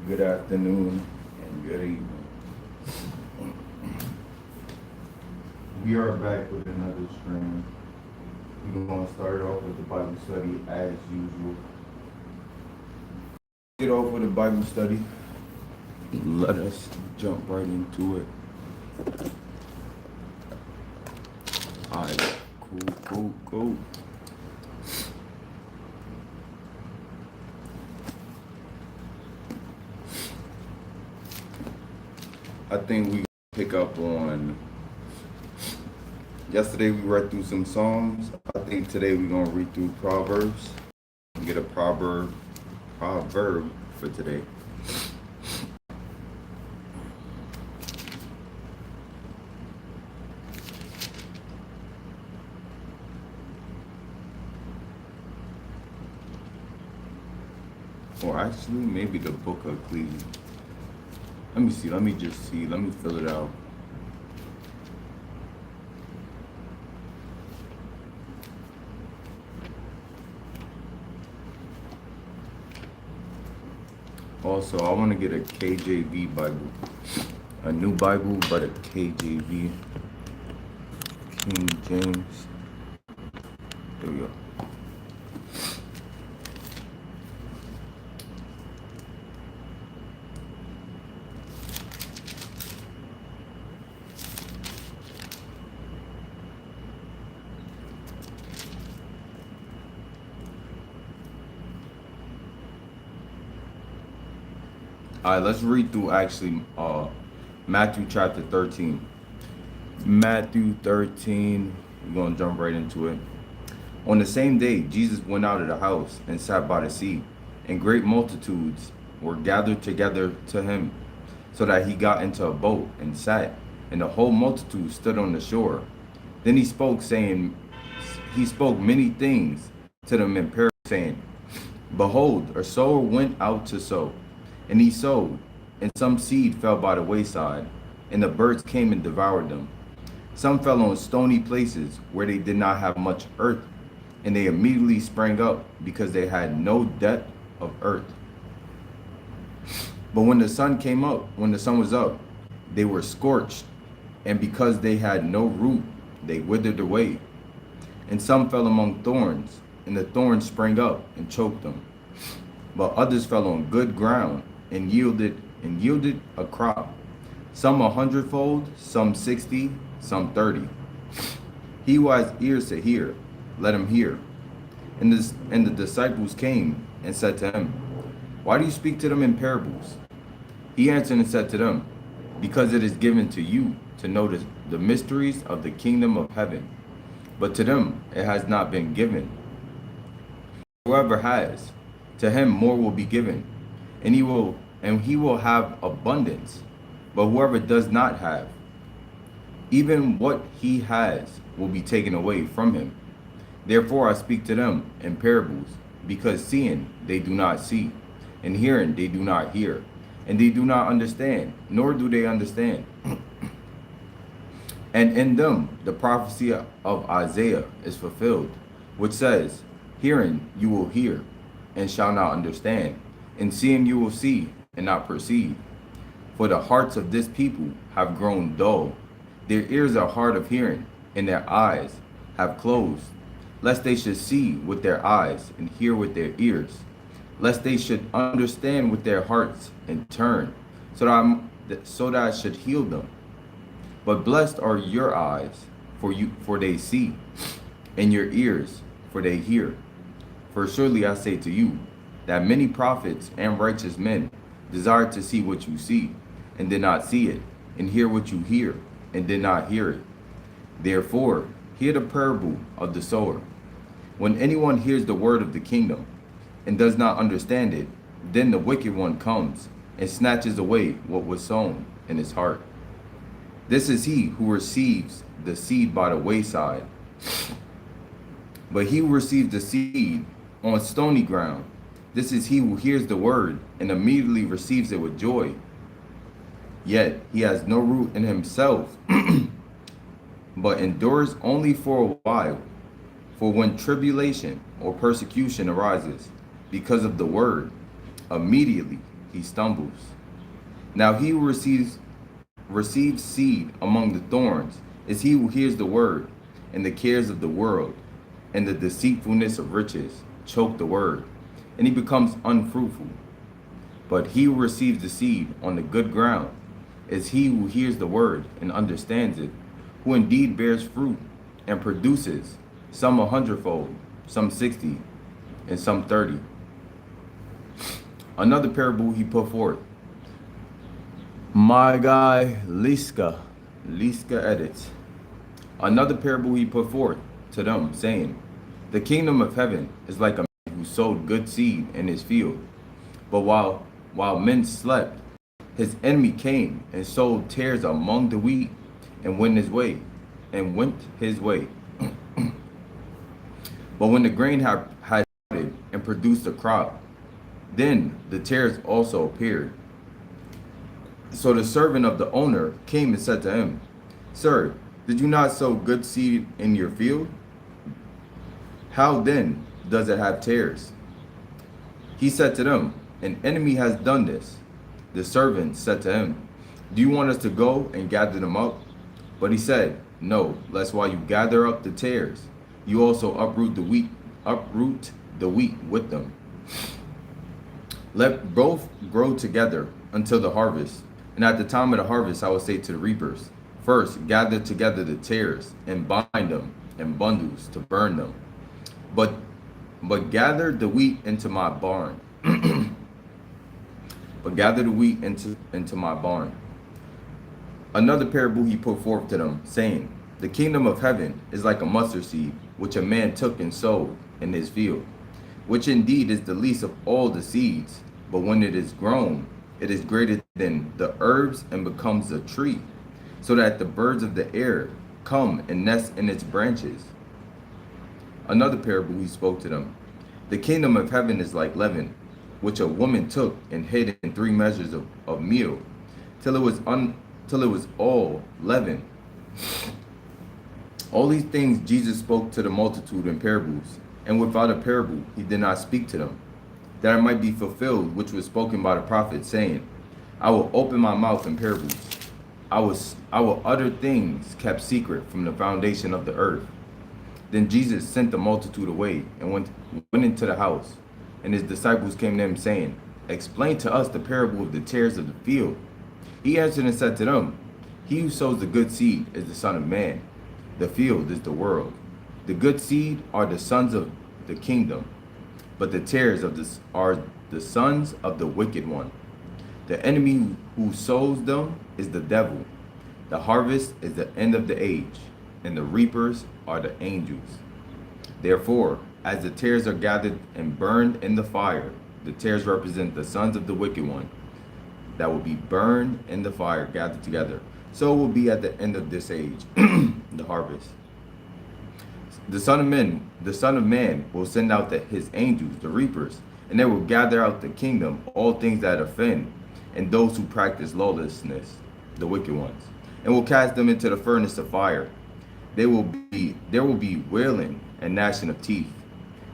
Good afternoon and good evening. We are back with another stream. We're going to start off with the Bible study as usual. Get off with the Bible study. Let us jump right into it. Alright, cool. I think we pick up on yesterday we read through some Psalms. I think today we're gonna read through Proverbs. Get a proverb for today. Or actually maybe the book of Ecclesiastes. Let me see, let me fill it out. Also, I want to get a KJV Bible. A new Bible, but a KJV. King James. There we go. All right, let's read through actually Matthew chapter 13. Matthew 13, we're going to jump right into it. On the same day, Jesus went out of the house and sat by the sea, and great multitudes were gathered together to him, so that he got into a boat and sat, and the whole multitude stood on the shore. Then he spoke many things to them in parables, saying, Behold, a sower went out to sow. And he sowed, and some seed fell by the wayside, and the birds came and devoured them. Some fell on stony places where they did not have much earth, and they immediately sprang up because they had no depth of earth. But when the sun was up, they were scorched, and because they had no root, they withered away. And some fell among thorns, and the thorns sprang up and choked them. But others fell on good ground, and yielded a crop, some 100-fold, some 60, some 30. He who has ears to hear, let him hear. And the disciples came and said to him, Why do you speak to them in parables? He answered and said to them, Because it is given to you to know the mysteries of the kingdom of heaven, but to them it has not been given. Whoever has, to him more will be given, and he will have abundance. But whoever does not have, even what he has will be taken away from him. Therefore I speak to them in parables, because seeing they do not see, and hearing they do not hear, and they do not understand, nor do they understand. And in them the prophecy of Isaiah is fulfilled, which says, Hearing you will hear, and shall not understand, and seeing you will see, and not perceive. For the hearts of this people have grown dull, their ears are hard of hearing, and their eyes have closed, lest they should see with their eyes, and hear with their ears, lest they should understand with their hearts, and turn, so that I should heal them. But blessed are your eyes, for they see, and your ears, for they hear. For surely I say to you, that many prophets and righteous men desired to see what you see, and did not see it, and hear what you hear, and did not hear it. Therefore, hear the parable of the sower. When anyone hears the word of the kingdom, and does not understand it, then the wicked one comes, and snatches away what was sown in his heart. This is he who receives the seed by the wayside. But he who receives the seed on stony ground, this is he who hears the word and immediately receives it with joy. Yet he has no root in himself, but endures only for a while. For when tribulation or persecution arises because of the word, immediately he stumbles. Now he who receives seed among the thorns is he who hears the word, and the cares of the world and the deceitfulness of riches choke the word, and he becomes unfruitful. But he who receives the seed on the good ground is he who hears the word and understands it, who indeed bears fruit and produces, some 100-fold, some 60, and some 30. Another parable he put forth. My guy Liska edits. Another parable he put forth to them, saying, the kingdom of heaven is like a man who sowed good seed in his field. But while men slept, his enemy came and sowed tares among the wheat, and went his way. But when the grain had sprouted and produced a crop, then the tares also appeared. So the servant of the owner came and said to him, Sir, did you not sow good seed in your field? How then does it have tares? He said to them, an enemy has done this. The servant said to him, do you want us to go and gather them up? But he said, no, lest while you gather up the tares, you also uproot the wheat with them. Let both grow together until the harvest. And at the time of the harvest, I will say to the reapers, first gather together the tares and bind them in bundles to burn them. But gather the wheat into my barn. But gather the wheat into my barn. Another parable he put forth to them, saying, the kingdom of heaven is like a mustard seed, which a man took and sowed in his field, which indeed is the least of all the seeds. But when it is grown, it is greater than the herbs and becomes a tree, so that the birds of the air come and nest in its branches. Another parable he spoke to them. The kingdom of heaven is like leaven, which a woman took and hid in 3 measures of meal, till it was all leavened. All these things Jesus spoke to the multitude in parables, and without a parable he did not speak to them, that it might be fulfilled which was spoken by the prophet, saying, I will open my mouth in parables. I will utter things kept secret from the foundation of the earth. Then Jesus sent the multitude away and went into the house. And his disciples came to him, saying, explain to us the parable of the tares of the field. He answered and said to them, he who sows the good seed is the Son of Man. The field is the world. The good seed are the sons of the kingdom, but the tares are the sons of the wicked one. The enemy who sows them is the devil. The harvest is the end of the age, and the reapers are the angels. Therefore, as the tares are gathered and burned in the fire, the tares represent the sons of the wicked one that will be burned in the fire, gathered together. So it will be at the end of this age, the harvest. The Son of Man will send out his angels, the reapers, and they will gather out the kingdom, all things that offend, and those who practice lawlessness, the wicked ones, and will cast them into the furnace of fire. There will be wailing and gnashing of teeth.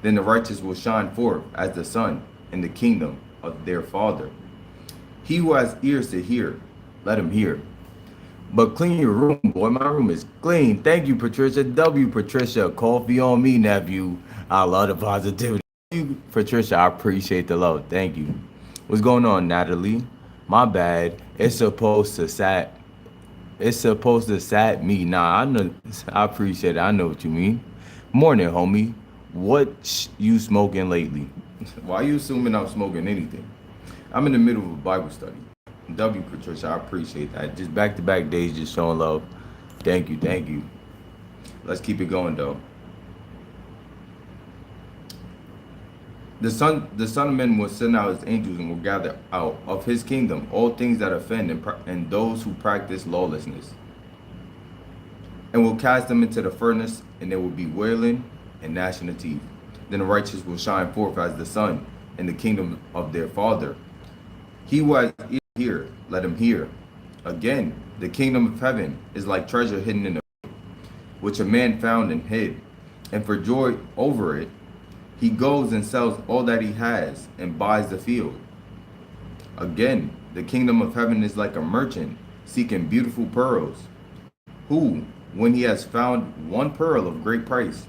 Then the righteous will shine forth as the sun in the kingdom of their Father. He who has ears to hear, let him hear. But clean your room, boy. My room is clean. Thank you, Patricia. W. Patricia. Coffee on me, nephew. I love the positivity. Thank you, Patricia. I appreciate the love. Thank you. What's going on, Natalie? My bad. It's supposed to sat me. Nah, I know. I appreciate it. I know what you mean. Morning, homie. What you smoking lately? Why you assuming I'm smoking anything? I'm in the middle of a Bible study. W. Patricia, I appreciate that. Just back-to-back days, just showing love. Thank you, thank you. Let's keep it going, though. The Son of Man will send out his angels and will gather out of his kingdom all things that offend and those who practice lawlessness, and will cast them into the furnace, and there will be wailing and gnashing of teeth. Then the righteous will shine forth as the sun in the kingdom of their Father. He who has ears to hear, let him hear. Again, the kingdom of heaven is like treasure hidden in the field, which a man found and hid, and for joy over it, he goes and sells all that he has and buys the field. Again, the kingdom of heaven is like a merchant seeking beautiful pearls, who, when he has found one pearl of great price,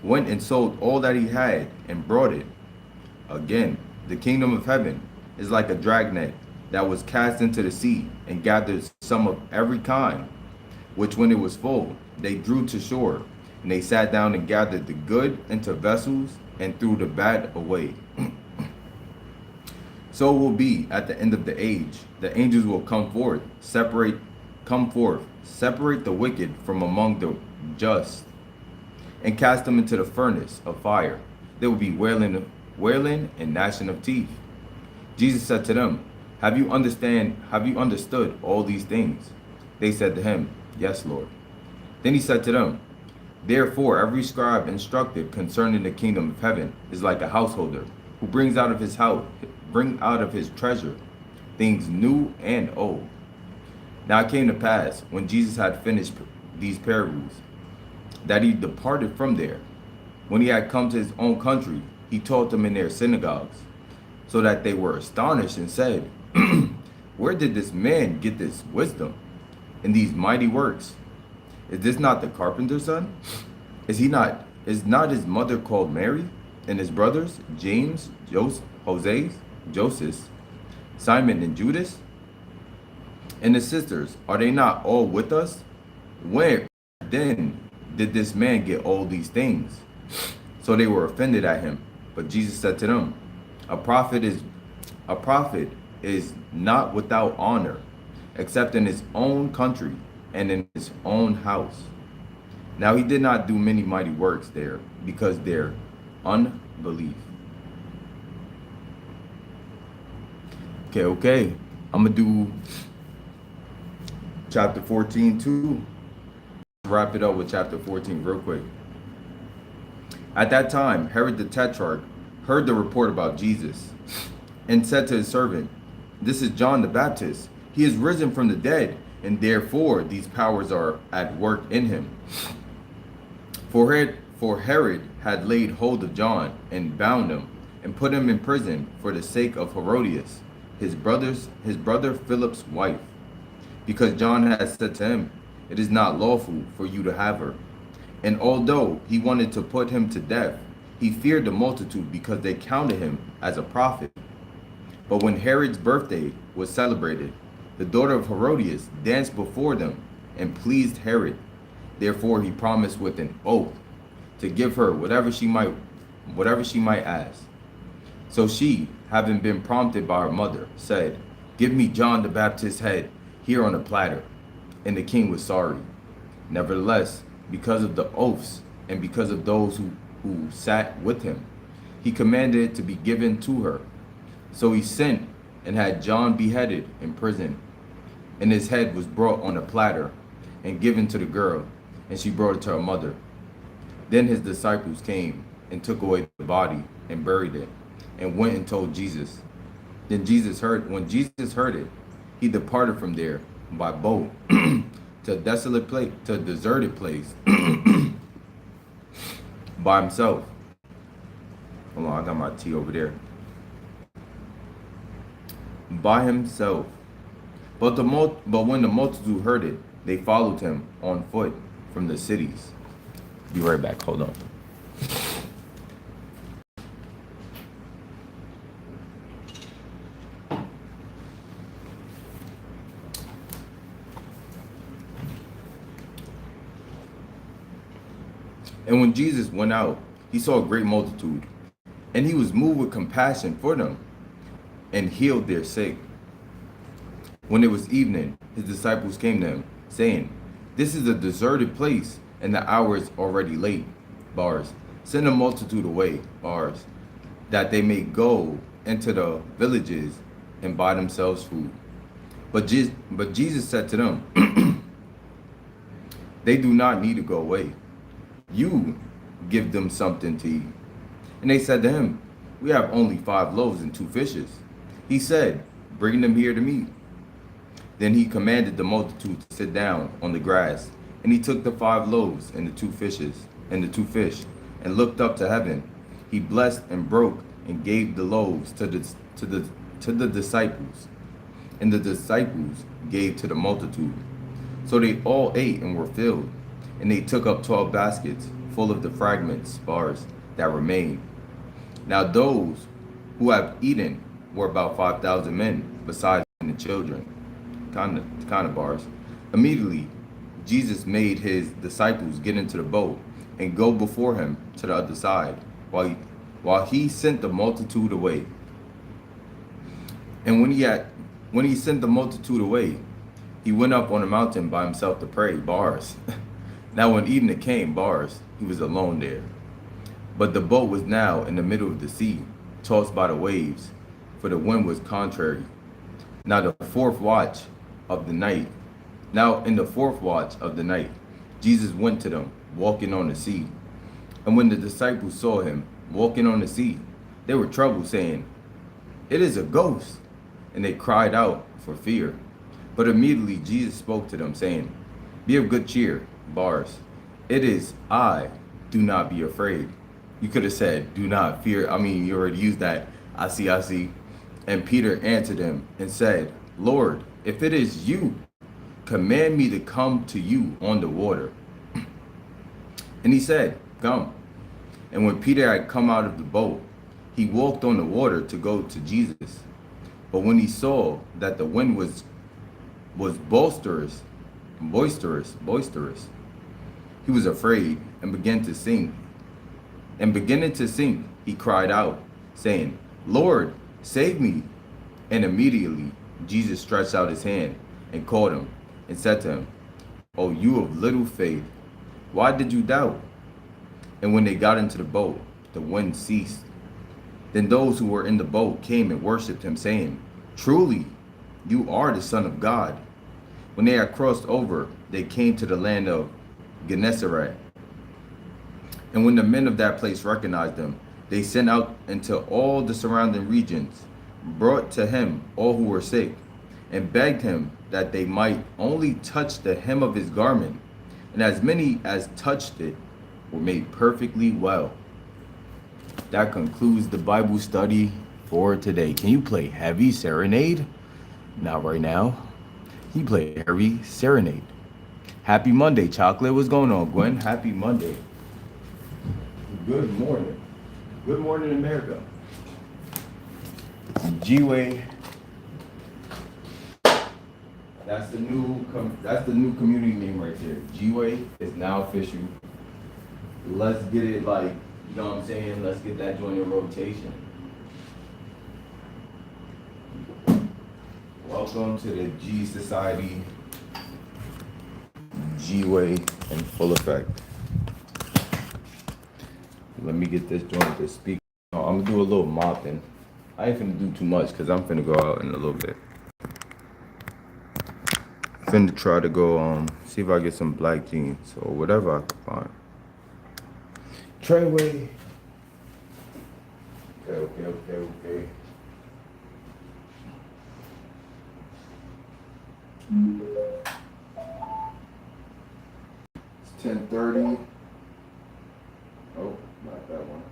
went and sold all that he had and brought it. Again, the kingdom of heaven is like a dragnet that was cast into the sea and gathered some of every kind, which when it was full, they drew to shore, and they sat down and gathered the good into vessels and threw the bad away. So it will be at the end of the age. The angels will come forth, separate the wicked from among the just, and cast them into the furnace of fire. There will be wailing and gnashing of teeth. Jesus said to them, Have you understood all these things? They said to him, Yes, Lord. Then he said to them, Therefore every scribe instructed concerning the kingdom of heaven is like a householder who brings out of his treasure things new and old. Now it came to pass, when Jesus had finished these parables, that he departed from there. When he had come to his own country, he taught them in their synagogues, so that they were astonished and said, Where did this man get this wisdom and these mighty works? Is this not the carpenter's son? Is not his mother called Mary, and his brothers, James, Joseph, Simon, and Judas? And his sisters, are they not all with us? Where then did this man get all these things? So they were offended at him. But Jesus said to them, A prophet is not without honor, except in his own country and in his own house. Now he did not do many mighty works there, because their unbelief. Okay. I'm going to do chapter 14 too. Wrap it up with chapter 14 real quick. At that time, Herod the Tetrarch heard the report about Jesus and said to his servant, This is John the Baptist. He is risen from the dead, and therefore these powers are at work in him. For Herod had laid hold of John and bound him and put him in prison for the sake of Herodias, his brother Philip's wife, because John had said to him, It is not lawful for you to have her. And although he wanted to put him to death, he feared the multitude because they counted him as a prophet. But when Herod's birthday was celebrated, the daughter of Herodias danced before them and pleased Herod. Therefore he promised with an oath to give her whatever she might ask. So she, having been prompted by her mother, said, Give me John the Baptist's head here on a platter. And the king was sorry. Nevertheless, because of the oaths and because of those who sat with him, he commanded it to be given to her. So he sent and had John beheaded in prison. And his head was brought on a platter and given to the girl, and she brought it to her mother. Then his disciples came and took away the body and buried it, and went and told Jesus. When Jesus heard it, he departed from there by boat to a deserted place by himself. Hold on, I got my tea over there. By himself. But when the multitude heard it, they followed him on foot from the cities. Be right back. Hold on. And when Jesus went out, he saw a great multitude, and he was moved with compassion for them, and healed their sick. When it was evening, his disciples came to him, saying, This is a deserted place, and the hour is already late. Bars. Send the multitude away. Bars. That they may go into the villages and buy themselves food. But Jesus said to them, They do not need to go away. You give them something to eat. And they said to him, We have only 5 loaves and 2 fishes. He said, Bring them here to me. Then he commanded the multitude to sit down on the grass. And he took the 5 loaves and the 2 fishes and the 2 fish, and looked up to heaven. He blessed and broke and gave the loaves to the to the disciples, and the disciples gave to the multitude. So they all ate and were filled, and they took up 12 baskets full of the fragments, spars, that remained. Now those who have eaten were about 5,000 men, besides the children. Kind of bars. Immediately, Jesus made his disciples get into the boat and go before him to the other side, while he sent the multitude away. And when he sent the multitude away, he went up on a mountain by himself to pray. Bars. Now when evening came, bars, he was alone there. But the boat was now in the middle of the sea, tossed by the waves, for the wind was contrary. Now the fourth watch of the night. Now in the fourth watch of the night, Jesus went to them, walking on the sea. And when the disciples saw him walking on the sea, they were troubled, saying, "It is a ghost." And they cried out for fear. But immediately Jesus spoke to them, saying, "Be of good cheer," bars. "It is I, do not be afraid." You could have said, "Do not fear." I mean, you already used that. I see. And Peter answered him and said, "Lord, if it is you, command me to come to you on the water." And he said, "Come." And when Peter had come out of the boat, he walked on the water to go to Jesus. But when he saw that the wind was boisterous, he was afraid and began to sink. And beginning to sink, he cried out, saying, "Lord, save me." And immediately Jesus stretched out his hand and caught him and said to him, "O you of little faith, why did you doubt?" And when they got into the boat, the wind ceased. Then those who were in the boat came and worshipped him, saying, "Truly, you are the Son of God." When they had crossed over, they came to the land of Gennesaret. And when the men of that place recognized him, they sent out into all the surrounding regions, brought to him all who were sick, and begged him that they might only touch the hem of his garment. And as many as touched it were made perfectly well. That concludes the Bible study for today. Can you play Heavy Serenade? Not right now. Can you play Heavy Serenade? Happy Monday, Chocolate. What's going on, Gwen? Happy Monday. Good morning. Good morning, America. G-Way. That's the new community name right there. G-Way is now official. Let's get it, like, you know what I'm saying? Let's get that joint in rotation. Welcome to the G Society. G-Way in full effect. Let me get this joint to speak. Oh, I'm gonna do a little mopping. I ain't finna do too much because I'm finna go out in a little bit. Finna try to go see if I get some black jeans or whatever I can find. Treyway. Okay. It's 10:30. Oh, not that one.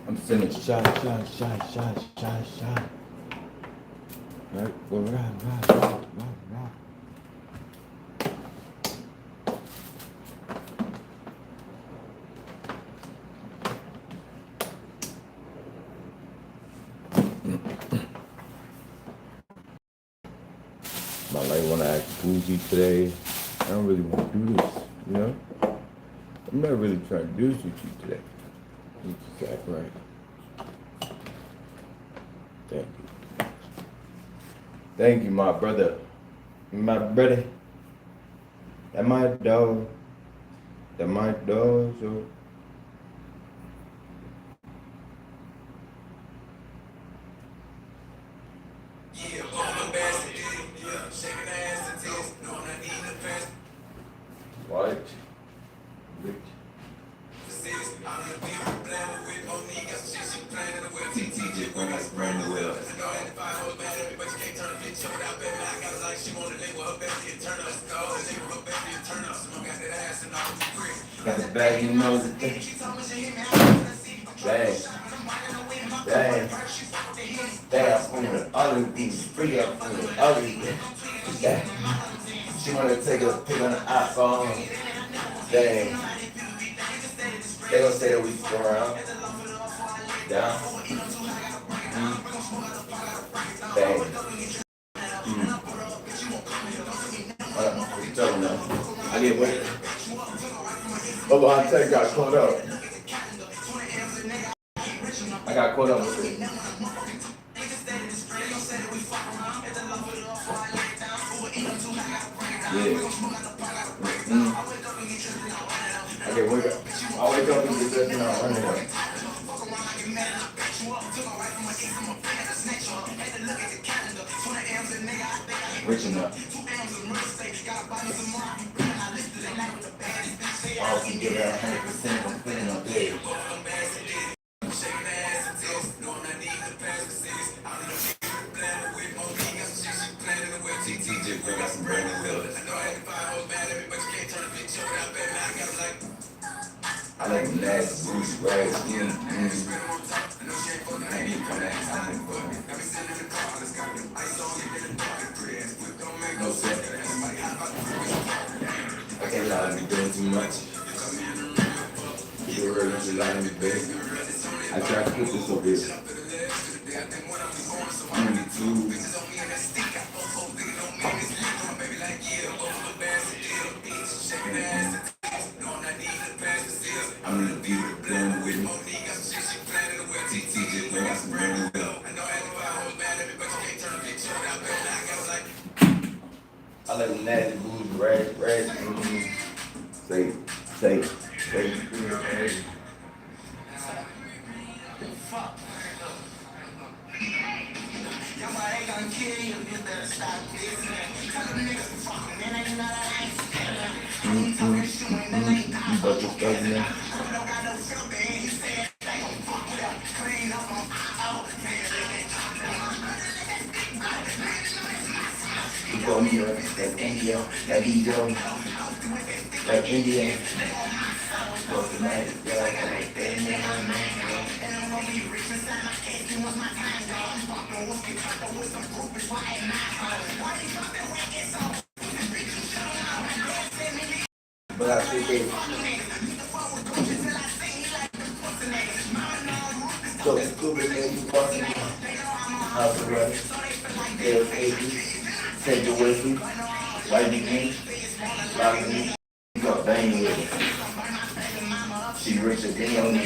I'm sending shot. Right, go right. My life wanna act bougie today. I don't really want to do this, you know? I'm not really trying to do this with you today. You just act right. Thank you. Thank you, my brother. My brother. That my dog. So. What? just bring us brand new will. Got the bag, you know the thing. Bag. Bag. Bag from the other piece. Free up from the other piece. Bag. She wanna take a pic on the iPhone. Dang. They gonna say that we go around. Down. Dang. What you talking about? I get wet. Oh, I tell you, got caught up. I got caught up with it. Yeah. I get wake up. I wake up and get dressed and I run it up. Rich enough. I can get out 100%. I'm feeling up there. TJ bring out some brand new wheels. I like the nasty boots, right? No sense. I can't lie to me doing too much. You're really just lying to me, baby. I try to put this over here. I'm in the tube. I'm in the beat, playing with me. TJ bring out some brand new wheels. I like the nasty boots, red. Say. But you're stuck in there. You call me like India, like India, like India. But I think they so stupid, man, you fucking house arrest, jail cases, take it with me, white me, lock me, go bang with it. She rich again on me.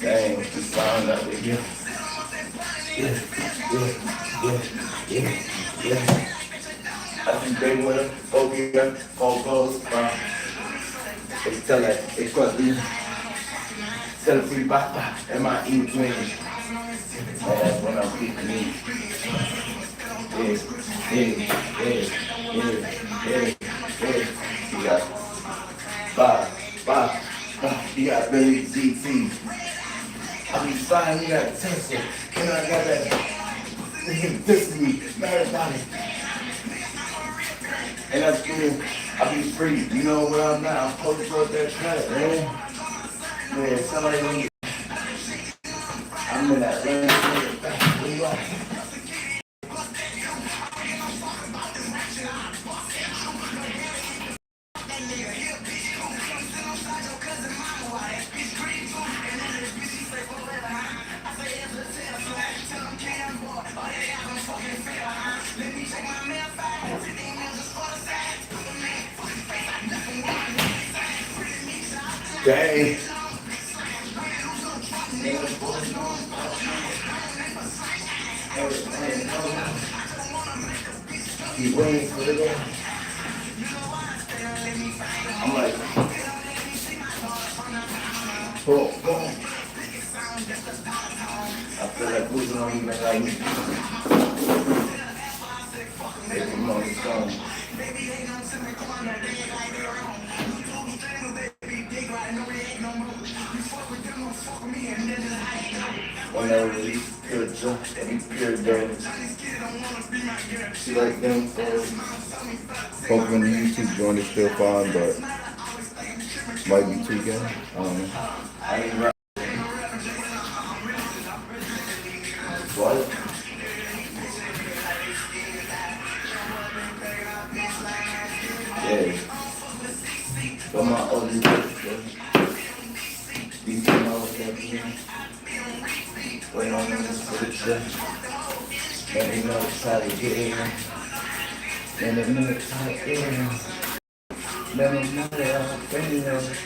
Dang, she found out again. Yeah. I think they with her, okay, phone calls, they tell her, they trust me. Tell her free bye, am I eating twins? That's when I'm keeping me. You got bye. You got Billy GT. I be fine, you got Tesla. And I got that. This is me, mad about it. And that's cool. I be free. You know where I'm at. I'm supposed to go that cut, man. Man, somebody. I'm in that land. Where you at? Dang. Keep waiting for the day. I'm like, boom. I feel like losing on even like me. Every morning song. And I release pure joy and pure damage. She like them for hoping the YouTube joint is still fine, but might be tweaking. I ain't right. What? Yeah. But my ugly bitch, these hours that be wait on them for the trip. Let me know how to get in. Let me know how to get in. Let me know that I'm feeling it.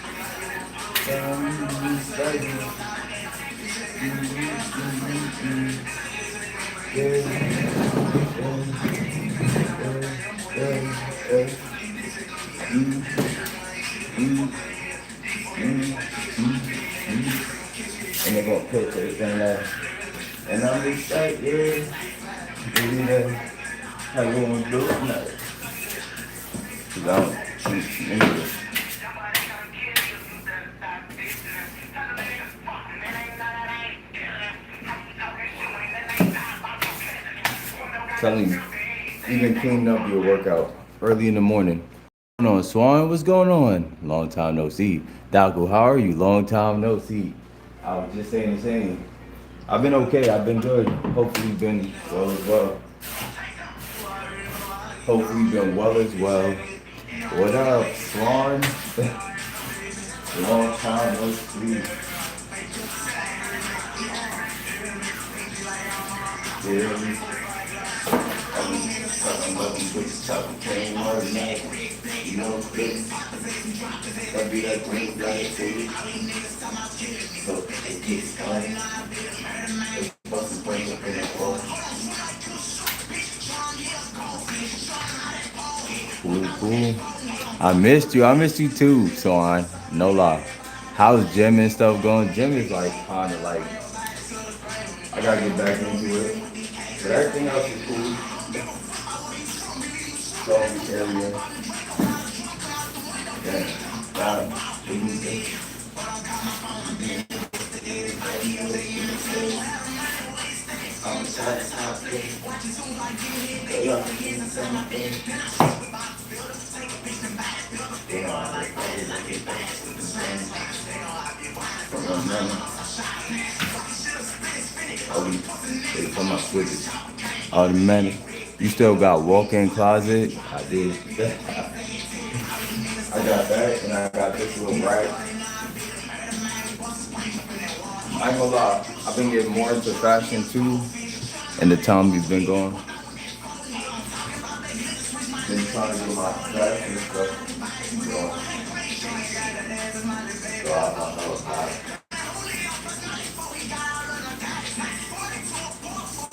And they're gonna pitch everything there. And I'm just like, yeah, maybe that how you wanna do it? No. Cause I don't nigga. Telling you, even cleaning up your workout early in the morning. What's going on, Swan? What's going on? Long time no see. Dalco, how are you? Long time no see. I was just saying the same. I've been okay. I've been good. Hopefully, been well as well. Hopefully, been well as well. What up, Swan? Long time no see. Yeah. I'm loving with chocolate cream or neck. You know, this. That be that green light food. So it gets fun. It's supposed to bring up in the cold. Cool, cool. I missed you. I missed you too, Swan. No lie. How's gym and stuff going? Gym is like kind of like I gotta get back into it. But everything else is cool. Strong area. Yeah. From my switches. Automatic. You still got walk-in closet? I did. I got that, and I got this little rack. I ain't gonna lie, I've been getting more into fashion too, in the time you've been gone. Been trying to do my fashion stuff.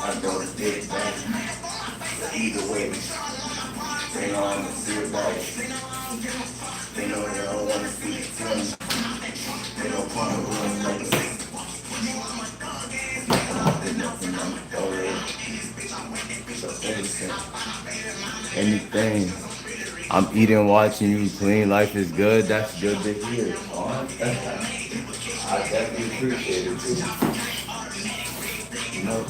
I don't get that. Either way, they on the see about it. They know they don't want to see it coming. They don't want to run like it. There's nothing on the already. So anything. I'm eating, watching you clean. Life is good. That's good to hear. I definitely appreciate it too. You know,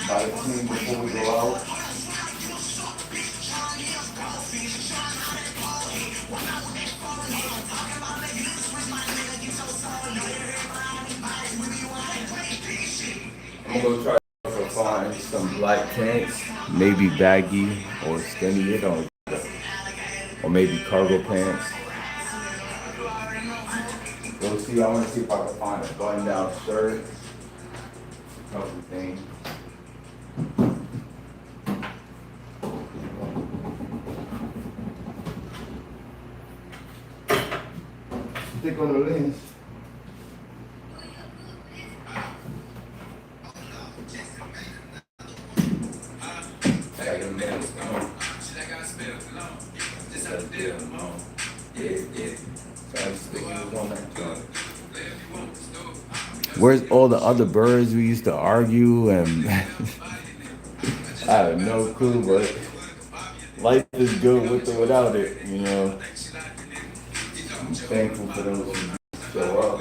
by the clean before we go out. I'm gonna try to find some black pants, maybe baggy or skinny, it don't, or maybe cargo pants. We'll see. I want to see if I can find a button-down shirt, a couple things. Stick on the lens. Where's all the other birds we used to argue and I have no clue, but life is good with or without it, you know. I'm thankful for those who show up.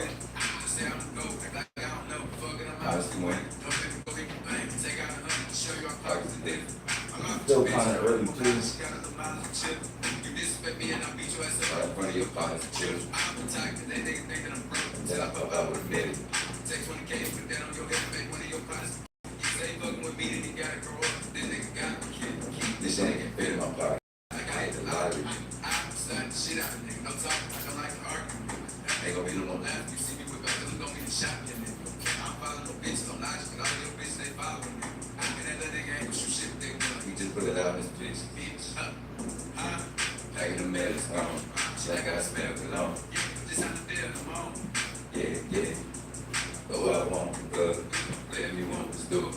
Honestly, still kind of early too. Right in front of your pockets too. Then I thought I would admit it. This ain't gonna fit in my pocket. I hate to lie to you. Ain't gonna be the one. We just put it out in this piece. Like the medic's on. Shit, I gotta smell cologne. Yeah, yeah. Go out, won't good. Whatever you want, let's do it.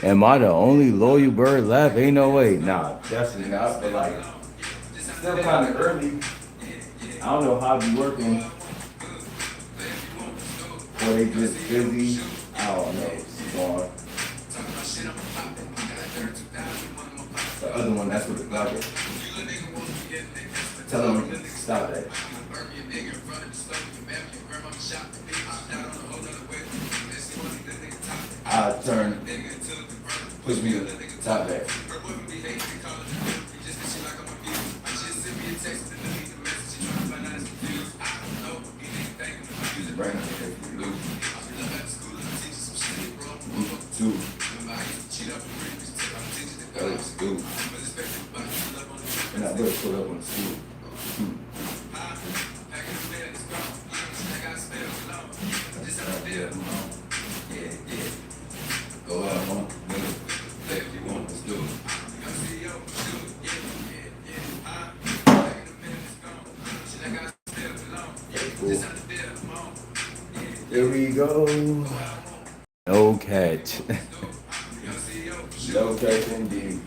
Am I the only loyal bird left? Ain't no way. Nah, definitely not. But like, still kind of early. I don't know how I be working. Or they just busy. I don't know. It's going. The other one, that's what the clock is. Tell them to stop that. I turn, push me to top that. Two. School. And I better put up on the school. Yeah, yeah. Go out, mom. If you want, let's do it. Cool. Here we go. No catch. No catch indeed.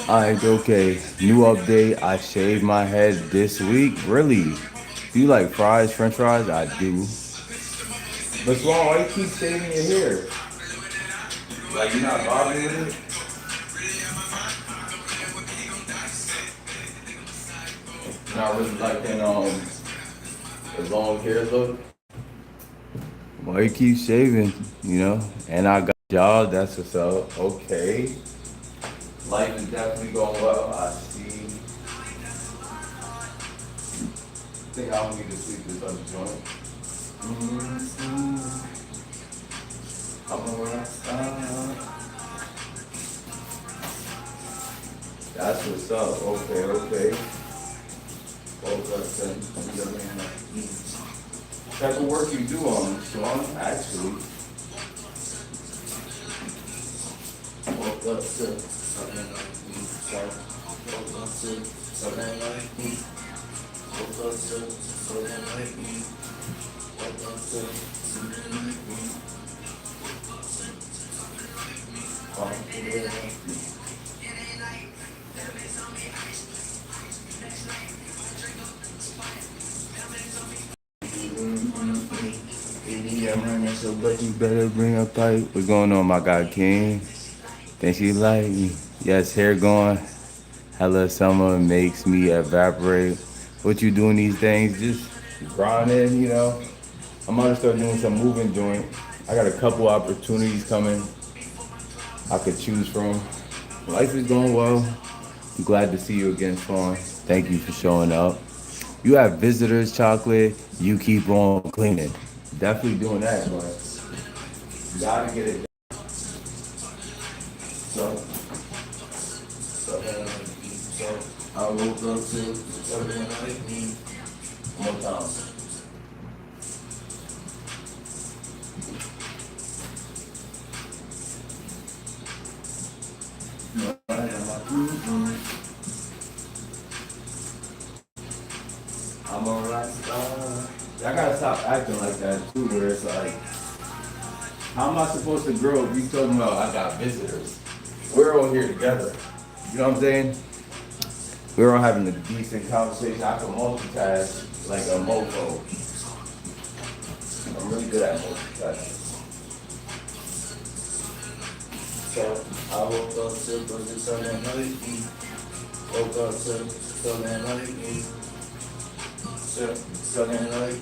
Alright, okay. New update. I shaved my head this week. Really? Do you like fries, french fries? I do. But Swan, why you keep shaving your hair? Like you're not bothering with it? Not really liking the long hair look? Why you keep shaving, you know? And I got a job, that's what's up. Okay. Life is definitely going well. I see. I think I don't need to sleep this other joint. That's what's up. Okay, okay. Type of work you do on this one, actually. Woke up to something like me. Woke up to something like me. Woke up to something like me. Woke up to something like me. I'm running so but you better bring a pipe. What's going on, my guy King? Think she like me? Yes, hair going. Hella summer makes me evaporate. What you doing these things? Just grinding, you know. I'm gonna start doing some moving joint. I got a couple opportunities coming I could choose from. Life is going well. I'm glad to see you again, Fawn. Thank you for showing up. You have visitors, chocolate. You keep on cleaning. Definitely doing that, but you gotta get it done. So I woke up to something like me. One more time. acting like that too, where it's like, how am I supposed to grow if you talking about I got visitors? We're all here together. You know what I'm saying? We're all having a decent conversation. I can multitask like a mofo. I'm really good at multitasking. So I woke up to the sun and light. Woke up to sun and light. Sun and light.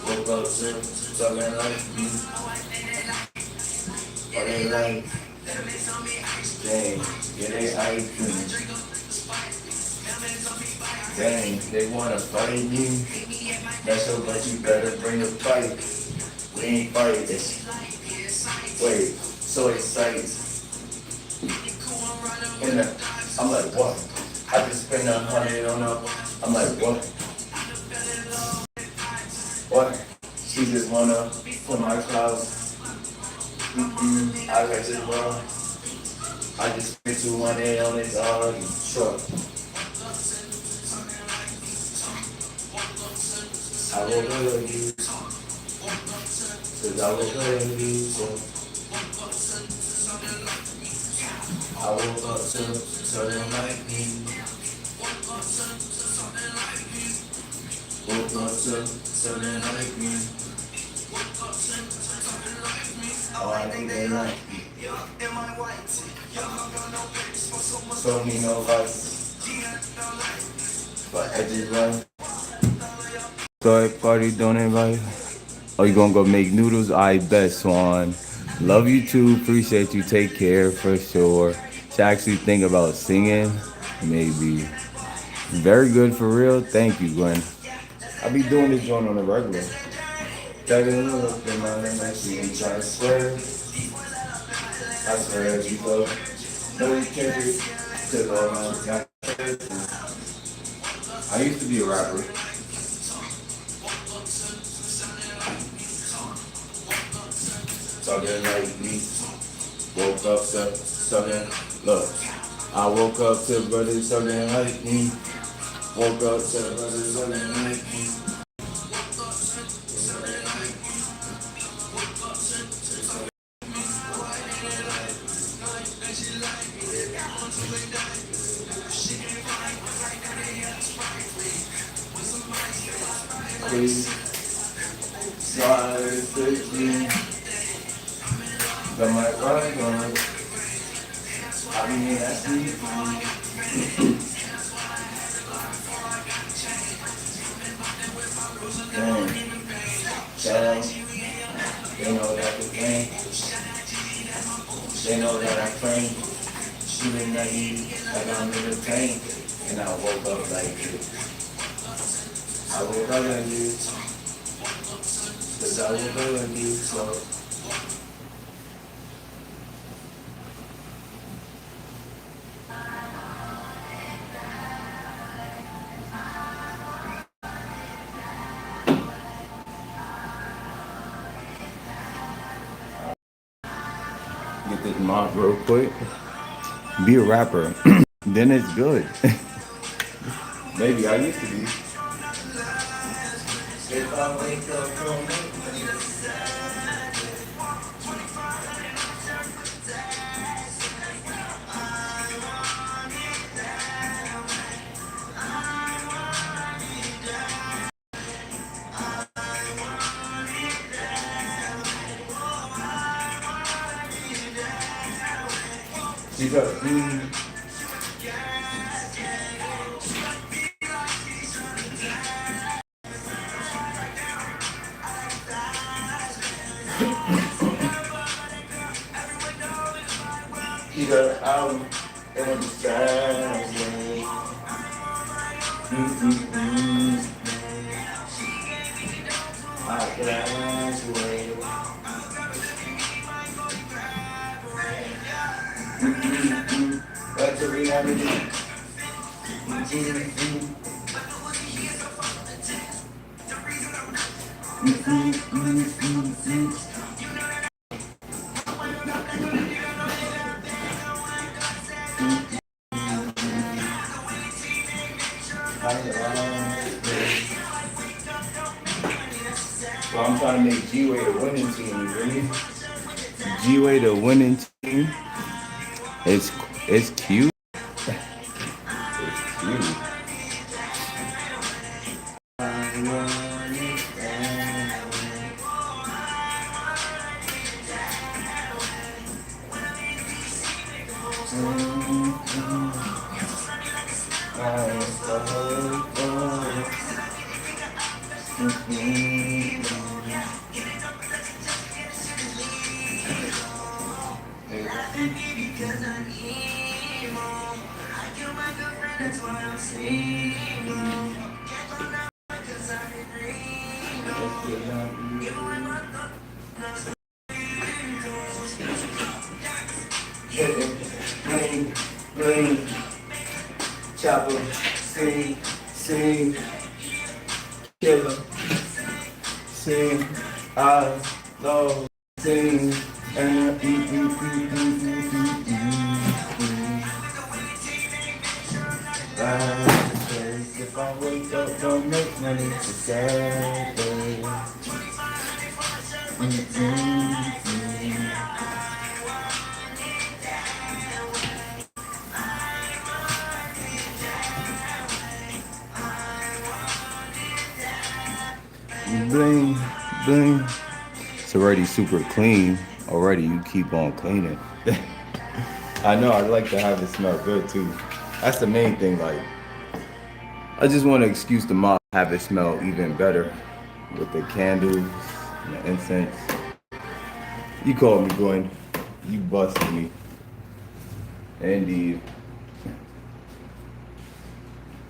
Woke up to sun and light. Are they like, dang, yeah, they ice me. Dang, they wanna fight me. That's so much you better bring the fight. We ain't fighting. Wait, so excited. And I'm like, what? I just spent 100 on up. I'm like, what? What? She just wanna put my clouds. I got this wrong. I just spent 200 on this already truck. I will go you. Cause I will go you. So I woke up to something like me. Woke up to something like me. Oh, I think they like me. So me no vice. But I just run. So party don't invite. Oh, you gonna go make noodles? I bet, Swan. Love you too. Appreciate you. Take care for sure. To actually think about singing, maybe. Very good for real. Thank you, Gwen. I be doing this joint on a regular. Taking a look in my name, I see him trying to swear. I swear as you go. No, you can't do it. Cause all my got. I used to be a rapper. Talking like me. Woke up to something. Look, I woke up to brothers something like me. Woke up to brothers something like me. Please, sorry, fix me. Got my right on. I mean, that's me. Damn. Shout they know that the game. They know that I claim. Shooting at you like I'm in the pain. And I woke up like this. I woke up like this. Cause I woke up like this. So. Get this mop real quick. Be a rapper. Then it's good. Maybe I used to be. If I wake up from she got he got an album and the sad way. I graduated. Back to reality. make G-Way the winning team, you hear me? G-Way the winning team. It's it's cute. It's cute. Bling, bling, chopper, sing, sing, killer, sing, I love, sing, and if I wake up, don't make money today. Bling, bling. It's already super clean. Already, you keep on cleaning. I know. I like to have it smell good too. That's the main thing. Like, I just want an excuse to mop, have it smell even better with the candles and the incense. You called me, Gwen. You busted me. Indeed.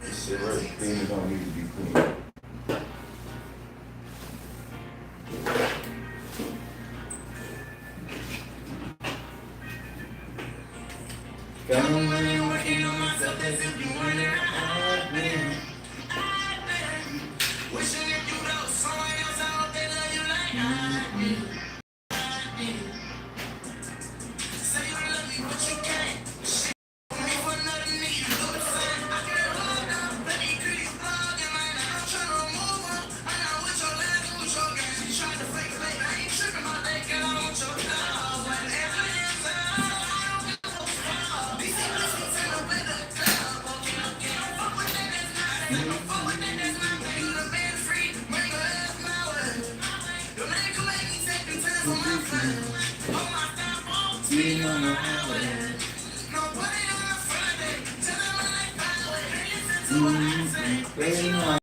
This shit really clean. Don't need to be clean. Working on myself as if you wanna have me. Wishing if you know someone else, I hope they love you like I do. Say you love me, but you can't. Shit, me for nothing, nigga, you do the same. I can't hold up, let me crease blog in my night. I'm trying to move on. I know what your life and what your game. You trying to fake it, I ain't tripping about that, girl. I want your love. Whatever it is, I don't give a fuck. These niggas be telling with the club. Okay, don't fuck with that, that's not that. Don't fuck with that, that's not that. You the man free, make your ass my way. Your name can make me take the time for my friend. On my stop, speeding on the highway. Nobody on a Friday, tell them I like highway. Listen to what I say, baby, you want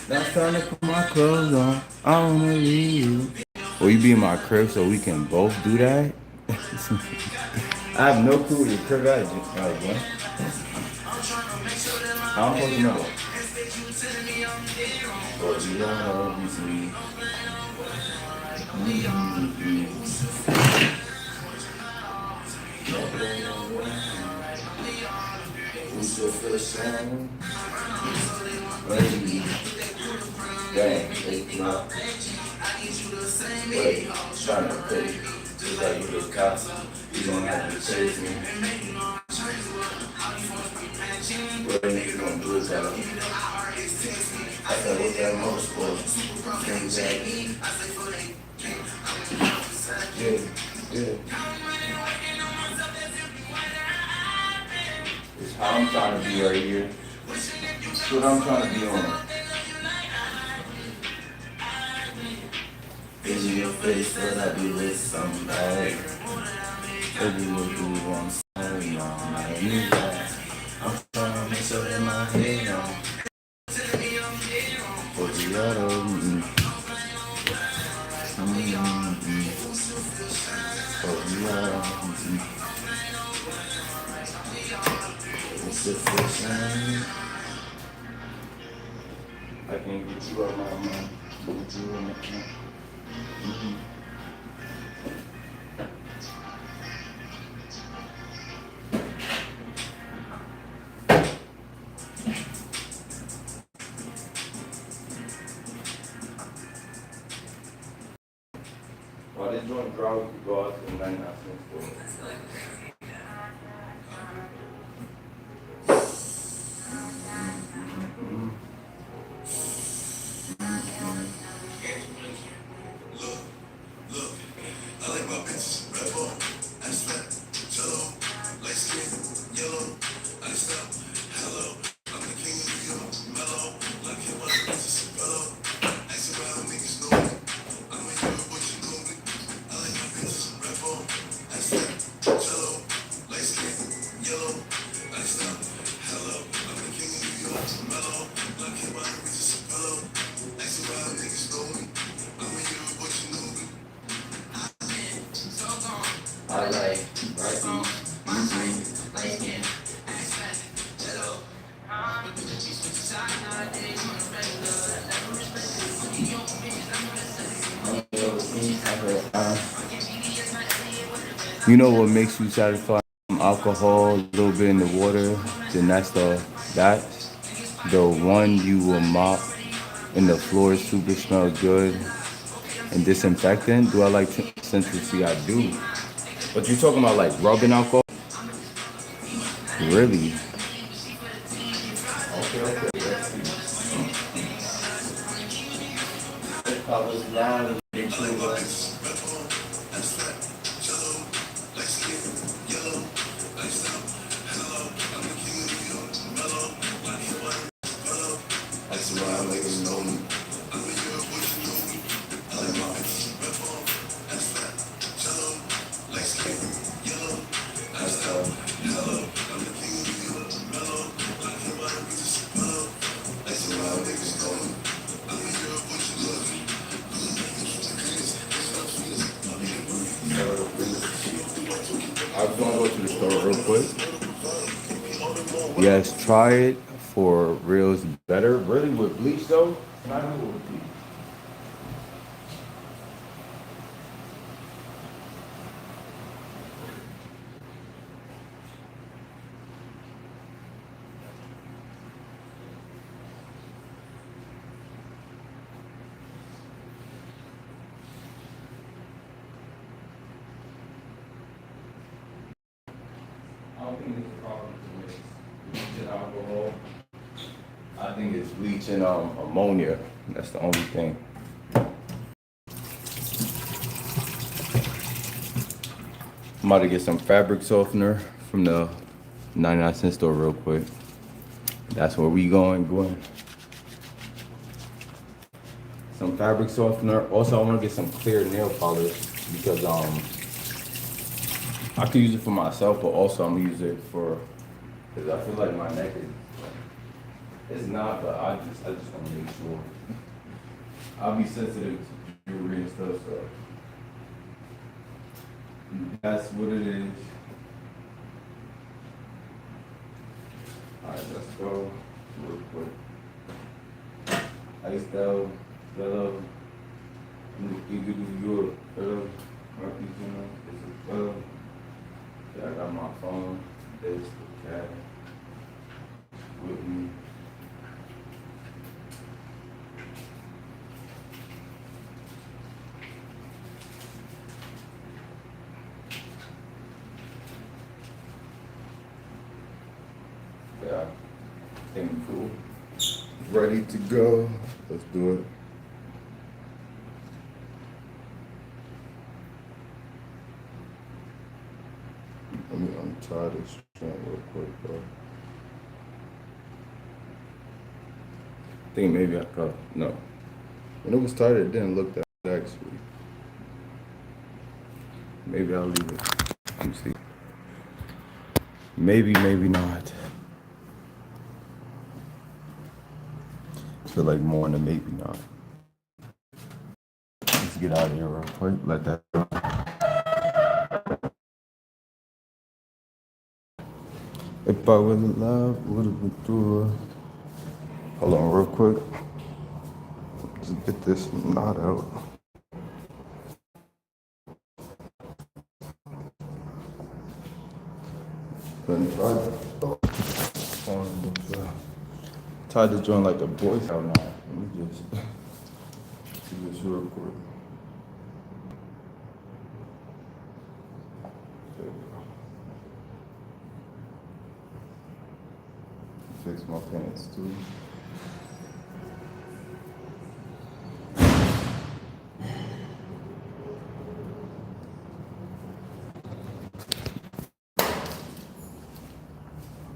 that's time to put my clothes on. I wanna leave you. Will you be in my crib so we can both do that? I have no clue what your crib is. Like, what? I'm supposed to know. But you don't know me. We still feel the same. Baby. Dang, it's not. Wait, trying to pay. Just like you just caught. You don't have to chase me. What a nigga gonna do is that. I said, what's that most for? Yeah, yeah. It's how I'm trying to be right here. It's what I'm trying to be on. Is your face that I be with somebody? Baby, what do you want? Sorry, I need that. I'm trying to make sure that my head on. For the other, for the other, it's the first time. I can't get you out of my mind. Get you in my mind. While this joint dry, we could go out to the 99 cent store. You know what makes you satisfied? Alcohol, a little bit in the water, then that the one you will mop and the floor super smells good and disinfectant. Do I like consistency? I do. But you talking about like rubbing alcohol? Really? Okay, okay. Let's see. Covers down. That's why I like to know. I was gonna go to the store real quick. Yes, try it for reals better. Really with bleach though? Not even with bleach. I don't think it's a problem with bleach and alcohol. I think it's bleach and ammonia. That's the only thing. I'm about to get some fabric softener from the 99-cent store real quick. That's where we going, Gwen. Some fabric softener. Also, I want to get some clear nail polish because I could use it for myself, but also I'm gonna use it for because I feel like my neck is. It's not, but I just want to make sure. I'll be sensitive to jewelry and stuff, so that's what it is. All right, let's go real quick. Ice down, hello. You hello. Hello. Yeah, I got my phone. This the cat with me. Yeah, think cool. Ready to go. Let's do it. Let me untie this joint real quick, bro. I think maybe I could. No. When it was tied, it didn't look that actually. Maybe I'll leave it. Let me see. Maybe, maybe not. I feel like more than maybe not. Let's get out of here real quick. Let that go. If I was alive, would have been through it. Hold on real quick. Just get this knot out. Then try to join like a Boy Scout knot. Let me just do this real quick. There we go. Fix my pants too.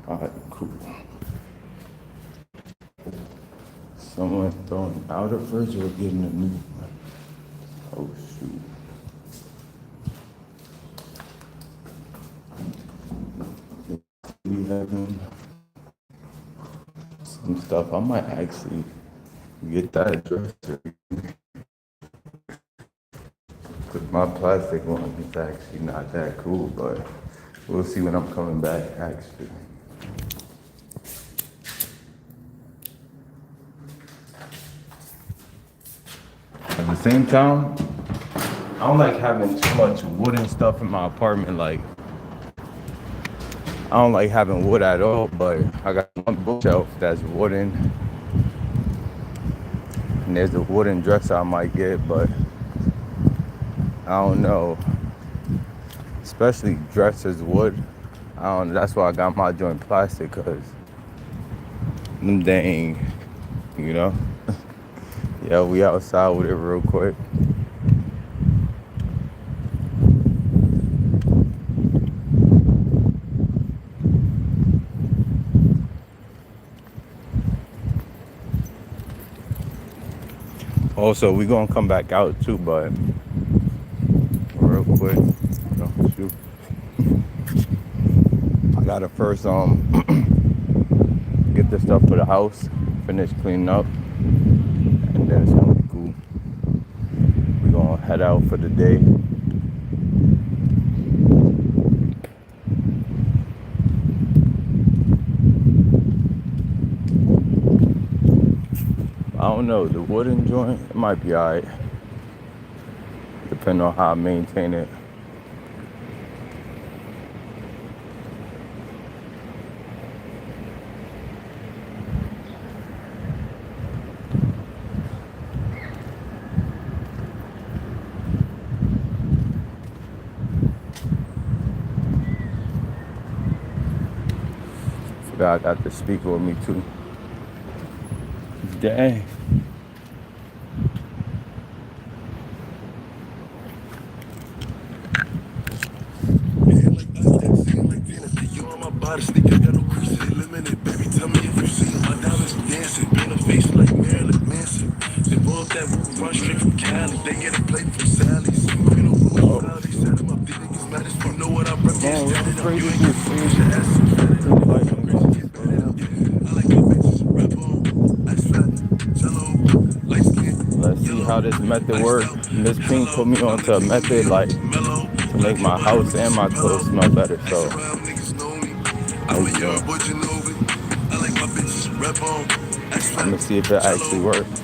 Alright, cool. Someone throwing out a fridge or getting a new one. Oh shoot. We having some stuff. I might actually get that dresser. Cause my plastic one is actually not that cool, but we'll see when I'm coming back actually. At the same time, I don't like having too much wooden stuff in my apartment. Like, I don't like having wood at all, but I got one bookshelf that's wooden, and there's a wooden dresser I might get, but I don't know. Especially dressers wood. I don't know. That's why I got my joint plastic, cause them dang, you know. Yeah, we outside with it real quick. Also, we gonna come back out too, but real quick, shoot. I gotta first get the stuff for the house, finish cleaning up, and then it's gonna be cool. We gonna head out for the day. I don't know, the wooden joint, it might be alright, depending on how I maintain it. Forgot I got the speaker with me too. Dang. Let's see how this method works. Miss Pink put me onto a method like to make my house and my clothes smell better. So I'm gonna see if it actually works.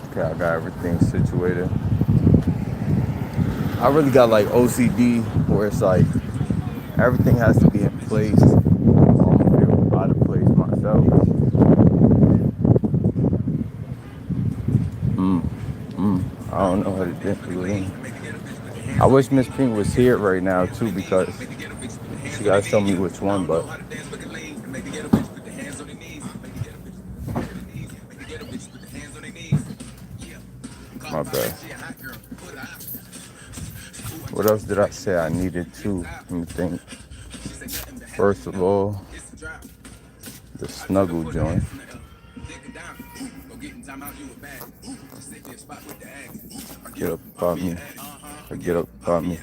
Okay, I got everything situated. I really got like OCD where it's like everything has to be in place. I don't feel out of place myself. I don't know how to do it. I wish Miss Pink was here right now too because she gotta tell me which one, but my bad. What else did I say I needed to? Let me think. First of all, the snuggle joint. Get up about me. Get up about me.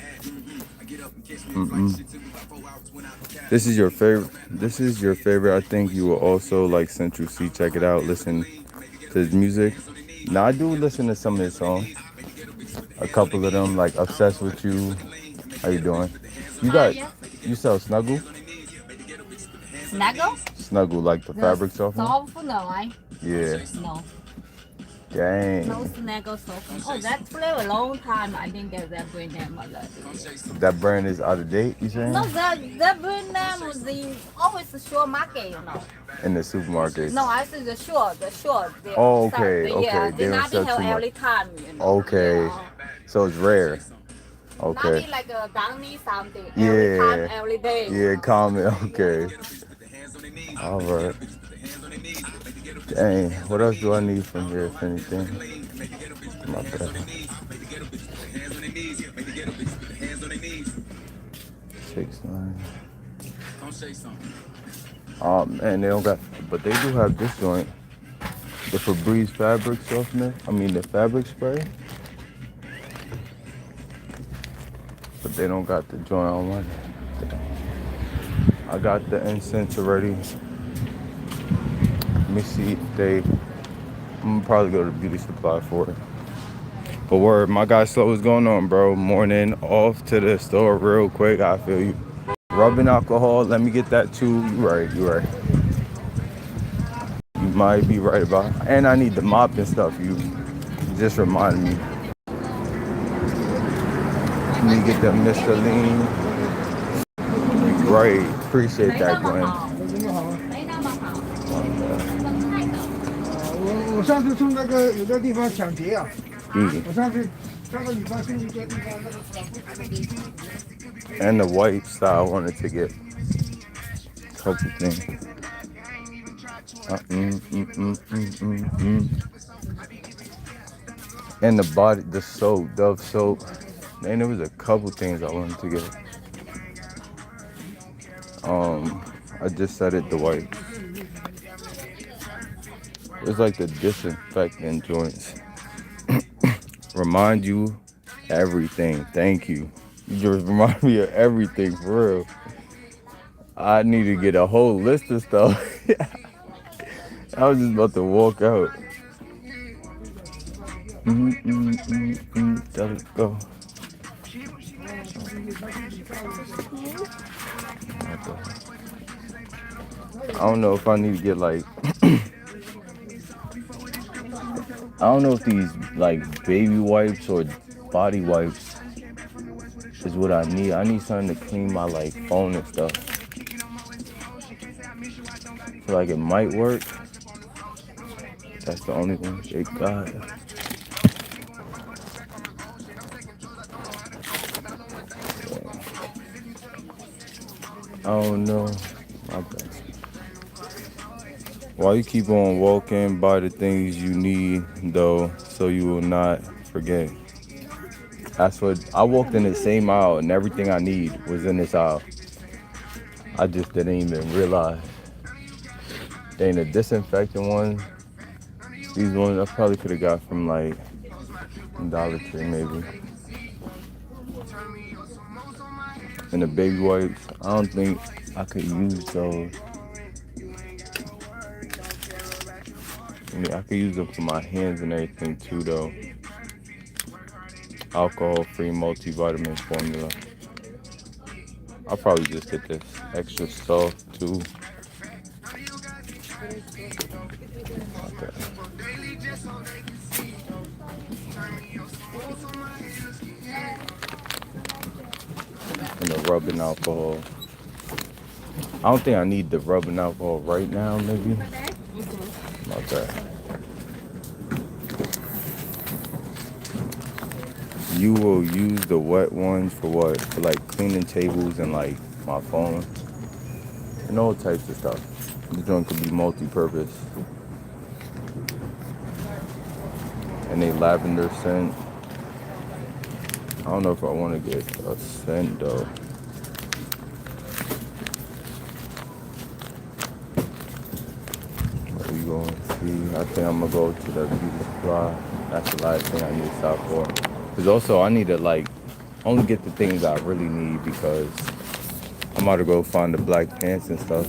This is your favorite. This is your favorite. I think you will also like Central C. Check it out. Listen to his music. Now I do listen to some of his songs. A couple of them, like Obsessed with You. How you doing? You sell Snuggle? Snuggle? Snuggle, like the fabric softener? Soft? No, Yeah. no. Dang. No Snuggle soft. Oh, that's for a long time. I didn't get that brand name already. That brand is out of date, you saying? No, that brand name was always the short market, you know. In the supermarket. No, I said the short. Oh, okay, okay. Yeah, They they don't not sell have too much. every time, you know. Okay. Yeah. So it's rare. Okay. Not like a Downy something. Yeah. Every time, every day. Yeah, comment. Okay. All right. Dang. What else do I need from here, if anything? My bad. 6-9. Oh man, they don't got, but they do have this joint. The Febreze fabric softener. I mean the fabric spray. But they don't got the joint on one. I got the incense already. Let me see if I'm gonna probably go to beauty supply for it. But word, my guy Slow, what's going on, bro? Morning, off to the store real quick. I feel you. Rubbing alcohol, let me get that too. You right. You might be right about. And I need the mop and stuff. You just remind me. Let me get the Michelin. Great, appreciate that, Glenn. 我上次从那个有个地方抢劫啊，我上次上个礼拜去一个地方，那个 And the white style, I wanted to get a couple things. And the body, the soap, Dove soap. And there was a couple things I wanted to get. I just said it, the white. It's like the disinfectant joints. Remind you everything. Thank you. You just remind me of everything, for real. I need to get a whole list of stuff. I was just about to walk out. Let's go. I don't know if I need to get like I don't know if these like baby wipes or body wipes is what I need. I need something to clean my like phone and stuff. I feel like it might work. That's the only one they got. I don't know. My bad. While you keep on walking, buy the things you need though, so you will not forget. That's what I walked in the same aisle and everything I need was in this aisle. I just didn't even realize. Dang, the disinfectant ones, these ones I probably could have got from like Dollar Tree maybe. And the baby wipes, I don't think I could use those. I mean, I could use them for my hands and everything too though. Alcohol-free multivitamin formula. I'll probably just get this extra soft too. Okay. And the rubbing alcohol. I don't think I need the rubbing alcohol right now, maybe. Okay. You will use the wet ones for what? For like cleaning tables and like my phone. And all types of stuff. The joint could be multi-purpose. And a lavender scent. I don't know if I want to get a scent though. What we going to see? I think I'm going to go to the beauty supply. That's the last thing I need to stop for. Because also I need to like only get the things I really need because I'm about to go find the black pants and stuff.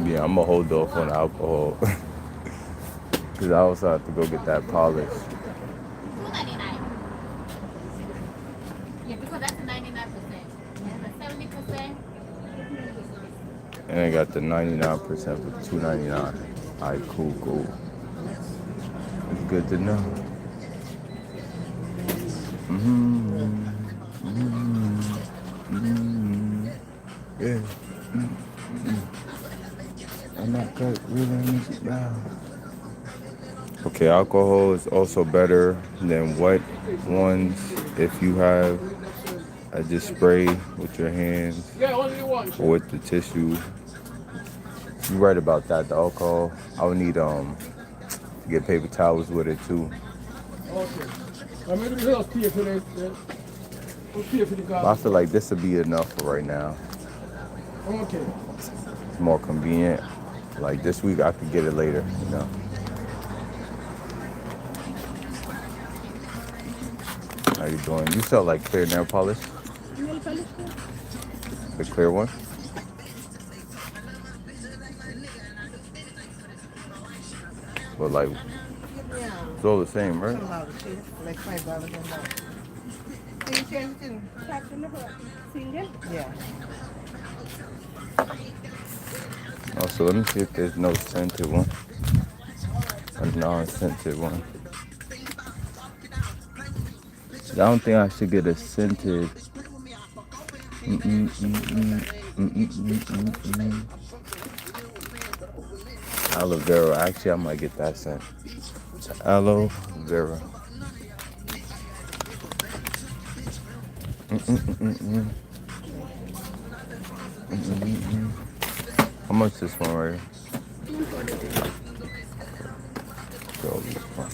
Yeah, I'm going to hold off on alcohol. Because I also have to go get that polish. $2.99. Yeah, because that's 99%. The 70%. And I got the 99% for $2.99. Alright, cool. It's good to know. Yeah. I'm not cut really now. Okay, alcohol is also better than wet ones if you have just spray with your hands or with the tissue. You're right about that. The alcohol, I would need to get paper towels with it too. But I feel like this would be enough for right now. It's more convenient. Like this week, I could get it later, you know. How you doing? You sell like clear nail polish? Nail polish? The clear one? But like, Yeah. it's all the same, right? $10 cheap, like $5 and more. Can you change it in? Single? Yeah. Oh, so let me see if there's no scented one. A non-scented one. I don't think I should get a scented. Aloe vera. Actually, I might get that scent. Aloe vera. How much this one right here? Go this one.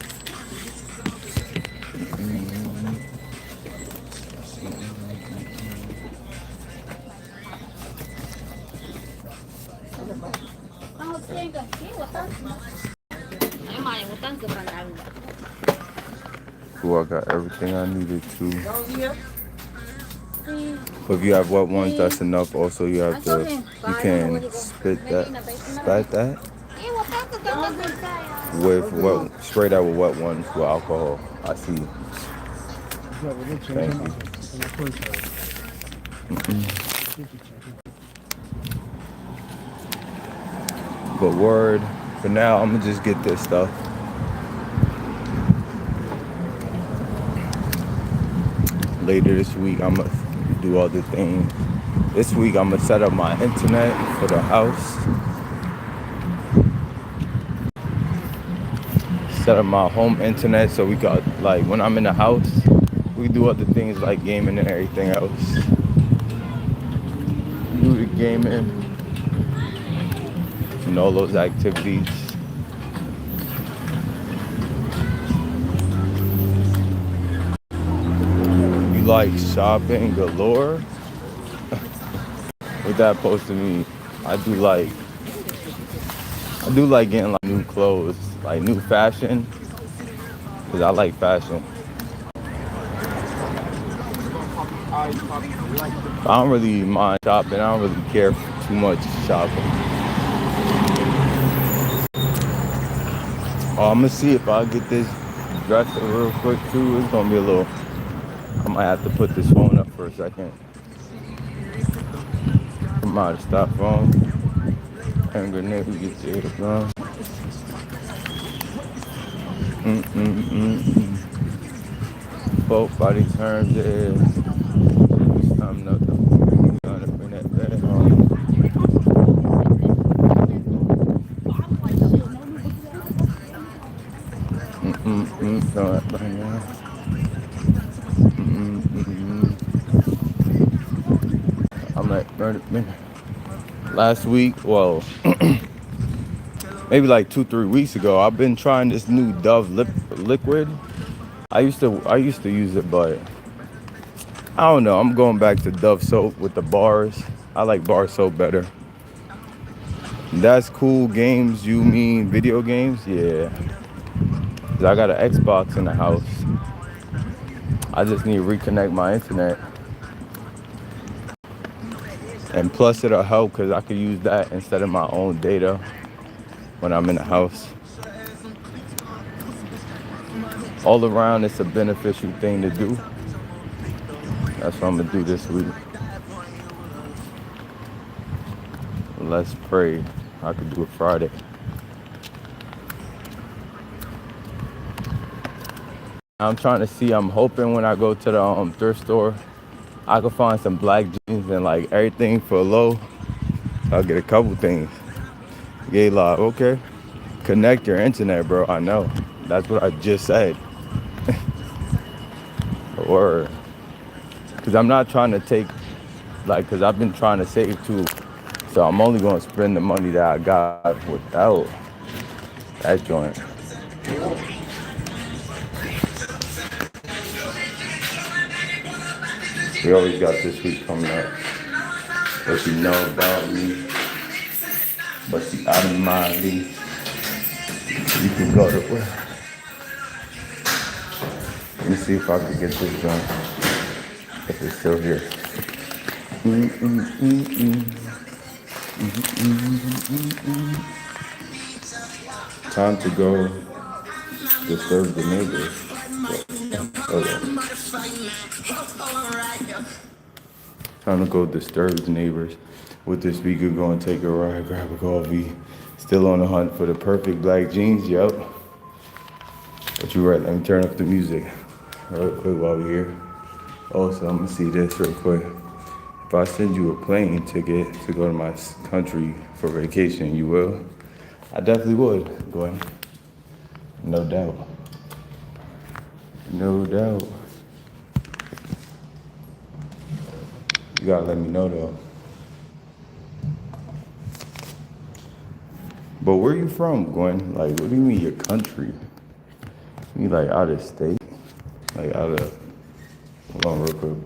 Cool, I got everything I needed to. But if you have wet ones, that's enough. Also, you have to, you can spat that with wet, straight out with wet ones with alcohol. I see. Thank you. But word, for now, I'm gonna just get this stuff. Later this week, I'm gonna do other things. This week, I'm gonna set up my internet for the house. Set up my home internet so we got, like, when I'm in the house, we do other things like gaming and everything else. Do the gaming and all those activities. You like shopping galore? What that supposed to mean? I do like getting like new clothes, like new fashion, cause I like fashion. I don't really mind shopping. I don't really care too much shopping. Oh, I'm gonna see if I get this dressed up real quick too. It's gonna be a little. I might have to put this phone up for a second. I might stop phone. Hand grenade, we get there, bro. Both body turns is. I'm not gonna bring that back home. So right now. I'm like 30 minutes. Last week, well, maybe like 2-3 weeks ago, I've been trying this new Dove liquid. I used to use it, but I don't know. I'm going back to Dove soap with the bars. I like bar soap better. That's cool. Games, you mean video games? Yeah. 'Cause I got an Xbox in the house. I just need to reconnect my internet. And plus it'll help because I could use that instead of my own data when I'm in the house. All around, it's a beneficial thing to do. That's what I'm gonna do this week. Let's pray. I could do it Friday. I'm trying to see, I'm hoping when I go to the thrift store, I can find some black jeans and like everything for low. I'll get a couple things. Gay live, okay. Connect your internet, bro. I know. That's what I just said. Or, because I'm not trying to take, like, because I've been trying to save too. So I'm only going to spend the money that I got without that joint. We always got this week coming up. What you know about me, but you out of my league. You can go to where? me see if I can get this done. If it's still here. Time to go disturb the neighbors. Okay. Time to go disturb the neighbors. With this speaker, go and take a ride, grab a coffee. Still on the hunt for the perfect black jeans. Yup. But you're right. Let me turn up the music real quick while we're here. Also, I'm gonna see this real quick. If I send you a plane ticket to go to my country for vacation, you will? I definitely would. Go ahead. No doubt. No doubt. You gotta let me know though. But where you from, Gwen? Like, what do you mean your country? You mean like out of state? Like out of, hold on real quick.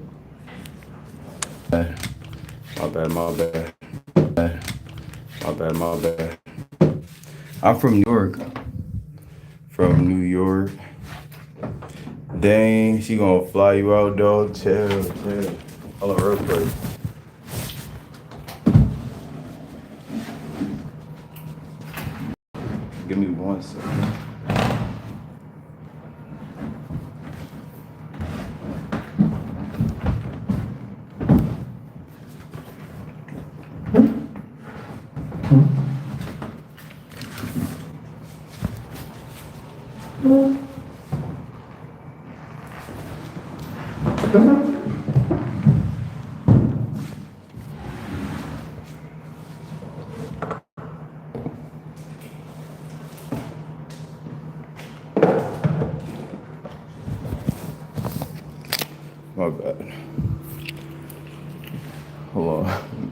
My bad, my bad. My bad, my bad. I'm from New York. From New York. Dang, she gonna fly you out, dog. Chill, chill. Hold on real quick. Give me 1 second. My bad. Hold on.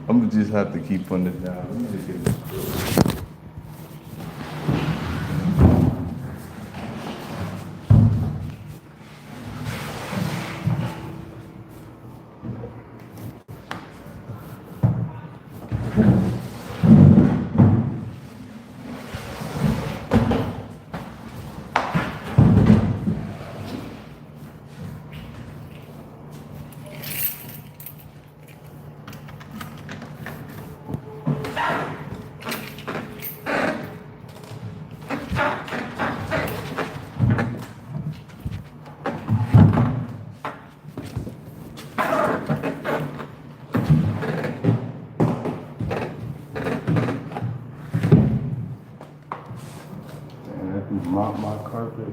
I'm gonna just have to keep putting it down. Let me just get this through. And I have to mop my carpet.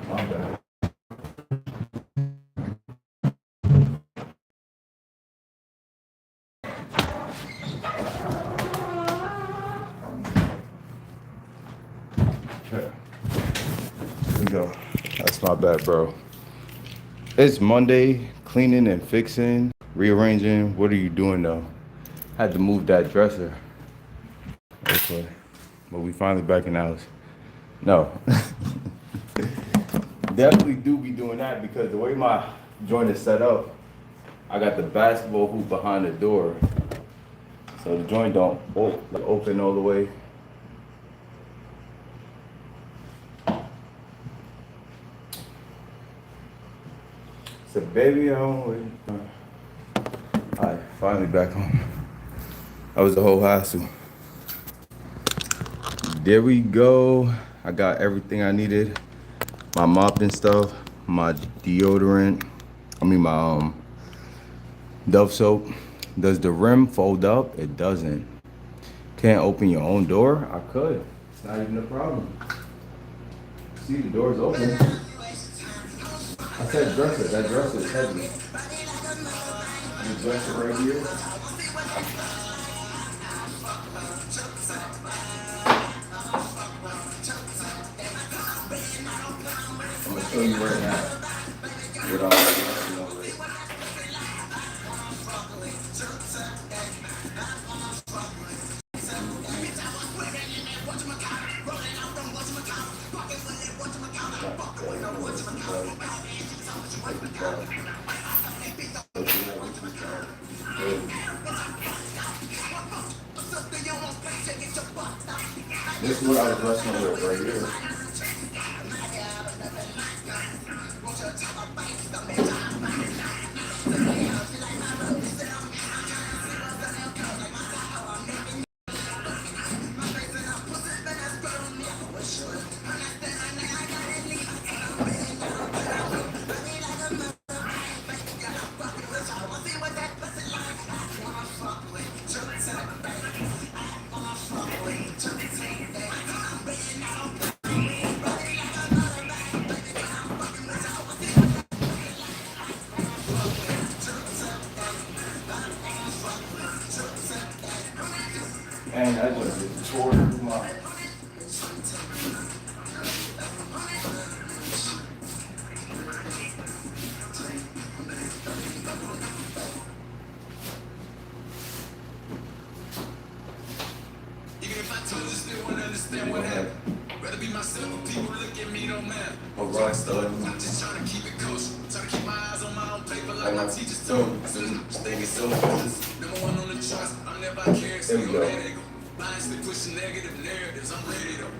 My bad. Okay. Here we go. That's my bad, bro. It's Monday, cleaning and fixing, rearranging. What are you doing though? Had to move that dresser. Okay. But we finally back in the house. No. Definitely do be doing that because the way my joint is set up, I got the basketball hoop behind the door. So the joint don't open all the way. So baby, I'm Alright, finally back home. That was the whole hassle. There we go. I got everything I needed. My mop and stuff, my deodorant, my Dove soap. Does the rim fold up? It doesn't. Can't open your own door? I could. It's not even a problem. See, the door's open. I said dresser. That dresser is heavy. The dresser right here. I'm gonna show you right now. Without This is what I was wrestling with right here. And I just tore my. Even if I told you, still wouldn't understand what happened. Rather be myself, but people look at me, don't matter. A rock star. I'm just trying to keep it kosher. Trying to keep my eyes on my own paper like my teachers told me. Staying so focused. Number one on the charts. I'm never curious. There we go. Mindlessly pushing negative narratives. I'm ready though.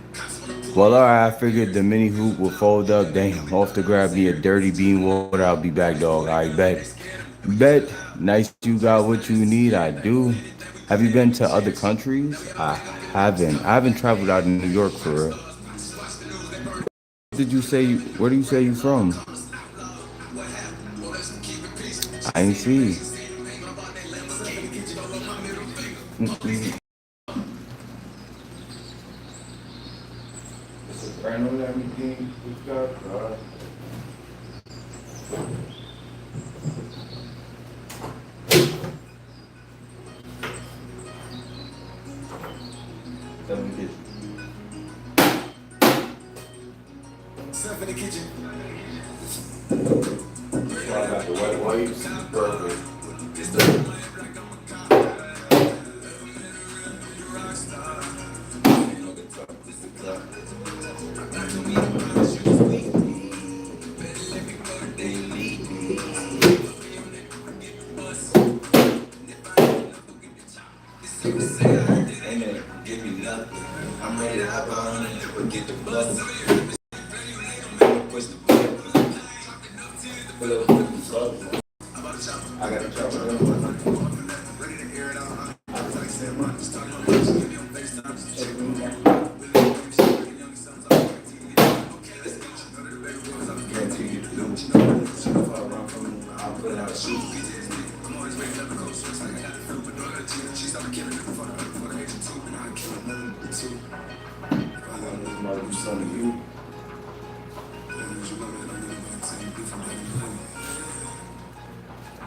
Well, alright, I figured the mini hoop would fold up. Damn, off to grab me a dirty bean water. I'll be back, dog. I bet. Bet. Nice, you got what you need. I do. Have you been to other countries? I haven't. I haven't traveled out of New York for real. Did you say? Where do you say you from? I ain't see. Brand on everything we got. Stuff in the kitchen. I got the wet wipes. Perfect. Give me nothing. I'm ready to hop on and get the bus. Push the button. I got to chop it up.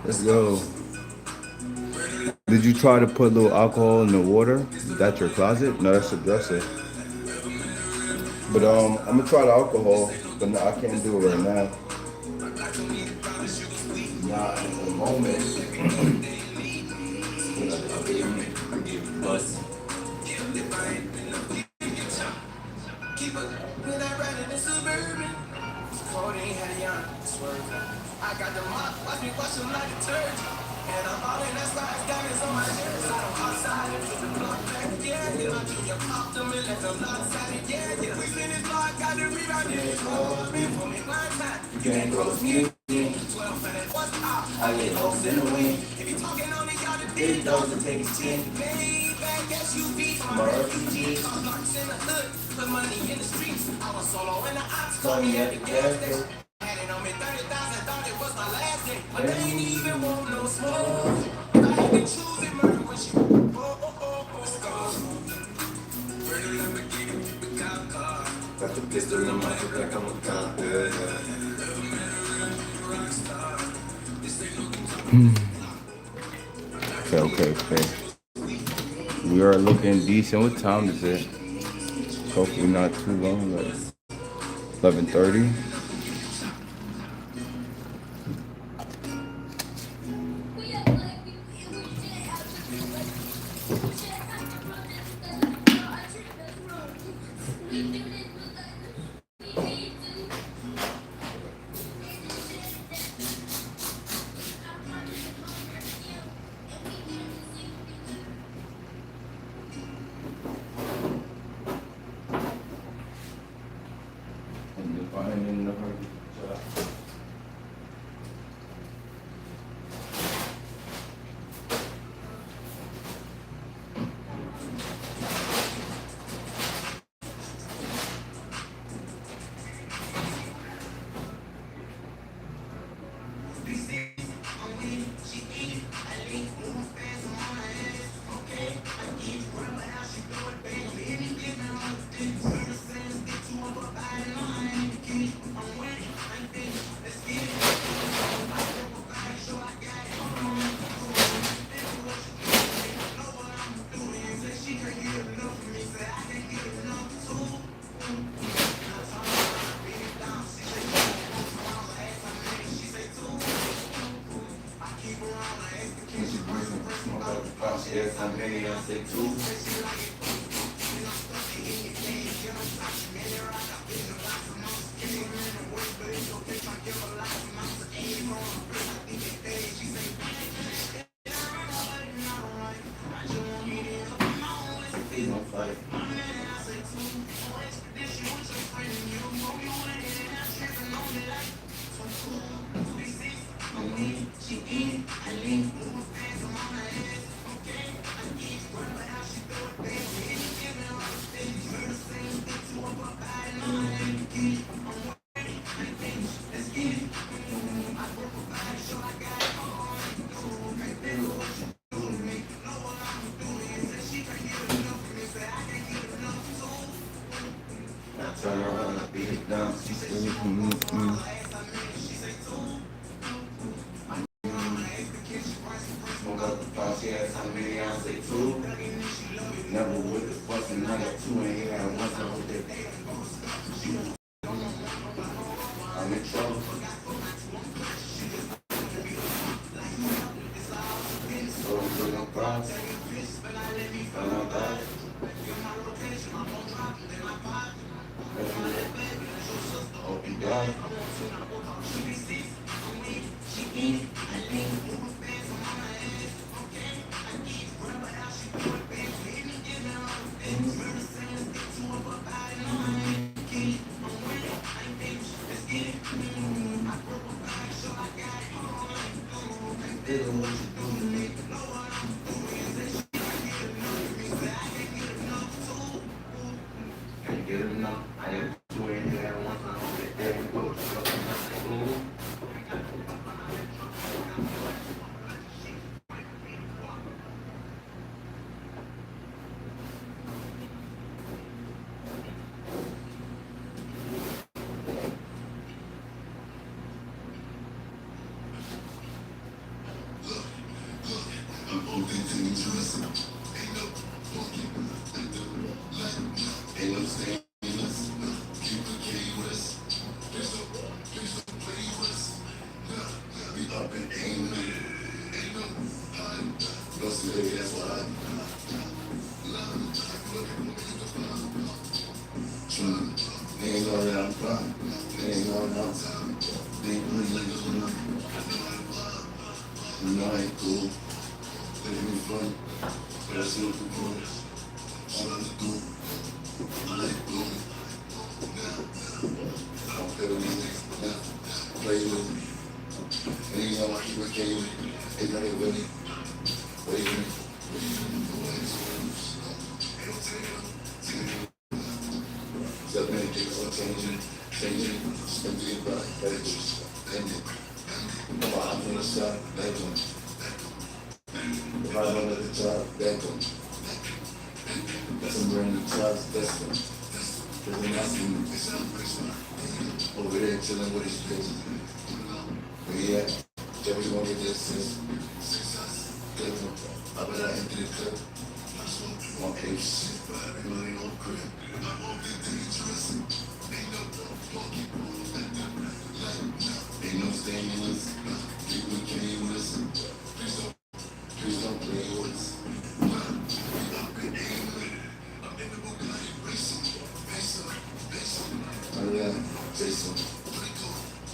Let's go. Did you try to put a little alcohol in the water? Is that your closet? No, that's a dresser. But I'm gonna try the alcohol, but no, I can't do it right now. Not in the moment. I got the mop, watch me wash them like detergent. And I'm all in that size, diamonds on my shirt. So I'm outside and put the block back, yeah. Then my junior popped them and left them lopsided, yeah. We finished block, got the rebound, and it's all been for me one time. You can't close me. 12 and what's up? I get hopes in the wind. If you talking on it, y'all the big dogs and take a 10. Paid back SUV from my refugee. Cause larks in the hood, put money in the streets. I was solo in the ops, call me at the gas station. Had it on me 30,000, thought it was my last day. But they ain't even want no smoke. I had to choose it, murder when she. Let's go. Burn the Lamborghini with the cop car. Got the pistol in my hip like I'm a cop. Okay. We are looking decent. What time is it? Hopefully not too long, like 11:30. Yes, I'm many, I say two. Please don't fight. I turn around, I beat it down. She said, smoke up the pot, she asked how many, I say two. Never with the fucking, I got two in here, I want to hold it. I'm in trouble. So I'm putting up props. I'm not bad. Hope you die. Can't get enough. I am two in here, I want to hold it. There we go. Over there chilling with his bitches. Where he at? Yeah, we gonna get this. I bet I empty the clip. On H. Ain't no staying in us. People can't with us. Please don't play with us. Oh yeah, Jason.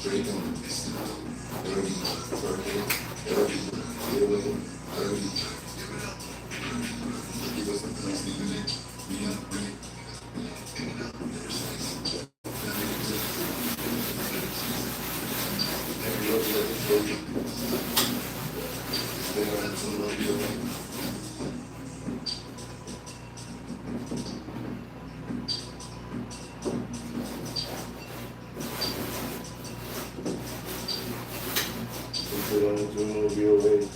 Drake on dirty, dirty, get away, dirty. Give us the plans, leaving it, we up, bring it. Every other let it flow. Stay around to love you away. Stay around to love you away.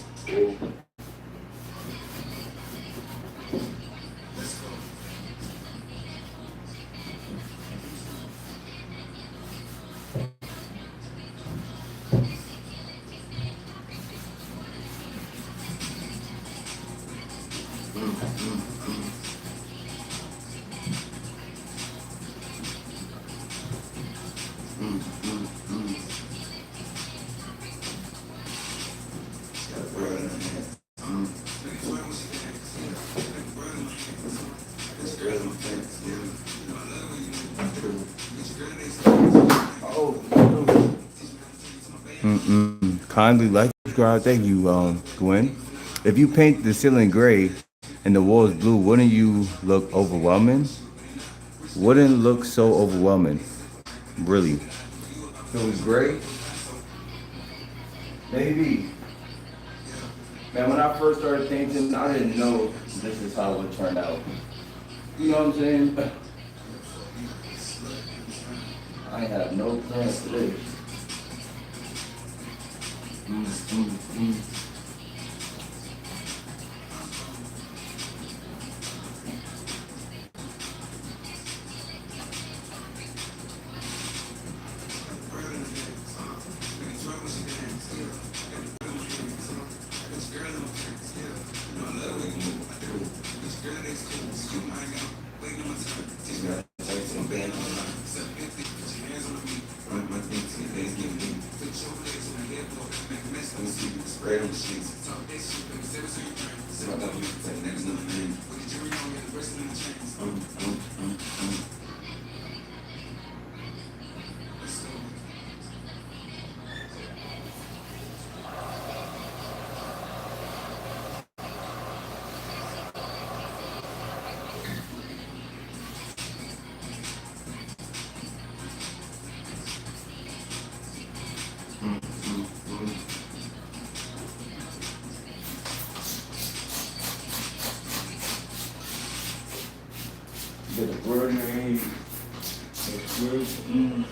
Got a brother in there. Kindly like, subscribe. Thank you, Gwen. If you paint the ceiling gray and the walls blue, wouldn't you look overwhelming? Wouldn't look so overwhelming, really. If it was gray, maybe. Man, when I first started painting, I didn't know this is how it would turn out. You know what I'm saying? I have no plans for this. Mm, mm, mm. Get a word name. Mm.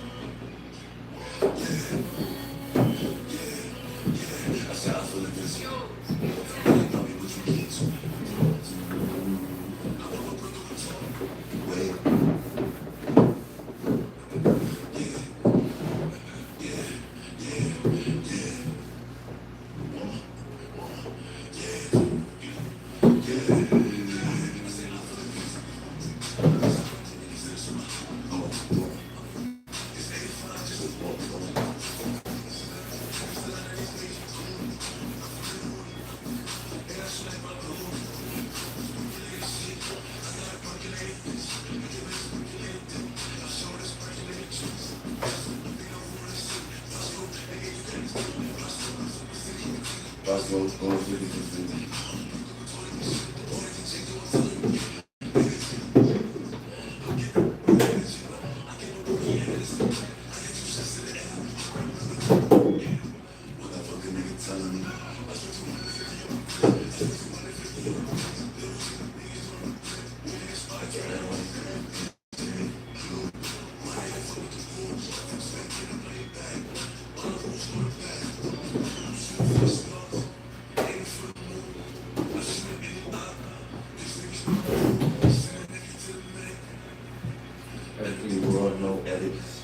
Everything world, no edits.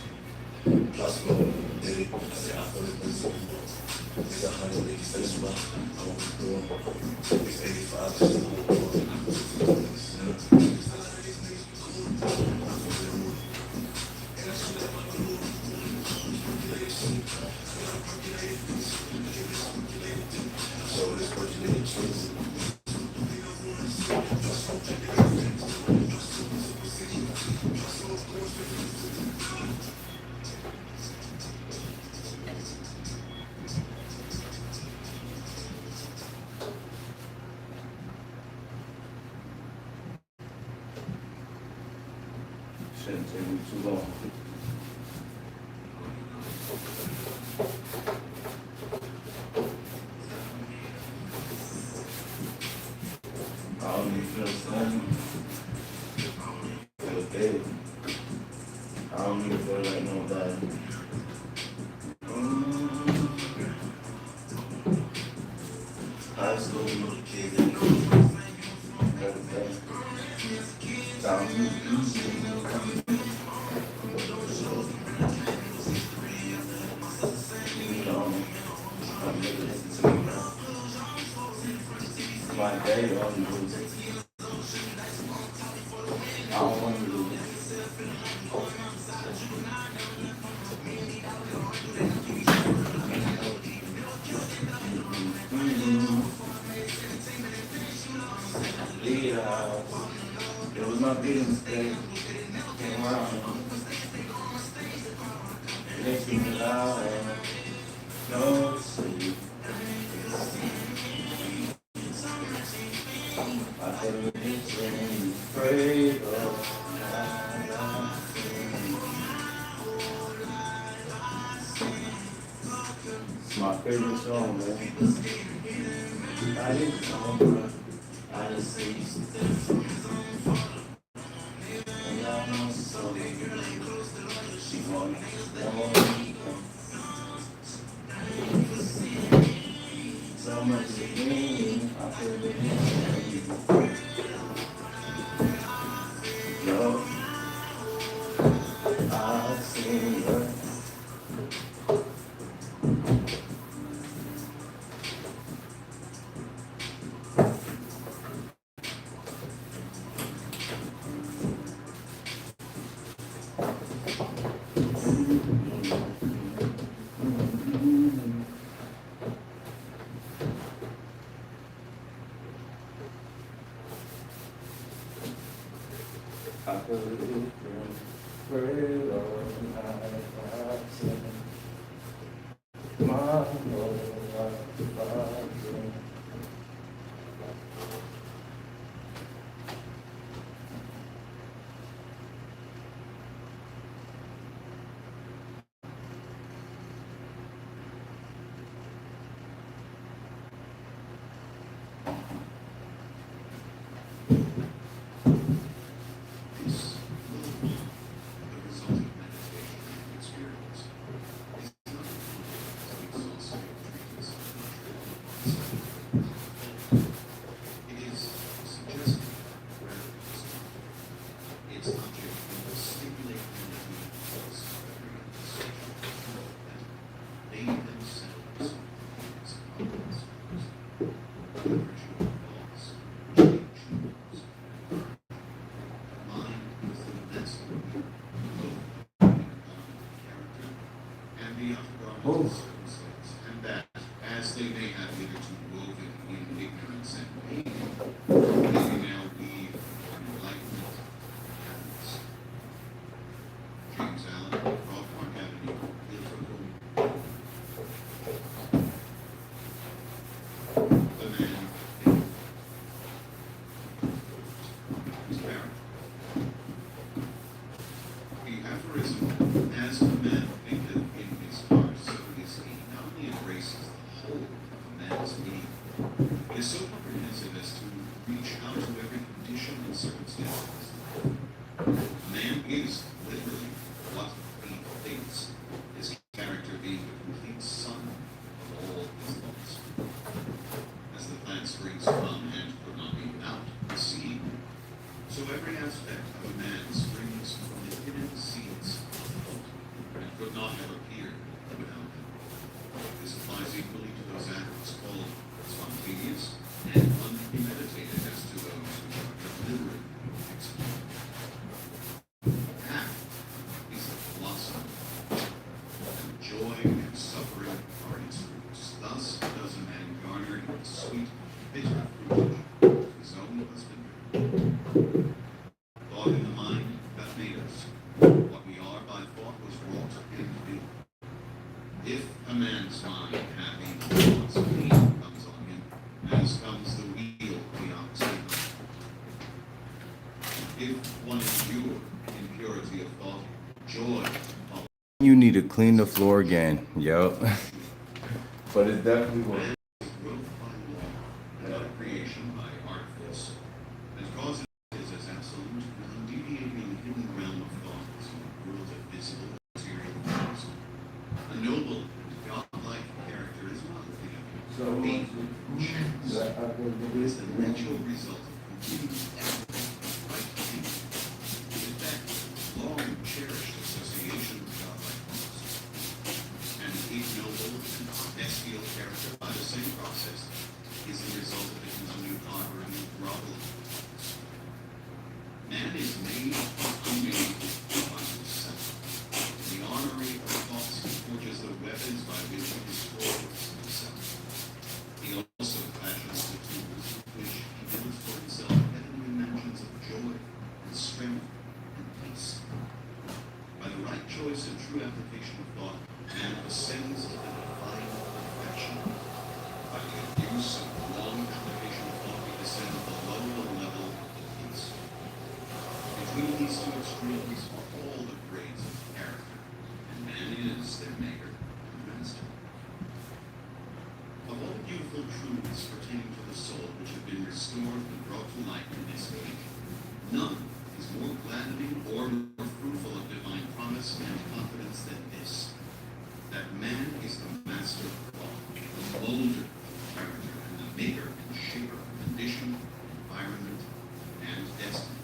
Plus, edit. It's 100, it's about, I want to do it's 85. So this originated truth. Shouldn't take me too long. I don't even feel something. Feel dead. I don't even feel like nobody. High school, little kid, everything. Sounds easy. I'm making listen to me now. My day on the I don't want to lose. Yeah, it was my biggest mistake. Came around. It makes me loud. No, so you my favorite song, man. I didn't know, I just so much meaning. I feel it. Yo, I've seen her. I could have been afraid of I've seen my whole life. And that, as they may have hitherto woven in ignorance and pain, they may now weave enlightenment and happiness. James Allen, Rothmark Avenue, Liverpool. The man his character. The aphorism, as a man thinketh in his heart, so is he, not only embraces the whole of a man's being, it is so comprehensive as to reach out to every condition and circumstance. Man is literally what he thinks, his character being the complete sum of all his thoughts. As the plant springs from and could not be without the seed, so every aspect of a man springs from the hidden seeds of thought, and could not have appeared without them. This applies equally to those acts called spontaneous and unpremeditated as to those which are deliberate executed. That is the blossom, and joy and suffering are its fruits. Thus does a man garner the sweet, bitter fruit of his own husbandry. Thought in the mind that made us. What we are by thought was wrought in the will. If a man's mind have evil thoughts, pain comes on him, as comes the wheel the ox behind. If one endure in purity of thought, joy follows. You need to clean the floor again, yo. But it's definitely what. Growth by law, and not creation by artifice, and causes is as absolute and undeviating in the realm of thought as in the world of visible material things. A noble and godlike character is not a thing of fate, chance. It is the natural result of completing everything right thinking. In fact, long cherished association with godlike causes. And an ignoble and bestial character by the same process is the result of the continued harboring and groveling. Man is made and made by himself. The armory of thoughts forges the weapons by which he destroys himself. He also fashions the tools with which he builds for himself heavenly mansions of joy and strength and peace. By the right choice and true application of thought, man ascends to the divine perfection. By the abuse and wrong application of thought, we descend below the level of the peace. Between these two extremes are all the grades of character, and man is their maker and master. man in this age. None is more gladdening or more fruitful of divine promise and confidence than this, that man is the master of all, the molder of character, and the maker and shaper of condition, environment, and destiny.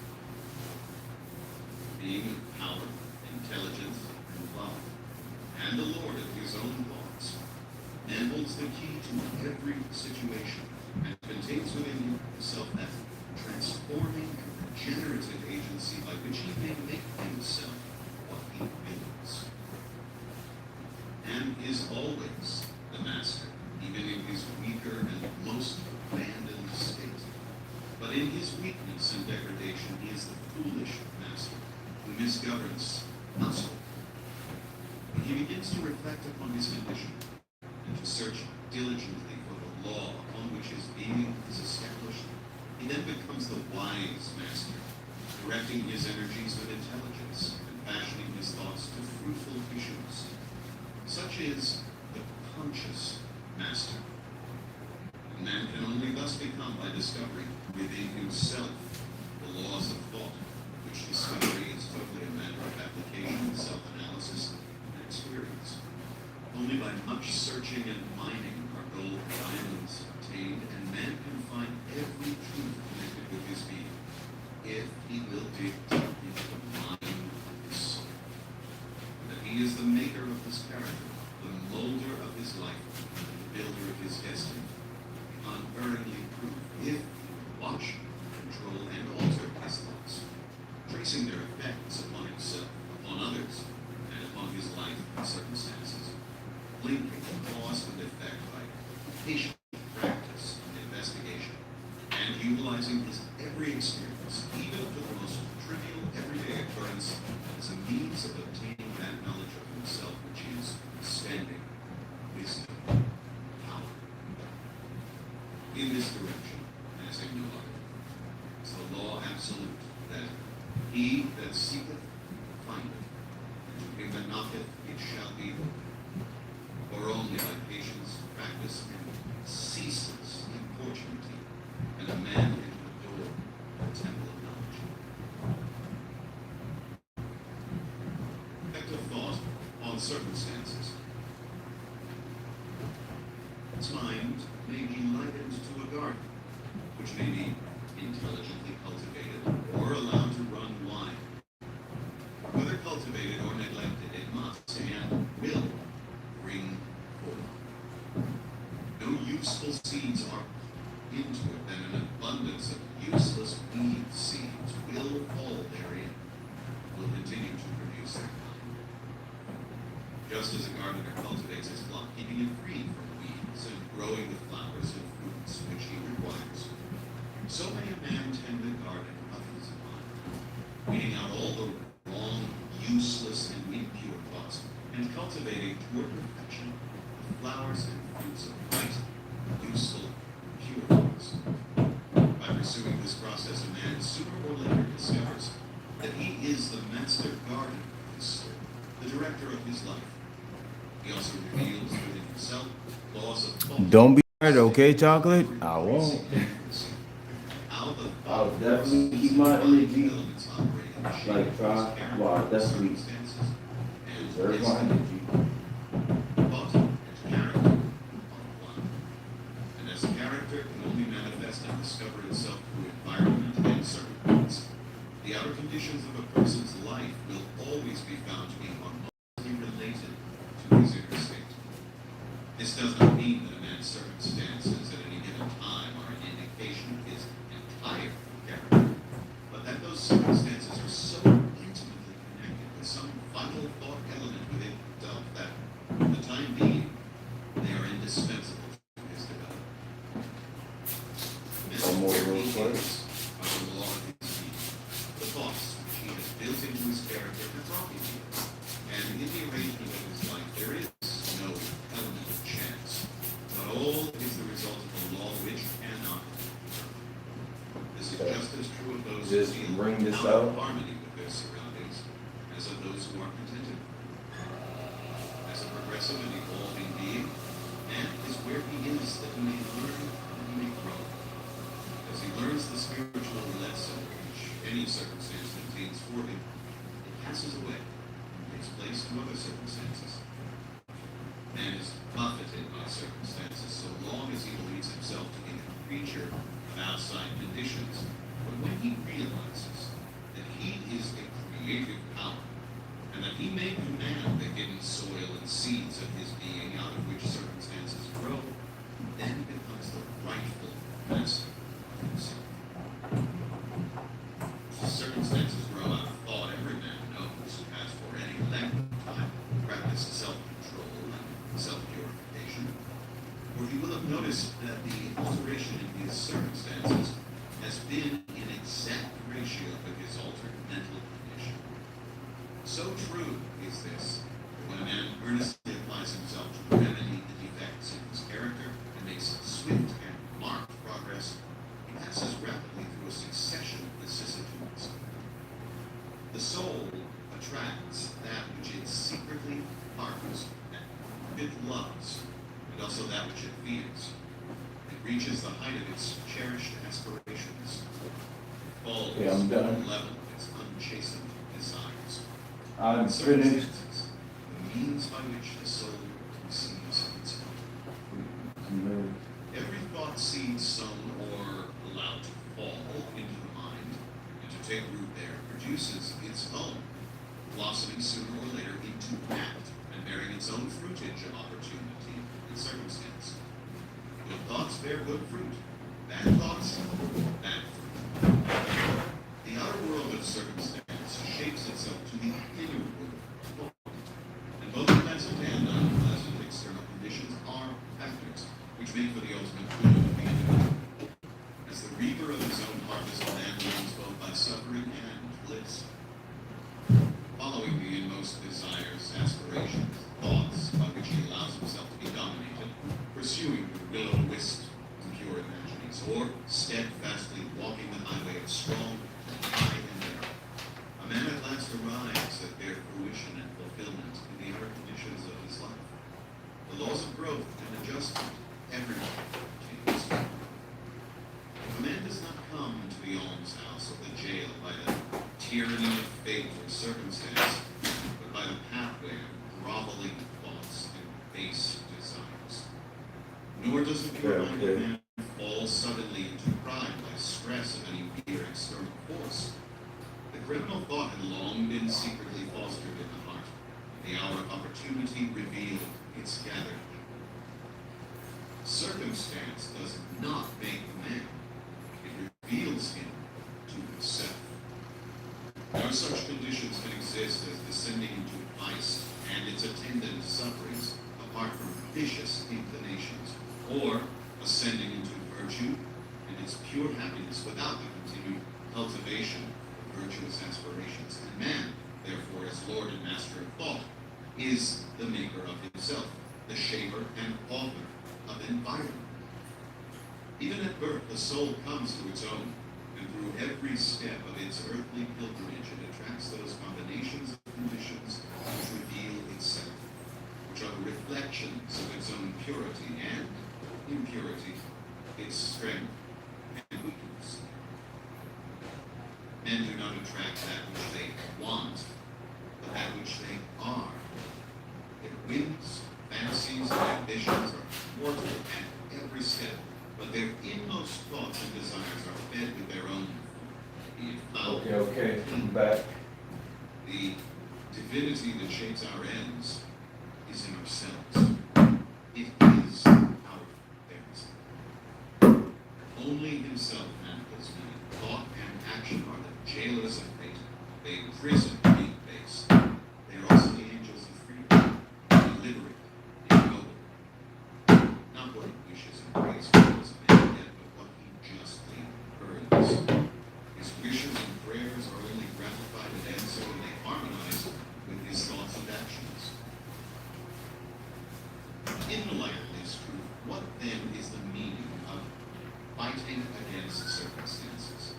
Being of power, intelligence, and love, and the Lord of his own thoughts, man holds the key to every situation and contains within himself that transforming and regenerative agency by which he may make himself what he wills. Man is always the master, even in his weaker and most abandoned state. But in his weakness and degradation, he is the foolish master who misgoverns household. When he begins to reflect upon his condition and to search diligently for the law upon which his being is established, he then becomes the wise master, directing his energies with intelligence and fashioning his thoughts to fruitful issues. Such is the conscious master. And man can only thus become by discovering within himself the laws of thought, which discovery is totally a matter of application, self-analysis, and experience. Only by much searching and mining are gold and diamonds obtained, and man can find every truth connected with his being, if he will dig deep into the mind of his soul. That he is the maker of his character, the molder of his life, and the builder of his destiny, unerringly prove if he will watch, control, and alter his thoughts, tracing their effects upon himself, upon others, and upon his life and circumstances, linking cause with effect by patient practice and investigation, and utilizing his every experience, even to the most trivial everyday occurrence, as a means of obtaining that knowledge of himself which is standing, wisdom, power. In this direction, as in no other, is the law absolute, that he that seeketh findeth, and to him that knocketh it shall be opened. For only by patience, practice, and ceaseless importunity can a man enter the door of the temple of knowledge. Effect of thought on circumstances. Its mind may be likened to a garden, which may be intelligently cultivated or allowed to run wild. Whether cultivated or neglected, it must and will bring forth. No useful seeds are into it, then an abundance of useless weed seeds will fall therein, will continue to produce their kind. Just as a gardener cultivates his flock, keeping it free from weeds and growing the flowers and fruits which he requires, so may a man tend the garden of his mind, weeding out all the wrong, useless, and impure thoughts, and cultivating toward perfection the flowers and fruits of right, useful, pure thoughts. By pursuing this process, a man sooner or later discovers that he is the master gardener of his soul, the director of his life. He also reveals within himself laws of thought. Don't be tired, okay, chocolate? I won't. How the I'll definitely keep my energy. elements operate in the shape Like of try, his character, well, definitely circumstances, and preserve my destiny. energy. Thought and character are one. And as character can only manifest and discover itself through environment and circumstance, the outer conditions of a person's life will always be found to be harmoniously related to his inner state. This does not mean that a man's circumstances at any given time are an indication of his entire character, but that those circumstances are so intimately connected with some vital thought element within himself that, for the time being, they are indispensable to his development. One more Mental real quick. behaviors are the law of his being, the thoughts which he has built into his character have brought him here. And in the arrangement of his life, there is no element of chance, but all is the result of a law which cannot be determined. This is just as true of those Just who feel bring this out of out. harmony with their surroundings as of those who are contented. As a progressive and evolving being, man is where he is that he may learn and he may grow. As he learns the spiritual lesson which any circumstance contains for him, it passes away and gives place to other circumstances. Man is buffeted by circumstances so long as he believes himself to be a creature of outside conditions. But when he realizes that he is a creative power, and that he may command the hidden soil and seeds of his being out of which circumstances grow, then becomes the rightful master of himself. Circumstances grow out of thought. Every man knows who has for any length of time practiced self-control and self-purification. For he will have noticed that the alteration in his circumstances has been in exact ratio with his altered mental condition. So true is this, that when a man earnestly applies himself to remedy the defects in his character and makes swift and marked progress, he passes rapidly through a succession of vicissitudes. The soul attracts that which it secretly harbors, and it loves, and also that which it fears. It reaches the height of its cherished aspirations. It falls Okay, I'm to the done. level of its unchastened desires. I'm finished. Circumstances, the means by which the soul conceives its hope. Every thought seed sown or allowed to fall into the mind and to take root there produces its own, blossoming sooner or later into act and bearing its own fruitage of opportunity and circumstance. Good thoughts bear good fruit. Bad thoughts, bad fruit. The outer world of circumstance shapes itself to the inner world of thought. And both pleasant and unpleasant external conditions are factors which make for the ultimate good of the individual. As the reaper of his own harvest, man learns both by suffering and bliss. Following the inmost desires, aspirations, thoughts by which he allows himself to be dominated, pursuing the will-o-the-wisp pure imaginings, or steadfastly walking the highway of strong, high, and narrow, a man at last arrives at their fruition and fulfillment in the outer conditions of his life. The laws of growth and adjustment everywhere change. A man does not come to the almshouse or the jail by the tyranny of fate or circumstance, but by the pathway of groveling thoughts and base desires. Nor does the pure-minded man fall suddenly into pride by stress of any mere external force. The criminal thought had long been secretly fostered in the heart. The hour of opportunity revealed its gathered. Circumstance does not make the man. It reveals him to himself. No such conditions can exist as descending into vice and its attendant sufferings apart from vicious inclinations, or ascending into virtue and its pure happiness without the continued cultivation of virtuous aspirations. And man, therefore, as Lord and Master of thought, is the maker of himself, the shaper and author of environment. Even at birth, the soul comes to its own, and through every step of its earthly pilgrimage, it attracts those combinations of conditions which reveal itself, which are the reflections of its own purity and impurity, its strength and weakness. Men do not attract that which they want, but that which they are. Their whims, fantasies, and ambitions are mortal at every step, but their inmost thoughts and desires are fed with their own, be it foul. Okay, I'm back. The divinity that shapes our ends is in ourselves. It is our fairness. Only himself manifests meaning. Thought and action are the jailers of fate. They imprison being base. They are also the angels of freedom. They liberate, ennoble. Not what he wishes and prays for as a man yet, but what he justly earns. His wishes and prayers are only gratified and answered when they harmonize with his thoughts and actions. In the light of this truth, what then is the meaning of fighting against circumstances?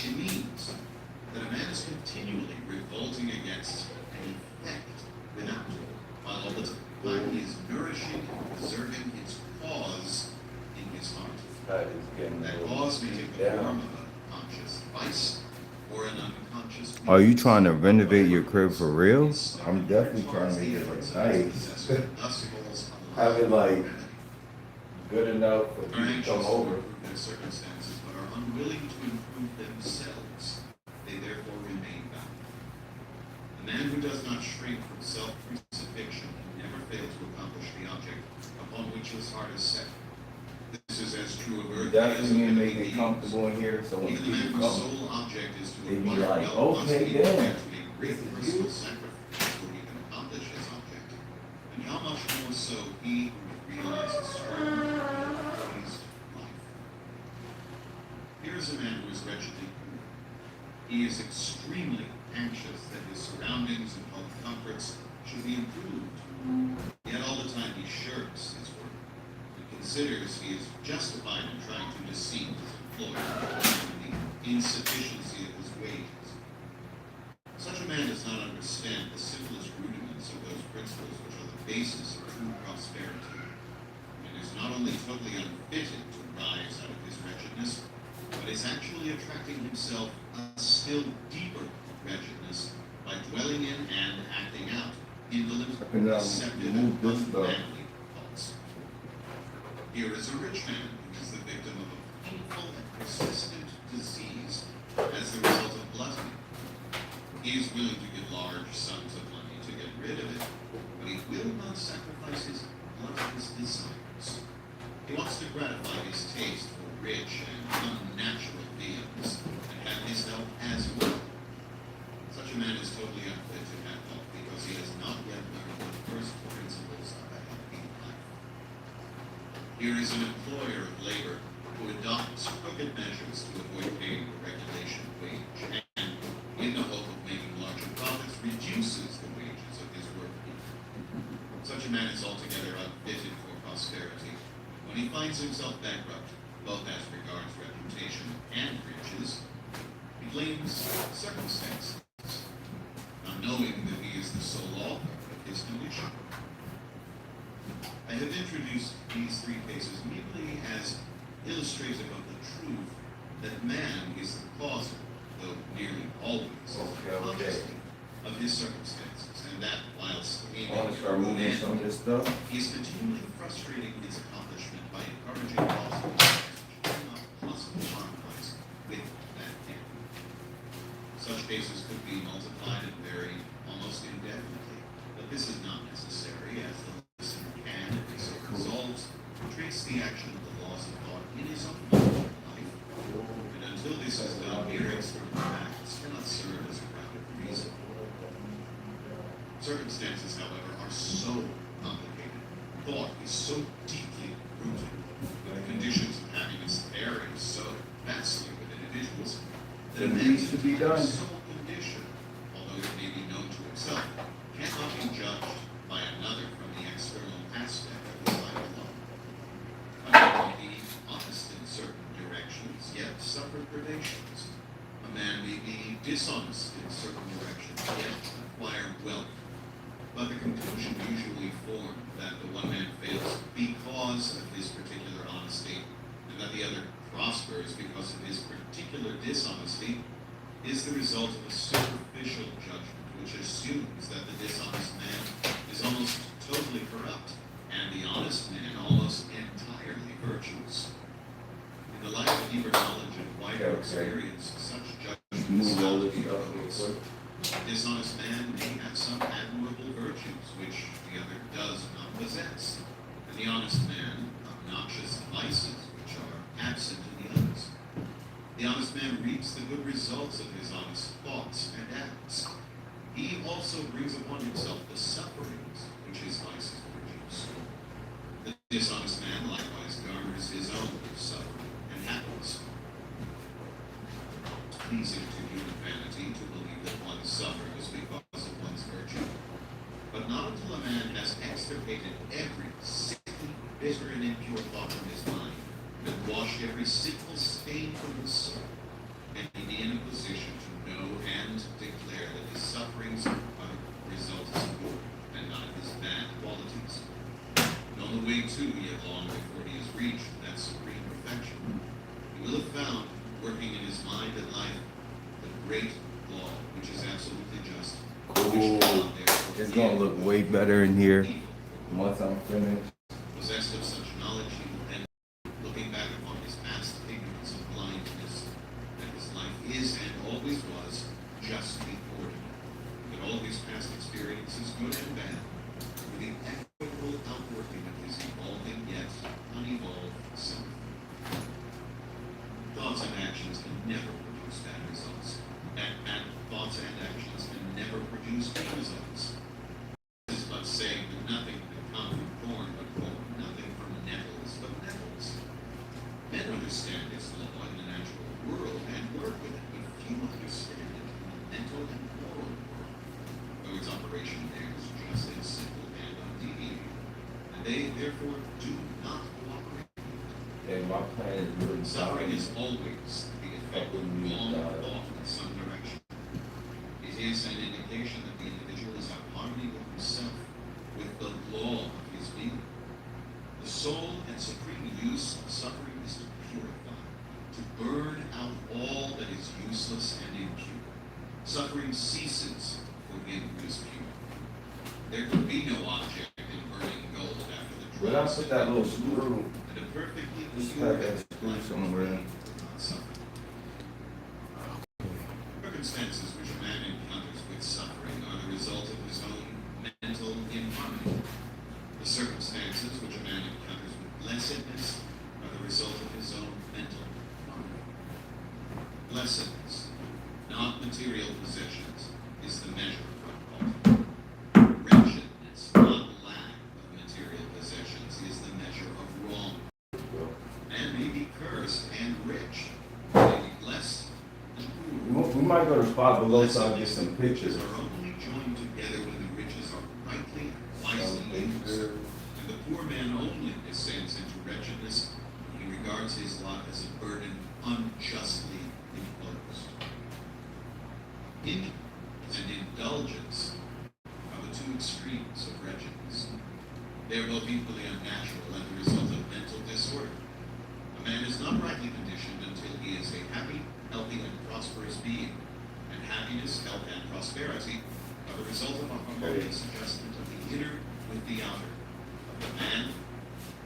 It means that a man is continually head is getting a That little cause may take the down. form of a conscious vice or an unconscious. Are you weakness. trying to renovate your crib for real? It's I'm definitely trying to make it look nice. Have it like good enough for Are people to anxious come to over. improve their circumstances, but are unwilling to improve themselves. They therefore remain bound. The man who does not shrink from self-crucifixion can never fail to accomplish the object upon which his heart is set. This is as true of You earthly as definitely of need to make heavenly it comfortable in here so when Even the man people whose come, sole object is to they be acquire like, wealth must okay, be then. prepared to make great personal sacrifice before he can accomplish his object. And how much more so he who realizes strong praised life. Here is a man who is wretchedly poor. He is extremely anxious that his surroundings and health comforts should be improved. Yet all the time he shirks his work. He considers he is justified in trying to deceive his employer and the insufficiency of his wages. Such a man does not understand the simplest rudiments of those principles which are the basis of true prosperity, and is not only totally unfitted to rise out of his wretchedness, but is actually attracting himself a still deeper wretchedness by dwelling in and acting out indolent, deceptive, and unmanly thoughts. Here is a rich man who is the victim of a painful and persistent disease as the result of gluttony. He is willing to give large sums of money to get rid of it, but he will not sacrifice his gluttonous desires. He wants to gratify his taste for rich and unnatural viands and have his health as well. Such a man is totally unfit to have health because he has not yet learned the first principles of a healthy life. Here is an employer of labor who adopts crooked measures to avoid paying the regulation wage and, in the hope of making larger profits, reduces the wages of his workpeople. Such a man is altogether unfitted for prosperity. When he finds himself bankrupt, both as regards reputation and riches, he blames circumstances, not knowing that he is the sole author of his condition. I have introduced these three cases merely as illustrative of the truth that man is the cause, though nearly always consciously, of his circumstances, and that whilst I want to start moving some of this stuff. he is continually frustrating his accomplishment by encouraging possible acts which cannot possibly harmonize with that end. Such cases could be multiplied and varied almost indefinitely, but this is not necessary, as the listener can, if he so resolves, trace the action of the laws of thought in his own life. And until this is done, mere external facts cannot serve as a ground of reason. Circumstances, however, are so complicated, thought is so deeply rooted, and the conditions of happiness vary so vastly with individuals, that a It man's needs to be entire done. soul condition, although it may be known to himself, cannot be judged by another from the external aspect of his life alone. A man may be honest in certain directions, yet suffer privations. A man may be dishonest in certain directions, yet acquire wealth. But the conclusion usually formed that the one man fails because of his particular honesty, and that the other prospers because of his particular dishonesty, is the result of a superficial judgment which assumes that the dishonest man is almost totally corrupt, and the honest man almost entirely virtuous. In the light of deeper knowledge and wider experience, such judgments Move all this seldom stuff real occurs. quick. A dishonest man may have some admirable virtues which the other does not possess, and the honest man obnoxious vices which are absent in the others. The honest man reaps the good results of his honest thoughts and acts. He also brings upon himself the sufferings which his vices produce. The dishonest man likewise garners his own suffering and happiness. Pleasing to human vanity to believe that one suffers because of one's virtue. But not until a man has extirpated every sickly, bitter, and impure thought from his mind, and washed every sinful stain from his soul, can he be in a position to know and declare that his sufferings are the results of good and not of his bad qualities. And on the way to, yet long before he has reached that supreme perfection, Ooh, it's gonna look way better in here once I'm finished. Possessed of such knowledge, he will then, looking back upon his past ignorance and blindness, that his life is and always was justly ordered, that all his past experiences, good and bad, were the equitable outworking of his evolving yet unevolved self. Thoughts and actions can never produce bad results. And thoughts and actions can never produce good results. This is but saying that nothing can come from corn but corn, nothing from nettles but nettles. Men understand this law in the natural world and work with it, but few understand it in the mental and moral world, though its operation there is just and simple and undeviating, and they therefore do not cooperate. And my plan is really Suffering is always the effect of wrong thought in some direction. It is an indication that the individual is at harmony with himself, with the law of his being. The sole and supreme use of suffering is to purify, to burn out all that is useless and impure. Suffering ceases for him who is pure. There could be no object in burning gold after the But I put that little screw, and a perfectly just pure have that screw somewhere. will not suffer. Circumstances which a man encounters with suffering are the result of his own mental inharmony. The circumstances which a man encounters with blessedness are the result of his own mental harmony. Blessedness, not material possessions, is the measure of unattainable. Wretchedness, not lack of material possessions, is the measure of wrong. Man may be cursed and rich, may be blessed and poor. We might go to the spot below so I'll get some pictures. Are only joined together when the riches are rightly and wisely used. And the poor man only descends into wretchedness when he regards his lot as a burden unjustly imposed. Indulgence and indulgence are the two extremes of wretchedness. They are both equally unnatural and the result of mental disorder. A man is not rightly conditioned until he is a happy, healthy, and prosperous being. And happiness, health, and prosperity are the result of a harmonious adjustment of the inner with the outer, of the man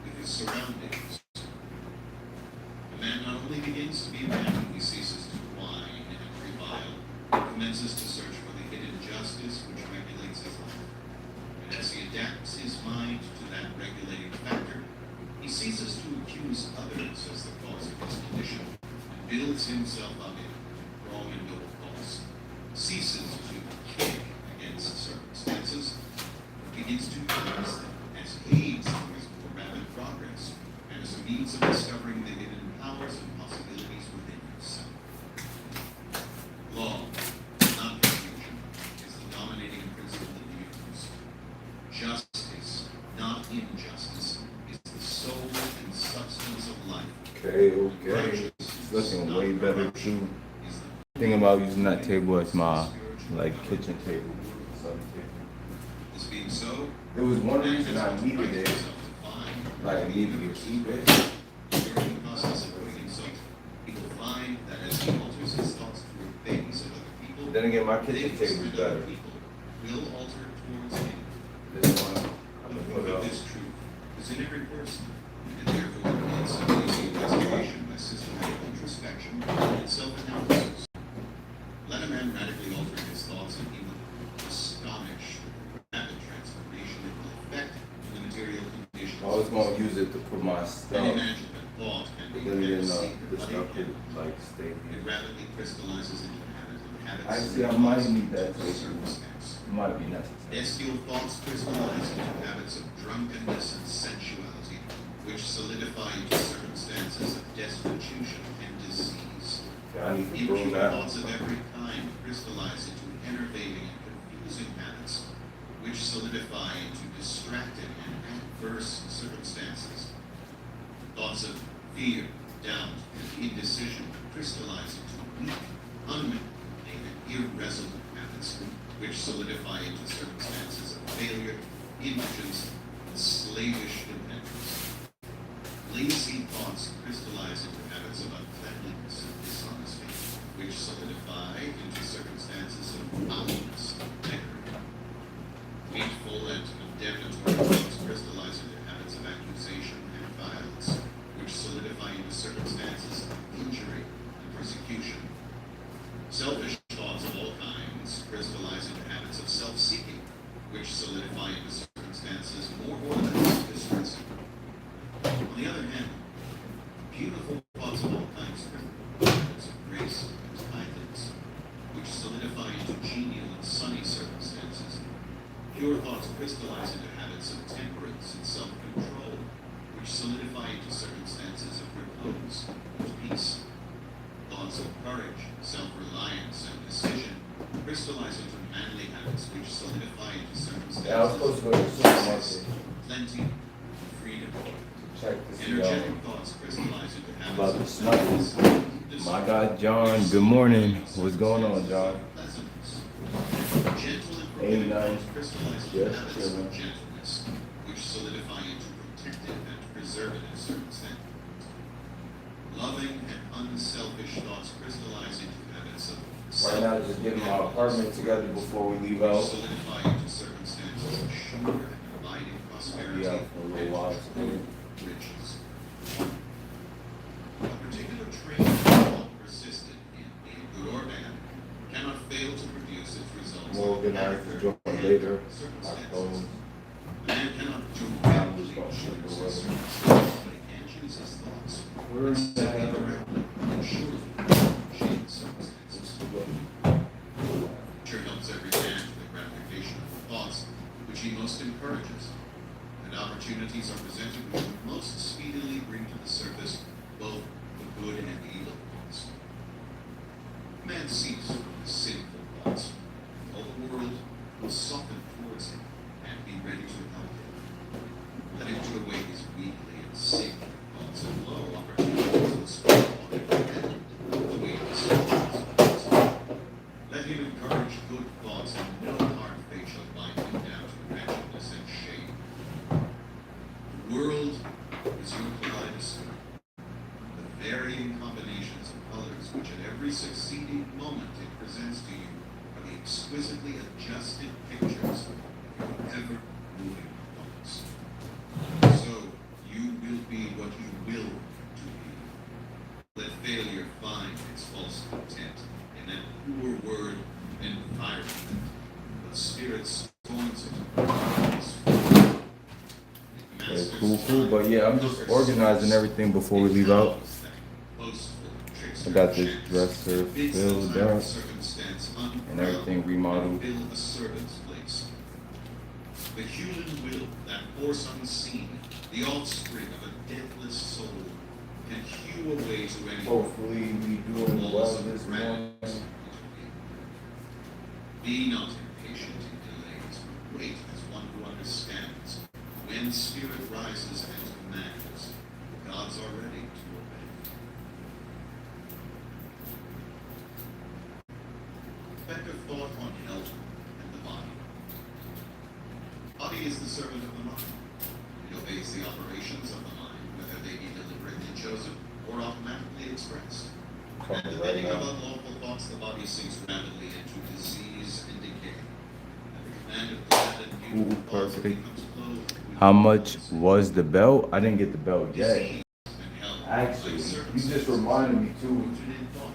with his surroundings. The man not only begins to be a man when he ceases to whine and revile, but commences to search for the hidden justice which regulates his life. And as he adapts his mind to that regulating factor, he ceases to accuse others as the cause of his condition, and builds himself up in wrong and noble cause, ceases to kick against circumstances, but begins to use them as aids to his more rapid progress, and as a means of discovering the hidden powers and possibilities within himself. Law, not confusion, is the dominating principle in the universe. Justice, not injustice, is the soul and substance of life. Okay. It's looking way better too. Thinking about using that table as my kitchen table. This being so, It was one reason I needed it. Like I needed to keep it. during the process of putting himself, he will find that as he alters his thoughts toward things and other people, Then again, my kitchen things table is and other better. people will alter towards him. This one, I'm The gonna proof put of up. this truth is in every person, and therefore needs some easy investigation by systematic introspection and self-analysis. Let a man radically alter his thoughts, and he will astonish the rapid transformation it will effect in the material conditions. I was gonna use it to put my And stuff. imagine that thought can be Then again, conceived the of stuff other could stay It here. rapidly crystallizes into a habit, and habits Actually, I might need that into table. circumstance. It might be necessary. Bestial thoughts crystallize into habits of drunkenness and sensuality, which solidify into circumstances of destitution and disease. Yeah, I need to Impure prove that. thoughts of every kind crystallize into enervating and confusing habits, which solidify into distracted and adverse circumstances. Thoughts of fear, doubt, and indecision crystallize into weak, unmotivated, irresolute habits, which solidify into circumstances of failure, indigence, and slavish dependence. Lazy thoughts crystallize into habits of uncleanliness and dishonesty, which solidify into circumstances of foulness and beggary. which solidify into circumstances more orthodox and distressing. On the other hand, beautiful thoughts of all kinds, habits of grace and kindness, which solidify into genial and sunny circumstances. Pure thoughts crystallize into habits of temperance and self-control, which solidify into circumstances of repose and peace. Thoughts of courage, self-reliance, and decision crystallize into manly habits which solidify into circumstances Yeah, I was supposed to go to the of supermarket. success, plenty, and freedom. Check this Energetic out. thoughts crystallize into habits About of to snuffle. peace, My guy John, good morning. What's going on, John? pleasantness. Gentle and Ain't forgiving nothing. thoughts crystallize into Just habits chilling. of gentleness, which solidify into protective and preservative circumstances. Loving and unselfish thoughts crystallize into habits of Right now, just getting my apartment together before we leave which out. solidify into circumstances of sure and abiding I'll prosperity be out for a little while. and riches. A particular trait of thought persistent in being good or bad cannot fail to produce its results. More organized to join later. I close. A man cannot I'm just directly gonna slip choose his away. circumstances, but he can choose his thoughts. Where is Simply that? directly and surely change circumstances. Nature helps every man to the gratification of the thoughts which he most encourages, and opportunities are presented which would most speedily bring to the surface both the good and evil thoughts. Man seeks from his sinful thoughts. All the world will soften towards him and be ready to help him. Let him put away his weakly and sickly thoughts, and lo, opportunities will spring upon him and the way of his thoughts. Let him encourage good thoughts, and no hard fate shall bind him down to wretchedness and shame. The world is your kaleidoscope, the varying combinations of colors which at every succeeding moment it presents to you are the exquisitely adjusted pictures of your ever-moving thoughts. So you will be what you will to be. Let failure find its false content in that poor word environment, but spirit scorns it. Okay, cool. But yeah, I'm just organizing everything before we leave out. I got this dresser filled up and everything remodeled. The human will, that force unseen, the offspring of a deathless soul, can hew a way to any Hopefully we doing well this morning. Be not impatient in delays, but wait as one who understands. When spirit rises and commands, gods are ready to obey. Effective thought on health and the body. Body is the servant of the mind. It obeys the operations of the mind, whether they be deliberately chosen or automatically expressed. And Coming right depending on now. unlawful thoughts, the body sinks rapidly into disease and decay. And the command of glad and beautiful Ooh, thoughts perfect. becomes clothed with How much weakness. was the belt? I didn't get the belt yet. Disease and health, Actually, like you just reminded me too. rooted in thought.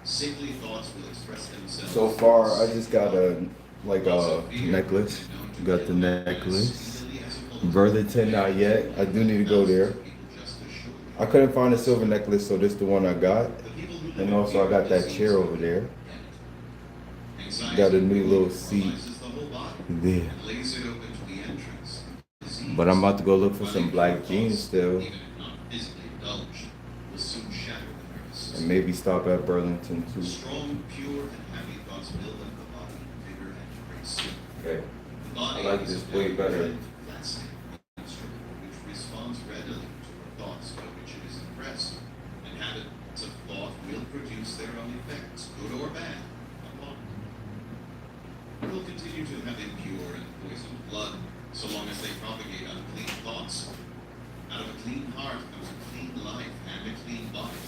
Sickly thoughts will express themselves. So far, I just got a necklace. Got the necklace. Burlington, not yet. I do need to go there. I couldn't find a silver necklace, so this is the one I got. And also, I got that chair over there. Got a new little seat there. But I'm about to go look for some black jeans still. And maybe stop at Burlington too. Strong, pure, and happy thoughts build up the body, vigor, and grace. Okay. The body I like is this a way better. well-trained plastic instrument which responds readily to the thoughts by which it is impressed, and habits of thought will produce their own effects, good or bad, upon it. It will continue to have impure and poisoned blood so long as they propagate unclean thoughts. Out of a clean heart comes a clean life and a clean body.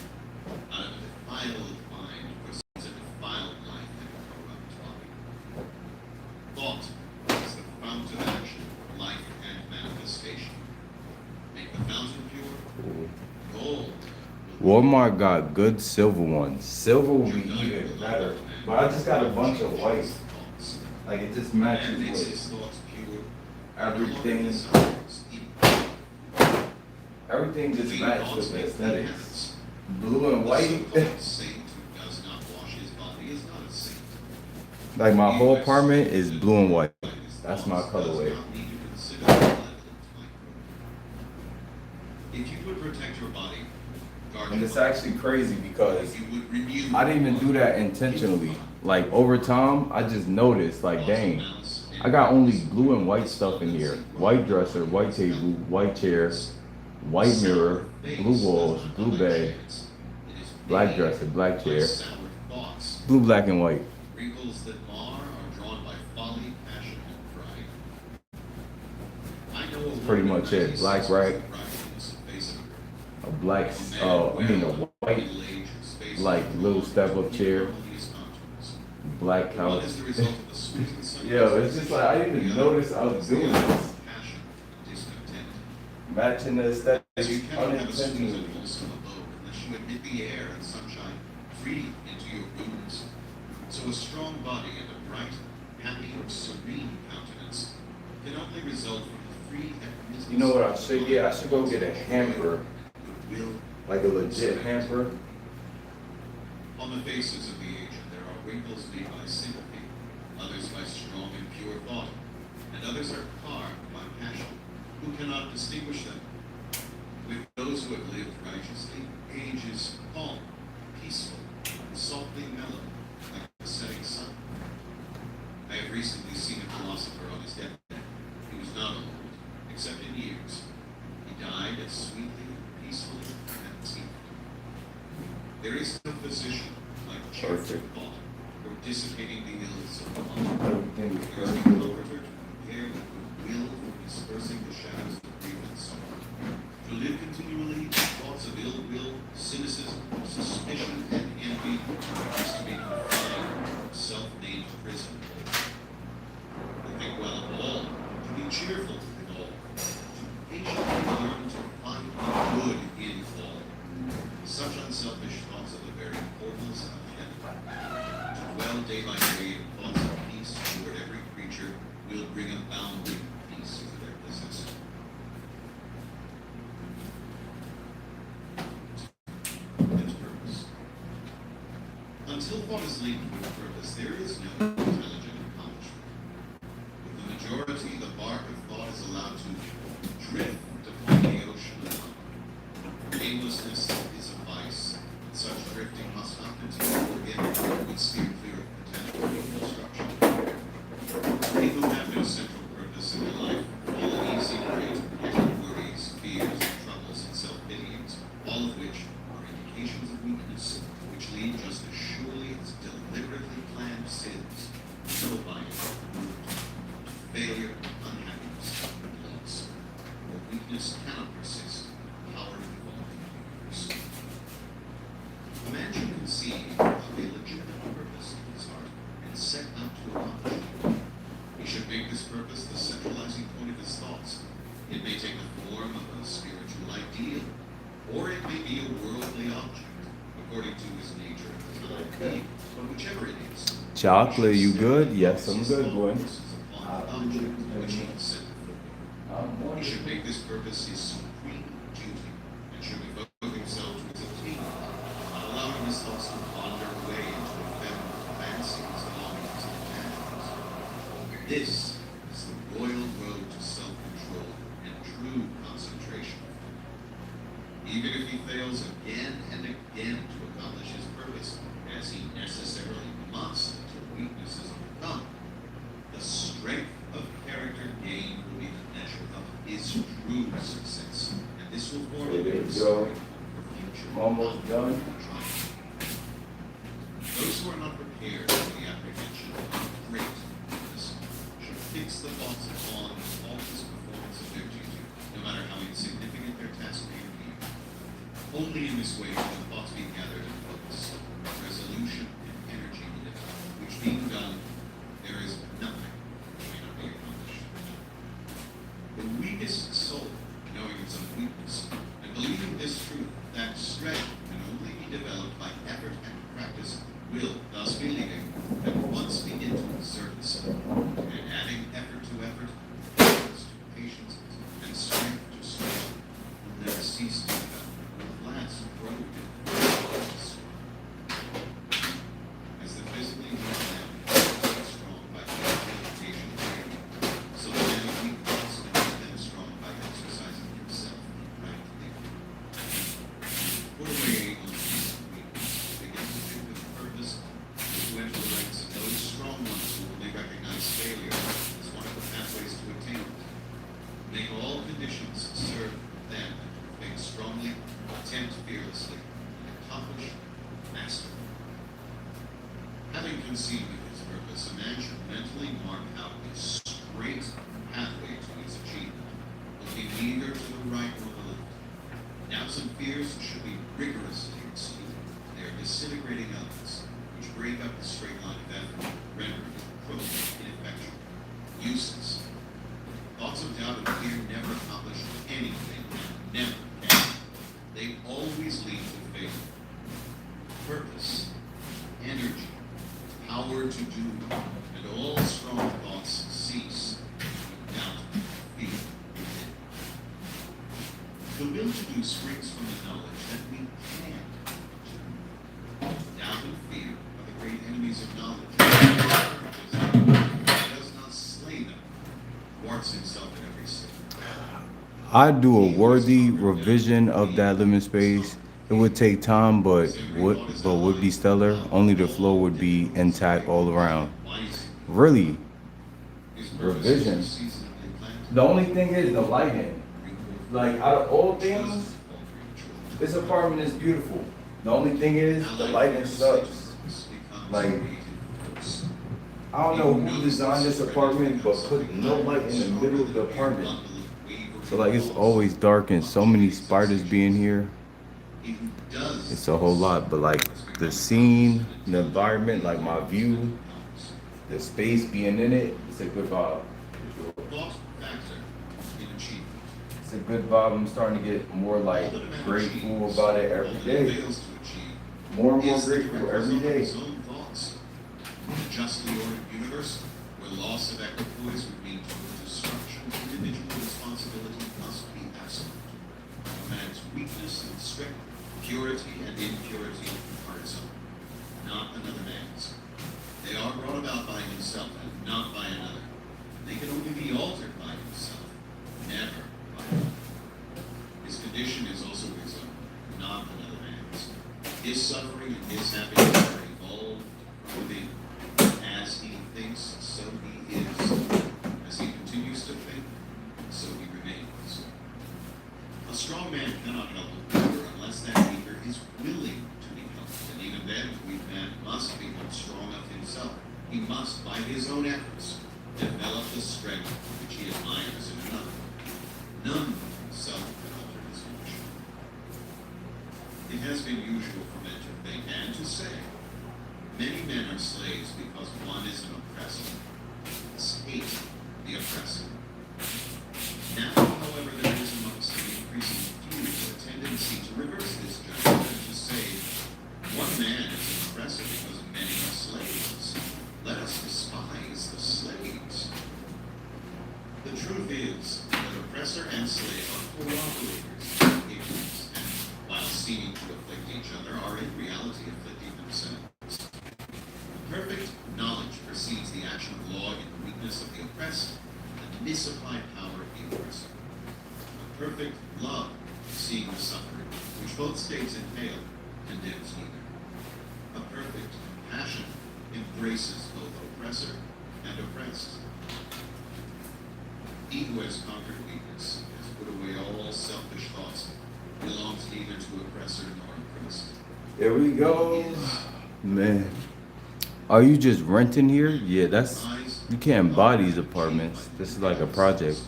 Out of a defiled mind proceeds a defiled life and a corrupt body. Thought is the fount of action, life, and manifestation. Make the fountain pure, gold. Walmart got good silver ones. Silver will be even better. But I just got a bunch of white. Like it just Man matches makes with his thoughts pure. everything. Everything just Clean matches thoughts with the make clean aesthetics. habits. Blue and The white. so-called saint who does not wash his body is not a saint. Like my He whole who apartment has is blue and white. his That's my thoughts does colorway. not need to consider the malevolent microbe. If you would protect your body, guard And your it's mind. actually crazy because If you would renew I didn't even do that intentionally. Like over time, I just noticed, like, dang, I got only blue and white stuff in here. White dresser, white table, white chair, white mirror, blue walls, blue bed, black dresser, black chair, blue, black, and white. Wrinkles that mar are drawn by folly, passion, and pride. I know a Pretty woman much who it. has Black, a right? innocent face of her. A black, a white, like little step up chair, black couch. Yo, it's just like I didn't even notice I was doing this. Matching the aesthetics You cannot have a smooth unintentionally. and wholesome abode unless you admit the air and sunshine freely into your rooms. So a strong body and a bright, happy, serene countenance can only result from the free admittance. You know what I should get? I should go get a hamper, Goodwill. like a legit hamper. On the faces of the aged, there are wrinkles made by sympathy, others by strong and pure thought, and others are carved by passion. Who cannot distinguish them? With those who have lived righteously, age is calm, peaceful, and softly mellow, like the setting sun. I have recently seen a philosopher on his deathbed. He was not old, except in years. He died as sweetly, peacefully, and conceived. There is no physician like cheerful Perfect. thought for dissipating the ills of the mind. Everything is There is no perfect. comforter to compare with goodwill for dispersing the shadows of grief and sorrow. To live continually in thoughts of ill will, cynicism, suspicion, and envy is to be confined in self-named prison. To think well of all, to be cheerful in all, to patiently learn to find the good in all. Such unselfish thoughts of the very portals of heaven. To dwell day by day in thoughts of peace toward every creature will bring abounding peace to their possessor. And purpose. Until thought is linked with purpose, there is no intelligent accomplishment. With the majority, the bark of thought is allowed to drift upon the ocean of mind. Aimlessness is a vice, and such drifting must not continue again would steer clear of potential reconstruction. They who have no central purpose in their life fall an easy prey to petty worries, fears, troubles, and self-pityings, all of which are indications of weakness, which lead just as surely as deliberately planned sins, so by failure, unhappiness, and loss. For weakness cannot persist, power evolving universe. A man should conceive of a legitimate purpose in his heart and set out to accomplish it. He should make this purpose the centralizing point of his thoughts. It may take the form of a spiritual ideal, or it may be a worldly object, according to his nature at the time being. But whichever it is, Chocolate, he you should good? set Yes, I'm his good, thought boy. processes upon the object which he has set before him. He should make this purpose his supreme duty, and should devote himself to its attainment, not allowing his thoughts to wander away into ephemeral fancies, longings, and imaginings. This is the royal road to self-control and true concentration. Even if he fails again and again to accomplish his purpose, as he necessarily must until weakness is overcome, the strength of character gained will be the measure of his true success, and this will form a There you basis go. for future I'm almost done. triumph. Those who are not prepared for the apprehension of great purpose should fix the thoughts upon the faultless performance of their duty, no matter how insignificant their task may be. Only in this way can the thoughts be gathered and focused, resolution and energy in it, which being done, there is nothing which may not be accomplished. The weakest soul, knowing its own weakness, and believing this truth, that strength can only be developed by effort and practice, will, thus believing, at once begin to exert itself. proceed with his purpose, a man should mentally mark out a straight pathway to its achievement, looking neither to the right nor the left. Doubts and fears should be rigorously excluded. They are disintegrating elements which break up the straight line of effort, rendering the approach ineffectual, useless. Thoughts of doubt and fear never accomplish anything, and never can. They always lead to failure. Purpose, energy, power to do, and all strong thoughts cease when doubt and fear begin. The will to do springs from the knowledge that we can do. Doubt and fear are the great enemies of knowledge. It does not slay them, thwarts himself in every sin. I do a worthy revision of that living space. It would take time, but would be stellar. Only the flow would be intact all around. Really, revision. The only thing is the lighting. Like out of all things, this apartment is beautiful. The only thing is the lighting sucks. Like I don't know who designed this apartment, but put no light in the middle of the apartment. So like it's always dark and so many spiders being here. It's a whole lot, but like the scene, the environment, like my view, the space being in it, it's a good vibe. It's a good vibe. I'm starting to get more like grateful about it every day. More and more grateful every day. A justly ordered universe where loss of equipoise would mean total destruction, individual responsibility must be absolute. A man's weakness and strength, purity and impurity are his own, not another man's. They are brought about by himself and not by another. They can only be altered by himself, never by another. His condition is also his own, not another man's. His suffering and his happiness are evolved from within. As he thinks, so he is. As he continues to think, so he remains. A strong man cannot help a weaker unless that weaker is willing to be helped. And even then, the weak man must become strong of himself. He must, by his own efforts, develop the strength which he admires in another. None but himself can alter his condition. It has been usual for men to think and to say, many men are slaves because one is an oppressor. Hate the oppressor. Now, however, there is amongst the increasing few a tendency to reverse this judgment and to say, one man is an oppressor because many are slaves. Let us despise the slaves. The truth is that oppressor and slave are cooperators in ignorance, and while seeming to afflict each other, are in reality afflicting themselves. Perfect knowledge perceives the action of law in the weakness of the oppressed and the misapplied power of the oppressor. A perfect love, seeing the suffering, which both states entail, condemns neither. A perfect passion embraces both oppressor and oppressed. He who has conquered weakness, has put away all selfish thoughts, belongs neither to oppressor nor oppressed. There we go. Man. Are you just renting here? Yeah, you can't buy these apartments. This is like a project.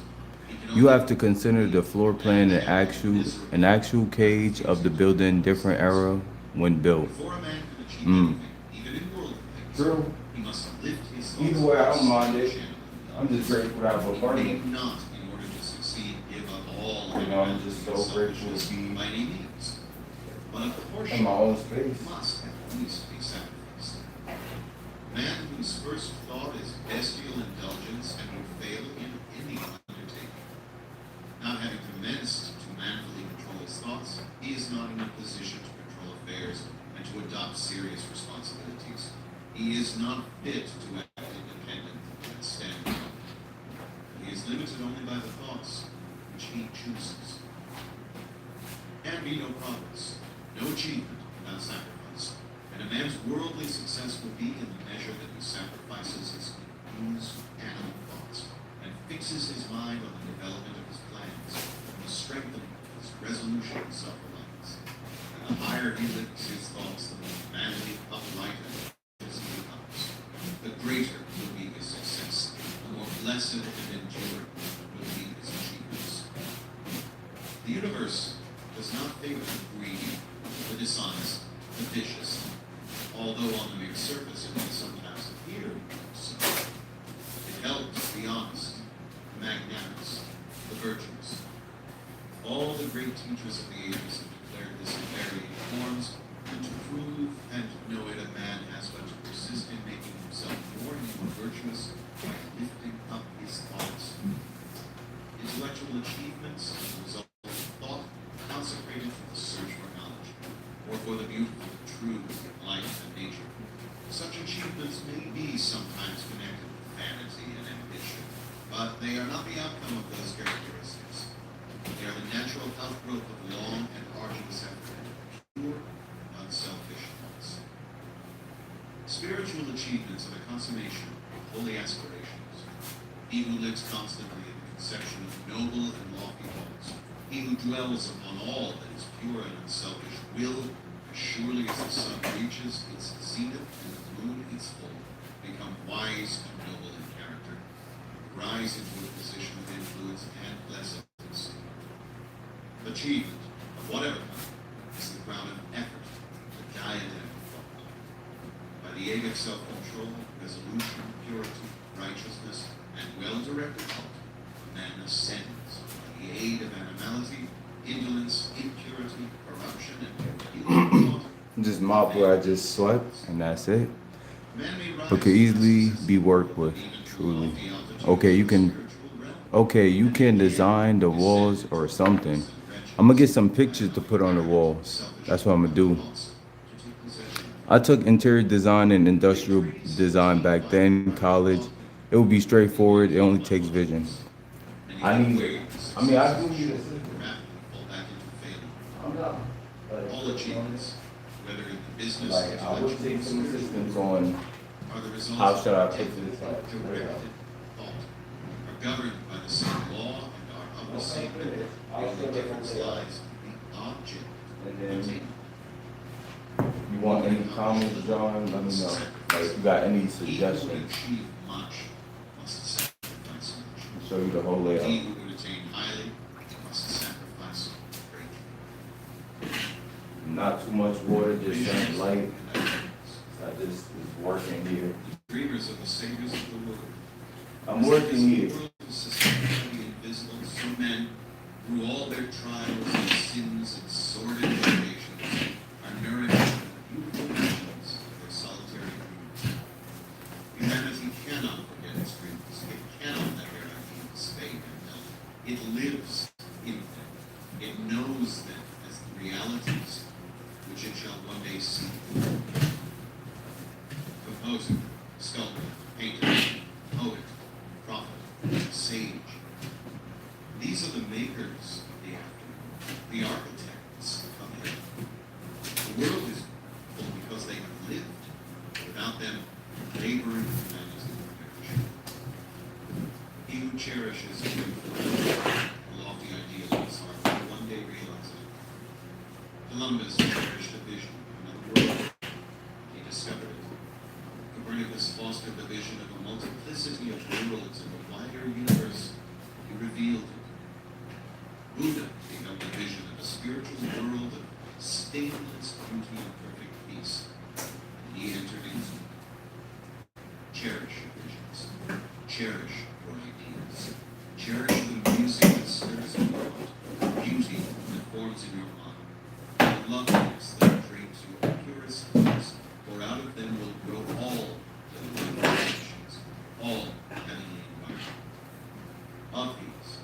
You have to consider the floor plan and actual cage of the building, different era when built. True. Either way, I don't mind it. I'm just grateful to have a apartment. Not in order to succeed, give up all. You know, I'm just so grateful to be by any means. But a in portion my own space. must at least be sacrificed. Man whose first thought is bestial indulgence and will fail in any undertaking. Not having commenced to manfully control his thoughts, he is not in a position to control affairs and to adopt serious responsibilities. He is not fit to act independent and stand alone. He is limited only by the thoughts which he chooses. Can be no progress, no achievement without sacrifice. And a man's worldly success will be in the measure that he sacrifices his confused animal thoughts and fixes his mind on the development of his plans and the strengthening of his resolution and self-reliance. And the higher he lifts his thoughts, the more manly, upright, and righteous he becomes. placid and enduring will be his achievements. The universe does not favor the greedy, the dishonest, the vicious, although on the mere surface it may sometimes appear so. It helps the honest, the magnanimous, the virtuous. All the great teachers of the ages have declared this in varying forms, and to prove and to know it, a man has but to persist in making himself more and more virtuous by lifting up his thoughts. Intellectual achievements are the result of thought consecrated for the search for knowledge, or for the beautiful, true life and nature. Such achievements may be sometimes connected with vanity and ambition, but they are not the outcome of those characteristics. They are the natural outgrowth of long and arduous effort, pure, unselfish thoughts. Spiritual achievements are the consummation of holy aspirations. He who lives constantly in the conception of noble and lofty thoughts, he who dwells upon all that is pure and unselfish, will, as surely as the sun reaches its zenith and the moon its full, become wise and noble in character, rise into a position of influence and blessedness. Achievement, of whatever kind, is the ground of effort, the diadem of thought. By the aid of self-control, resolution, purity, righteousness, and well-directed thought, a man ascends. By the aid of animality, indolence, impurity, corruption, and evil thought, Just mop where I just swept, and that's it. man may rise But could to easily success, be worked with, even to truly. lofty altitudes Okay, you of the can. spiritual realm. Okay, you can design the walls or something. I'm gonna get some pictures to put on the walls. That's what I'm gonna do. I took interior design and industrial design back then in college. It would be straightforward. It only takes vision. I do need a system. I'm not. All achievements, whether in the business Like, I would take some assistance on are the result how of should I put carefully this like. directed thought, are governed by the same law and are of the same method. The only difference lies in the object And then attained. you want any comments, John? Let me know. Like, if you got any He who would suggestions, achieve much must sacrifice much. I'll show you the whole He layout. who would attain highly must sacrifice greatly. Not too much water, just some light. I just is working here. Dreamers of the saviors of the world. I'm working here. The world is systematically invisible, so men, through all their trials and sins and sordid motivations, are nourished with the beautiful visions of their solitary dreams. Humanity cannot forget its dreams. It cannot let their ideals fade and melt. It lives in them. It knows them as the realities which it shall one day see. Composer, sculptor, painter, poet, prophet, sage. These are the makers of the afternoon, the architects of it. The world is full because they have lived. Without them, laboring humanity will perish. He who cherishes a lofty ideal in his heart will one day realize it. Columbus cherished a vision of another world. He discovered it. Copernicus fostered the vision of a multiplicity of worlds in the wider universe. He revealed it. Buddha beheld the vision of a spiritual world of stainless beauty and perfect peace. And he entered into it. Cherish your visions. Cherish your ideas. Cherish the music that stirs in your heart, the beauty that forms in your mind, the loveliness that drapes your purest thoughts, for out of them will grow all the divine creations, all heavenly environment. Of these,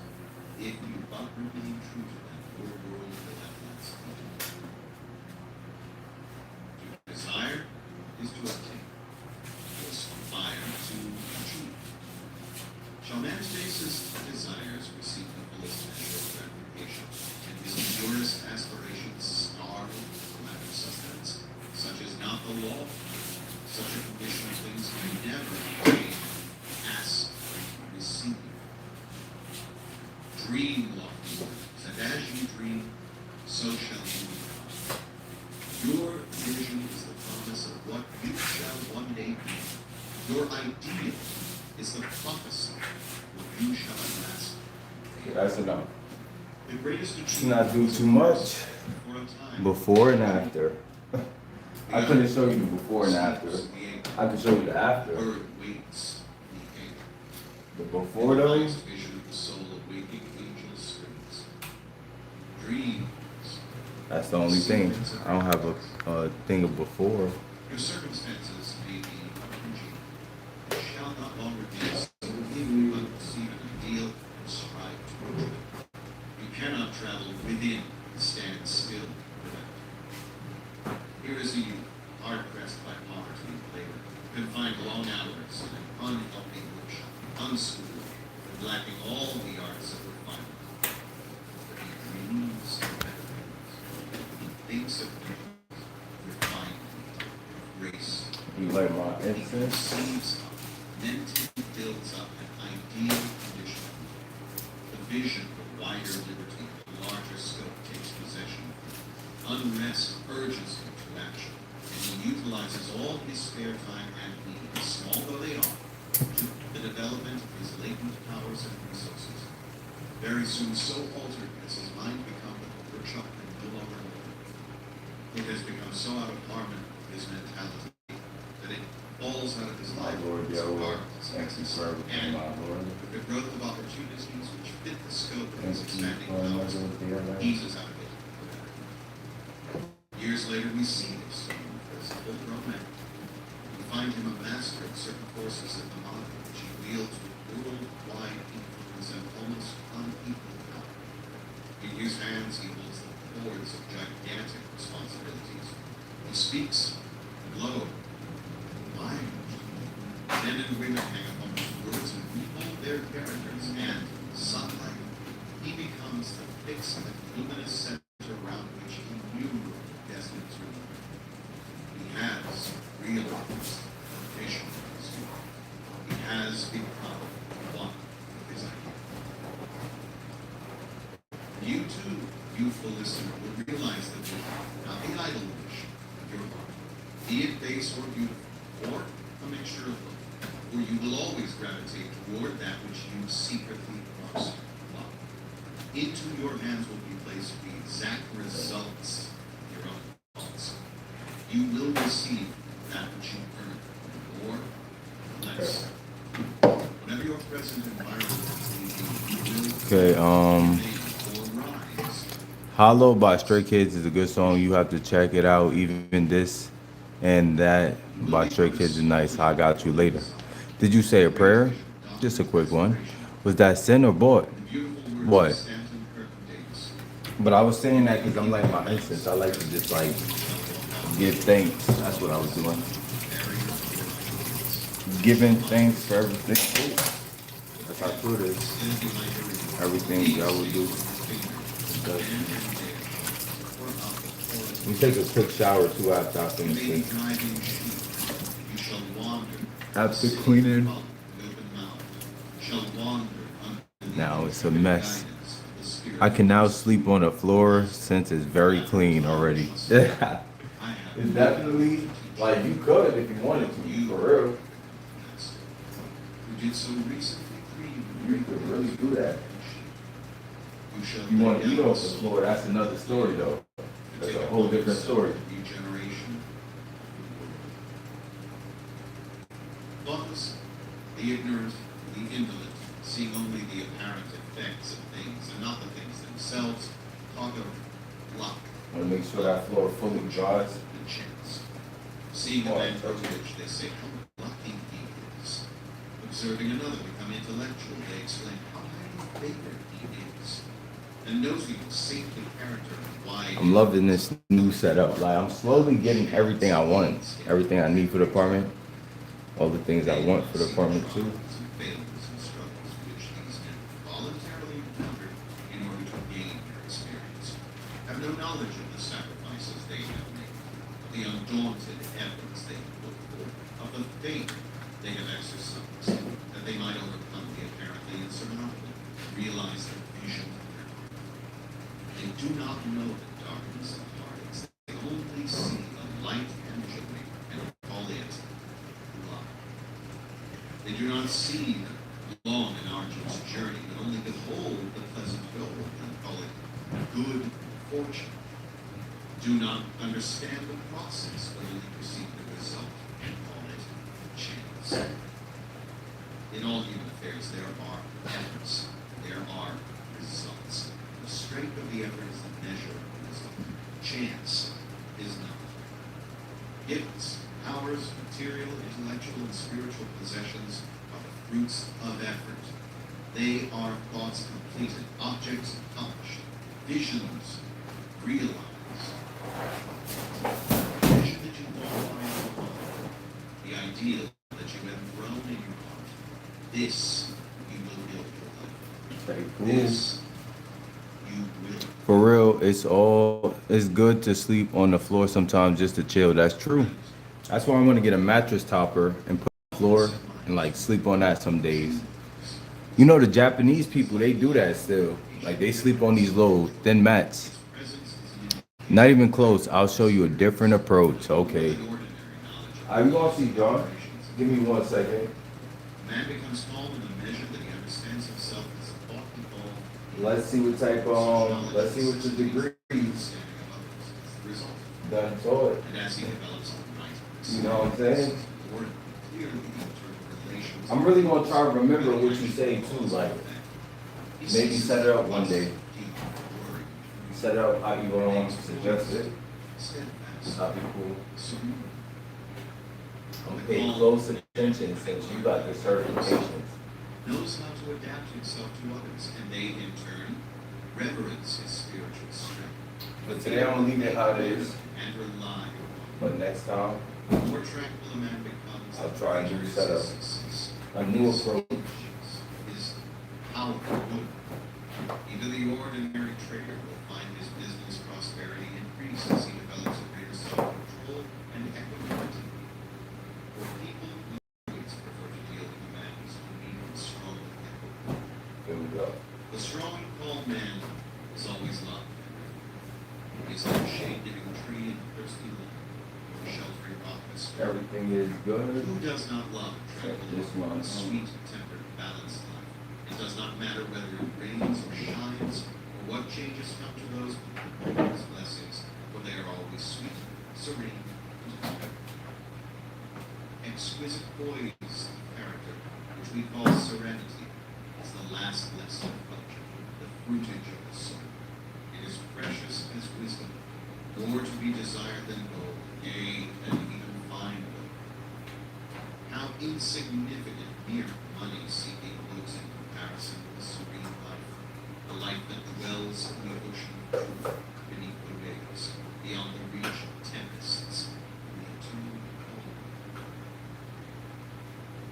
if you but remain true to them, your world will have lasting. To desire is to obtain. To aspire to achieve. Shall man's basest desires receive the fullest measure of gratification, and his purest aspirations starve for lack of sustenance? Such is not the law. Such a condition of things can never obtain. Ask, receive. Dream lofty words, and as you dream, so shall you become. Your vision is the promise of what you shall one day be. Your ideal is the prophecy you shall master. That's enough. The greatest Let's achievement not do too much. for a time. Before and after. I couldn't show you the before and after. I could show you the after. Bird waits the air. The before though, Vision of the soul awaking angel springs. Dreams. that's the only thing. I don't have a thing of before. Your circumstances may be unchanged. You shall not longer be so evil, but receive an ideal and strive towards it. You cannot travel within, stand still without. Here is a youth, hard pressed by poverty and labor, confined to long hours in an unhealthy workshop, unschooled, and lacking all the arts of refinement. But he dreams of better things. He thinks of things, refinement, grace. You like my He incense? conceives of, mentally builds up an ideal condition. The vision of wider liberty, a larger scope takes possession. Unrest urges him to action, and he utilizes all his spare time and means, small though they are, to the development of his latent powers and resources. Very soon, so altered has his mind become that the workshop can no longer hold him. It has become so out of harmony with his mentality that it falls out of his My life. Lord as Yahweh, part of his thank you for everything, and my Lord. the growth of opportunities which fit the scope of Thank his you expanding for powers another day of life. eases out of it for better. Years later, we see this as a full-grown man. We find him a master of certain forces of the mind, which he wields with worldwide influence and almost unequaled power. In his hands, he holds the cords of gigantic responsibilities. He speaks, and lo, mind. Men and women hang upon his words and remold their characters, and, sunlight, he becomes the fixed and luminous center around which he knew destined to. He has realized the vision of his youth. He has become one with his ideal. You too, youthful listener, will realize that you not the idle wish of your heart, be it base or beautiful, or a mixture of both, for you will always gravitate toward that which you secretly most love. Into your hands will be placed the exact results of your own thoughts. You will receive that which you earn, more or less. Whatever your present environment may be, you will Okay, remain or rise. Hollow by Stray Kids is a good song. You have to check it out. Even this and that by Stray Kids is nice. I got you later. Did you say a prayer? Just a quick one. Was that sin or bought? What? But I was saying that because I'm like my instance. I like to just like give thanks. That's what I was doing. Giving thanks for everything. That's how true it is. Everything I would do. We take a quick shower too after I finish this. After cleaning. Now it's a mess. I can now sleep on the floor since it's very clean already. It's definitely like you could if you wanted to, for real. You could really do that. You want to eat off the floor, that's another story though. That's a whole different story. Thoughtless, the ignorant, the indolent, seeing only the apparent effects of things and not the things themselves, talk of luck I want to make sure that floor fully dries. and chance. Seeing a man grow rich, they say how lucky he is. Observing another become intellectual, they explain how highly favored he is. And nosing the saintly character and wide. I'm loving this new setup. Like I'm slowly getting everything I want, everything I need for the apartment, all the things I want for the apartment too. Failures and struggles which these men voluntarily encountered in order to gain their experience. Have no knowledge of the sacrifices they have made, of the undaunted efforts they have put forth, of the faith they have exercised, that they might overcome the apparently insurmountable, realize the vision of their heart. They do not know the darkness of heartaches. They only see the light and joy and call it love. They do not see the long and arduous good fortune. Do not understand the process, but only perceive the result and call it chance. In all human affairs, there are efforts, there are results. The strength of the effort is the measure of the result. Chance is not. Gifts, powers, material, intellectual, and spiritual possessions are the fruits of effort. They are thoughts completed, objects accomplished, visions realized. The vision that you thought in your heart, the ideal that you have grown in your heart, this you will build your life. Very cool. This you will. For real, it's good to sleep on the floor sometimes just to chill. That's true. That's why I'm gonna get a mattress topper and put on the floor and like sleep on that some days. You know the Japanese people, they do that still. Like they sleep on these little thin mats. Not even close. I'll show you a different approach. Okay. I'm gonna see John. Give me 1 second. Man becomes calm in the measure that he understands himself as a thought and goal. Let's see what type let's see what the degrees done to it. And as he develops the right, You know what I'm saying? word clearly internal relations. I'm really gonna try to remember what you say too, like maybe set it up one day. Set it up how you gonna suggest it. That'd be cool. I'm paying close attention since you got the certifications. Knows how to adapt himself to others, and they in turn reverence his spiritual strength. But today I'm gonna leave it how it is. And rely But next time, on the more tranquil a man becomes. I'll try and do set up success. a new approach. Is powerful. Even the ordinary trader will find his business prosperity increase as he develops a greater self-control and equanimity. For people who always prefer to deal with a man who's weak and strong and equitable. Here we go. The strong and calm man is always loved. He is like a shade-giving tree in a thirsty land, or a sheltering rock in a storm. Everything is good. Who does not love a tranquil, This one. sweet-tempered, balanced life? It does not matter whether it rains or shines, or what changes come to those who hold his blessings, for they are always sweet, serene, and calm. Exquisite poise of character, which we call serenity, is the last lesson of culture, the fruitage of the soul. It is precious as wisdom, more to be desired than gold, yea, than even fine gold. How insignificant mere money-seeking looks in comparison with a serene life, a life that dwells in the ocean of truth, beneath the waves, beyond the reach of tempests, in the eternal calm.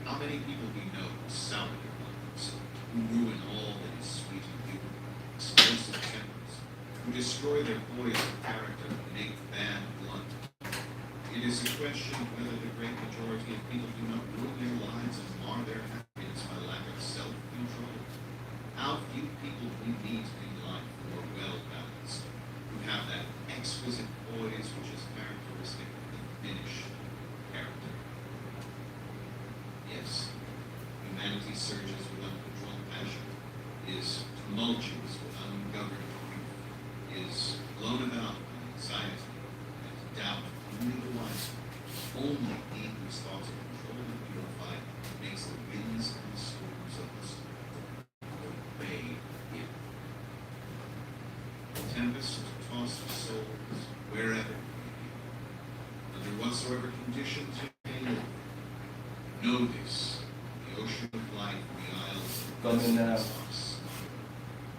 How many people we know who sour their lives, who ruin all that is sweet and pure, explosive tempers, who destroy their poise of character and make bad blood. It is a question of whether the great majority of people do not ruin their lives and mar their happiness by lack of self-control. How few people we meet in life who are well balanced, who have that exquisite poise which is characteristic of the finished character. Yes, humanity surges with uncontrolled passion, is tumultuous with ungoverned grief, is blown about by anxiety and doubt. Only the wise, only he whose thoughts are controlled and purified, makes the winds and the storms of the storm obey him. Tempests toss our souls wherever we may be, under whatsoever conditions you may live. Know this, the ocean of life, the isles of Coming now. stars,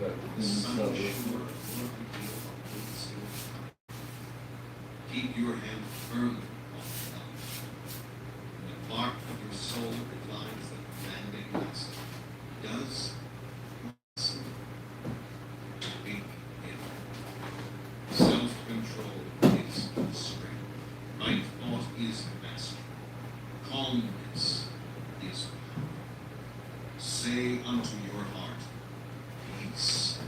Got the sun is sure of what we feel will still come. Keep your hand firmly on the knowledge. In the bark of your soul reclines the commanding master. Does listen. Speak him. Self-control is strength. Right thought is mastery. Calmness is power. Say unto your heart, peace.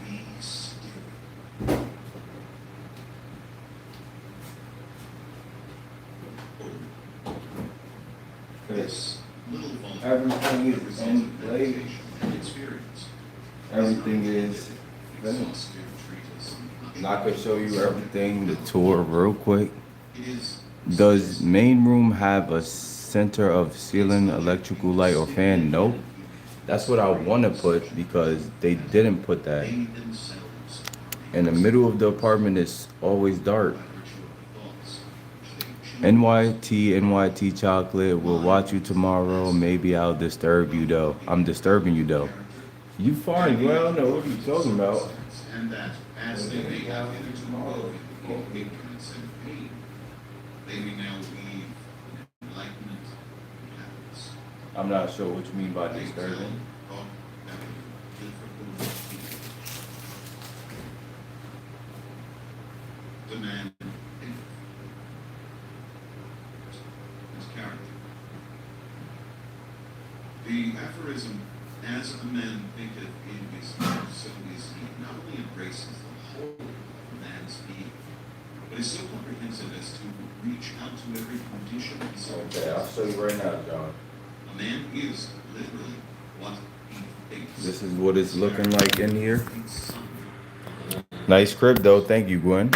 Be still. This little vulnerable Everything is in represents place. meditation and experience. Everything is exhaustive treatise on And I could show you everything, the tour real quick. It is Does main room have a center of ceiling electrical light or fan? Nope. That's what I want to put because they didn't put that. they themselves And the middle of the apartment is always dark. by virtue of thoughts which they choose. NYT chocolate will watch you tomorrow. Maybe I'll disturb you though. I'm disturbing you though. You fine, you don't know what you talking about. And that, as they may have hitherto woven in ignorance and pain, they may now weave in enlightenment and happiness. I'm not sure what you mean by They disturbing. tell God that it will fulfill the man his character. The aphorism, as a man thinketh in his heart, so is he, not only embraces the whole of man's being, but is so comprehensive as to reach out to every condition and Okay, I'll show you right now, John. A man is literally what he thinks. This is what it's looking like in here. Thinks some Nice crib though, thank you, Gwen.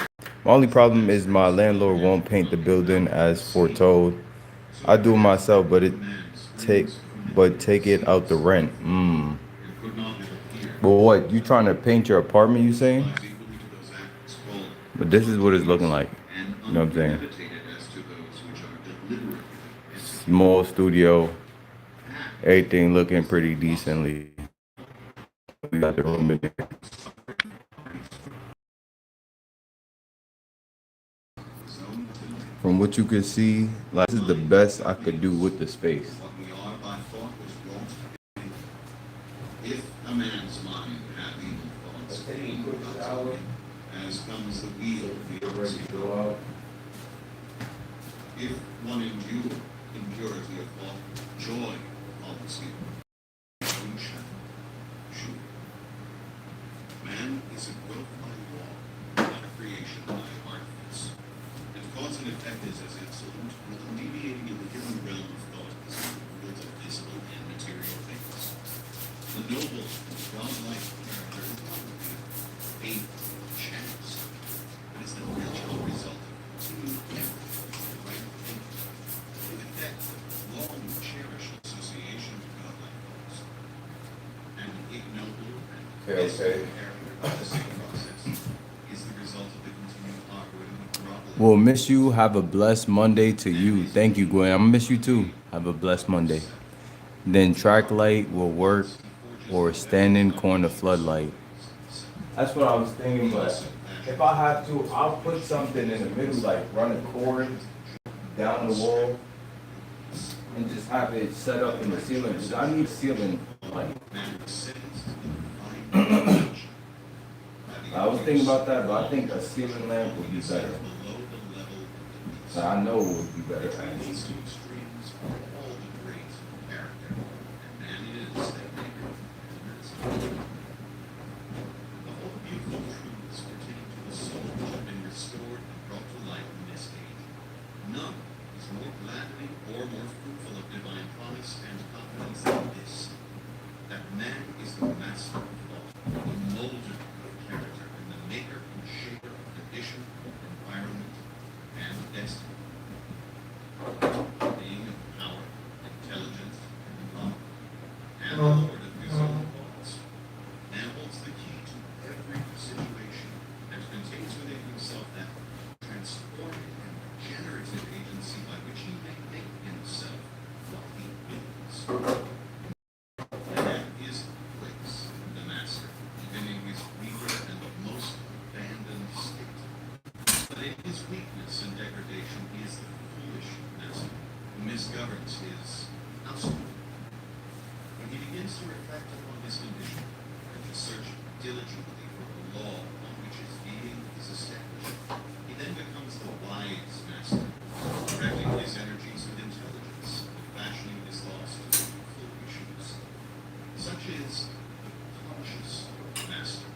My only problem is my landlord won't paint the building as foretold. I do it myself, but take it out the rent. and could not have appeared But what, you trying to paint your apartment, you saying? lies equally to those acts called But this is what it's looking like. and You know what I'm saying? unpremeditated as to those which are deliberately executed. Small studio, everything looking pretty decently. We got the room in there. From what you can see, like this is the best I could do with the space. What we are by thought was wrought to be. If a man's mind hath evil thoughts, as comes the wheel of the earth. If one endure impurity of thought, joy follows him. Who shall? Sure. Man is a growth by law, not a creation by artifice. And cause and effect is as absolute, with alleviating in the hidden realm of thought as in the world of visible and material things. The noble, godlike character is not a fate or chance. It is the natural result of continued effort and right thinking, with a depth of long cherished association with godlike thoughts. And ignoble and Okay. character of the same process is the result of the continued operating of groveling. We'll miss you. Have a blessed Monday to you. Thank you, Gwen. I'm gonna miss you too. Have a blessed Monday. Then track light will work or standing corner floodlight. That's what I was thinking, but if I have to, I'll put something in the middle, like run a cord down the wall and just have it set up in the ceiling. 'Cause I need ceiling light. I was thinking about that, but I think a ceiling lamp would be better. Below the level of the So I know it would be better. These two extremes are all the great character, and man is that maker and master. The whole beautiful truths pertaining to the soul which have been restored and brought to light in this age. None is more gladdening or more fruitful of divine promise and confidence than this, that man is the master of law, the molder of character, and the maker and shaper of condition, environment, and destiny. Being of power, intelligence, and love, and the Lord of his own thoughts, man holds the key to every situation and contains within himself that transforming and generative agency by which he may make himself what he wills. Man is place, the master, even in his weaker and most abandoned state. But in his weakness and degradation, he is the foolish master who misgoverns his household. When he begins to reflect upon his condition and to search diligently for the law on which his being is established, he then becomes the wise master, directing his energies with intelligence and fashioning his thoughts to fruitful issues. Such is the conscious master.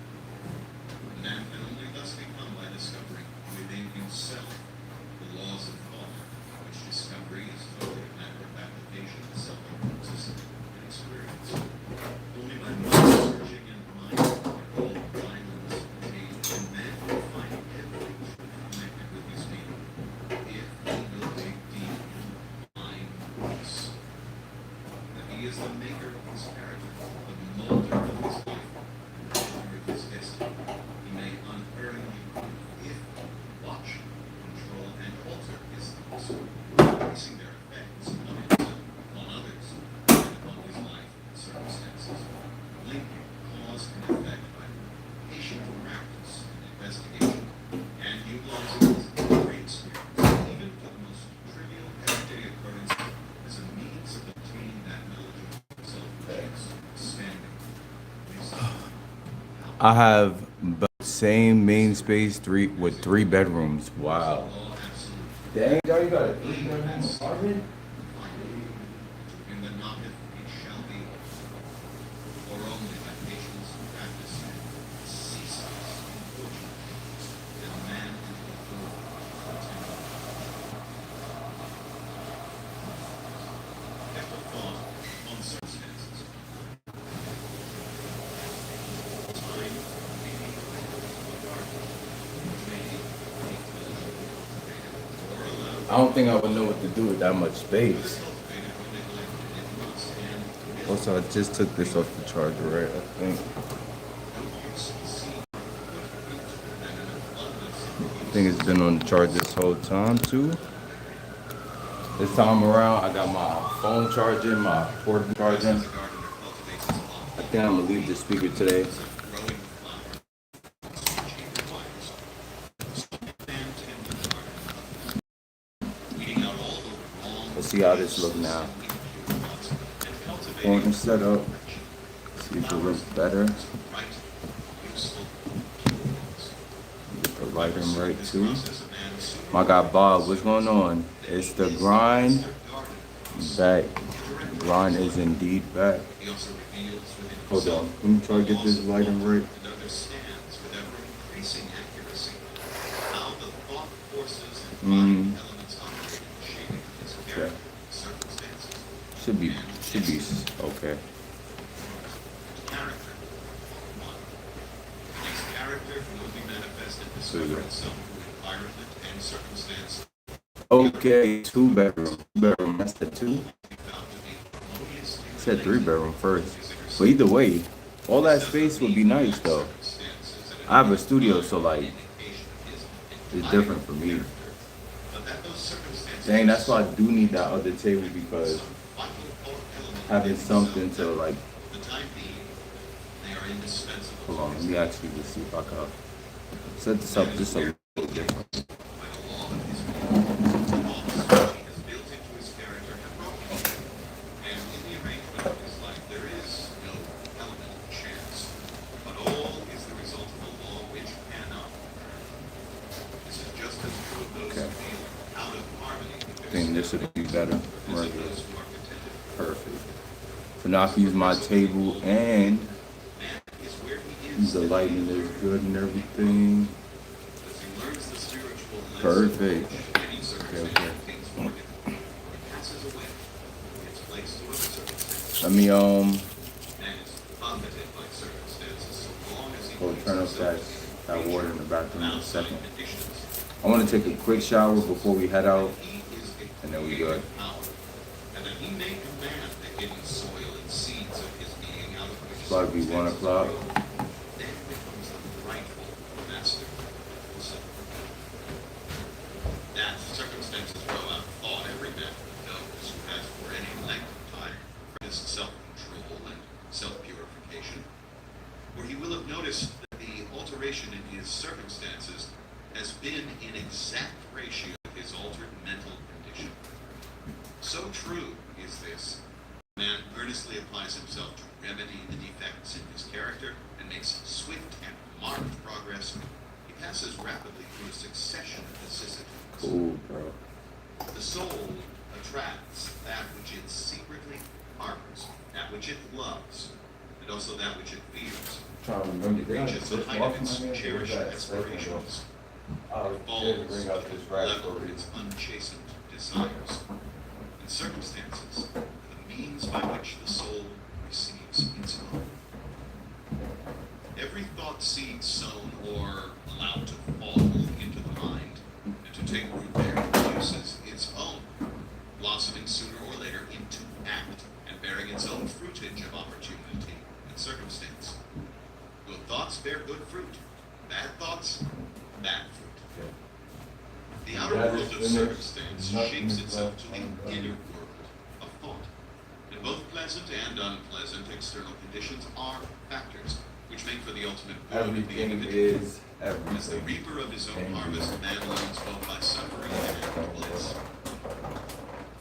Man can only thus become by discovering within himself the laws of thought, which discovery is totally a matter of application, self-hypnosis, and experience. Only by mind searching and mind all blind and I have same main space with 3 bedrooms. Wow. Dang, y'all, you got a 3 bedroom apartment? And that knocketh it shall be, or only by patience and practice ceases unfortunately, and man is fulfilled continually. Careful thought on circumstances. Time, meaning, regard, may make pleasure, or allow I don't think I would know what to do with that much space. Also, I just took this off the charger, right? I think it's been on the charge this whole time too. This time around, I got my phone charging, my portable charging. I think I'm gonna leave the speaker today. Let's see how this look now. Going to set up. See if it looks better. Get the lighting right too. My guy Bob, what's going on? It's the grind back. Grind is indeed back. Hold on. Let me try to get this lighting right. Okay. Should be okay. Character will be manifested discover itself through environment and circumstance. Okay, 2 bedroom. That's the 2. Said 3 bedroom first. But either way, all that space would be nice though. I have a studio, so like it's different for me. Dang, that's why I do need that other table, because having something to like. Hold on, let me actually just see if I can set this up just a little different. I think this would be better. Perfect. So now I can use my table and the lighting is good and everything. Perfect. Okay. Let me go turn up that water in the bathroom in a second. I want to take a quick shower before we head out, and then we good. It's about to be 1 o'clock. That circumstances grow out of thought, every man knows who has for any length of time practiced self-control and self-purification, where he will have noticed that the alteration in his circumstances has been in exact ratio of his altered mental condition. So true is this, man earnestly applies himself to remedy the defects in his character and makes swift and marked progress. He passes rapidly through a succession of vicissitudes. Cool, bro. The soul attracts that which it secretly harbors, that which it loves, and also that which it fears. It reaches the height of its cherished aspirations. It falls to the level of its unchastened desires. And circumstances are the means by which the soul receives its own. Every thought seed sown or allowed to fall into the mind and to take root there produces its own, blossoming sooner or later into act and bearing its own fruitage of opportunity and circumstance. Good thoughts bear good fruit. Bad thoughts, bad fruit. The outer world of circumstance shapes itself to the inner world of thought. And both pleasant and unpleasant external conditions are factors which make for the ultimate good of the Everything individual. is everything. As the reaper of his own harvest, man learns both by suffering and bliss.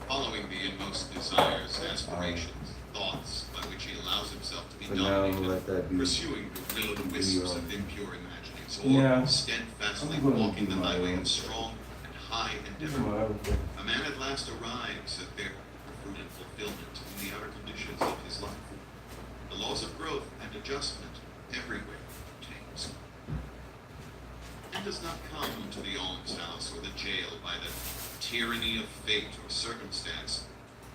Following the inmost desires, aspirations, thoughts by which he allows himself to be For now, I'm gonna let that be. Pursuing the will o' the wisps of impure imaginings, or Yeah. steadfastly I'm gonna walking do the my highway own. of strong and high endeavor. A man at last arrives at their fruit and fulfillment in the outer conditions of his life. The laws of growth and adjustment everywhere obtains. Man does not come to the almshouse or the jail by the tyranny of fate or circumstance,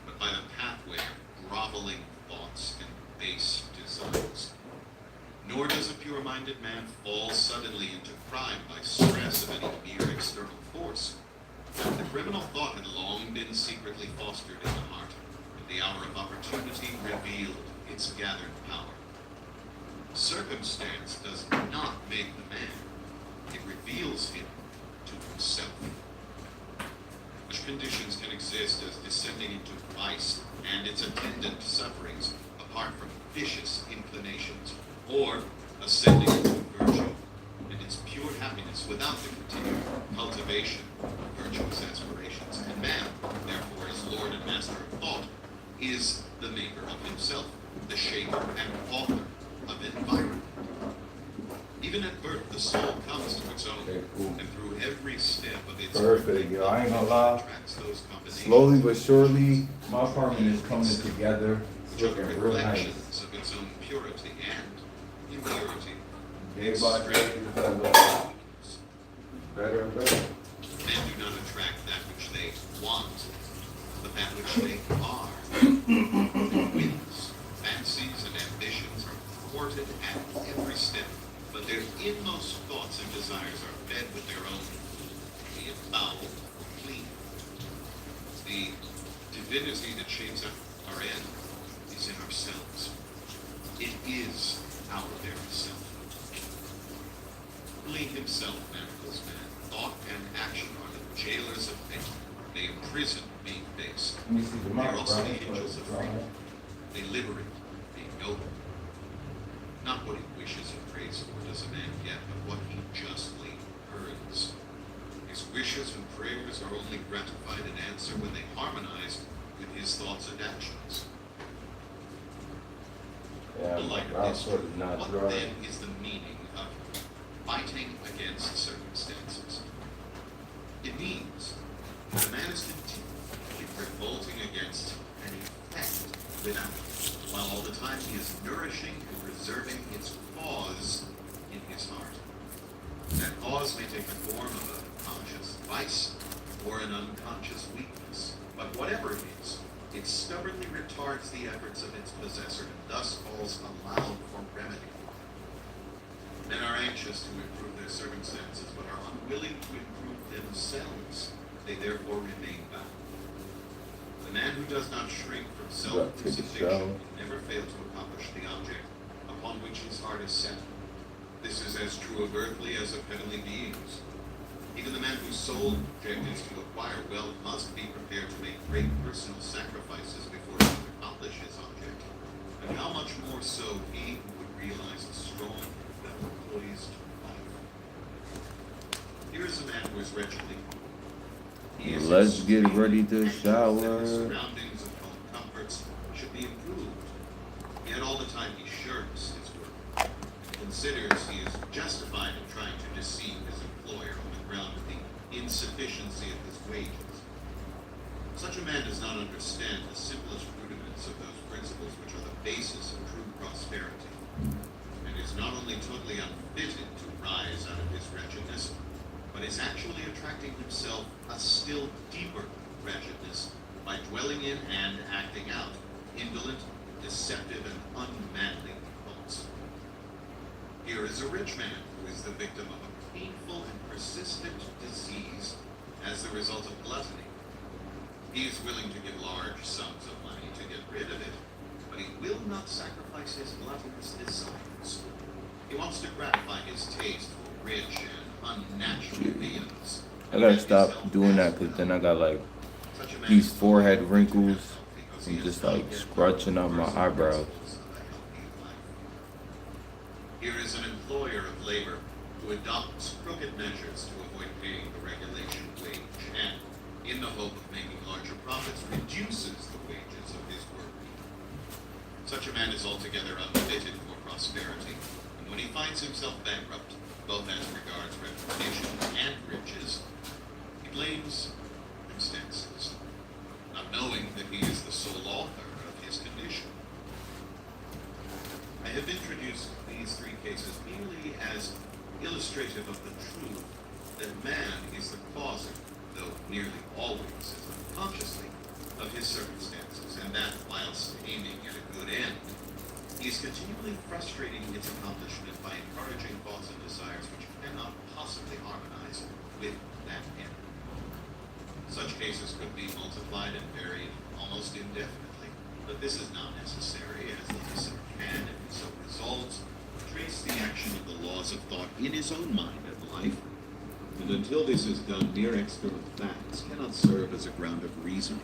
but by the pathway of groveling thoughts and base desires. Nor does a pure-minded man fall suddenly into crime by stress of any mere external force. The criminal thought had long been secretly fostered in the heart, but the hour of opportunity revealed its gathered power. Circumstance does not make the man. It reveals him to himself. Such conditions can exist as descending into vice and its attendant sufferings apart from vicious inclinations, or ascending into virtue and its pure happiness without the continued cultivation of virtuous aspirations. And man, therefore, as lord and master of thought, is the maker of himself, the shaper and author of environment. Even at birth, the soul comes to its own, Okay, cool. and through every step of its Perfect, yo. I ain't gonna lie. attracts those combinations. Slowly but surely, my apartment is coming together. It's which are the looking real nice. reflections of its own purity and impurity. Day by day, it's gonna look better and better. Men do not attract that which they want, but that which they are. Their whims, fancies, and ambitions are thwarted at every step, but their inmost thoughts and desires are fed with their own, be it foul or clean. The divinity that shapes our end is in ourselves. It is our very self. Only himself manacles man. Thought and action are the jailers of fate. They imprison being base. Let me see the They mark, are also bro. the angels of freedom. They liberate being noble. Not what he wishes and prays for does a man get, but what he justly earns. His wishes and prayers are only gratified in answer when they harmonize with his thoughts and actions. Yeah, The my light of brow this sort is not what dry. then is the meaning of fighting against circumstances? It means that a man is continually revolting against an effect without, while all the time he is nourishing and preserving its cause in his heart. That cause may take the form of a conscious vice or an unconscious weakness, but whatever it is, it stubbornly retards the efforts of its possessor and thus calls aloud for remedy. Men are anxious to improve their circumstances, but are unwilling to improve themselves. They therefore remain bound. The man who does not shrink from self-crucifixion will never fail to accomplish the object upon which his heart is set. This is as true of earthly as of heavenly beings. Even the man whose sole object is to acquire wealth must be prepared to make great personal sacrifices before he can accomplish his object. And how much more so he who would realize a strong, well-poised life. Here is a man who is wretchedly. He is Let's get extremely ready to anxious shower. that his surroundings and home comforts should be improved. Yet all the time he shirks his work. Considers he is justified in trying to deceive his employer on the ground of the insufficiency of his wages. Such a man does not understand the simplest rudiments of those principles which are the basis of true prosperity, and is not only totally unfitted to rise out of his wretchedness, but is actually attracting himself a still deeper wretchedness by dwelling in and acting out indolent, deceptive, and unmanly thoughts. Here is a rich man who is the victim of a painful and persistent disease as the result of gluttony. He is willing to give large sums of money to get rid of it, but he will not sacrifice his gluttonous desires. He wants to gratify his taste for rich and unnatural viands. I gotta stop doing that because then I got like Such a man these is forehead unfit wrinkles because he and has just not like yet scratching up my personal eyebrows. principles of a healthy life. Here is an employer of labor who adopts crooked measures to avoid paying the regulation wage and, in the hope of making larger profits, reduces the wages of his workers. Such a man is altogether unfitted for prosperity, and when he finds himself bankrupt, both as regards reputation and riches, he blames circumstances, not knowing that he is the sole author of his condition. I have introduced these three cases merely as illustrative of the truth that man is the cause, though nearly always is unconsciously, of his circumstances, and that whilst aiming at a good end, he is continually frustrating its accomplishment by encouraging thoughts and desires which cannot possibly harmonize with that end. Such cases could be multiplied and varied almost indefinitely, but this is not necessary, as the listener can, and so resolves, trace the action of the laws of thought in his own mind and life, and until this is done, mere external facts cannot serve as a ground of reasoning.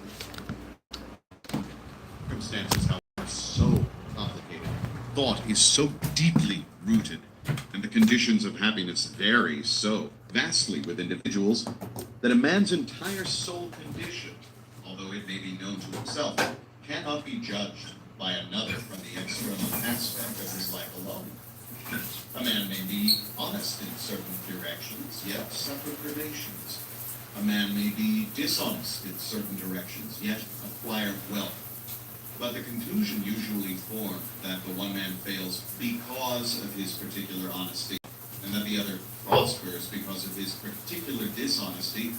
Circumstances, however, are so complicated, thought is so deeply rooted, and the conditions of happiness vary so vastly with individuals, that a man's entire soul condition, although it may be known to himself, cannot be judged by another from the external aspect of his life alone. A man may be honest in certain directions, yet suffer privations. A man may be dishonest in certain directions, yet acquire wealth. But the conclusion usually formed that the one man fails because of his particular honesty, and that the other prospers because of his particular dishonesty,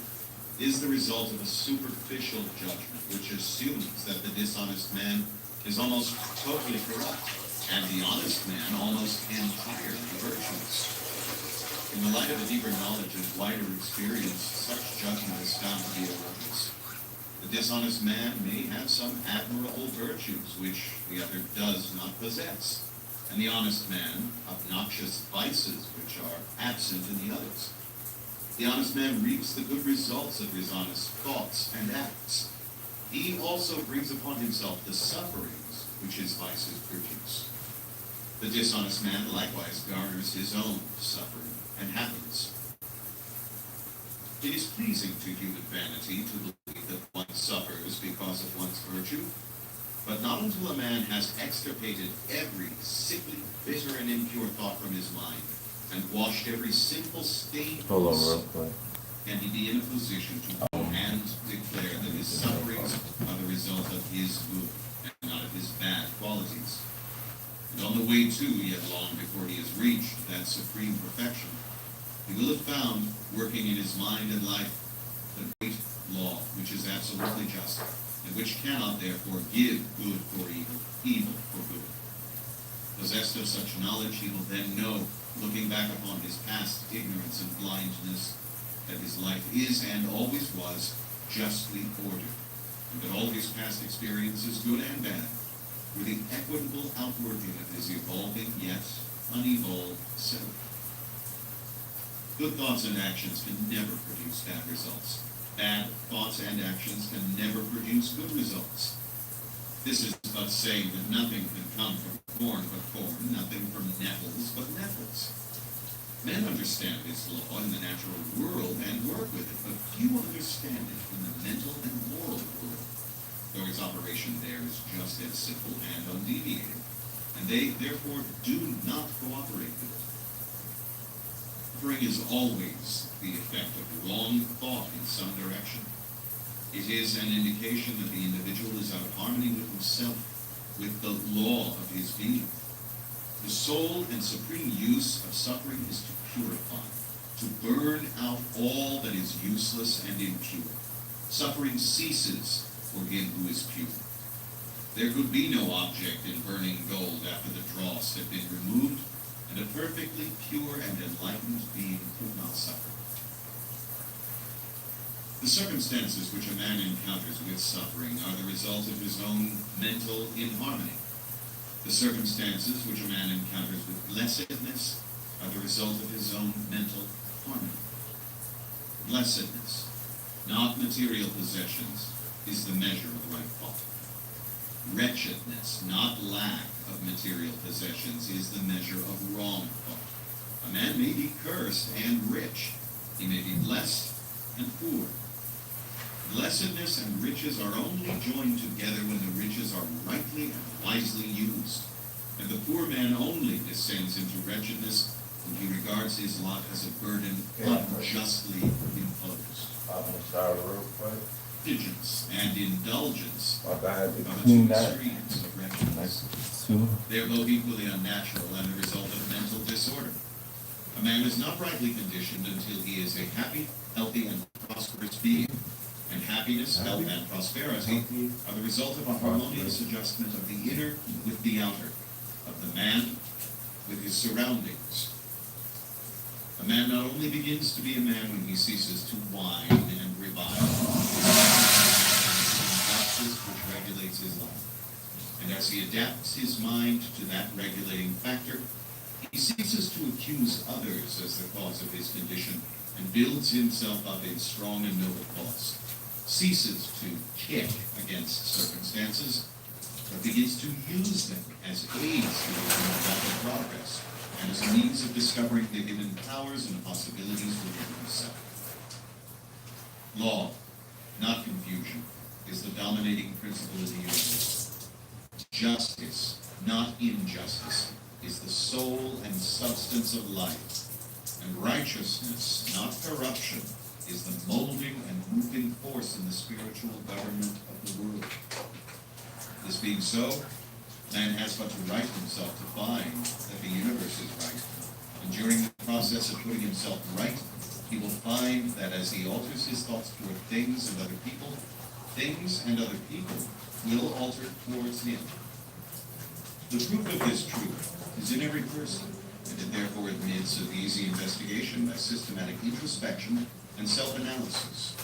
is the result of a superficial judgment, which assumes that the dishonest man is almost totally corrupt, and the honest man almost entirely virtuous. In the light of a deeper knowledge and wider experience, such judgment is found to be erroneous. The dishonest man may have some admirable virtues which the other does not possess, and the honest man obnoxious vices which are absent in the others. The honest man reaps the good results of his honest thoughts and acts. He also brings upon himself the sufferings which his vices produce. The dishonest man likewise garners his own suffering and happiness. It is pleasing to human vanity to believe that one suffers because of one's virtue, but not until a man has extirpated every sickly, bitter, and impure thought from his mind, and washed every sinful stain from Hold on his real soul, quick. can he be in a position to and declare that his sufferings are the result of his good and not of his bad qualities. And on the way to, yet long before he has reached that supreme perfection, he will have found, working in his mind and life, the great law which is absolutely just, and which cannot therefore give good for evil, evil for good. Possessed of such knowledge, he will then know, looking back upon his past ignorance and blindness, that his life is and always was justly ordered, and that all his past experiences, good and bad, were the equitable outworking of his evolving yet unevolved self. Good thoughts and actions can never produce bad results. Bad thoughts and actions can never produce good results. This is but saying that nothing can come from corn but corn, nothing from nettles but nettles. Men understand this law in the natural world and work with it, but few understand it in the mental and moral world, though its operation there is just as simple and undeviated, and they therefore do not cooperate with it. Suffering is always the effect of wrong thought in some direction. It is an indication that the individual is out of harmony with himself, with the law of his being. The sole and supreme use of suffering is to purify, to burn out all that is useless and impure. Suffering ceases for him who is pure. There could be no object in burning gold after the dross had been removed, and a perfectly pure and enlightened being could not suffer. The circumstances which a man encounters with suffering are the result of his own mental inharmony. The circumstances which a man encounters with blessedness are the result of his own mental harmony. Blessedness, not material possessions, is the measure of right thought. Wretchedness, not lack of material possessions, is the measure of wrong thought. A man may be cursed and rich. He may be blessed and poor. Blessedness and riches are only joined together when the riches are rightly and wisely used. And the poor man only descends into wretchedness when he regards his lot as a burden unjustly imposed. I'm gonna start real quick. Diligence and indulgence Like I had to are the clean two that. extremes of wretchedness. They are both equally unnatural and the result of mental disorder. A man is not rightly conditioned until he is a happy, healthy, and prosperous being. And happiness, health, and prosperity are the result of a harmonious adjustment of the inner with the outer, of the man with his surroundings. A man not only begins to be a man when he ceases to whine and revile, justice which regulates his life. And as he adapts his mind to that regulating factor, he ceases to accuse others as the cause of his condition and builds himself up in strong and noble thoughts, ceases to kick against circumstances, but begins to use them as aids to his rapid progress and as a means of discovering the hidden powers and possibilities within himself. Law, not confusion, is the dominating principle of the universe. Justice, not injustice, is the soul and substance of life. And righteousness, not corruption, is the molding and moving force in the spiritual government of the world. This being so, man has but to right himself to find that the universe is right. And during the process of putting himself right, he will find that as he alters his thoughts toward things and other people will alter towards him. The proof of this truth is in every person, and it therefore admits of easy investigation by systematic introspection and self-analysis.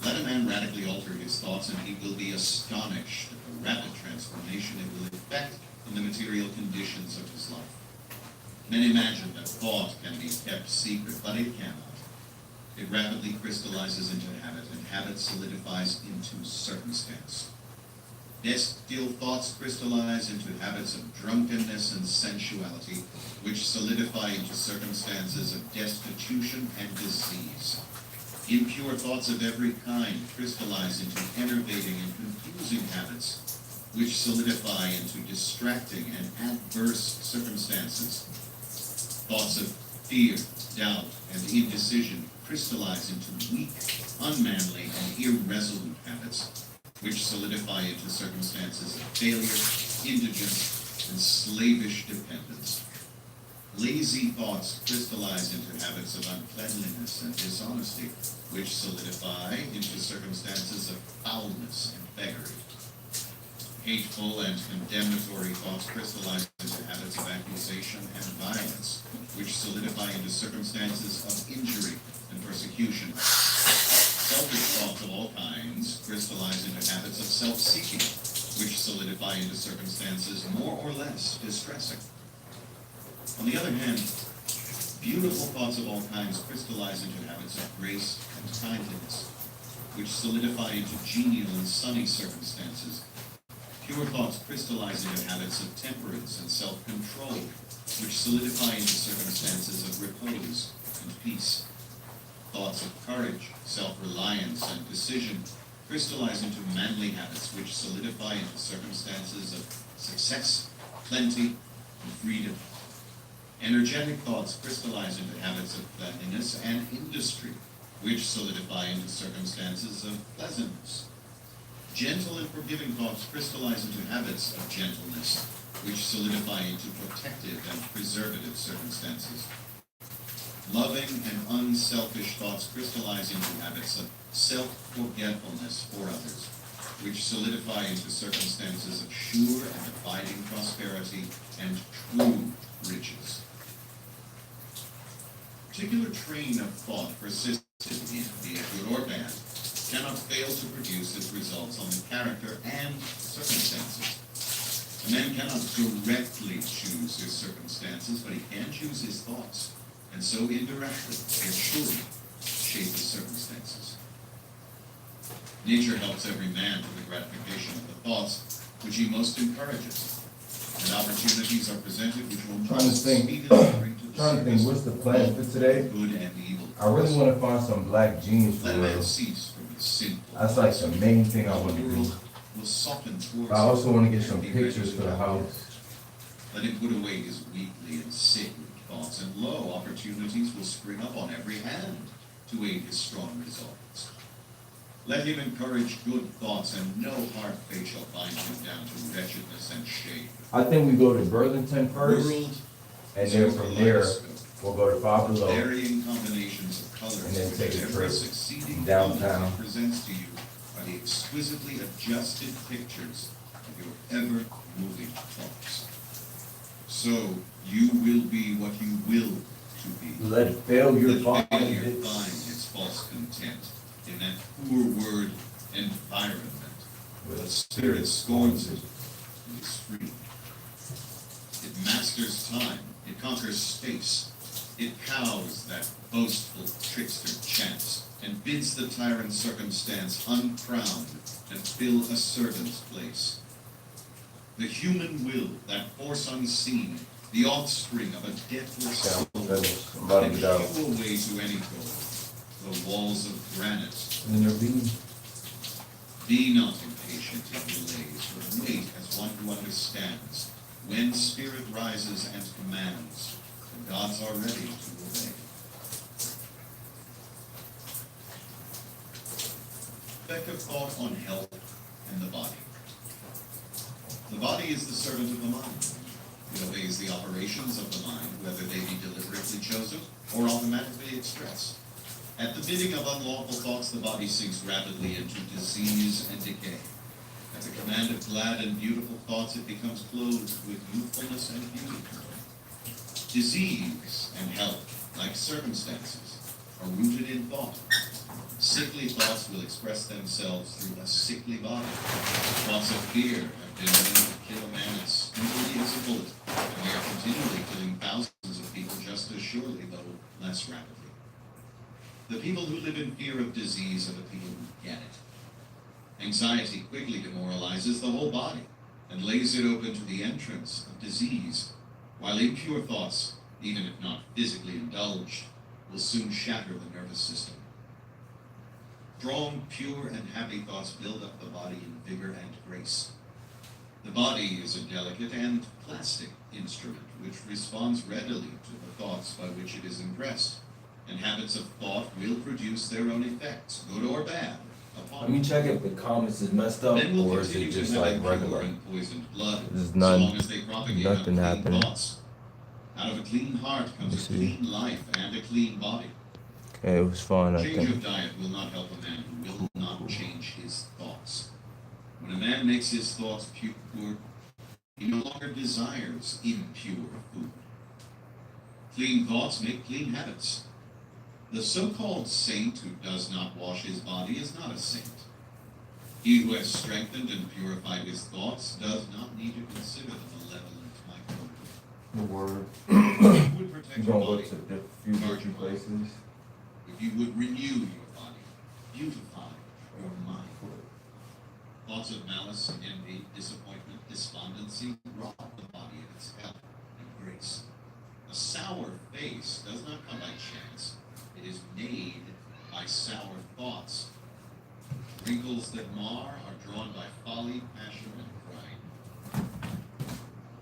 Let a man radically alter his thoughts, and he will be astonished at the rapid transformation it will effect in the material conditions of his life. Men imagine that thought can be kept secret, but it cannot. It rapidly crystallizes into habit, and habit solidifies into circumstance. Bestial thoughts crystallize into habits of drunkenness and sensuality, which solidify into circumstances of destitution and disease. Impure thoughts of every kind crystallize into enervating and confusing habits, which solidify into distracting and adverse circumstances. Thoughts of fear, doubt, and indecision crystallize into weak, unmanly, and irresolute habits, which solidify into circumstances of failure, indigence, and slavish dependence. Lazy thoughts crystallize into habits of uncleanliness and dishonesty, which solidify into circumstances of foulness and beggary. Hateful and condemnatory thoughts crystallize into habits of accusation and violence, which solidify into circumstances of injury and persecution. Selfish thoughts of all kinds crystallize into habits of self-seeking, which solidify into circumstances more or less distressing. On the other hand, beautiful thoughts of all kinds crystallize into habits of grace and kindliness, which solidify into genial and sunny circumstances. Pure thoughts crystallize into habits of temperance and self-control, which solidify into circumstances of repose and peace. Thoughts of courage, self-reliance, and decision crystallize into manly habits, which solidify into circumstances of success, plenty, and freedom. Energetic thoughts crystallize into habits of cleanliness and industry, which solidify into circumstances of pleasantness. Gentle and forgiving thoughts crystallize into habits of gentleness, which solidify into protective and preservative circumstances. Loving and unselfish thoughts crystallize into habits of self-forgetfulness for others, which solidify into circumstances of sure and abiding prosperity and true riches. A particular train of thought persisted in, be it good or bad, cannot fail to produce its results on the character and circumstances. A man cannot directly choose his circumstances, but he can choose his thoughts, and so indirectly and surely shape his circumstances. Nature helps every man to the gratification of the thoughts which he most encourages, and opportunities are presented which will most speedily bring to the surface what's the plan for today? good and evil. I really want to find some black jeans for Let a real. man cease from his sinful. That's like the main thing I The want to do. world will soften towards But I also want to get him some and be ready pictures to for the help him. house. Let him put away his weakly and sickly thoughts, and lo, opportunities will spring up on every hand to aid his strong resolves. Let him encourage good thoughts, and no hard fate shall bind him down to wretchedness and shame. I think we go to Burlington first, World and then from there, we'll go to Five Below. varying combinations of colors, And then take a every trip succeeding downtown. color it presents to you are the exquisitely adjusted pictures of your ever-moving thoughts. So you will be what you will to be. Let failure Let find failure its. find its false content in that poor word environment. But spirit scorns it and is free. It masters time, it conquers space, it cows that boastful trickster chance, and bids the tyrant circumstance uncrowned and fill a servant's place. The human will, that force unseen, the offspring of a deathless soul, I'm about to can get out. hew a way to any goal, the walls of granite. And there be. Be not impatient in delays, but wait as one who understands. When spirit rises and commands, the gods are ready to obey. Effective thought on health and the body. The body is the servant of the mind. It obeys the operations of the mind, whether they be deliberately chosen or automatically expressed. At the bidding of unlawful thoughts, the body sinks rapidly into disease and decay. At the command of glad and beautiful thoughts, it becomes clothed with youthfulness and beauty. Disease and health, like circumstances, are rooted in thought. Sickly thoughts will express themselves through a sickly body. Thoughts of fear have been known to kill a man as easily as a bullet, and we are continually killing thousands of people just as surely, though less rapidly. The people who live in fear of disease are the people who get it. Anxiety quickly demoralizes the whole body and lays it open to the entrance of disease, while impure thoughts, even if not physically indulged, will soon shatter the nervous system. Strong, pure, and happy thoughts build up the body in vigor and grace. The body is a delicate and plastic instrument which responds readily to the thoughts by which it is impressed, and habits of thought will produce their own effects, good or bad, upon Let me check if the comments is messed up Men will or is continue it to just have like impure regular. and poisoned blood, There's so none- long as they propagate nothing unclean happening. thoughts. Out of a clean heart comes a Let me see. clean life and a clean body. Okay, it was fun, I Change think. of diet will not help a man who will not change his thoughts. When a man makes his thoughts pure, he no longer desires impure food. Clean thoughts make clean habits. The so-called saint who does not wash his body is not a saint. He who has strengthened and purified his thoughts does not need to consider the malevolent microbe. The word. If you would protect You're your gonna go body, to few different places. if you would renew your body, beautify your mind. Thoughts of malice, envy, disappointment, despondency rob the body of its health and grace. A sour face does not come by chance. It is made by sour thoughts. Wrinkles that mar are drawn by folly, passion, and pride.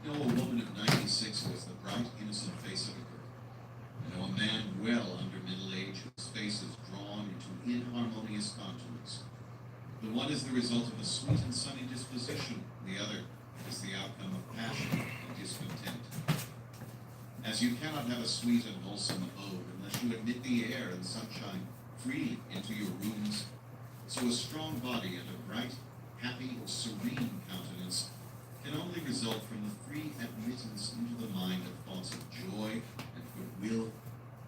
Know a woman of 96 who has the bright, innocent face of a girl. Know a man well under middle age whose face is drawn into inharmonious contours. The one is the result of a sweet and sunny disposition. The other is the outcome of passion and discontent. As you cannot have a sweet and wholesome abode unless you admit the air and sunshine freely into your rooms, so a strong body and a bright, happy, serene countenance can only result from the free admittance into the mind of thoughts of joy and goodwill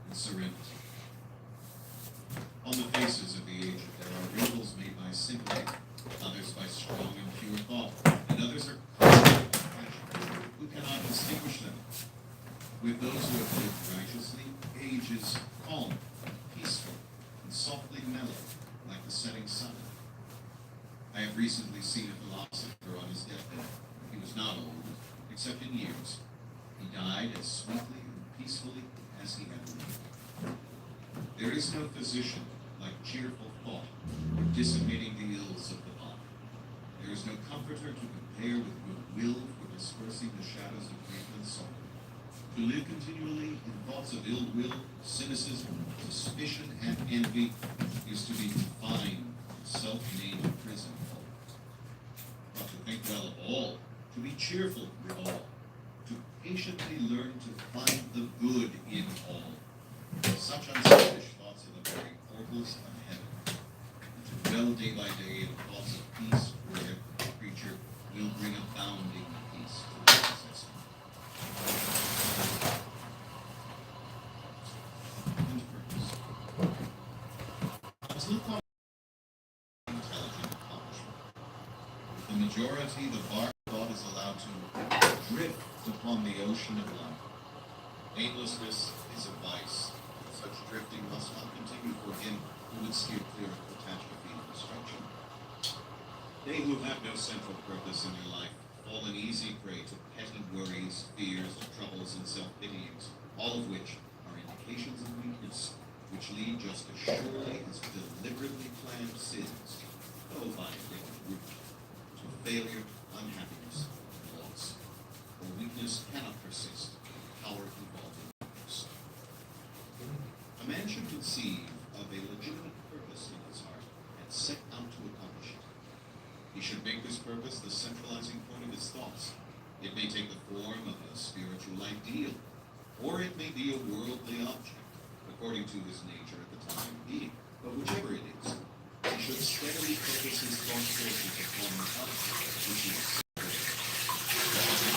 and serenity. On the faces of the aged there are wrinkles made by sympathy, others by strong and pure thought, and others are caused by passion. Who cannot distinguish them? With those who have lived righteously, age is calm, peaceful, and softly mellow, like the setting sun. I have recently seen a philosopher on his deathbed. He was not old, except in years. He died as sweetly and peacefully as he had lived. There is no physician like cheerful thought, or dissipating the ills of the body. There is no comforter to compare with goodwill for dispersing the shadows of grief and sorrow. To live continually in thoughts of ill will, cynicism, suspicion, and envy is to be confined in self-made prison. But to think well of all, to be cheerful with all, to patiently learn to find the good in all. Such unselfish thoughts are the very portals of heaven. And to dwell day by day in thoughts of peace, where the creature will bring abounding peace to the possessor. And purpose. Until intelligent accomplishment. With the majority, the bark thought is allowed to drift upon the ocean of life. Aimlessness is a vice. Such drifting must not continue for him who would steer clear of catastrophe and destruction. They who have no central purpose in their life fall an easy prey to petty worries, fears, troubles, and self-pityings, all of which are indications of weakness, which lead just as surely as deliberately planned sins, though by a different route, to failure, unhappiness, and loss. For weakness cannot persist, power involved in weakness. A man should conceive of a legitimate purpose in his heart and set out to accomplish it. He should make this purpose the centralizing point of his thoughts. It may take the form of a spiritual ideal, or it may be a worldly object, according to his nature at the time being. But whichever it is, he should steadily focus his thought forces upon the object which he is seeking.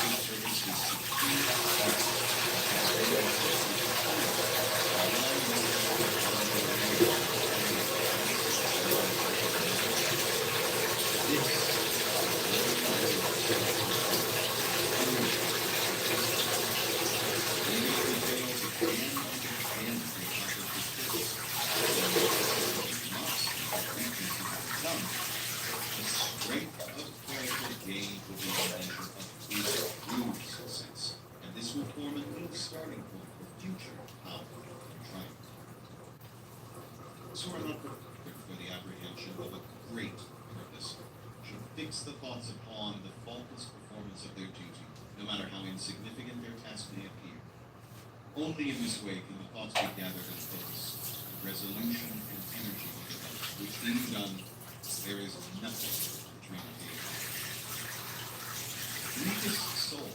His purpose is starting point for future power and triumph. Those who are not prepared for the apprehension of a great purpose should fix the thoughts upon the faultless performance of their duty, no matter how insignificant their task may appear. Only in this way can the thoughts be gathered and focused, and resolution and energy be developed, which being done, there is nothing which may impede. The weakest soul,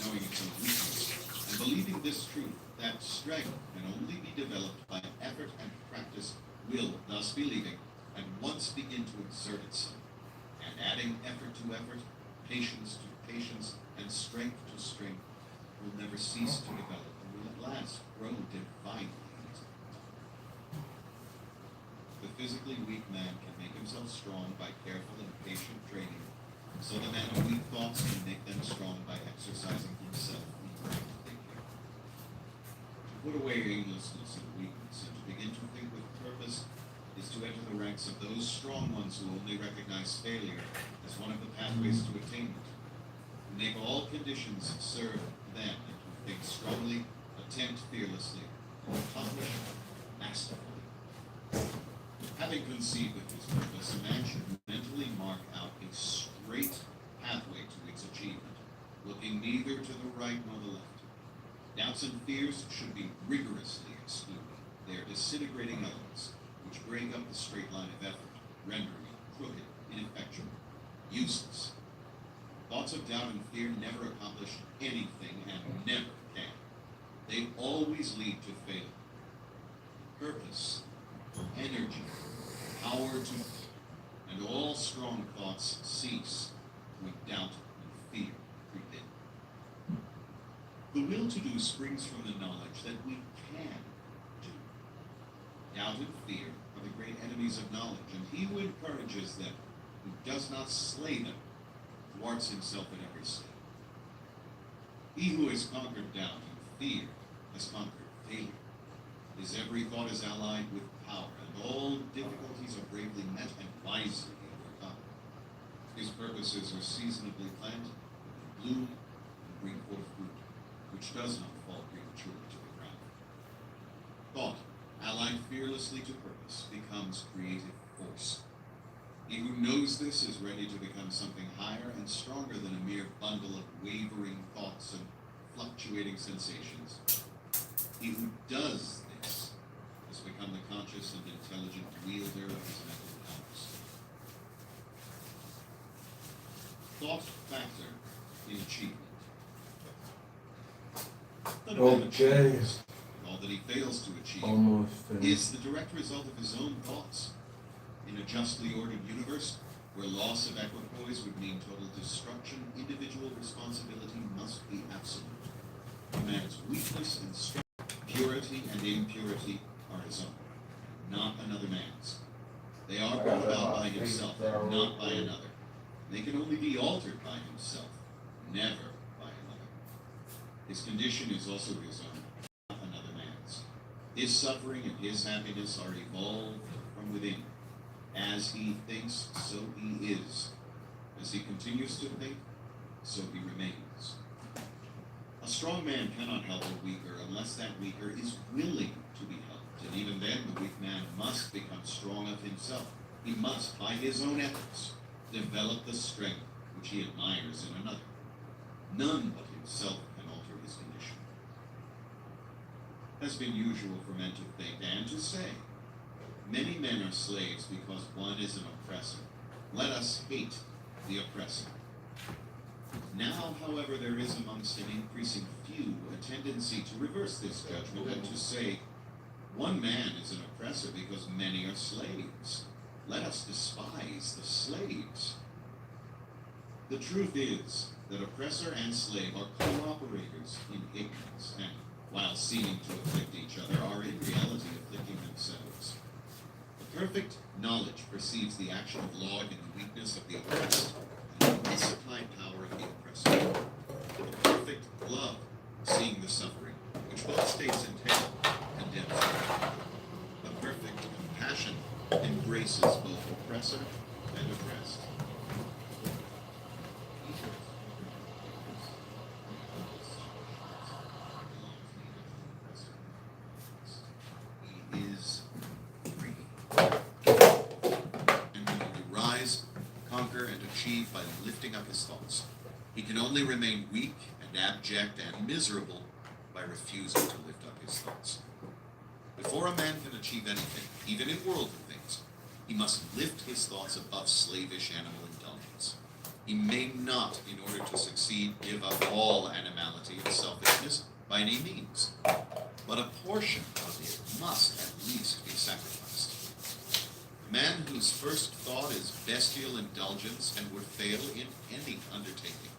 knowing its own weakness, and believing this truth, that strength can only be developed by effort and practice, will, thus believing, at once begin to exert itself, and adding effort to effort, patience to patience, and strength to strength, will never cease to develop, and will at last grow divinely intelligent. The physically weak man can make himself strong by careful and patient training, so the man of weak thoughts can make them strong by exercising himself in great thinking. To put away aimlessness and weakness, and to begin to think with purpose, is to enter the ranks of those strong ones who only recognize failure as one of the pathways to attainment, who make all conditions serve them, and who think strongly, attempt fearlessly, and accomplish masterfully. Having conceived of his purpose, a man should mentally mark out a straight pathway to its achievement, looking neither to the right nor the left. Doubts and fears should be rigorously excluded. They are disintegrating elements which break up the straight line of effort, rendering it crooked, ineffectual, useless. Thoughts of doubt and fear never accomplish anything and never can. They always lead to failure. Purpose, energy, power to, and all strong thoughts cease when doubt and fear creep in. The will to do springs from the knowledge that we can do. Doubt and fear are the great enemies of knowledge, and he who encourages them, who does not slay them, thwarts himself at every step. He who has conquered doubt and fear has conquered failure. His every thought is allied with power, and all difficulties are bravely met and wisely overcome. His purposes are seasonably planted, and bloom, and bring forth fruit, which does not fall prematurely to the ground. Thought allied fearlessly to purpose, becomes creative force. He who knows this is ready to become something higher and stronger than a mere bundle of wavering thoughts and fluctuating sensations. He who does this has become the conscious and intelligent wielder of his mental powers. Thought factor in achievement. Let a man Okay. achieve all that he fails to achieve Almost is the direct result of his own thoughts. In a justly ordered universe, where loss of equipoise would mean total destruction, individual responsibility must be absolute. A man's weakness and strength, purity and impurity are his own, not another man's. They are brought about by himself, and not by another. They can only be altered by himself, never by another. His condition is also his own, not another man's. His suffering and his happiness are evolved from within. As he thinks, so he is. As he continues to think, so he remains. A strong man cannot help a weaker unless that weaker is willing to be helped. And even then, the weak man must become strong of himself. He must, by his own efforts, develop the strength which he admires in another. None but himself can alter his condition. It has been usual for men to think and to say, many men are slaves because one is an oppressor. Let us hate the oppressor. Now, however, there is amongst an increasing few a tendency to reverse this judgment and to say, one man is an oppressor because many are slaves. Let us despise the slaves. The truth is that oppressor and slave are cooperators in ignorance, and while seeming to afflict each other, are in reality afflicting themselves. The perfect knowledge perceives the action of law in the weakness of the oppressed and the misapplied power of the oppressor. The perfect love, seeing the suffering which both states entail, condemns it. The perfect compassion embraces both oppressor and oppressed. He is free. And can only rise, conquer, and achieve by lifting up his thoughts. He can only remain weak and abject and miserable by refusing to lift up his thoughts. Before a man can achieve anything, even in worldly things, he must lift his thoughts above slavish animal indulgence. He may not, in order to succeed, give up all animality and selfishness by any means, but a portion of it must at least be sacrificed. A man whose first thought is bestial indulgence and would fail in any undertaking.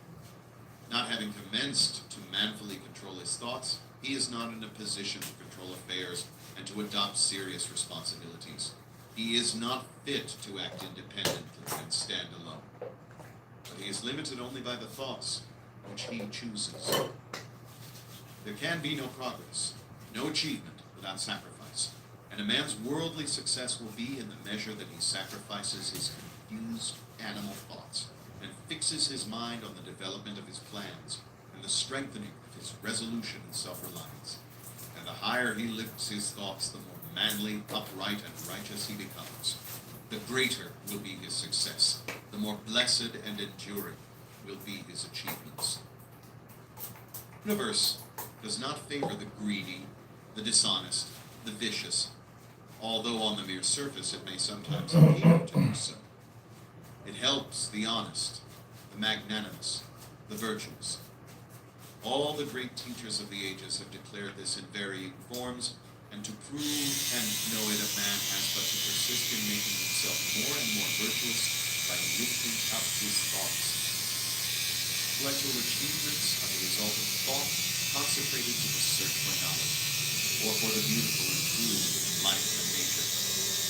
Not having commenced to manfully control his thoughts, he is not in a position to control affairs and to adopt serious responsibilities. He is not fit to act independently and stand alone. But he is limited only by the thoughts which he chooses. There can be no progress, no achievement without sacrifice, and a man's worldly success will be in the measure that he sacrifices his confused animal thoughts and fixes his mind on the development of his plans and the strengthening of his resolution and self-reliance. And the higher he lifts his thoughts, the more manly, upright, and righteous he becomes. The greater will be his success, the more blessed and enduring will be his achievements. The universe does not favor the greedy, the dishonest, the vicious, although on the mere surface it may sometimes appear to do so. It helps the honest, the magnanimous, the virtuous. All the great teachers of the ages have declared this in varying forms, and to prove and know it, a man has but to persist in making himself more and more virtuous by lifting up his thoughts. Intellectual achievements are the result of thought consecrated to the search for knowledge, or for the beautiful and true in life and nature.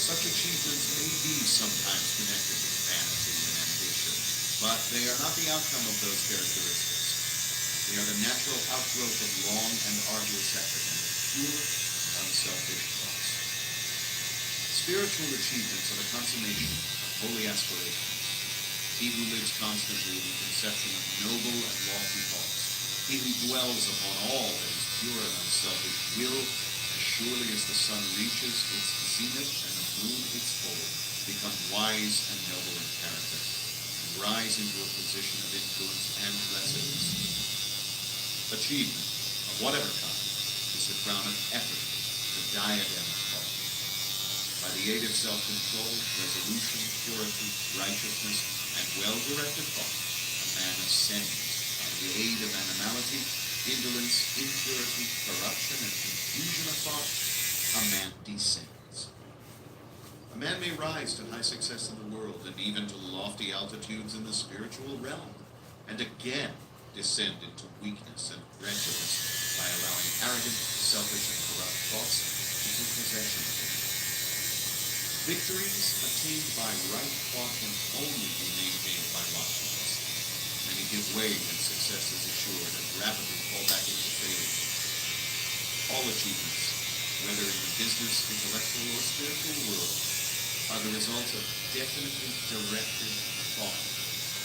Such achievements may be sometimes connected with vanity and ambition, but they are not the outcome of those characteristics. They are the natural outgrowth of long and arduous effort and of pure and unselfish thoughts. Spiritual achievements are the consummation of holy aspirations. He who lives constantly in the conception of noble and lofty thoughts, he who dwells upon all that is pure and unselfish, will, as surely as the sun reaches its zenith and the moon its pole, become wise and noble in character, and rise into a position of influence and blessedness. Achievement, of whatever kind, is the crown of effort, the diadem of thought. By the aid of self-control, resolution, purity, righteousness, and well-directed thought, a man ascends. By the aid of animality, indolence, impurity, corruption, and confusion of thought, a man descends. A man may rise to high success in the world and even to lofty altitudes in the spiritual realm, and again descend into weakness and wretchedness by allowing arrogant, selfish, and corrupt thoughts to take possession of him. Victories attained by right thought can only be maintained by loftiness. Many give way when success is assured and rapidly fall back into failure. All achievements, whether in the business, intellectual, or spiritual world, are the result of definitely directed thought,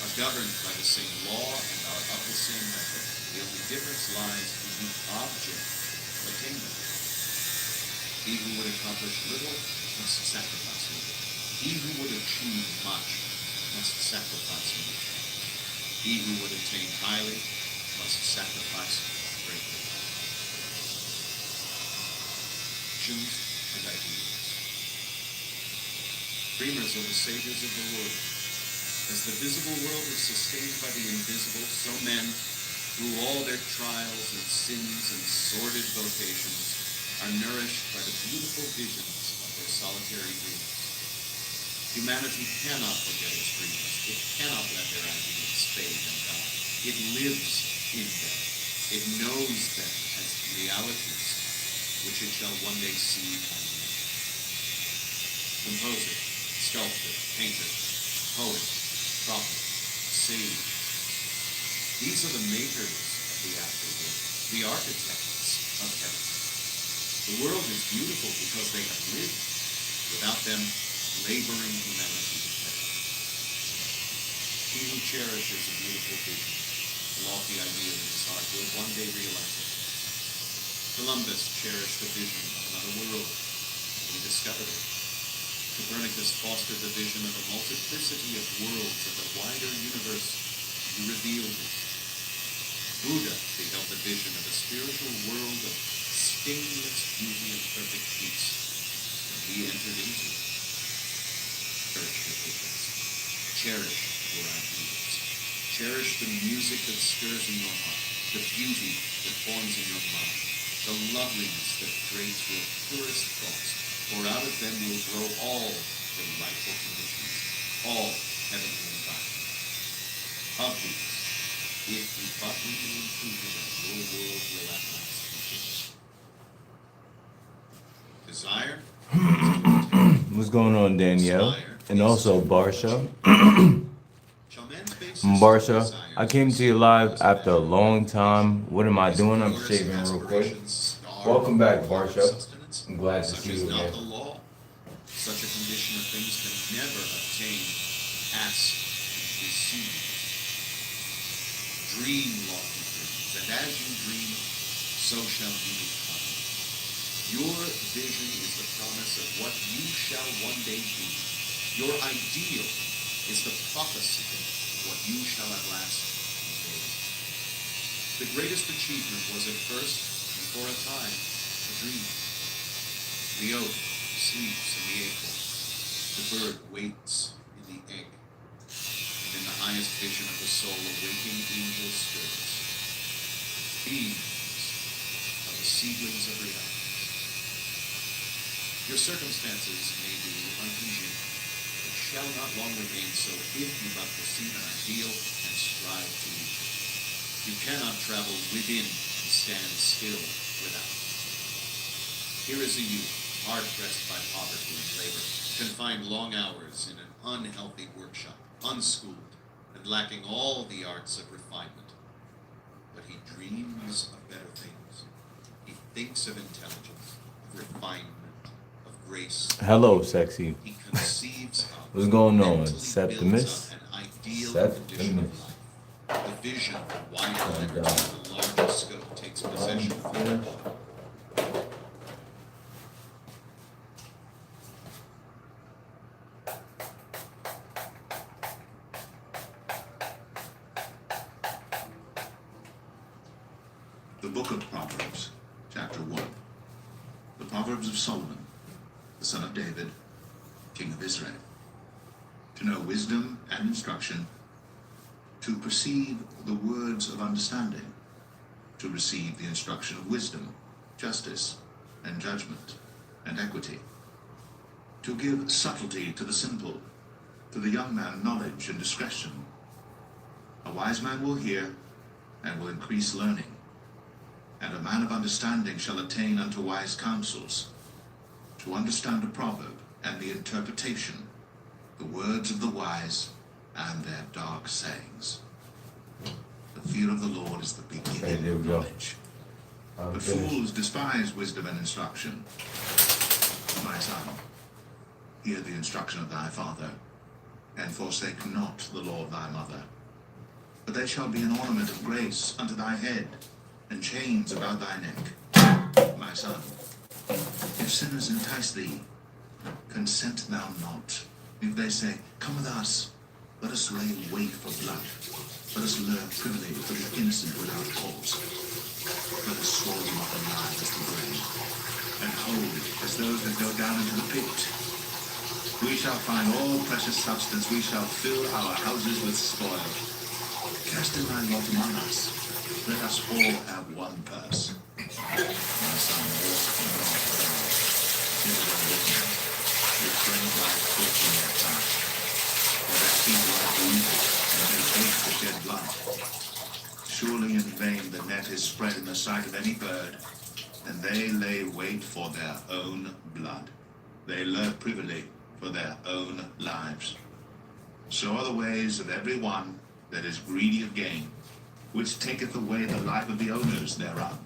are governed by the same law, and are of the same method. The only difference lies in the object of attainment. He who would accomplish little must sacrifice little. He who would achieve much must sacrifice much. He who would attain highly must sacrifice greatly. Visions and ideals. Dreamers are the saviors of the world. As the visible world is sustained by the invisible, so men, through all their trials and sins and sordid vocations, are nourished by the beautiful visions of their solitary dreams. Humanity cannot forget its dreams. It cannot let their ideals fade and die. It lives in them. It knows them as realities, which it shall one day see and know. Composer, sculptor, painter, poet, prophet, sage. These are the makers of the afterworld, the architects of heaven. The world is beautiful because they have lived. Without them, laboring humanity would perish. He who cherishes a beautiful vision, a lofty idea in his heart, will one day realize it. Columbus cherished a vision of another world, and he discovered it. Copernicus fostered the vision of a multiplicity of worlds and a wider universe. He revealed it. Buddha beheld the vision of a spiritual world of stainless beauty and perfect peace, and he entered into it. Cherish your visions. Cherish your ideals. Cherish the music that stirs in your heart, the beauty that forms in your mind, the loveliness that drapes your purest thoughts, for out of them will grow all delightful conditions, all heavenly environment. Of these, if you but remain true to them, your world will at last be finished. Desire What's going on, Danielle? And also Barsha. Barsha, Barsha, I came to you live after a long time. What am I doing? I'm shaving real quick. Welcome back, Barsha. I'm glad to see you again. The law. Such a condition of things can never obtain. Ask and receive. Dream lofty dreams, and as you dream, so shall you become. Your vision is the promise of what you shall one day be. Your ideal is the prophecy of what you shall at last be. The greatest achievement was at first, and for a time, a dream. The oak sleeps in the acorn. The bird waits in the egg. And in the highest vision of the soul, a waking angel stirs. These are the seedlings of reality. Your circumstances may be uncongenial, but shall not long remain so if you but perceive an ideal and strive to reach it. You cannot travel within and stand still without. Here is a youth, hard-pressed by poverty and labor, confined long hours in an unhealthy workshop, unschooled, and lacking all the arts of refinement. But he dreams of better things. He thinks of intelligence, of refinement, of grace. Hello, sexy. He conceives of What's going on, mentally Septimus? builds up an ideal Septimus. condition of life. The vision of wider liberty and larger scope takes possession of him. book of Proverbs, chapter 1. The Proverbs of Solomon, the son of David, king of Israel. To know wisdom and instruction, to perceive the words of understanding, to receive the instruction of wisdom, justice, and judgment, and equity. To give subtlety to the simple, to the young man knowledge and discretion. A wise man will hear, and will increase learning. And a man of understanding shall attain unto wise counsels. To understand a proverb and the interpretation, the words of the wise and their dark sayings. The fear of the Lord is the beginning of knowledge. But fools despise wisdom and instruction. My son, hear the instruction of thy father, and forsake not the law of thy mother. For they shall be an ornament of grace unto thy head, and chains about thy neck. My son, if sinners entice thee, consent thou not. If they say, come with us, let us lay wait for blood. Let us lure privily for the innocent without cause. Let us swallow them up alive as the grain, and hold as those that go down into the pit. We shall find all precious substance, we shall fill our houses with spoil. Cast in thy lot among us, let us all have one purse. My son, walk in God forever. It is written, refrain thy foot from their path. For their feet lie polluted, and they hate to shed blood. Surely in vain the net is spread in the sight of any bird, and they lay wait for their own blood. They lure privily for their own lives. So are the ways of every one that is greedy of gain, which taketh away the life of the owners thereof.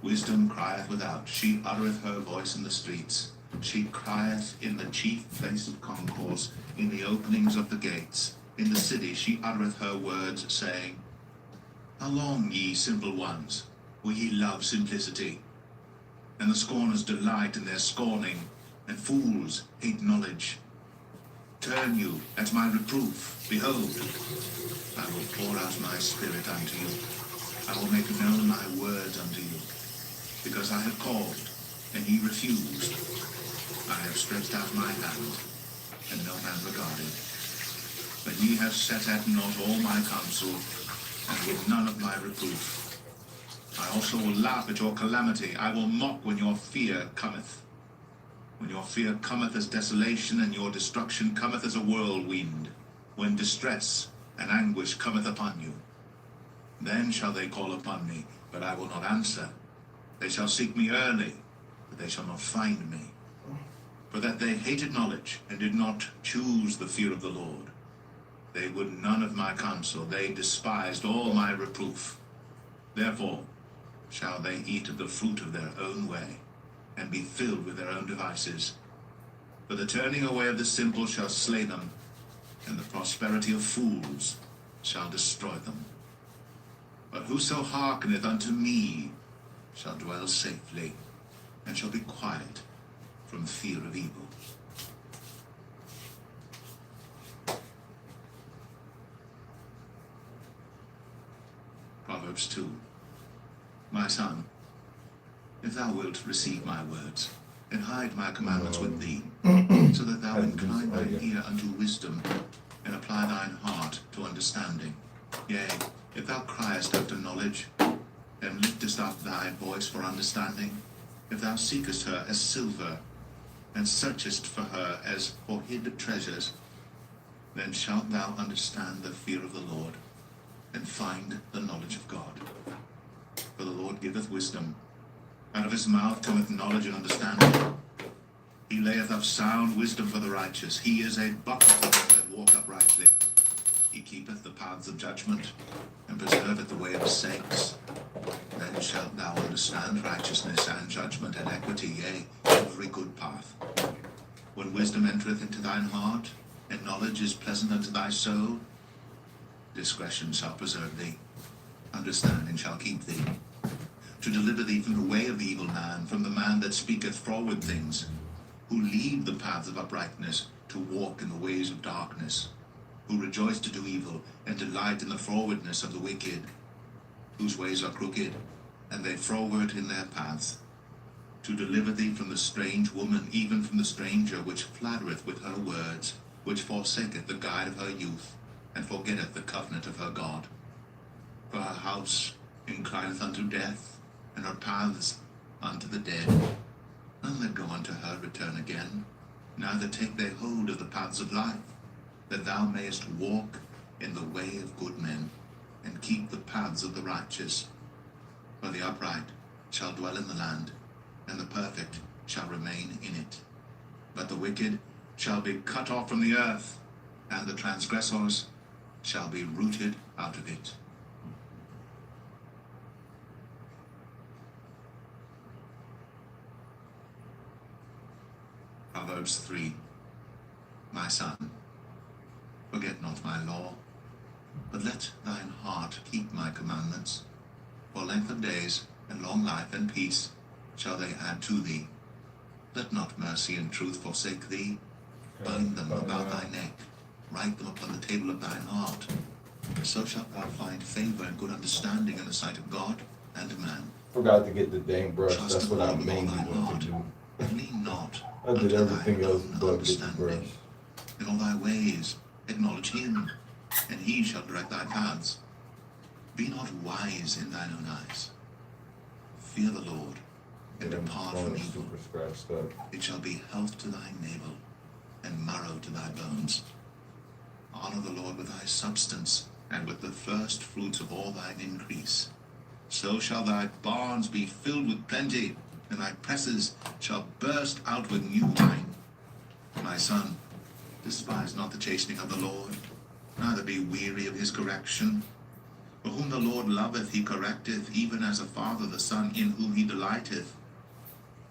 Wisdom crieth without, she uttereth her voice in the streets. She crieth in the chief place of concourse, in the openings of the gates. In the city she uttereth her words, saying, how long, ye simple ones, will ye love simplicity? And the scorners delight in their scorning, and fools hate knowledge. Turn you at my reproof, behold, I will pour out my spirit unto you. I will make known my words unto you. Because I have called, and ye refused. I have stretched out my hand, and no man regarded. But ye have set at naught all my counsel, and with none of my reproof. I also will laugh at your calamity. I will mock when your fear cometh. When your fear cometh as desolation, and your destruction cometh as a whirlwind, when distress and anguish cometh upon you. Then shall they call upon me, but I will not answer. They shall seek me early, but they shall not find me. For that they hated knowledge, and did not choose the fear of the Lord. They would none of my counsel, they despised all my reproof. Therefore shall they eat of the fruit of their own way, and be filled with their own devices. For the turning away of the simple shall slay them, and the prosperity of fools shall destroy them. But whoso hearkeneth unto me shall dwell safely, and shall be quiet from fear of evil. Proverbs 2. My son, if thou wilt receive my words, and hide my commandments with thee, so that thou incline thine ear unto wisdom, and apply thine heart to understanding. Yea, if thou criest after knowledge, and liftest up thy voice for understanding, if thou seekest her as silver, and searchest for her as for hid treasures, then shalt thou understand the fear of the Lord, and find the knowledge of God. For the Lord giveth wisdom, out of his mouth cometh knowledge and understanding. He layeth up sound wisdom for the righteous. He is a buckler to them that walk uprightly. He keepeth the paths of judgment, and preserveth the way of saints. Then shalt thou understand righteousness and judgment and equity, yea, every good path. When wisdom entereth into thine heart, and knowledge is pleasant unto thy soul, discretion shall preserve thee, understanding shall keep thee, to deliver thee from the way of the evil man, from the man that speaketh froward things, who leave the paths of uprightness, to walk in the ways of darkness, who rejoice to do evil, and delight in the frowardness of the wicked, whose ways are crooked, and they froward in their paths, to deliver thee from the strange woman, even from the stranger which flattereth with her words, which forsaketh the guide of her youth, and forgetteth the covenant of her God. For her house inclineth unto death, and her paths unto the dead. None that go unto her return again, neither take they hold of the paths of life, that thou mayest walk in the way of good men, and keep the paths of the righteous. For the upright shall dwell in the land, and the perfect shall remain in it. But the wicked shall be cut off from the earth, and the transgressors shall be rooted out of it. Proverbs 3. My son, forget not my law, but let thine heart keep my commandments. For length of days and long life and peace shall they add to thee. Let not mercy and truth forsake thee. Bind them about thy neck, write them upon the table of thine heart. So shalt thou find favor and good understanding in the sight of God and man. Forgot to get the dang brush. Trust That's in the what I Lord with all mainly thine want heart, to do. and lean not I did unto everything thine else own but get the brush. understanding. In all thy ways acknowledge him, and he shall direct thy paths. Be not wise in thine own eyes. Fear the Lord, and Them depart phone from is evil. super scratched up. It shall be health to thy navel, and marrow to thy bones. Honor the Lord with thy substance, and with the first fruits of all thine increase. So shall thy barns be filled with plenty, and thy presses shall burst out with new wine. My son, despise not the chastening of the Lord, neither be weary of his correction. For whom the Lord loveth, he correcteth, even as a father the son in whom he delighteth.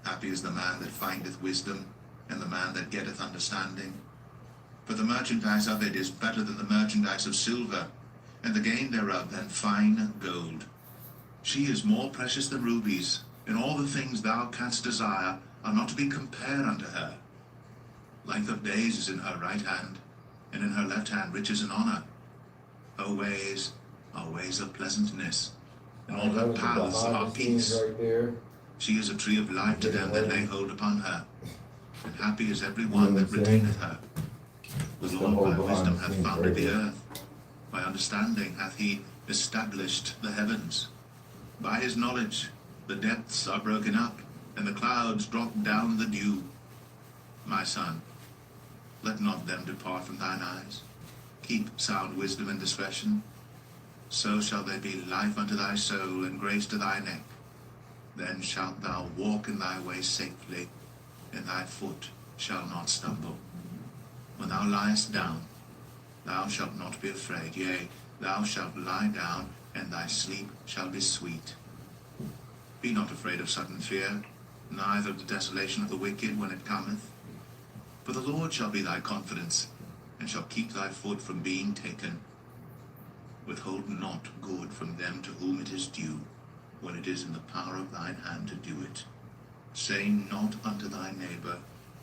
Happy is the man that findeth wisdom, and the man that getteth understanding. For the merchandise of it is better than the merchandise of silver, and the gain thereof than fine gold. She is more precious than rubies, and all the things thou canst desire are not to be compared unto her. Length of days is in her right hand, and in her left hand riches and honor. Her ways are ways of pleasantness, and all her paths are peace. Right there. She is a tree of life to them that lay hold upon her, and happy is every You know one what that I'm saying? retaineth her. The It's the Lord whole by behind wisdom the hath scenes founded right the here. earth. By understanding hath he established the heavens. By his knowledge the depths are broken up, and the clouds drop down the dew. My son, let not them depart from thine eyes. Keep sound wisdom and discretion. So shall they be life unto thy soul, and grace to thy neck. Then shalt thou walk in thy way safely, and thy foot shall not stumble. When thou liest down, thou shalt not be afraid. Yea, thou shalt lie down, and thy sleep shall be sweet. Be not afraid of sudden fear, neither of the desolation of the wicked when it cometh. For the Lord shall be thy confidence, and shall keep thy foot from being taken. Withhold not good from them to whom it is due, when it is in the power of thine hand to do it. Say not unto thy neighbor,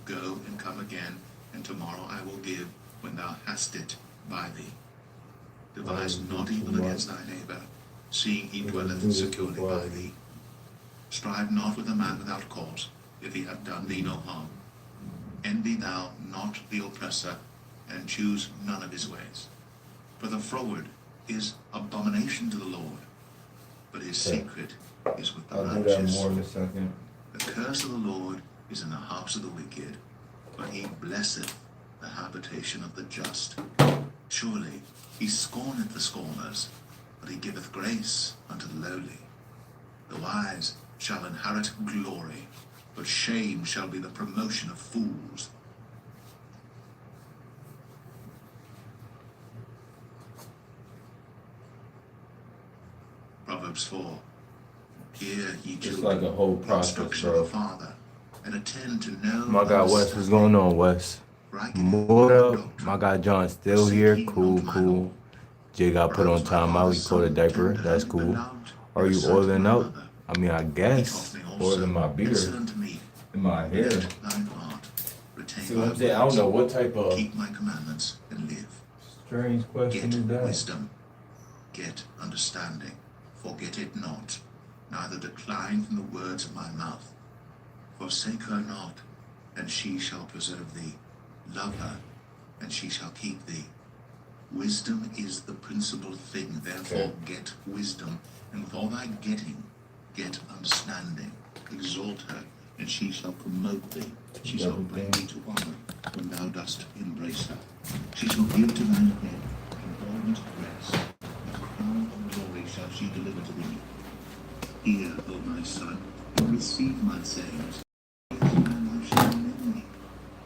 Go and come again, and tomorrow I will give, when thou hast it by thee. Devise not evil against thy neighbor, seeing he dwelleth securely by thee. Strive not with a man without cause, if he have done thee no harm. Envy thou not the oppressor, and choose none of his ways. For the froward is abomination to the Lord, but his secret is with the I'll do that righteous. more in a second. The curse of the Lord is in the house of the wicked, but he blesseth the habitation of the just. Surely he scorneth the scorners, but he giveth grace unto the lowly. The wise shall inherit glory, but shame shall be the promotion of fools. Proverbs 4. Hear ye It's children, like a whole the process, instruction bro. of the father, and attend to know. My God, Wes, what's going on, Wes? For I give you What good up? doctrine. My guy John still Forsake here. ye Cool, not my cool. law. Jay got For put I on was my timeout. father's He pulled a son, diaper. That's tender-handed, cool. beloved, Are in you the sight of oiling my up? mother. I mean, I He guess. taught me also, Oiling my and beard said unto me, in my hair. Let thine heart retain See what my I'm saying? I don't words. know what type of Keep my commandments and live. strange question Get is that. wisdom, get understanding, forget it not. neither decline from the words of my mouth. Forsake her not, and she shall preserve thee. Love her, and she shall keep thee. Wisdom is the principal thing, therefore get wisdom, and with all thy getting, get understanding. Exalt her, and she shall promote thee. She shall bring thee to honor when thou dost embrace her. She shall give to thine head adornment of grace, a crown of glory shall she deliver to thee. Hear, O my son, and receive my sayings. Thou shalt know me.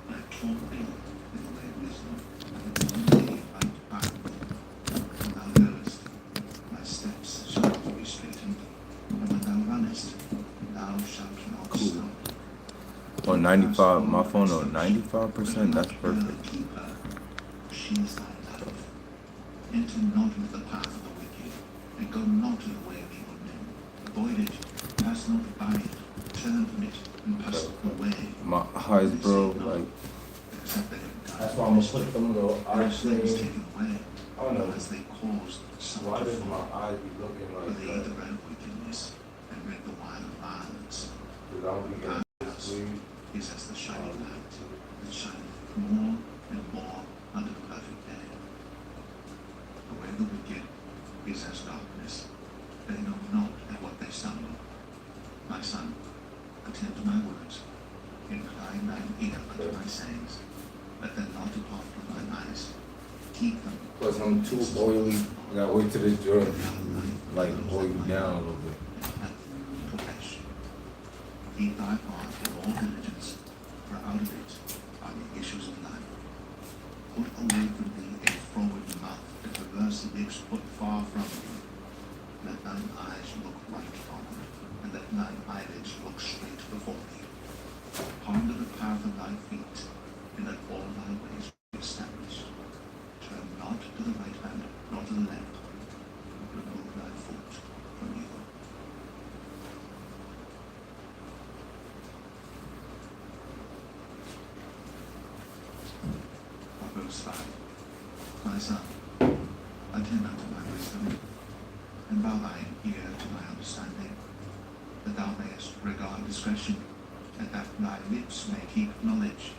I taught thee in the way of wisdom, and in the way I departed. When thou goest, thy steps shall not be straitened, and when thou runnest, thou shalt not stumble. Oh, 95, my phone on 95%, that's perfect. Keep her, for she is thy life. Enter not into the path of the wicked, and go not in the way of evil men. Avoid it, pass not by it, turn from it, and pass away. My eyes, bro, like, Except they have that's why I'm gonna put them little their eyes things thing. taken away, I don't know. as they caused some Why to does fall. my eyes be looking For like they that? eat the bread of wickedness, and drink the wine of violence. Cause I don't be getting sleep. Is as the shining light, that shineth more and more under the perfect day. The way of the wicked is as darkness. They know not at what they stumble. My son, attend to my words. Incline thine ear unto my sayings. Let them not depart from thine eyes. Keep them. Plus I'm too oily. I gotta wait till this joint like oil down a little bit. Profession. Keep thy heart with all diligence, for out of it are the issues of life. Put away from thee a froward mouth, and perverse lips put far from thee. Let thine eyes look right forward, and let thine eyelids look straight before thee. Ponder the path of thy feet, and let all thy ways be established. Turn not to the right hand, nor to the left. Remove thy foot from evil. Verse 5. My son, attend unto my wisdom, and bow thine ear to my understanding, that thou mayest regard discretion, and that thy lips may keep knowledge.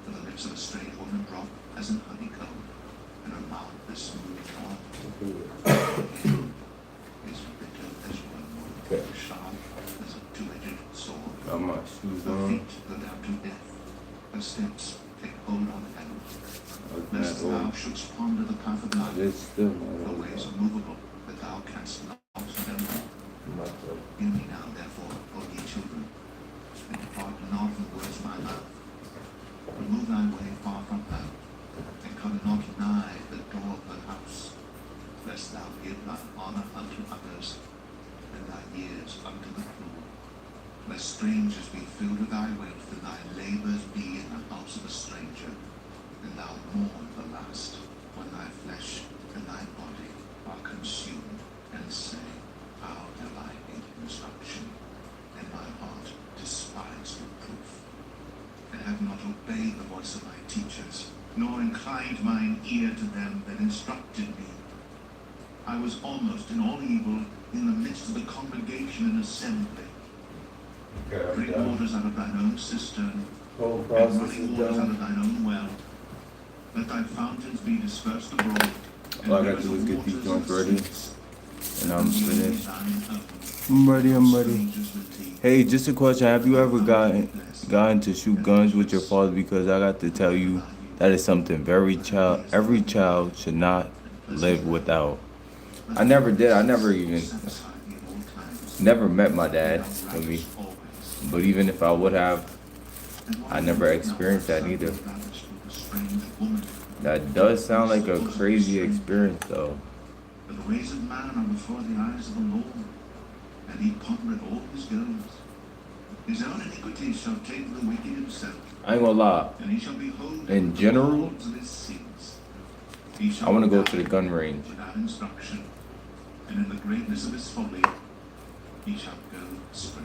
For the lips of a strange woman drop as an honeycomb, and her mouth is smooth as water. Is bitter as wormwood, sharp as a two-edged sword. Got my shoes Her on. feet go down to death, her steps take hold on hell. Looking Lest at thou oil. shouldst ponder the path of life, This still the ways are movable, that thou canst not know them. Hear me now, therefore, O ye children, and depart not from the words of my mouth. Remove thy way far from her, and come not nigh the door of her house, lest thou give thine honor unto others, and thy years unto the cruel. Lest strangers be filled with thy wealth, and thy labors be in the house of a stranger, and thou mourn the last, when thy flesh and thy body are consumed, and say, how have I hated instruction, and my heart despised reproof, and have not obeyed the voice of my teachers, nor inclined mine ear to them that instructed me. I was almost in all evil in the midst of the congregation and assembly. Drink waters out of thine own cistern, Whole and process running is waters out done. of thine own well. Let thy fountains be dispersed abroad. All I gotta do is get these joints ready, and I'm finished. I'm ready. Hey, just a question. Have you ever gotten to shoot guns with your father? Because I got to tell you, that is something every child should not live without. I never did. I never met my dad, for me. But even if I would have, I never experienced that either. That does sound like a crazy experience, though. For the ways of man are before the eyes of the Lord, and he pondereth all his goings. His own iniquities shall take the wicked himself, I ain't gonna lie. and he shall behold In the general, faults of his sins. He shall I want to go die to the gun range. without instruction, and in the greatness of his folly he shall go astray.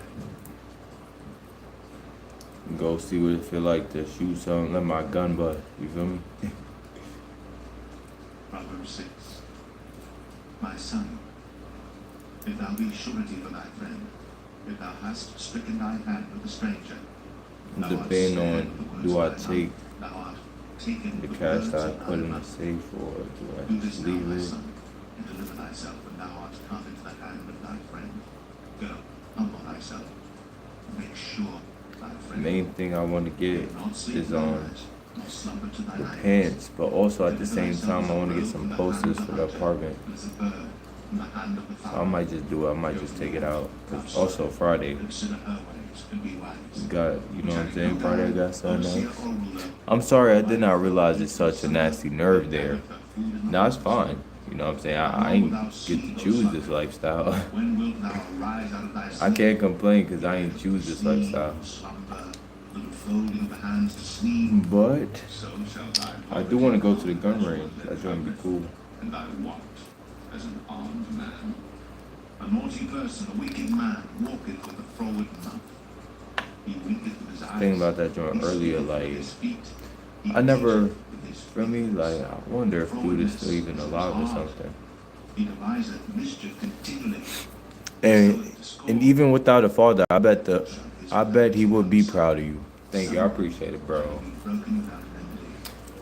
Go see what it feel like to shoot something. Let my gun bust. You feel me? Proverbs 6. My son, if thou be surety for thy thy friend, if thou hast stricken thy hand with a stranger. I'm Thou art debating spared on, the do words I of thy take mouth. Thou art taken the the cash words that I of put thy in the mouth. safe, or do I Do just this now, leave my it? son, and deliver thyself when thou art come into the hand of thy friend. Go, humble thyself. Make sure thy The friend. main thing I want to get Not sleep is to thine eyes, nor slumber to thine the eyelids. pants, but also at the Deliver same thyself time as I a want to get roe some from the hand of posters the for the hunter, apartment. and as a bird from the hand of the So I fowler. might just do it. I might just take it out. Cause also Friday, Consider her ways and be wise. got, you know what I'm saying? Friday I got something Overseer else. or ruler, I'm sorry, I did not realize it's such a nasty nerve there. Now it's fine. You know what I'm saying? I ain't get to choose this lifestyle. when wilt thou arise out of thy I sleep? can't complain because I ain't choose this lifestyle. Slumber, little folding of the hands to sleep. But So shall thy I do want to go to the gun range. That's gonna be cool. and thy want as an armed man. A naughty person, a wicked man, walketh with a froward mouth. He winketh with his eyes. Thinking about that joint He earlier, speaketh with like his feet. He I never, teacheth with his feel me? fingers. Like I wonder if dude is still even alive or something. He deviseth mischief continually. And even without a father, I bet he would be proud of you. Thank you, I appreciate it, bro.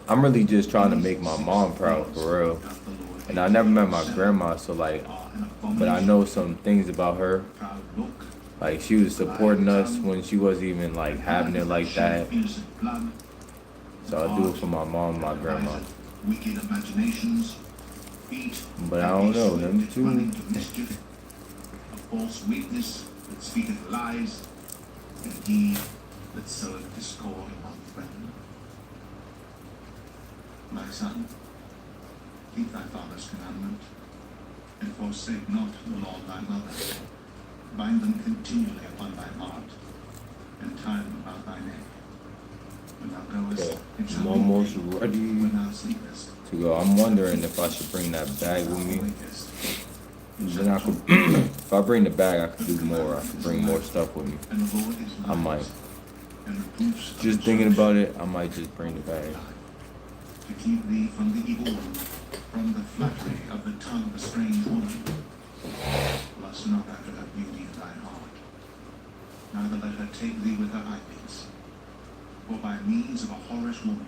I'm really just trying to make my mom proud for real. And I never met my grandma, so like, but I know some things about her. Like she was supporting us when she wasn't even like having it like that. So I do it for my mom and my grandma. Wicked imaginations, feet But I don't know, them two. running to mischief, a false witness that speaketh lies, and he that soweth discord among brethren. My son, keep thy father's commandment, and forsake not the Lord thy mother. Bind them continually upon thy heart, and tie them about thy neck. When thou goest, Okay, it shall I'm be almost thee ready when thou sleepest. to go. I'm wondering if I should bring that bag with me. Then I could, if I bring the bag, I could do more. I could bring more stuff with me. And the Lord is I might. light, and reproofs of Just thinking about it, I might just bring the bag. to keep thee from the evil one, from the flattery of the tongue of a strange woman. Lust not after her beauty in thine heart, neither let her take thee with her eyelids. For by means of a whorish woman,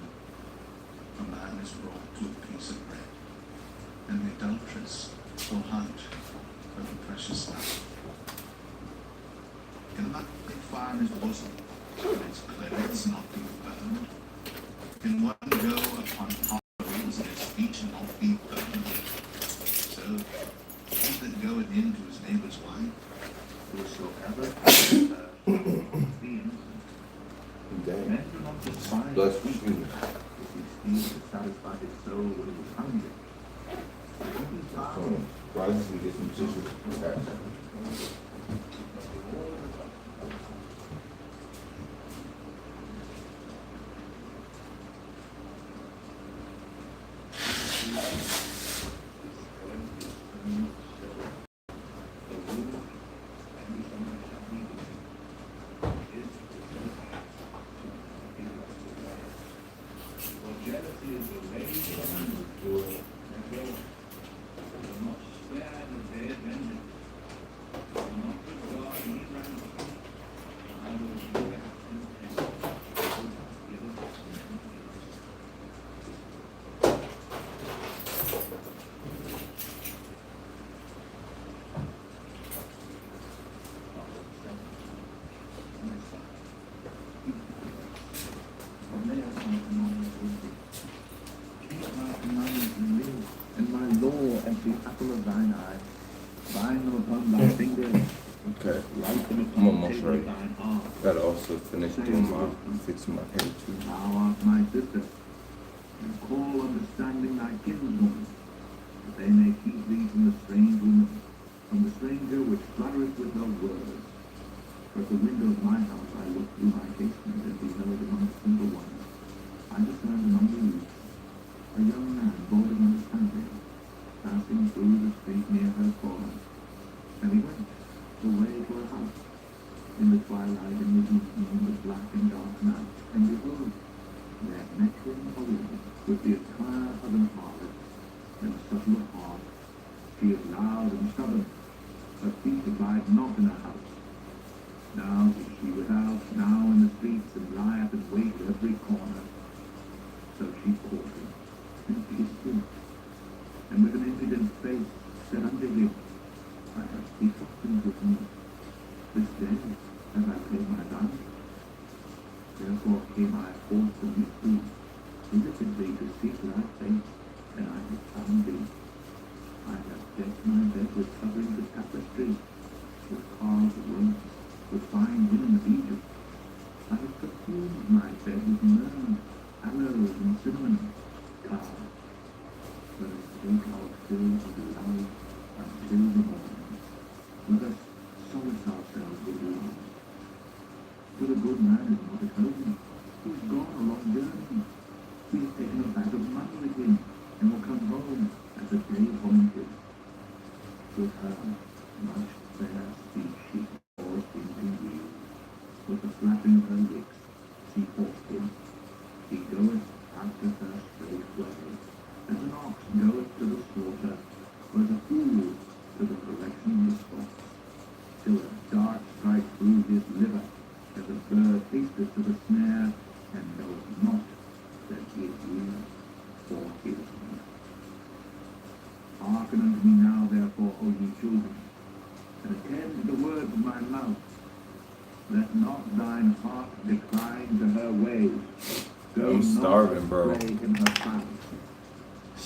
a man is brought to a piece of bread, and the adulteress will hunt for the precious stuff. Can not be fire in his bosom, and its clefts not be burned? Can one go upon potteries and his feet not be burned? So, he that goeth into his neighbor's wife, whosoever be innocent. Men do not despise Bless the you. weak, if he steals to satisfy his soul when he was hungry. If he found Rise and get some tissues. and my law as the apple of thine eye. Bind them upon thy finger, Okay. write them I'm upon the almost table ready. of thine arm. Gotta also finish doing fixing my hair too. Thou art my sister, and call understanding thy kinswoman, that they may keep thee from the strange woman, from the stranger which fluttereth with her words. For at the window of my house I look through my casement, and beheld among the simple ones, I discerned among the youths, a young man bold of understanding, passing through the street near her corner. And he went away to her house, in the twilight and the evening, in the black and dark night, and behold, there met him a woman with the attire of an harlot, and subtle of heart. She is loud and stubborn, Her feet abide not in her house. Now is she without, now in the streets, and lieth in wait at every corner. So she caught him, and kissed him, and with an impudent face said unto him, I have begotten with me. This day have I paid my vows. Therefore came I forth to meet thee, diligently to seek thy face, and I have found thee. I have decked my bed with coverings of tapestry, with carved robes, with fine linen of Egypt. I have perfumed my bed with myrrh, aloes, and cinnamon. Come, let us take our fill of love until the morning. Let us solace ourselves with love. For the good man is not at home. He is gone a long journey. He has taken a bag of money with him, and will come home at the day appointed. With her, much fair speech she forth into view. With the flapping of her lips, she forced him. He goeth after her straightway, as an ox goeth to the slaughter, or as a fool to the correction of the spots, till a dart strike through his liver, as a bird hasteth to the snare, and knoweth not that it is for his meat. Hearken unto me now, therefore, O ye children, and attend to the words of my mouth. Let not thine heart decline to her ways. Go I'm starving, not bro. astray in her paths.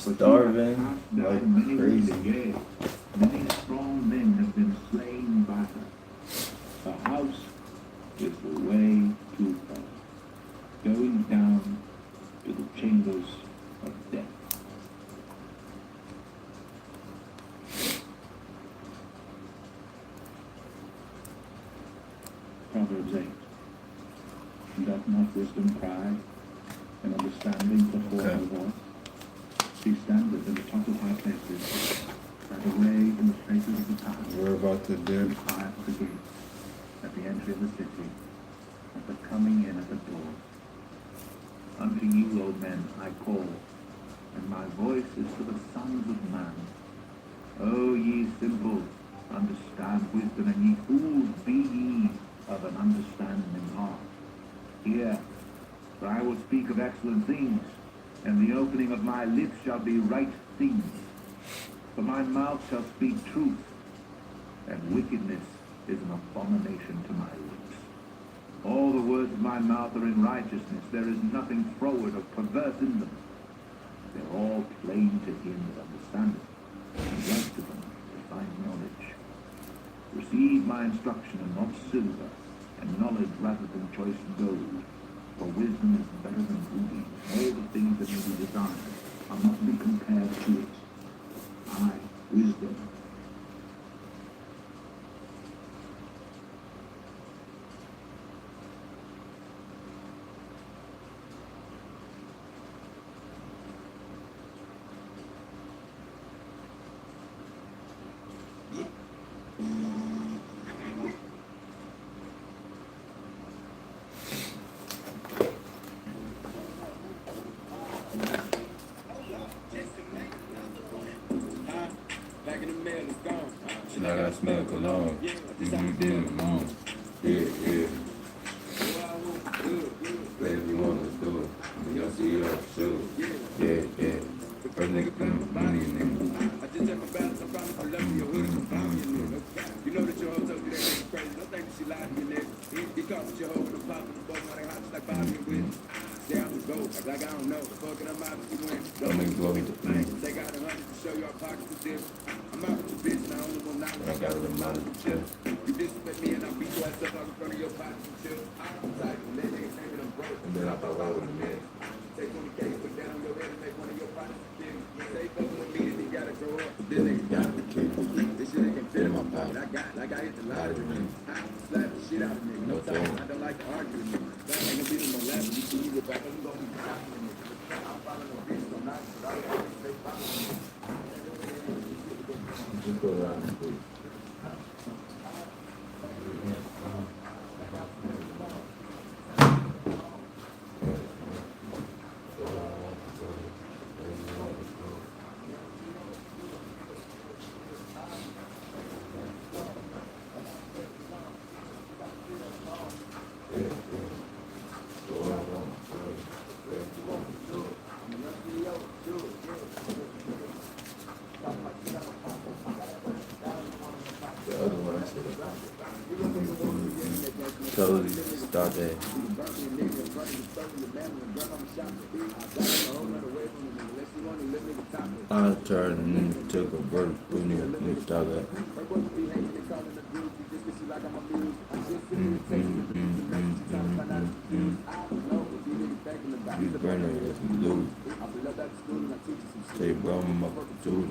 For she hath Starving cast down like many crazy. wicked, yea, many strong men have been slain by her. Her house is the way to her, going down to the chambers of death. Proverbs 8. Doth not wisdom cry, and understanding before her voice? She standeth in the top of high places, by the way in the spaces of the path. We're about to do. High at the gate, at the entry of the city, at the coming in at the door. Unto you, O men, I call, and my voice is to the sons of man. O ye simple, understand wisdom, and ye fools, be ye of an understanding heart. Hear, for I will speak of excellent things, and the opening of my lips shall be right things. For my mouth shall speak truth, and wickedness is an abomination to my lips. All the words of my mouth are in righteousness. There is nothing froward or perverse in them. They're all plain to him that understandeth, and right to them to find knowledge. Receive my instruction, and not silver, and knowledge rather than choice gold. For wisdom is better than rubies. All the things that may be desired are not to be compared to it. I, wisdom, Back in the mail, it's gone. She like I smell cologne. Yeah. Baby, you wanna do it. We gon' see you up, shoot. Yeah. First nigga playing money, nigga. I just check my balance, I promise I love you, your hood, I'm found you, nigga. You know that your hoe told you that nigga crazy. Don't think that she lied to you, nigga. He caught with your hoe with a pop in the boat, now they hot just like Bobby and Whitney. Say I'm the GOAT, act like I don't know. Fucking I'm out if you win. Don't make me blow me the thing. They got 100 to show you our pockets is different. I'm out with your bitch, and I only want I knowledge. gotta remind you, chill. You disrespect me, and I'll beat your ass up out in front of your pockets and chill. I'm tight, and that nigga think that I'm broke. And then I thought I would have made. Take 20K, put that on your head and make one of your pockets again. Say fucking with me, and you gotta grow up. This nigga got Gotta be kidding. this shit ain't gonna fit In in my my pocket. pocket. Like I hit the lottery, man. I slap the shit out of me. No time. I don't like to argue with me. That ain't gonna be no laughing. You can either back up and go be shocking with me. I'm following no bitch, no not. But I always stay following me. Just go around and please. Slowly start that. I tried and then took a break. Nigga, stop that. You burning if you lose. Stay bum up to it.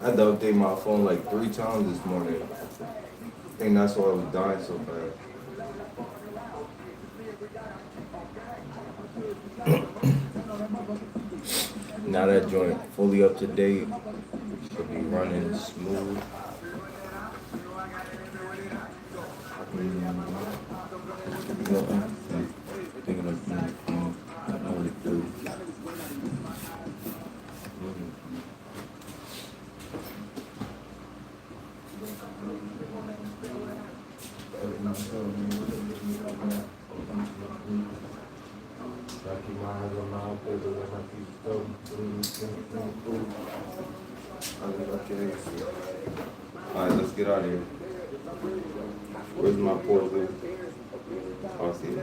I updated my phone like 3 times this morning. I think that's why I was dying so fast. Now that joint fully up to date, should be running smooth. Thinking of what it do. Alright, let's get out of here. Where's my portal? Oh, I see it.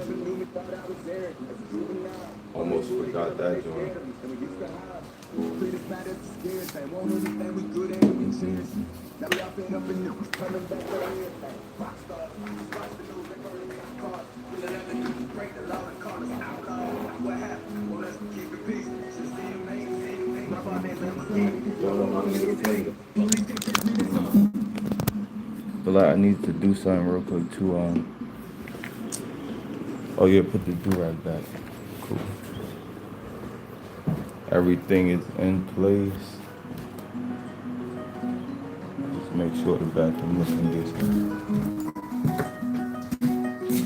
Almost forgot that joint. But like, I need to do something real quick too. Oh yeah, put the do-rag back. Cool. Everything is in place. Just make sure the bathroom looking decent.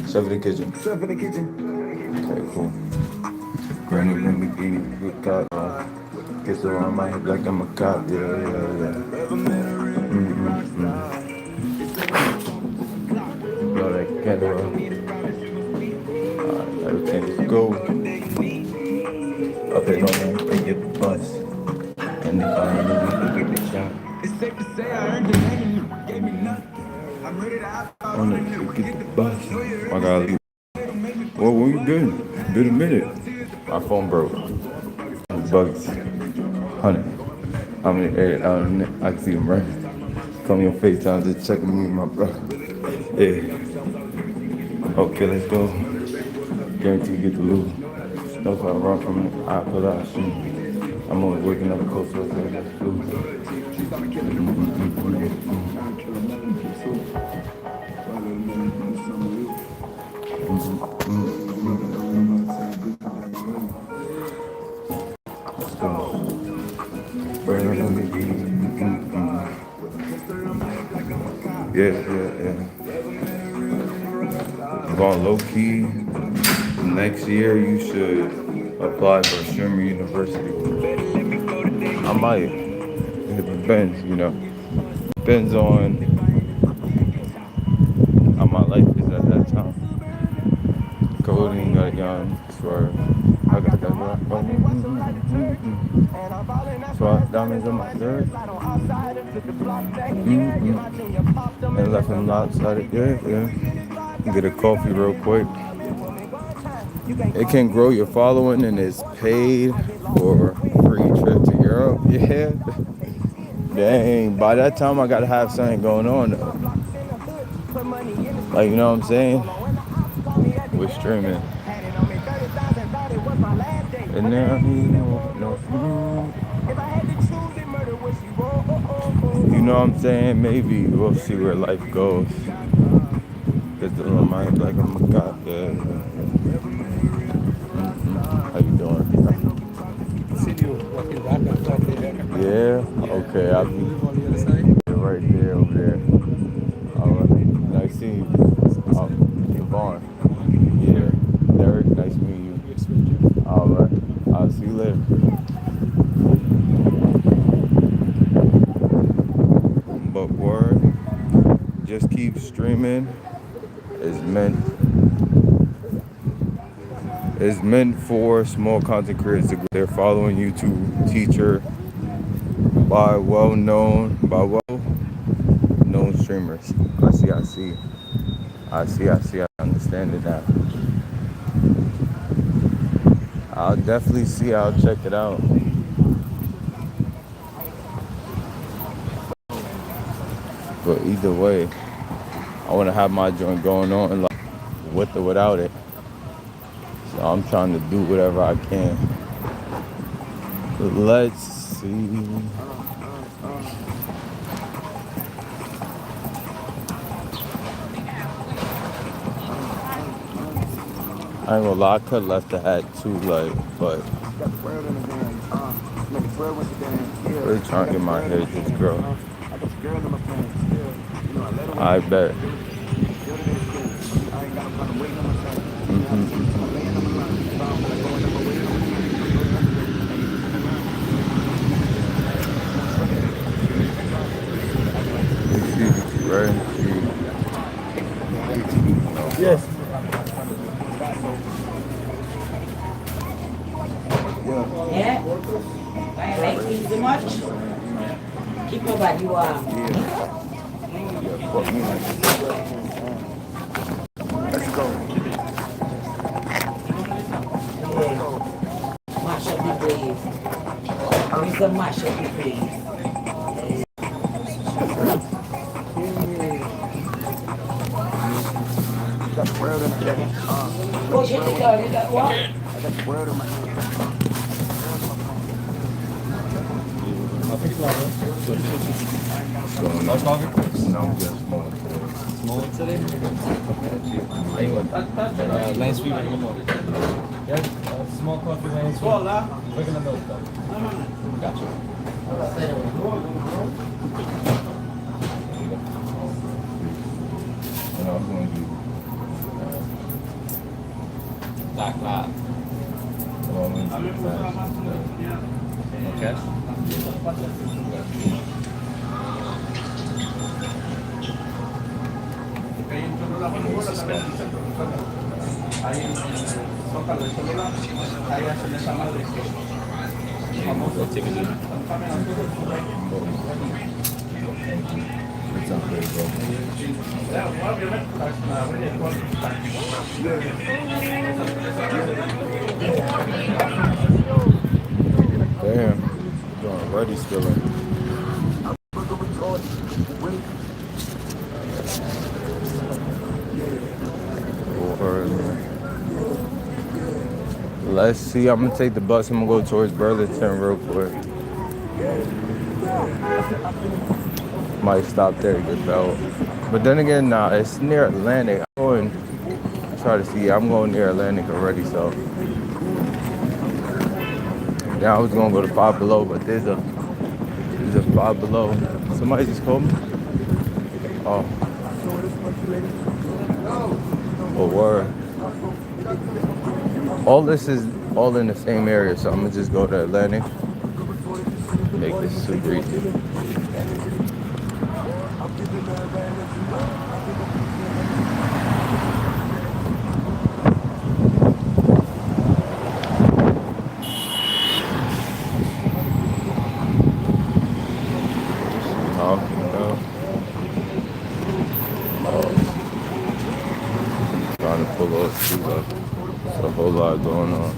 Chef in the kitchen. Chef in the kitchen. Okay, cool. Granny Lamborghini, good cop. Kiss around my head like I'm a cop. Yeah. Blow that candle. Everything is go. Up and on and get the bus. And if I ain't we get the shot. It's safe to say I earned the name and you gave me nothing. I'm ready to have on it to get the bus. I gotta leave. Well, where you been? Been a minute. My phone broke. Bugs. 100. I'm in the air. I can see them right. Call me on FaceTime, just checking me and my brother. Yeah. Okay, let's go. Guarantee you get the loot. No if I run from it, I pull out shoot. I'm always waking up close to the flu. Yeah. Going low key. Next year you should apply for Shrimmer University. I might. It depends, Depends on how my life is at that time. Coding, got young, swear. I got that. So diamonds on my shirt. And left him lopsided. Yeah. Get a coffee real quick. It can grow your following and it's paid for a free trip to Europe. Yeah. Dang, by that time I gotta have something going on though. Like, you know what I'm saying? With streaming. And now you know what I'm saying? Maybe we'll see where life goes. Cause the little mind like, oh my god, yeah. How you doing? Yeah, okay, I'll be right there over there. Alright, nice seeing you. Devon. Yeah, Derek, nice meeting you. Alright, I'll see you later. But word, just keep streaming. It's meant for small content creators. They're following YouTube teacher by well-known streamers. I understand it now. I'll definitely see. I'll check it out. But either way, I want to have my joint going on like with or without it. So I'm trying to do whatever I can. Let's see. I ain't gonna lie, I could left the hat too, like, but really trying to get my hair just grow. I bet. Right? Yes. Yeah? I like things so much. Keep your body warm. Let's go. Yeah. Mash up the place. We can mash up the place. Oh, shit, you got what? No, just small. Small today? Lane sweet with milk. Yeah, small coffee, lane sweet. Regular milk though. Gotcha. And I was going to do Black lot. Okay. damn, doing ready spilling. Let's see, I'm gonna take the bus. I'm gonna go towards Burlington real quick. Might stop there to get belt. But then again, nah, it's near Atlantic. I'm going try to see. I'm going near Atlantic already, so. Yeah, I was gonna go to Five Below, but there's a Five Below. Somebody just called me. Oh. Oh, word. All this is all in the same area, so I'm gonna just go to Atlantic. Make this super easy. Trying to pull those shoes up. There's a whole lot going on.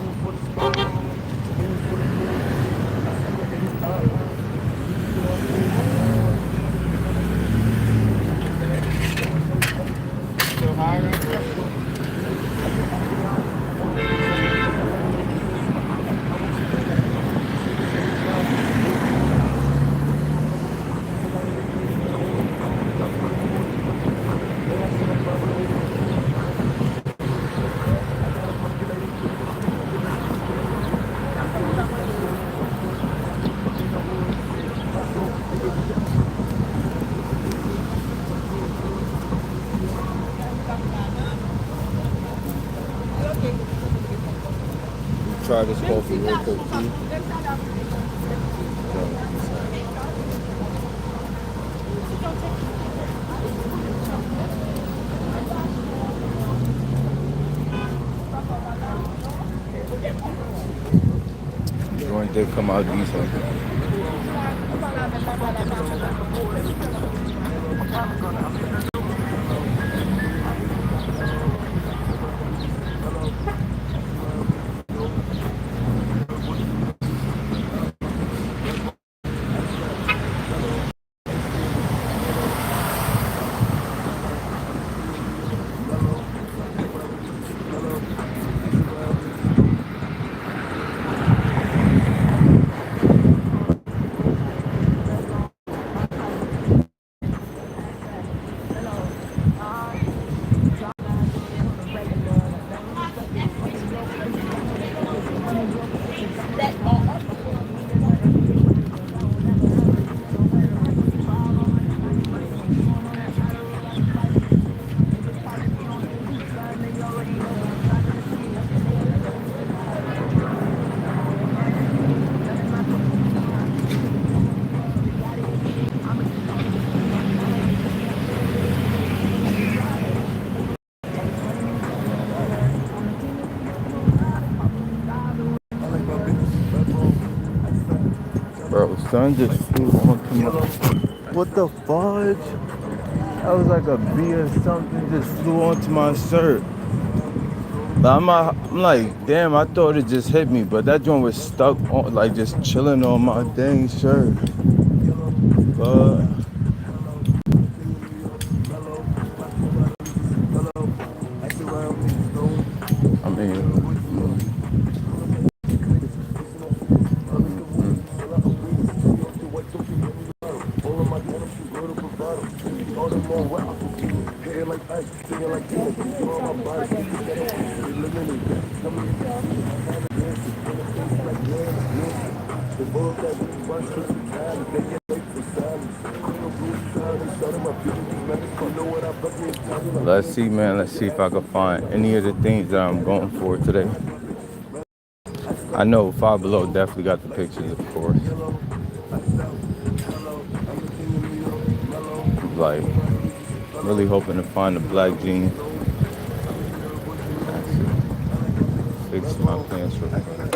try this coffee real quick, please? Joint did come out decent. Bro, son just flew onto my. What the fudge? That was like a bee or something just flew onto my shirt. But I'm like, damn, I thought it just hit me, but that joint was stuck on, like just chilling on my dang shirt. But I mean, let's see, man. Let's see if I can find any of the things that I'm going for today. I know Five Below definitely got the pictures, of course. Like, really hoping to find the black jeans. Fix my pants real quick.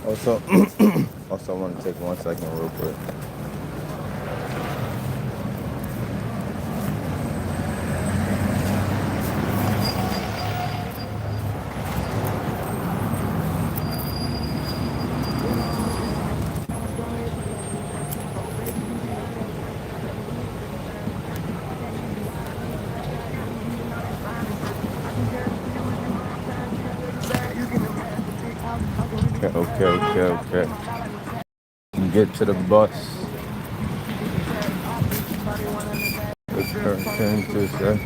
Also, I want to take 1 second real quick. Okay. Get to the bus. Return to set.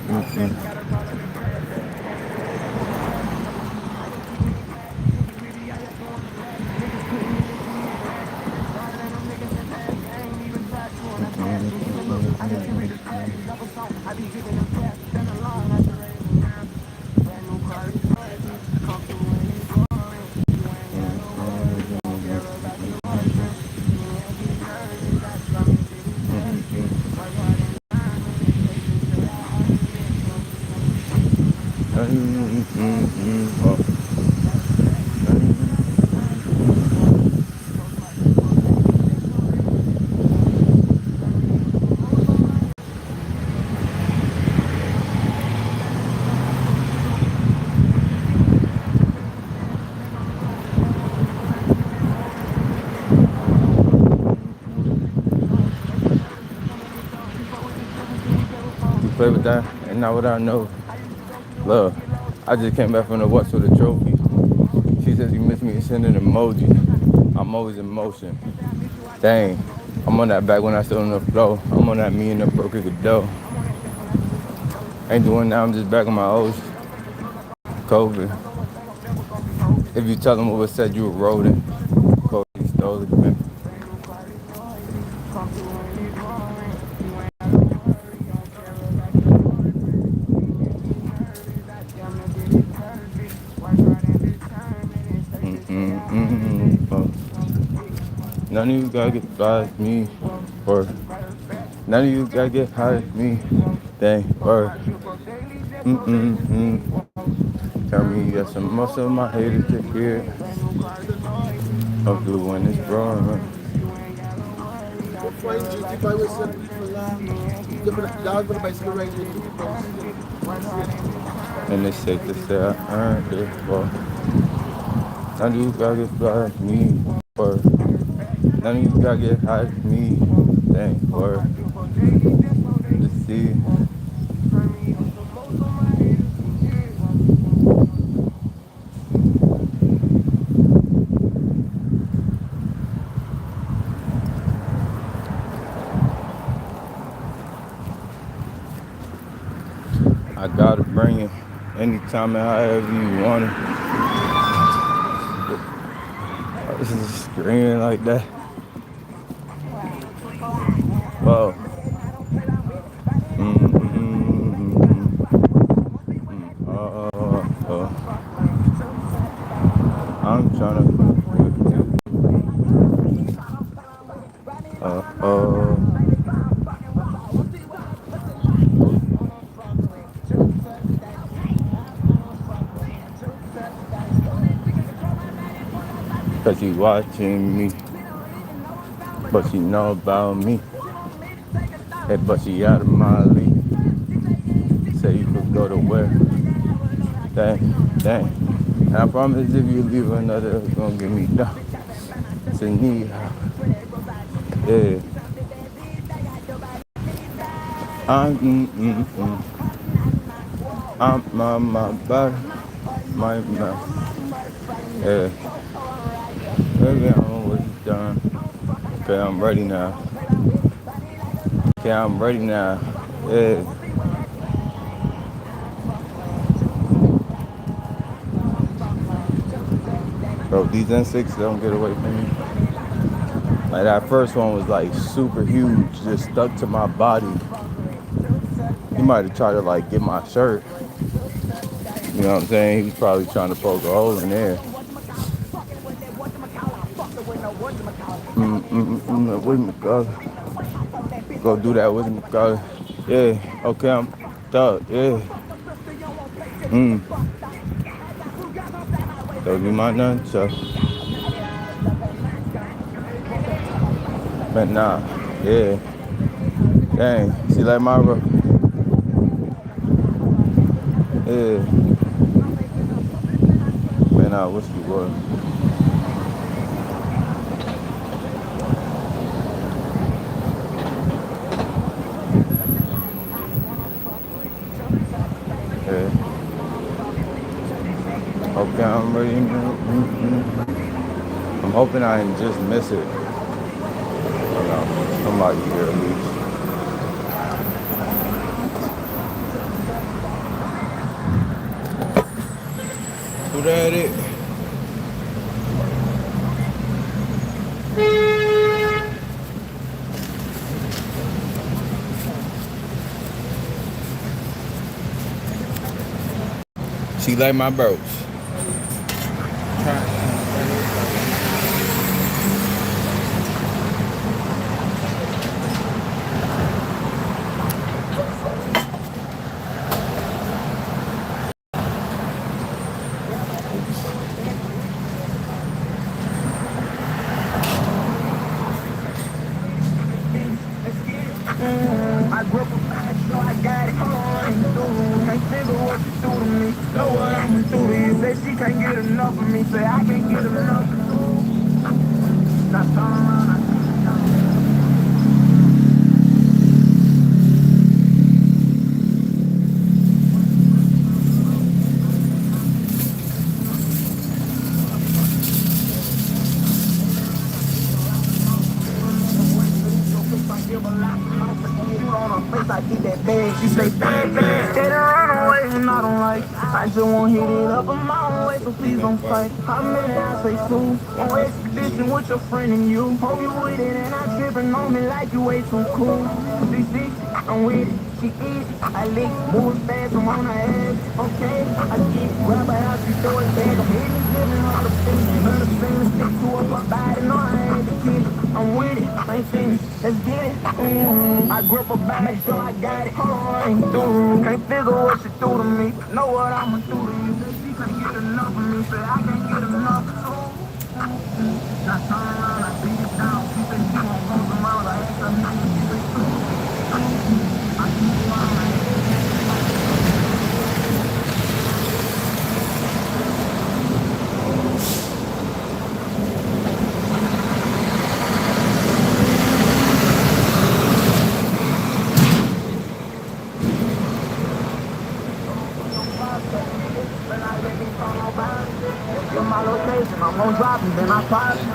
Play with that, and now what I know. Look, I just came back from the West with a trophy. She says you miss me, send an emoji. I'm always in motion. Dang, I'm on that back when I still on the flow. I'm on that me and the broke a dough. Ain't doing that, I'm just back on my old COVID. If you tell them what was said, you were rodent. Cody stole it, man. Oh. None of you gotta get fly with me, or none of you gotta get high with me. Dang, or tell me yes, and most of my haters to hear. I'm through when it's growing. And it's safe to say I earned it. Well, none of you gotta get fly with me, or none of you gotta get high with me. Dang, or just see. I gotta bring it anytime and however you want it. This is screaming like that. Whoa. Oh. I'm trying to. Oh. Cause she watching me, but she know about me. Hey, but she out of my league. Say you could go to where? Dang. And I promise if you leave another, it's gonna get me down. Say need help. Yeah. I'm my body, my mouth. Yeah. Maybe I'm almost done. Okay, I'm ready now. Okay, I'm ready now. Yeah. Bro, these N6 don't get away from me. Like that first one was like super huge, just stuck to my body. He might have tried to like get my shirt. You know what I'm saying? He was probably trying to poke a hole in there. With McCullough. Go do that with McCullough. Yeah, okay, I'm thug, yeah. That'll be my nunchuck. But nah, yeah. Dang, see like my bro. Yeah. Man, I wish you would. Yeah. Okay, I'm ready. I'm hoping I didn't just miss it. You know, somebody here at least. Who that is? She like my bros. I grew up a fast, so I got it. Can't figure what you do to me. Know what I'ma do to you. Say she can't get enough of me. Say I can't get enough of you. Now turn around, I see you now. I don't like. I just won't hit it up on my own way, so please don't fight. How many I say two? On exhibition with your friend and you. Hope you with it and I tripping on me like you way too cool. 360, I'm with it. She easy, I lick, move fast, I'm on her ass. Okay, I get it, grab her out, she throw it back. I'm hitting, giving her the feeling. Her the feeling, stick to her, my body, no, I ain't the kid. I'm with it, I ain't finished, let's get it. I grip her back, make sure I got it. Hold on, I ain't through. Can't figure what she do to me. Know what I'ma do to you. She can't get enough of me, say I can't get enough too. Now turn around, I beat it down. She said she won't go some miles, I asked her, how you keep it true? I keep it wild, I ain't give my location, I'm gon' drop it, then I pop it.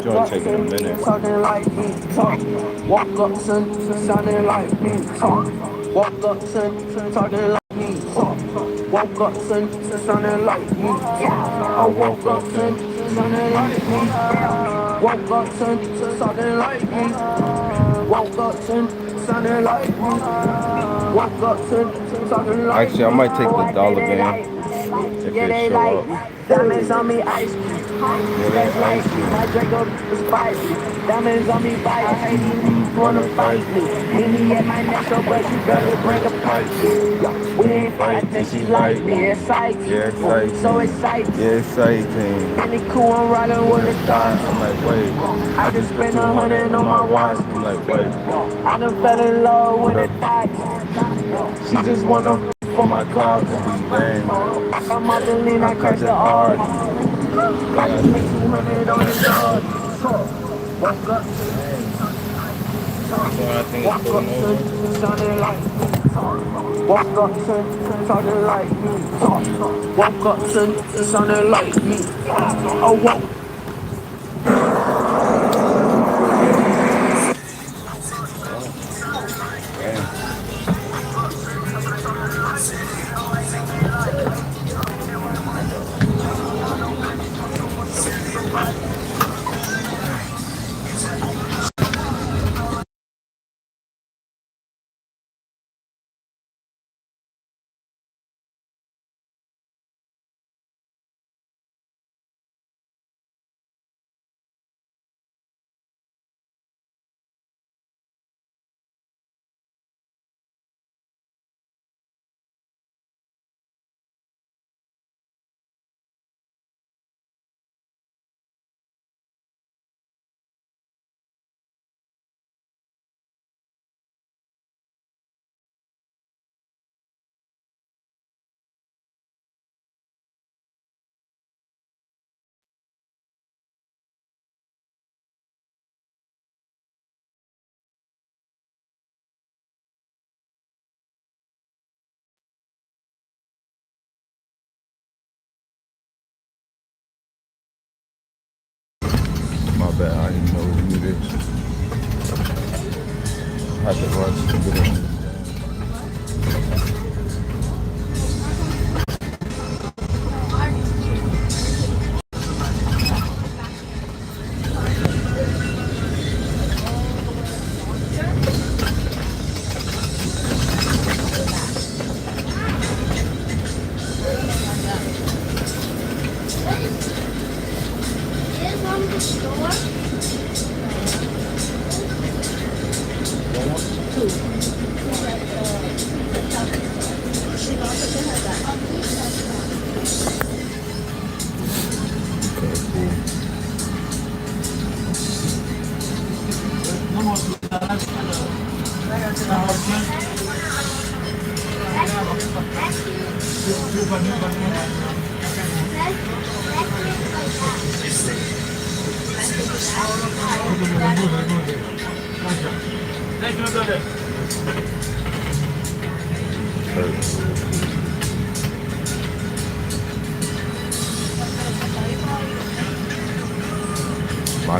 Joy taking a minute. Talking like me, talk. Walk up, son, sounding like me, talk. Walk up, son, talking like me, talk. Woke up, son, sounding like me. I woke up, son, sounding like me. Woke up, son, talking like me. Woke up, son, sounding like me. Woke up, son, talking like me. Actually, I might take the dollar van if Yeah, it they show like up. me. Diamonds on me, ice cream. Yeah, That's they like ice me. cream. My Draco is spicy. Diamonds on me, bite. I hate these niggas wanna fight me. Meet me at my next show, but you better bring a pipe. We ain't fight, I think she like me. Exciting. Yeah, exciting. So exciting. Yeah, exciting. And it cool, I'm riding with a Start. thought. I'm like, wait. I just spent 100 on my watch. I'm like, wait. I done fell in love with a thought. She just wanna for my car. We bang. I'm out the lean, I crashed the R. I just spent 200 on this yard. Woke up, So I think it's woke pulling up, over. sounding like woke up, sounding like me. Woke up, sounding like me. Oh, woke. My bad. I didn't know who it is. Had to rush to get it. My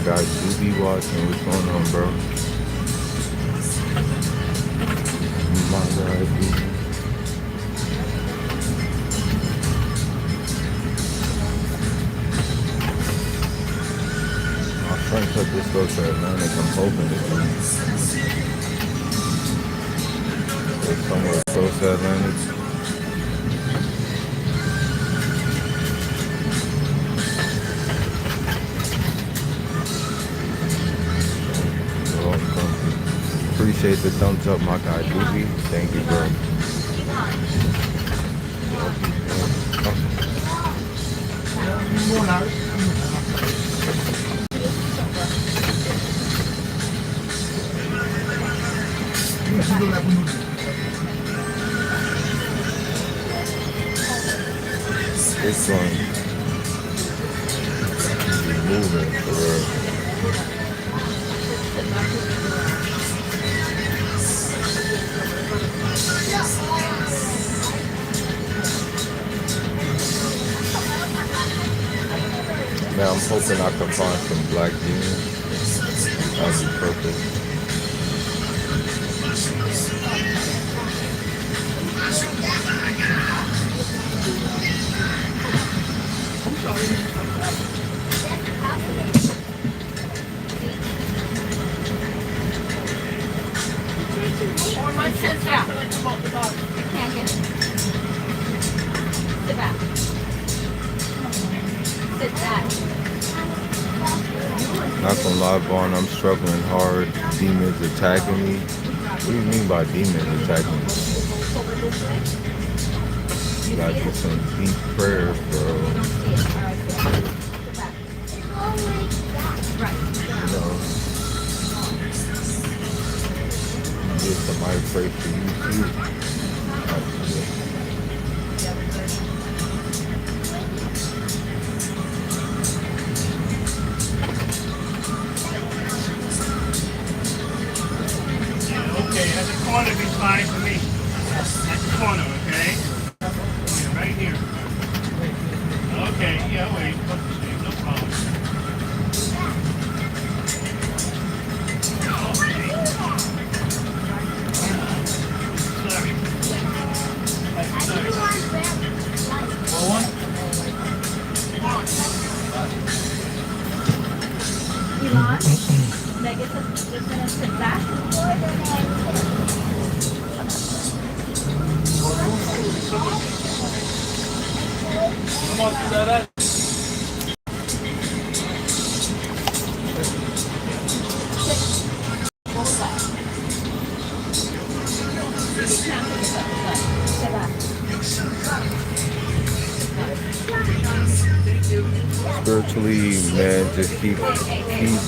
guy be watching. What's going on, bro? My guy Doobie. My friend took this go to Atlantic. I'm hoping it's somewhere close to Atlantic. Appreciate the thumbs up, my guy Doobie. Thank you, bro. This one is moving for real. Man, I'm hoping I can find some black jeans. That'd be perfect. Sit back. Sit back. Not gonna lie, Vaughn, I'm struggling hard. Demons attacking me. What do you mean by demons attacking me? You gotta do some deep prayer, bro. You know, get somebody to pray for you too. Okay, at the corner be fine for me. At the corner, okay? Yeah, right here. Okay, yeah, wait. No problem. Okay. Sorry. One? Elon, negative, just gonna sit back. Come on, Sarah. Spiritually, man, just keep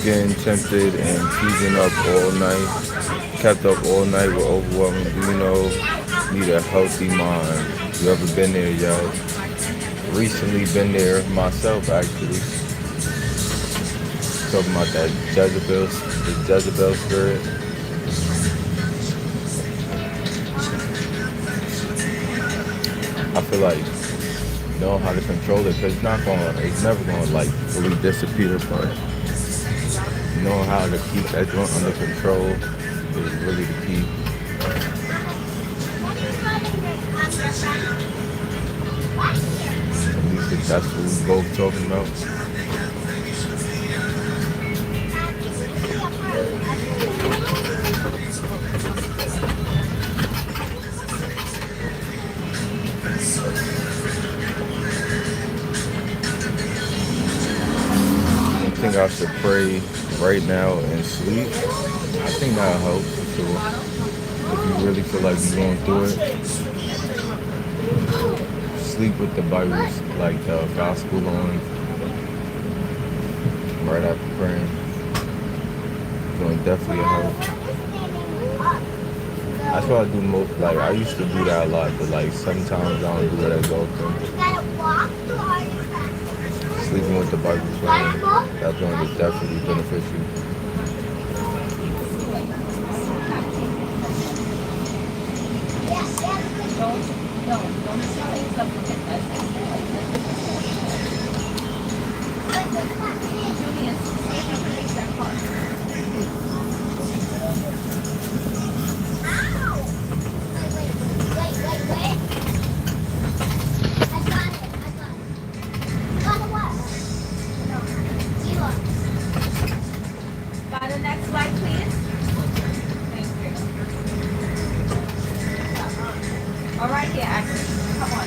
getting tempted and keeping up all night. Kept up all night with overwhelming, need a healthy mind. You ever been there, yo? Recently been there myself, actually. Talking about that the Jezebel spirit. I feel like know how to control it, because it's never gonna like fully disappear, but knowing how to keep that joint under control is really the key. At least if that's what we both talking about. I think I should pray right now and sleep. I think that'll help for sure. If you really feel like you're going through it, sleep with the Bible, like the gospel on, right after praying. going definitely help. That's what I do most. Like I used to do that a lot, but like sometimes I don't do it as often. Sleeping with the Bible playing, that joint is definitely beneficial. By the next slide, please. Thank you. All right, here, Agnes. Come on.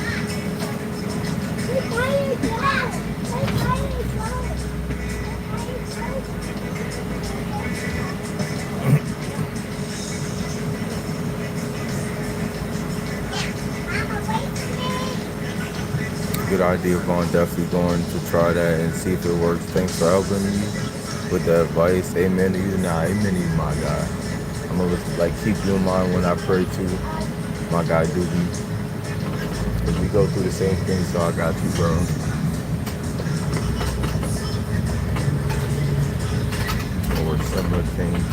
Good idea, Vaughn. Definitely going to try that and see if it works. Thanks for helping me with the advice. Amen to you. Nah, amen to you, my guy. I'm gonna like keep you in mind when I pray too. My guy Doobie. Cause we go through the same thing, so I got you, bro. Or similar things.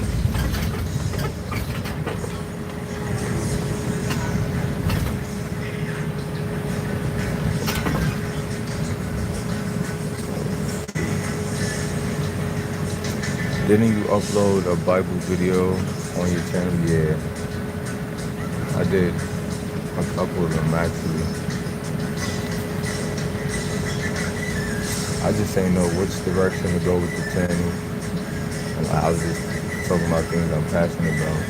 Didn't you upload a Bible video on your channel? Yeah, I did. A couple of them actually. I just ain't know which direction to go with the channel. And I was just talking about things I'm passionate about.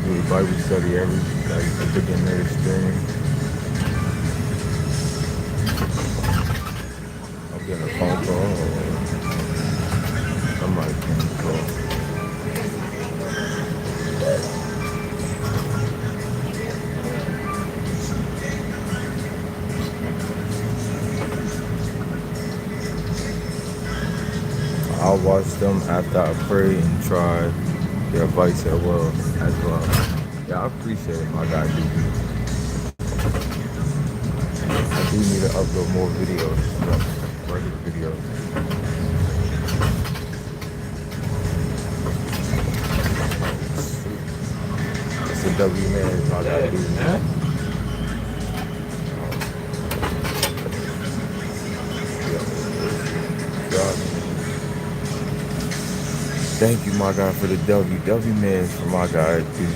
Do the Bible study every like the beginner experience. I'm getting a phone call or somebody can call. I'll watch them after I pray and try their advice as well. Yeah, I appreciate it, my guy. I do need to upload more videos, regular videos. It's a W, man. My guy, Thank you, my guy, for the W. W, man, for my guy, W.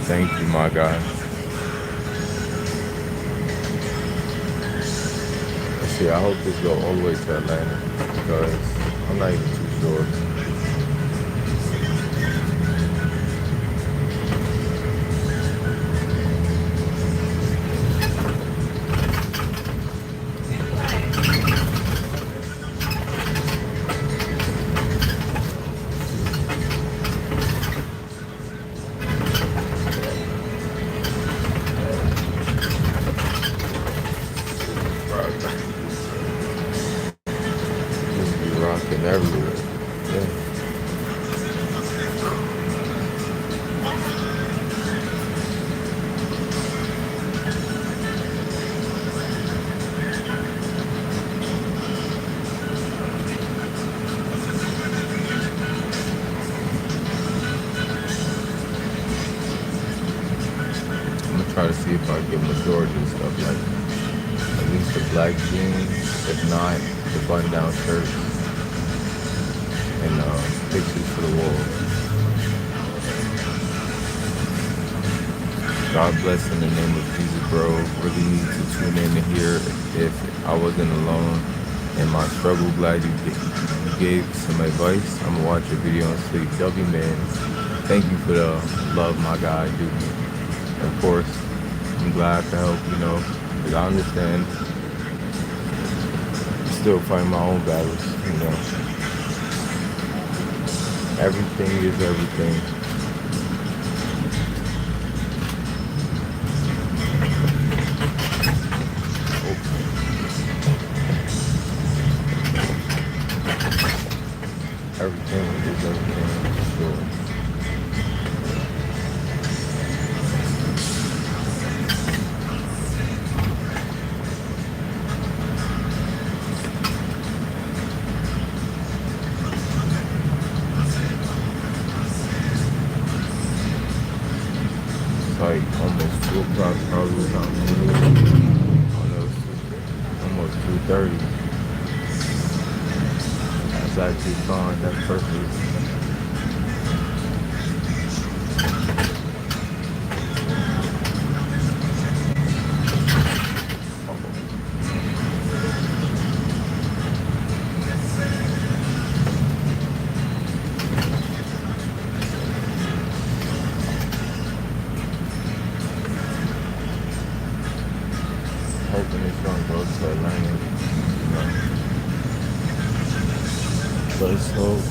Thank you, my guy. Let's see, I hope this go all the way to Atlanta because I'm not even too sure. Everywhere. Yeah. I'm gonna try to see if I get majority of stuff, like at least the black jeans, if not the button-down shirts. And pictures for the wall. God bless in the name of Jesus, bro. Really need to tune in to hear if I wasn't alone in my struggle. Glad you gave some advice. I'm gonna watch your video and sleep. W, man. Thank you for the love, my guy, dude. Of course, I'm glad to help, because I understand. Still fighting my own battles. Everything is everything. Everything is everything, for sure. It's like almost 2 o'clock, probably about almost 2:30. That's actually fine, that's perfect. Hoping it's gonna go to Atlanta. Let's hope.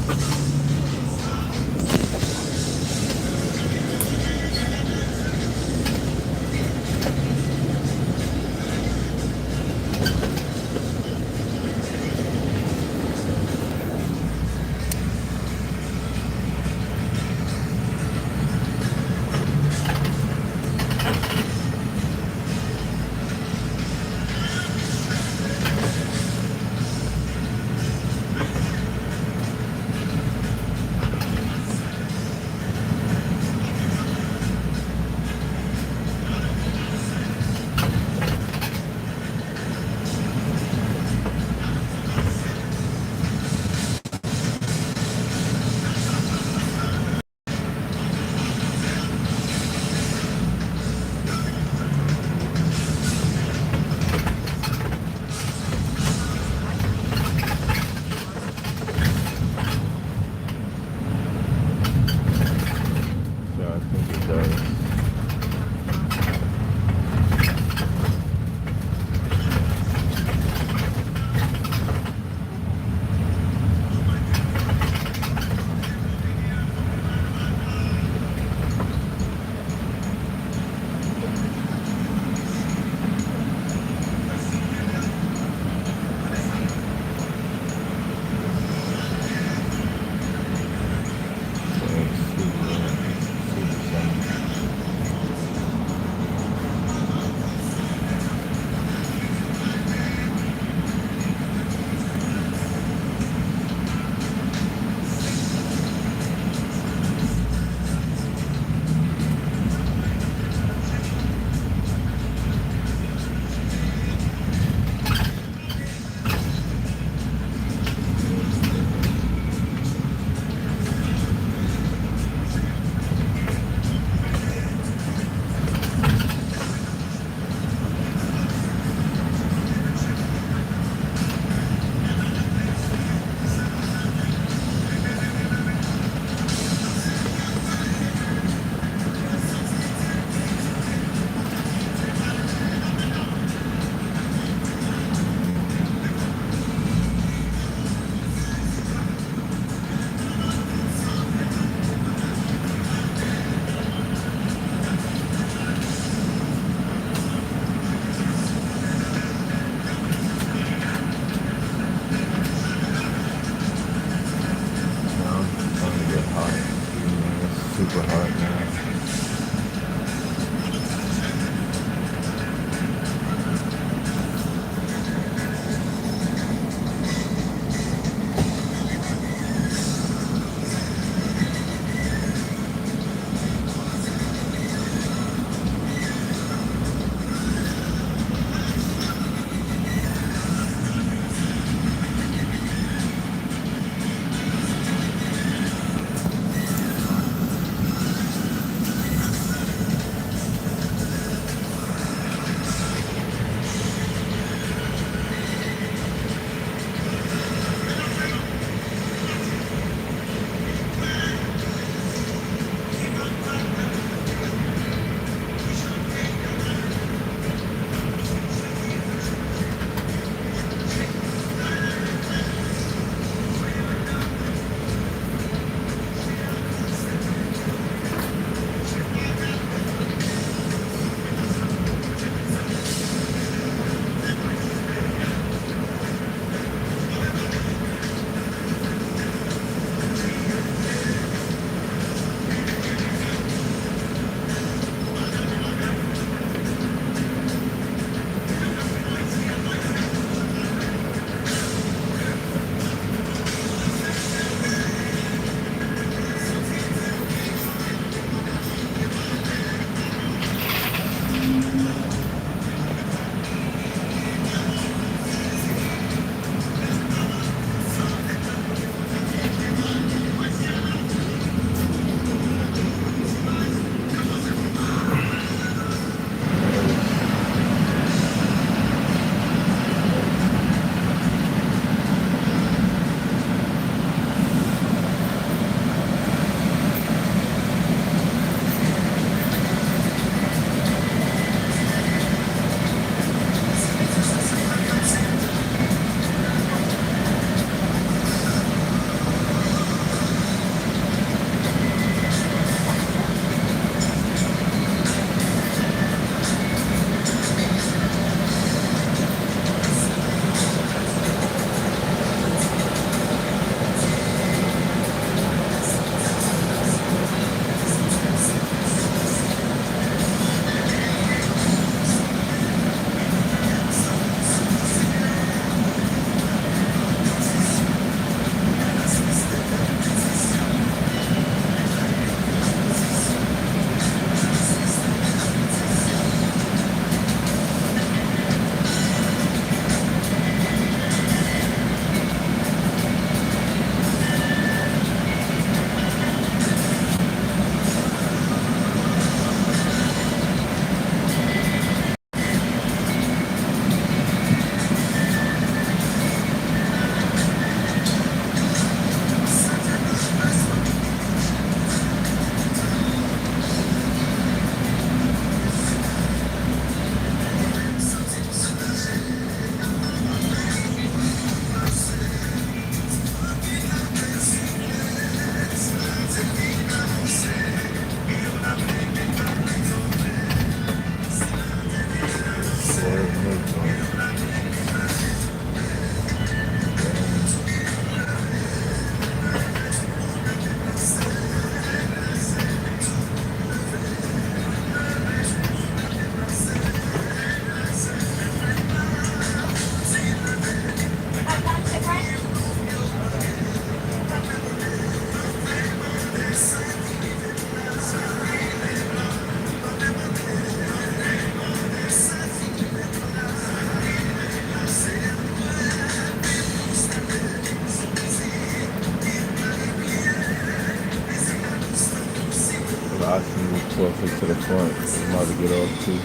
to the front. I'm about to get off too.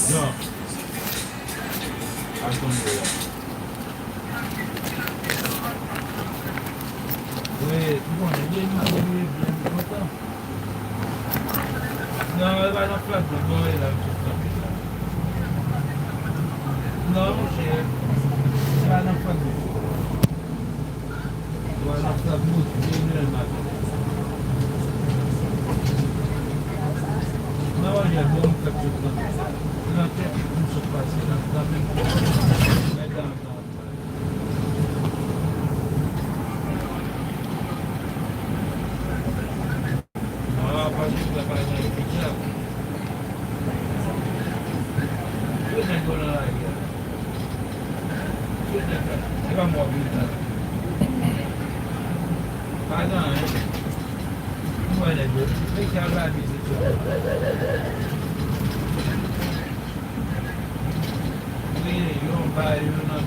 No. I'm going to do that. Wait, you want to get my baby? No, if I don't flag the boy, I'm just not. No, shit. If I don't flag the boy. If I don't flag the boy, you know not. No, я дом как то на тех курсах пасе, на этом. А, пожалуйста, пойдем сейчас. Что это было? Что это? Я могу видеть. Пойдем. Olha, vem cá pra mim, não vai, eu não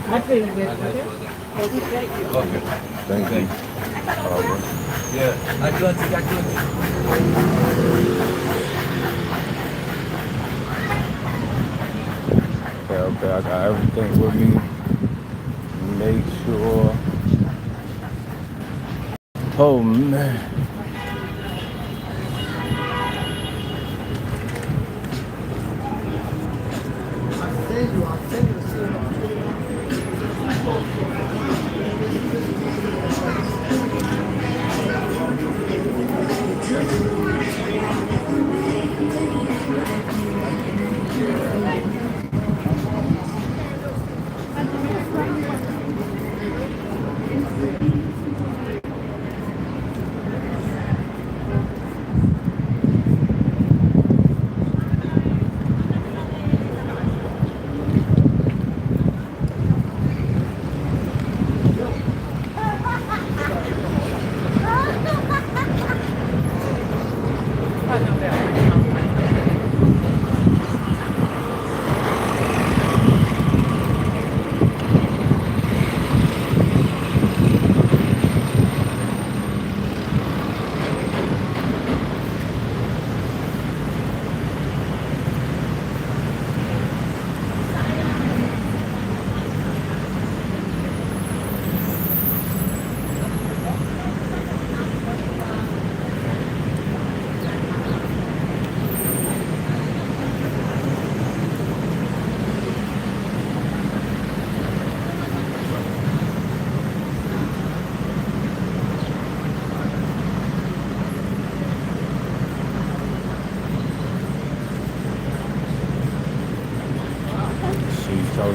I feel good. Okay. Thank you. Yeah, I got it. Okay, I got everything with me. Make sure. Oh man.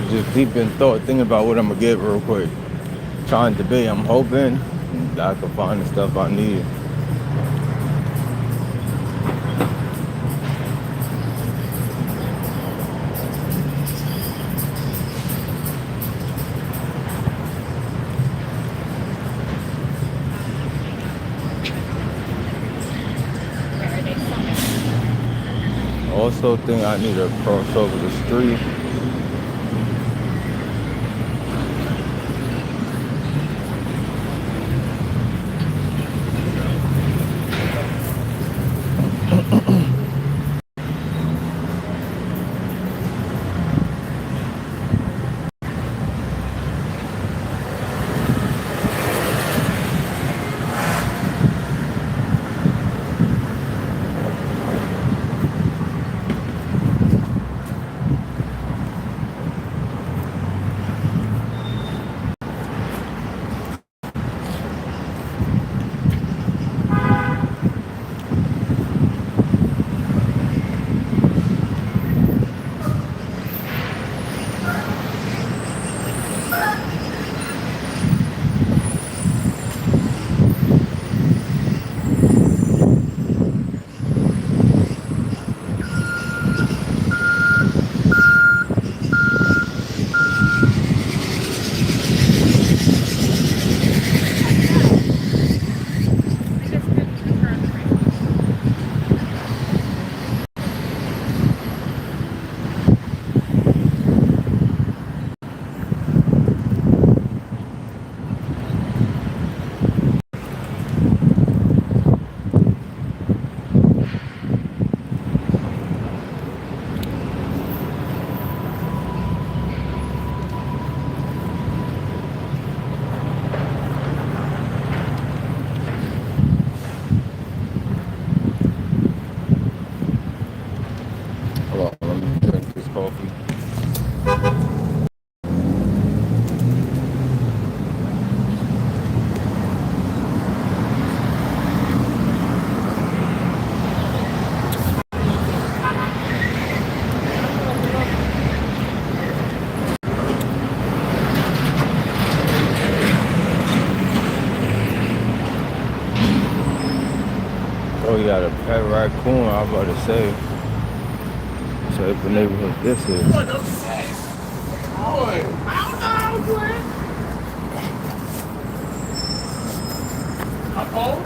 Just deep in thought, thinking about what I'm gonna get real quick. Trying to debate. I'm hoping that I can find the stuff I need. Also think I need to cross over the street. Hold on, let me drink this coffee. Oh, you got a pet raccoon. I was about to say. So if the neighborhood this is. What the fuck? Boy, I don't know, boy. Uh-oh.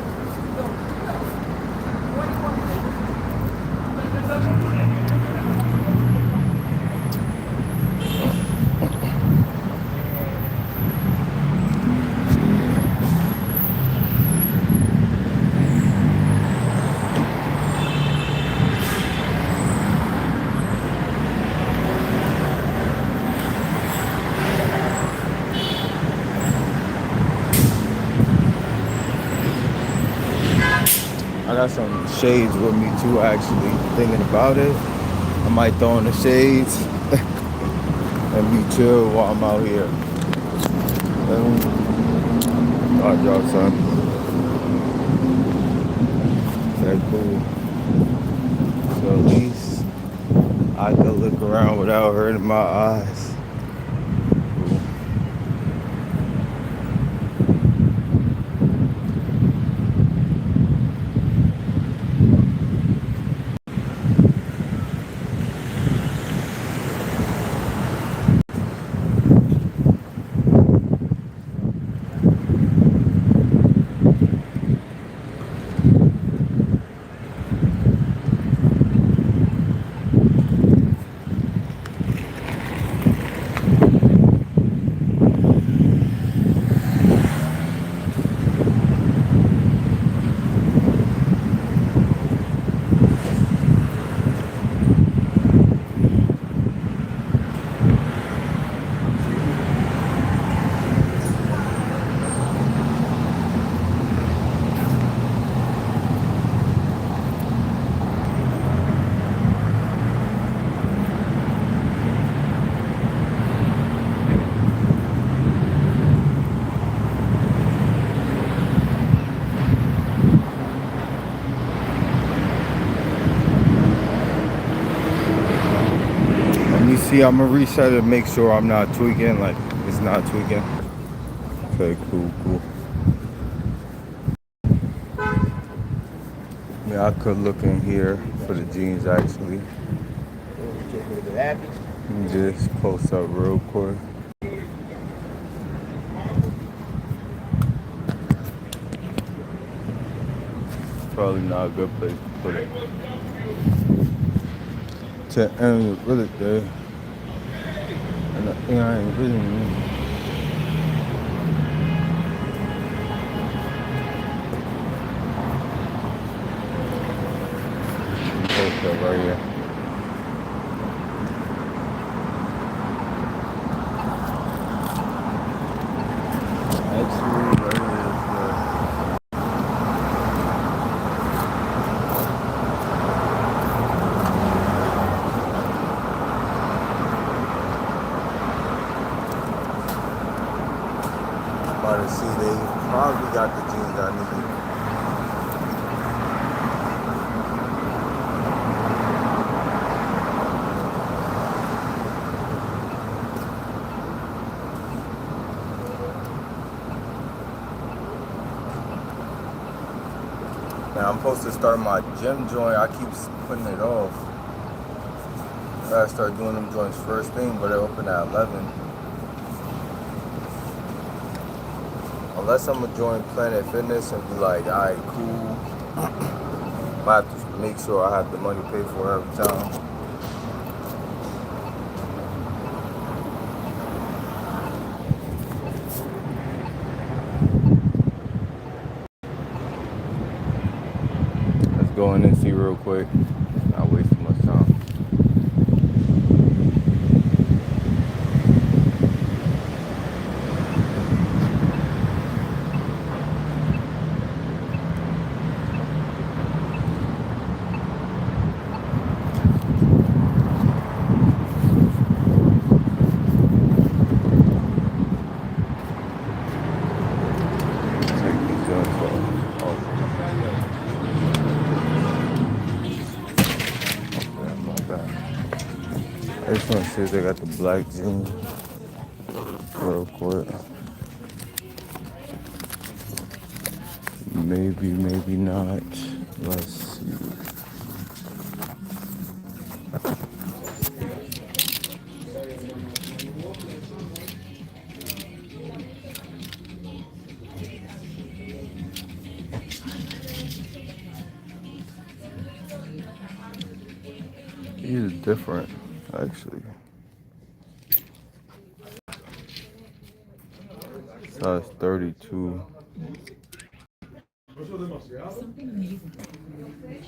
I got some shades with me too, actually. Thinking about it, I might throw in the shades and be chill while I'm out here. Alright, y'all, son. That cool. So at least I can look around without hurting my eyes. See, I'm gonna reset it, make sure I'm not tweaking, like it's not tweaking. Okay, cool. Yeah, I could look in here for the jeans actually. Let me just post up real quick. Probably not a good place to put it. To end with it there. And I ain't really. Post up right here. Actually, right here is about to see they probably got the jeans I need. Now I'm supposed to start my gym joint. I keep putting it off. I gotta start doing them joints first thing, but they open at 11. Unless I'm gonna join Planet Fitness and be like, alright, cool. I have to make sure I have the money paid for every time. Let's go in and see real quick. Not waste too much time. Take these joints off. My bad. I just want to see if they got the black jeans real quick. Maybe not. Let's see. These are different, actually. Size 32.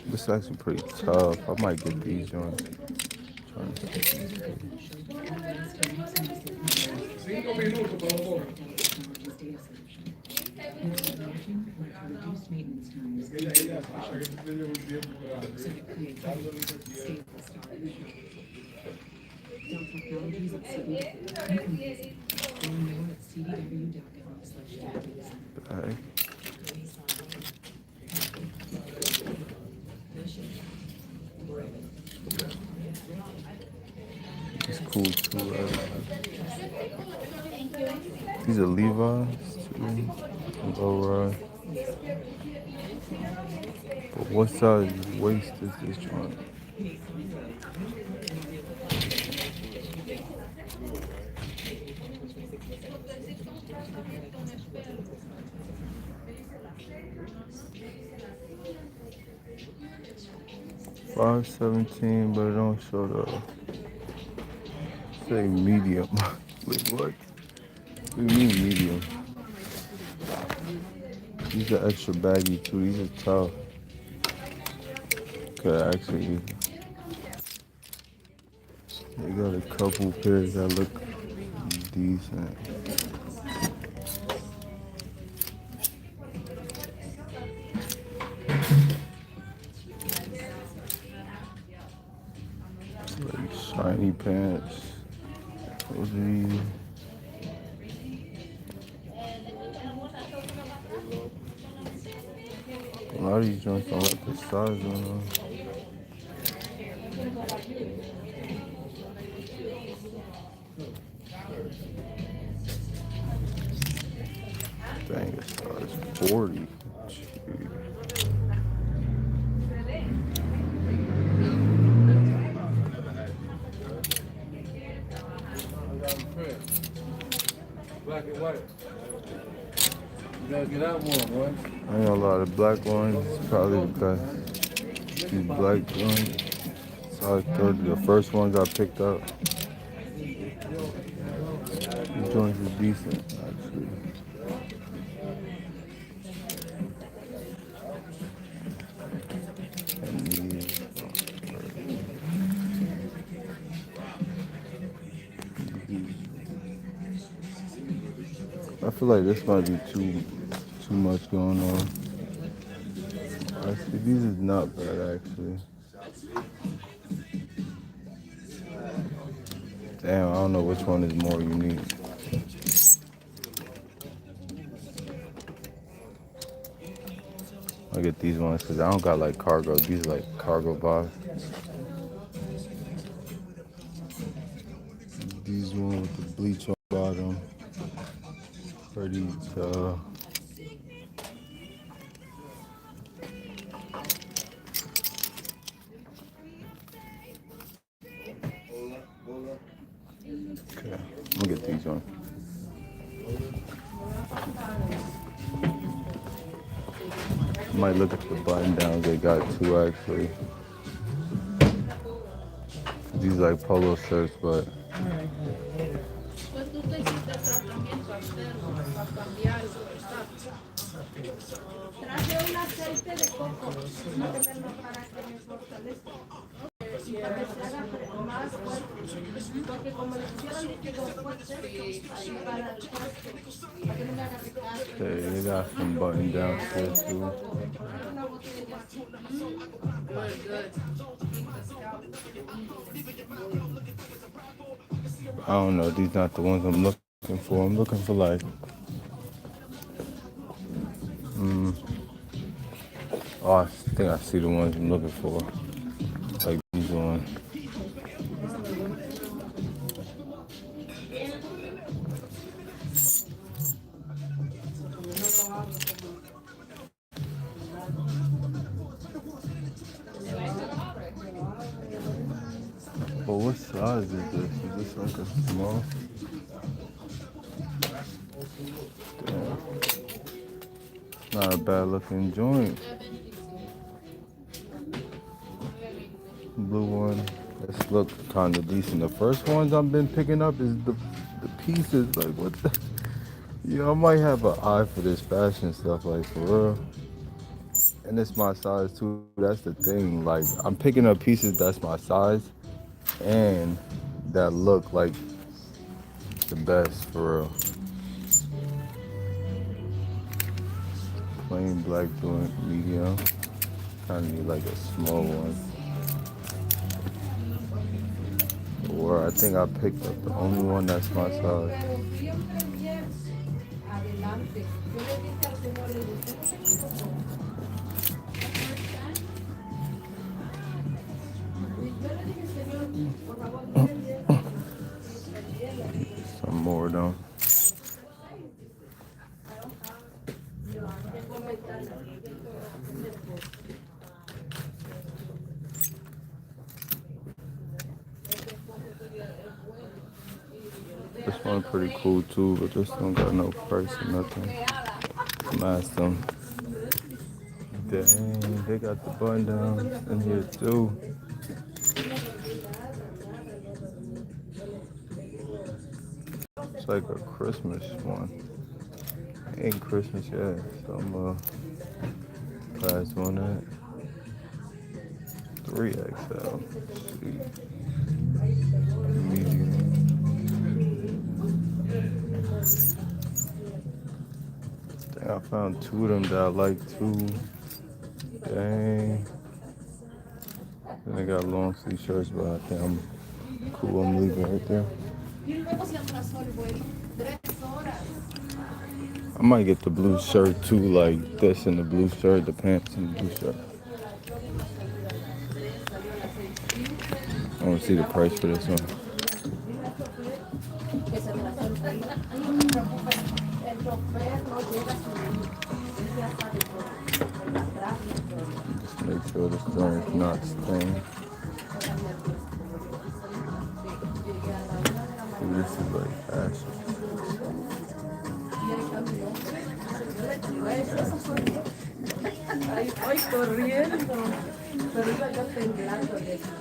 This is actually pretty tough. I might get these joints. Okay. It's cool too. These are Levi's too. Low rise. But what size waist is this joint? $5.17, but it don't show the say medium. Wait, what? What do you mean medium? These are extra baggy too. These are tough. Okay, actually, they got a couple pairs that look decent. Like shiny pants. Those are these. A lot of these joints don't like the size on them. $40. Black and white. You gotta get out more, boy. I know a lot of black ones. It's probably the best. These black ones. Size 30. The first ones I picked up. These joints is decent, actually. And these. I feel like this might be too much going on. Actually, these is not bad, actually. Damn, I don't know which one is more unique. I get these ones because I don't got like cargo. These are like cargo box. These ones with the bleach on the bottom. Pretty tough. Okay, I'm gonna get these ones. I might look at the button downs. They got two actually. These like polo shirts, but Traje un aceite de coco, para que me fortalezca. Y para que se haga más fuerte. Porque como le pusieron líquido fuerte, para el cuerpo, para que no me haga picar. okay, they got some button downs here too. Una botella. Good, good. I don't know. These not the ones I'm looking for. I'm looking for like. Oh, I think I see the ones I'm looking for. Like these ones. But what size is this? Is this like a small? Damn. Not a bad looking joint. Blue one. This look kind of decent. The first ones I've been picking up is the pieces. Like what the? Yeah, I might have an eye for this fashion stuff. Like for real. And it's my size too. That's the thing. Like I'm picking up pieces that's my size and that look like the best for real. Plain black joint, medium. Kinda need like a small one. Or I think I picked up the only one that's my size. Some more though. This one pretty cool too, but this one got no price or nothing. Smash them. Dang, they got the button downs in here too. It's like a Christmas one. Ain't Christmas yet, so I'm pass on that. 3XL. Medium. Dang, I found two of them that I like too. Dang. Then they got long sleeve shirts, but I think I'm cool. I'm leaving right there. I might get the blue shirt too, like this and the blue shirt, the pants and the blue shirt. I want to see the price for this one. Just make sure the stone is not stained. This is like ash.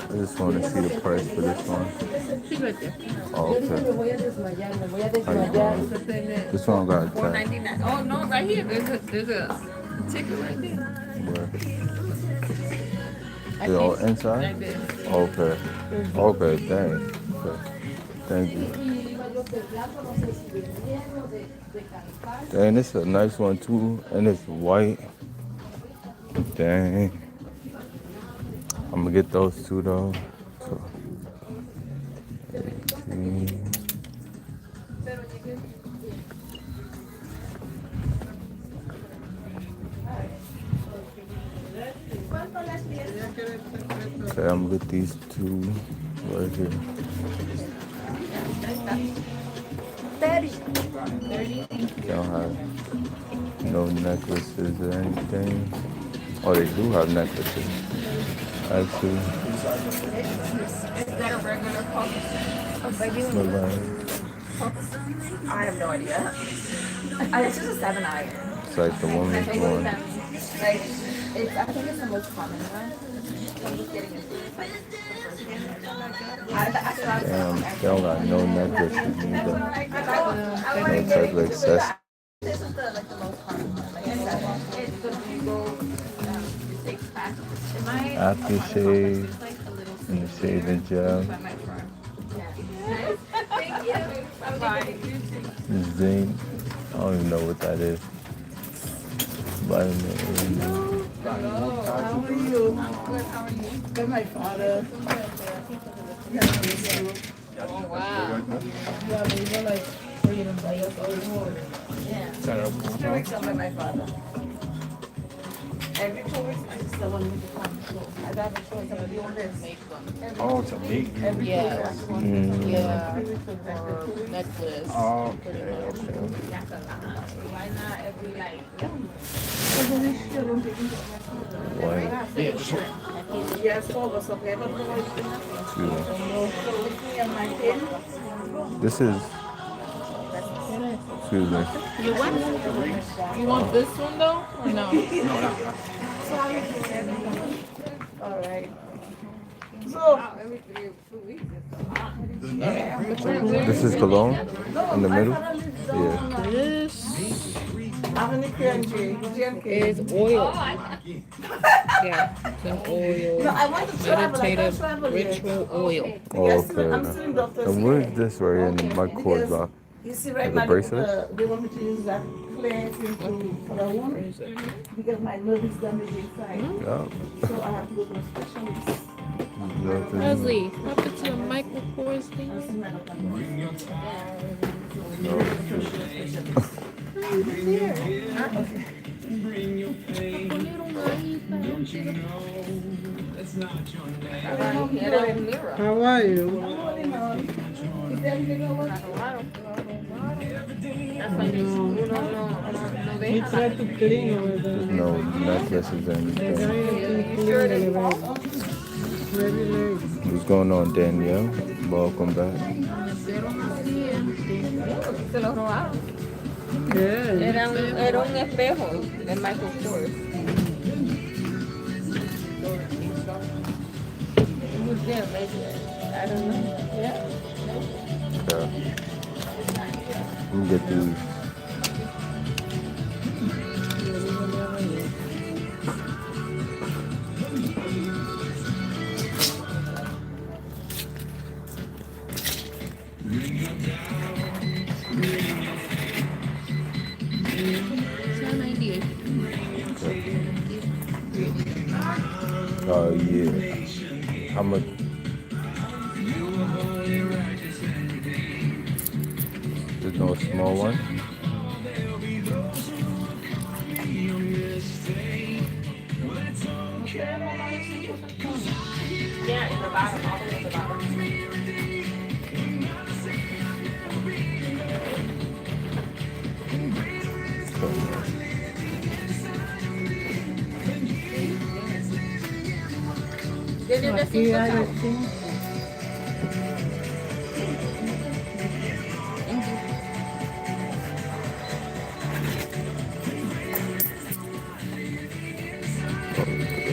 I just want to see the price for this one. Oh, okay. How you doing? This one got a tag. $4.99. Oh no, right here. There's a ticket right there. Where? They're all inside? Right there. Okay. Okay, dang. Okay. Thank you. Dang, this is a nice one too. And it's white. Dang. I'm gonna get those two though. So, 18. Okay, I'm gonna get these two right here. 30. They don't have no necklaces or anything. Oh, they do have necklaces. Actually. Is that a regular coffee? I have no idea. It's just a 7 iron. It's like the woman's one. Like, I think it's the most common one. I'm just getting it. Damn, they don't got no necklaces either. No type of accessory. This is the most common one. Like I said, it's the Bugle 6-pack. Aftershave and the shaving gel. Thank you. Bye. Zinc. I don't even know what that is. Vitamin A. Hello, how are you? Good, how are you? Good, my father. Oh, wow. Yeah, we were like freedom by us all more. Yeah. 2 weeks I'm with my father. Every 2 weeks, my sister wanted me to come. So I have a choice. I'm going to be on this. Oh, to meet you. Yeah. Mm. Yeah. Or necklace. Oh, okay, okay. That's a lot. Why not every, like, White. Yeah, sure. Yes, over, so we have a This is. Excuse me. You want? You want this one though, or no? No, no. All right. So, every 2 weeks is a lot. This is cologne in the middle. Yeah. this is oil. Yeah, some oil. No, I want to travel. Meditative ritual oil. Oh, Yes, okay. I'm still in doctor's And where's this right here in my cord box? You see right The now, bracelet? they want me to use that cleanse for the wound because my nerve is damaged inside. Yeah. So I have to go to a specialist. Leslie, what happened to your micropores thing? How are you? Is everything over? He tried to clean over There's no necklaces or anything. What's going on, Danielle? Welcome back. Se lo robaron. Era un espejo de Michael Kors. It was there, maybe. I don't know. Yeah. Okay. Let me get these. Oh yeah. How much? There's no small one. Yeah, in the bottom, all the way at the bottom. ¿Tiene de Aquí 5 hay de chavos? 5.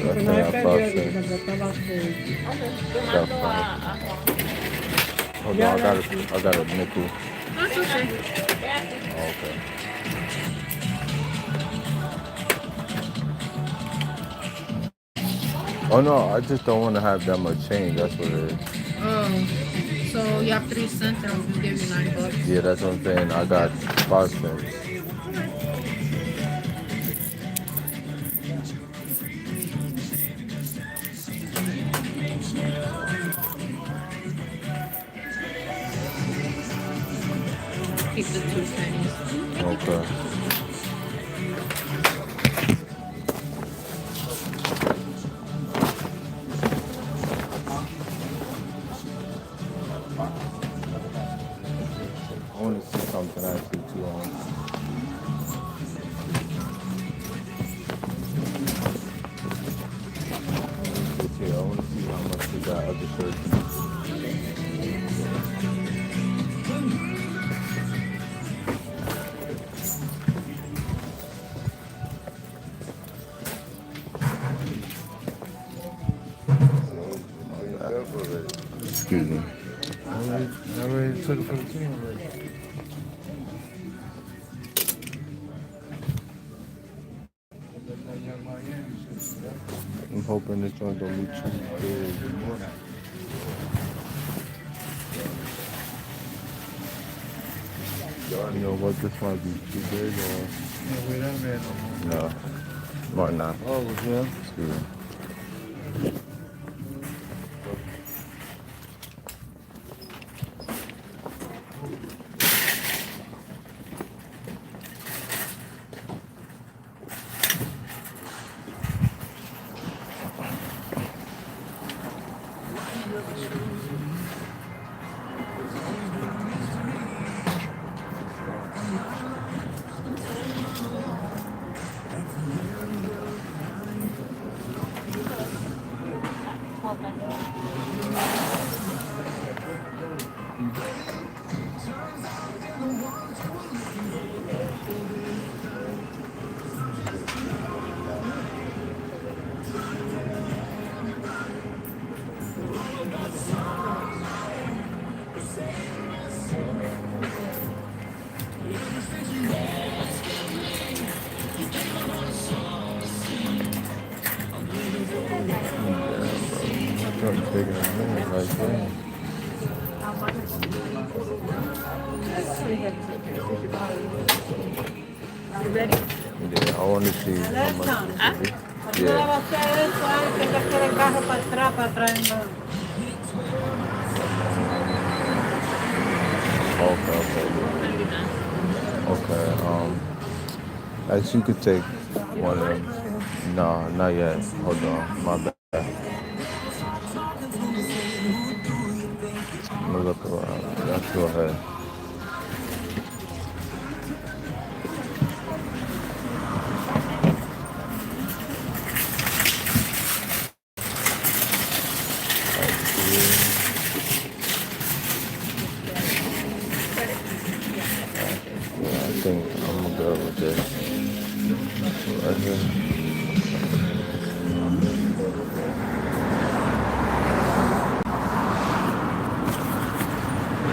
Porque no hay periódico, pero estaba así. Ok, yo mando a Juan. Hold Ya on, la sí. I got a nickel. No, eso sí. Gracias. Oh, okay. Oh no, I just don't want to have that much change. That's what it is. Oh, so you have 3 cents and we'll give you $9. Yeah, that's what I'm saying. I got 5 cents. Keep the 2 pennies. Okay. I want to see something actually too. Here, I want to see how much we got other shirts. Excuse me. I already took it for the team already. I'm hoping this one don't be too big. You know what? This might be too big or Yeah, we done ran no more. no. Might not. Oh, it was him. Excuse me. Something bigger than that, like that. You ready? Yeah, I want to see how much it is. Cuando la va a hacer eso, ay, que ella quiere el carro para atrás. Okay, okay. Actually, you could take one of them. No, not yet. Hold on, my bad. I'm gonna look around. Let's go ahead. I think I'm gonna go with this right here.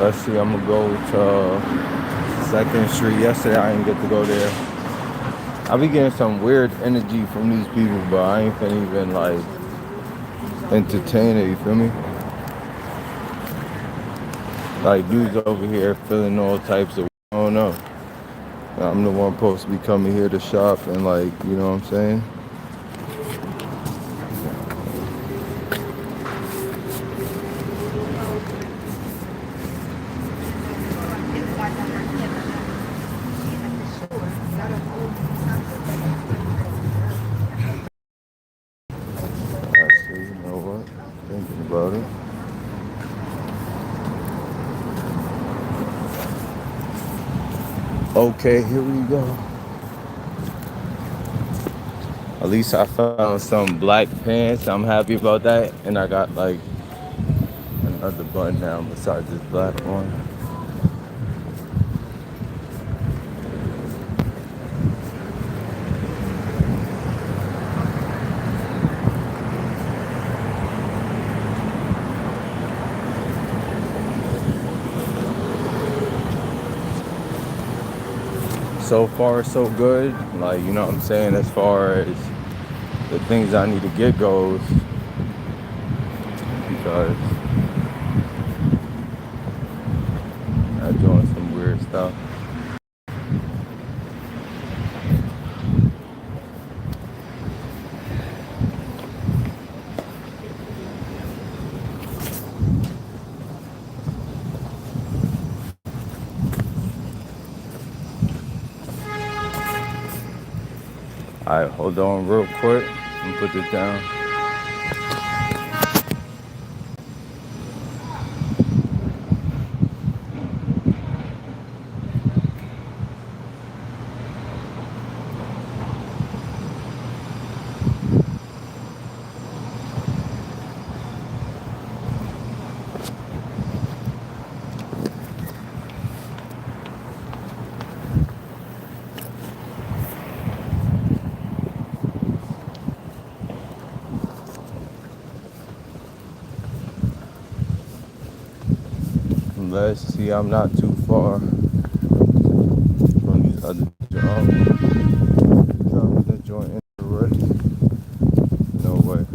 Let's see, I'm gonna go to 2nd Street. Yesterday I didn't get to go there. I be getting some weird energy from these people, but I ain't finna even like entertain it, you feel me? Like dudes over here feeling all types of, I don't know. I'm the one supposed to be coming here to shop and like, you know what I'm saying? Actually, you know what? Thinking about it. Okay, here we go. I At least I found some black pants. I'm happy about that. And I got like another button now besides this black one. So far, so good. Like, you know what I'm saying? As far as the things I need to get goes. Because I'm doing some weird stuff. Alright, hold on real quick and put this down. Let's see, I'm not too far from these other jobs. Dropping the joint in already. No way.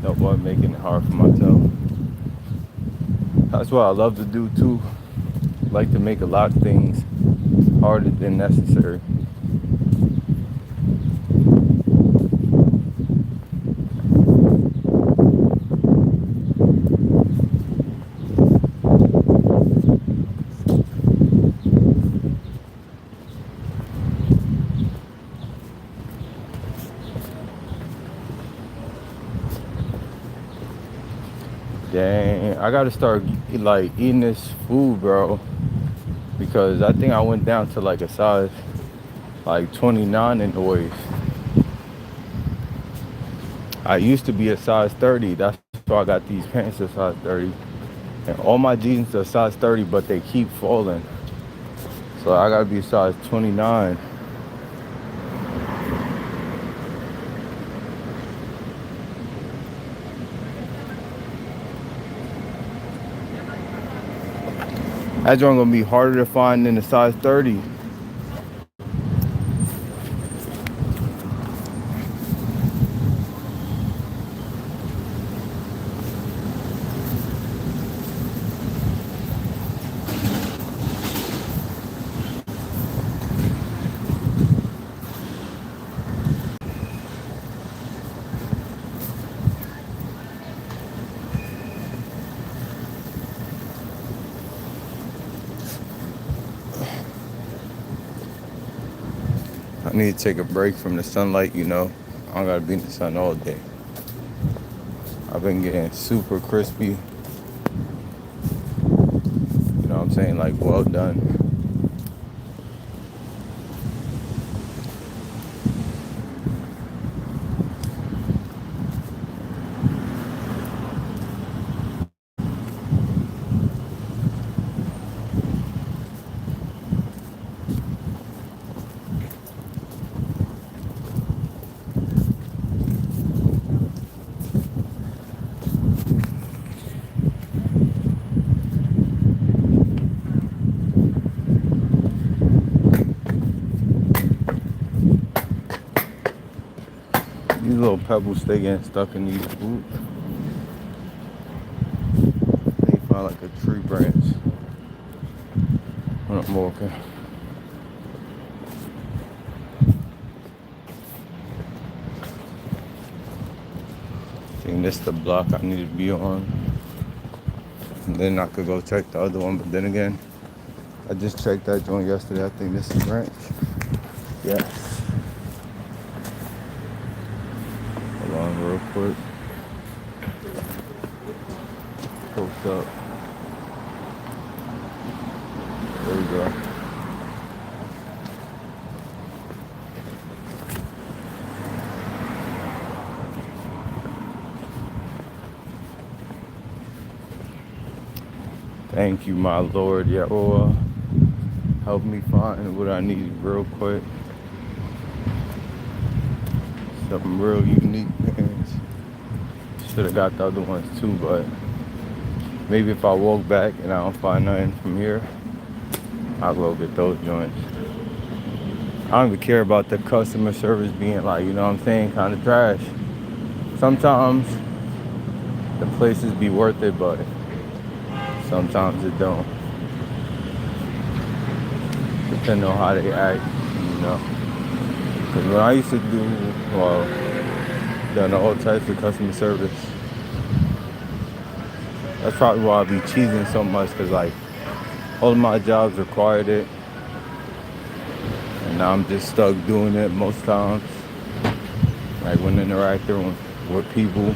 No boy, making it hard for myself. That's what I love to do too. Like to make a lot of things harder than necessary. Dang, I gotta start like eating this food, bro. Because I think I went down to like a size like 29 in the waist. I used to be a size 30. That's why I got these pants a size 30. And all my jeans are size 30, but they keep falling. So I gotta be a size 29. That joint gonna be harder to find than a size 30. I need to take a break from the sunlight, you know. I don't gotta be in the sun all day. I've been getting super crispy. You know what I'm saying? Like, well done. These little pebbles stay getting stuck in these boots. They find like a tree branch. When I'm walking. I think this is the block I need to be on. then I could go check the other one. But then again, I just checked that joint yesterday. I think this is ranch. Yes. Hold on real quick. Post up. There we go. Thank you, my Lord Yahuwah. Help me find what I need real quick. Something real unique, man. Should have got the other ones too, but maybe if I walk back and I don't find nothing from here, I'll go get those joints. I don't even care about the customer service being like, you know what I'm saying, kind of trash. Sometimes the places be worth it, but sometimes it don't. Depending on how they act, you know. Because when I used to do, well, done all types of customer service, that's probably why I be cheesing so much, because like all of my jobs required it, and now I'm just stuck doing it most times. Like when interacting with people.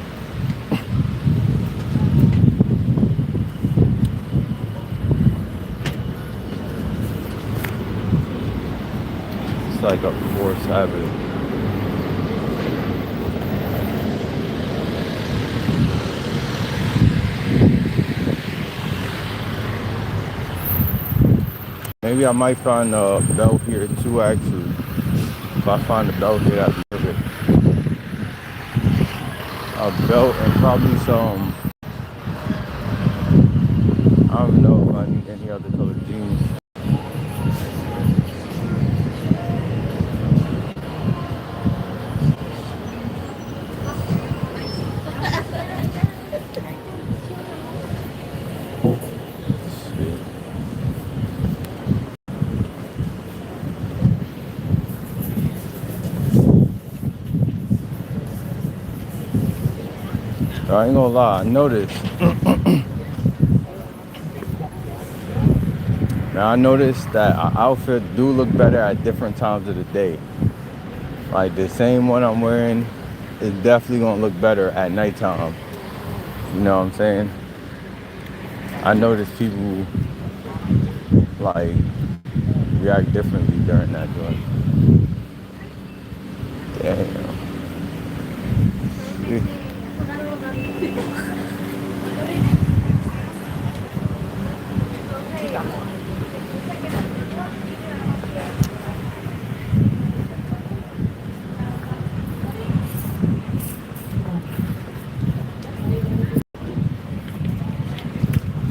It's like a forced habit. Maybe I might find a belt here too, actually. If I find a belt here, that'd be perfect. A belt and probably some, I don't know if I need any other color jeans. I ain't gonna lie, I noticed. Now I noticed that our outfits do look better at different times of the day. Like the same one I'm wearing is definitely gonna look better at nighttime. You know what I'm saying? I noticed people like react differently during that joint. Damn. Yeah.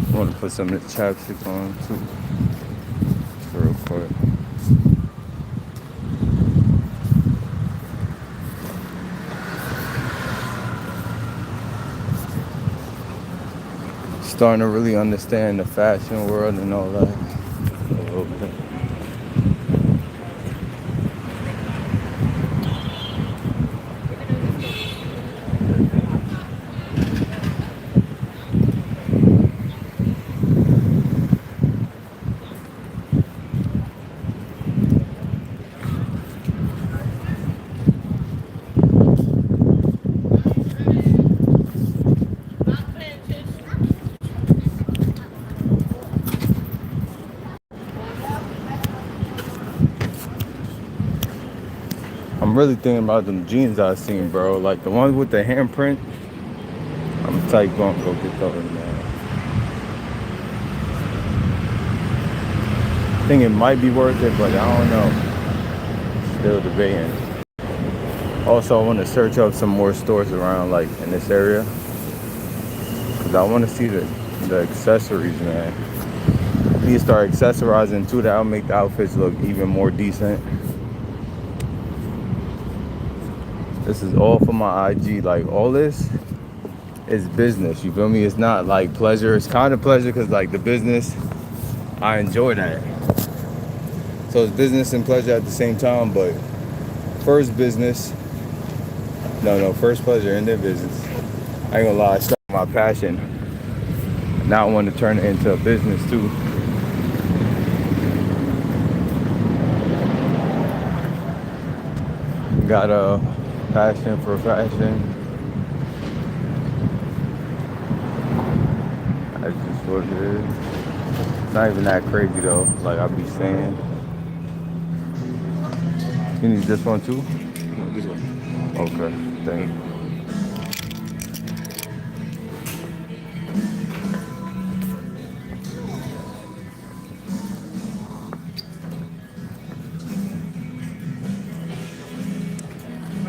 I want to put some of the chapstick on too, real quick. Starting to really understand the fashion world and all that a little bit. I'm really thinking about them jeans I seen, bro. Like the ones with the handprint. I'm tight gonna go get those, man. I think it might be worth it, but I don't know. Still debating. Also, I want to search up some more stores around, like in this area, cause I want to see the accessories, man. Need to start accessorizing too. That'll make the outfits look even more decent. This is all for my IG. Like all this is business. You feel me? It's not like pleasure. It's kind of pleasure because like the business, I enjoy that. So it's business and pleasure at the same time. But first business, first pleasure and then business. I ain't gonna lie, I started my passion. Now I want to turn it into a business too. Got a passion for fashion. That's just what it is. It's not even that crazy though, like I be saying. You need this one too? Okay, thank you.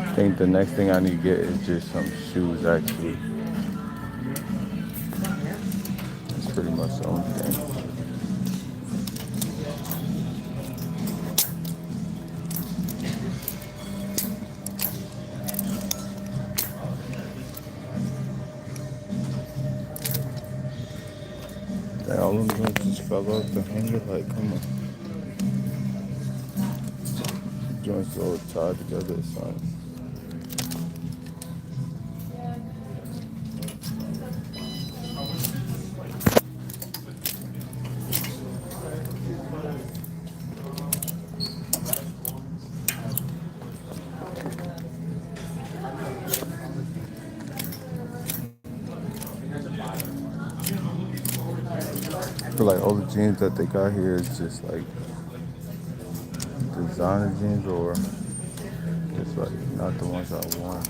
I think the next thing I need to get is just some shoes actually. That's pretty much the only thing. Dang, all of them just fell off the hanger, like come on. Joints all tied together, son. I feel like all the jeans that they got here is just like designer jeans or it's like not the ones I want.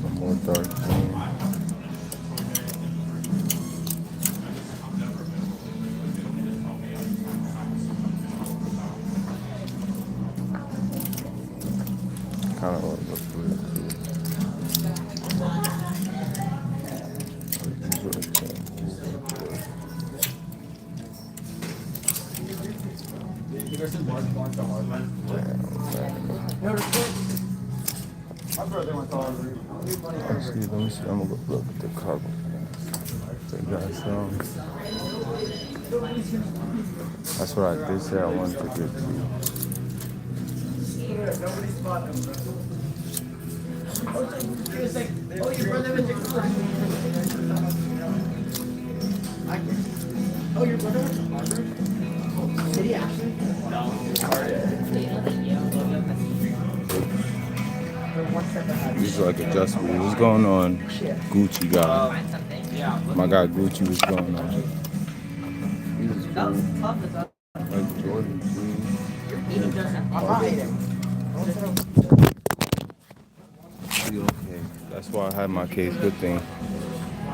Some more dark jeans. Kind of like looks weird too. These are the jeans. Actually, let me see. I'm gonna go look at the cargo pants. They got some. That's what I did say I wanted to get to. Oh, your brother went to Harvard? Did he actually? These are like adjustable. What's going on, Gucci guy? My guy Gucci, what's going on? These is cool. Like Jordan jeans. Okay, that's why I had my case. Good thing.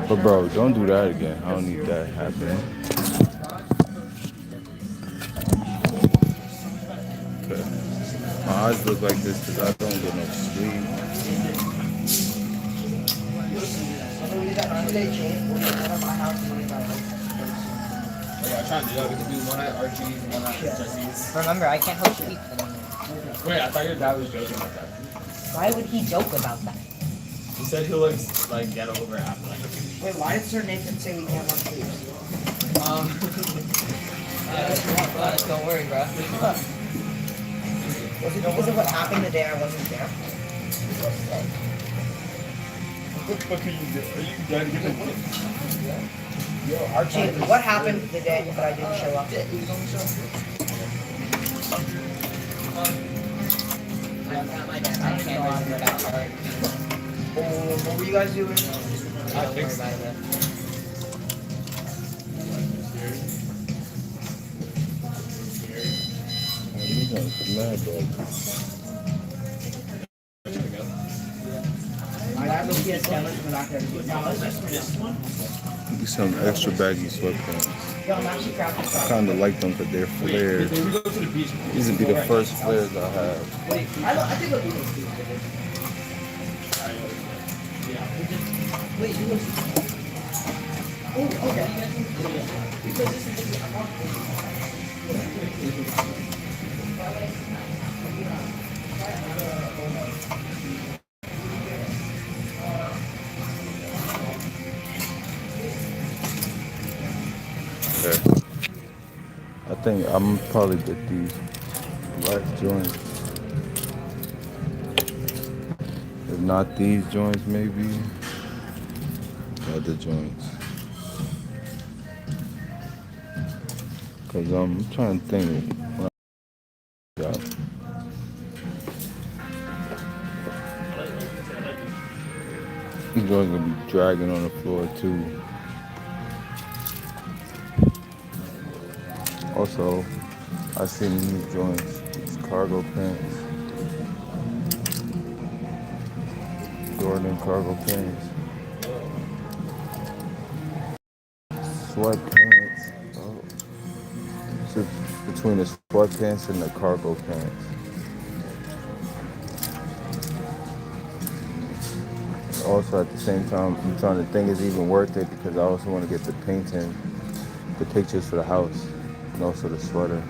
But bro, don't do that again. I don't need that happening. Okay. My eyes look like this because I don't get no sleep. I'm trying to do that. We can do one at Archie's, one at Jesse's. Remember, I can't help you eat them. Wait, I thought your dad was joking about that. Why would he joke about that? He said he'll like get over it after like a few weeks. Wait, why did Sir Nathan say we can't watch sleeps? Don't worry, bro. Was it what happened the day I wasn't there? What the fuck are you doing? Are you done giving money? Yo, Archie, what happened the day that I didn't show up? I can't remember that part. Oh, what were you guys doing? I fixed it. These are mad, bro. My dad was here telling me back there. Some extra baggy sweatpants. Yo, I'm actually crafting. I kind of like them because they're flared. Did we go to the beach? These would be the first flares I have. Wait, I think it'll be this week. Wait, you was. Oh, okay. Because this is. Okay. I think I'm probably get these Last joint. If not these joints, maybe other joints. Cause I'm trying to think. Yeah. These joints gonna be dragging on the floor too. Also, I seen these joints, these cargo pants, Jordan cargo pants, sweatpants. Oh, it's between the sweatpants and the cargo pants. Also, at the same time, I'm trying to think it's even worth it because I also want to get the painting, the pictures for the house, and also the sweater.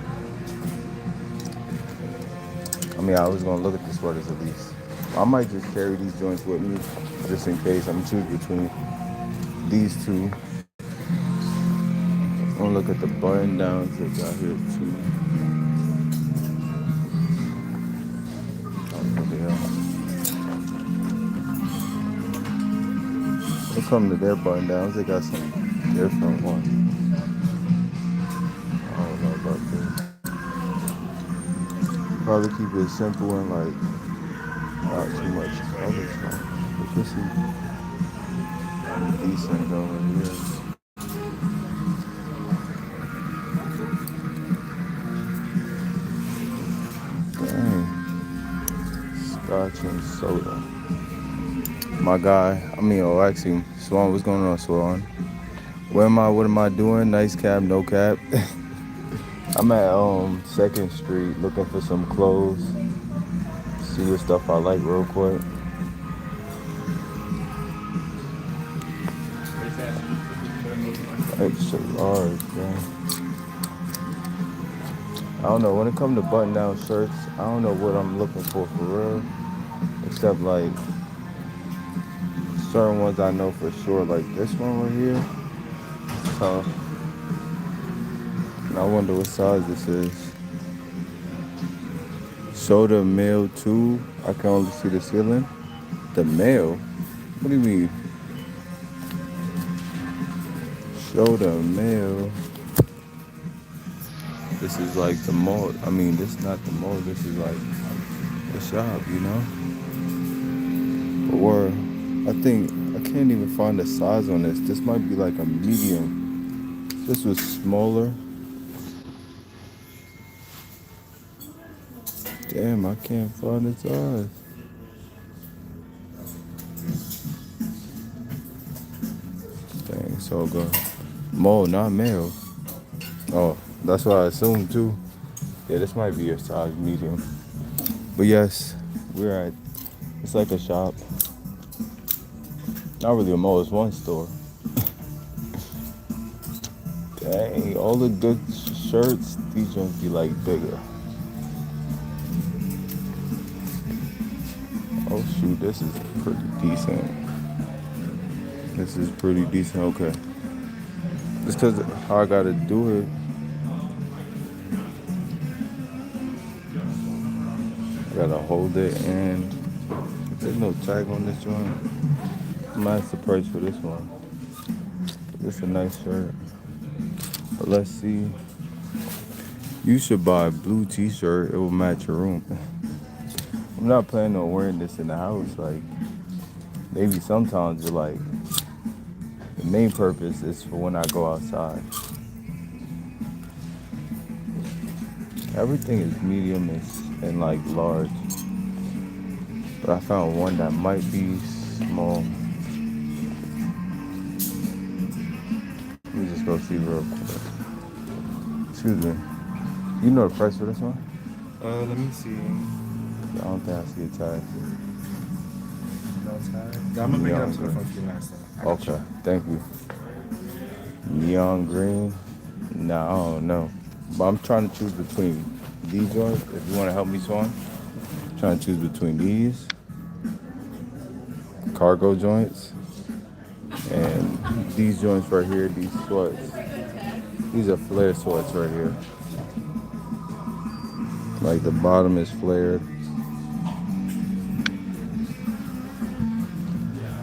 I mean, I was gonna look at the sweaters at least. I might just carry these joints with me, just in case. I'm choosing between these two. I'm gonna look at the button downs they got here too. Oh, what the hell? When it comes to their button downs, they got some different ones. I don't know about this. Probably keep it simple and like not too much other stuff. But this is decent over here. Dang. Scotch and soda. My guy, actually, Swan, what's going on, Swan? Where am I? What am I doing? Nice cap, no cap. I'm at 2nd Street looking for some clothes. See what stuff I like real quick. Extra large, man. I don't know. When it comes to button-down shirts, I don't know what I'm looking for real. Except like certain ones I know for sure. Like this one right here. Tough. And I wonder what size this is. Soda male 2. I can only see the ceiling. The male? What do you mean? Soda male. This is like the mall. I mean, this is not the mall. This is like the shop, you know? Or I think I can't even find the size on this. This might be like a medium. This was smaller. Damn, I can't find the size. Dang, so good. Mole, not male. Oh, that's what I assumed too. Yeah, this might be a size medium. But yes, we're at, it's like a shop. Not really a mall, it's one store. Dang, all the good shirts, these ones be like bigger. Oh shoot, this is pretty decent. This is pretty decent, okay. Just cause how I gotta do it. I gotta hold it and there's no tag on this one. I'm gonna ask the price for this one. This is a nice shirt. But let's see. You should buy a blue t-shirt, it will match your room. I'm not planning on wearing this in the house. Like, maybe sometimes, but like, the main purpose is for when I go outside. Everything is medium and like large. But I found one that might be small. Let me just go see real quick. Excuse me. You know the price for this one? Let me see. I don't think I see a tag. No tag. Yeah, I'm gonna bring it up to the front for you last time. Okay, thank you. Neon green? Nah, I don't know. But I'm trying to choose between these joints. If you want to help me, Swan. I'm trying to choose between these cargo joints and these joints right here, these sweats. These are flare sweats right here. Like the bottom is flared.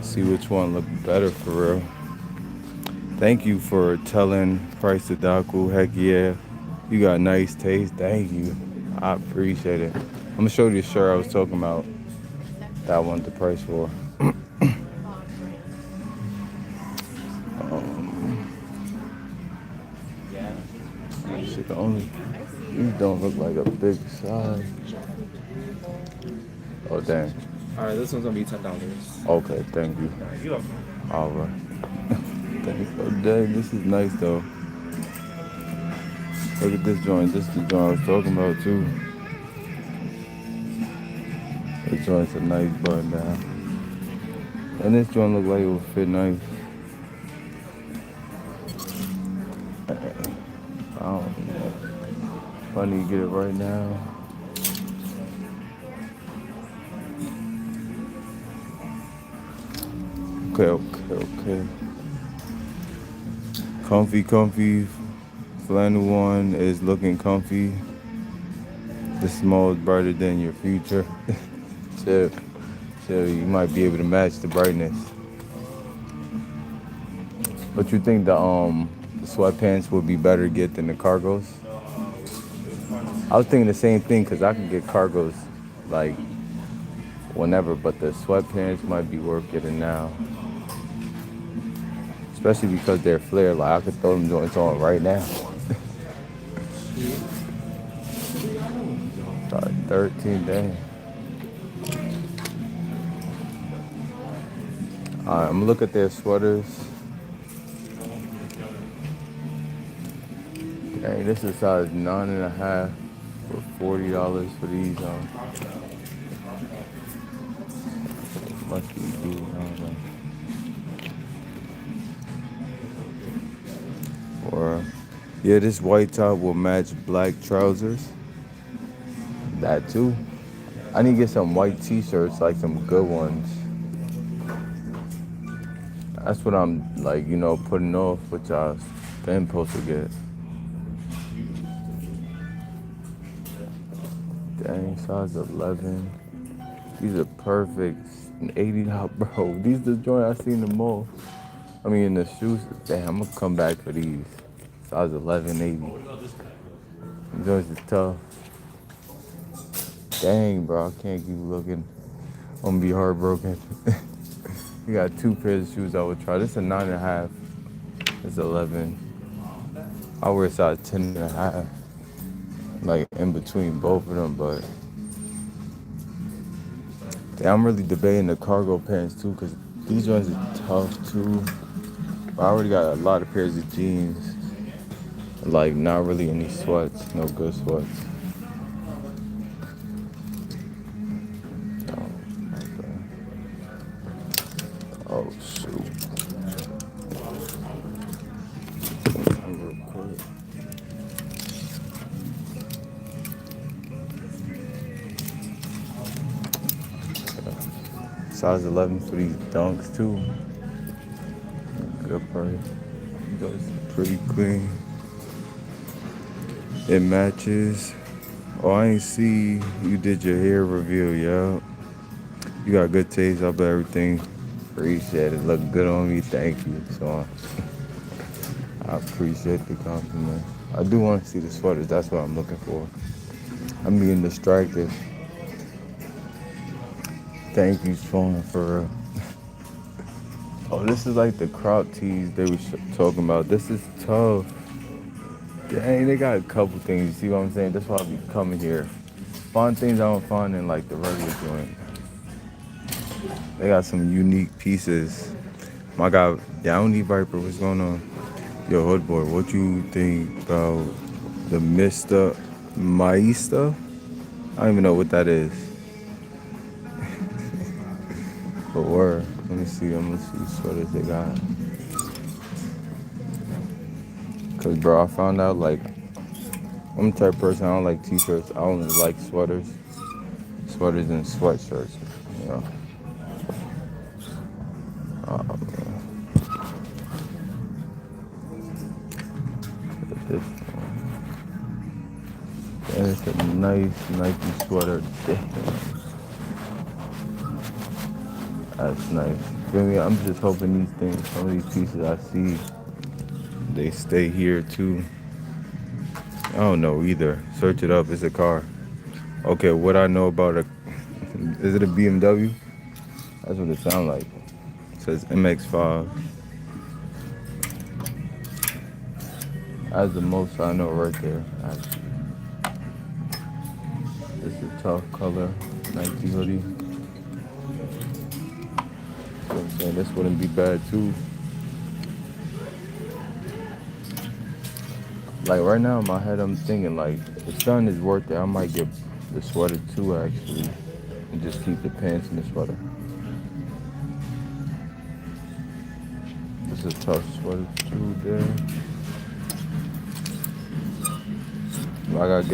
See which one look better for real. Thank you for telling Price to Daku. Heck yeah. You got nice taste. Thank you. I appreciate it. I'm gonna show you the shirt I was talking about. That I wanted the price for. Shit, these don't look like a big size. Oh dang. Alright, this one's gonna be $10. Okay, thank you. You welcome. Alright. Oh dang, this is nice though. Look at this joint. This is the joint I was talking about too. This joint's a nice button down. And this joint look like it would fit nice. I don't know. If I need to get it right now. Okay. Comfy. Flannel one is looking comfy. The small is brighter than your future. So you might be able to match the brightness. But you think the sweatpants would be better to get than the cargos? I was thinking the same thing because I can get cargos like whenever, but the sweatpants might be worth getting now. Especially because they're flared. Like I could throw them joints on right now. Sorry, 13 days. Alright, I'm gonna look at their sweaters. Dang, this is size 9.5 for $40 for these. Must be good. I don't know. Or yeah, this white top will match black trousers. That too. I need to get some white t-shirts, like some good ones. That's what I'm like, putting off, which I've been supposed to get. Dang, size 11. These are perfect. $80, bro. These are the joint I seen the most. I mean, in the shoes. Damn, I'm gonna come back for these. Size 11, 80. These joints is tough. Dang, bro, I can't keep looking. I'm gonna be heartbroken. We got 2 pairs of shoes I would try. This is a 9.5. It's 11. I wear a size 10.5. Like in between both of them, but damn, I'm really debating the cargo pants too, cause these ones are tough too. But I already got a lot of pairs of jeans. Like not really any sweats, no good sweats. Oh shoot. Real quick. Size 11 for these dunks too. Good price. Those pretty clean. It matches. Oh, I ain't see you did your hair reveal, yeah. You got good taste. I bet everything. Appreciate it. Look good on me. Thank you. So I appreciate the compliment. I do want to see the sweaters. That's what I'm looking for. I'm being distracted. Thank you, Shona, for real. Oh, this is like the crop tees they were talking about. This is tough. Dang, they got a couple things. You see what I'm saying? That's why I be coming here. Find things I don't find in like the regular joint. They got some unique pieces. My guy, Downy Viper, what's going on? Yo, Hood Boy, what you think about the Mr. Maista? I don't even know what that is. But word, let me see what sweaters they got. Cause bro, I found out like, I'm the type of person, I don't like t-shirts. I only like sweaters. Sweaters and sweatshirts, you know. Oh, man. Look at this one. And it's a nice Nike sweater. Damn, that's nice. Feel me? I'm just hoping these things, some of these pieces I see, they stay here too. I don't know either. Search it up. It's a car. Okay, what I know about a is it a BMW? That's what it sounds like. It says MX-5. That's the most I know right there. Actually, this is a tough color Nike hoodie. You know what I'm saying? This wouldn't be bad too. Like right now in my head, I'm thinking like the sun is worth it. I might get the sweater too actually, and just keep the pants and the sweater. This is a tough sweater too there. I gotta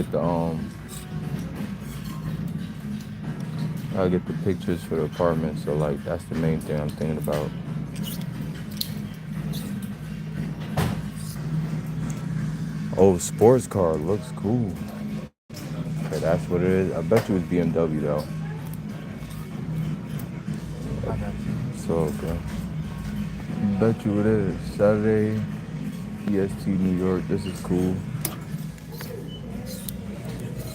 get the pictures for the apartment. So like that's the main thing I'm thinking about. Oh, sports car looks cool. Okay, that's what it is. I bet you it's BMW though. So okay. Bet you it is. Saturday, EST New York. This is cool.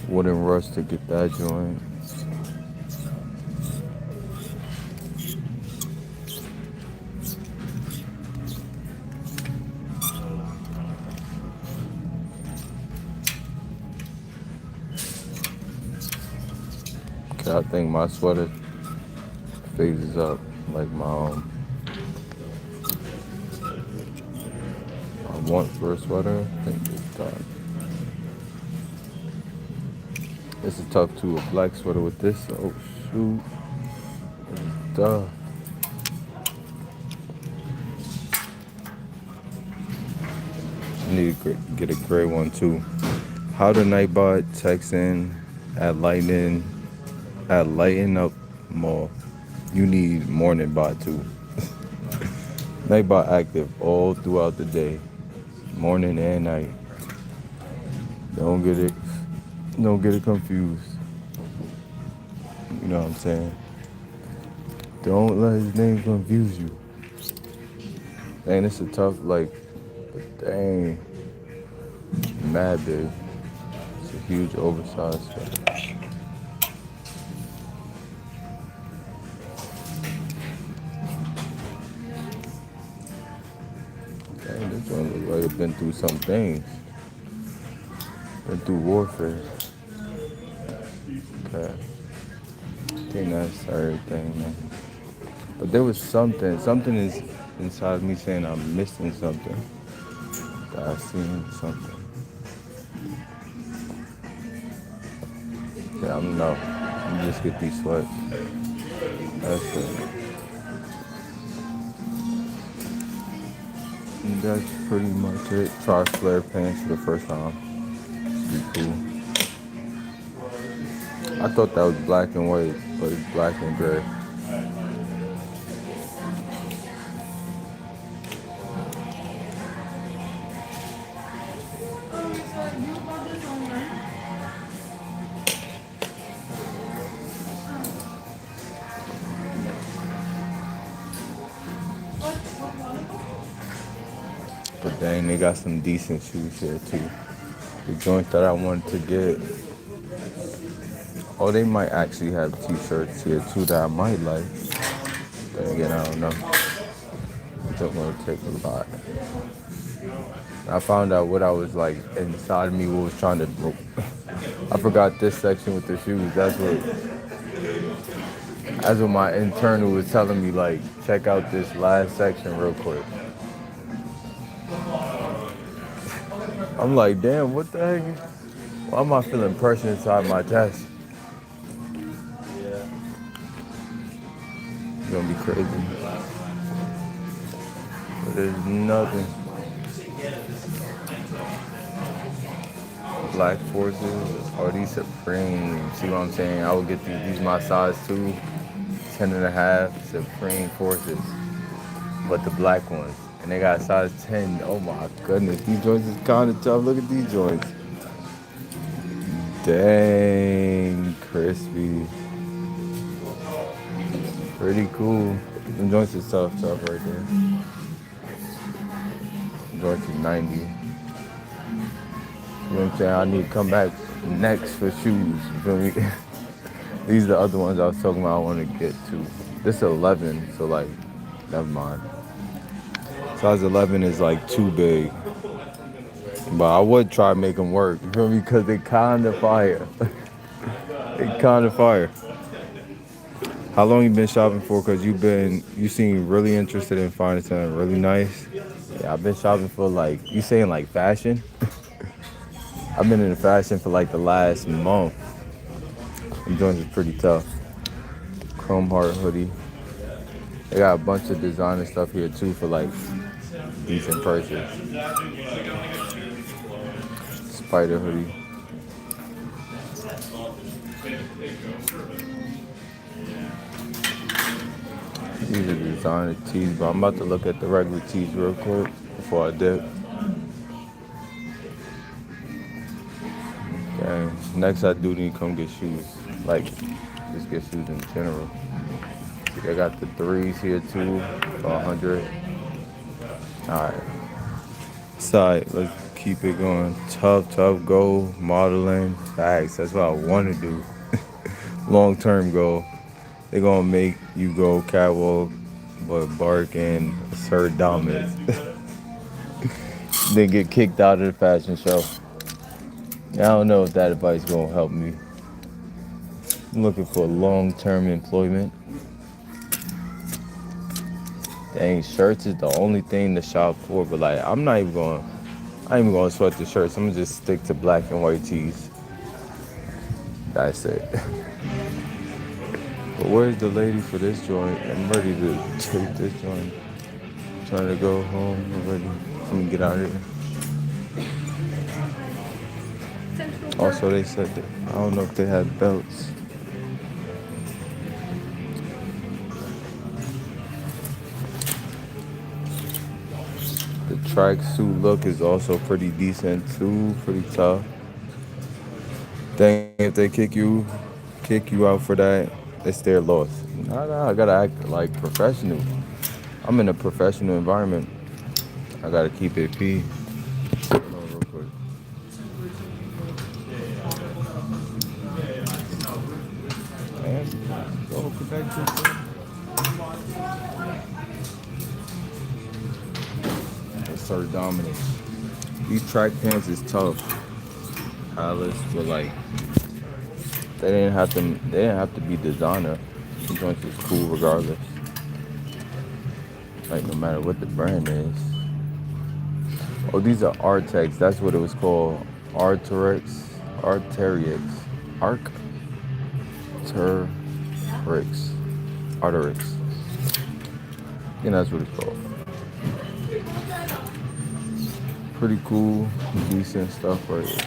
Wouldn't rush to get that joint. Okay, I think my sweater phases up like my want for a sweater. I think it's done. This is tough too. A black sweater with this. Oh shoot. Duh. I need to get a gray one too. How to Nightbot text in at lighten up more. You need morning bot too. Nightbot active all throughout the day, morning and night. Don't get it confused. You know what I'm saying? Don't let his name confuse you. Dang, it's a tough dang, mad big. It's a huge oversized sweater. Dang, this one looks like it's been through some things. Been through warfare. Okay. I think that's everything, man. But there was something is inside me saying I'm missing something. That I seen something. Yeah, I don't know. Let me just get these sweats. That's it. And that's pretty much it. Try flare pants for the first time. Be cool. I thought that was black and white, but it's black and gray. But dang, they got some decent shoes here too. The joint that I wanted to get. Oh, they might actually have t-shirts here too that I might like. But again, I don't know. I don't want to take a lot. I found out what I was like inside of me, what was trying to. I forgot this section with the shoes. That's what my internal was telling me. Like, check out this last section real quick. I'm like, damn, what the heck? Why am I feeling pressure inside my chest? It's gonna be crazy. But there's nothing. Black Forces or these Supreme. See what I'm saying? I would get these my size too. 10.5 Supreme Forces. But the black ones. And they got size 10. Oh my goodness. These joints is kinda tough. Look at these joints. Dang, crispy. Pretty cool. Them joints is tough right there. Joints is 90. You know what I'm saying? I need to come back next for shoes. You feel me? These are the other ones I was talking about I want to get to. This is 11, so like, never mind. Size 11 is like too big. But I would try to make them work. You feel me? Because they kind of fire. They kind of fire. How long you been shopping for? Because you seem really interested in finding something really nice. Yeah, I've been shopping for like, you saying like fashion? I've been in fashion for like the last month. I'm doing it pretty tough. Chrome heart hoodie. They got a bunch of designer stuff here too for like decent prices. Spider hoodie. These are designer tees, but I'm about to look at the regular tees real quick before I dip. Okay. Next I do need to come get shoes. Like, just get shoes in general. They got the threes here too for 100. Alright. Side, let's keep it going. Tough goal, modeling, bags. That's what I want to do. Long-term goal. They're gonna make you go catwalk, but bark and assert dominance. Then get kicked out of the fashion show. I don't know if that advice gonna help me. I'm looking for long-term employment. Dang, shirts is the only thing to shop for, but like I ain't even gonna sweat the shirts. I'm gonna just stick to black and white tees. That's it. But where's the lady for this joint? I'm ready to take this joint. Trying to go home. I'm ready. I'm gonna get out of here. Also, they said that I don't know if they had belts. The tracksuit look is also pretty decent too, pretty tough. Dang, if they kick you out for that, it's their loss. Nah, I gotta act like professional. I'm in a professional environment. I gotta keep it P. Hold on real quick. Man, go protect yourself. Assert dominance. These track pants is tough. Alice, but like they didn't have to be designer. These joints is cool regardless. Like no matter what the brand is. Oh, these are Artex. That's what it was called. Arteryx. Arterix. Arterix. Yeah, that's what it's called. Pretty cool, decent stuff right here.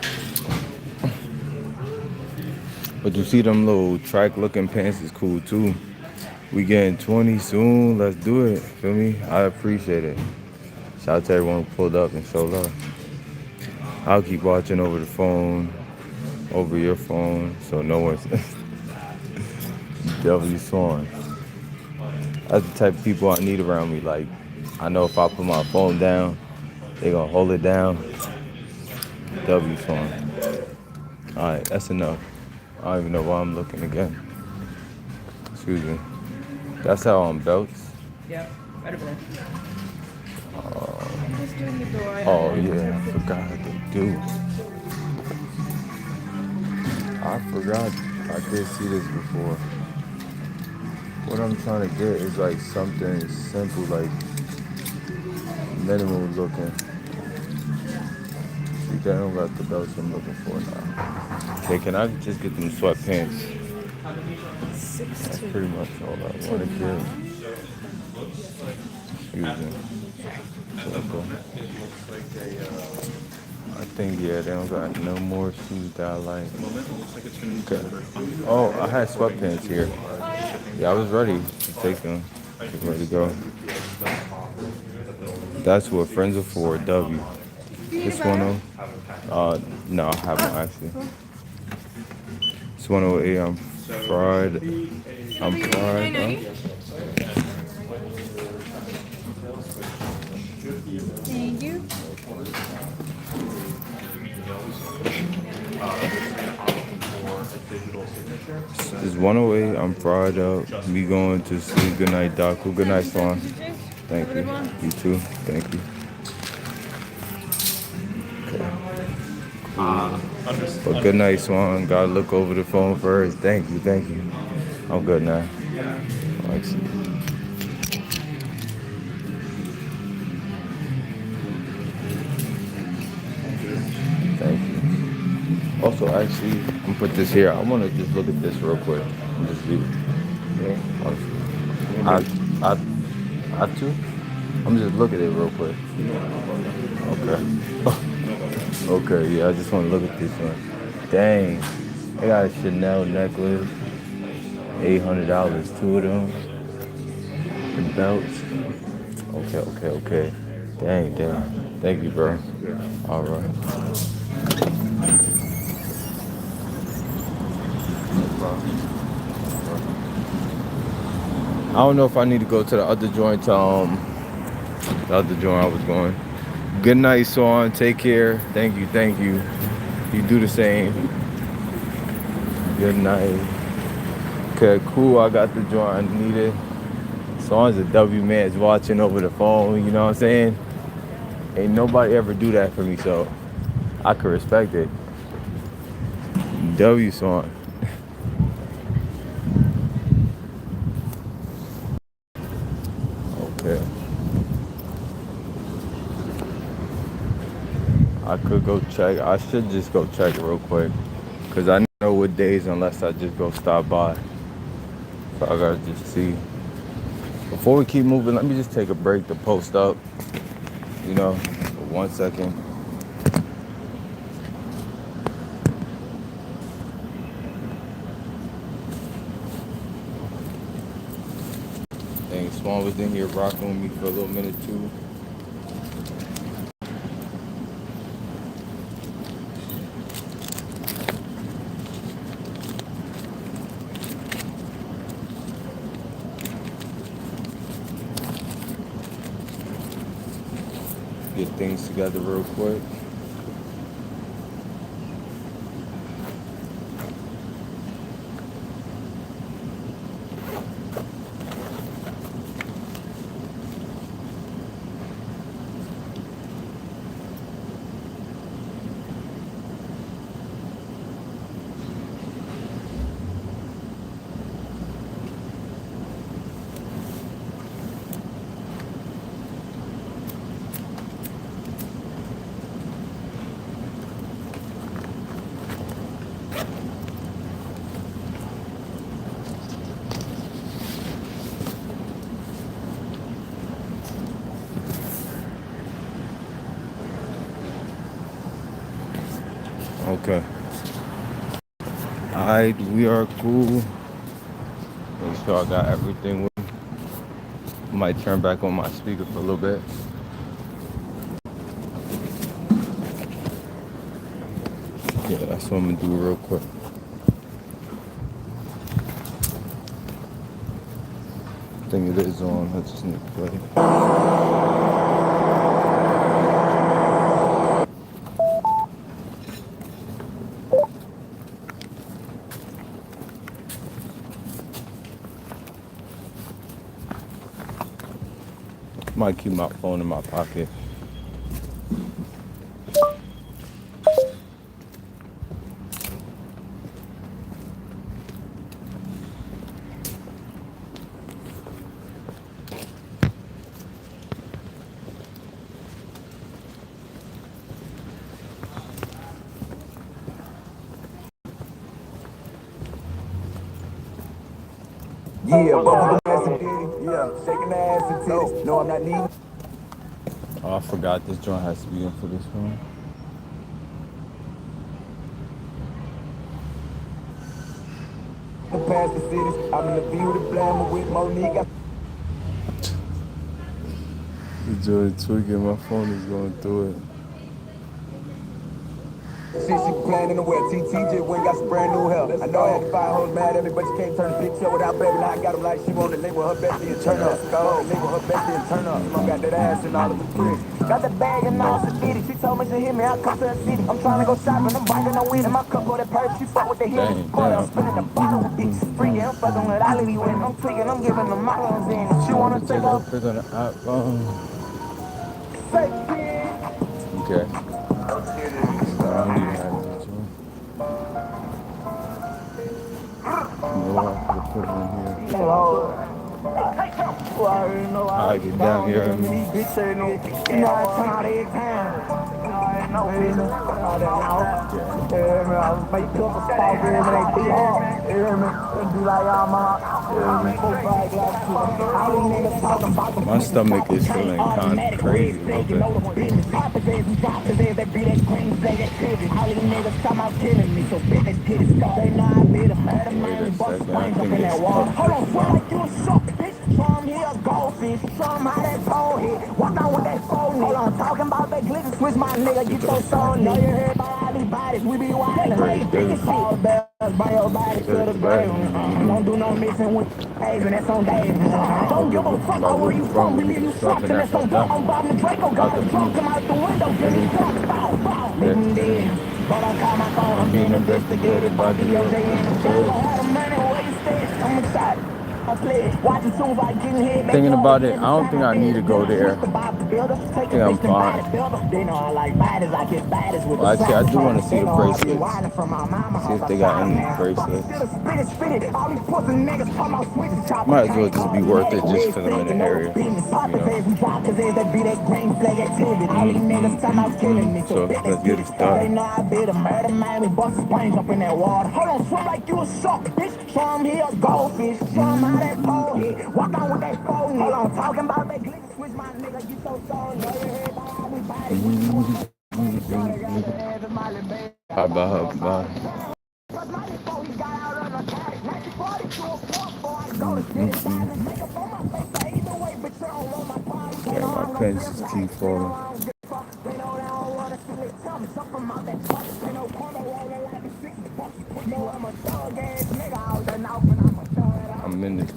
But you see them little track looking pants is cool too. We getting 20 soon. Let's do it. Feel me? I appreciate it. Shout out to everyone who pulled up and showed love. I'll keep watching over the phone, over your phone, so no one's W Swan. That's the type of people I need around me. Like, I know if I put my phone down, they gonna hold it down. W Swan. Alright, that's enough. I don't even know why I'm looking again. Excuse me. That's how on belts. Yeah, right over there. Just doing the door. Oh yeah, I forgot they do. I forgot I did see this before. What I'm trying to get is like something simple, like minimal looking. See, they don't got the belts I'm looking for now. Okay, can I just get them sweatpants? That's pretty much all I want to get. Excuse me. I think, yeah, they don't got no more shoes that I like. Okay. Oh, I had sweatpants here. Yeah, I was ready to take them. Just ready to go. That's what friends are for, W. This one, no, I haven't actually. It's 108. I'm fried. I'm fried up. Thank you. It's 108. I'm fried up. Me going to sleep. Good night, Doc. Good night, Swan. Thank you. You too. Thank you. But good night, Swan. Gotta look over the phone first. Thank you. Thank you. I'm good now. Thanks. Thank you. Also, actually, I'm gonna put this here. I want to just look at this real quick. And just read it. I too. I'm just look at it real quick. Okay. Okay. Yeah, I just want to look at this one. Dang. I got a Chanel necklace. $800. Two of them. The belts. Okay. Dang. Thank you, bro. All right. I don't know if I need to go to the other joint. The other joint I was going. Good night, Swan. Take care. Thank you. You do the same. Good night. Okay, cool. I got the joint I needed. Swan's a W man's watching over the phone. You know what I'm saying? Ain't nobody ever do that for me, so I could respect it. W Swan. Okay. I could go check. I should just go check it real quick. Because I know what days unless I just go stop by. So I gotta just see. Before we keep moving, let me just take a break to post up. You know, for 1 second. Dang, Swan was in here rocking with me for a little minute too. Get things together real quick. Okay. Alright, we are cool. Make sure I got everything with me. Might turn back on my speaker for a little bit. Yeah, that's what I'm gonna do real quick. I think it is on. I just need to play. Might keep my phone in my pocket. Yeah, both of them ass and titties. Yeah, shaking the ass and titties. No, I'm not needing. Oh, I forgot this joint has to be in for this one. Past the cities, I'm in the view to blame with Monique. The joint tweaking, my phone is going through it. Shit, she playing in the wet. TT just went and got some brand new hair. I know I had to find hoes mad at me, but she can't turn the bitch up without baby. Now I got them like she wanna link with her bestie and turn up. Go link with her bestie and turn up. She got that ass and all of the pretty. Got the bag and all the ditty. She told me to hit me, I'll come to the city. I'm trying to go shopping, I'm biking no weed in my cup for that purse. She fuck with the hit. I'm spinning the bottle, bitch. Freaking, I'm fucking with all of these women. I'm tweaking, I'm giving them my ones in. She wanna take off. Okay. So I don't even have much on. No, I could have put it in here. I get down here. My stomach is feeling kind of crazy a little bit. Wait a second, I think it's up just fine. Some here goldfish, some how that pole hit. Walk on with that phone. Hold on, talking about that glitter switch, my nigga. Get your soul. Know you heard about all these bodies. We be wildin'. Like big shit. All bells, bring your body to the grave. Don't do no missing with Asian. That's on Dave. Don't give a fuck about where you from. We leave you something that's on top. I'm bobbing the Draco. Got the drunk come out the window. Get me fucked. Bow, bow. Leave me dead. But I call my phone. I'm being investigated by DOJ and the jail. How the money where you stay? I'm excited. Thinking about it, I don't think I need to go there. I think I'm fine. Well, actually, I do want to see the bracelets. See if they got any bracelets. Might as well just be worth it just because I'm in the area. So let's get it started. Walk on with that phone. Hold on, talking about that glitter switch, my nigga. You so sorry. Know you heard about all these bodies. Bye. Yeah, my pants just keep falling. I'm in this.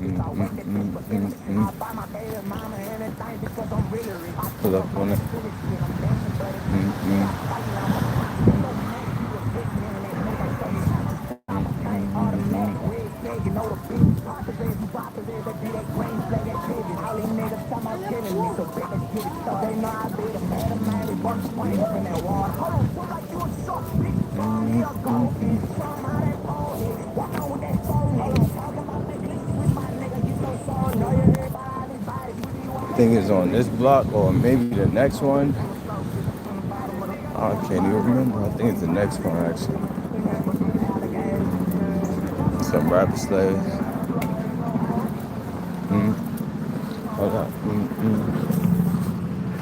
Pull up on it. I think it's on this block or maybe the next one. I can't even remember. I think it's the next one actually. Some rapper slaves. Hold up.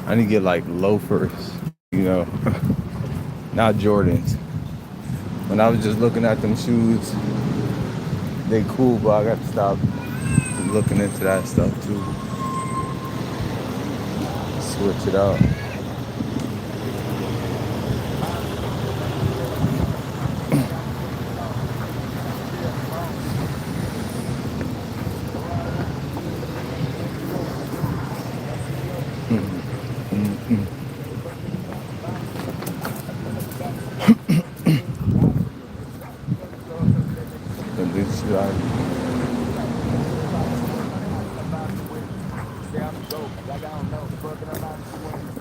I need to get like loafers, you know, not Jordans. When I was just looking at them shoes, they cool, but I got to stop looking into that stuff too. Switch it out.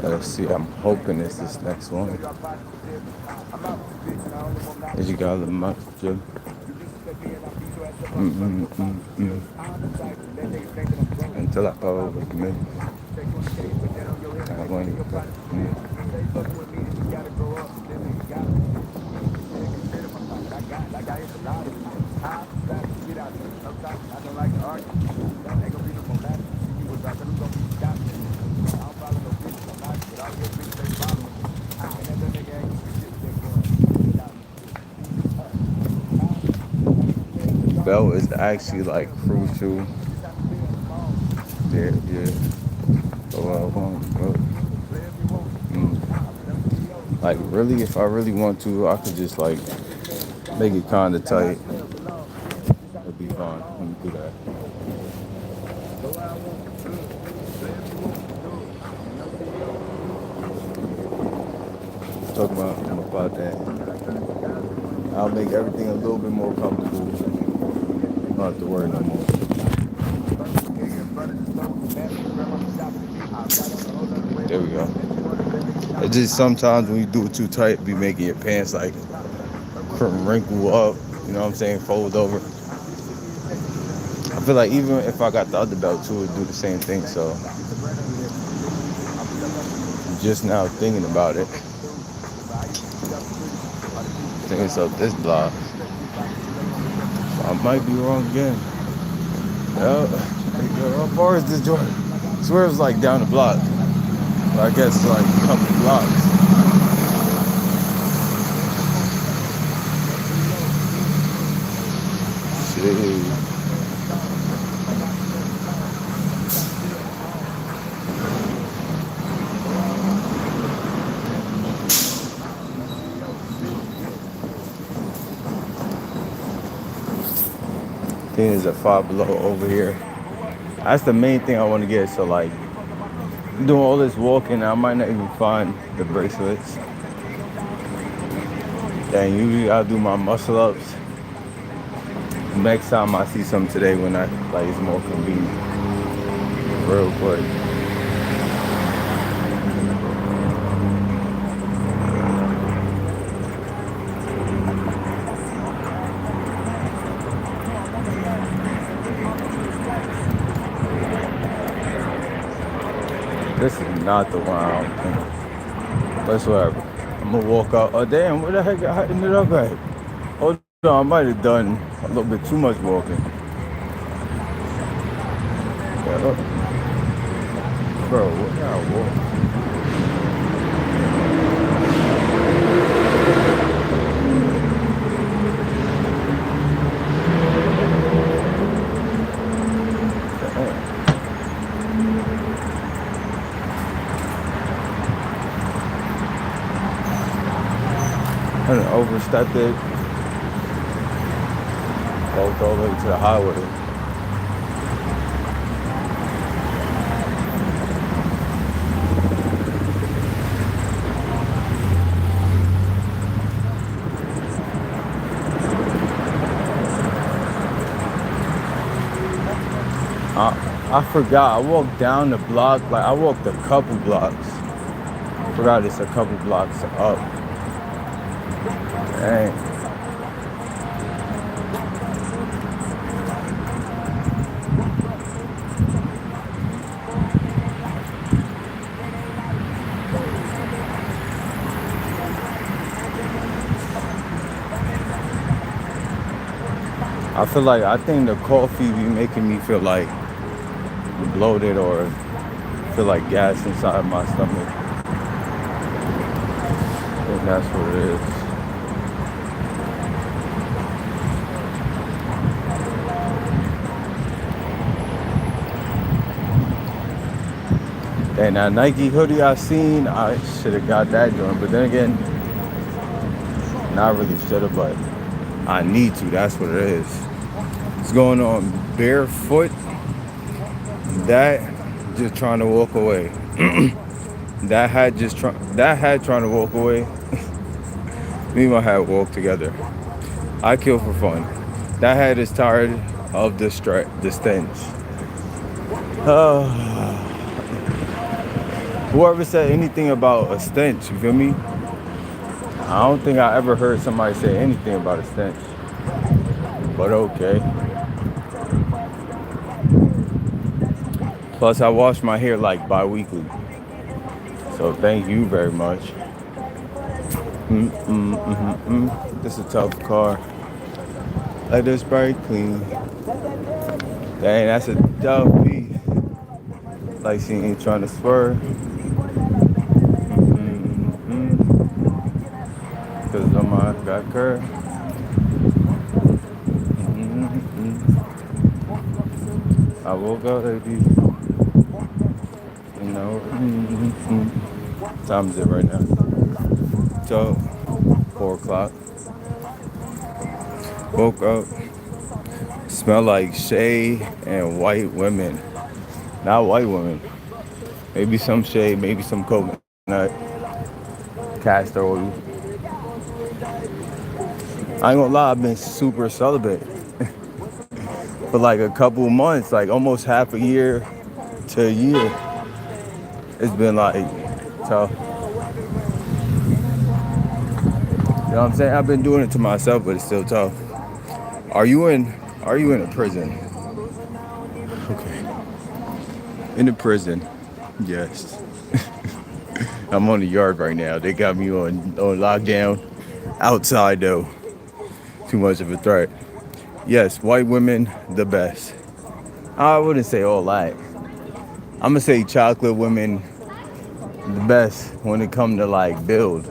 Let's see, I'm hoping it's this next one. As you got the masjid. Until I follow with me. Belt is actually like crucial. Like really, if I really want to, I could just like make it kind of tight. It'd be fine. Let me do that. Talking about that. I'll make everything a little bit more comfortable. Don't have to worry no more. There we go. It's just sometimes when you do it too tight, be making your pants like wrinkle up. You know what I'm saying? Fold over. I feel like even if I got the other belt too, it'd do the same thing. So just now thinking about it, thinking it's up this block. I might be wrong again. Yeah. How far is this joint? I swear it was like down the block. But I guess like a couple blocks. Shit. I think there's a Five Below over here. That's the main thing I want to get. So like doing all this walking, I might not even find the bracelets. Dang, usually I do my muscle ups. Next time I see some today when I like it's more convenient. Real quick. This is not the one I don't think. But whatever. I'm gonna walk out. Oh damn, where the heck I ended up at? Hold on, I might have done a little bit too much walking. Yeah, bro, what did I walk? I done overstepped it. Walked all the way to the highway. I forgot. I walked down the block. Like I walked a couple blocks. Forgot it's a couple blocks up. Dang. I think the coffee be making me feel like bloated or feel like gas inside my stomach. I think that's what it is. And that Nike hoodie I seen, I should have got that joint. But then again, not really should have, but I need to. That's what it is. What's going on? Barefoot. That just trying to walk away. That had trying to walk away. Me and my hat walk together. I kill for fun. That hat is tired of the stench. Whoever said anything about a stench, you feel me? I don't think I ever heard somebody say anything about a stench. But okay. Plus, I wash my hair like bi-weekly. So thank you very much. This is a tough car. Like this very clean. Dang, that's a tough piece. Like she ain't trying to swerve. Cause on my got curve. I woke up like you know. Time is it right now? So 4 o'clock. Woke up. Smell like shea and white women. Not white women. Maybe some shea, maybe some coconut, castor oil. I ain't gonna lie, I've been super celibate for like a couple months, like almost half a year to a year. It's been like tough. You know what I'm saying? I've been doing it to myself, but it's still tough. Are you in a prison? Okay. In a prison. Yes. I'm on the yard right now. They got me on lockdown. Outside though. Too much of a threat. Yes, white women, the best. I wouldn't say all that. I'm gonna say chocolate women, the best when it come to like build.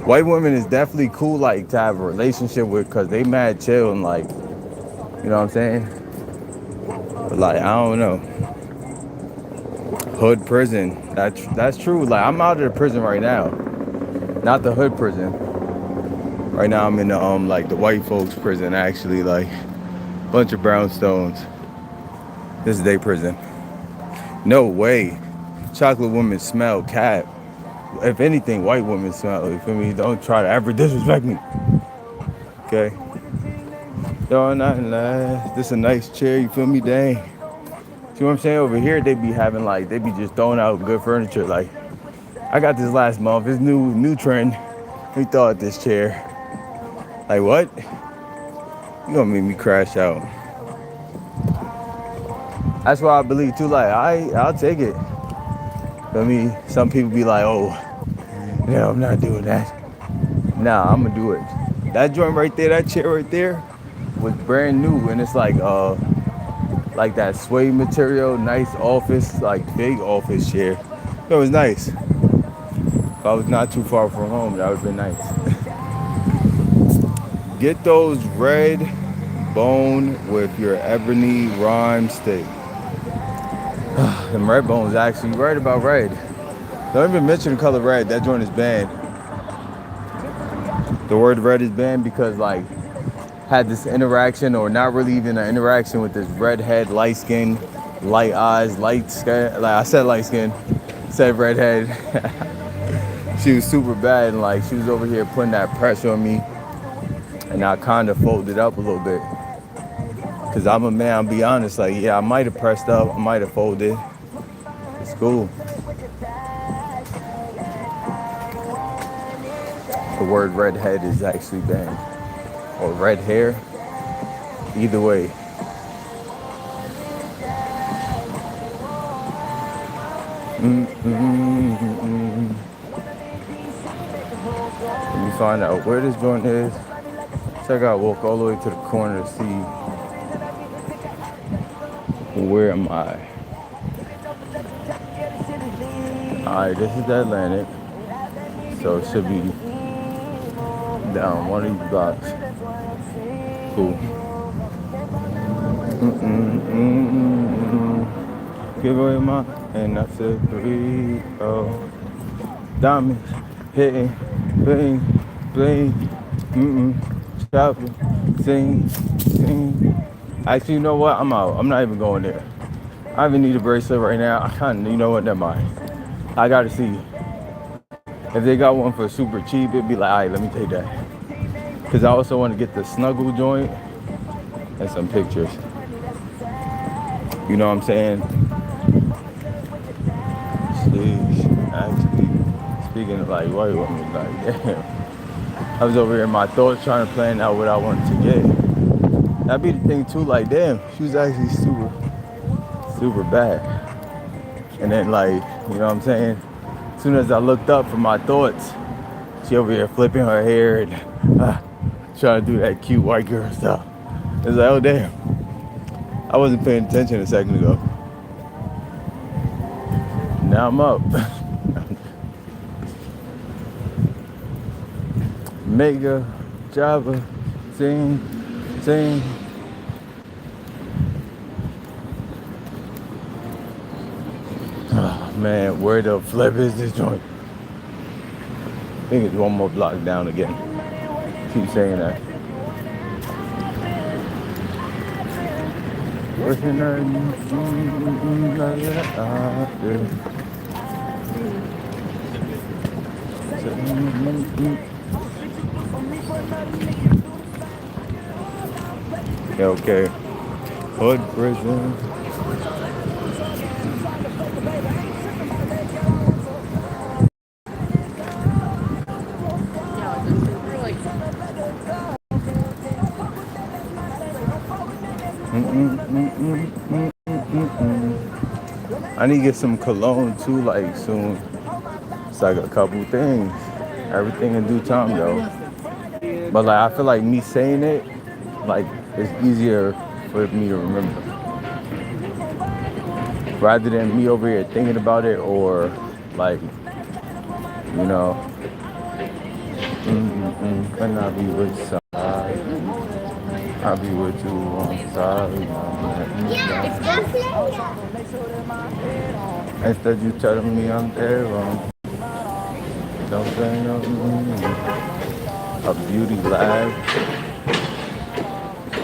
White women is definitely cool like to have a relationship with because they mad chill and like, you know what I'm saying? But like, I don't know. Hood prison, that's true. Like I'm out of the prison right now. Not the hood prison. Right now I'm in the like the white folks prison actually, like bunch of brownstones. This is their prison. No way. Chocolate women smell cat. If anything, white women smell. You feel me? Don't try to ever disrespect me. Okay. Yo, nothing last. This a nice chair. You feel me? Dang. See what I'm saying? Over here, they be having like they be just throwing out good furniture. Like I got this last month. It's new trend. We thought this chair. Like what? You gonna make me crash out? That's why I believe too. Like I'll take it. Feel me? Some people be like, oh, no, I'm not doing that. Nah, I'm gonna do it. That joint right there, that chair right there, was brand new, and it's like that suede material, nice office, like big office chair. It was nice. If I was not too far from home, that would have been nice. Get those red bone with your ebony rhyme steak. Them red bones actually right about red. Don't even mention the color red. That joint is banned. The word red is banned because like had this interaction or not really even an interaction with this redhead, light skin, light eyes, light skin. Like I said light skin, said redhead. She was super bad and like she was over here putting that pressure on me and I kind of folded up a little bit. Cause I'm a man, I'll be honest, like yeah, I might have pressed up, I might have folded. It's cool. The word redhead is actually banned. Or red hair. Either way. Let me find out where this joint is. So I gotta walk all the way to the corner to see where am I. Alright, this is the Atlantic. So it should be down one of these blocks. Cool. Give away my and I said burrito. Diamonds hitting, bling, bling. Chopper, sing. Actually, you know what? I'm out. I'm not even going there. I even need a bracelet right now. I kind of, you know what? Never mind. I gotta see. If they got one for super cheap, it'd be like, all right, let me take that. Cause I also want to get the snuggle joint and some pictures. You know what I'm saying? Actually, speaking of like white women, like damn. I was over here in my thoughts trying to plan out what I wanted to get. That'd be the thing too, like damn, she was actually super bad. And then like, you know what I'm saying? As soon as I looked up from my thoughts, she over here flipping her hair and trying to do that cute white girl stuff. It's like, oh damn. I wasn't paying attention a second ago. Now I'm up. Mega, Java, sing. Oh, man, where the flip is this joint? think it's one more block down again. Keep saying that. Yeah, okay. Hood prison. Yeah, just super like I need to get some cologne too, like soon. It's like a couple things. Everything in due time though. But like I feel like me saying it, like it's easier for me to remember. Rather than me over here thinking about it or like, you know, can I be with side? I'll be with you on side. Instead you telling me I'm there wrong. Don't say no. A beauty lab.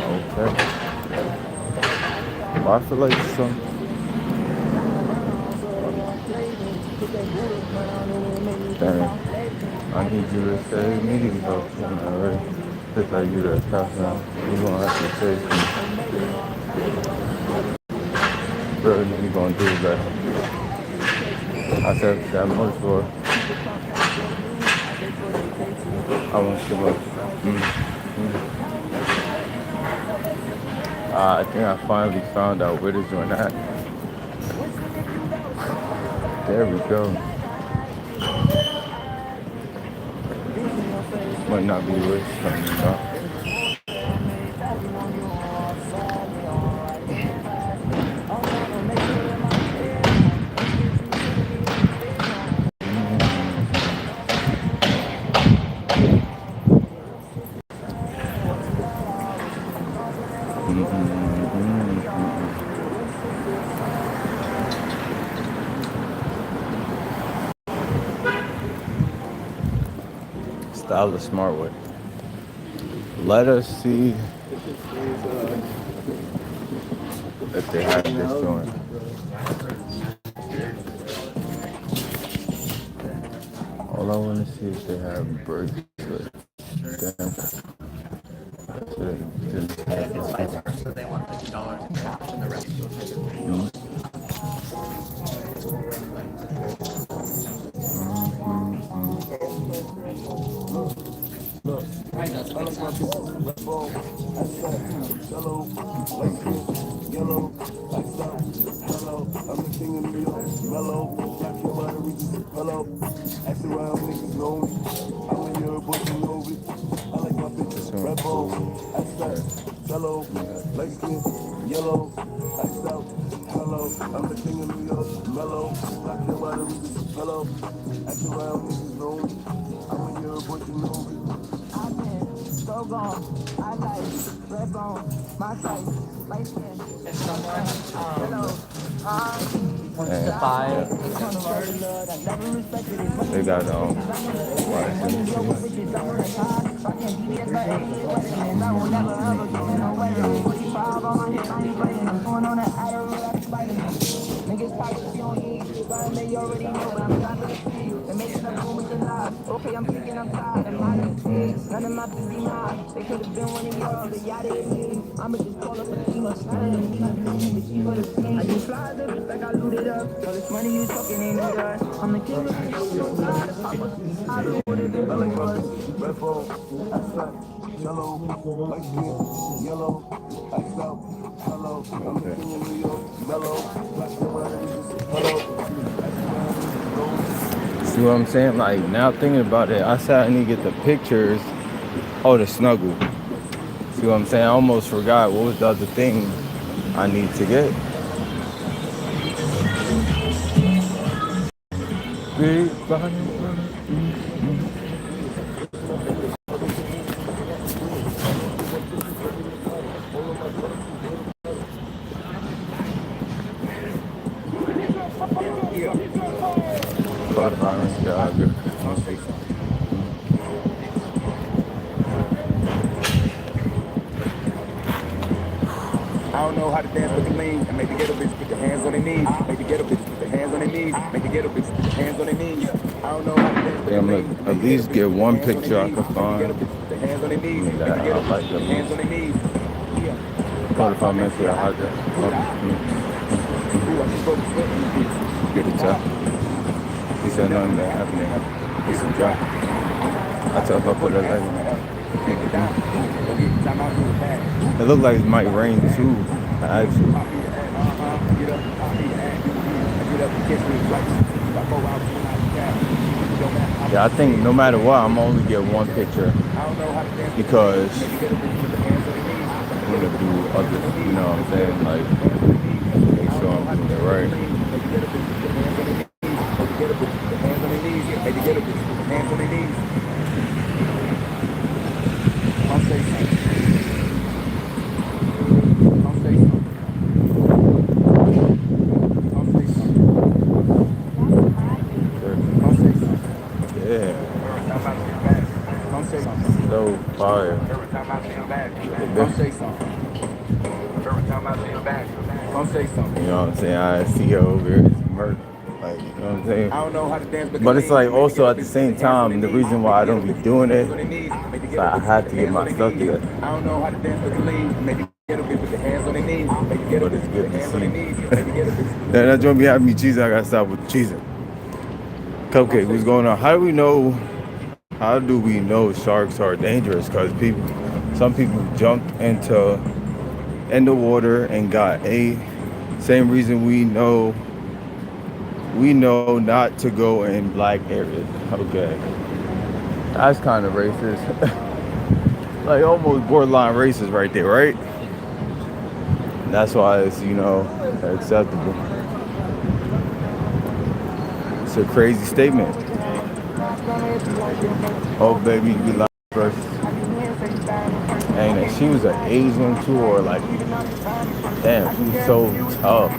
Okay. Well, I feel like some. Dang. I need you to save me, though. Alright. Just like you to talk now. You gonna have to save me. Really, you gonna do that? I said that much for. I want too much. I think I finally found out where this one at. There we go. Might not be rich, you know. Style the smart way. Let us see if they have this joint. All I want to see is they have bracelets. Damn. So they want $50 in cash and the rest you'll take it. Hello, light skin, yellow, iced out, hello, I'm the king of New York, mellow, black hair by the reasons, hello, act around niggas know me, I'm a year but you know me. I've been so gone, I like, red bone, my size, light skin, hello, They got Niggas tight if you don't hear you, they already know what I'm trying to see. They're making a room with the lies. Okay, I'm thinking I'm tired, I'm out of the stage. None of my busy minds. They could have been one of y'all, but y'all didn't need. I'ma just call up a team of sliding. I just fly the bitch like I looted up. All this money you talking ain't no dust. I'm the king of the show, so tired of pop up. I don't want it, I like us. Red bone, that's right. Yellow, light skin, yellow, iced out, hello, I'm the king of New York, mellow, black and white, hello, See what I'm saying? Like now thinking about it, I said I need to get the pictures. Oh, the snuggle. See what I'm saying? I almost forgot what was the other thing I need to get. Big body. how to dance with the lean. And make the ghetto bitches put their hands on their knees. Make the ghetto bitches put their hands on their knees. Make the ghetto bitches put their hands on their knees. I don't know how to dance with the I'm lean. gonna at least get one picture I can Make the ghetto find. bitches put their hands on their I knees. mean, Make that the I ghetto bitches like put at their hands least. on their knees. Yeah. What if I make it a hot dog? Ooh, I just broke a sweat in this bitch. Get it tough. He said nothing that happening. It's a drop. I tell if I put a leg in it. It looked like it might rain too, actually. Yeah, I think no matter what, I'm only get one picture because I'm gonna do other, you know what I'm saying? Like, make sure I'm doing it right. Yeah. So fire. You know what I'm saying? I see her over here, it's murder. Like, you know what I'm saying? But it's like also at the same time, the reason why I don't be doing it, it's like I had to get my stuff together. But it's good to see. That joint be having me cheesing. I gotta stop with cheesing. Cupcake, what's going on? How do we know sharks are dangerous? Because some people jumped in the water and got ate. Same reason we know not to go in black areas. Okay, that's kind of racist. Like almost borderline racist right there, right? That's why it's acceptable. It's a crazy statement. Oh baby, we like first. And she was an Asian too, or like, damn, she was so tough.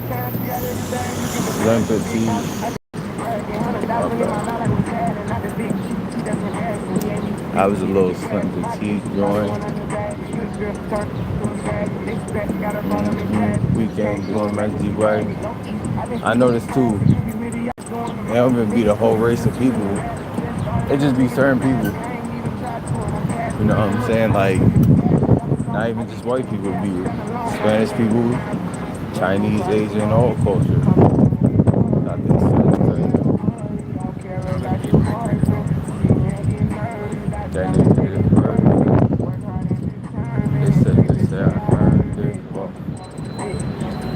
Slim petite. Okay. I was a little slim petite joint. Weekend doing my G-Way. I noticed too, they don't even be the whole race of people. It just be certain people. You know what I'm saying? Like, not even just white people, it be Spanish people, Chinese, Asian, all culture. I think so. That nigga did it first. They said, I heard it. Well,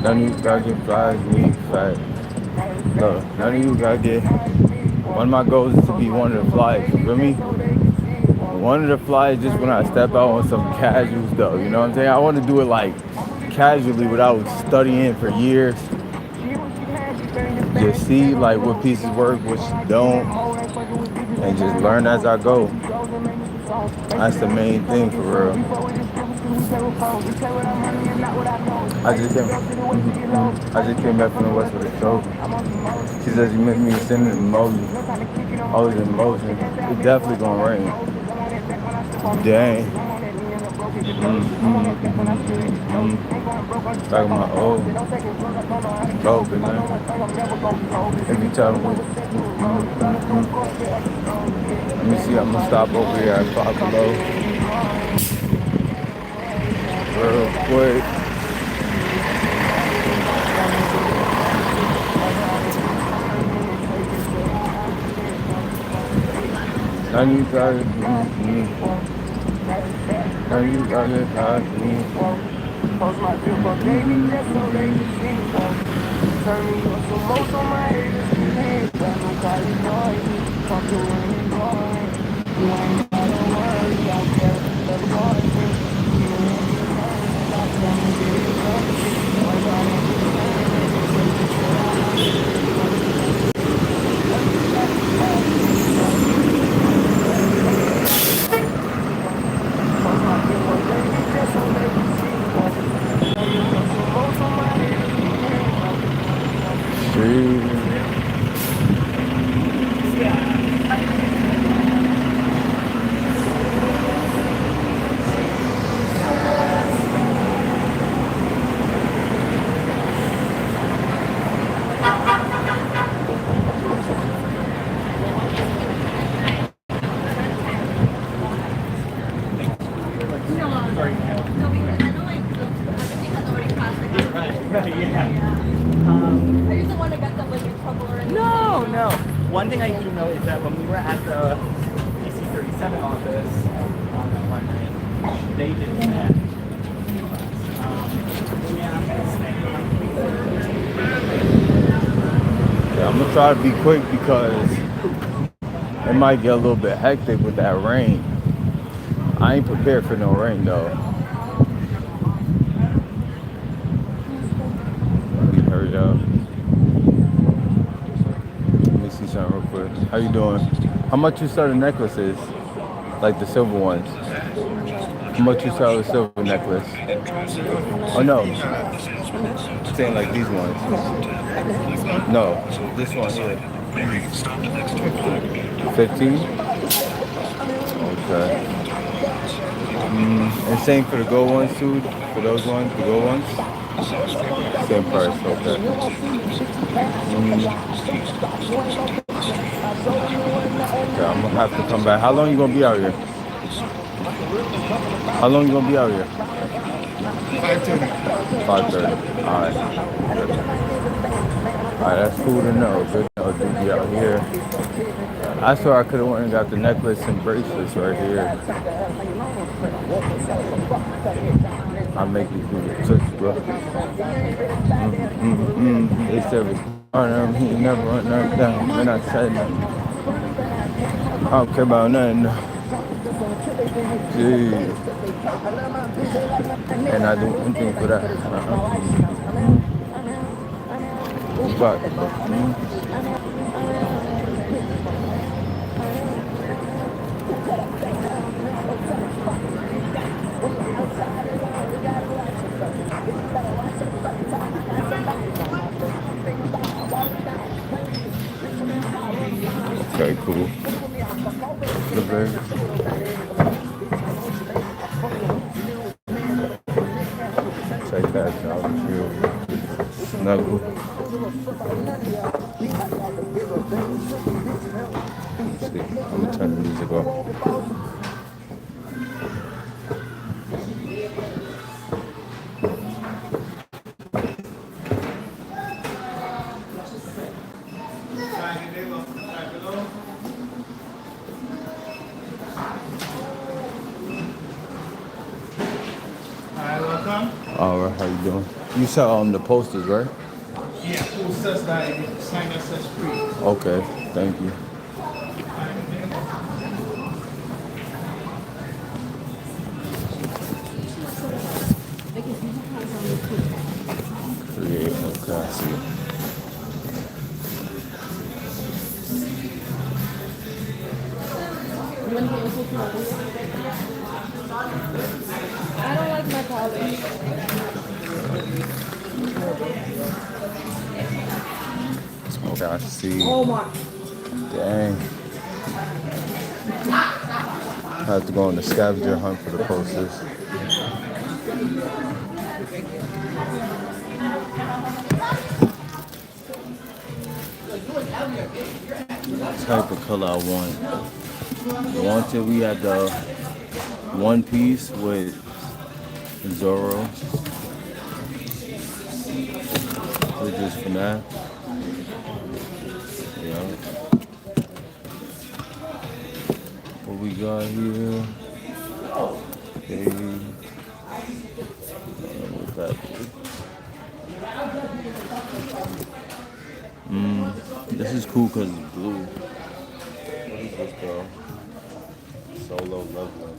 none of you gotta get flies, me fat. Look, none of you gotta get. One of my goals is to be one of the flies. You feel me? One of the flies just when I step out on some casual stuff. You know what I'm saying? I want to do it like casually without studying for years. Just see like what pieces work, which don't, and just learn as I go. That's the main thing for real. I just came back from the west with a show. She says you make me send an emoji. Always in motion. It's definitely gonna rain. Dang. Back of my old broken man. Every time let me see, I'm gonna stop over here at Five Below real quick. Now you got it, now you got it, post my film up, baby, just so they can see. Turn me up some more so my haters can hear. Got no call it noisy, talk to when you going. You ain't gotta worry, I'll carry the party. You ain't be nervous, stop coming to the country. Work on it, post my film up, baby, just so they can see. Turn me up some more so my haters can hear. Right, yeah. Are you the one that got them like in trouble or anything? No. One thing I do know is that when we were at the PC-37 office on that one night, they did that. Yeah, I'm gonna try to be quick because it might get a little bit hectic with that rain. I ain't prepared for no rain though. Let me hurry up. Let me see something real quick. How you doing? How much you sell the necklaces? Like the silver ones? How much you sell the silver necklace? Oh no. I'm saying like these ones. No, this one here. 15? Okay. And same for the gold ones too? For those ones, the gold ones? Same price, okay. Okay, I'm gonna have to come back. How long you gonna be out here? How long you gonna be out here? 5:30. 5:30. Alright. Alright, that's cool to know. Good to know to be out here. I swear I could have went and got the necklace and bracelets right here. I make these people touch, bro. They said it was on him. He never run nothing down. Then I said nothing. I don't care about nothing. Jeez. And I do anything for that. But, okay, cool. The bag. Take that out of you. Snuggle. Let's see. I'm gonna turn the music off. Alright, how you doing? You saw the posters, right? Yeah, who says that? Sign that says free. Okay, thank you. Create, okay, I see. I don't like my polish. Okay, I see. Oh my. Dang. I have to go on the scavenger hunt for the posters. What type of color I want? Wanted, we had the one piece with Zorro. Which is FNAF. Yeah. What we got here? Okay. What that is. This is cool because it's blue. What is this, bro? Solo level.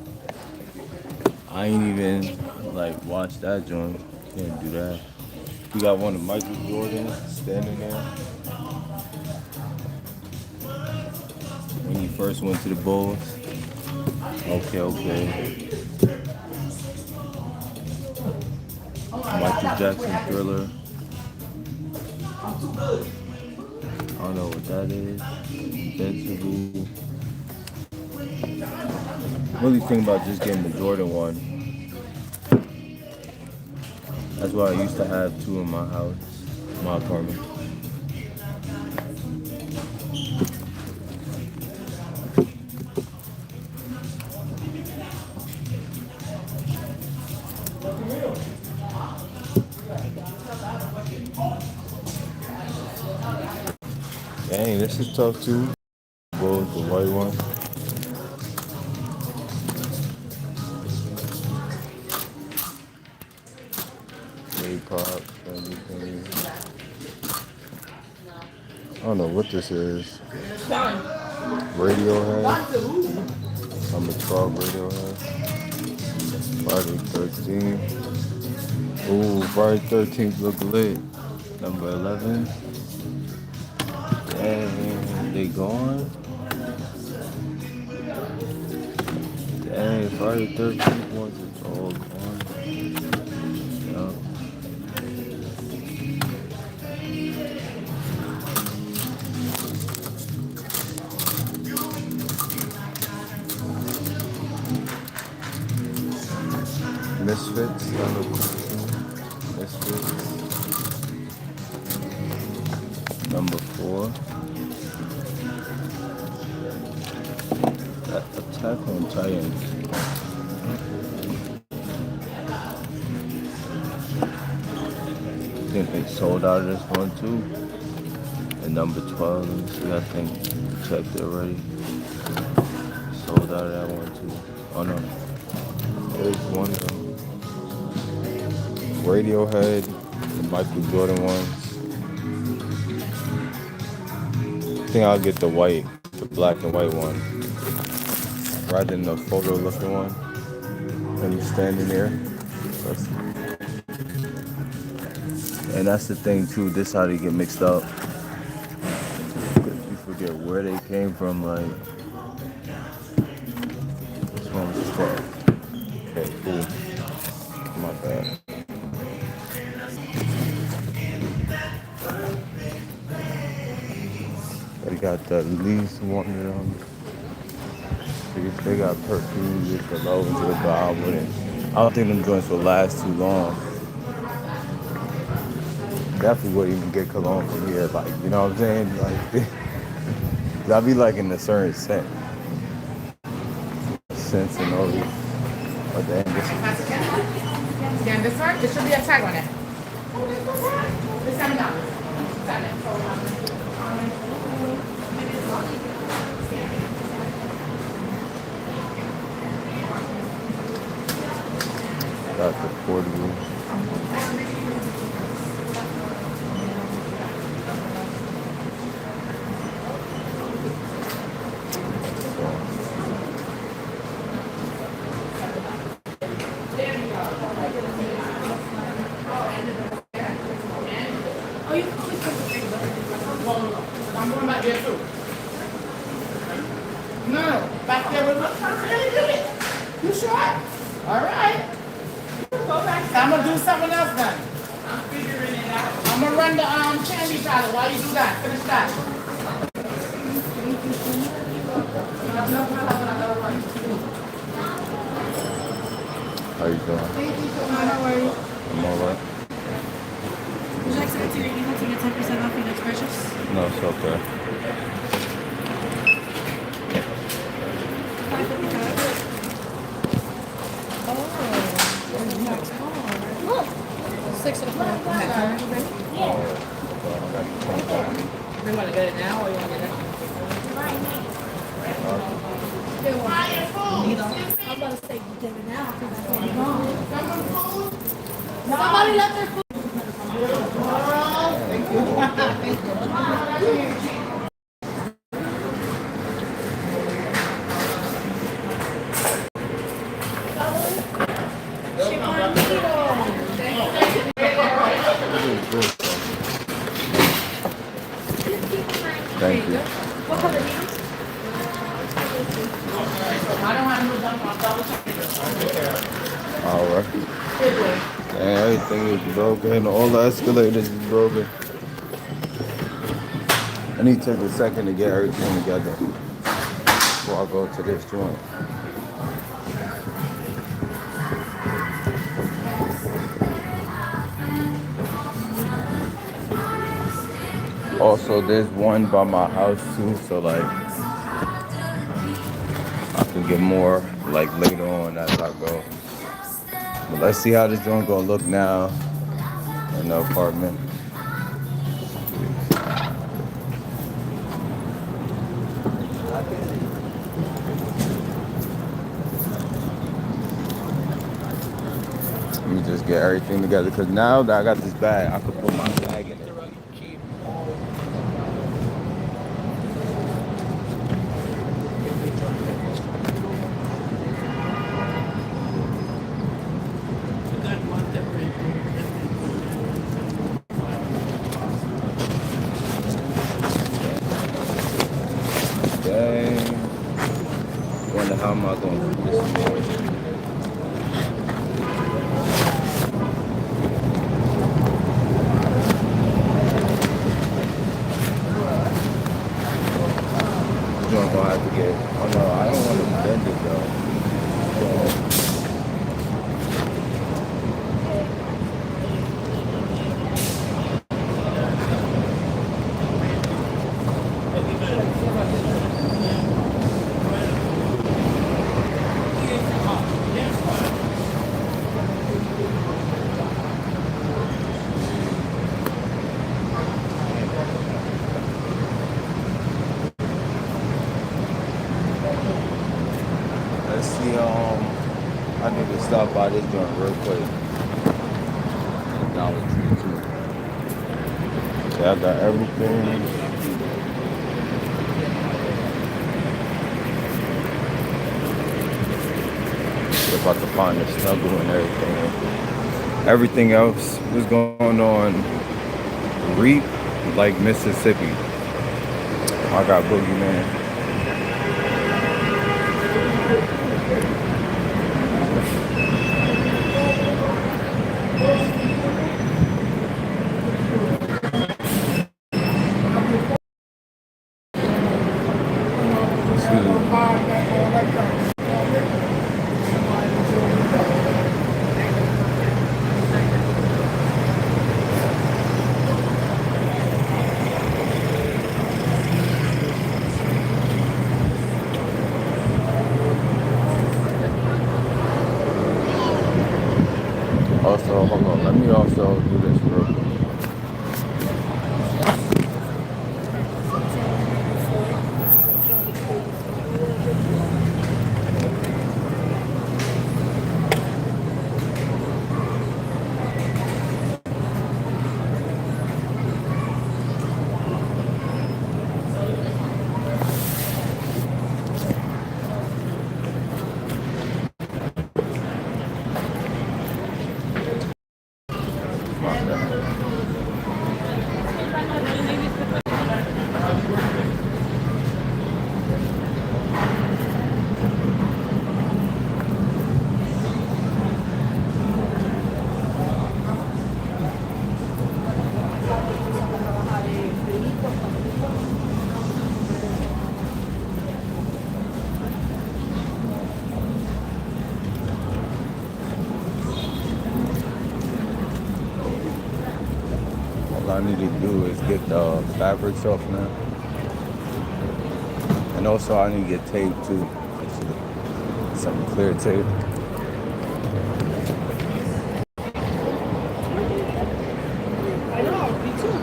I ain't even like watch that joint. Can't do that. We got one of Michael Jordan standing there. When he first went to the Bulls. Okay. Michael Jackson Thriller. I don't know what that is. Invincible. Really think about just getting the Jordan one. That's why I used to have two in my house, my apartment. Dang, this is tough too. Both the white one. K-pop, everything. I don't know what this is. Radiohead. Number 12, Radiohead. Friday 13th. Ooh, Friday 13th look lit. Number 11. Dang, they gone? Dang, Friday 13th ones is all gone. Yeah. Misfits, number 14. Misfits. Number 4. Attack on Titans. I think they sold out of this one too. And number 12, let me see, I think checked it already. Sold out of that one too. Oh no. There's one of them. Radiohead, the Michael Jordan ones. I think I'll get the white, the black and white one. Rather than the photo looking one. And standing there. And that's the thing too, this how they get mixed up. You forget where they came from, like. This one was 12. Okay, cool. My bad. They got the least one of them. They got perfumes with the lows with the album. I don't think them joints will last too long. Definitely wouldn't even get cologne from here, like, you know what I'm saying? Like, I'll be like in a certain scent. Scents and all these. But then this is. Then this one, there should be a tag on it. It's $7. Got the 40. I'm going back there too. No, back there with what? You sure? All right. Go back. I'm gonna do something else then. I'm figuring it out. I'm gonna run the candy palette while you do that. Finish that. How you doing? Thank you so much. How are you? I'm alright. Would you like to go to your email to get 10% off your next purchase? No, it's okay. Look, 6 o'clock. Yeah. You want to get it now or you want to get it? I'm about to say you get it now because that's what we're going. Somebody left their food. Thank you. What color is it? I don't want to move them on double check. Alright. And everything is broken. All the escalators is broken. I need to take a second to get everything together before I go to this joint. Also, there's one by my house too, so like I can get more like later on as I go. But let's see how this joint gonna look now in the apartment. get everything together. Cause now that I got this bag, I could put my bag in it. Dang. Wonder how am I gonna do this morning? You're gonna have to get. Oh no, I don't want to bend it though. Let's see. I need to stop by this joint real quick. Dollar Tree too. Yeah, I got everything. We're about to find the snuggle and everything. Everything else was going on. Reap like Mississippi. I got Boogeyman. Also, hold on, let me also do this real quick. All I need to do is get the fabrics off now. And also I need to get tape too. Some clear tape. I know, me too.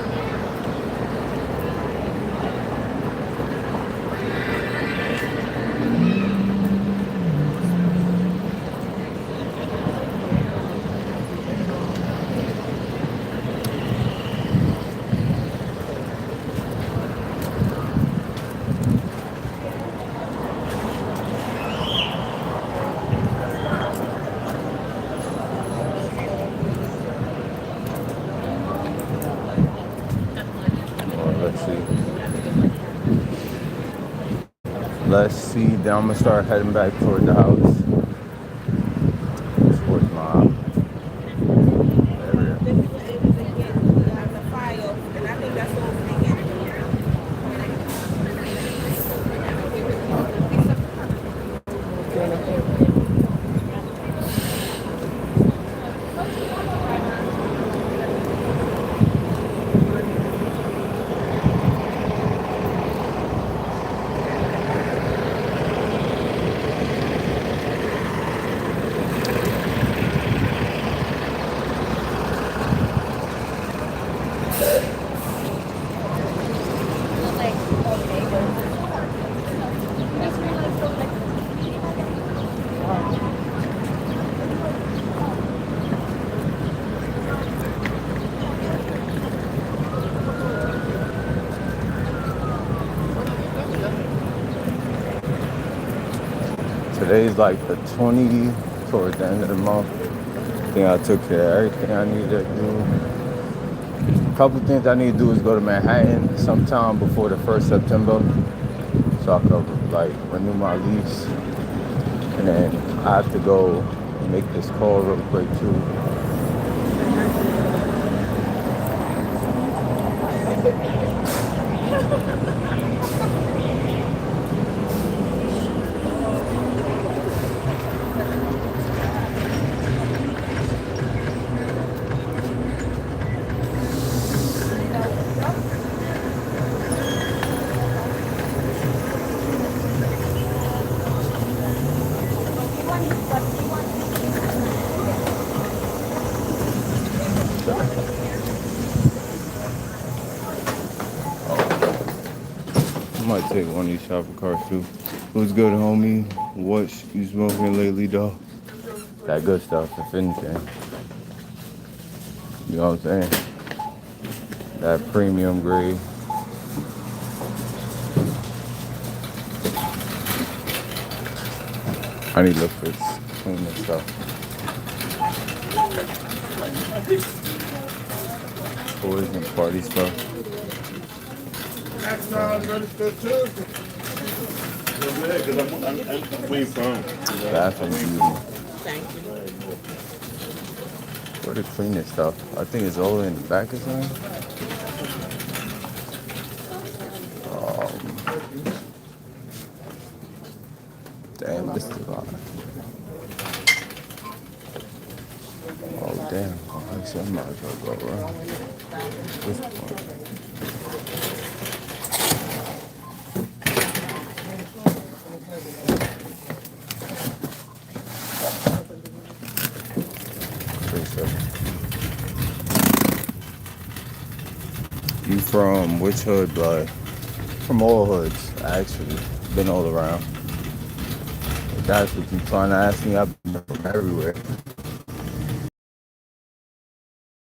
Let's see. Then I'm gonna start heading back toward the house. Towards my area. Then we were able to get the file, and I think that's what we get. Today's like the 20 towards the end of the month. I think I took care of everything I needed to do. A couple things I need to do is go to Manhattan sometime before the 1st September so I could like renew my lease. And then I have to go make this call real quick too. I might take one of these shopper carts too. Who's good, homie? What you smoking lately, though? That good stuff, if anything. You know what I'm saying? That premium grade. I need to look for clean this stuff. Toys and party stuff. Bathroom beauty. Where to clean this stuff? I think it's all in the back or something. Damn, this is a lot. Oh damn! I said I might as well go around this point. You from which hood, blood? From all hoods, actually. Been all around. If that's what you trying to ask me, I've been from everywhere.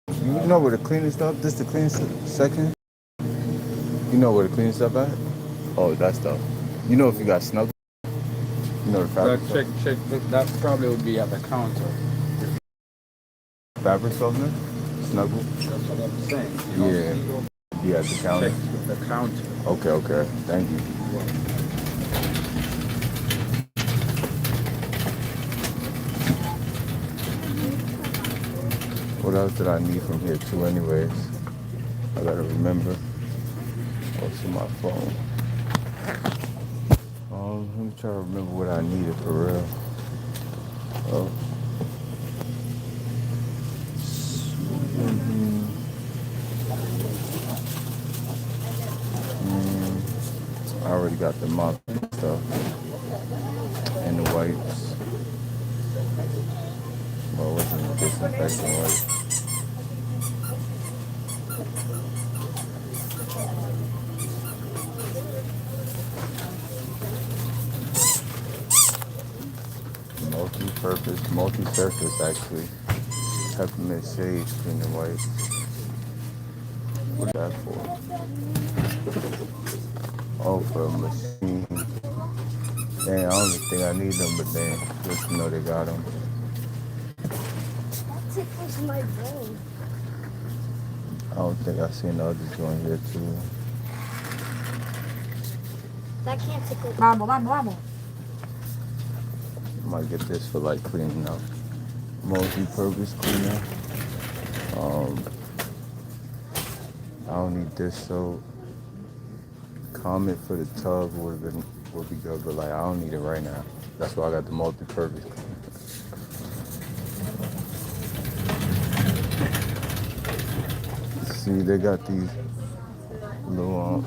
You know where the cleaning stuff? This the cleaning section? You know where the cleaning stuff at? Oh, that stuff. You know if you got snuggle? You know the fabric check. That probably would be at the counter. fabric softener? Snuggle? That's what I'm saying. Yeah. Be at the counter? Check with the counter. Okay. Thank you. What else did I need from here too anyways? I gotta remember. What's in my phone? Let me try to remember what I needed for real. I already got the mop stuff and the wipes. Well, it wasn't a disinfectant wipe. Multi-surface actually. Peppermint shades cleaning wipes. What's that for? Oh, for a machine. Dang, I don't even think I need them, but then just to know they got them. That tickles my brain. I don't think I've seen the other joint here too. That can't tickle. Vamos. I might get this for like cleaning up. Multi-purpose cleaner. I don't need this soap. Comment for the tub would be good, but like I don't need it right now. That's why I got the multi-purpose cleaner. See, they got these little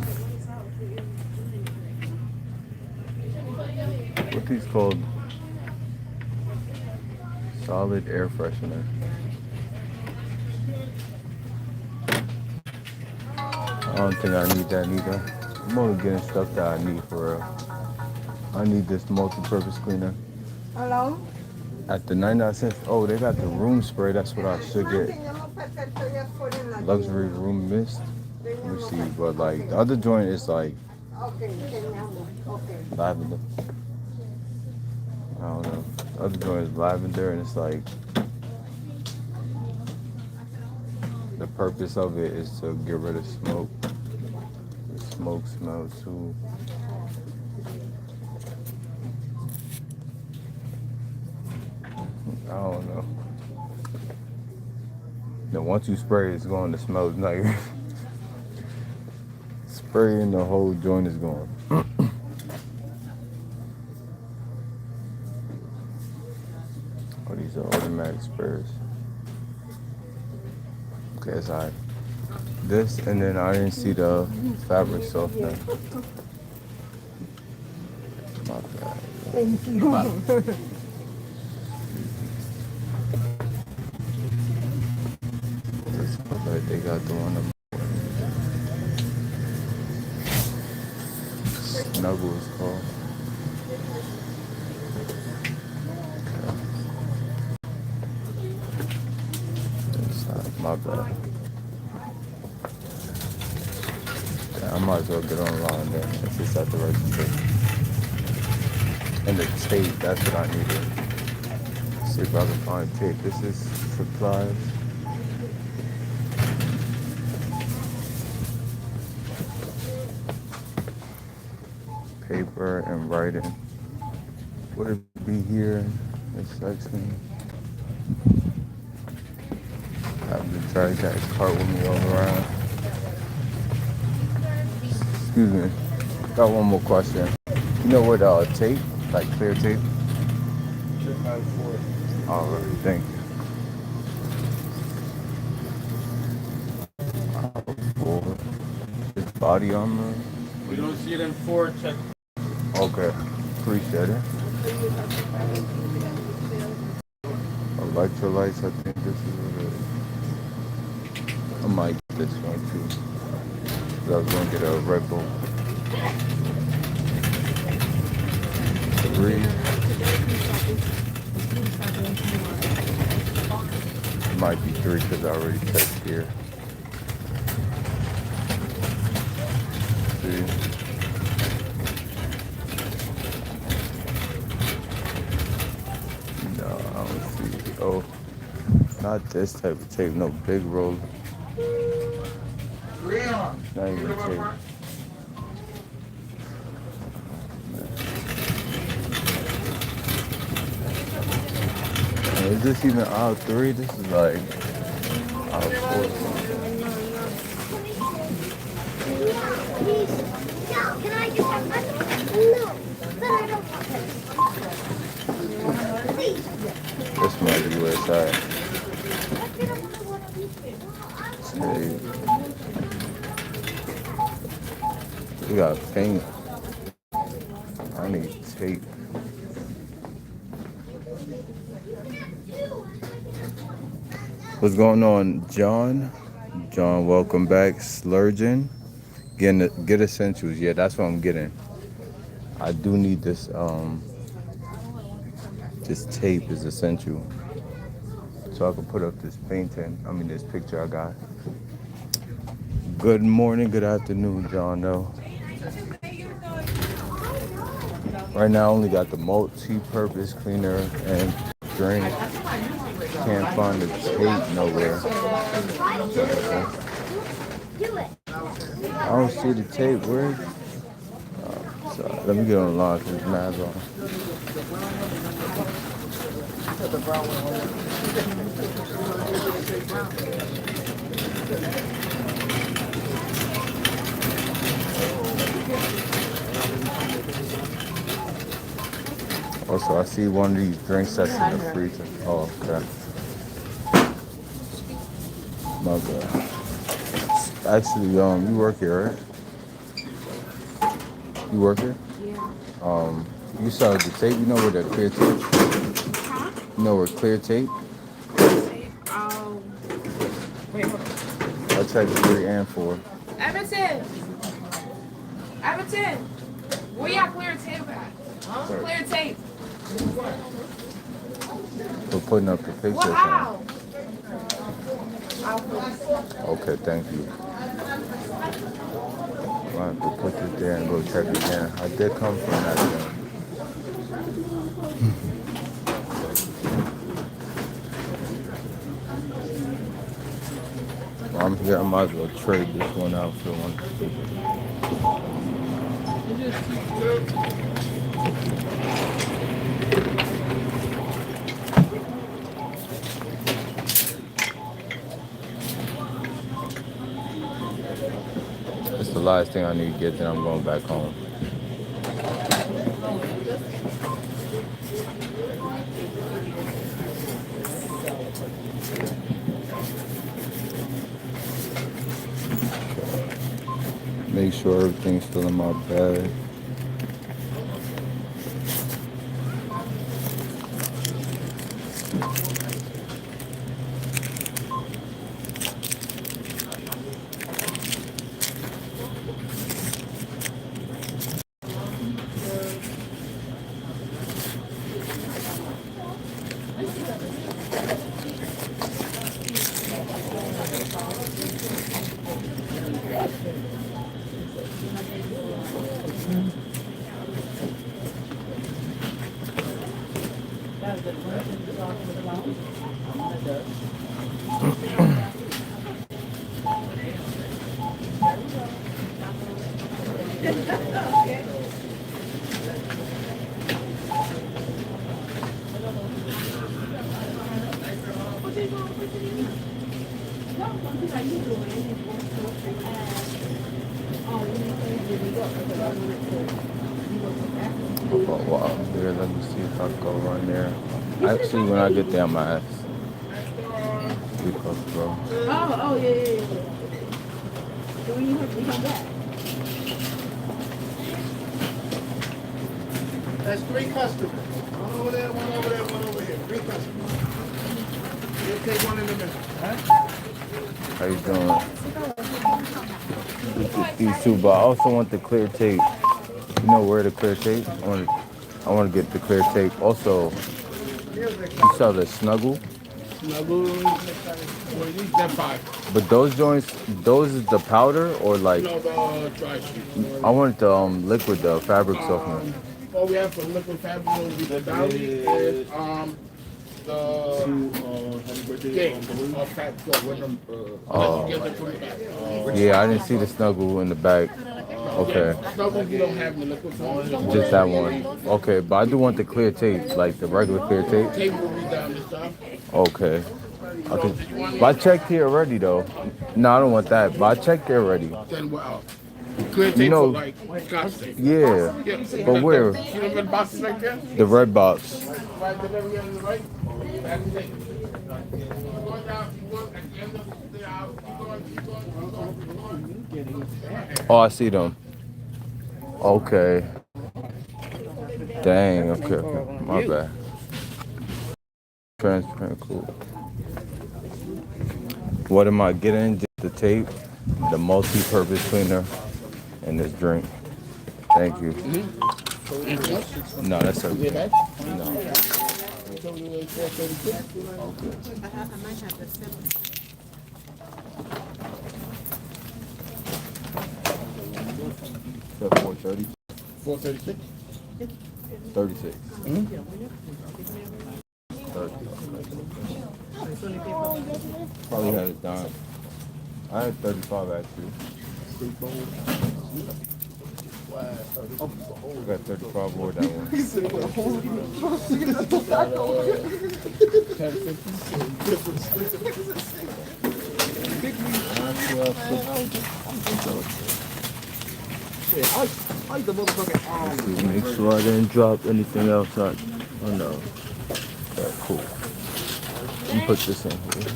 what these called? Solid air freshener. I don't think I need that either. I'm only getting stuff that I need for real. I need this multi-purpose cleaner. Hello? At the 99 cents. Oh, they got the room spray. That's what I should get. Luxury room mist. Let me see. But like the other joint is like lavender. I don't know. The other joint is lavender, and it's like the purpose of it is to get rid of smoke. The smoke smell too. I don't know. Then once you spray, it's going to smell nice. Spray and the whole joint is gone. Oh, these are automatic sprayers. Okay, it's alright. This, and then I didn't see the fabric softener. My bad. Thank you. This look like they got the one of Snuggle is called. Inside, my bad. Yeah, I might as well get online then. It's just at the register. And the tape, that's what I needed. See if I can find tape. This is supplies. Paper and writing. Would it be here in this section? I have to drag that cart with me all around. Excuse me. Got one more question. You know what tape? Like clear tape? Alright, thank you. This body armor. We don't see it in 4, check. Okay, appreciate it. Electrolytes, I think this is what it is. I might get this one too. 'Cause I was gonna get a Red Bull. 3. It might be 3 because I already checked here. See? No, I don't see. Oh, not this type of tape. No big roll. Not even tape. Is this even aisle 3? This is like aisle 4 or something. Can I just have one? No, but I don't want this. This might be where it's at. Tape. We got paint. I need tape. What's going on, John? John, welcome back. Slurgeon. Get essentials. Yeah, that's what I'm getting. I do need this. This tape is essential, so I can put up this painting. I mean, this picture I got. Good morning, good afternoon, John. No. Right now, I only got the multi-purpose cleaner and drink. Can't find the tape nowhere. I don't see the tape. Where? So let me get online because it's mad on. Also, I see one of these drinks that's in the freezer. Oh, okay. My bad. Actually, you work here, right? You work here? Yeah. You saw the tape. You know where the clear tape? Huh? You know where clear tape? Wait, hold on. I checked 3 and 4. Everton, where y'all clear tape at? Huh? Clear tape. For putting up the picture. Well, how? Okay, thank you. I have to put this there and go check again. I did come from that thing. While I'm here, I might as well trade this one out for one. It's the last thing I need to get, then I'm going back home. Make sure everything's still in my bag. Oh, wow. Here, let me see if I go run there. Actually, when I get there, I'm gonna ask. We close, bro. Oh, yeah. So when you come back? That's 3 customers. One over there, one over there, one over here. 3 customers. You'll take one in the middle. Huh? How you doing? These two, but I also want the clear tape. You know where the clear tape? I want to get the clear tape. Also, you sell the snuggle. Snuggles. Well, these that 5. But those joints, those is the powder or like? No, the dry sheet. I want the liquid, the fabric softener. All we have for liquid fabric will be the dolly and the game or fat Oh. Yeah, I didn't see the snuggle in the back. Okay. Snuggle you don't have the liquid form. Just that one. Okay, but I do want the clear tape, like the regular clear tape. Tape will be down this time. Okay. Okay. But I checked here already though. No, I don't want that. But I checked there already. Then what? Clear tape You know, for like Scotch tape. Yeah. But where? See the red boxes right there? The red box. Right there, on the right. That's the tape. Going down, keep going, at the end of the hour, keep going. Oh, I see them. Okay. Dang. Okay. My bad. Transparent, cool. What am I getting? Just the tape, the multi-purpose cleaner, and this drink. Thank you. No, that's okay. No. Okay. 430. 436. 36. 30. Probably had it down. I had 35 actually. I got 35 more that one. Make sure I didn't drop anything else. Oh no. Yeah, cool. Let me put this in here.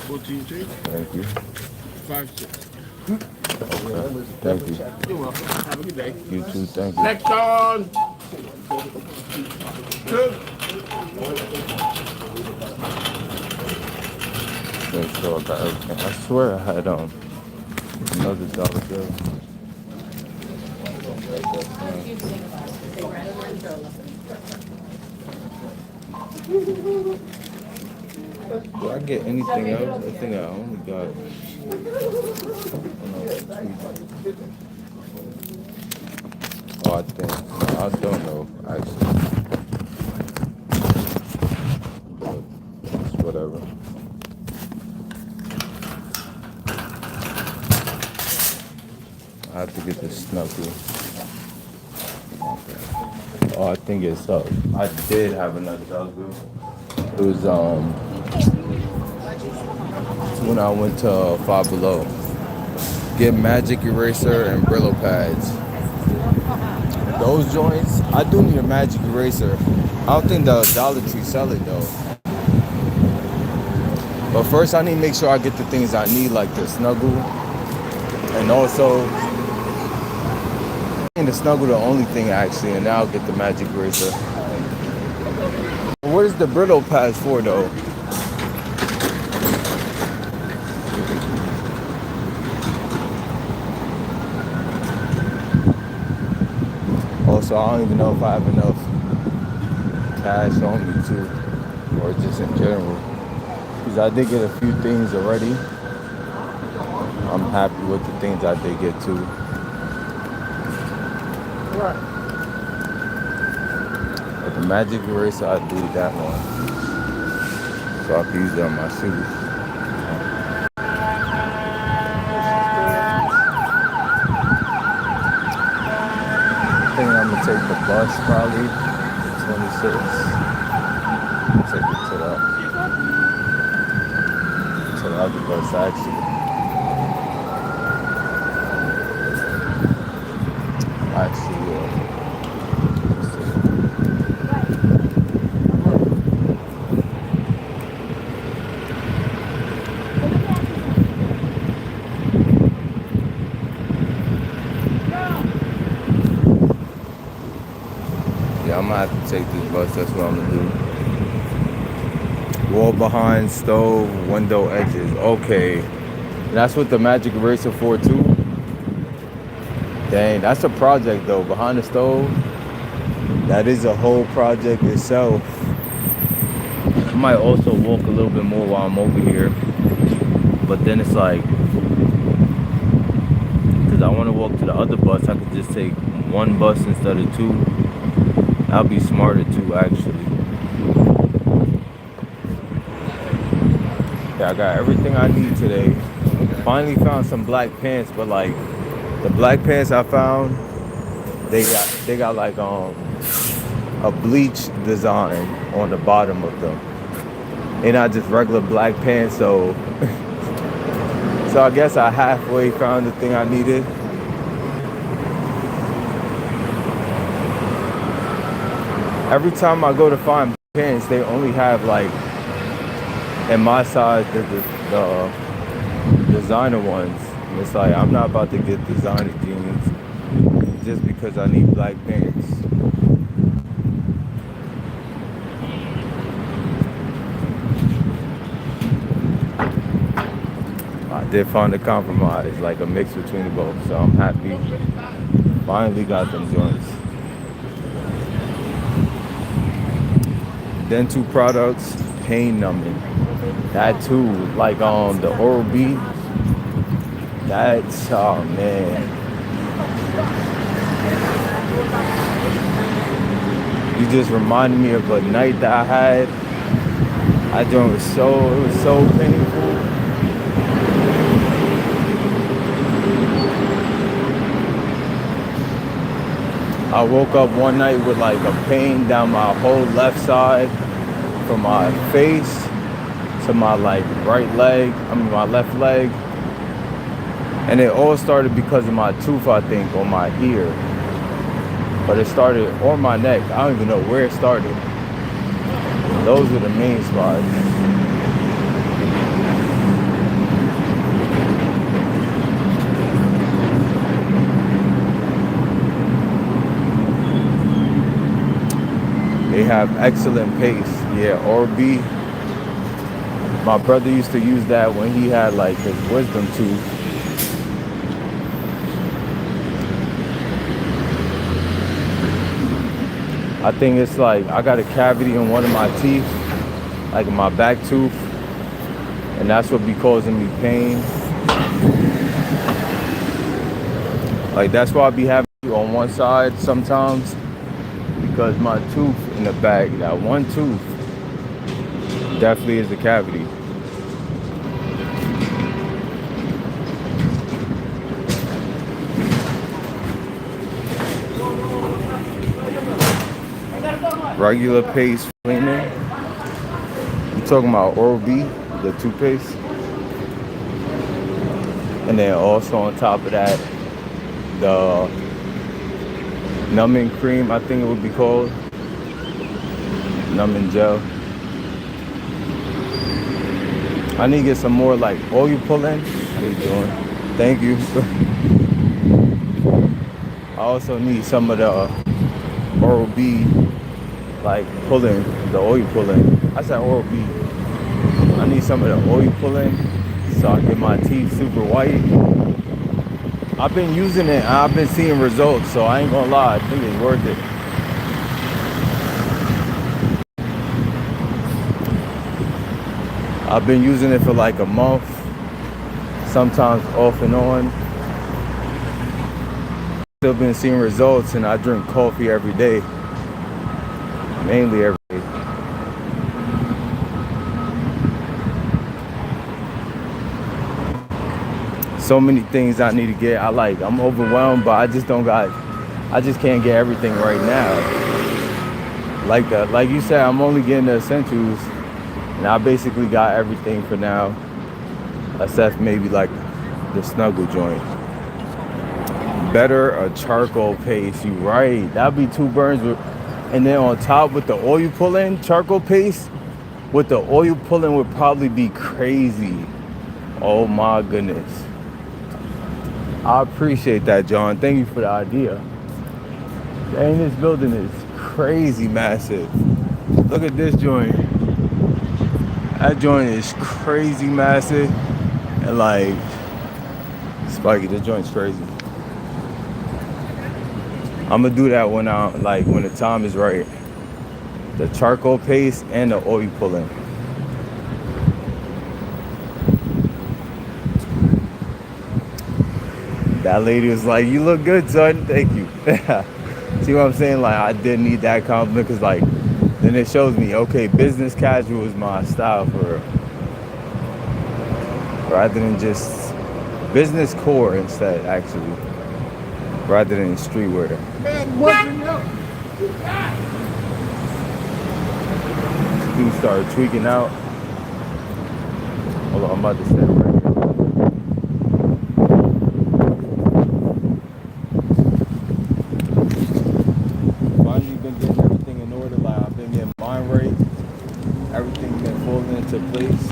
14 tape. Thank you. 5-6. Okay. Thank you. You're welcome. Have a good day. You too. Thank you. Next on. 2. Make sure I got everything. I swear I had another dollar bill. Do I get anything else? I think I only got. Oh, I think. No, I don't know, actually. I have to get this snuggle. Okay. Oh, I think it's up. I did have another snuggle. It was when I went to Five Below. Get magic eraser and Brillo pads. Those joints, I do need a magic eraser. I don't think the Dollar Tree sell it though. But first I need to make sure I get the things I need, like the snuggle. And also, and the snuggle the only thing actually, and now I'll get the magic eraser. What is the Brillo pads for though? Also, I don't even know if I have enough cash on me too, or just in general. Because I did get a few things already. I'm happy with the things I did get too. But the magic eraser, I do that one. So I can use that on my shoes. I think I'm gonna take the bus probably, 26. Take it to the other bus actually. Yeah, I'm gonna have to take this bus. That's what I'm gonna do. Wall behind stove, window edges. Okay, that's what the magic eraser for too. Dang, that's a project though. Behind the stove, that is a whole project itself. I might also walk a little bit more while I'm over here, but then it's like, because I want to walk to the other bus, I could just take one bus instead of two. That'll be smarter too, actually. Yeah, I got everything I need today. Finally found some black pants, but like the black pants I found, they got like a bleach design on the bottom of them. They're not just regular black pants, so so I guess I halfway found the thing I needed. Every time I go to find pants, they only have like, in my size, the designer ones. And it's like, I'm not about to get designer jeans just because I need black pants. I did find a compromise, like a mix between the both, so I'm happy. Finally got them joints. Dental products, pain numbing. That too, like the Oral-B. That's, oh man. You just reminded me of a night that I had. I it was so painful. I woke up one night with like a pain down my whole left side, from my face to my like my left leg. And it all started because of my tooth, I think, on my ear. But it started on my neck. I don't even know where it started. Those were the main spots. They have excellent paste. Yeah, Oral-B. My brother used to use that when he had like his wisdom tooth. I think it's like I got a cavity in one of my teeth, like in my back tooth, and that's what be causing me pain. Like that's why I be having it on one side sometimes, because my tooth in the back, that one tooth, definitely is a cavity. regular paste cleaner. You talking about Oral-B, the toothpaste? And then also on top of that, the numbing cream, I think it would be called. Numbing gel. I need to get some more like oil pulling. How you doing? Thank you. I also need some of the Oral-B, like pulling, the oil pulling. I said Oral-B. I need some of the oil pulling so I get my teeth super white. I've been using it and I've been seeing results, so I ain't gonna lie, I think it's worth it. I've been using it for like a month, sometimes off and on. Still been seeing results, and I drink coffee every day, mainly every day. So many things I need to get. I'm overwhelmed, but I just can't get everything right now. Like you said, I'm only getting the essentials, and I basically got everything for now, except maybe like the snuggle joint. Better a charcoal paste, you right. That'd be 2 burns and then on top with the oil pulling, charcoal paste with the oil pulling would probably be crazy. Oh my goodness. I appreciate that, John. Thank you for the idea. Dang, this building is crazy massive. Look at this joint. That joint is crazy massive. And like, Spiky, this joint's crazy. I'm gonna do that when the time is right. The charcoal paste and the oil pulling. That lady was like, "You look good, son." Thank you. See what I'm saying? Like, I did need that compliment because like, then it shows me, okay, business casual is my style for real. Rather than just business core instead, actually. Rather than streetwear. Dude started tweaking out. Hold on, I'm about to stand right here. Finally been getting everything in order. Like, I've been getting mine right. Everything been falling into place.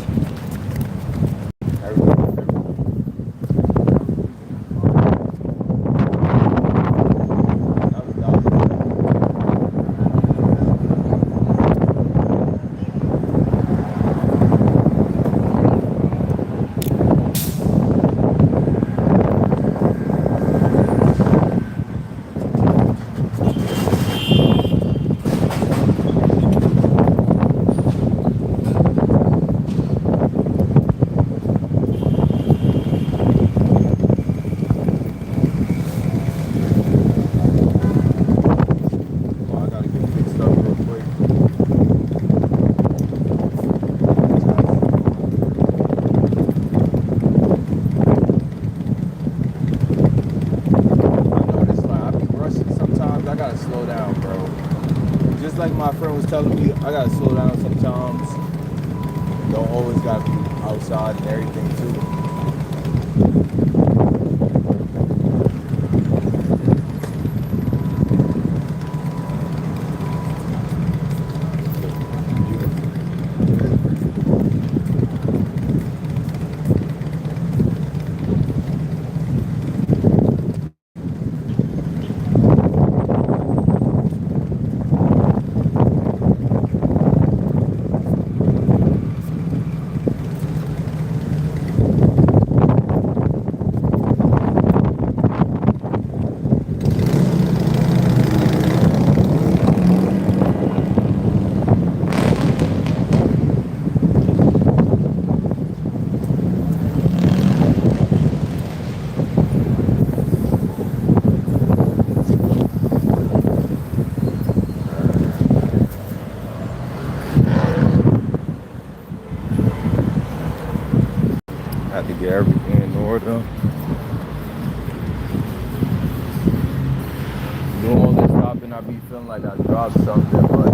Like my friend was telling me, I gotta slow down sometimes. Don't always gotta be outside and everything too. feeling like I dropped something, but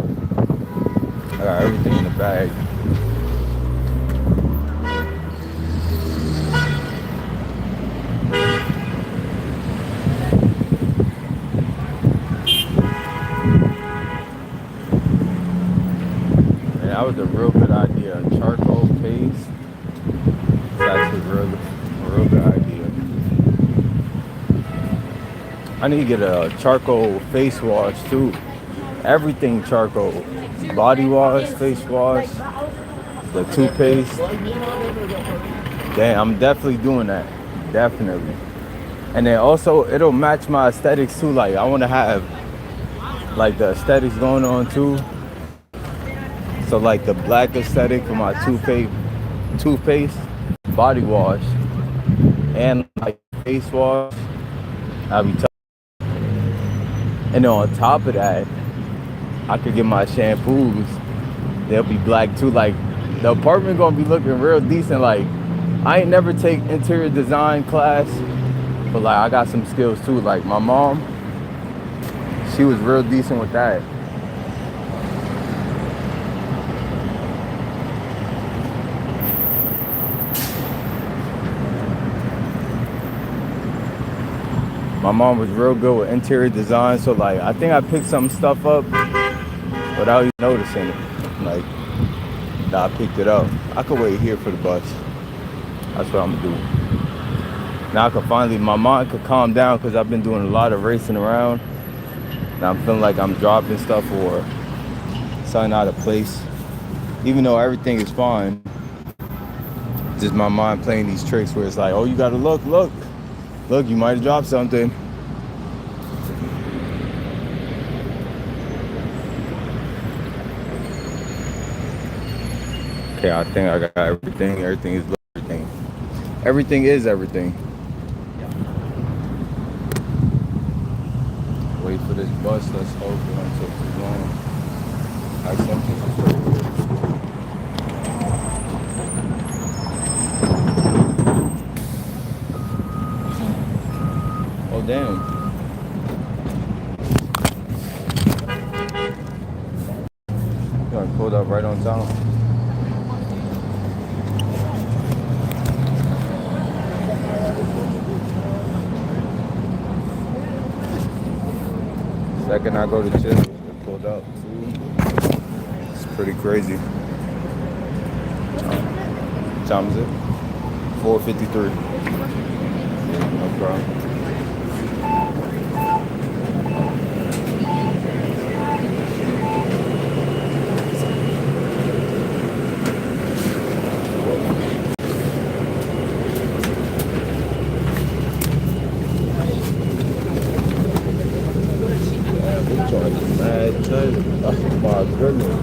I got everything in the bag. And that was a real good idea. Charcoal paste. That's a real good idea. I need to get a charcoal face wash too. Everything charcoal. Body wash, face wash, the toothpaste. Damn, I'm definitely doing that. Definitely. And then also it'll match my aesthetics too. Like I want to have like the aesthetics going on too. So like the black aesthetic for my toothpaste, body wash, and like face wash. I'll be and then on top of that, I could get my shampoos. They'll be black too. Like the apartment gonna be looking real decent. Like I ain't never take interior design class, but like I got some skills too. Like my mom, she was real decent with that. My mom was real good with interior design, so like I think I picked some stuff up without even noticing it. Like I picked it up. I could wait here for the bus. That's what I'm gonna do. Now I can finally, my mind could calm down because I've been doing a lot of racing around. And I'm feeling like I'm dropping stuff or something out of place. Even though everything is fine, just my mind playing these tricks where it's like, oh, you gotta look, you might have dropped something. Okay, I think I got everything. Everything is everything. Everything is everything. Wait for this bus. Let's hope it don't take too long. Acceptance is pretty good. Oh damn. I pulled up right on time. Second I go to chill, it pulled up. It's pretty crazy. What time is it? 4:53. No problem. Oh my goodness.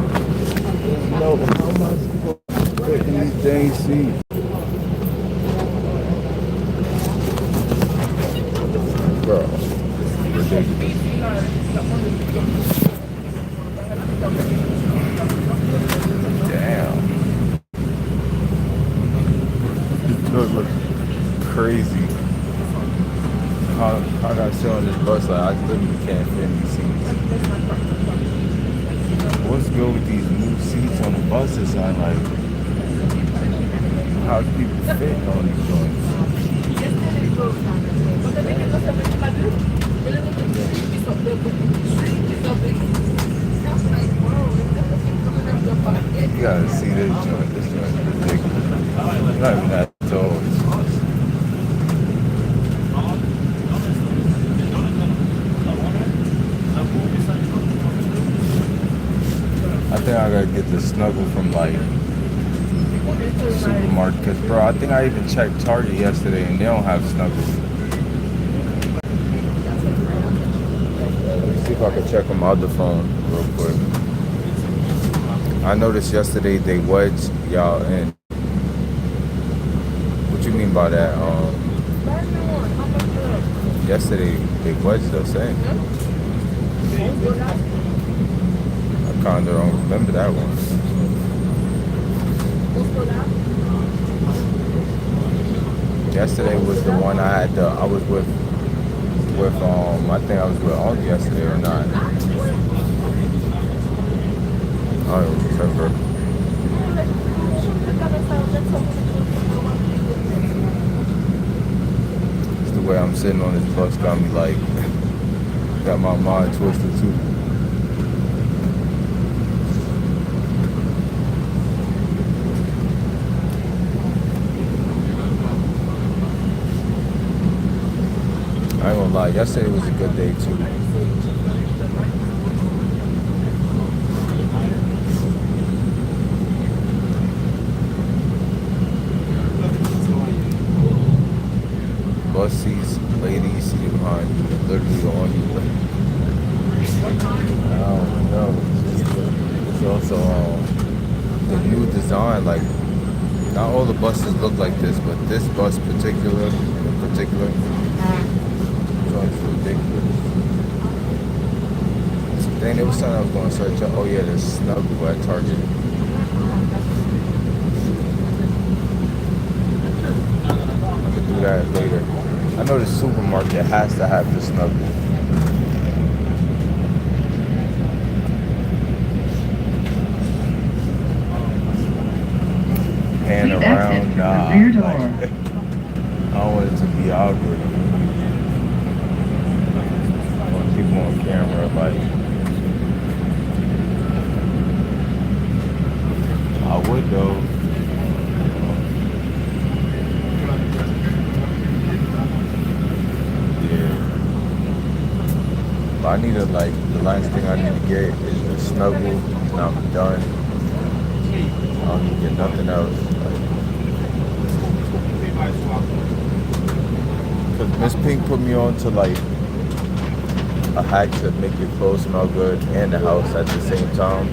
No, how am I supposed to fit in these dang seats? Bro, this is ridiculous. Damn. This looks crazy. I got sit on this bus, like I literally can't fit in these seats. What's good with these new seats on the buses? I'm like, how do people fit on these joints? You gotta see this joint. This joint is ridiculous. Not even that tall. I think I gotta get the snuggle from like supermarket. Cause bro, I think I even checked Target yesterday and they don't have snuggles. Let me see if I can check on my other phone real quick. I noticed yesterday they wedged y'all in. What you mean by that? Yesterday they wedged us in. I kinda don't remember that one. Yesterday was the one I had I was with I think I was with Uncle yesterday or not. don't remember. It's the way I'm sitting on this bus got me like, got my mind twisted too. I ain't gonna lie, yesterday was a good day too. Bus seats, ladies seated behind you, literally on you. I don't know. It's also the new design. Like, not all the buses look like this, but this bus in particular, joint's ridiculous. Dang, there was something I was going to search up. Oh yeah, there's Snuggle at Target. I could do that later. I know the supermarket has to have the Snuggle. Pan around, nah. Like, I don't want it to be awkward. I want people on camera, like, I would though. Yeah. But I need to, like, the last thing I need to get is the Snuggle, and I'm done. I don't need to get nothing else. Cause Miss Pink put me on to like a hack to make your clothes smell good and the house at the same time.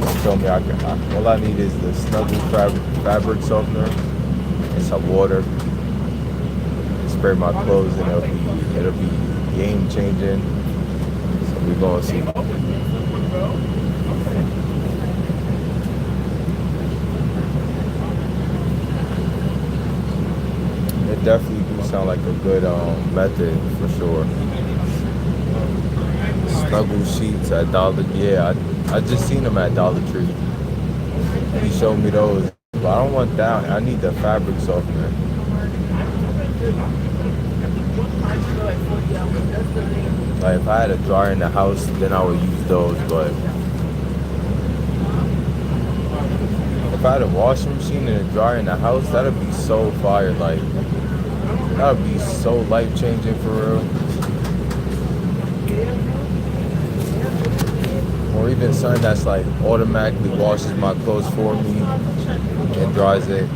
She told me all I need is the Snuggle fabric softener and some water. Spray my clothes and it'll be game changing. So we're gonna see. It definitely do sound like a good method for sure. Snuggle sheets at Dollar. Yeah, I just seen them at Dollar Tree. He showed me those, but I don't want that. I need the fabric softener. Like if I had a dryer in the house, then I would use those. But if I had a washing machine and a dryer in the house, that'd be so fire. Like that would be so life-changing for real. Or even something that's like automatically washes my clothes for me and dries it.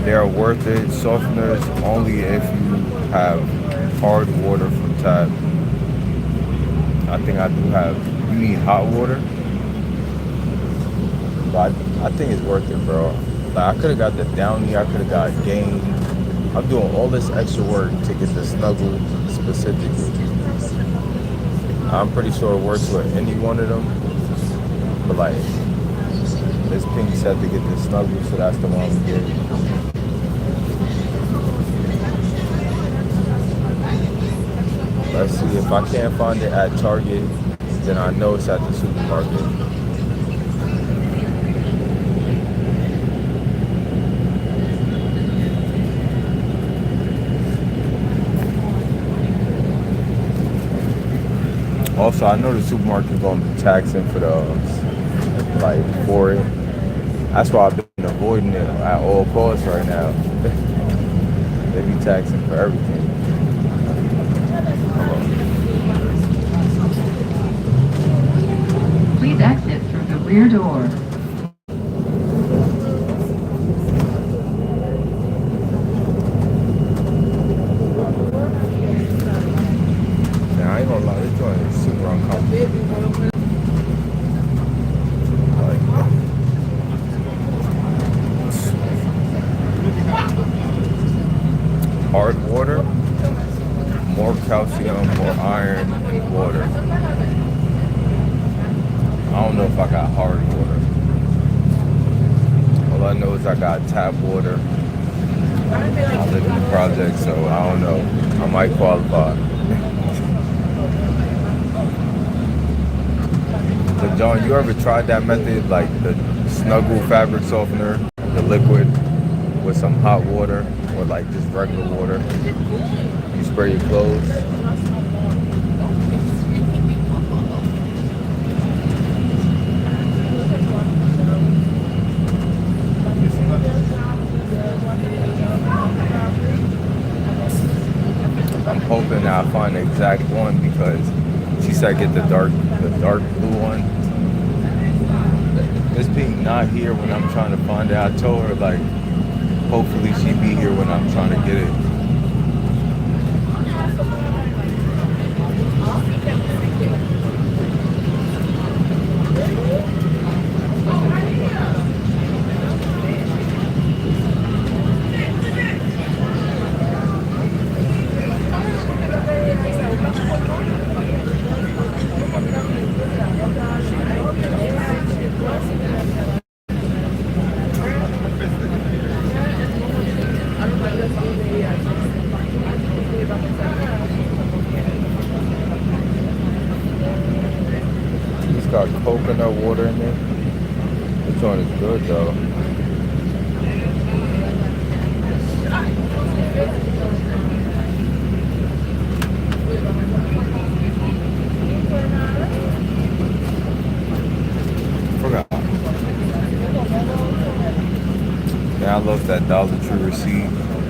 They're worth it. Softeners only if you have hard water from tap. I think I do have. You need hot water, but I think it's worth it, bro. Like I could have got the Downy. I could have got Gain. I'm doing all this extra work to get the Snuggle specifically. I'm pretty sure it works with any one of them, but like Miss Pink said to get the Snuggle, so that's the one we get. Let's see, if I can't find it at Target, then I know it's at the supermarket. Also, I know the supermarket's going to be taxing for for it. That's why I've been avoiding it at all costs right now. They be taxing for everything. Please exit through the rear door. Now, I ain't gonna lie, this joint is super uncomfortable. water, more calcium, more iron in water. I don't know if I got hard water. All I know is I got tap water. I live in the project, so I don't know. I might qualify. But John, you ever tried that method, like the Snuggle fabric softener, the liquid, with some hot water or like just regular water? You spray your clothes. I'm hoping I find the exact one because she said get the dark blue one. This being not here when I'm trying to find it, I told her like hopefully she be here when I'm trying to get it. It's got coconut water in it. This one is good though. Forgot. Yeah, I love that Dollar Tree receipt. I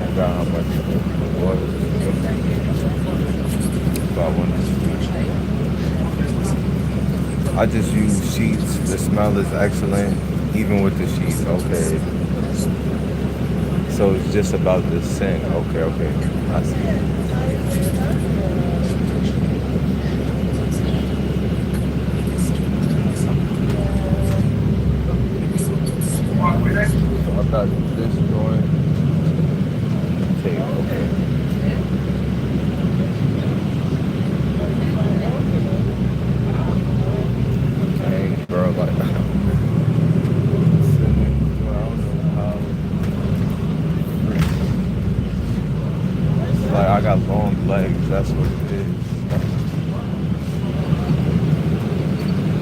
forgot how much it was. About one. I just use sheets. The smell is excellent, even with the sheets. Okay. So it's just about the scent. Okay. I see. So I got this joint. Okay. Dang, bro, like, I don't know how. It's like I got long legs, that's what it is.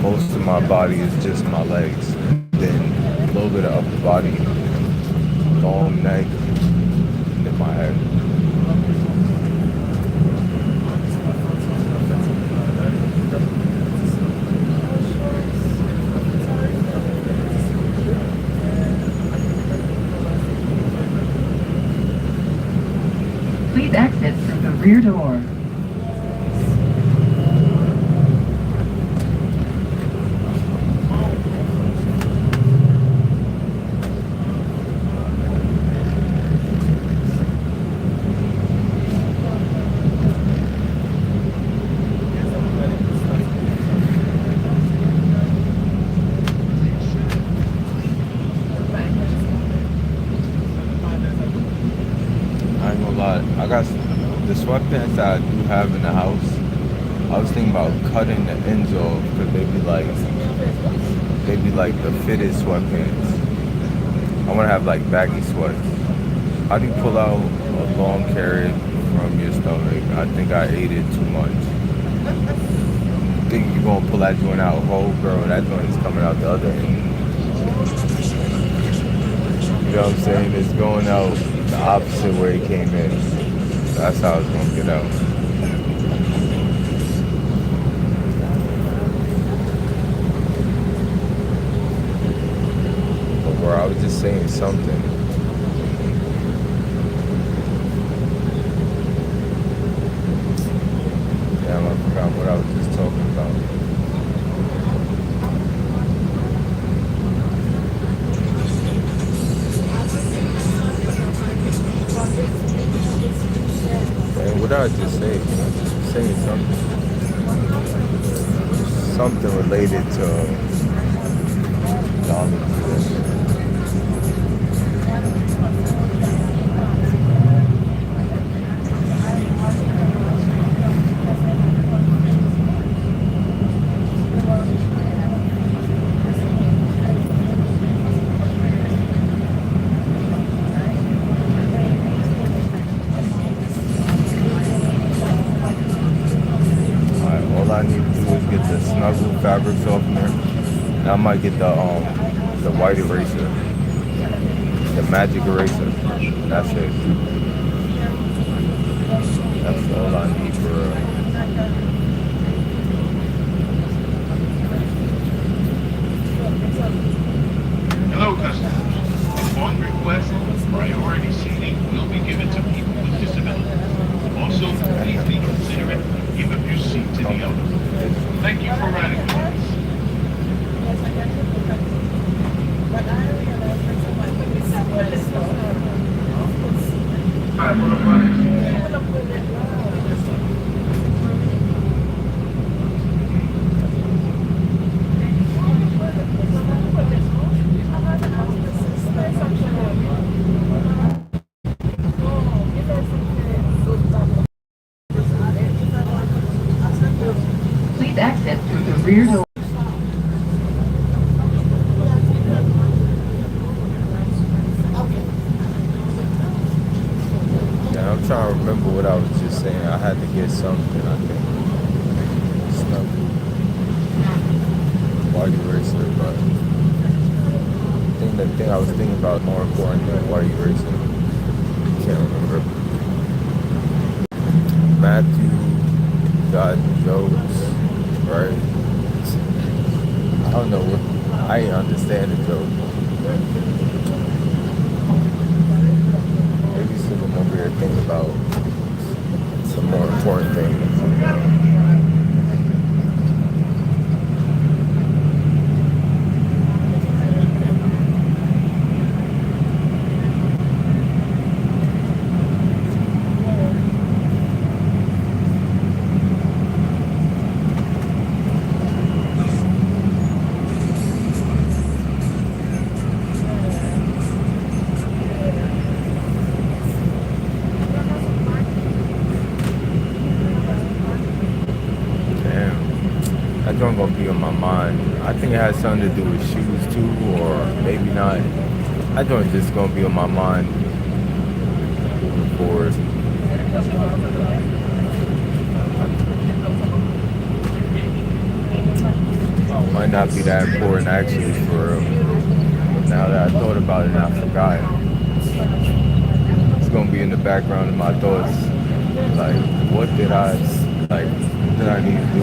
Most of my body is just my legs. Then a little bit of upper body, long neck, and then my head. Please exit through the rear door. I ain't gonna lie, I got the sweatpants that I do have in the house. I was thinking about cutting the ends off because they be like the fitted sweatpants. I want to have like baggy sweats. How do you pull out a long carrot from your stomach? I think I ate it too much. Think you're gonna pull that joint out whole, girl? That joint is coming out the other end. You know what I'm saying? It's going out the opposite way it came in. That's how it's gonna get out. But bro, I was just saying something. Damn, I forgot what I was just talking about. Man, what did I just say? I was just saying something related to Dollar Tree. snuggle fabric softener. And I might get the white eraser, the magic eraser. That's it. That's all I need for real. Hello, customers. Upon request, priority seating will be given to people with disabilities. Also, please be considerate and give up your seat to the others. Thank you for riding with us. Please exit through the rear door. Yeah, I'm trying to remember what I was just saying. I had to get something, I think. Snuggle. White eraser, but the thing I was thinking about more important than white eraser. Can't remember. Matthew got jokes, right? I don't know what I ain't understand the joke. Maybe someone over here thinking about some more important things. That joint gonna be on my mind. I think it has something to do with shoes too, or maybe not. That joint just gonna be on my mind moving forward. Might not be that important actually for real. Now that I thought about it and I forgot. It's gonna be in the background of my thoughts. Like, what did I need to do?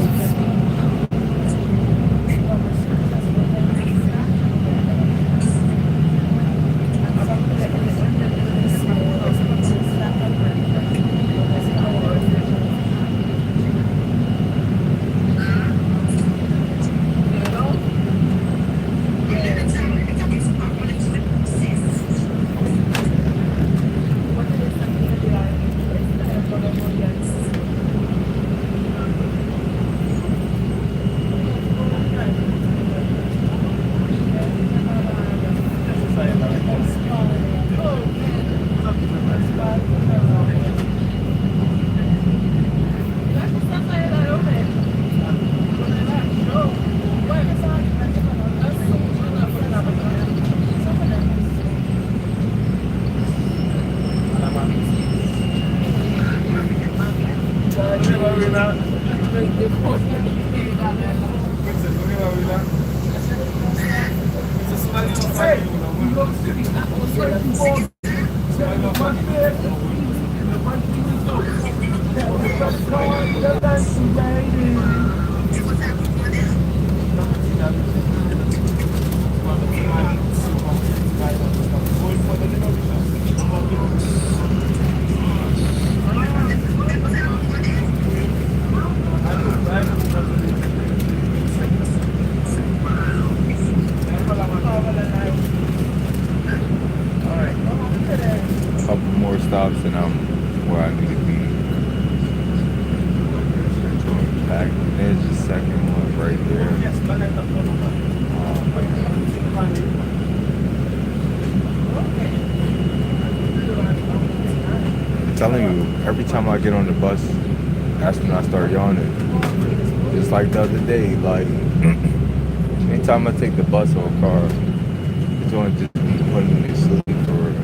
Stops and I'm where I need to be. Back. There's the second one right there. I'm telling you, every time I get on the bus, that's when I start yawning. Just like the other day, like anytime I take the bus or a car, it's going to just be putting me to sleep for real.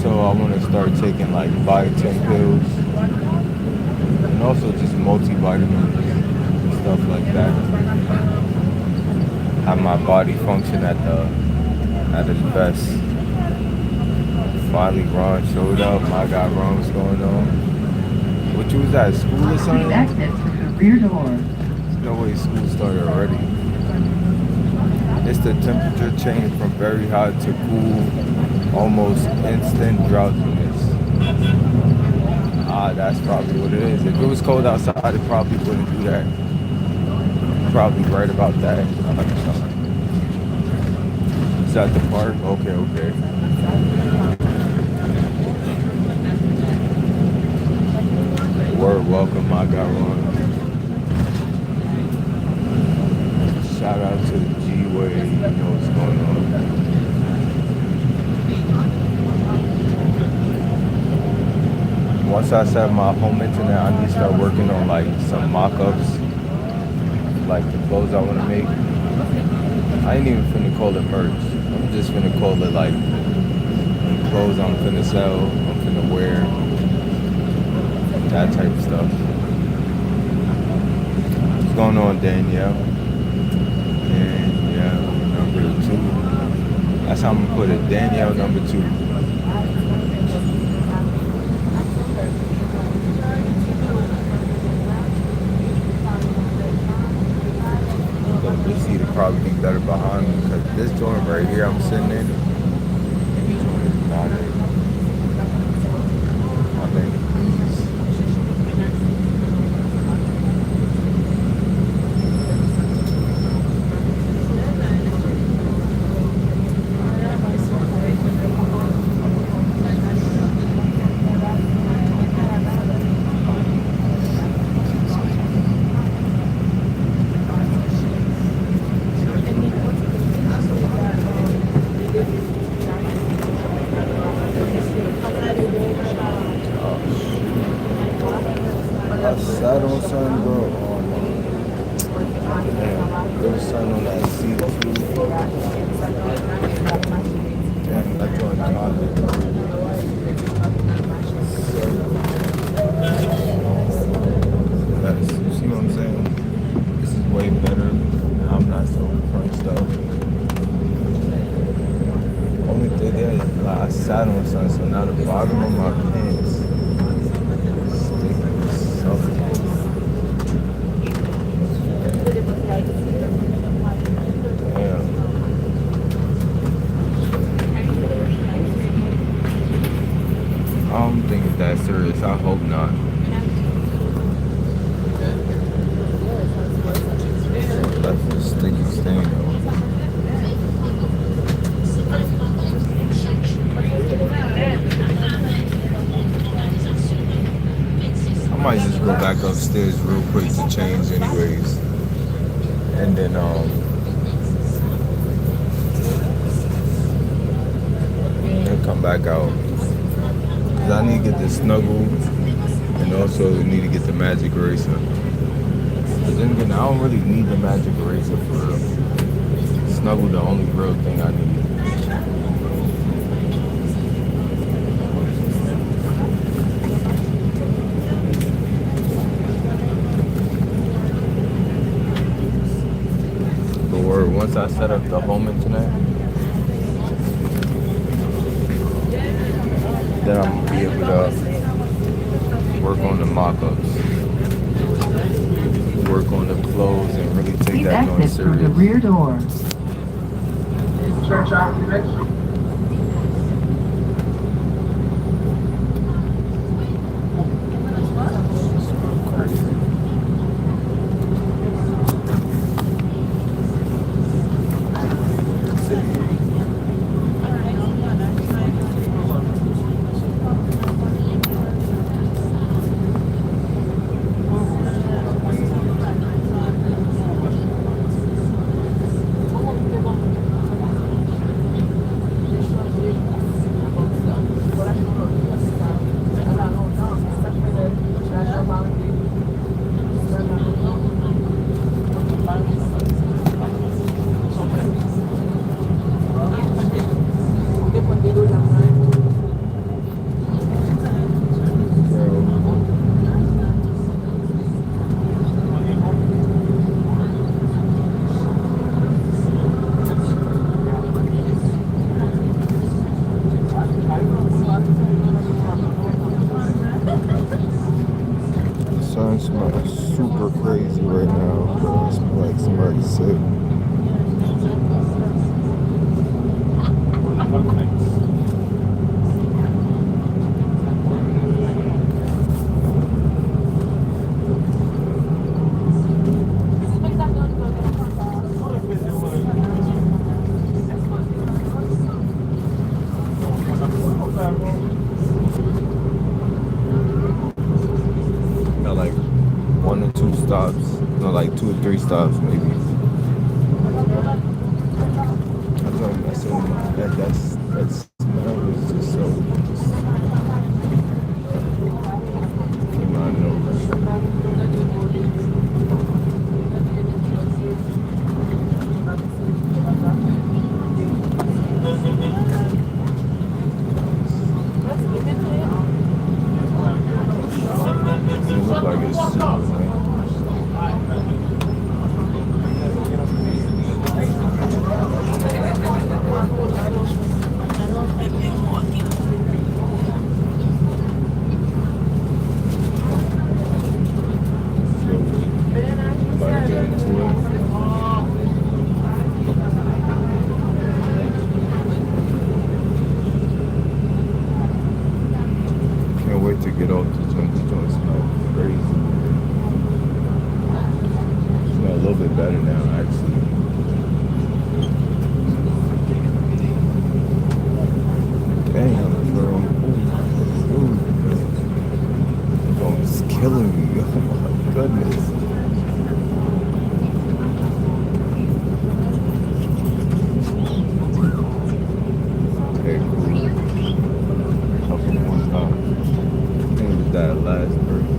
Also, I want to start taking like biotin pills and also just multivitamins and stuff like that. Have my body function at its best. Finally, Ron showed up. My guy Ron, what's going on? What, you was at school or Please something? exit through the rear door. There's no way school started already. It's the temperature change from very hot to cool, almost instant drowsiness. That's probably what it is. If it was cold outside, it probably wouldn't do that. You're probably right about that. Is at the park? Okay. Word, welcome, my guy Ron. Shout out to the G-Way, you know what's going on. Once I set my home internet, I need to start working on like some mock-ups, like the clothes I want to make. I ain't even finna call it merch. I'm just finna call it like clothes I'm finna sell, I'm finna wear, that type of stuff. What's going on, Danielle? Danielle number 2. That's how I'm gonna put it. Danielle number 2. This seat would probably be better behind me because this joint right here I'm sitting in, this joint is not it. I think these. I sat on something, bro. Damn, there was something on that seat too. Damn, that joint college. Yes, you see what I'm saying? This is way better. I'm not so crunched up. Only thing is, like, I sat on something, so now the bottom of my pants sticky as something. Damn. I don't think it's that serious. I hope not. That's the stickiest thing, though. I might just go back upstairs real quick to change anyways. And then come back out. Cause I need to get the snuggle and also need to get the magic eraser. But then again, I don't really need the magic eraser for real. Snuggle the only real thing I need. Once I set up the home internet, then I'm gonna be able to work on the mock-ups, work on the clothes, and really take Please that on exit through the serious. rear door. Church occupants. That's it. Got like 1 or 2 stops. No, like 2 or 3 stops maybe. That's what I'm messing with. That smell is just so in my nose. It look like it's super rain. About to get into it. Can't wait to get off the joint. The joint smells crazy. Smell a little bit better now, actually. Damn, bro. Ooh. Oh, it's killing me. Oh my goodness. Okay, cool. Couple more stops. I think it was that last person.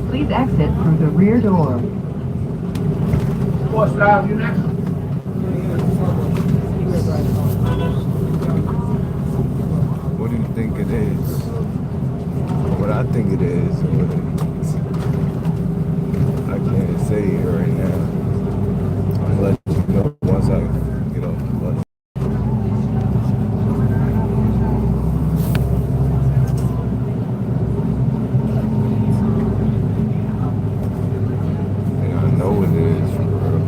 Please exit through the rear door. What's that? You next? What do you think it is? What I think it is, I can't say it right now. I'm gonna let you know once I get off the bus. And I know it is for real.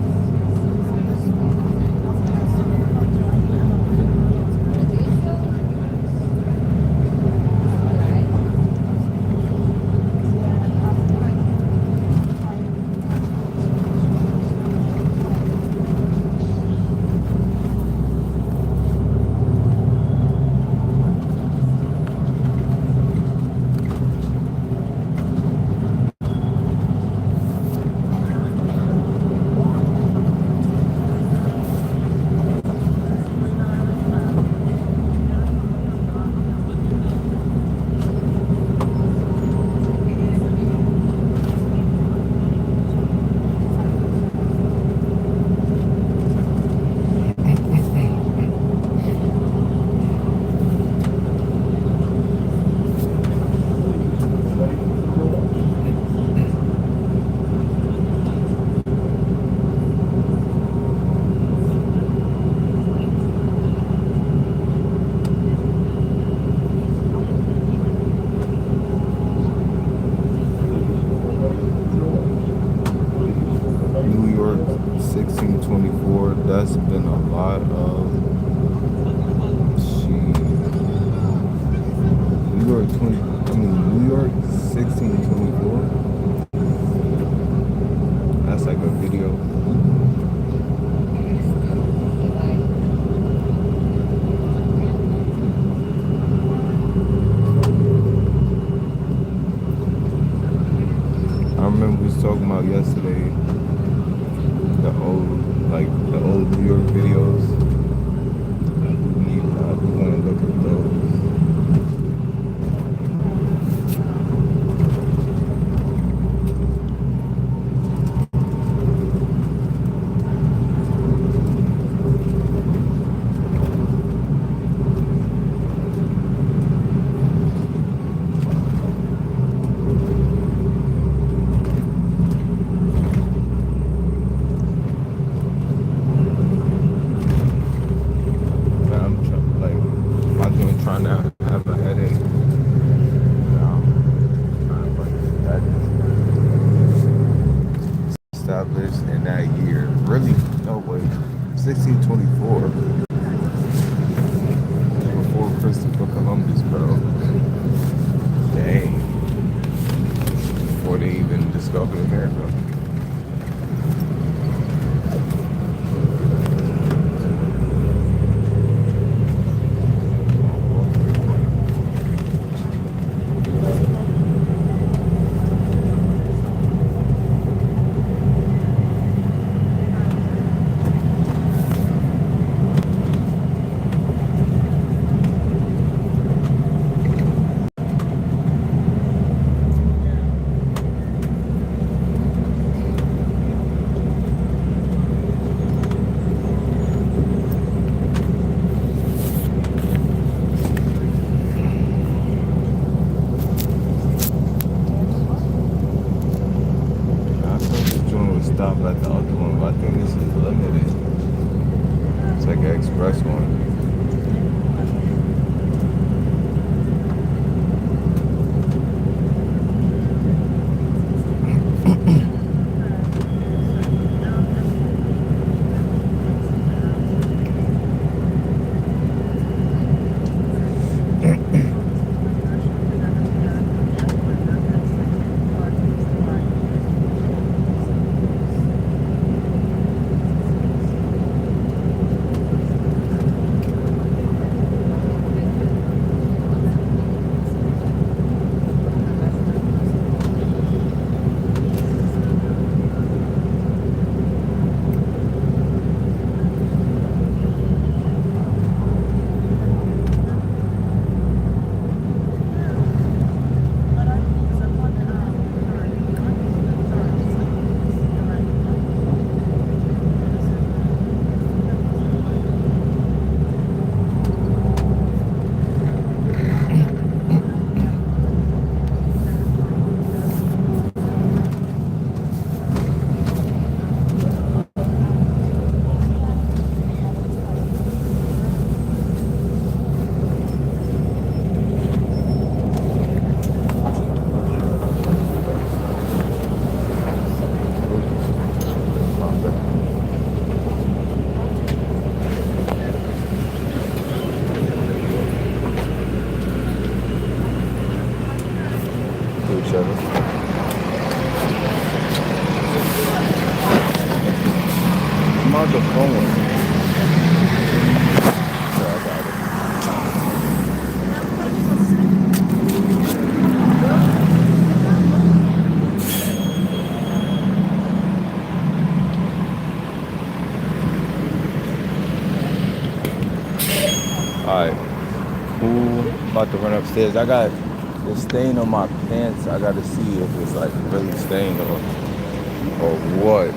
Alright, cool. About to run upstairs. I got the stain on my pants. I gotta see if it's like really stained or what.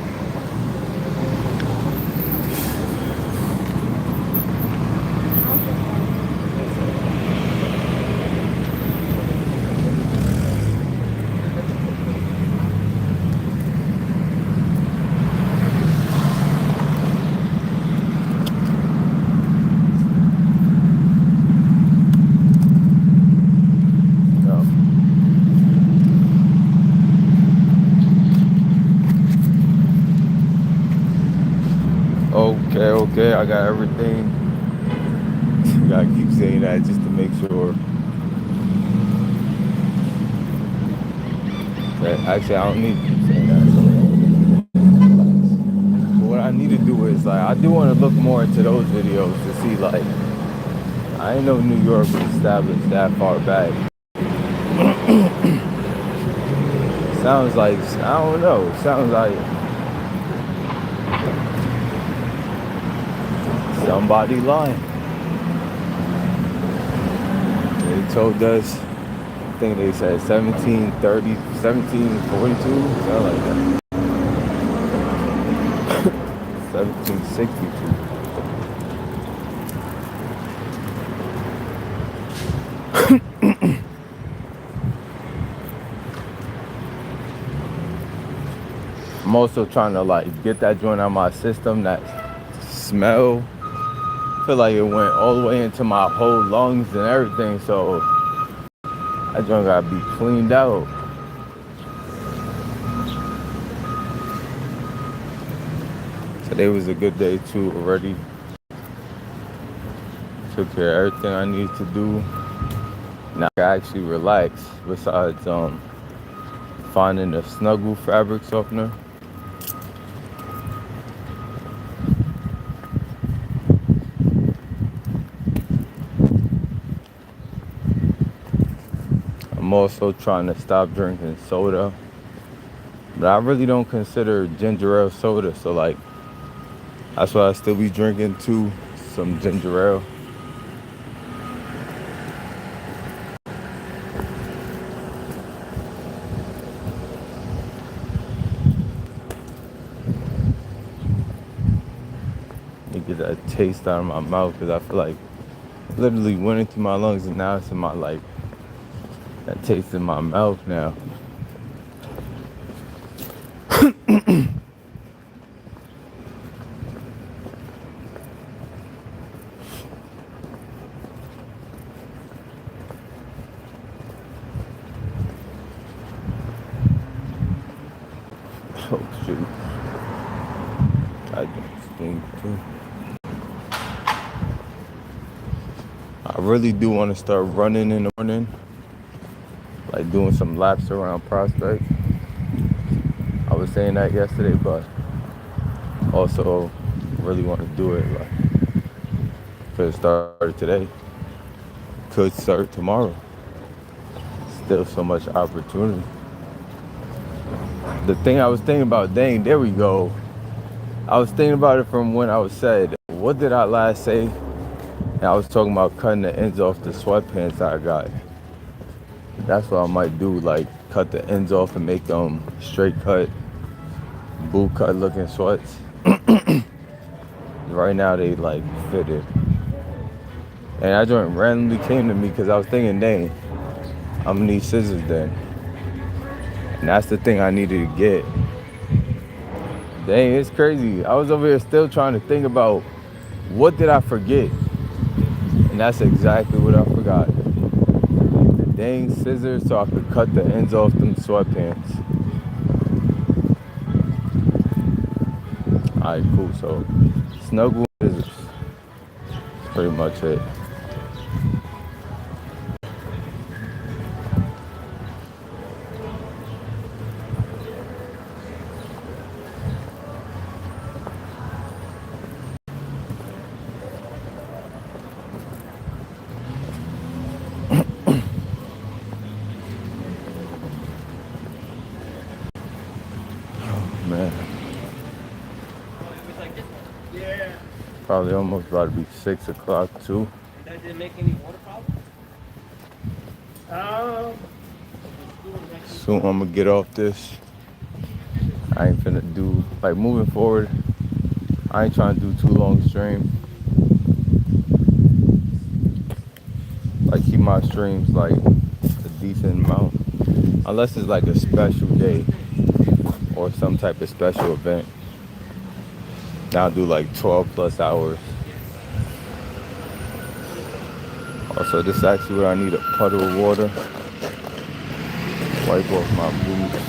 Okay, I got everything. You gotta keep saying that just to make sure. That actually, I don't need to keep saying that. But what I need to do is, like, I do want to look more into those videos to see, like, I didn't know New York was established that far back. Sounds like, I don't know, sounds like somebody lying. They told us, I think they said 1730, 1742, something like that. 1762. I'm also trying to like get that joint out of my system, that smell. I feel like it went all the way into my whole lungs and everything, so that joint gotta be cleaned out. Today was a good day too already. Took care of everything I needed to do. Now I can actually relax besides finding a Snuggle fabric softener. I'm also trying to stop drinking soda. But I really don't consider ginger ale soda, so like that's why I still be drinking too, some ginger ale. To get that taste out of my mouth, because I feel like it literally went into my lungs and now it's in my, like, that taste in my mouth now. Oh shoot. I don't stink too. I really do want to start running in the morning. Like doing some laps around Prospect. I was saying that yesterday, but also really want to do it. Like, could start today. Could start tomorrow. Still so much opportunity. The thing I was thinking about, dang, there we go. I was thinking about it from when I was said, what did I last say? And I was talking about cutting the ends off the sweatpants I got. That's what I might do, like cut the ends off and make them straight cut, boot cut looking sweats. Right now they like fitted. And that joint randomly came to me because I was thinking, dang, I'm gonna need scissors then. And that's the thing I needed to get. Dang, it's crazy. I was over here still trying to think about what did I forget? And that's exactly what I forgot. The dang scissors so I could cut the ends off them sweatpants. Alright, cool. So, Snuggle scissors. That's pretty much it. Man. Probably almost about to be 6 o'clock too. That didn't make any water problems? Soon I'm gonna get off this. I ain't finna do, like, moving forward, I ain't trying to do too long stream. Like, keep my streams like a decent amount. Unless it's like a special day or some type of special event. Now I'll do like 12 plus hours. Also, this is actually where I need a puddle of water. Wipe off my boots.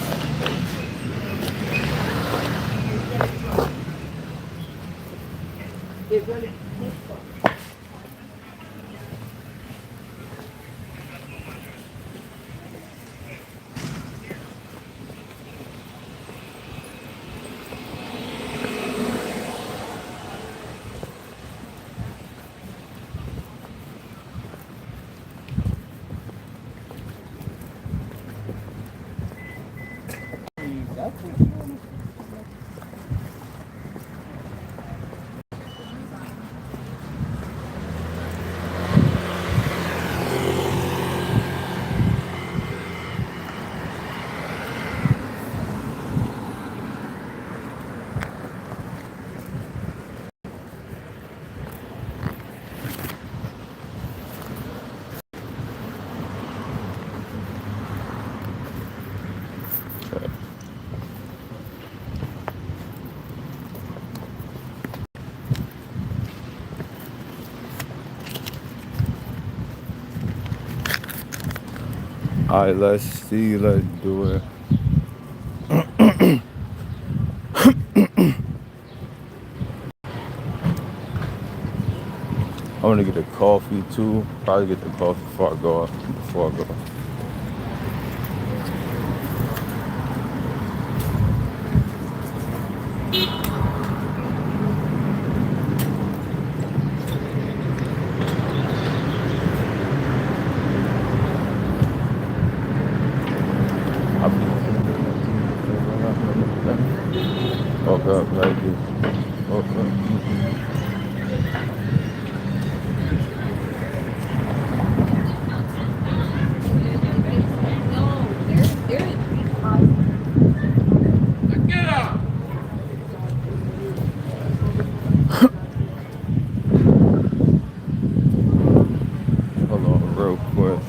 Alright, let's see, let's do it. I want to get a coffee too. Probably get the coffee before I go. Okay, thank you. Hold on real quick.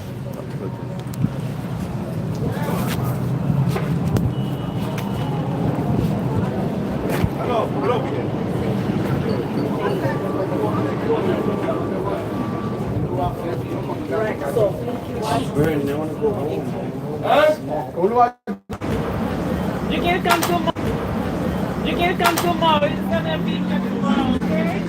You can come tomorrow. You can come tomorrow. It's gonna be tomorrow, okay?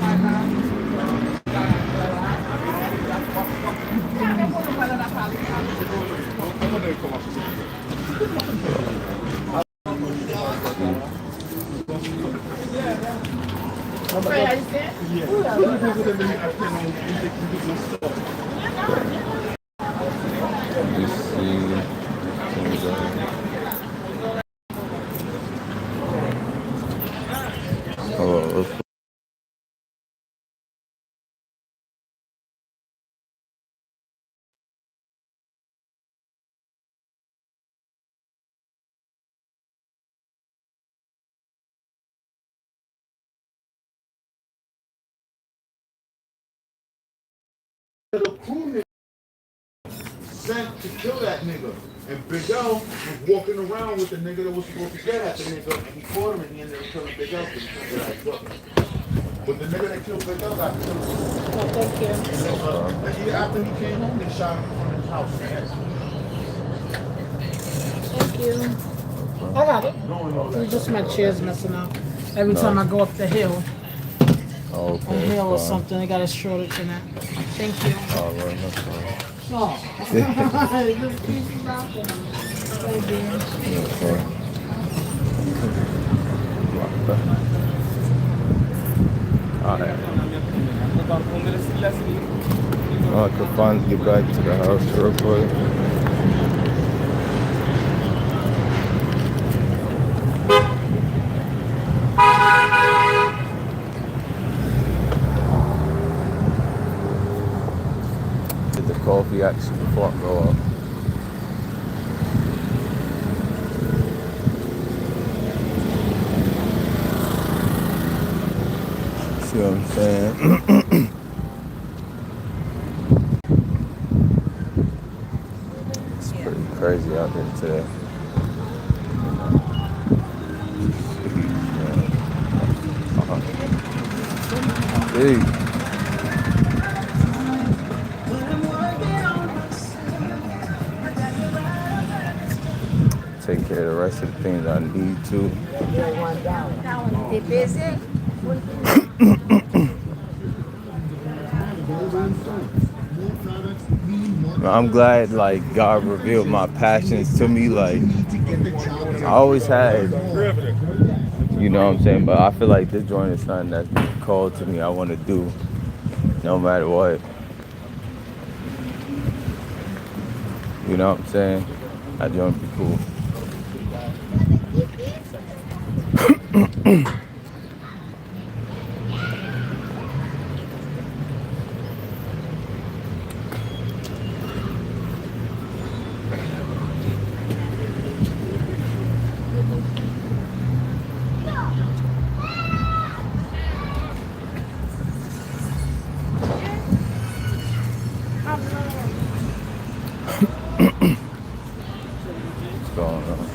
Sent to kill that nigga. And Big L was walking around with the nigga that was supposed to get at the nigga, and he caught him and he ended up killing Big L because he turned it out good. But the nigga that killed Big L got killed. Oh, thank you. And after he came home, they shot him from his house. Thank you. I got it. It's just my chair's messing up. Every time I go up the hill, a hill or something, I got a shortage in it. Thank you. All right, that's fine. Oh. Just pieces out there. Thank you. Okay. Alright. I could finally get back to the house real quick. get the coffee actually before I go up. See what I'm saying? It's pretty crazy out there today. Hey. Take care of the rest of the things I need to. I'm glad like God revealed my passions to me. Like I always had, you know what I'm saying, but I feel like this joint is something that's been called to me. I want to do no matter what. You know what I'm saying? That joint be cool. What's going on?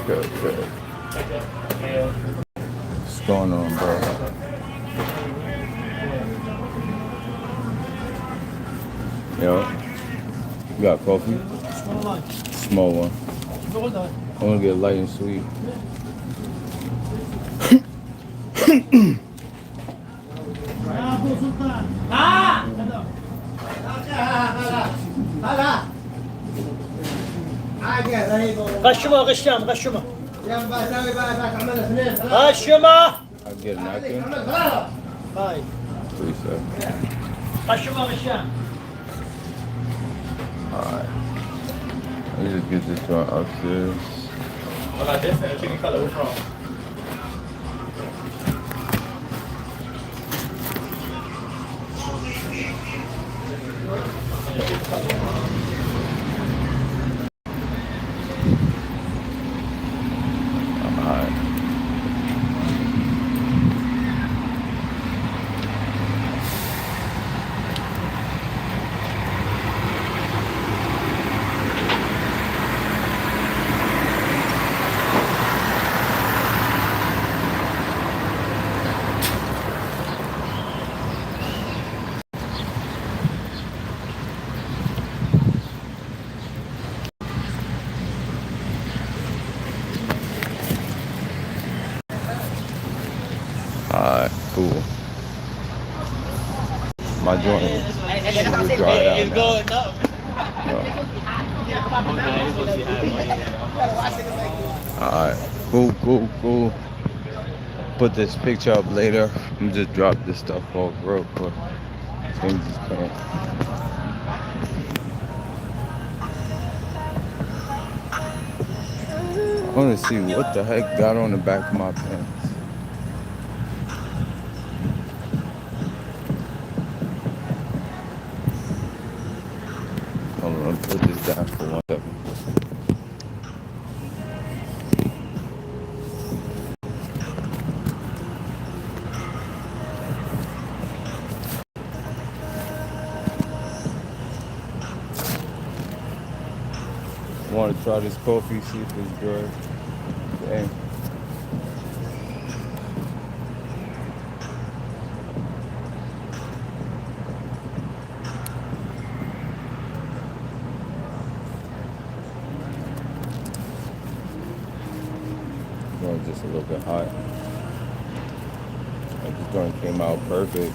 Good. What's going on, bro? Yo, you got coffee? Small one. I want to get light and sweet. غشمه غشام غشمه غشمه I get a napkin. هاي Please, sir. غشمه غشام. Alright. Let me just get this joint upstairs. Well, I did say a chicken color. What's wrong? Alright, cool. My joint is dried out now. Alright, cool. Put this picture up later. I'm just drop this stuff off real quick. Things is coming. I want to see what the heck got on the back of my pants. Hold on, let me put this down for 1 second. I want to try this coffee, see if it's good. Dang. It's just a little bit hot. This joint came out perfect.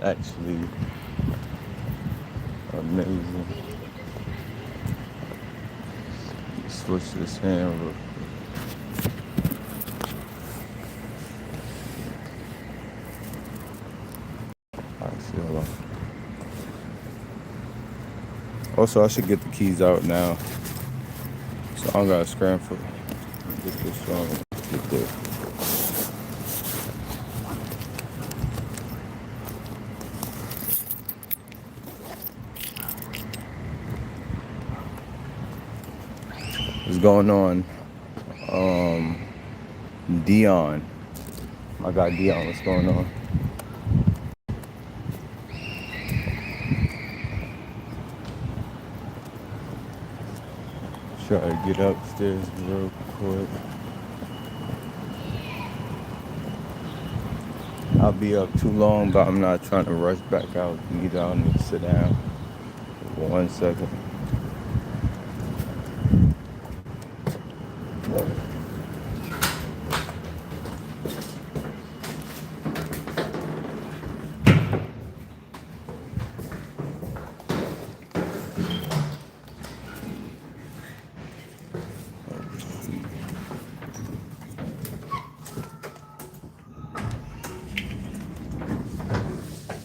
actually amazing. Switch this hand real quick. Alright, see how long. Also, I should get the keys out now, so I don't gotta scramble. Get this wrong. Get there. What's going on? Dion. My guy Dion, what's going on? Try to get upstairs real quick. I'll be up too long, but I'm not trying to rush back out. Neither I'll need to sit down for 1 second.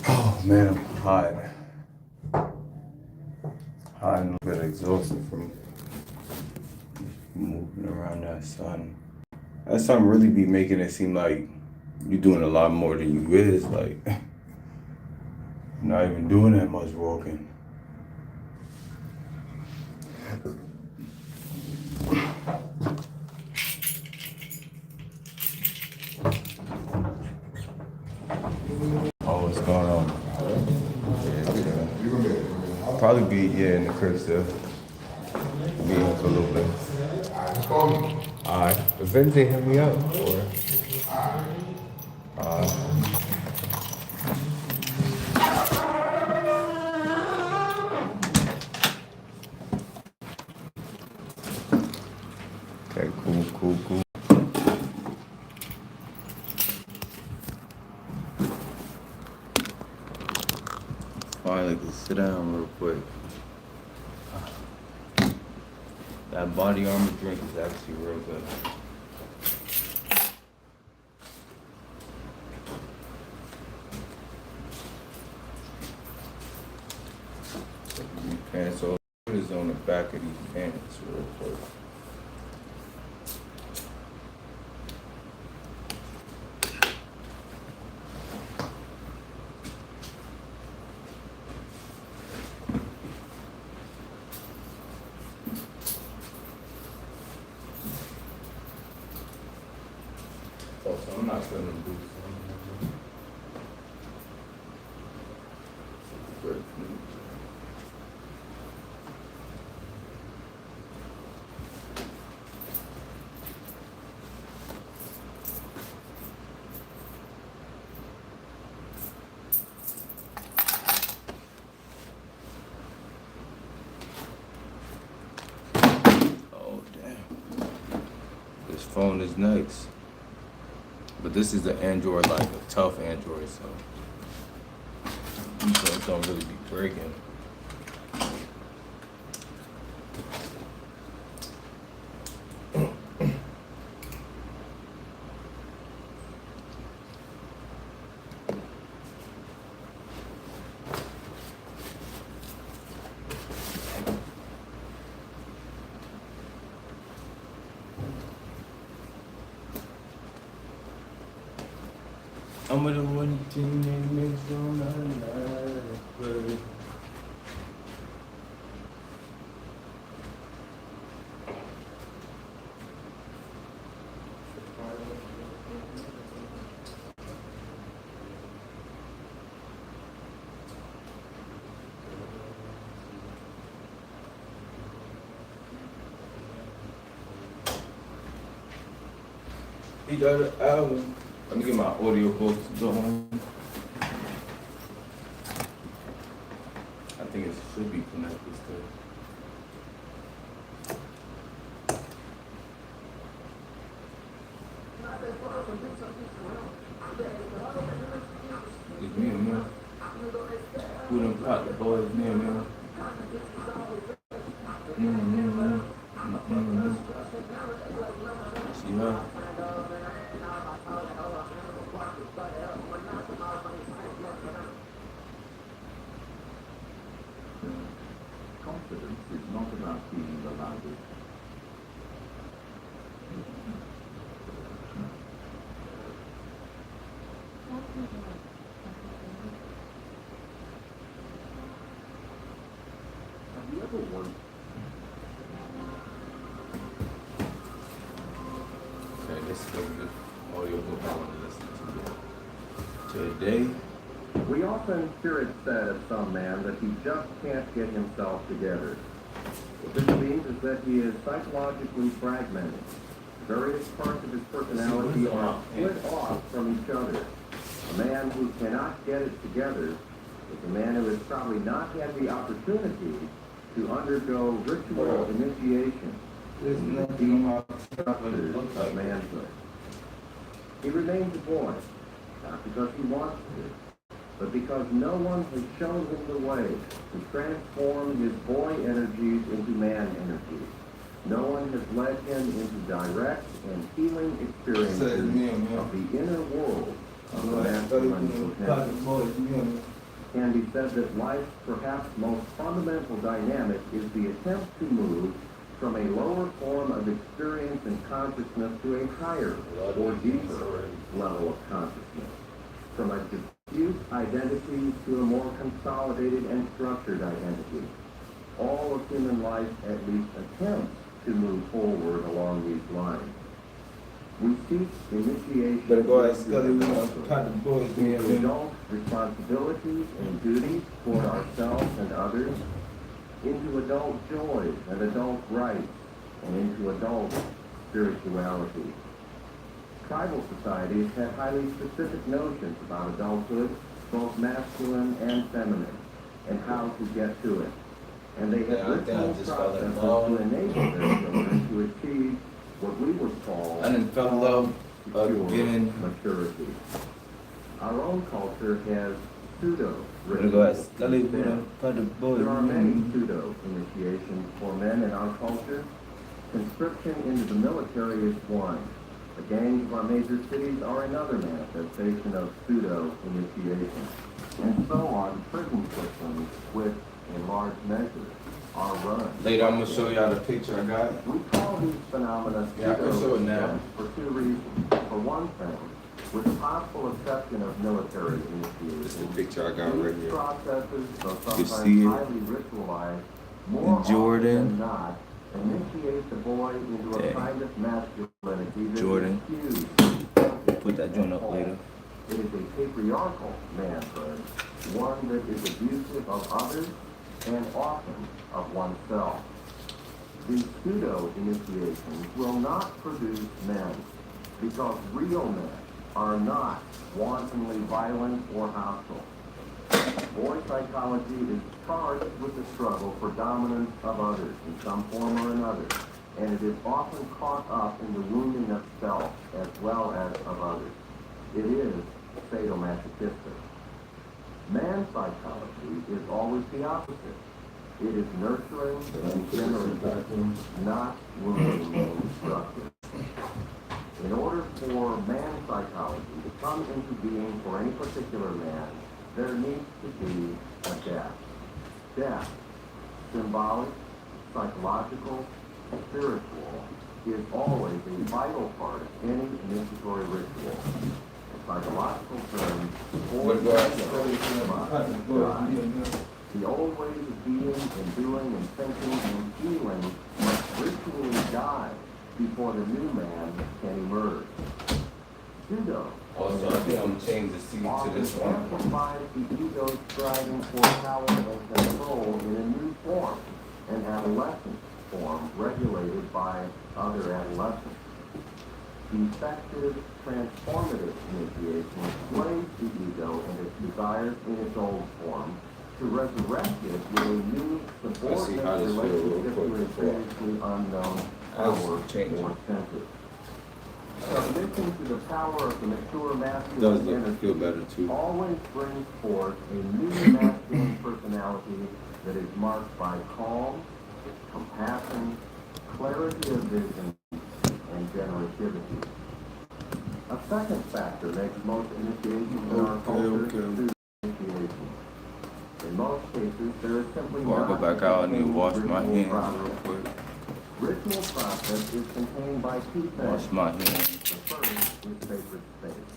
Oh man, I'm hot. Hot and a bit exhausted from moving around that sun. That sun really be making it seem like you're doing a lot more than you is. Like, not even doing that much walking. Oh, what's going on? Yeah. Probably be in the crib still. Be here for a little bit. Alright. Eventually hit me up. Okay, cool. Finally can sit down real quick. That body armor drink is actually real good. These pants, so what is on the back of these pants real quick? Oh, so I'm not gonna do something. Oh damn. This phone is next. But this is the Android, like a tough Android, so these phones don't really be breaking. I'm the one thing that makes all my life better. He got an album. Let me get my audio books going. I think it should be connected still. It's me, man. Who done caught the boy's name, man? See her? Confidence is not about being the loudest. Have you ever wondered? Okay, this is the audio book I want to listen to today. We often hear it said of some man that he just can't get himself together. What this means is that he is psychologically fragmented. Various parts of his personality are split off from each other. A man who cannot get it together is a man who has probably not had the opportunity to undergo ritual initiation in the deep structures of manhood. He remains a boy, not because he wants to, but because no one has shown him the way to transform his boy energies into man energies. No one has led him into direct and healing experiences of the inner world of the masculine potential. It can be said that life's perhaps most fundamental dynamic is the attempt to move from a lower form of experience and consciousness to a higher or deeper level of consciousness. From a diffuse identity to a more consolidated and structured identity. All of human life at least attempts to move forward along these lines. We seek initiation into adult responsibilities and duties toward ourselves and others, into adult joys and adult rights, and into adult spirituality. Tribal societies had highly specific notions about adulthood, both masculine and feminine, and how to get to it. And they had ritual processes to enable their children to achieve what we would call secure maturity. Our own culture has pseudo-rituals. There are many pseudo-initiations for men in our culture. Conscription into the military is one. The gangs of our major cities are another manifestation of pseudo-initiation. And so on prison systems, which, in large measure, are run. Later, I'm going to show y'all the picture I got. We call these phenomena pseudo-events for two reasons. For one thing, with the possible exception of military initiation, this is the picture I got right here. Processes, though You sometimes see it? highly ritualized, more often than not, initiate the boy into a kind of masculinity that is skewed. Put that joint up later. It is a patriarchal manhood, one that is abusive of others and often of oneself. These pseudo-initiations will not produce men, because real men are not wantonly violent or hostile. Boy psychology is charged with the struggle for dominance of others in some form or another, and it is often caught up in the wounding of self as well as of others. It is sadomasochistic. Man psychology is always the opposite. It is nurturing and generative, not wounding and destructive. In order for man psychology to come into being for any particular man, there needs to be a death. Death, symbolic, psychological, spiritual, is always a vital part of any initiatory ritual. In psychological terms, the old ways of being and doing and thinking and feeling must ritually die before the new man can emerge. Pseudo Also, I think I'm going to change the seat to this one. amplifies the ego's striving for power and control in a new form, an adolescent form regulated by other adolescents. Effective, transformative initiation slays the ego and its desires in its old form to resurrect it with a new subordinate relationship to a previously unknown power or center. Submission to the power of the mature masculine Does look energy feel better too. always brings forth a new masculine personality that is marked by calm, compassion, clarity of vision, and generosity. A second factor makes most initiations in our culture through initiation. In most cases, there is simply Before I go not back out, I need to wash my ritual hands process. real quick. Ritual process is contained by two things. Wash my hands. The first is sacred space.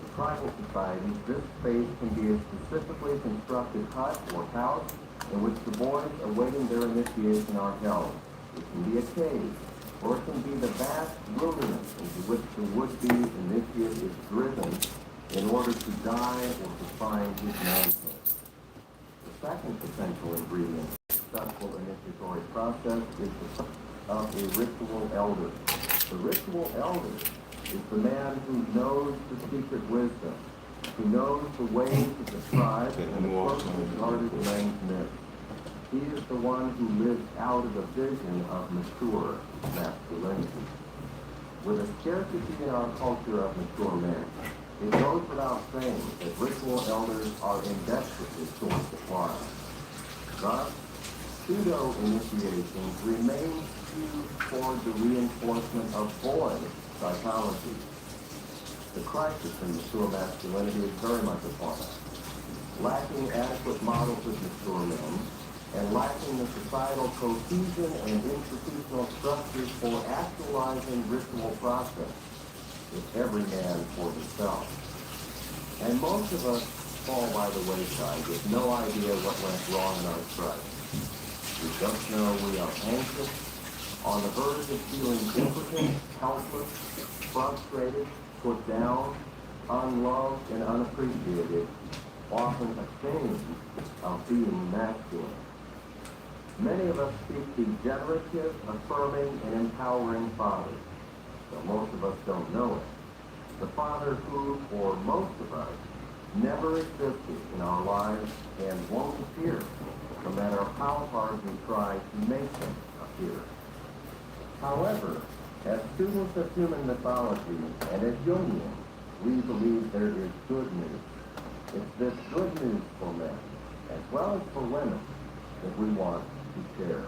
In tribal societies, this space can be a specifically constructed hut or house in which the boys awaiting their initiation are held. It can be a cave, or it can be the vast wilderness into which the would-be initiate is driven in order to die or to find his manhood. The second essential ingredient in a successful initiatory process is the presence of a ritual elder. The ritual elder is the man who knows the secret wisdom, who knows the ways of the tribe and the closely guarded man's myths. He is the one who lives out of the vision of mature masculinity. With a scarcity in our culture of mature men, it goes without saying that ritual elders are in desperately short supply. Thus, pseudo-initiations remain skewed toward the reinforcement of boy psychology. The crisis in mature masculinity is very much upon us. Lacking adequate models of mature men, and lacking the societal cohesion and institutional structures for actualizing ritual process, with every man for himself. And most of us fall by the wayside with no idea what went wrong in our strife. We just know we are anxious, on the verge of feeling impotent, helpless, frustrated, put down, unloved, and unappreciated, often ashamed of being masculine. Many of us seek the generative, affirming, and empowering father. Though most of us don't know it. The father who, for most of us, never existed in our lives and won't appear, no matter how hard we try to make him appear. However, as students of human mythology and as Jungians, we believe there is good news. It's this good news for men, as well as for women, that we want to share.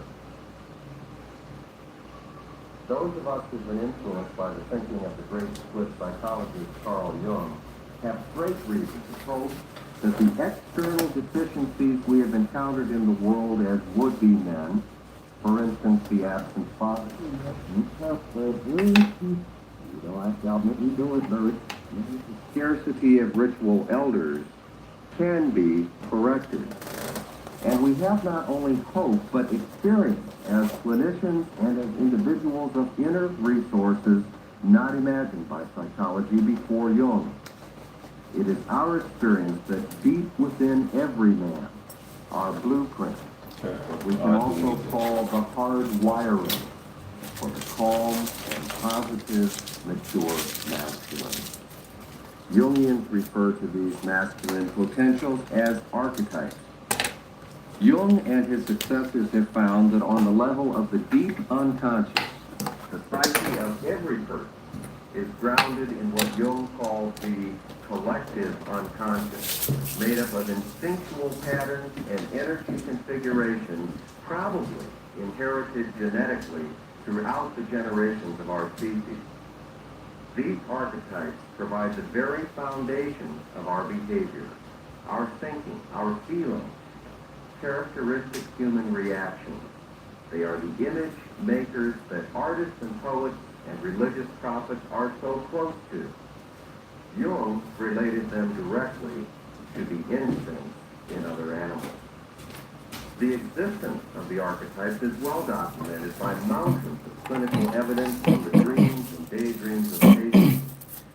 Those of us who've been influenced by the thinking of the great split psychologist Carl Jung have great reason to hope that the external deficiencies we have encountered in the world as would-be men, for instance, the absent father, the scarcity of ritual elders can be corrected. And we have not only hope, but experience as clinicians and as individuals of inner resources not imagined by psychology before Jung. It is our experience that deep within every man are blueprints, what we can also call the hard wiring for the calm and positive, mature masculine. Jungians refer to these masculine potentials as archetypes. Jung and his successors have found that on the level of the deep unconscious, the psyche of every person is grounded in what Jung calls the collective unconscious, made up of instinctual patterns and energy configurations, probably inherited genetically throughout the generations of our species. These archetypes provide the very foundation of our behavior, our thinking, our feelings, characteristic human reactions. They are the image makers that artists and poets and religious prophets are so close to. Jung related them directly to the instincts in other animals. The existence of the archetypes is well documented by mountains of clinical evidence from the dreams and daydreams of patients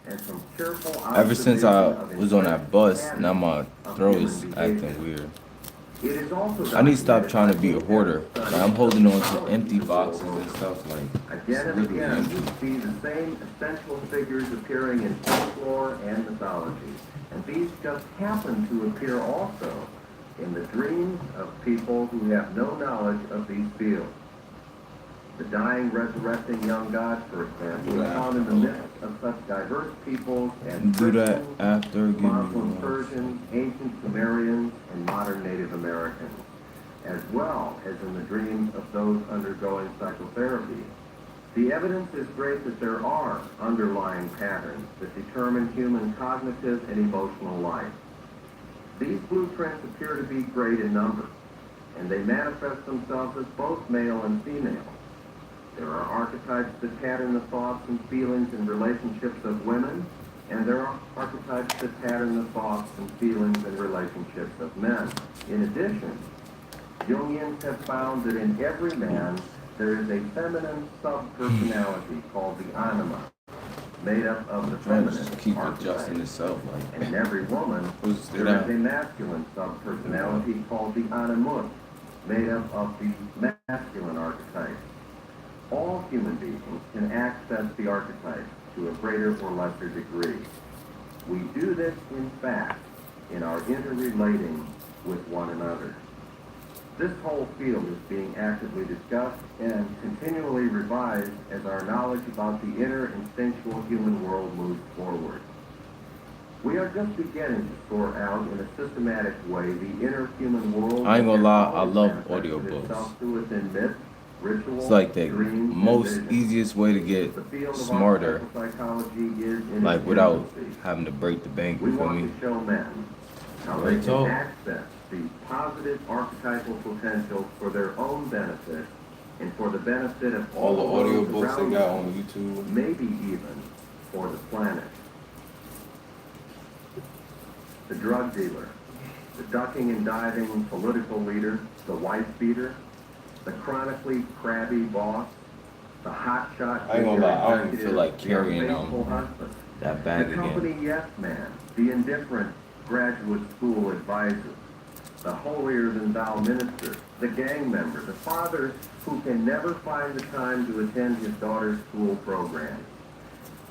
and from careful Ever since I observation of was on that bus, patterns now my of throat human is behavior. acting weird. It is also I need to stop documented trying to by be a hoarder. Like, I'm holding on to empty boxes and and stuff. Like, again and literally again, empty. you see the same essential figures appearing in folklore and mythology. And these just happen to appear also in the dreams of people who have no knowledge of these fields. The dying, resurrecting young God, for example, is found in the midst of such diverse peoples as Do that Christians, after give me Muslim one. Persians, ancient Sumerians, and modern Native Americans, as well as in the dreams of those undergoing psychotherapy. The evidence is great that there are underlying patterns that determine human cognitive and emotional life. These blueprints appear to be great in number, and they manifest themselves as both male and female. There are archetypes that pattern the thoughts and feelings and relationships of women, and there are archetypes that pattern the thoughts and feelings and relationships of men. In addition, Jungians have found that in every man there is a feminine sub-personality called the anima, made up of the feminine Keep archetype. adjusting itself. And in every woman, there is a masculine sub-personality called the animus, made up of the masculine archetype. All human beings can access the archetype to a greater or lesser degree. We do this, in fact, in our interrelating with one another. This whole field is being actively discussed and continually revised as our knowledge about the inner instinctual human world moves forward. We are just beginning to sort out in a systematic way the inner human world. I ain't gonna lie, I love manifested audiobooks. itself through within myths, rituals, It's like the dreams, and most visions. easiest way to get The field of smarter, psychology is in like its without infancy. having to break the bank. We You feel want me? to show men how Right, they so- can access the positive archetypal potential for their own benefit and for the benefit of All the those audiobooks they around got them, on YouTube. maybe even for the planet. The drug dealer, the ducking and diving political leader, the wife beater, the chronically crabby boss, the hotshot I ain't gonna lie, I don't even executive, feel like the carrying unfaithful husband, that bag the again. company yes man, the indifferent graduate school advisor, the holier-than-thou minister, the gang member, the father who can never find the time to attend his daughter's school program,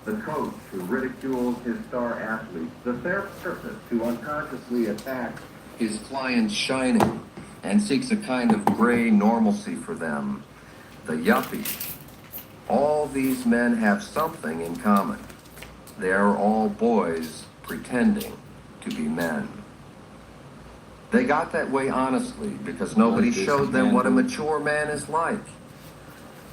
the coach who ridicules his star athletes, the therapist who unconsciously attacks his client's shining and seeks a kind of gray normalcy for them, the yuppie. All these men have something in common. They are all boys pretending to be men. They got that way honestly because nobody showed them what a mature man is like.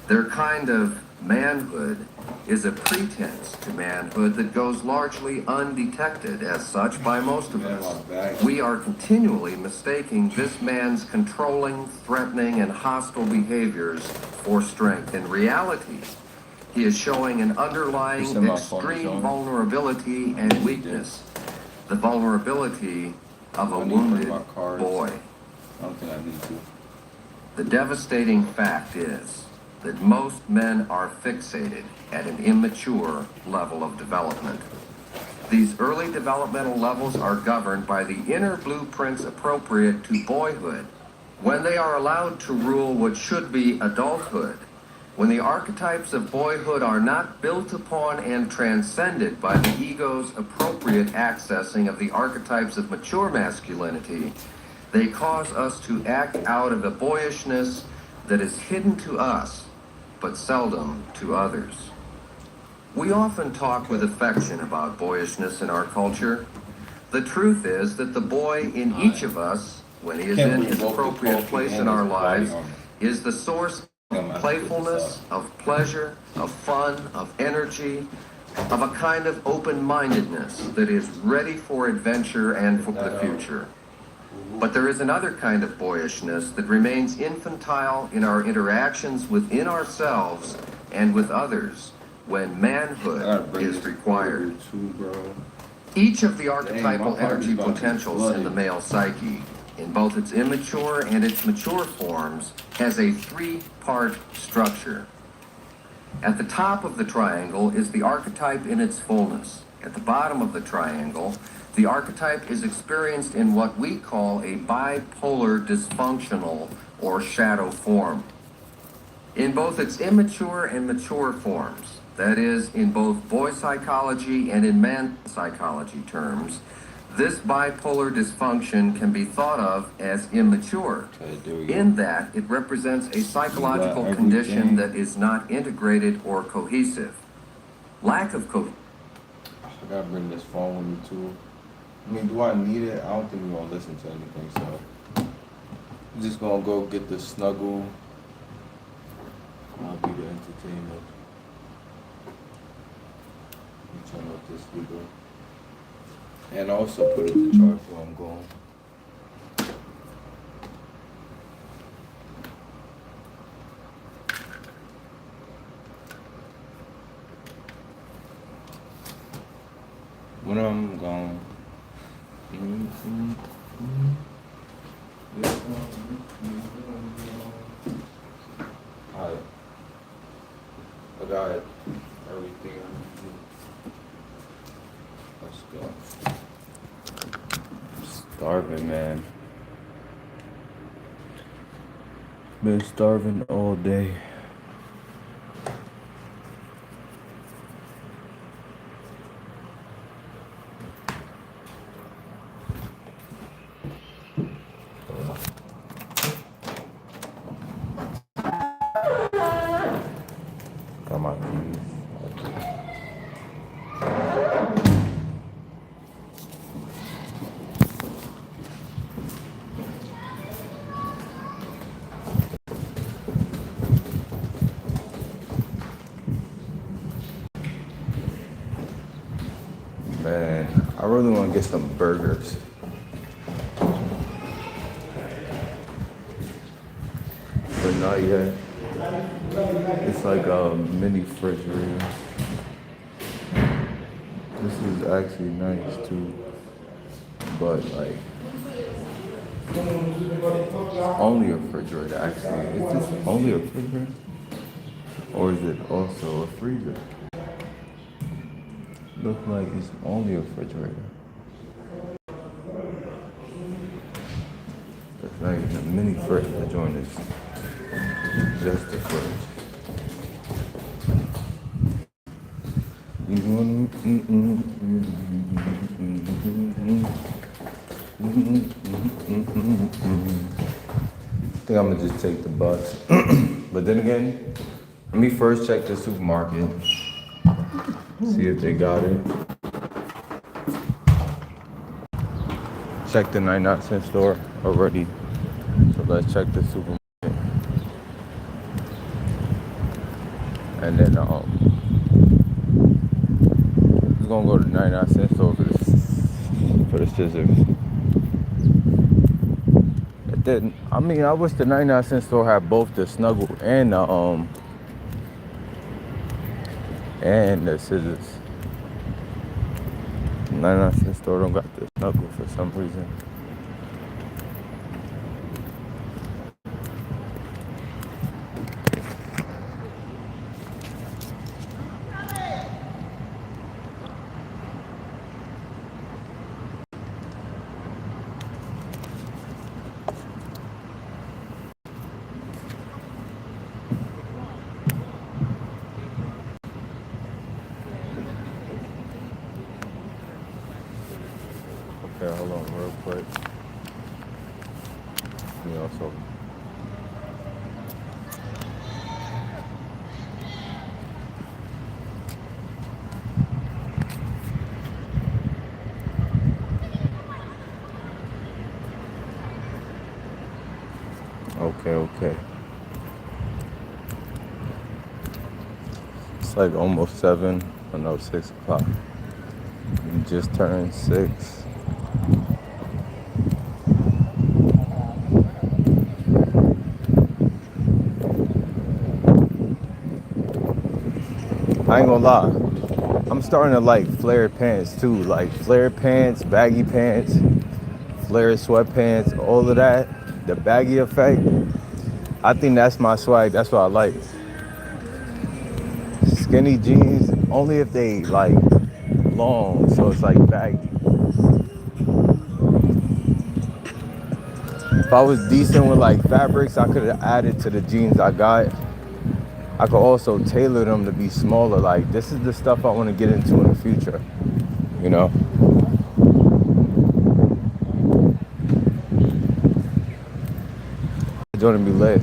Their kind of manhood is a pretense to manhood that goes largely undetected as such by most of us. We are continually mistaking this man's controlling, threatening, and hostile behaviors for strength. In reality, he is showing an underlying extreme vulnerability and weakness. The vulnerability of a wounded boy. I don't think I need to. The devastating fact is that most men are fixated at an immature level of development. These early developmental levels are governed by the inner blueprints appropriate to boyhood. When they are allowed to rule what should be adulthood, when the archetypes of boyhood are not built upon and transcended by the ego's appropriate accessing of the archetypes of mature masculinity, they cause us to act out of a boyishness that is hidden to us, but seldom to others. We often talk with affection about boyishness in our culture. The truth is that the boy in each of us, when he is in his appropriate place in our lives, is the source of playfulness, of pleasure, of fun, of energy, of a kind of open-mindedness that is ready for adventure and for the future. But there is another kind of boyishness that remains infantile in our interactions within ourselves and with others when manhood is required. Each of the archetypal energy potentials in the male psyche, in both its immature and its mature forms, has a three-part structure. At the top of the triangle is the archetype in its fullness. At the bottom of the triangle, the archetype is experienced in what we call a bipolar dysfunctional or shadow form. In both its immature and mature forms, that is, in both boy psychology and in man psychology terms, This bipolar dysfunction can be thought of as immature, in that it represents a psychological condition that is not integrated or cohesive. Lack of cohesion. I gotta bring this phone with me too. I mean, do I need it? I don't think we're gonna listen to anything, so I'm just gonna go get the snuggle. I'll be the entertainment. Turn up this speaker. And also put it to charge while I'm going. When I'm gone. Alright. I got everything I need to do. Let's go. I'm starving, man. Been starving all day. Got my keys. Man, I really want to get some burgers. But not yet. It's like a mini refrigerator. This is actually nice too. But like, only a refrigerator actually. Is this only a refrigerator? Or is it also a freezer? Looks like it's only a refrigerator. It's not even a mini fridge. The joint is just a fridge. I think I'm gonna just take the bus. But then again, let me first check the supermarket. See if they got it. Check the 99-cent store already. So let's check the supermarket. And then just gonna go to the 99-cent store for the scissors. It didn't. I mean, I wish the 99-cent store had both the snuggle and the scissors. 99-cent store don't got the snuggle for some reason. Okay, hold on real quick. Me also. Okay. It's like almost 7. I know 6 o'clock. You just turned 6. I ain't gonna lie. I'm starting to like flared pants too. Like flared pants, baggy pants, flared sweatpants, all of that. The baggy effect. I think that's my swag. That's what I like. Skinny jeans, only if they like long, so it's like baggy. If I was decent with like fabrics, I could have added to the jeans I got. I could also tailor them to be smaller. Like this is the stuff I want to get into in the future, you know? joint be lit.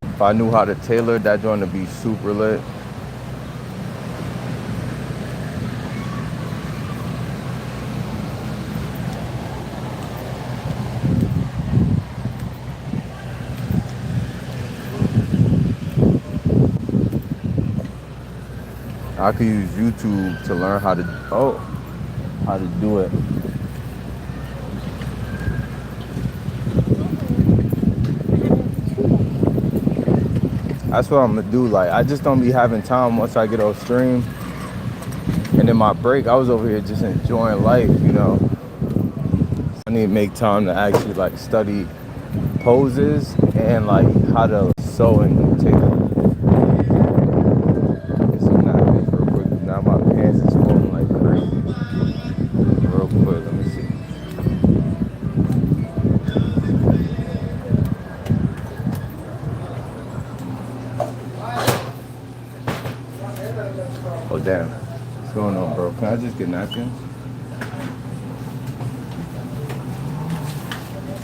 If I knew how to tailor, that joint would be super lit. I could use YouTube to learn how to do it. That's what I'm gonna do. Like, I just don't be having time once I get off stream. And in my break, I was over here just enjoying life, you know. I need to make time to actually like study poses and like how to sew and take some napkins real quick. Now my pants is falling like crazy. Real quick, let me see. Oh damn. What's going on, bro? Can I just get napkins?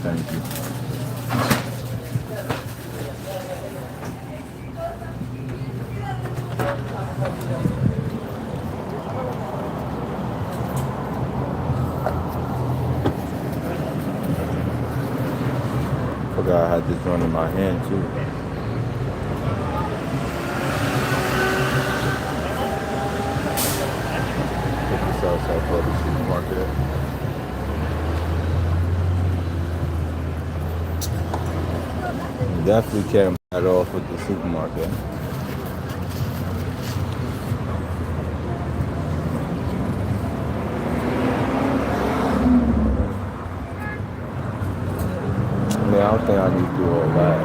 Thank you. Forgot I had this one in my hand too. Pick this outside for the supermarket. Definitely can't buy it off with the supermarket. I mean, I don't think I need to do all that.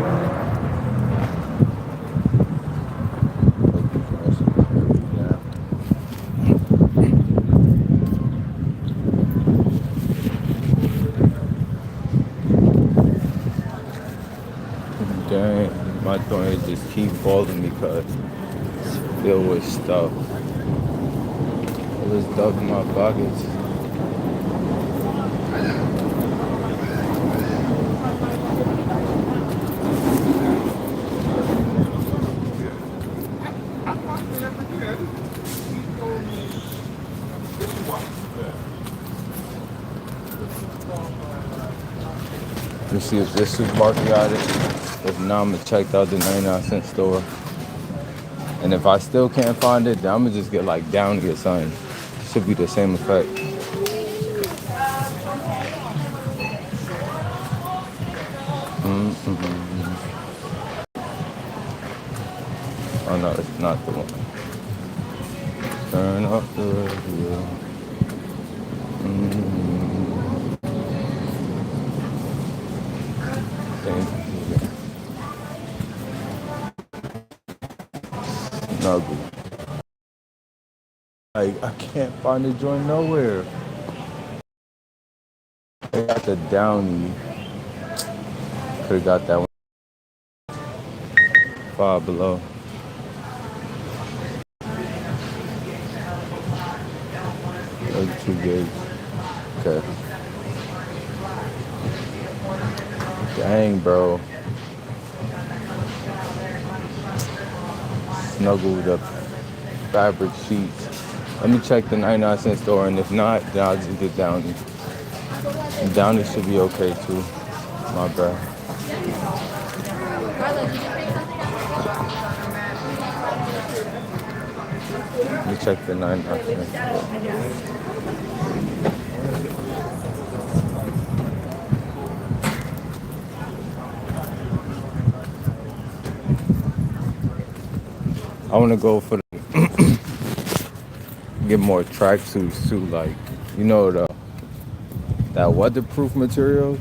Dang, my joint just keep falling because it's filled with stuff. All this stuff in my pockets. Let me see if this supermarket got it. If not, I'm gonna check out the 99-cent store. And if I still can't find it, then I'm gonna just get like down to get something. Should be the same effect. Oh no, it's not the one. Turn up the radio. Snuggle. Like, I can't find the joint nowhere. They got the Downy. Could've got that one. Five Below. Those 2 gigs. Okay. Dang, bro. Snuggle the fabric sheets. Let me check the 99-cent store, and if not, then I'll just get Downy. And Downy should be okay too. My bad. Let me check the 99-cent store. I want to go for the get more tracksuits too, like, you know, that weatherproof material.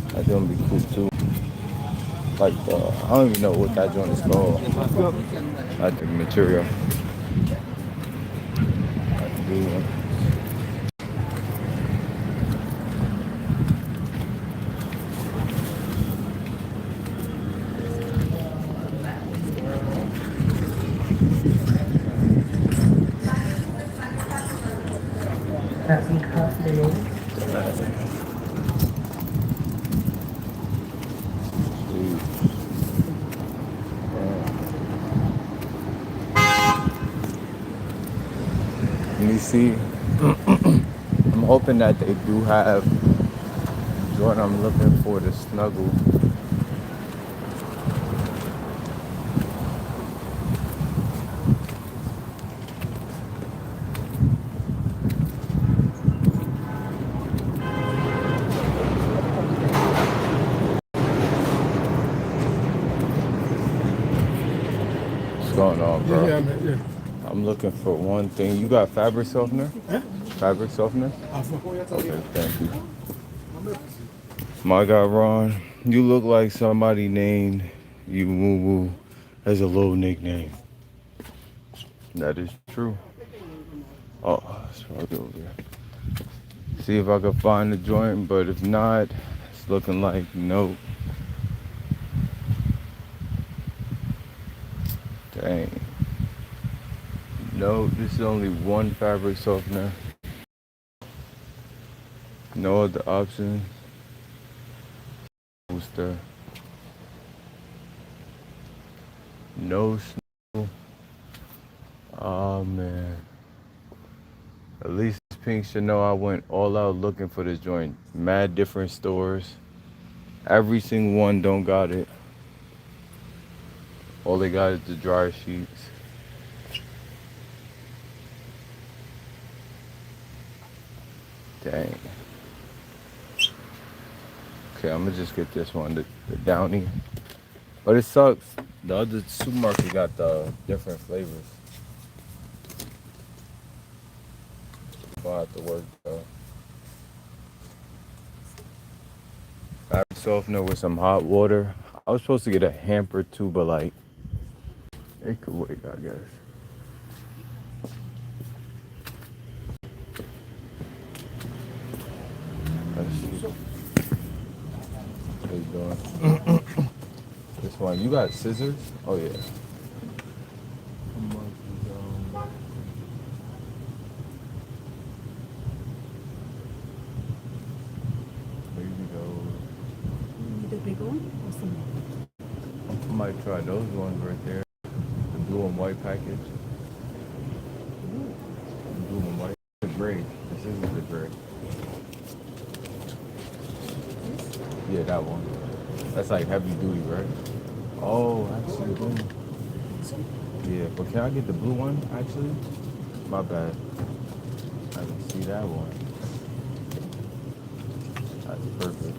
That's gonna be cool too. Like I don't even know what that joint is called. Like the material. that we cut today. Let me see. I'm hoping that they do have what I'm looking for, the snuggle. What's going on, bro? Yeah. I'm looking for one thing. You got fabric softener? Huh? Fabric softener? Okay, thank you. My God, Ron, you look like somebody named you Woo Woo as a little nickname. That is true. Oh, it's right over there. See if I can find the joint, but if not, it's looking like no. Dang. No, this is only one fabric softener. No other option. Booster. No snow. Oh man. At least Pink should know I went all out looking for this joint. Mad different stores. Every single one don't got it. All they got is the dryer sheets. Dang. Okay, I'm gonna just get this one, the Downy. But it sucks. The other supermarket got the different flavors. I'll have to work though. Fabric softener with some hot water. I was supposed to get a hamper too, but like, it could wait, I guess. Let's see. What are you doing? This one. You got scissors? Oh yeah. There you go. The big one or something? I might try those ones right there. The blue and white package. Blue and white. The gray. This is the gray. Yeah, that one. That's like heavy duty, right? Oh, actually, blue. Yeah, but can I get the blue one, actually? My bad. I didn't see that one. That's perfect.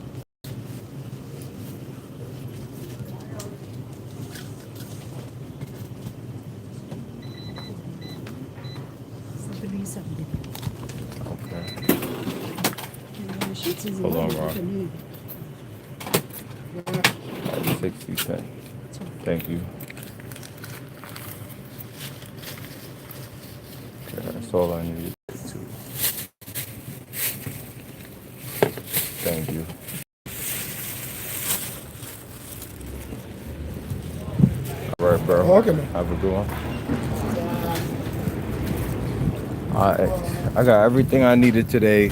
Okay. Hold on, Ron. 60 cents. Thank you. Okay, that's all I needed to. Thank you. All right, bro. Okay, man. Have a good one. I got everything I needed today.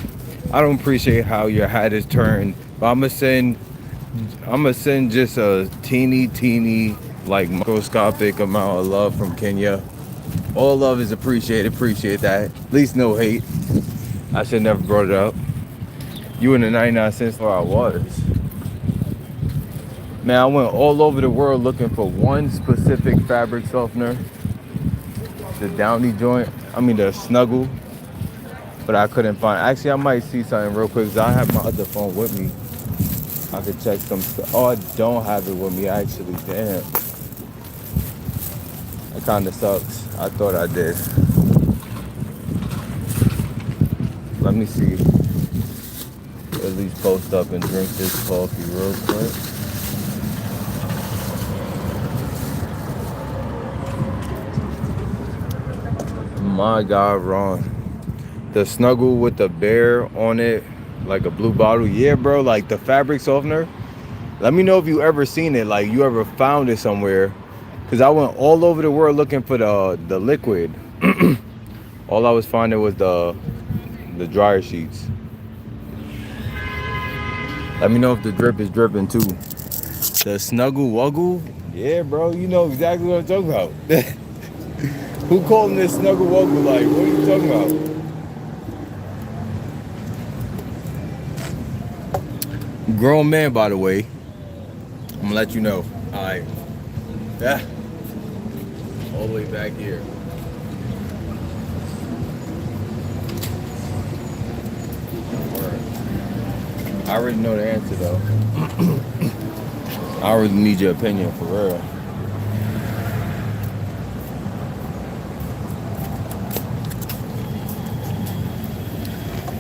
I don't appreciate how your hat is turned, but I'm gonna send just a teeny, like microscopic amount of love from Kenya. All love is appreciated. Appreciate that. At least no hate. I should never brought it up. You in the 99 cent store I was. Man, I went all over the world looking for one specific fabric softener. The Downy joint. I mean the Snuggle. But I couldn't find. Actually, I might see something real quick because I have my other phone with me. I could check some stuff. Oh, I don't have it with me actually. Damn. That kind of sucks. I thought I did. Let me see. At least post up and drink this coffee real quick. My God, Ron. The Snuggle with the bear on it, like a blue bottle. Yeah, bro, like the fabric softener. Let me know if you ever seen it, like you ever found it somewhere. Cause I went all over the world looking for the liquid. All I was finding was the the dryer sheets. Let me know if the drip is dripping too. The snuggle wuggle? Yeah, bro, you know exactly what I'm talking about. Who calling this snuggle wuggle? Like, what are you talking about? Grown man, by the way. I'm gonna let you know. Alright. Yeah. All the way back here. I already know the answer though. I really need your opinion for real.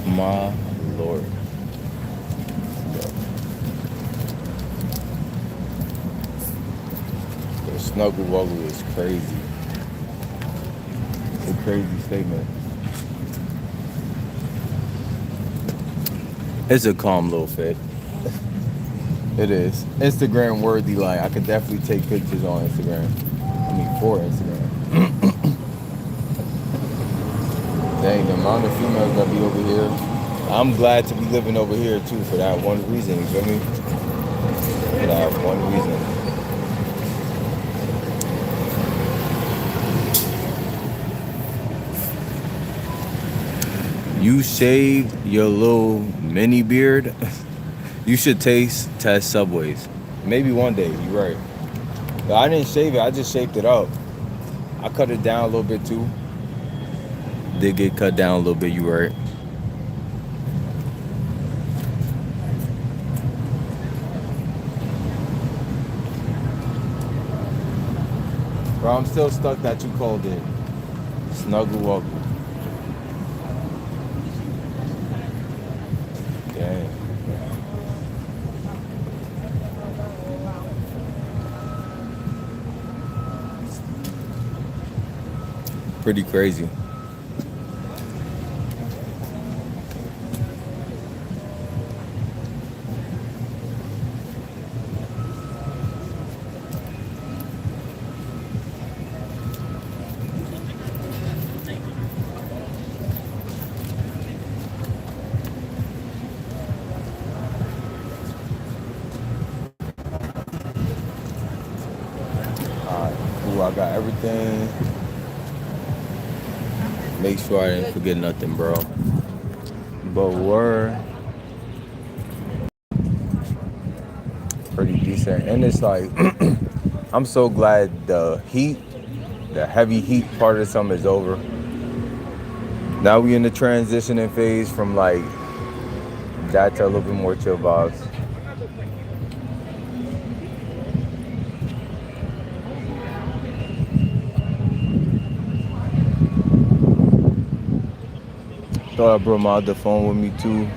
My Lord. The snuggle wuggle is crazy. It's a crazy statement. It's a calm little fit. It is. Instagram worthy, like I could definitely take pictures on Instagram. I mean for Instagram. Dang, the amount of females that be over here. I'm glad to be living over here too for that one reason, you feel me? For that one reason. You shaved your little mini beard. You should test Subways. Maybe one day, you're right. But I didn't shave it, I just shaped it up. I cut it down a little bit too. Did get cut down a little bit, you right. Bro, I'm still stuck that you called it snuggle wuggle. Dang. Pretty crazy. Alright, cool. I got everything. Make sure I didn't forget nothing, bro. But we're pretty decent. And it's like, I'm so glad the heavy heat part of the summer is over. Now we in the transitioning phase from like that to a little bit more chill vibes. Thought I brought my other phone with me too.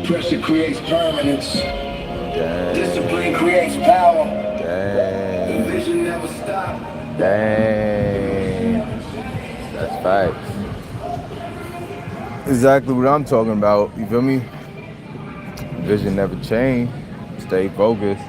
Pressure creates permanence. Dang. Discipline creates power. Dang. The vision never stops. Dang. That's facts. Exactly what I'm talking about. You feel me? Vision never change. Stay focused.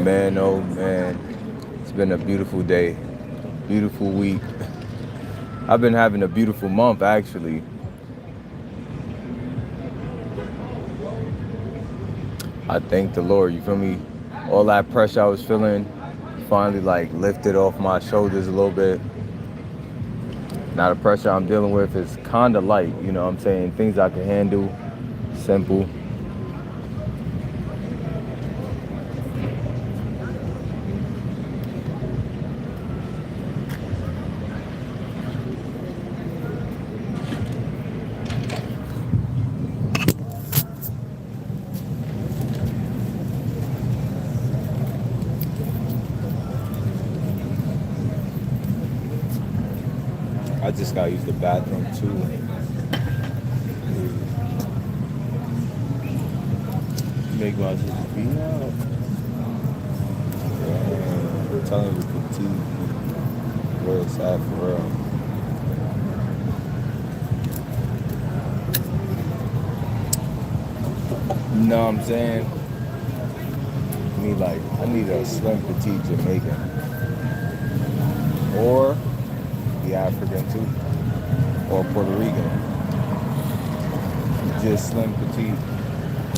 Man, oh man, it's been a beautiful day, beautiful week. I've been having a beautiful month, actually. I thank the Lord, you feel me? All that pressure I was feeling finally like lifted off my shoulders a little bit. Now the pressure I'm dealing with is kind of light, you know what I'm saying? Things I can handle, simple. I just gotta use the bathroom too. Make my sister be out. Damn, I'm telling you, petite, where it's at for real. You know what I'm saying? I need a slim petite Jamaican. Or the African too. Or Puerto Rican. Just slim petite.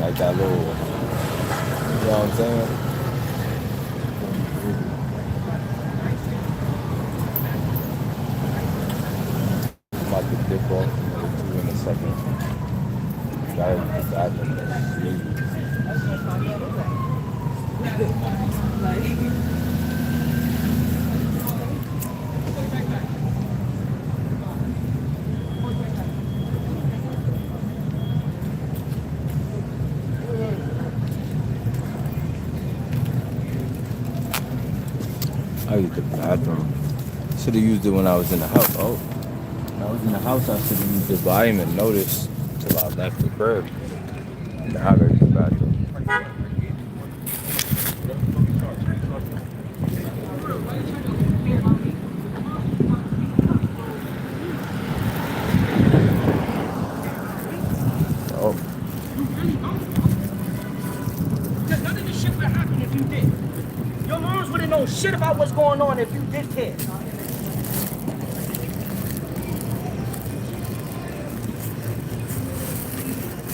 Like that little, you know what I'm saying? I'm about to dip off another two in a second. Gotta use the bathroom. I use the bathroom. Should have used it when I was in the house. Oh, when I was in the house, I should have used it, but I didn't even notice till I left the crib. Now I gotta use the bathroom. Oh, None of this shit would happen if you did. Your moms wouldn't know shit about what's going on if you did care.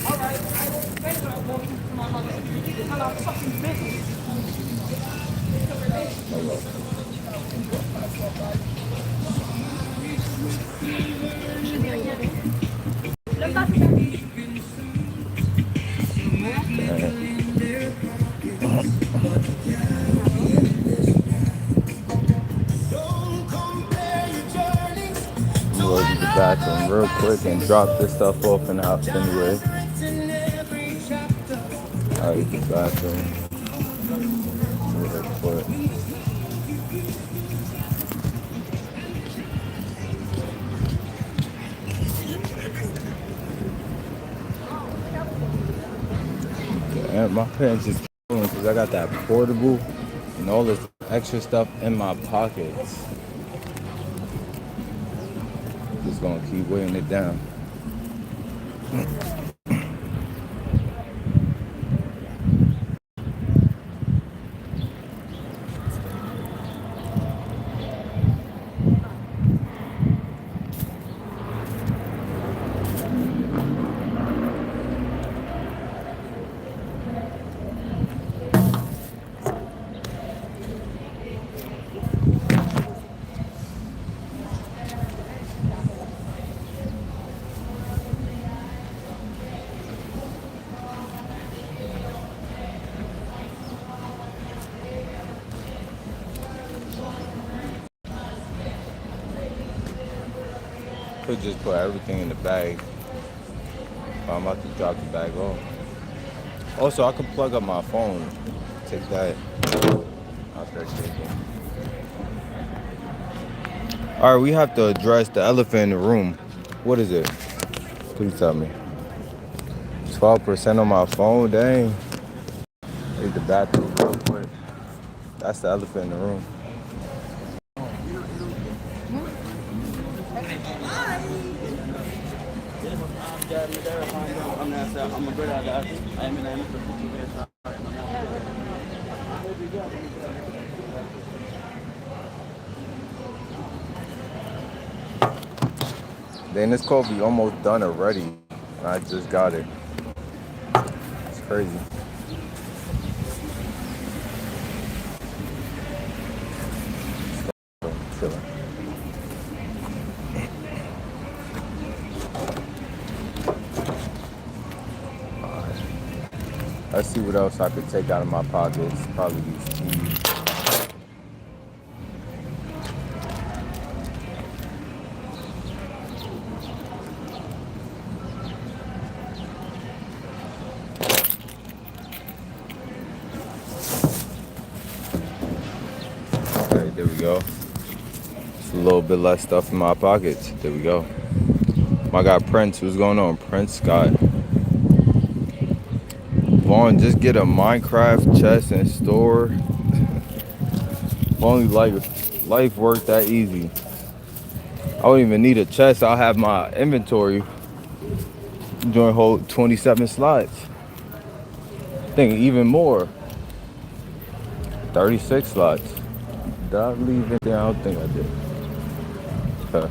Alright, I don't think I want you to my mother. It's none of our fucking business. I'm gonna go to the bathroom real quick and drop this stuff off in the house anyway. I'll use the bathroom real quick. And my pants is killing because I got that portable and all this extra stuff in my pockets. Just gonna keep weighing it down. Could just put everything in the bag. But I'm about to drop the bag off. Also, I can plug up my phone. Take that out there shaking. Alright, we have to address the elephant in the room. What is it? Please tell me. 12% on my phone? Dang. Need the bathroom real quick. That's the elephant in the room. Then this coffee almost done already. I just got it. It's crazy. Chilling. Let's see what else I could take out of my pockets. Probably these keys. Okay, there we go. a little bit less stuff in my pockets. There we go. I got Prince. What's going on? Prince Scott. Vaughn, just get a Minecraft chest and store. If only life worked that easy. I wouldn't even need a chest. I'll have my inventory join hold 27 slots. I think even more. 36 slots. Did I leave it there? I don't think I did. Huh.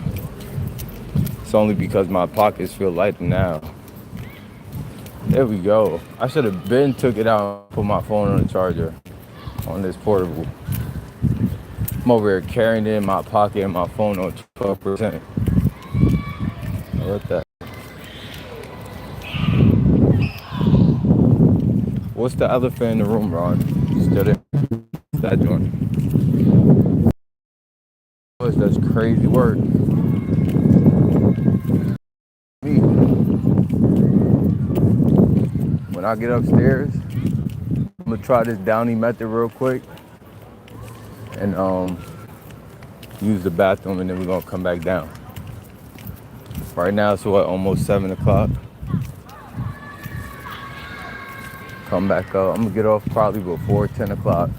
It's only because my pockets feel lighter now. There we go. I should have took it out and put my phone on the charger on this portable. I'm over here carrying it in my pocket and my phone on 12%. What that? What's the elephant in the room, Ron? Still there? That joint. That's crazy work. Me. When I get upstairs, I'm gonna try this Downey method real quick and use the bathroom, and then we're gonna come back down. Right now it's what, almost 7 o'clock. Come back up. I'm gonna get off probably before 10 o'clock.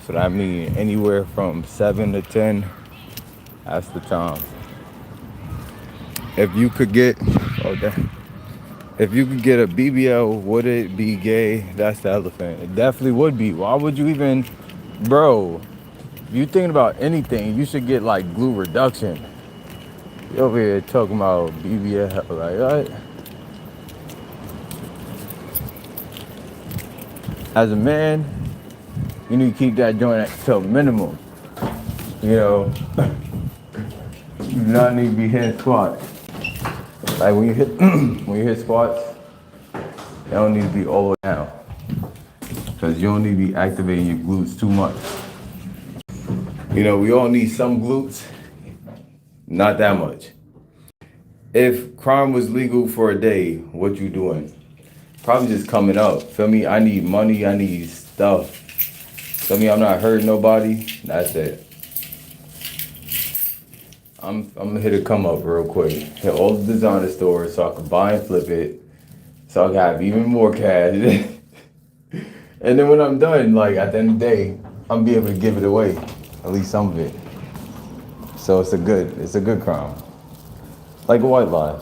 So that means anywhere from 7 to 10, that's the time. If you could get, if you could get a BBL, would it be gay? That's the elephant. It definitely would be. Why would you even, bro? If you thinking about anything, you should get like glue reduction. You over here talking about BBL, like what? As a man, you need to keep that joint to a minimum. You know, you do not need to be hitting squats. Like when you hit squats, they don't need to be all the way down, because you don't need to be activating your glutes too much. You know, we all need some glutes, not that much. If crime was legal for a day, what you doing? Probably just coming up. Feel me? I need money. I need stuff. Feel me? I'm not hurting nobody. That's it. I'm gonna hit a come up real quick. Hit all the designer stores so I can buy and flip it, so I can have even more cash. And then when I'm done, like at the end of the day, I'm be able to give it away, at least some of it. So it's a good crime, like a white lie.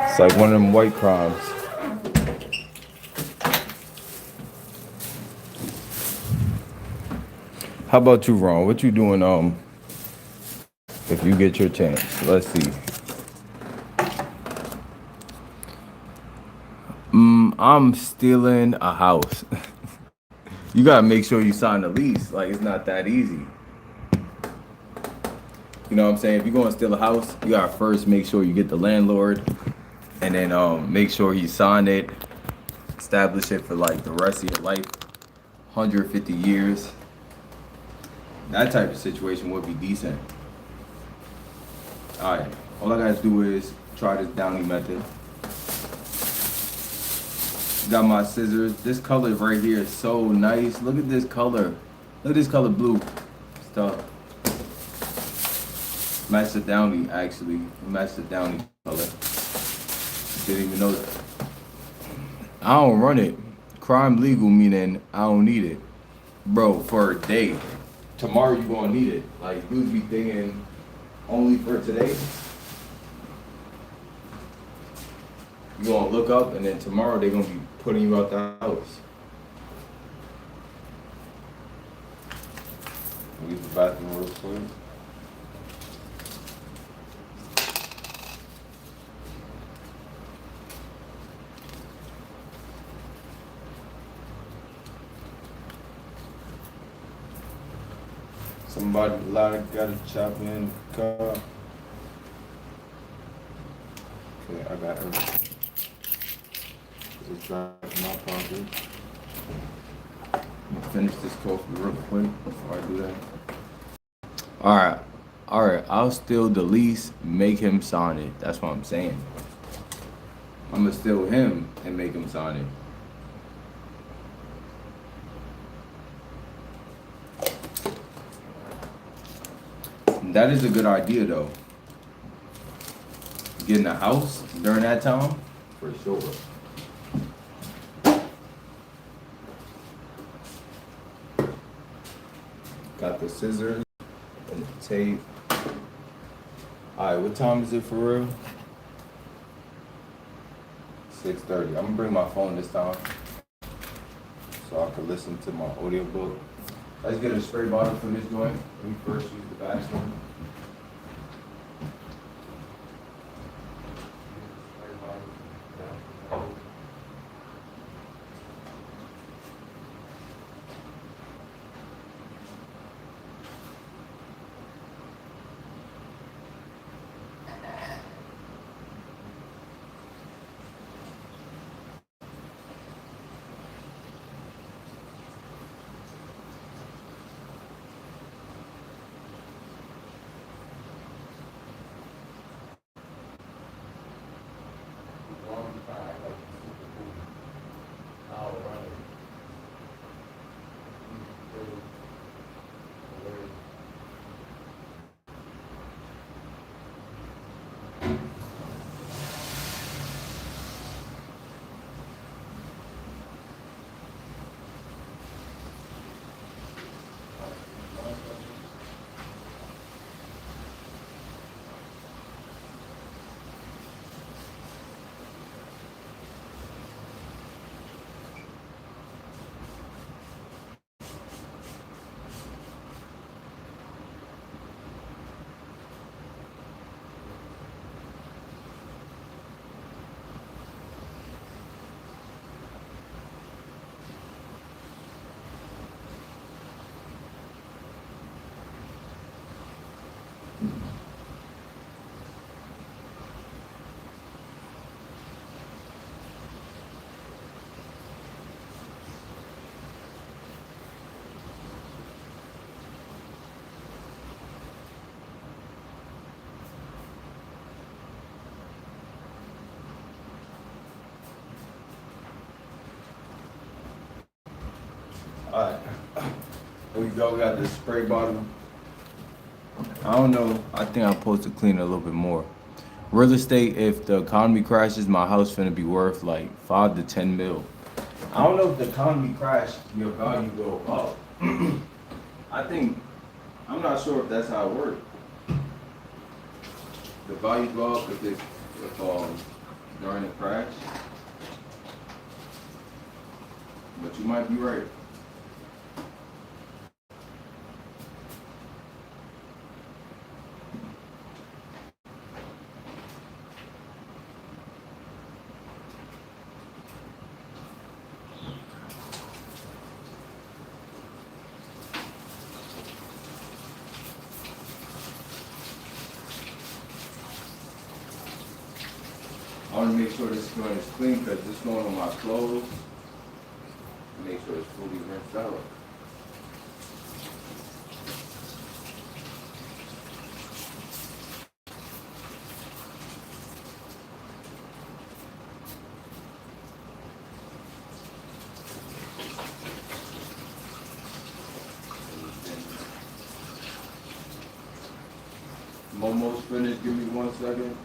It's like one of them white crimes. How about you, Ron? What you doing if you get your chance? Let's see. I'm stealing a house. You gotta make sure you sign the lease. Like, it's not that easy. You know what I'm saying? If you're gonna steal a house, you gotta first make sure you get the landlord, and then make sure he signed it, establish it for like the rest of your life, 150 years. That type of situation would be decent. All right, all I gotta do is try this Downey method. Got my scissors. This color right here is so nice. Look at this color. Look at this color blue. Stuff. Match the Downey, actually. Match the Downey color. Didn't even know that. I don't run it. Crime legal, meaning I don't need it. Bro, for a day. Tomorrow you gonna need it. Like, dudes be thinking only for today. You gonna look up and then tomorrow they gonna be putting you out the house. Use the bathroom real quick. Somebody lied, got a chop in the car. Okay, I got her. Just drop in my pocket. I'm gonna finish this coffee real quick before I do that. Alright, I'll steal the lease, make him sign it. That's what I'm saying. I'm gonna steal him and make him sign it. That is a good idea though. Getting a house during that time, for sure. Got the scissors and the tape. Alright, what time is it for real? 6:30. I'm gonna bring my phone this time so I can listen to my audiobook. Let's get a spray bottle for this joint. Let me first use the bathroom. Alright, here we go. We got the spray bottle. I don't know. I think I'm supposed to clean it a little bit more. Real estate, if the economy crashes, my house finna be worth like 5 to 10 mil. I don't know if the economy crashed, your value go up. I'm not sure if that's how it works. The value go up if during the crash. But you might be right. I want to make sure this joint is clean because this going on my clothes. Make sure it's fully rinsed out. I'm almost finished. Give me 1 second.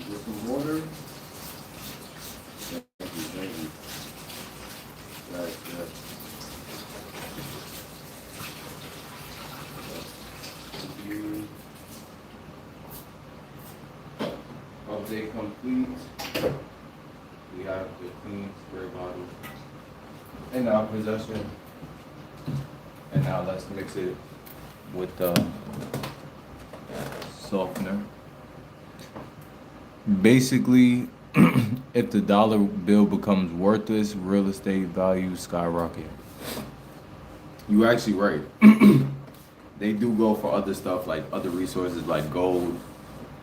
Get some water. Thank you. That's good. Update complete. We have the clean spray bottle in our possession. And now let's mix it with the softener. Basically, if the dollar bill becomes worthless, real estate values skyrocket. You actually right. They do go for other stuff like other resources like gold.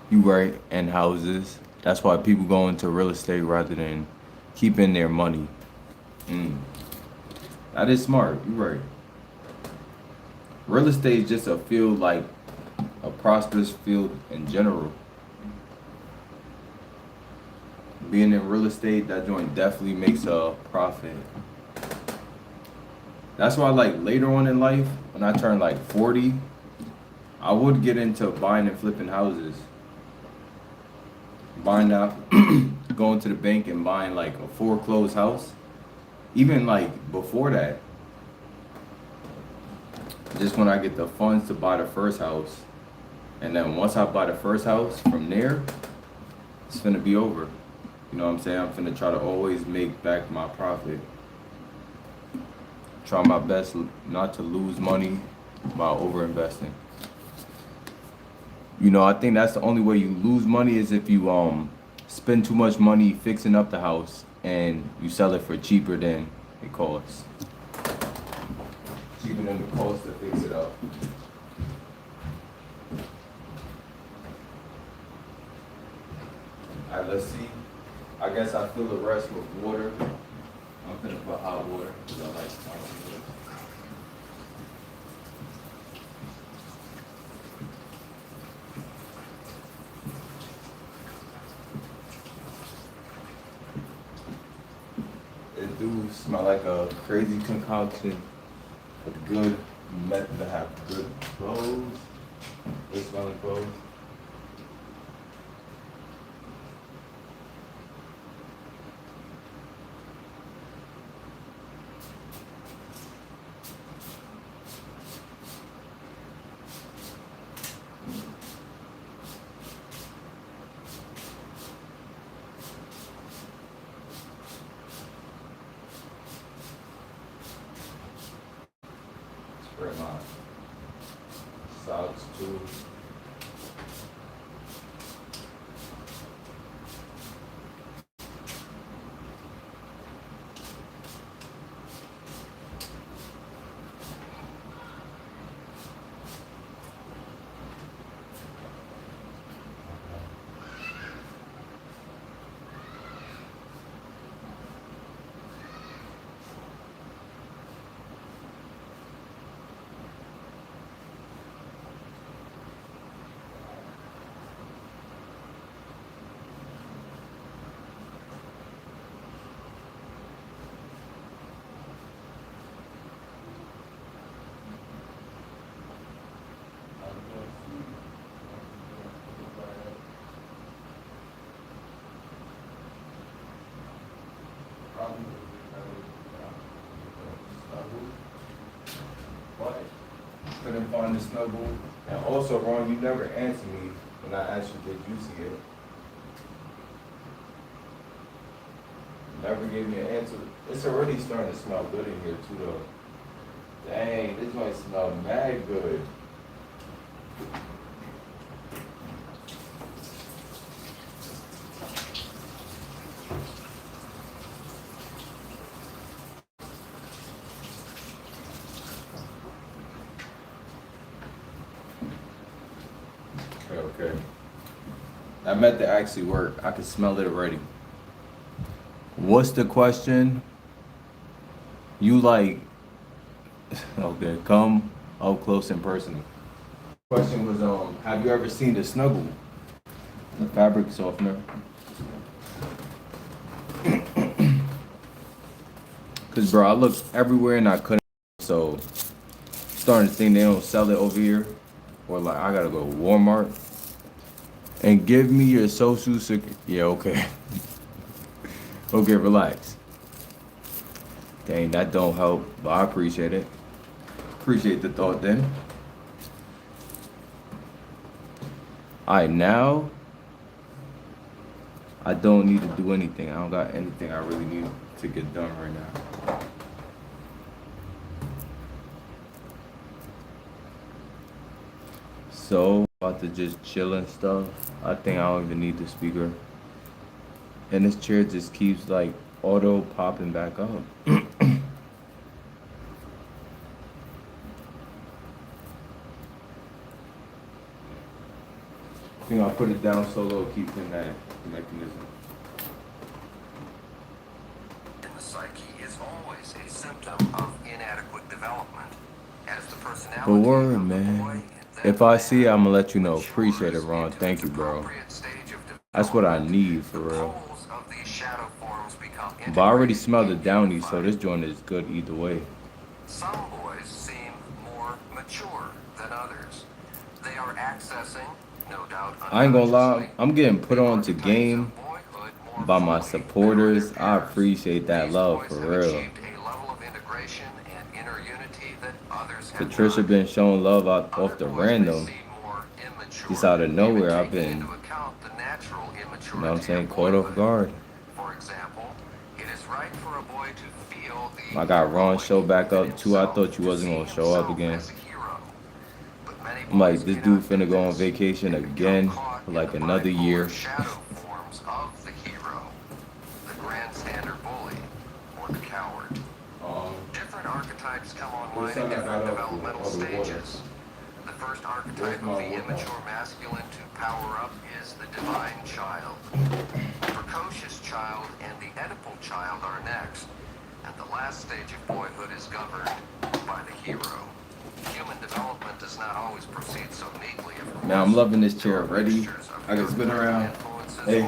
You right, and houses. That's why people go into real estate rather than keeping their money. That is smart. You right. Real estate is just a field, like a prosperous field in general. being in real estate, that joint definitely makes a profit. That's why, like, later on in life, when I turn like 40, I would get into buying and flipping houses. Buying out, going to the bank and buying like a foreclosed house. Even like before that, just when I get the funds to buy the first house. And then once I buy the first house, from there, it's finna be over. You know what I'm saying? I'm finna try to always make back my profit. Try my best not to lose money while over-investing. You know, I think that's the only way you lose money is if you spend too much money fixing up the house and you sell it for cheaper than it costs. Cheaper than the cost to fix it up. Alright, let's see. I guess I fill the rest with water. I'm gonna put hot water because I like hot water. It do smell like a crazy concoction. A good method to have good clothes. Good smelling clothes. Spray my socks too. But couldn't find the snuggle. And also, Ron, you never answered me when I asked you, did you see it? Never gave me an answer. It's already starting to smell good in here too, though. Dang, this might smell mad good. Okay. That method actually worked. I can smell it already. What's the question? You like, okay, come up close and personal. Question was, have you ever seen the snuggle? The fabric softener. Cause bro, I looked everywhere and I couldn't, so starting to think they don't sell it over here. Or like, I gotta go to Walmart. And give me your social security. Yeah, okay. Okay, relax. Dang, that don't help, but I appreciate it. Appreciate the thought then. Alright, now I don't need to do anything. I don't got anything I really need to get done right now. So, about to just chill and stuff. I think I don't even need the speaker. And this chair just keeps like auto popping back up. I think I'll put it down so low, keep in that mechanism. In the psyche is always a symptom of inadequate development. As the personality But word, man. If I see it, I'm gonna let you know. Appreciate it, Ron. Thank you, bro. That's what I need for real. shadow forms become But I already integrated smelled the and downy, unified. so this joint is good either way. Some boys seem more mature than others. They are accessing, no doubt I ain't gonna lie, unconsciously, I'm getting put the on to archetypes game of boyhood more by my fully than were supporters. their I peers. appreciate that These love boys for have real. achieved a level of integration and inner unity that others have Patricia not. been showing love out Other off the boys may random. seem more immature, Just out of even nowhere, I've taking been, into account the natural you know what I'm immaturity saying, of caught off boyhood. guard. For example, it is right for a boy to feel the I got Ron heroic show back within up too. I himself, thought you to wasn't see gonna show up himself again. as a hero. But many I'm like, boys this dude cannot do finna go on this vacation and become again caught for in like the another bipolar year. shadow forms of the hero, the grandstander bully, or the coward. Different archetypes come online at different developmental stages. The first archetype of the immature masculine to power up is the divine child. The precocious child and the Oedipal child are next, and the last stage of boyhood is governed by the hero. Human development does not always proceed so neatly, of course. Now I'm loving this chair already. I can spin around. Hey.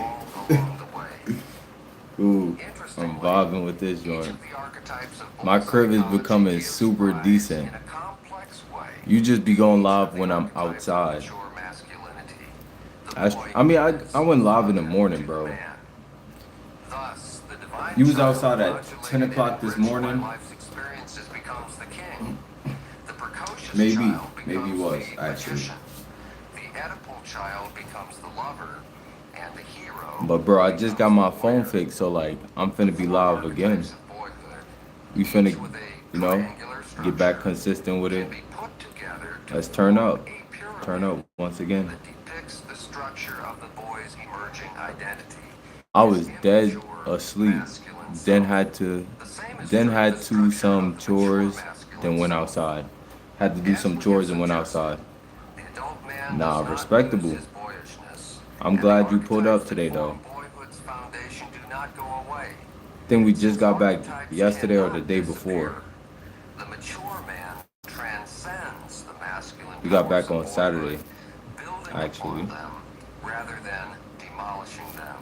Ooh, I'm vibing with this joint. My crib is becoming super decent. You just be going live when I'm outside. I mean, I went live in the morning, bro. You was outside at 10 o'clock this morning? Maybe it was, actually. The Oedipal child becomes the lover, and the hero. But bro, I just got my phone fixed, so like, I'm finna be live again. We finna, you know, get back consistent with it. Let's turn up. Turn up once again. Depicts the structure of the boy's emerging identity. I was dead asleep. Then had to some chores, then went outside. Had to do some chores and went outside. Nah, respectable. I'm glad you pulled up today though. Think we just got back yesterday or the day before. The mature man transcends the masculine. We got back on Saturday, actually. Rather than demolishing them.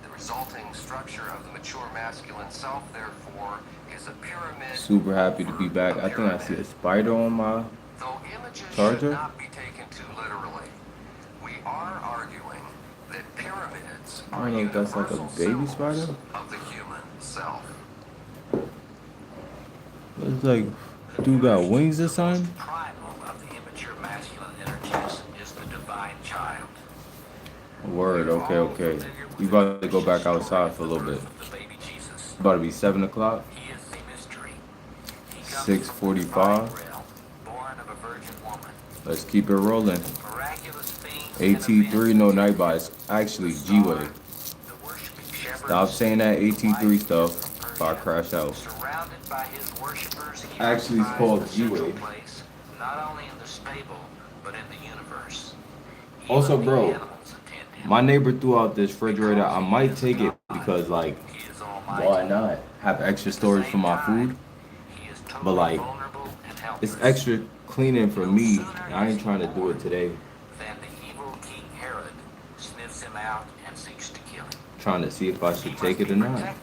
The resulting structure of the mature masculine self, therefore, is a pyramid. Super happy to be back. I think I see a spider on my charger. Not be taken too literally. We are arguing that pyramids I don't know if that's like a baby spider. of the human self. Looks like dude got wings or something. Primal of the immature masculine energies is the divine child. Word, okay. We about to go back outside for a little bit. It's about to be 7 o'clock. 6:45. Let's keep it rolling. AT3, no night bites. Actually, G-Way. Stop saying that AT3 stuff if I crash out. Actually, it's called G-Way. Not only in the stable, but in the universe. Also, bro, my neighbor threw out this refrigerator. I might take it because, like, why not? Have extra storage for my food. But, like, it's extra cleaning for me. I ain't trying to do it today. Then the evil King Herod sniffs him out and seeks to kill him. Trying to see if I should take it or not.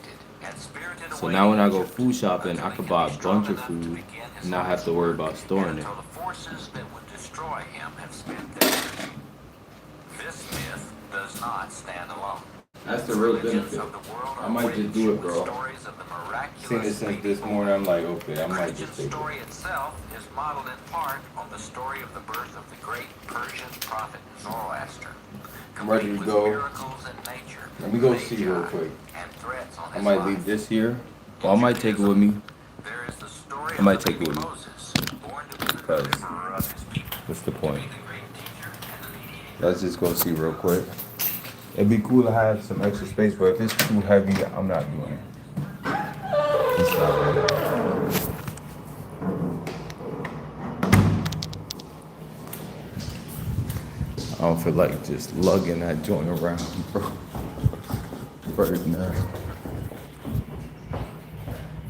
So now when I go food shopping, I could buy a bunch of food and not have to worry about storing it. The forces that would destroy him have spent their energy. This myth does not stand alone. That's the real benefit. I might just do it, bro. Seen it since this morning. I'm like, okay, I might just take it. The story itself is modeled in part on the story of the birth of the great Persian prophet Zoroaster. I'm ready to go. Let me go see real quick. I might leave this here. Well, I might take it with me. I might take it with me. Because what's the point? Let's just go see real quick. It'd be cool to have some extra space, but if it's too heavy, I'm not doing it. It's not right. I don't feel like just lugging that joint around, bro. Right now.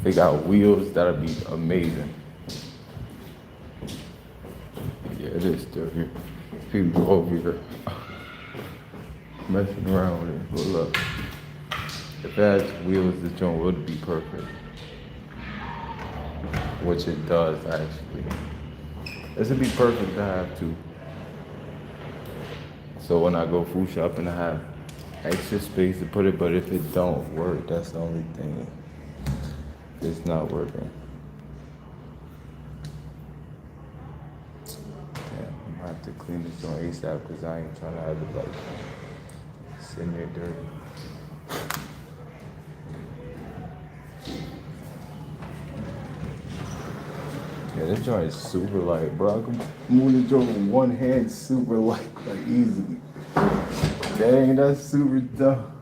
They got wheels, that'd be amazing. Yeah, it is still here. People over here messing around with it. But look. If it has wheels, the joint would be perfect. Which it does, actually. This would be perfect to have, too. So when I go food shopping, I have extra space to put it, but if it don't work, that's the only thing. It's not working. Yeah, I'm gonna have to clean this joint ASAP because I ain't trying to have it like sitting there dirty. Yeah, this joint is super light, bro. I can move the joint with one hand super light, like easily. Dang, that's super dumb.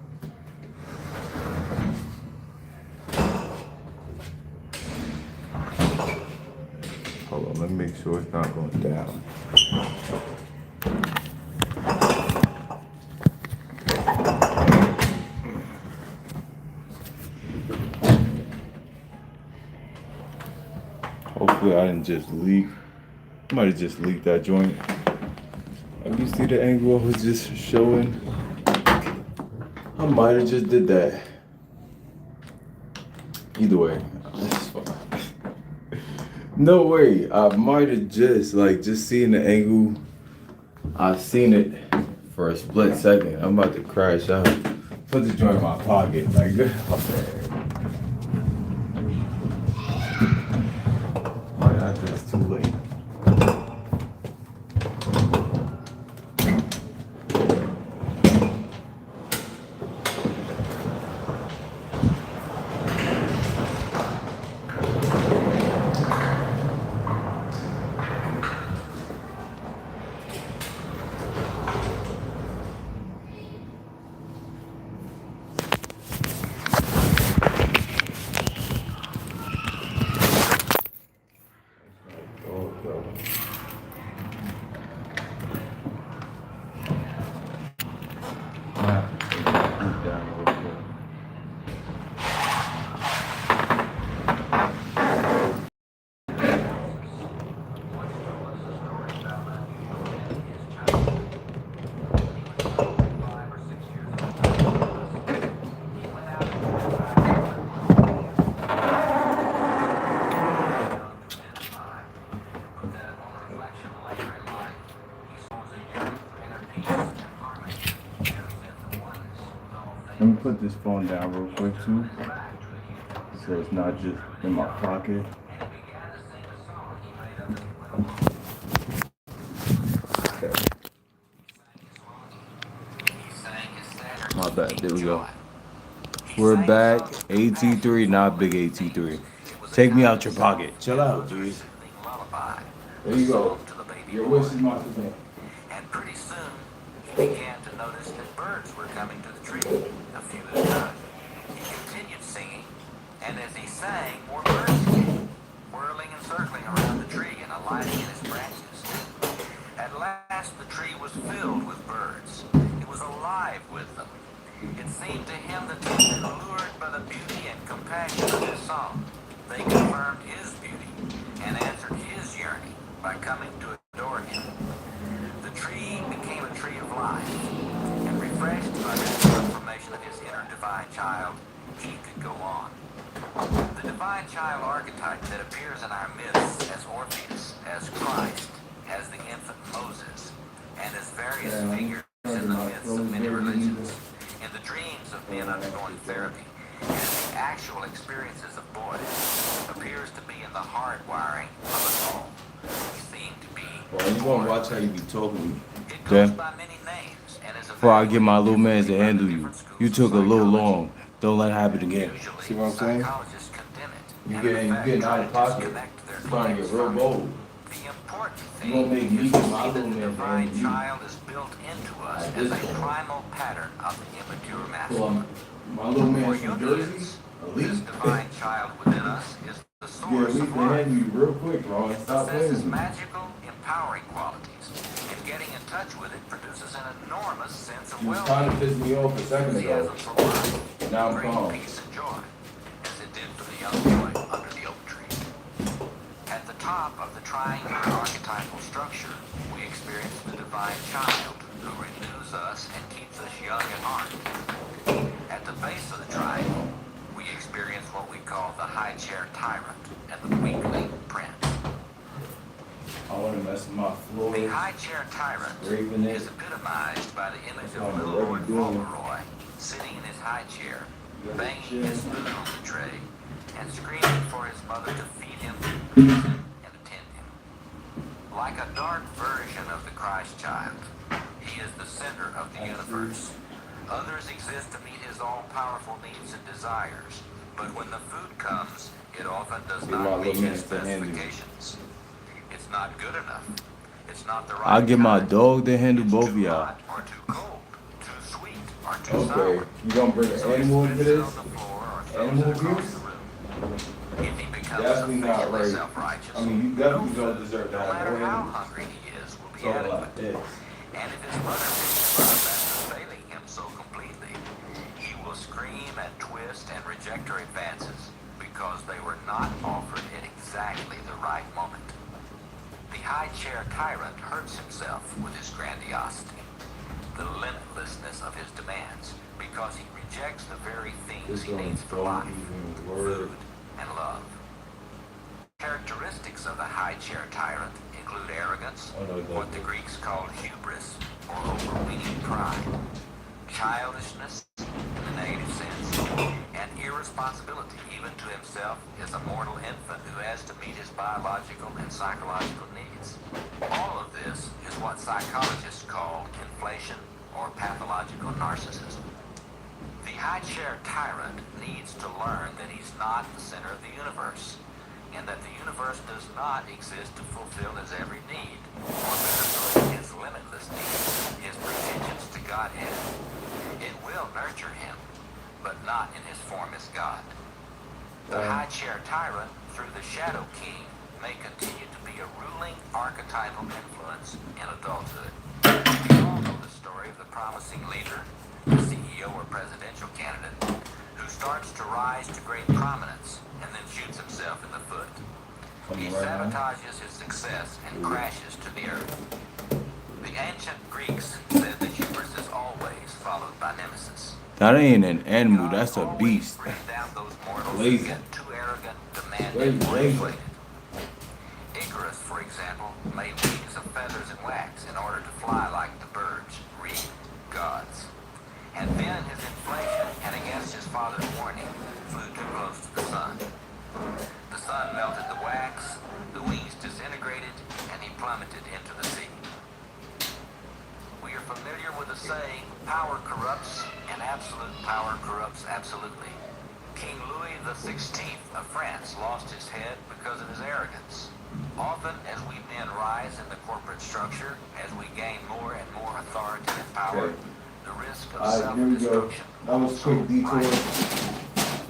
Hold on, let me make sure it's not going down. Hopefully I didn't just leak. I might have just leaked that joint. You see the angle I was just showing? I might have just did that. Either way, it's fine. No way. I might have just seeing the angle. I've seen it for a split second. I'm about to crash out. Put the joint in my pocket. Like, after it's too late. Let me put this phone down real quick too, so it's not just in my pocket. Okay. My bad, there we go. We're back, AT3, not big AT3. Take me out your pocket. Chill out, jeez. There you go. Your wish is my command. And pretty soon, he began to notice that birds were coming to the tree, a few at a time. He continued singing, and as he sang, more birds came, whirling and circling around the tree and alighting in its branches. At last, the tree was filled with birds. It was alive with them. It seemed to him that they had been lured by the beauty and compassion of his song. They confirmed his beauty and answered his yearning by coming to adore him. The tree became a tree of life, and refreshed by the transformation of his inner divine child, he could go on. The divine child archetype that appears in our myths as Orpheus, as Christ, as the infant Moses, and as various figures in the myths of many religions, in the dreams of men undergoing therapy, and in the actual experiences of boys, appears to be in the hardwiring of us all. We seem to be. Well, you gonna watch how you be talking to me, It goes okay? by many names and is Before I get my little man to handle you, you took a little long. Don't let it happen again. See what I'm saying? psychologists condemn it. You and in getting fact out try of to pocket. disconnect their You're trying to get claims real from it. bold. The important You gonna thing make me is get to my see little that the man to divine handle you. child is built into us At as this a point. primal pattern of the immature Well, masculine. my little For man's from Jersey, Jungians, at this least. divine child within us is the Yeah, source at least of they life. handle you real quick, bro, and It stop playing possesses with me. magical, empowering qualities, and getting in touch with it produces an enormous sense of You was trying to well-being, piss me off a second ago. enthusiasm for life, Now I'm great calm. peace and joy, as it did for the young boy under the oak tree. At the top of the triangular archetypal structure, we experience the divine child, who renews us and keeps us young at heart. At the base of the triangle, called the high chair tyrant and the weakling prince. I want to mess with my floors. The high chair tyrant Scraping it. is epitomized by the image That's what of I'm little Lord already doing. Fauntleroy sitting in his high chair, banging his food on the tray, and screaming for his mother to feed him and attend him. Like a dark version of the Christ child, he is the center of the universe. Others exist to meet his all-powerful needs and desires, but when the food comes, it often does not meet his specifications. It's not good enough. It's not the right I'll get my kind. dog to handle both of y'all. Hot or too cold, too sweet or too Okay, sour. you gonna bring an So he animal into spits it this? on the floor or throws Animal it across abuse? the room. If he becomes Definitely not sufficiently right. self-righteous, I mean, you definitely don't deserve to no have matter no how animals. hungry he is, will be Talking adequate. like this. And if his mother picks him up after failing him so completely, he will scream and twist and reject her advances because they were not offered at exactly the right moment. The high chair tyrant hurts himself with his grandiosity, the limitlessness of his demands, because he rejects the very things he needs for life, food and love. Characteristics of the high chair tyrant include arrogance, what the Greeks called hubris, or overweening pride, childishness in the negative sense, and irresponsibility even to himself as a mortal infant who has to meet his biological and psychological needs. All of this is what psychologists call inflation or pathological narcissism. The high chair tyrant needs to learn that he's not the center of the universe, and that the universe does not exist to fulfill his every need, or better, his limitless needs, his pretensions to Godhead. It will nurture him, but not in his form as God. The high chair tyrant, through the Shadow King, may continue to be a ruling archetypal influence in adulthood. We all know the story of the promising leader, the CEO or presidential candidate, who starts to rise to great prominence and then shoots himself in the foot. He sabotages his success and crashes to the earth. The ancient Greeks said that hubris is always followed by nemesis. That ain't an animal, that's a beast. Lazy. Get too arrogant, demanding, or inflated. Icarus, for example, made wings of feathers and wax in order to fly like the birds, Greek gods. And then his inflation, and against his father's warning, flew too close to the sun. The sun melted the wax, the wings disintegrated, and he plummeted into the sea. We are familiar with the saying, power corrupts, and absolute power corrupts absolutely. King Louis XVI of France lost his head because of his arrogance. Often, as we men rise in the corporate structure, as we gain more and more authority and power, the risk of self-destruction. That was quick detour.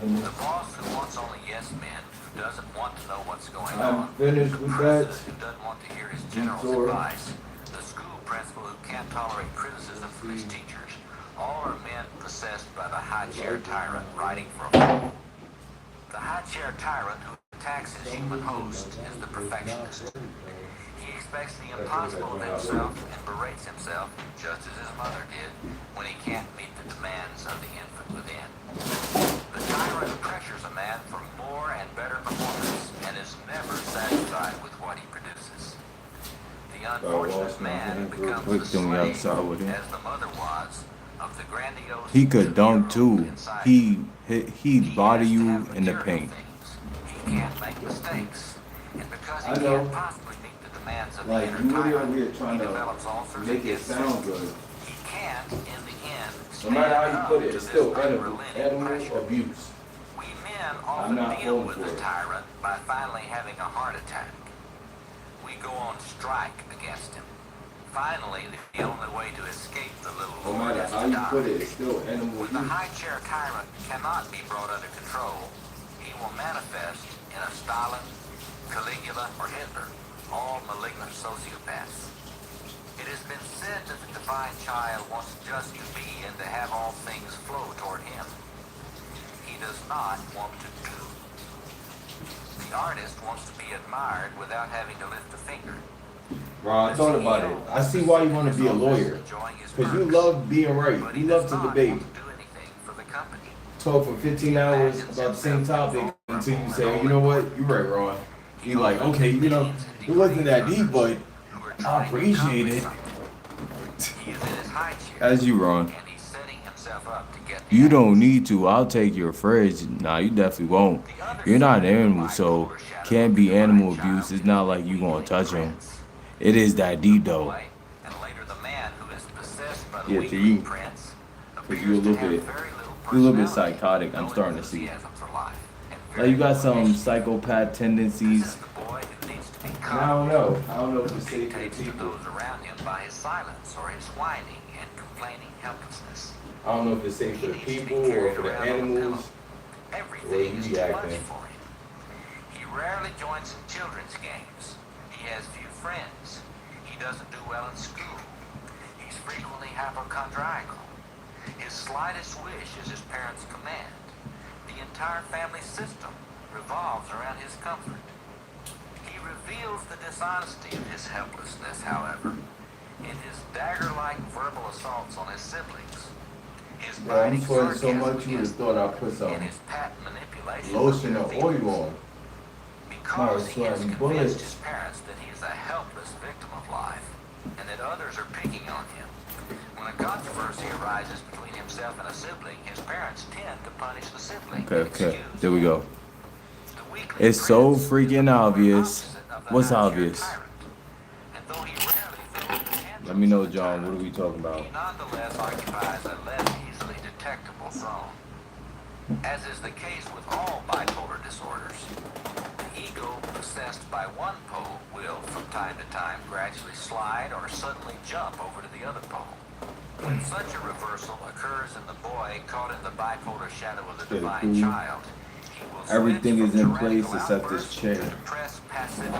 The boss who wants only yes men, who doesn't want to know what's going on, I'm finished with that. who doesn't want to hear his general's advice, the school principal who can't tolerate criticism from his teachers, all are men possessed by the high chair tyrant riding for a fall. The high chair tyrant who attacks his human host is the perfectionist. He expects the impossible of himself and berates himself, just as his mother did, when he can't meet the demands of the infant within. The tyrant pressures a man for more and better performance and is never satisfied with what he produces. The unfortunate man becomes the slave, as the mother was, of the grandiose. He could dunk too. He'd body you in the paint. He can't make mistakes, and because he I know. can't possibly meet the demands of Like, the you inner really tyrant, over here trying he to develops ulcers make it against sound good. He can't, in the end, No matter how you put it, stand it's up still to this animal unrelenting pressure. abuse. We men I'm often not deal falling with for the it. tyrant by finally having a heart attack. We go on strike against him. Finally, the only way to escape the little No lord matter is how to you die. put it, it's still animal When the abuse. high chair tyrant cannot be brought under control, he will manifest in a Stalin, Caligula, or Hitler, all malignant sociopaths. It has been said that the divine child wants just to be and to have all things flow toward him. He does not want to do. The artist wants to be admired without having to lift a finger. Bro, I thought about it. I see why you want to be a lawyer. Because you love being right. You love to debate. Do anything for the company. talk for 15 hours about the same topic until you say, oh, you know what, you're right, Ron. You're like, okay, you know, it wasn't that deep, but I appreciate it. As you, Ron. You don't need to. I'll take your fridge. Nah, you definitely won't. You're not an animal, so can't be animal abuse. It's not like you gonna touch him. It is that deep, though. Yeah, to you. Because you're a little bit psychotic. I'm starting to see. Like you got some psychopath tendencies. I don't know. I don't know if it's safe for people. By his silence or his whining and complaining helplessness. I don't know if it's safe for the people or for the animals. Everything is too much for him. He rarely joins in children's games. He has few friends. He doesn't do well in school. He's frequently hypochondriacal. His slightest wish is his parents' command. The entire family system revolves around his comfort. He reveals the dishonesty of his helplessness, however, in his dagger-like verbal assaults on his siblings. His I'm sweating so much you would have thought I put some lotion or oil on. Because he has convinced his parents that he is a helpless victim of life, and that others are picking on him. When a controversy arises between himself and a sibling, his parents tend to punish the sibling. Okay. There we go. It's so freaking obvious. What's obvious? Let me know, John. What are we talking about? He nonetheless occupies a less easily detectable zone. As is the case with all bipolar disorders, the ego possessed by one pole will, from time to time, gradually slide or suddenly jump over to the other pole. When such a reversal occurs in the boy caught in the bipolar shadow of the divine child, he will everything is in place except this chair. depressed passivity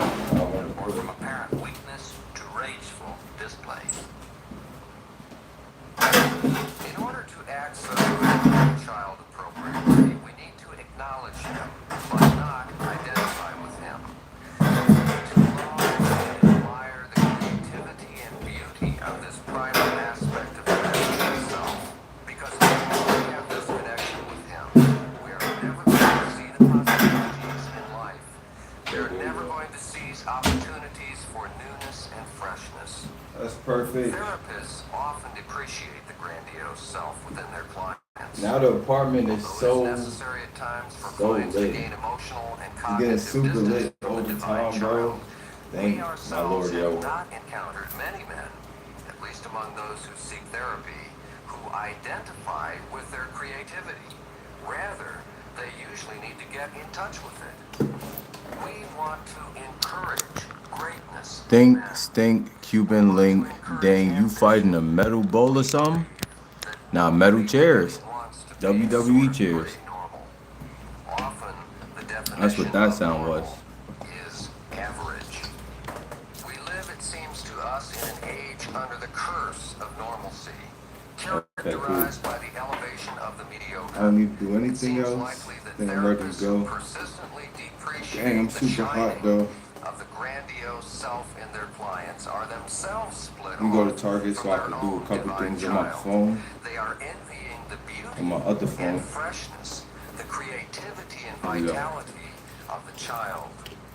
or from apparent weakness to rageful display. In order to access the child appropriately, we need to acknowledge him, but not identify with him. We need to love and admire the creativity and beauty of this primal aspect of himself, because if we don't have this connection with him, we are never going to see the possibilities in life. We are never going to seize opportunities for newness and freshness. That's perfect. Therapists often depreciate the grandiose self within their clients. Now the apartment is so lit. It's getting super lit all the time, bro. Thank my Lord, yo. We have not encountered many men, at least among those who seek therapy, who identify with their creativity. Rather, they usually need to get in touch with it. We want to encourage greatness. Stink, Cuban link. Dang, you fighting a metal bowl or something? Nah, metal chairs. WWE chairs. That's what that sound was. Is average. We live, it seems to us, in an age under the curse of normalcy, characterized by the elevation of the mediocre. I don't need to do anything else. Then I'm ready to go. Dang, I'm super hot though. Of the grandiose self in their clients are themselves split You go to Target so I can do a couple things on my phone. They are envying the beauty on my other phone. and freshness, the creativity and vitality of the child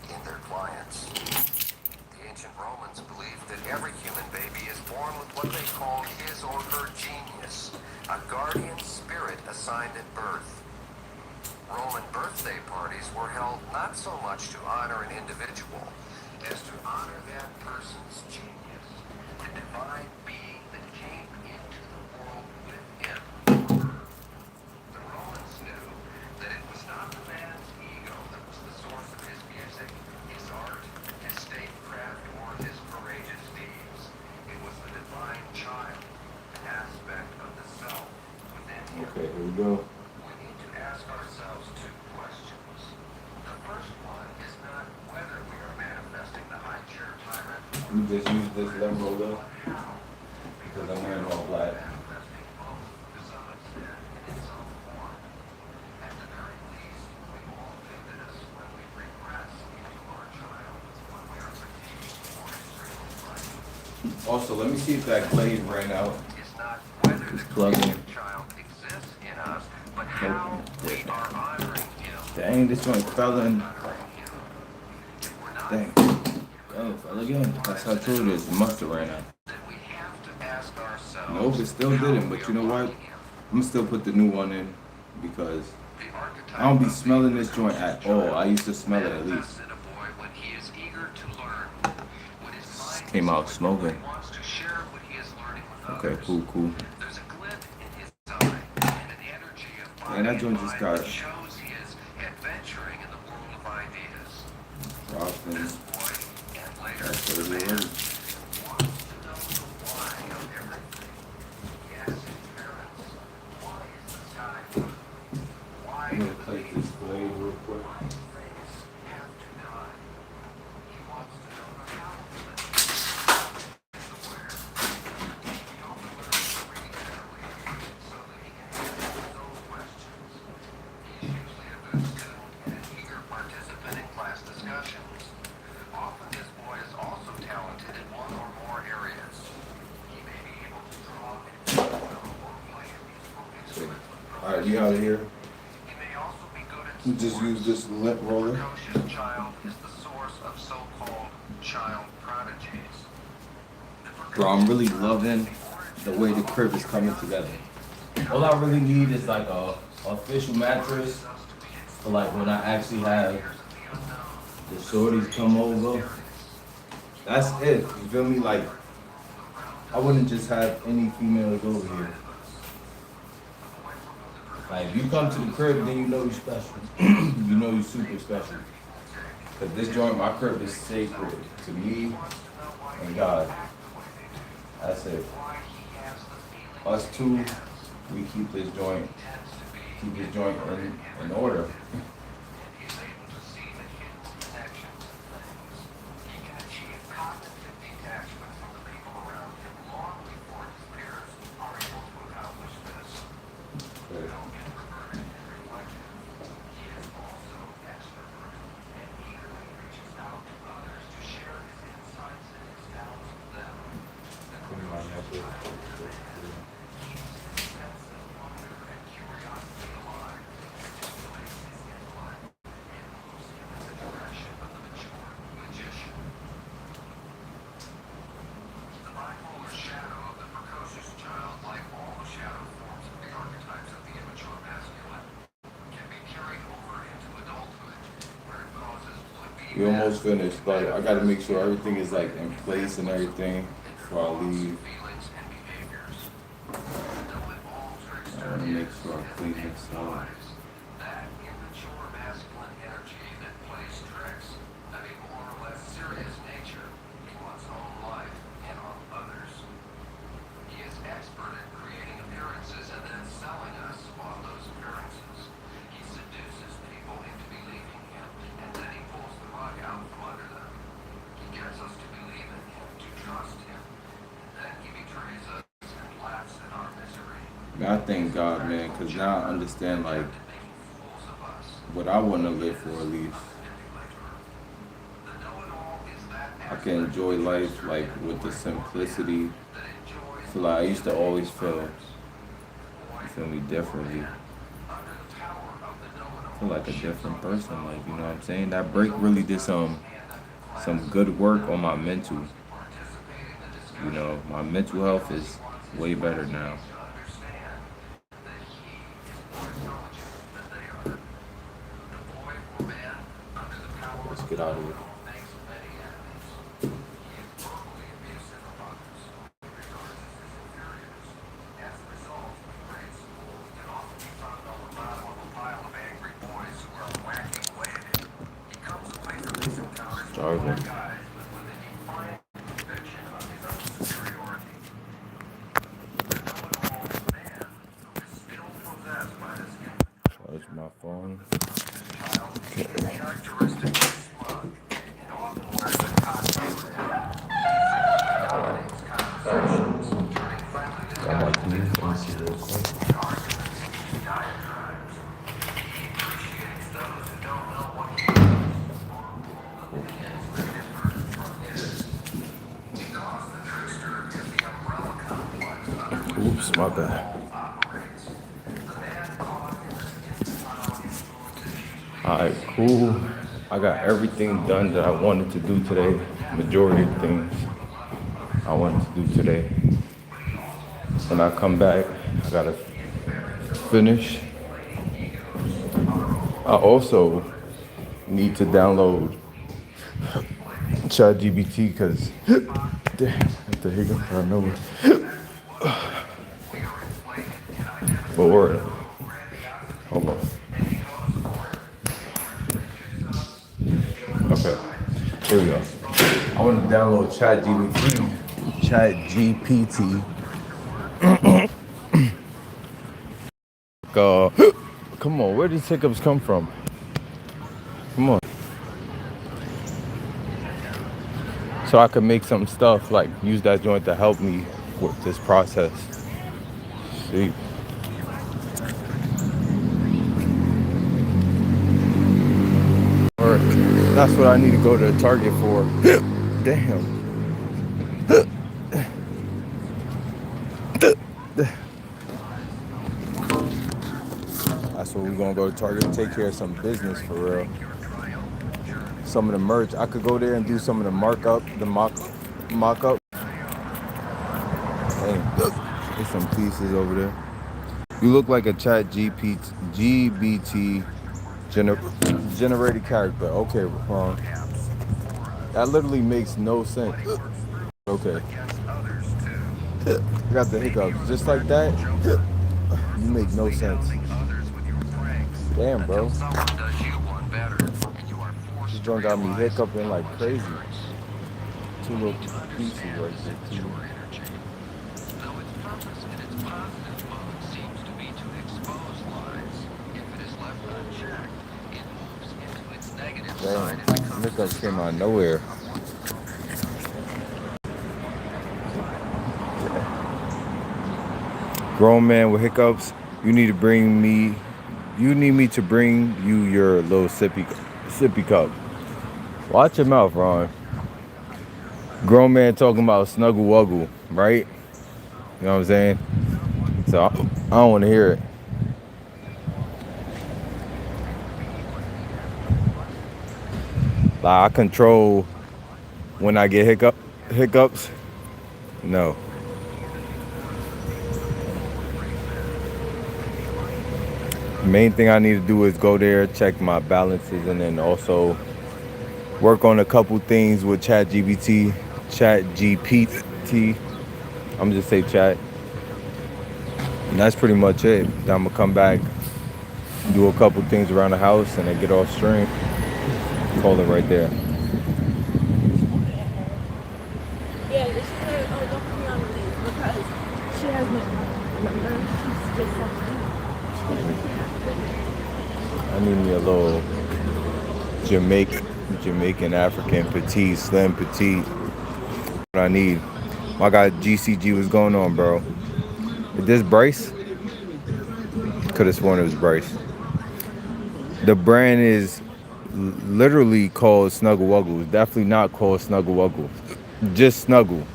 in their clients. The ancient Romans believed that every human baby is born with what they called his or her genius, a guardian spirit assigned at birth. Roman birthday parties were held not so much to honor an individual as to honor that person's genius, the divine being that came into the world with him. The Romans knew that it was not the man's ego that was the source of his music, his art, his statecraft, or his courageous deeds. It was the divine child, an aspect of the self within him. Okay, here we go. We need to ask ourselves two questions. The first one is not whether we are manifesting the high chair tyrant. We just use this lemon roller because I'm wearing all black. Also, let me see if that glade ran out. It's plugging. Child exists in us, but Oh, dang, this joint fell in. Dang. Oh, it fell again. That's how true it is. It must have ran out. Nope, it still didn't. But you know what? I'm gonna still put the new one in because I don't be smelling this joint at all. I used to smell it at least. Came out smoking. Okay, cool. And that joint just got dropped in. That's what it is. I'm gonna take this blade real quick. Alright, we out of here. We just use this lint roller. Bro, I'm really loving the way the crib is coming together. All I really need is like a official mattress for like when I actually have the shorties come over. That's it. You feel me? Like I wouldn't just have any females over here. Like if you come to the crib, then you know you're special. You know you're super special. Cause this joint, my crib is sacred to me and God. That's it. Us two, we keep this joint in order. We almost finished, but I gotta make sure everything is like in place and everything before I leave. I wanna make sure I clean this up. I thank God, man, because now I understand, like, what I want to live for, at least. I can enjoy life, like, with the simplicity. I feel like I used to always feel me differently. I feel like a different person, like, you know what I'm saying? That break really did some good work on my mental. You know, my mental health is way better now. Let's get out of here. Starving. Charge my phone. Oops, my bad. Alright, cool. I got everything done that I wanted to do today. Majority of things I wanted to do today. When I come back, I gotta finish. I also need to download ChatGPT because damn, the hiccup I remember. But word. Hold on. Okay. Here we go. I want to download ChatGPT. Come on, where these hiccups come from? Come on. So I can make some stuff, like use that joint to help me with this process. See? Or that's what I need to go to Target for. Damn. That's what we're gonna go to Target, take care of some business for real. Some of the merch, I could go there and do some of the mock-up. Hey, there's some pieces over there. You look like a GBT generated character. Okay, wrong. That literally makes no sense. Okay. I got the hiccups. Just like that, you make no sense. Damn, bro. This joint got me hiccuping like crazy. Two little pieces right there, too. Damn, hiccups came out of nowhere. Grown man with hiccups, you need me to bring you your little sippy cup. Watch your mouth, Ron. Grown man talking about snuggle wuggle, right? You know what I'm saying? So I don't want to hear it. Like, I control when I get hiccups. No. Main thing I need to do is go there, check my balances, and then also work on a couple things with ChatGPT. I'm just say chat. And that's pretty much it. Then I'm gonna come back, do a couple things around the house, and then get off stream. Call it right there. Yeah, this is her. Oh, don't put me on the leave because she has no. Remember, she's just something. I need me a little Jamaican African petite, slim petite. What I need. My guy GCG, what's going on, bro? Is this Bryce? Could have sworn it was Bryce. The brand is literally called Snuggle Wuggle. It's definitely not called Snuggle Wuggle. Just Snuggle.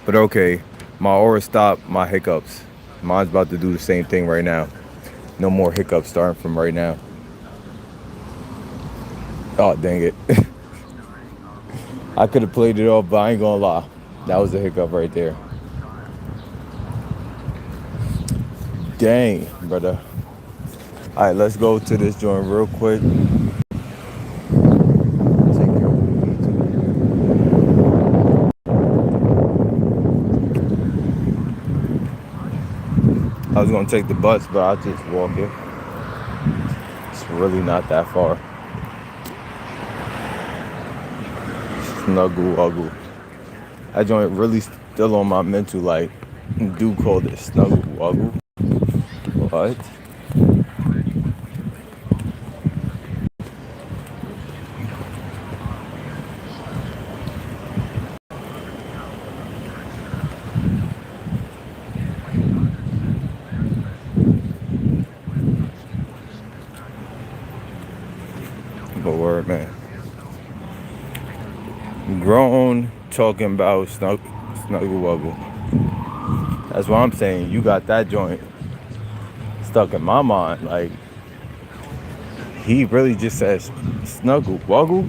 But okay, my aura stopped my hiccups. Mine's about to do the same thing right now. No more hiccups starting from right now. Oh, dang it. I could have played it off, but I ain't gonna lie. That was a hiccup right there. Dang, brother. All right, let's go to this joint real quick. I was gonna take the bus, but I'll just walk it. It's really not that far. Snuggle wuggle. That joint really still on my mental, like, dude called it snuggle wuggle. What? But word, man. Grown talking about snuggle wuggle. That's what I'm saying. You got that joint stuck in my mind. Like, He really just says snuggle, wuggle.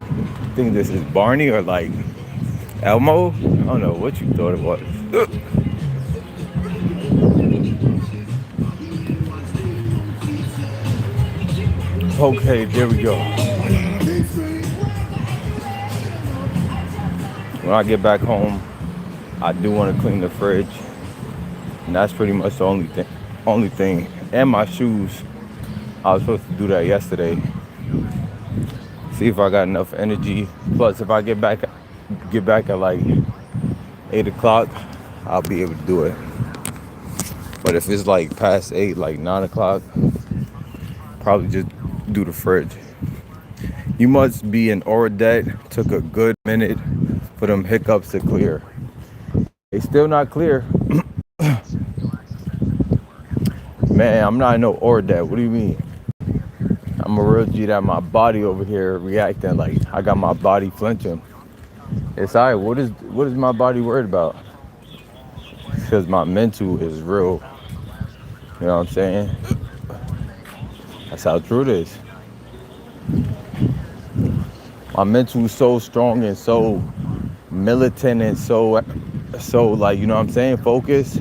I think this is Barney or like Elmo. I don't know what you thought it was. Okay, there we go. When I get back home, I do want to clean the fridge, and that's pretty much the only thing. Only thing, and my shoes. I was supposed to do that yesterday. See if I got enough energy. Plus, if I get back at like 8 o'clock, I'll be able to do it. But if it's like past 8, like 9 o'clock, probably just do the fridge. You must be in Oradet. Took a good minute for them hiccups to clear. They still not clear. Man, I'm not in no Oradet. What do you mean? I'm a real G that my body over here reacting like I got my body flinching. It's alright. What is my body worried about? Because my mental is real. You know what I'm saying? That's how true it is. My mental is so strong and so militant and so like, you know what I'm saying, focused,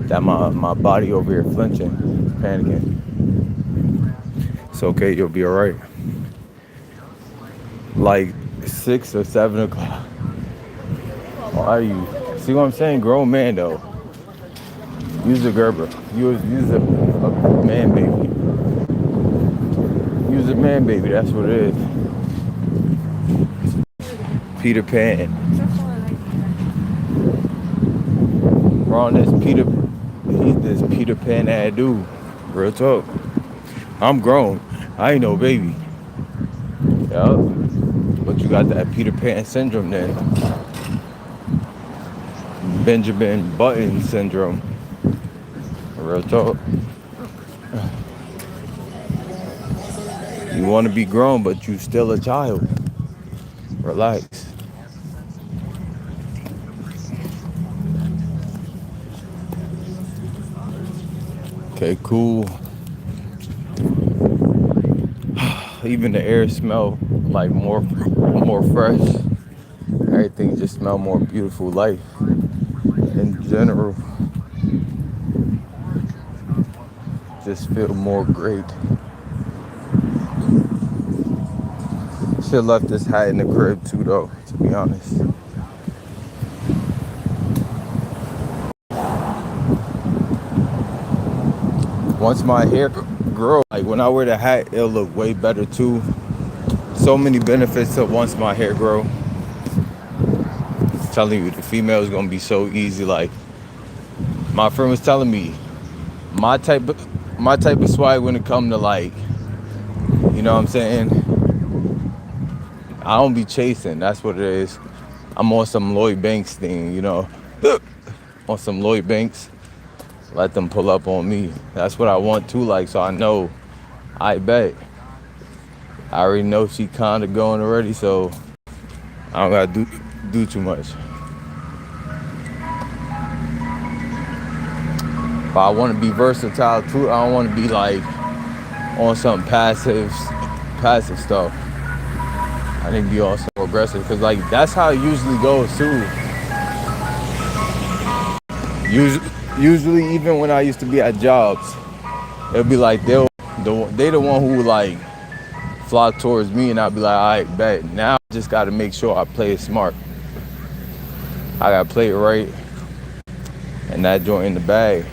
that my body over here flinching, panicking. It's okay, you'll be alright. Like 6 or 7 o'clock. Why are you? See what I'm saying? Grown man though. Use a Gerber. Use a man baby. Use a man baby. That's what it is. Peter Pan. Ron this Peter. He's this Peter Pan ad dude. Real talk. I'm grown. I ain't no baby. Yeah. But you got that Peter Pan syndrome then. Benjamin Button syndrome. Real talk. You want to be grown, but you still a child. Relax. Okay, cool. Even the air smell like more fresh. Everything just smell more beautiful. Life in general just feel more great. Should have left this hat in the crib too though, to be honest. Once my hair grow, like when I wear the hat, it'll look way better too. So many benefits to once my hair grow. I'm telling you, the female is gonna be so easy. Like my friend was telling me, my type of swag when it come to like, you know what I'm saying? I don't be chasing. That's what it is. I'm on some Lloyd Banks thing, you know. On some Lloyd Banks. Let them pull up on me. That's what I want too, like, so I know. I bet. I already know she kind of going already, so I don't gotta do too much. But I want to be versatile too. I don't want to be like on some passive stuff. I need to be also aggressive, because like that's how it usually goes too. Usually, even when I used to be at jobs, it'll be like they the one who like flock towards me, and I'll be like, all right, bet. Now I just got to make sure I play it smart. I got to play it right, and that joint in the bag.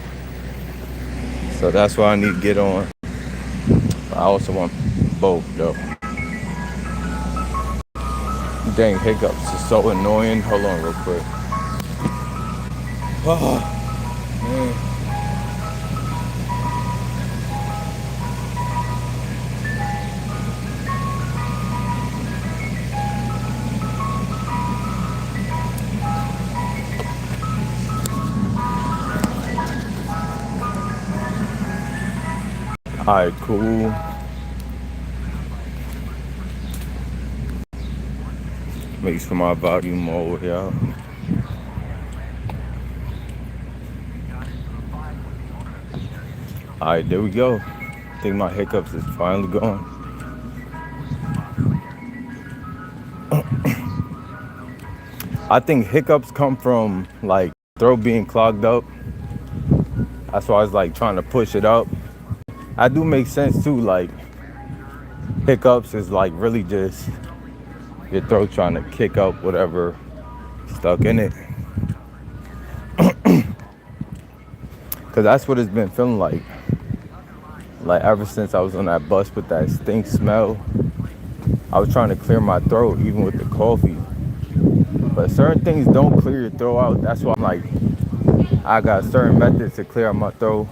So that's what I need to get on. But I also want both though. Dang, hiccups is so annoying. Hold on real quick. Oh, man. Alright, cool. Make sure my volume all the way out. Alright, there we go. think my hiccups is finally gone. I think hiccups come from like throat being clogged up. That's why I was like trying to push it up. I do make sense too, like hiccups is like really just your throat trying to kick up whatever stuck in it. Cause that's what it's been feeling like. Like ever since I was on that bus with that stink smell, I was trying to clear my throat even with the coffee. But certain things don't clear your throat out. That's why I'm like, I got certain methods to clear out my throat.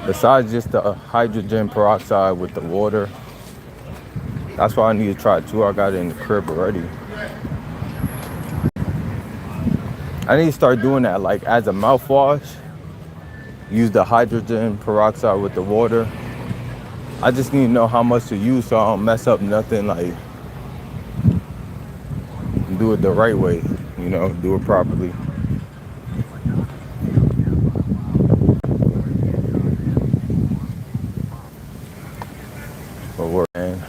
Besides just the hydrogen peroxide with the water. That's why I need to try it too. I got it in the crib already. I need to start doing that like as a mouthwash. Use the hydrogen peroxide with the water. I just need to know how much to use so I don't mess up nothing, like do it the right way, you know, do it properly. But work, man.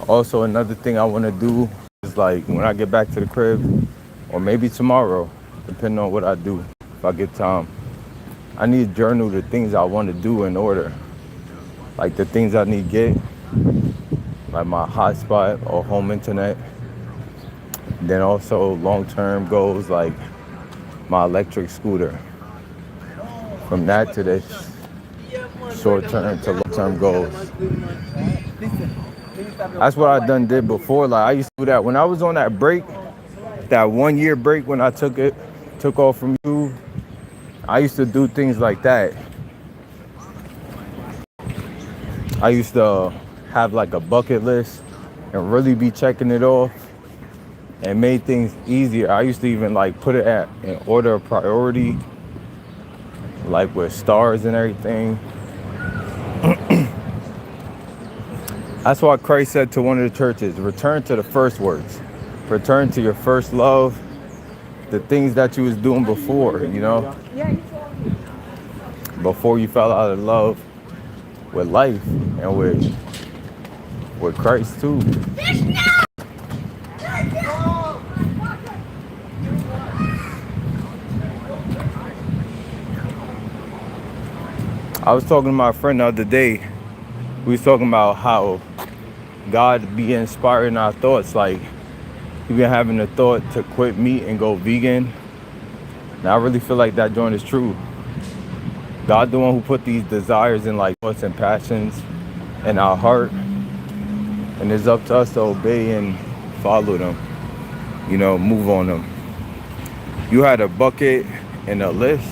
Also, another thing I want to do is like when I get back to the crib, or maybe tomorrow, depending on what I do, if I get time, I need to journal the things I want to do in order. Like the things I need to get, like my hotspot or home internet. Then also long-term goals like my electric scooter. From that to this short-term to long-term goals. That's what I did before. Like I used to do that when I was on that break, that 1 year break when I took off from you. I used to do things like that. I used to have like a bucket list and really be checking it off and made things easier. I used to even like put it in order of priority, like with stars and everything. That's why Christ said to one of the churches, return to the first works. Return to your first love, the things that you was doing before, you know? Before you fell out of love with life and with Christ too. I was talking to my friend the other day. We was talking about how God be inspiring our thoughts. Like, he been having the thought to quit meat and go vegan. And I really feel like that joint is true. God the one who put these desires and like thoughts and passions in our heart. And it's up to us to obey and follow them. You know, move on them. You had a bucket and a list.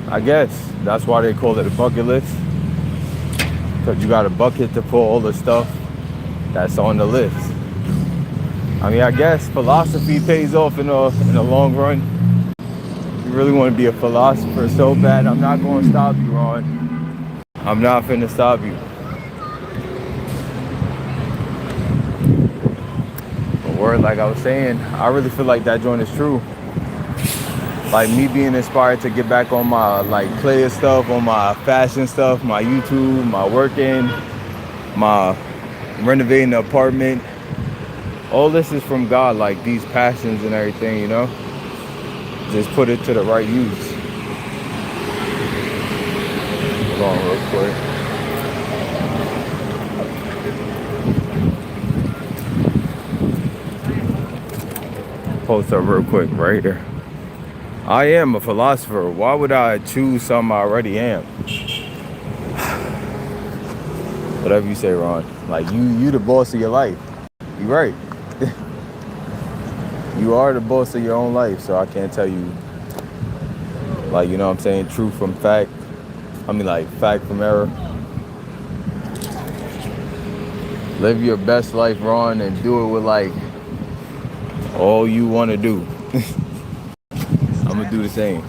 I guess that's why they call it a bucket list. Because you got a bucket to put all the stuff that's on the list. I mean, I guess philosophy pays off in the long run. You really want to be a philosopher so bad, I'm not going to stop you, Ron. I'm not finna stop you. But word, like I was saying, I really feel like that joint is true. Like me being inspired to get back on my like player stuff, on my fashion stuff, my YouTube, my working, my renovating the apartment. All this is from God, like these passions and everything, you know? Just put it to the right use. Hold on real quick. Post up real quick right here. I am a philosopher. Why would I choose something I already am? Whatever you say, Ron. Like you the boss of your life. You right. You are the boss of your own life, so I can't tell you, like, you know what I'm saying, truth from fact. I mean, like, fact from error. Live your best life, Ron, and do it with, like, all you want to do. I'm going to do the same.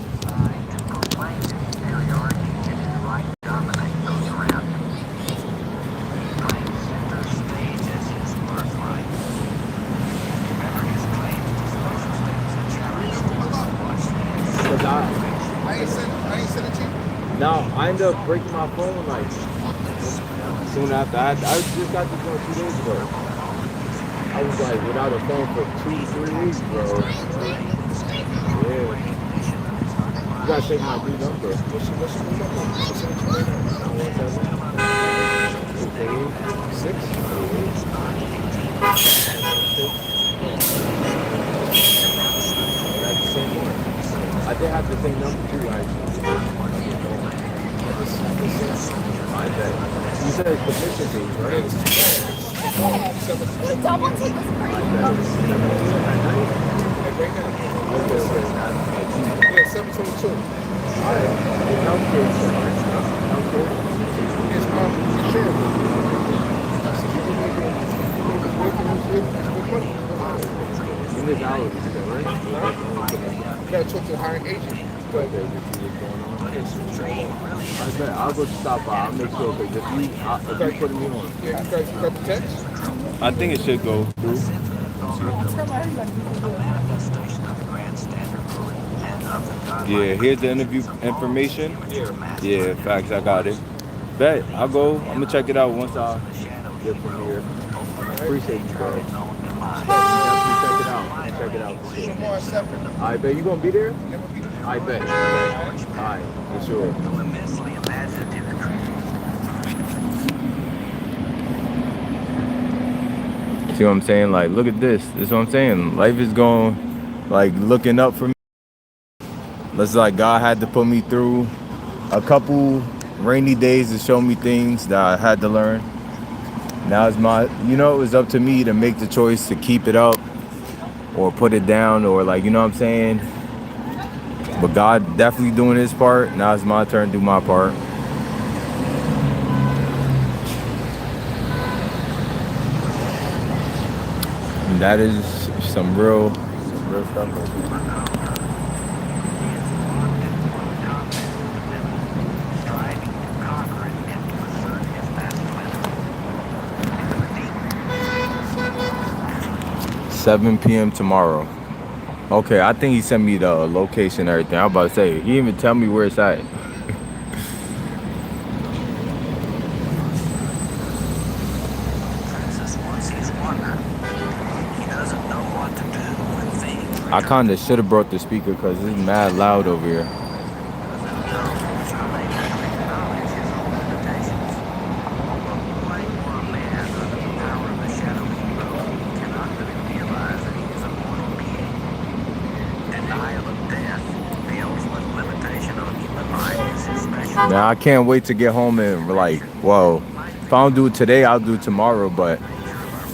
Now I ended up breaking my phone like soon after. I just got this one 2 days ago. I was like without a phone for 2 to 3 weeks, bro. Yeah. You gotta take my new number. What's your new number? 917-888-688. I did have the same number too, actually. I bet. You said it's commission based, right? The double take was crazy. Yeah, 722. Alright. Sounds good. It's insurable. You miss hours, you said, right? You gotta talk to the hiring agent. Okay, just see what's going on. I bet I'll go stop by. I'll make sure because if you putting me on. Yeah, you got the text? I think it should go through. Yeah, here's the interview information. Yeah, facts, I got it. Bet, I'll go. I'm gonna check it out once I get from here. Appreciate you, bro. Definitely check it out for sure. I bet you gonna be there? I bet. Alright, for sure. See what I'm saying? Like, look at this. This is what I'm saying. Life is going, like, looking up for me. It's like God had to put me through a couple rainy days to show me things that I had to learn. Now it's it was up to me to make the choice to keep it up or put it down or like, you know what I'm saying? But God definitely doing his part. Now it's my turn to do my part. And that is some real stuff. 7 p.m. tomorrow. Okay, I think he sent me the location and everything. I was about to say, he didn't even tell me where it's at. I kind of should have brought the speaker because it's mad loud over here. Now I can't wait to get home and like, whoa, if I don't do it today, I'll do it tomorrow. But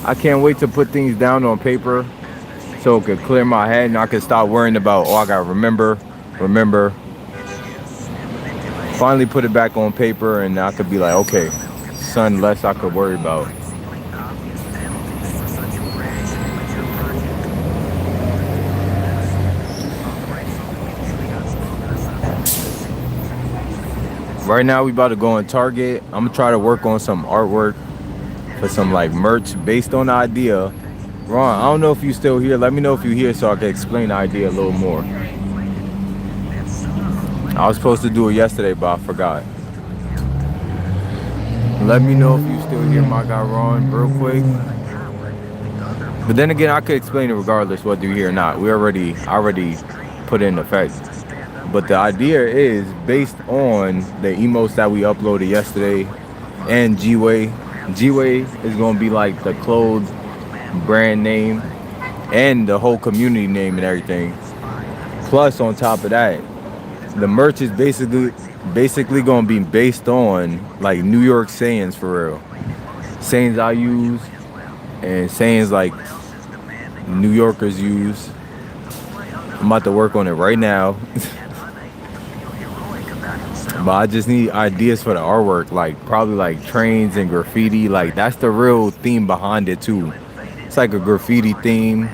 I can't wait to put things down on paper so it could clear my head and I can stop worrying about, I gotta remember. Finally put it back on paper and I could be like, okay, something less I could worry about. Right now we about to go on Target. I'm gonna try to work on some artwork for some like merch based on the idea. Ron, I don't know if you still here. Let me know if you're here so I can explain the idea a little more. I was supposed to do it yesterday, but I forgot. Let me know if you still here, my guy Ron, real quick. But then again, I could explain it regardless whether you're here or not. I already put it in effect. But the idea is based on the emotes that we uploaded yesterday and G-Way. G-Way is going to be like the clothes brand name and the whole community name and everything. Plus, on top of that, the merch is basically going to be based on like New York sayings for real. Sayings I use and sayings like New Yorkers use. I'm about to work on it right now. But I just need ideas for the artwork, like probably like trains and graffiti. Like that's the real theme behind it too. It's like a graffiti theme.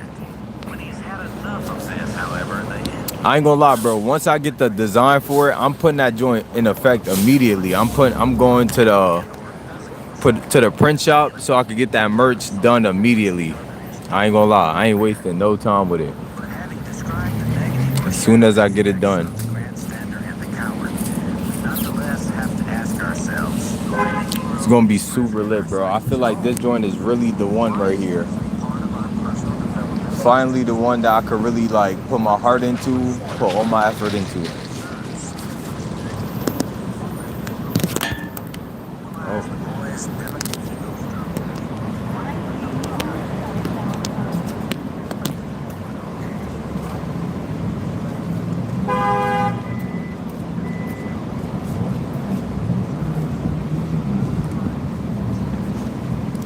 I ain't gonna lie, bro. Once I get the design for it, I'm putting that joint in effect immediately. I'm going to the print shop so I could get that merch done immediately. I ain't gonna lie, I ain't wasting no time with it. As soon as I get it done. gonna be super lit, bro. I feel like this joint is really the one right here. Finally, the one that I could really like put my heart into, put all my effort into. Oh.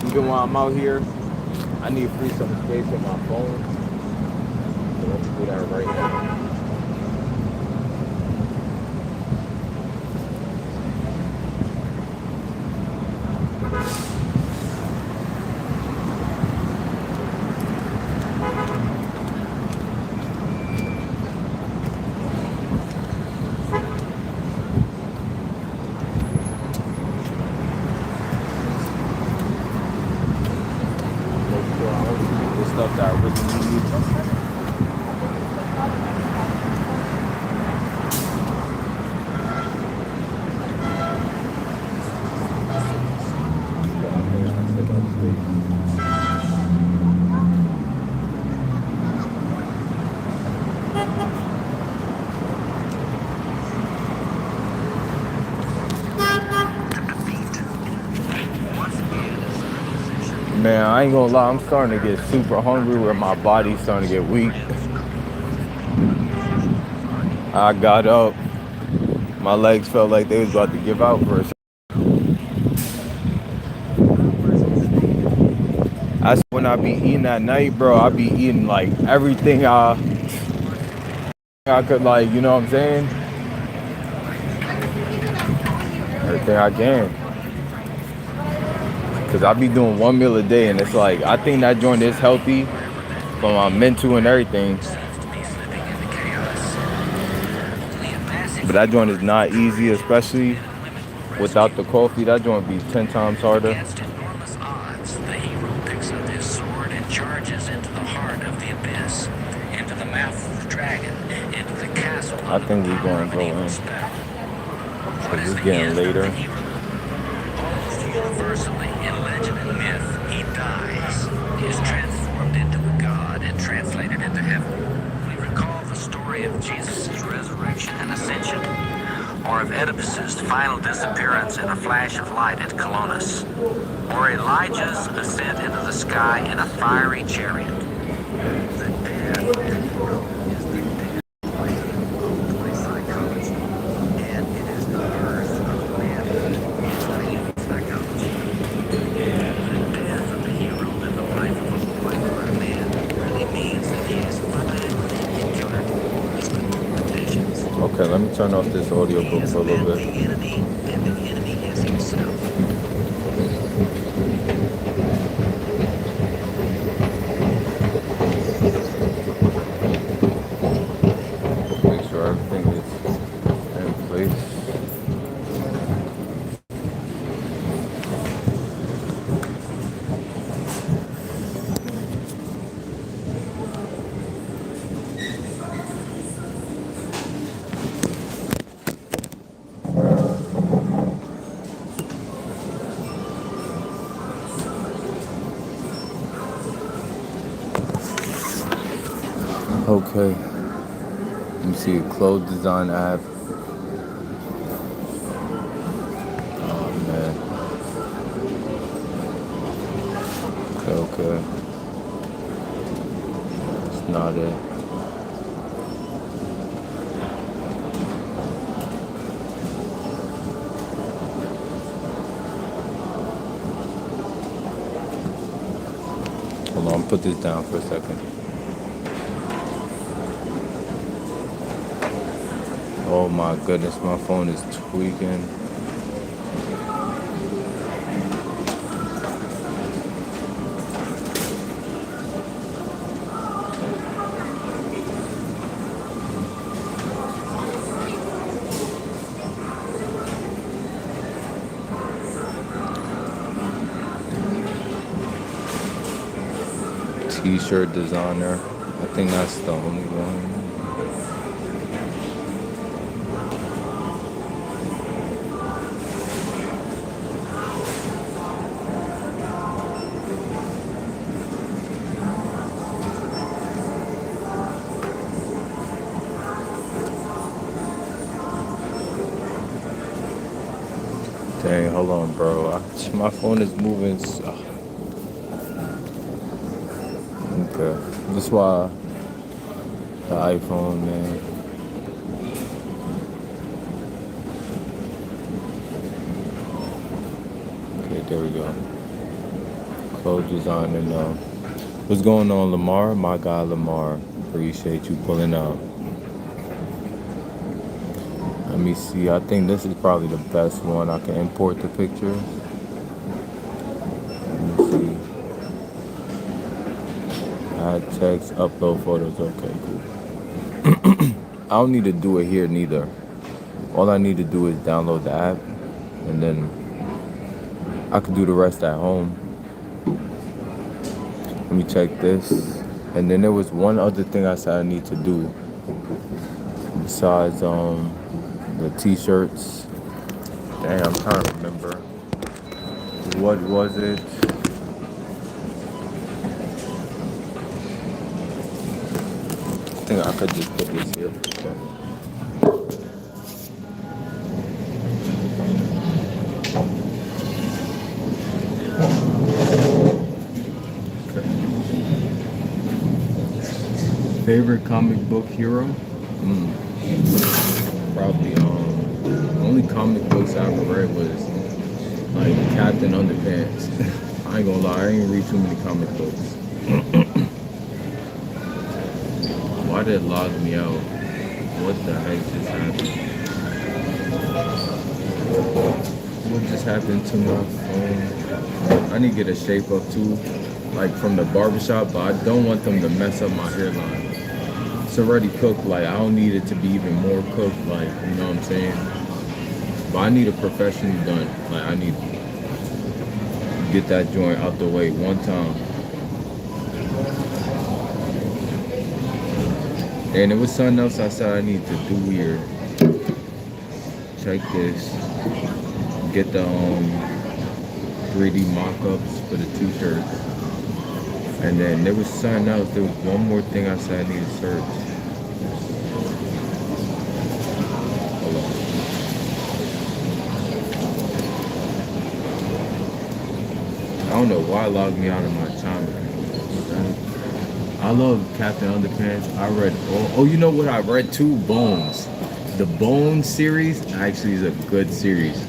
Even while I'm out here, I need to free some space on my phone. So let's do that right now. The stuff that I really need. Man, I ain't gonna lie, I'm starting to get super hungry where my body's starting to get weak. I got up, my legs felt like they was about to give out for a second. That's when I be eating at night, bro. I be eating like everything I could, like, you know what I'm saying? Everything I can. Cause I be doing one meal a day and it's like, I think that joint is healthy for my mental and everything. But that joint is not easy, especially without the coffee. That joint be 10 times harder. Against enormous odds, the hero picks up his sword and charges into the heart of the abyss, into the mouth of the dragon, into the castle. I think we're gonna go in. Cause it's getting later. Almost universally, in legend and myth, he dies. He is transformed into a god and translated into heaven. We recall the story of Jesus' resurrection and ascension, or of Oedipus's final disappearance in a flash of light at Colonus, or Elijah's ascent into the sky in a fiery chariot. The path that hero is the death of psychology, and it is the birth of manhood in psychology. The death of the hero and the life of a white-blooded man really means that he is fundamentally incurable his limitations. Okay, let me turn off this audio book for a little bit. The enemy, and the enemy is himself. Make sure everything is in place. Okay. Let me see a clothes design app. Oh man. Okay. That's not it. Hold on, put this down for a second. Oh my goodness, my phone is tweaking. T-shirt designer. I think that's the only one. hold on, bro. My phone is moving. Okay. That's why the iPhone, man. Okay, there we go. Clothes designer, no. What's going on, Lamar? My guy, Lamar. Appreciate you pulling up. Let me see. I think this is probably the best one. I can import the picture. Let me see. Add text, upload photos. Okay, cool. I don't need to do it here neither. All I need to do is download the app, and then I can do the rest at home. Let me check this. And then there was one other thing I said I need to do besides the t-shirts. Dang, I'm trying to remember. What was it? I think I could just put this here for a second. Favorite comic book hero? Probably the only comic books I ever read was like Captain Underpants. I ain't gonna lie, I ain't read too many comic books. Why did it log me out? What the heck just happened? What just happened to my phone? I need to get a shape up too, like from the barbershop, but I don't want them to mess up my hairline. It's already cooked, like I don't need it to be even more cooked, like, you know what I'm saying? But I need it professionally done. Like I need to get that joint out the way one time. And there was something else I said I need to do here. Check this. Get the 3D mock-ups for the t-shirts. And then there was something else. There was one more thing I said I need to search. Hold on. I don't know why it logged me out of my channel. I love Captain Underpants. I read, oh, you know what I read too? Bones. The Bones series actually is a good series.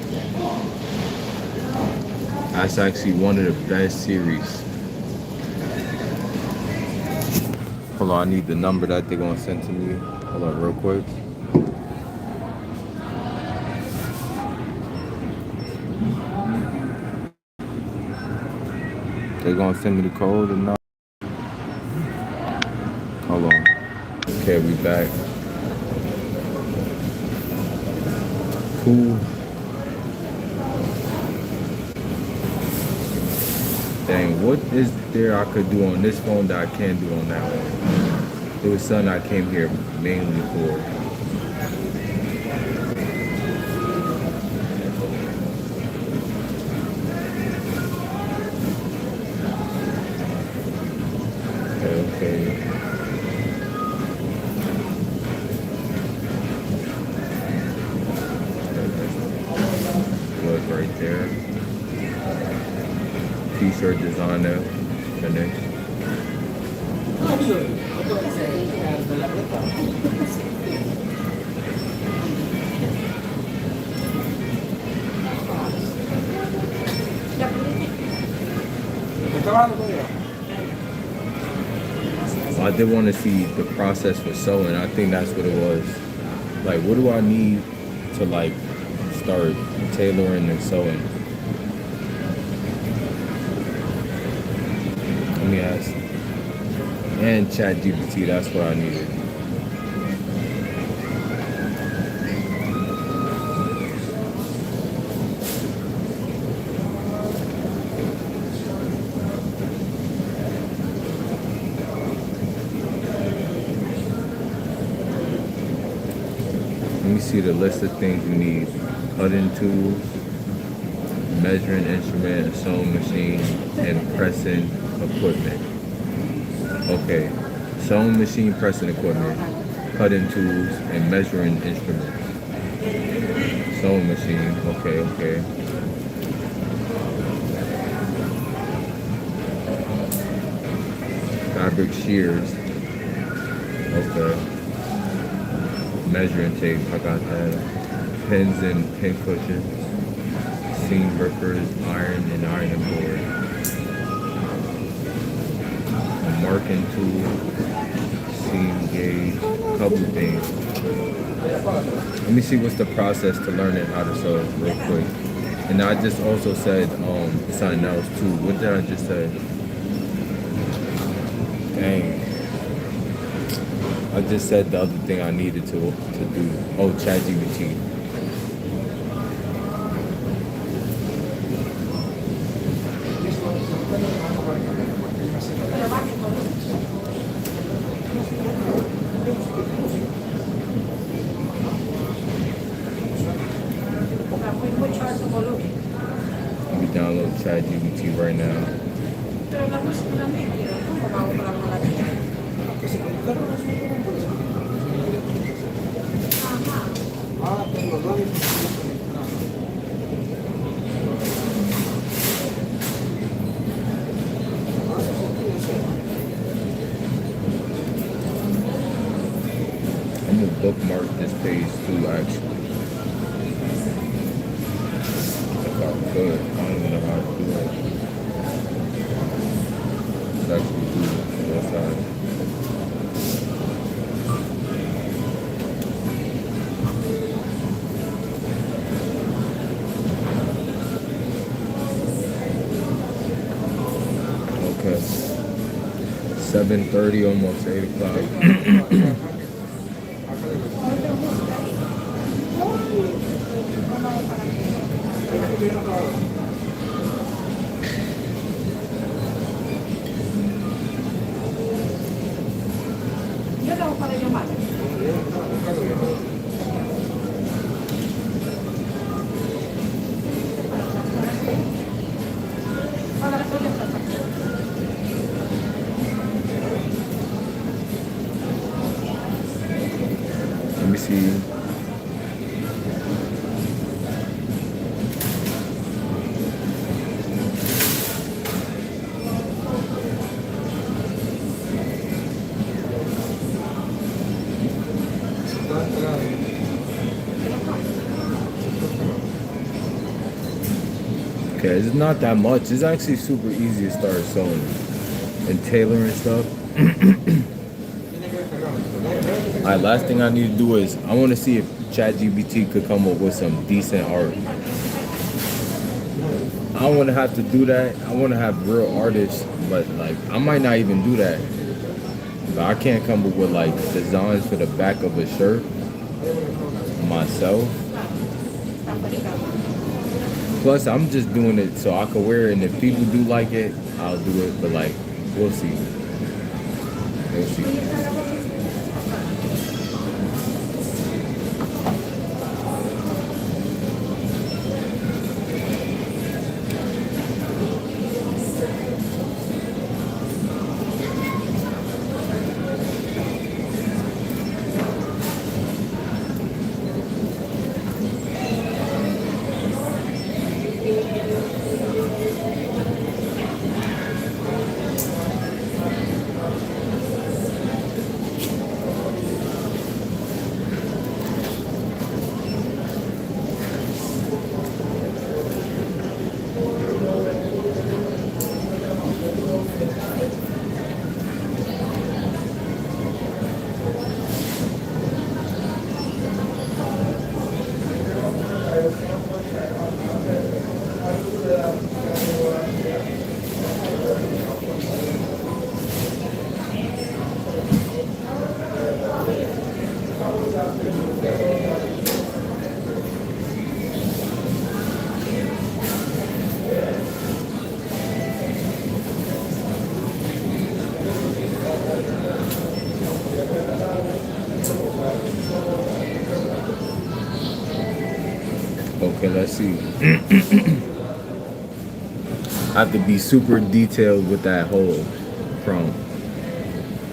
That's actually one of the best series. Hold on, I need the number that they're gonna send to me. Hold on, real quick. They're gonna send me the code or not? Hold on. Okay, we back. Cool. Dang, what is there I could do on this phone that I can't do on that one? It was something I came here mainly for. Okay. Good right there. T-shirt designer, finish. I did want to see the process for sewing. I think that's what it was. Like, what do I need to like start tailoring and sewing? Let me ask. And ChatGPT, that's what I needed. Let me see the list of things you need. Cutting tools, measuring instrument, a sewing machine, and pressing equipment. Okay, sewing machine, pressing equipment, cutting tools, and measuring instruments. Sewing machine, okay. Fabric shears. Okay. Measuring tape, I got that. Pins and pin cushions. Seam rippers, iron and ironing board. A marking tool. Seam gauge. Couple things. Let me see what's the process to learning how to sew real quick. And I just also said something else too. What did I just say? Dang. I just said the other thing I needed to do. Oh, ChatGPT. Let me download ChatGPT right now. I'm gonna bookmark this page too, actually. If I could, I don't even know how to do it. It's actually do it on that side. Okay. 7:30, almost 8 o'clock. Let me see. Okay, it's not that much. It's actually super easy to start sewing and tailoring stuff. Alright, last thing I need to do is I want to see if ChatGPT could come up with some decent art. I don't want to have to do that. I want to have real artists, but like I might not even do that. But I can't come up with like designs for the back of a shirt myself. Plus, I'm just doing it so I can wear it, and if people do like it, I'll do it. But like, we'll see. We'll see. Okay, let's see. I have to be super detailed with that whole prompt.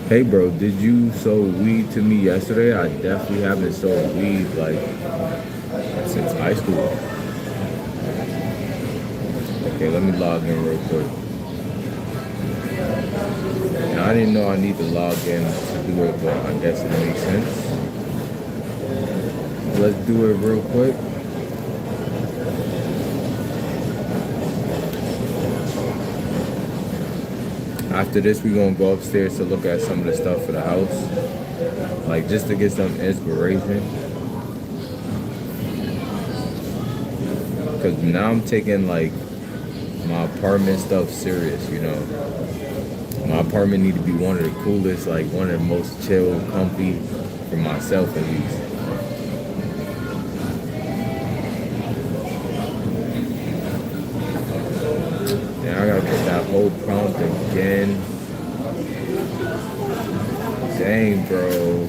Hey bro, did you sow weed to me yesterday? I definitely haven't sold weed like since high school. Okay, let me log in real quick. I didn't know I need to log in to do it, but I guess it makes sense. Let's do it real quick. After this, we're gonna go upstairs to look at some of the stuff for the house, like just to get some inspiration. Cause now I'm taking like my apartment stuff serious, you know. My apartment need to be one of the coolest, like one of the most chill, comfy for myself at least. And I gotta put that whole prompt again. Dang, bro.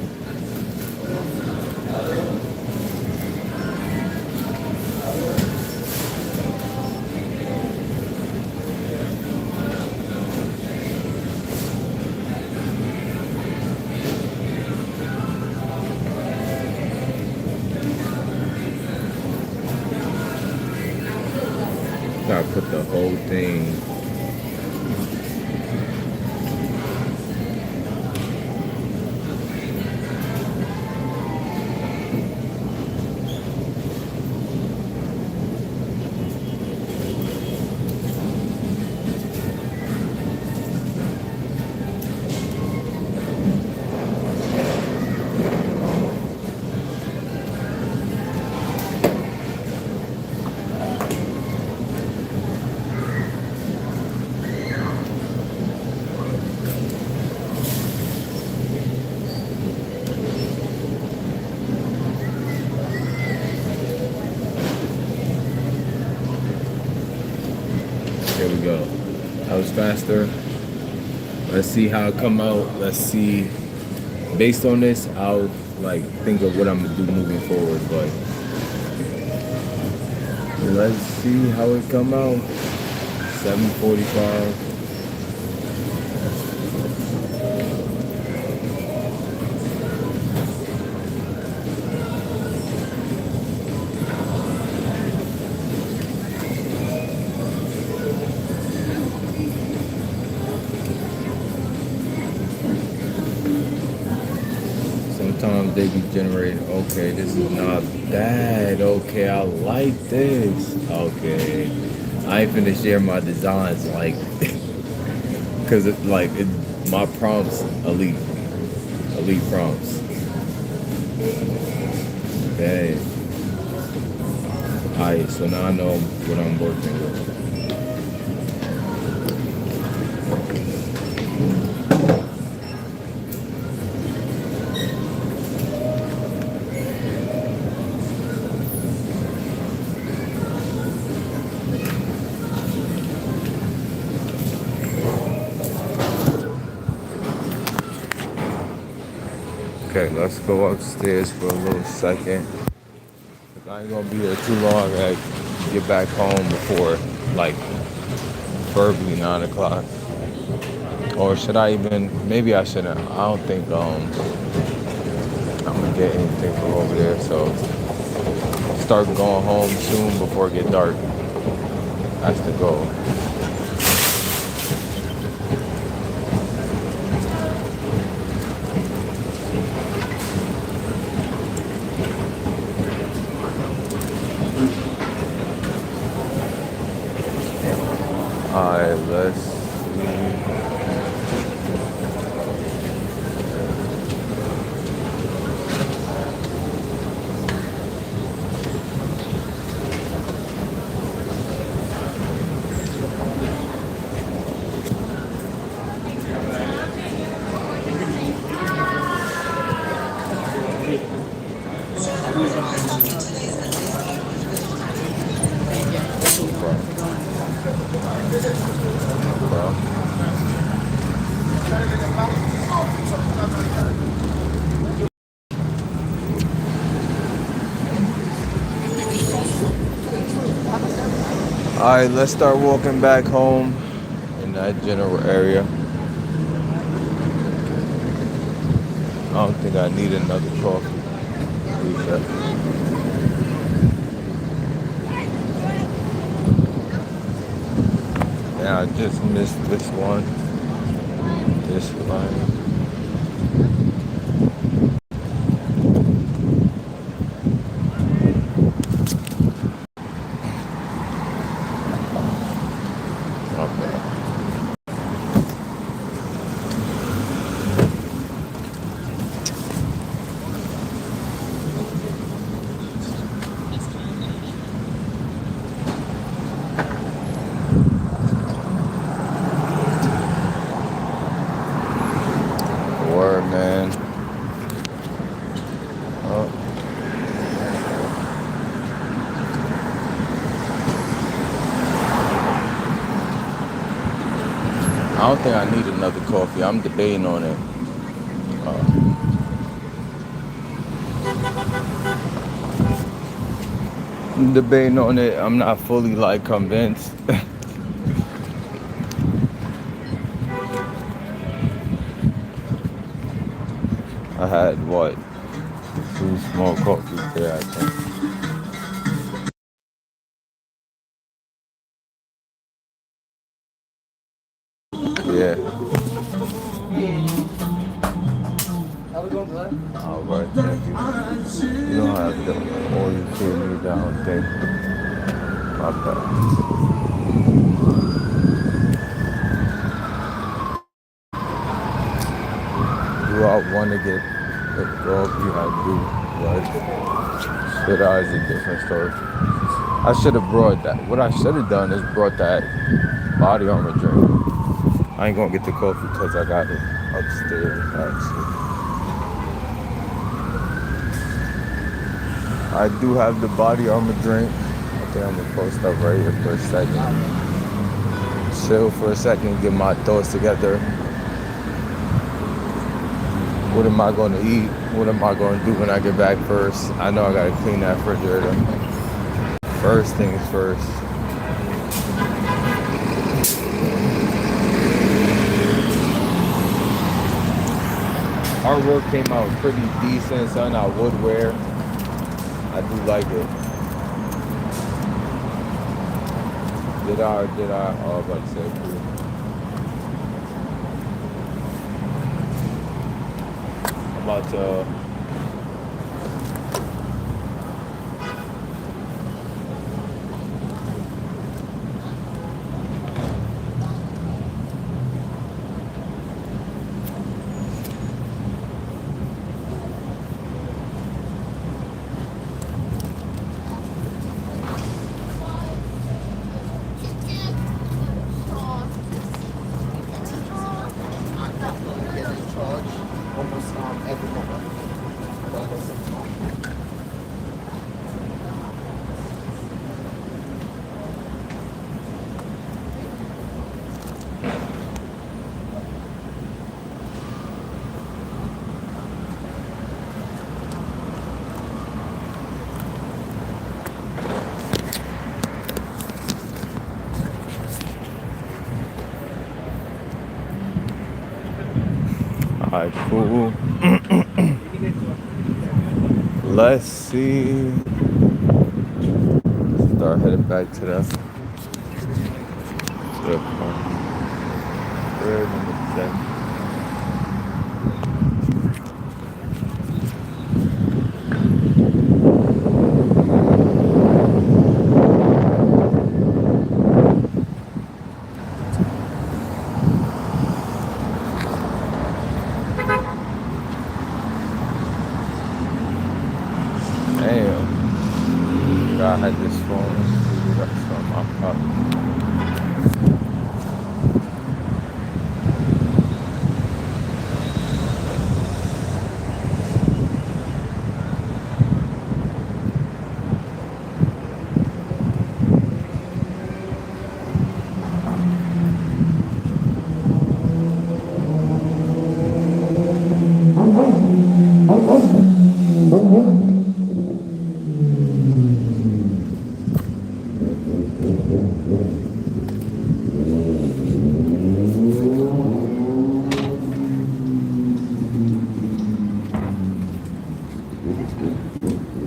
Gotta put the whole thing. There we go. That was faster. Let's see how it come out. Let's see. Based on this, I'll like think of what I'm gonna do moving forward. But let's see how it come out. 7:45. Sometimes they be generating. Okay, this is not bad. Okay, I like this. Okay, I ain't finna share my designs like, cause it's like my prompts elite prompts. Dang. Alright, so now I know what I'm working with. Okay, let's go upstairs for a little second. I ain't gonna be there too long. I get back home before like preferably 9 o'clock. Or should I even? Maybe I shouldn't. I don't think I'm gonna get anything from over there. So start going home soon before it get dark. That's the goal. Alright, let's see. Alright, let's start walking back home in that general area. I don't think I need another coffee. Reset. Yeah, I just missed this one. This line. Okay. Word, man. Oh. I don't think I need another coffee. I'm debating on it. I'm debating on it. I'm not fully like convinced. I had what? 2 small coffees today, I think. Yeah. How we going today? All right, thank you. You don't have to all you see me down, thank you. My bad. Do I want to get the coffee? I do, but shit, is a different story. I should have brought that. What I should have done is brought that body armor drink. I ain't gonna get the coffee because I got it upstairs, actually. I do have the body armor drink. I think I'm gonna post up right here for a second. Chill for a second, get my thoughts together. What am I gonna eat? What am I gonna do when I get back first? I know I gotta clean that refrigerator. First things first. Artwork came out pretty decent, something I would wear. I do like it. Did I? Oh, I was about to say cool. I'm about to almost every moment. alright, cool. Let's see. Start heading back to the third and the second. Damn. I had this phone. That's on my pocket.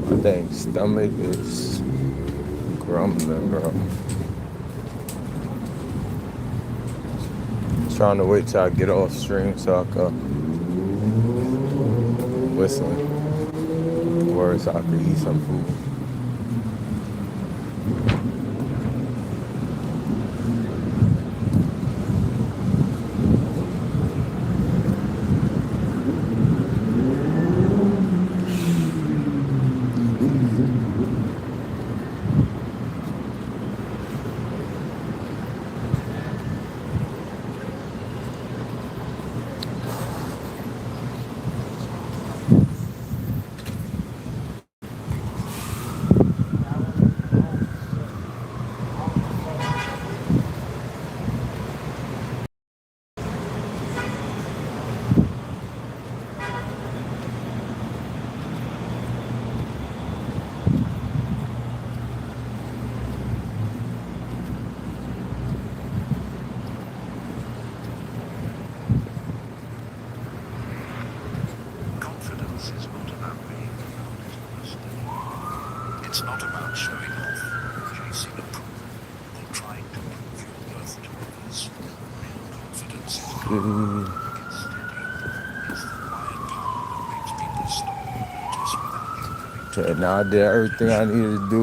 My dang stomach is grumbling, bro. Trying to wait till I get off stream so I can listen. Or so I can eat some food. Confidence is not about being the loudest person. It's not about showing off, chasing approval, or trying to prove your worth to others. Real confidence is calm, it's steady. It's the quiet power that makes people stop and notice without you having to. Okay, now I did everything I needed to do.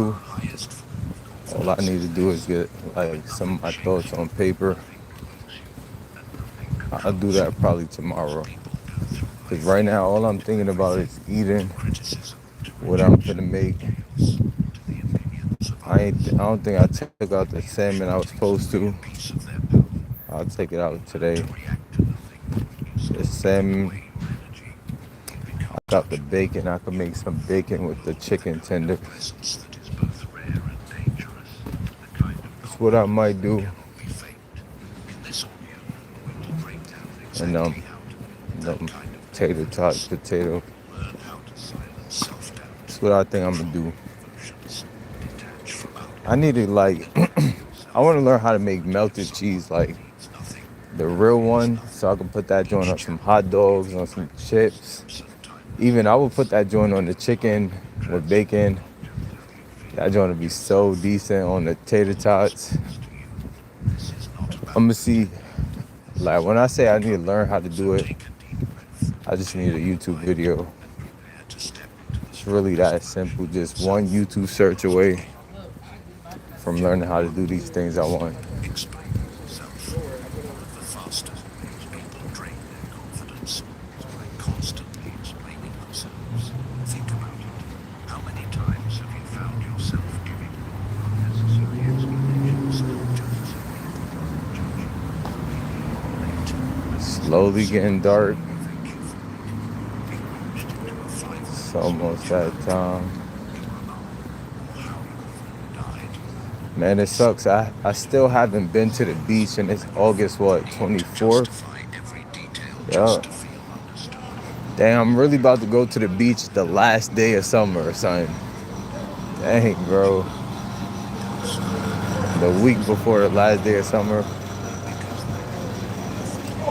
All I need to do is get like some of my thoughts on paper. I'll do that probably tomorrow. Because right now all I'm thinking about is eating what I'm gonna make. I don't think I took out the salmon I was supposed to. I'll take it out today. The salmon. I got the bacon. I could make some bacon with the chicken tender. That's what I might do. And tater tot potato. That's what I think I'm gonna do. I need to like I want to learn how to make melted cheese like the real one, so I can put that joint on some hot dogs, on some chips. Even I would put that joint on the chicken with bacon. That joint would be so decent on the tater tots. I'm gonna see, like when I say I need to learn how to do it, I just need a YouTube video. It's really that simple, just one YouTube search away from learning how to do these things I want. Explain yourself. One of the fastest ways people drain their confidence is by constantly explaining themselves. Think about it. How many times have you found yourself giving unnecessary explanations just so people don't judge you? Slowly getting dark. It's almost that time. Man, it sucks. I still haven't been to the beach, and it's August, what, 24th? Yeah. Damn, I'm really about to go to the beach the last day of summer or something. Dang, bro. The week before the last day of summer.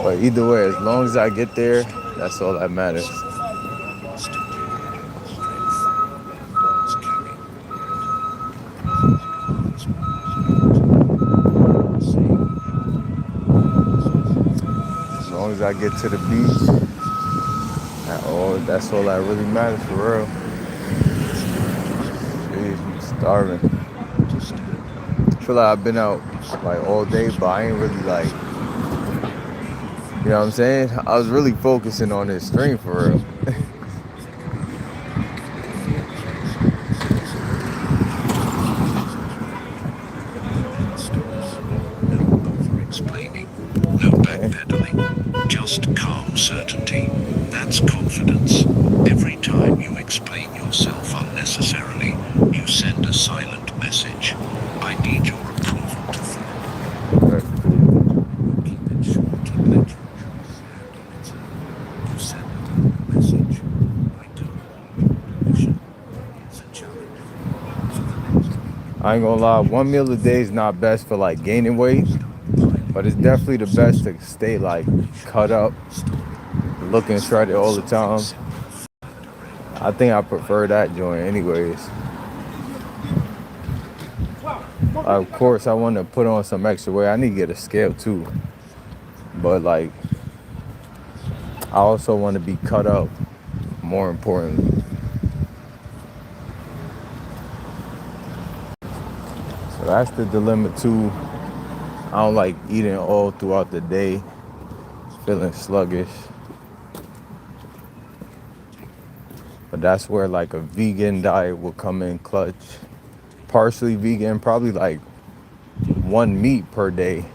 But either way, as long as I get there, that's all that matters. As long as I get to the beach, that's all that really matters for real. Jeez, I'm starving. I feel like I've been out like all day, but I ain't really like, you know what I'm saying? I was really focusing on this stream for real. Over-explaining, no backpedaling, just calm certainty. That's confidence. Every time you explain yourself unnecessarily, you send a silent message. I need your approval to follow. Keep it short and let your choice stand on its own. You send a direct message. I don't need permission. It's a challenge. For the next week. I ain't gonna lie, one meal a day is not best for like gaining weight, but it's definitely the best to stay like cut up, looking shredded all the time. I think I prefer that joint anyways. Of course, I want to put on some extra weight. I need to get a scale too. But like, I also want to be cut up, more importantly. So that's the dilemma too. I don't like eating all throughout the day, feeling sluggish. But that's where like a vegan diet will come in clutch. Partially vegan, probably like one meat per day.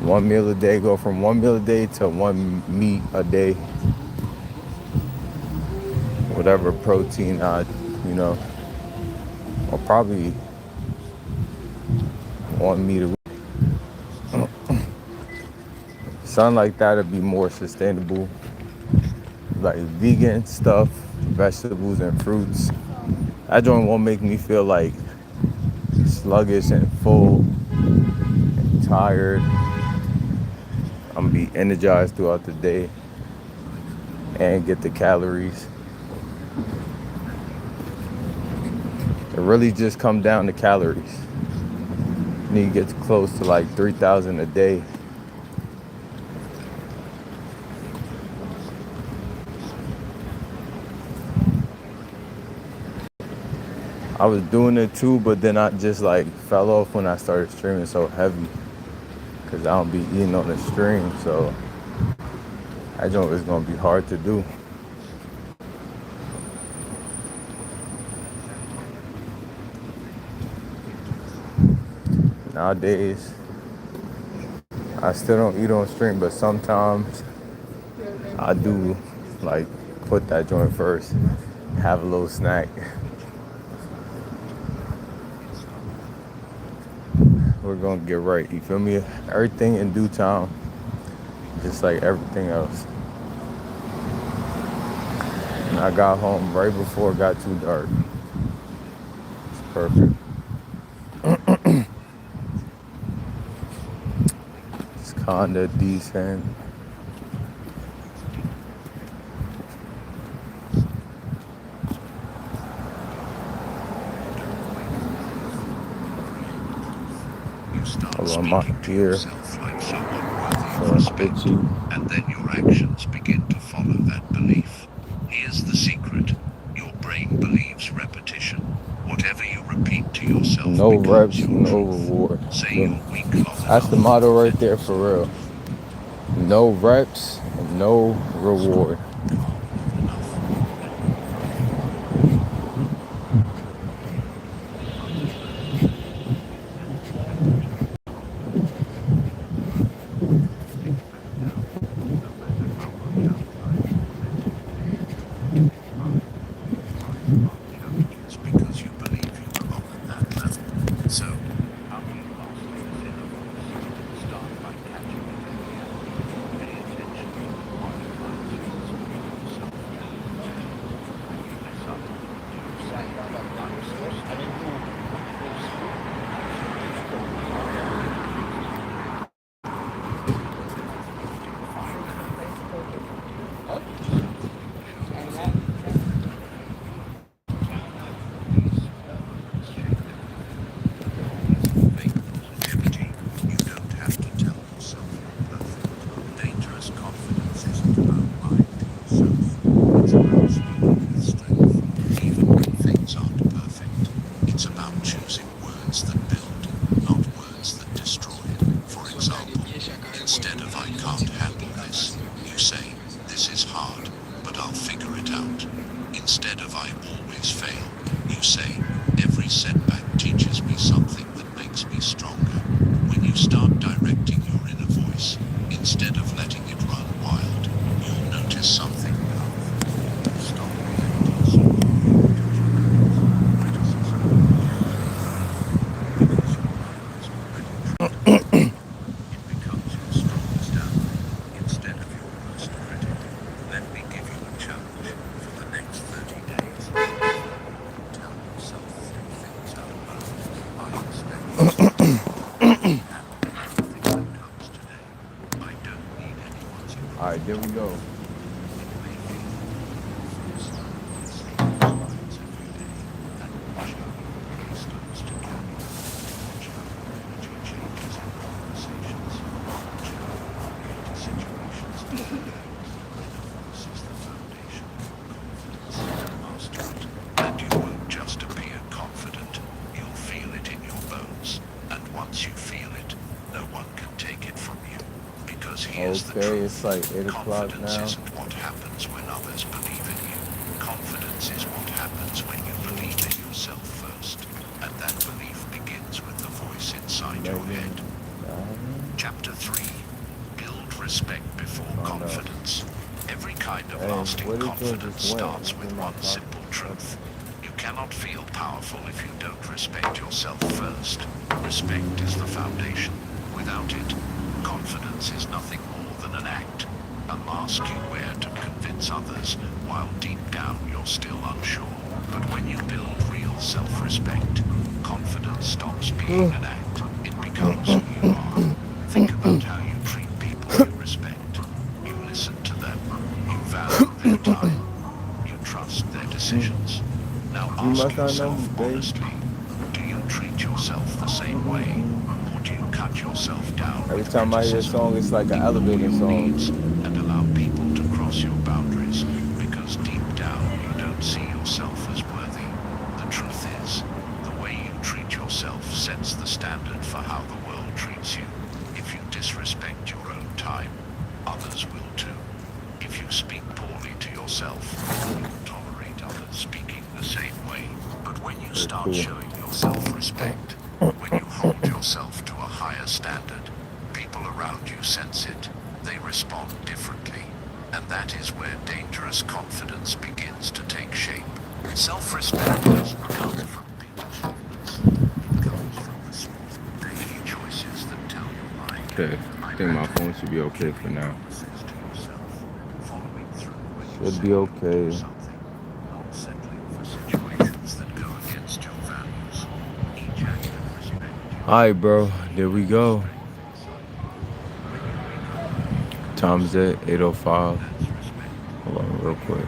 One meal a day, go from one meal a day to one meat a day. Whatever protein you know, or probably one meat a week. Something like that would be more sustainable. Like vegan stuff, vegetables and fruits. That joint won't make me feel like sluggish and full and tired. I'm gonna be energized throughout the day and get the calories. It really just comes down to calories. You need to get close to like 3,000 a day. I was doing it too, but then I just like fell off when I started streaming so heavy. Cause I don't be eating on the stream, so that joint is gonna be hard to do. Nowadays, I still don't eat on stream, but sometimes I do like put that joint first, have a little snack. We're gonna get right, you feel me? Everything in due time, just like everything else. And I got home right before it got too dark. It's perfect. It's kinda decent. Hold on, my ear. So itchy. And then your actions begin to follow that belief. Here's the secret. Your brain believes repetition. Whatever you repeat to yourself No becomes reps, your no truth. reward. Say you're weak long That's the enough. motto right there for real. No reps, no reward. It's because you believe you belong at that level. So, how do you master this inner voice? Start by catching it in the act. Pay attention to the quiet voice you're speaking to yourself. When you mess up, do you say, I'm so stupid? Or stupid? You don't have to tell yourself you're perfect. Dangerous confidence isn't about lying to yourself. It's about speaking with strength, even when things aren't perfect. It's about choosing words that build, not words that destroy. For example, instead of I can't handle this, you say, this is hard, but I'll figure it out. Instead of I always fail, you say, every setback teaches me something that makes me stronger. When you start directing your inner voice, instead of letting it run wild, you'll notice something powerful. Stop reacting so hard to criticism. Because your mind is already trained. It becomes your strongest ally, instead of your worst critic. Let me give you a challenge for the next 30 days. Tell yourself 3 things out loud. I expect this to be everything that comes today. I don't need anyone's approval. Alright, there we go. It may feel first time you say those lines every day, and watch how your body starts to carry them. Watch how your energy changes in purpose. Okay, it's like 8 o'clock Confidence now. isn't what happens when others believe in you. Confidence is what happens when you believe in yourself first. And that belief begins with the voice inside your head. Chapter 3. Build respect before confidence. Every kind of lasting confidence starts with one simple truth. You cannot feel powerful if you don't respect yourself first. Respect is the foundation. Without it, confidence is nothing more than an act, a mask you wear to convince others, while deep down you're still unsure. But when you build real self-respect, confidence stops being an act. It becomes who you are. Think about how you treat people you respect. You listen to them. You value their time. You trust their decisions. Now ask yourself honestly, do you treat yourself the same way? Or do you cut yourself down Every with time I hear a song, it's like an elevator song. and allow people to cross your boundaries because deep down you don't see yourself as worthy? The truth is, the way you treat yourself sets the standard for how the world treats you. If you disrespect your own time, others will too. If you speak poorly to yourself, you will tolerate others speaking the same way. But when you start showing yourself respect, when you hold yourself to a higher standard, people around you sense it. They respond differently. And that is where dangerous confidence begins to take shape. Self-respect doesn't come from big achievements. It comes from the small daily choices that tell your mind. Okay, I think my phone should be okay for now. Should be okay. Alright, bro, there we go. Time's at 8:05. Hold on real quick.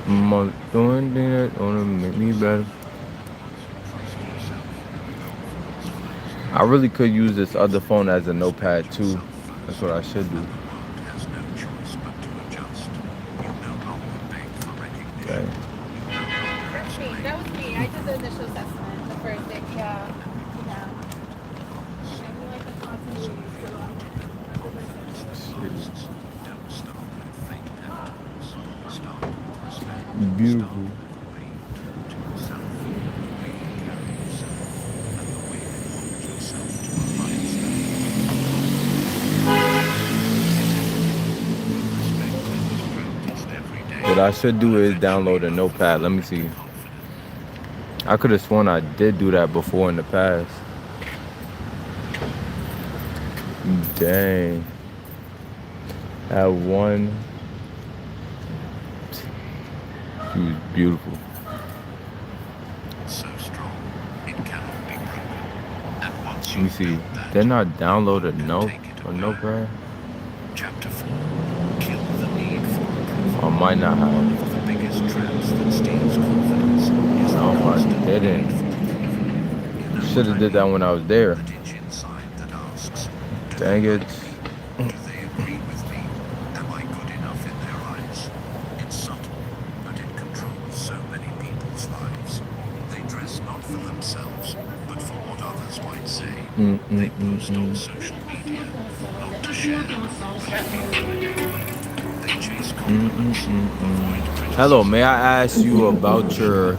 I'm doing things that gonna make me better. I really could use this other phone as a notepad too. That's what I should do. Okay. That's me. That was me. I did the initial assessment the first day. Yeah. Yeah. I feel like the continuity Beautiful. What I should do is download a notepad. Let me see. I could have sworn I did do that before in the past. Dang. That one. She was beautiful. So strong, it cannot be broken. And once Let me see. Didn't I download a notepad? Chapter 4. Kill the need for approval. I might not have. One of the biggest traps that steals confidence is No, I didn't. Should have did that when I was there. Dang it. Do they agree with me? Am I good enough in their eyes? It's subtle, but it controls so many people's lives. They dress not for themselves, but for what others might say. They post on social media, not to share, but to be validated. They chase compliments, avoid criticism. Hello, may I ask you about your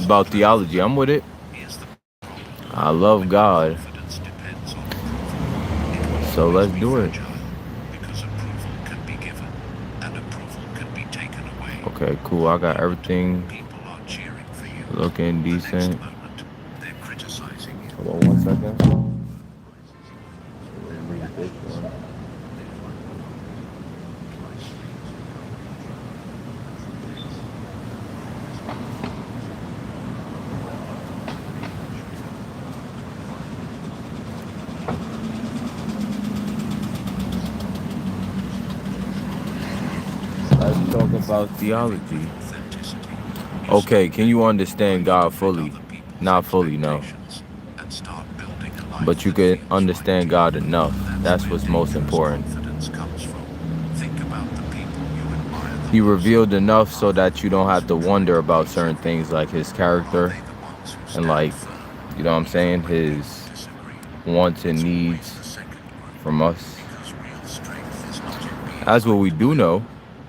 about theology? I'm with it. I love God. So let's do it. Because approval can be given and approval can be taken away. Okay, cool. I got everything People are cheering for you. looking decent. They're criticizing you. Hold on 1 second. Let's talk about theology. Okay, can you understand God fully? Not fully, no. But you can understand God enough. That's what's most important. he revealed enough so that you don't have to wonder about certain things like his character and like, you know what I'm saying, his wants and needs from us. That's what we do know.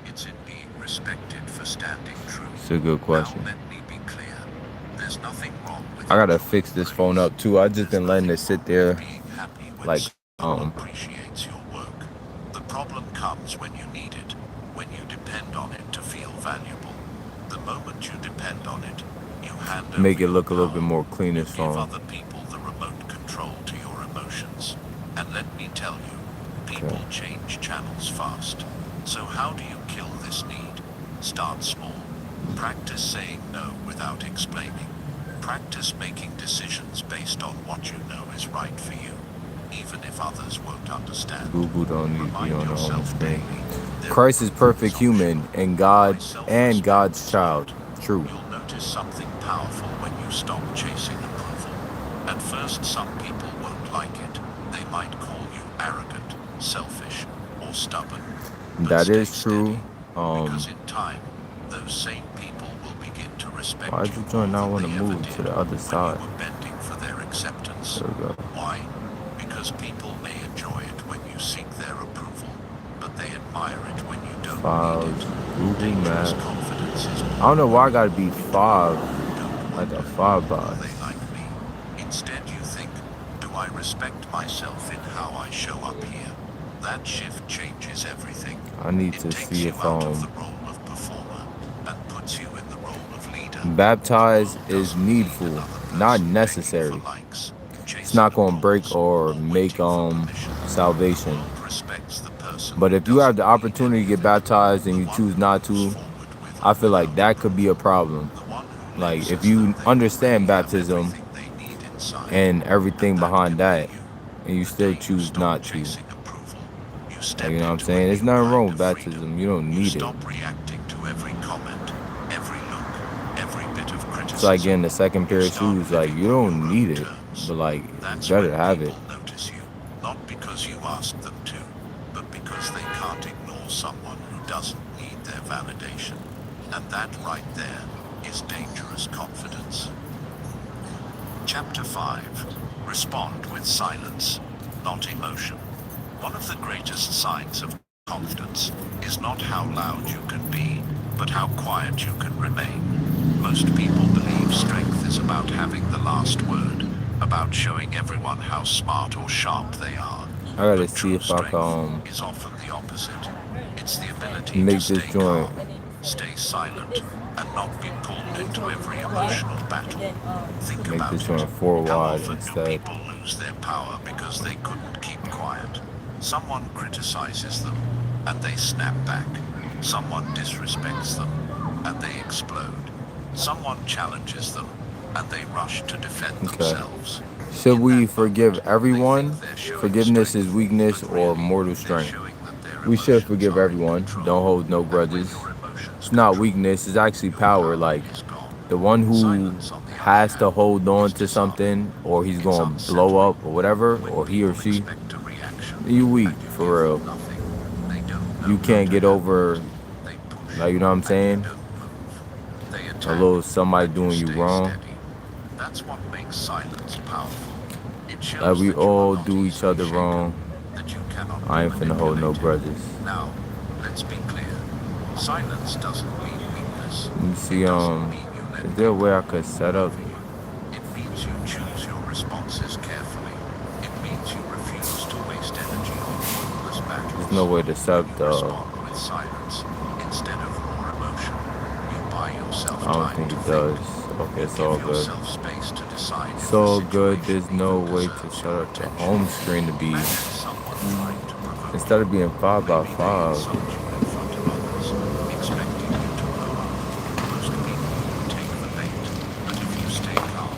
It's in being respected for standing true. It's a good question. Now let me be clear. There's nothing wrong with I gotta fix this phone up too. I just been letting it sit there like appreciates your work. The problem comes when you need it, when you depend on it to feel valuable. The moment you depend on it, you hand over make it your look a little bit power. more clean, this Give phone. other people the remote control to your emotions. And let me tell you, people change channels fast. So how do you kill this need? Start small. Practice saying no without explaining. Practice making decisions based on what you know is right for you, even if others won't understand. Google don't need to be on the home screen. Christ is perfect human and God's child. True. You'll notice something powerful when you stop chasing approval. At first, some people won't like it. They might call you arrogant, selfish, or stubborn. That is true. Because in time, those same people will begin to respect Why you did you joint not want to more than they move ever to did the other side? when you were bending for their acceptance. There we go. Why? Because people may enjoy it when you seek their approval, but they admire it when you don't need it. Google Dangerous Maps. confidence is I don't know why I gotta be 5, like a 5 box. they like me. Instead you think, do I respect myself in how I show up here? That shift changes everything. I need It to takes see you if out of the role of performer and puts you in the role of leader. baptize is needful, not necessary. It's not gonna break or make salvation. But if you have the opportunity to get baptized and you choose not to, I feel like that could be a problem. Like if you understand baptism and everything behind that, and you still choose not to. Like, you know what I'm saying? There's nothing wrong with baptism. You don't need it. Reacting to every comment, every look, every bit of criticism. It's like getting the second pair of shoes. Like, you don't need it, but like, it's better to have it. Notice you, not because you asked them to, but because they can't ignore someone who doesn't need their validation. And that right there is dangerous confidence. Chapter 5. Respond with silence, not emotion. One of the greatest signs of confidence is not how loud you can be, but how quiet you can remain. Most people believe strength is about having the last word, about showing everyone how smart or sharp they are. I gotta see if I can Is often the opposite. It's the ability make to this stay joint. calm, stay silent, and not be pulled into every emotional battle. Think Make about this it. joint 4 How wide often do instead. people lose their power because they couldn't keep quiet? Someone criticizes them, and they snap back. Someone disrespects them, and they explode. Someone challenges them, and they rush to defend themselves. Should we forgive everyone? Forgiveness is weakness or mortal strength. We should forgive everyone. Don't hold no grudges. It's not weakness, it's actually power. Like, the one who has to hold on to something, or he's gonna blow up or whatever, or he or she, you weak, for real. You can't get over, like, you know what I'm saying? A little somebody doing you wrong. That's what makes silence powerful. It shows Like, we that you are all not do each easily other shaken, wrong. that you cannot I ain't be finna hold no manipulated. grudges. Now, let's be clear. Silence doesn't mean weakness. Let me see, is there a way I could set up? It means you choose your responses carefully. It means you refuse to waste energy on pointless battles. There's no way to set up the, Respond with silence instead of raw emotion. You buy yourself I don't time think to it does. Okay, it's all give good. yourself space to decide if It's the all good. situation There's no way to set up the home screen to be, instead of being 5 by 5. expecting you to blow up. Most people will take the bait, but if you stay calm,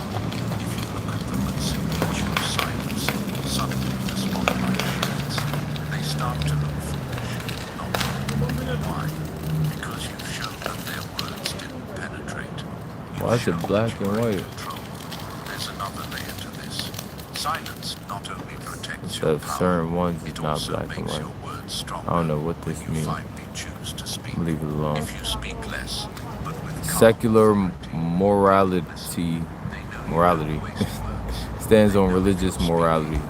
if you look at them and simply choose silence, suddenly the spotlight shifts. They start to look foolish, not bold. Why? Because you've shown that their words didn't penetrate. Why is it black and white? There's another layer to this. Silence not only protects Instead your of power, certain ones, it's it not also black and makes white. your words stronger I don't know what this when you means. finally choose to speak. Leave it alone. If you speak less, but with Secular morality stands on religious morality.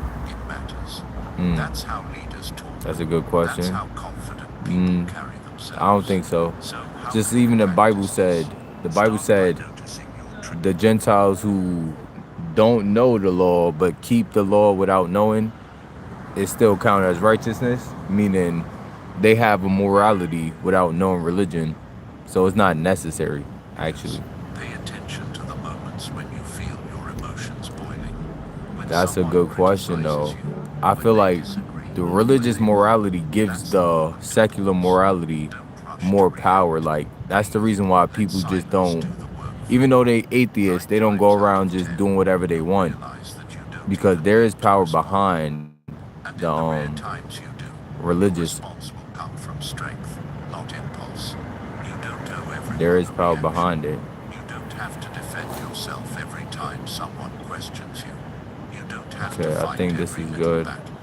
That's how leaders talk. That's a good question. That's how confident people carry themselves. I don't think so. So how Just can even you the Bible said, the Gentiles who don't know the law but keep the law without knowing, is still counted as righteousness, meaning they have a morality without knowing religion, so it's not necessary, actually. Pay attention to the moments when you feel your emotions boiling. When That's a good question, though. I feel like the religious morality gives the secular morality more power. Like, that's the reason why people just don't, even though they atheists, they don't go around just doing whatever they want, because there is power behind the religious. come from strength, not impulse. You don't owe everyone There is power behind it. You don't have to defend yourself every time someone questions you. You don't have Okay, to I fight think this every is little good. battle.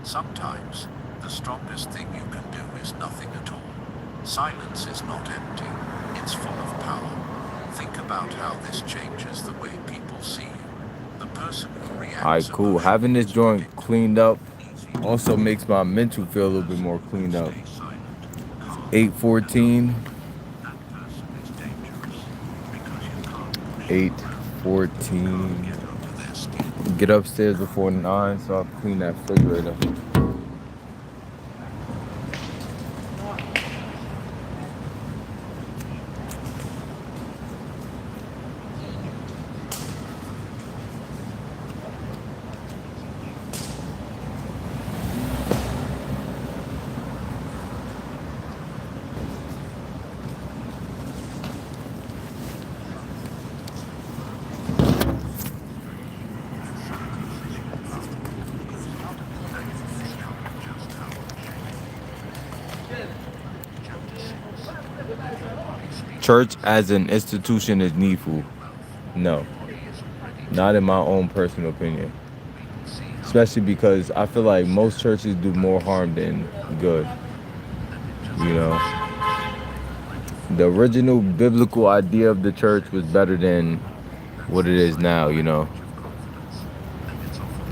Sometimes, the strongest thing you can do is nothing at all. Silence is not empty. It's full of power. Think about how this changes the way people see you. The person who reacts Alright, cool. Having this joint cleaned up also makes my mental feel a little bit more cleaned up. 8:14. 8:14. Get upstairs before 9, so I'll clean that refrigerator. Church as an institution is needful. No, not in my own personal opinion. Especially because I feel like most churches do more harm than good. You know, the original biblical idea of the church was better than what it is now, you know.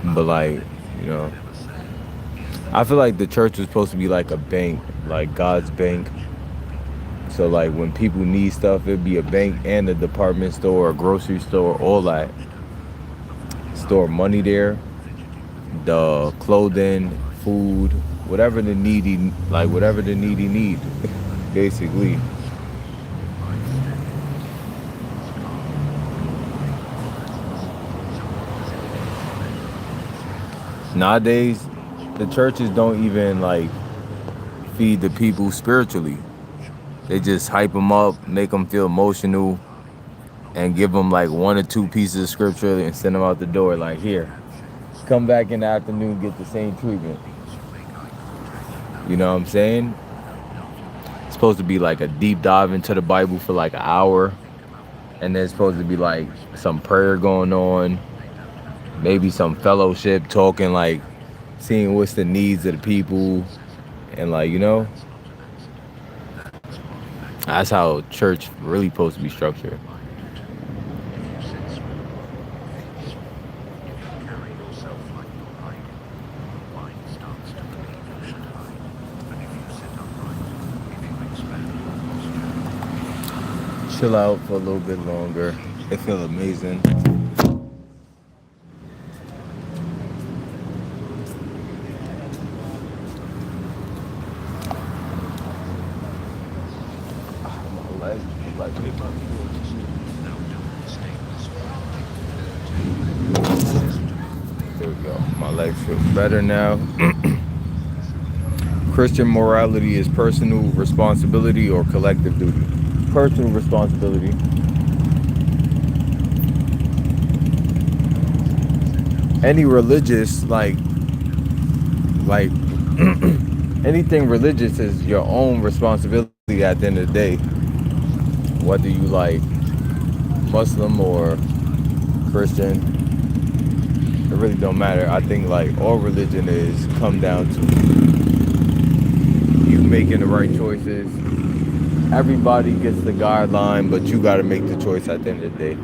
But like, you know, I feel like the church was supposed to be like a bank, like God's bank. So like when people need stuff, it'd be a bank and a department store, a grocery store, all that. Store money there, the clothing, food, whatever the needy need, basically. Nowadays, the churches don't even like feed the people spiritually. They just hype them up, make them feel emotional, and give them like 1 or 2 pieces of scripture and send them out the door. Like, here, come back in the afternoon, get the same treatment. You know what I'm saying? It's supposed to be like a deep dive into the Bible for like an hour, and there's supposed to be like some prayer going on, maybe some fellowship, talking, like seeing what's the needs of the people, and like, you know, that's how church really supposed to be structured. Chill out for a little bit longer. It feels amazing. There we go. My legs feel better now. Christian morality is personal responsibility or collective duty? Personal responsibility. Any religious, like anything religious is your own responsibility at the end of the day. Whether you like Muslim or Christian, it really don't matter. I think like all religion is come down to you making the right choices everybody gets the guideline, but you got to make the choice at the end of the day.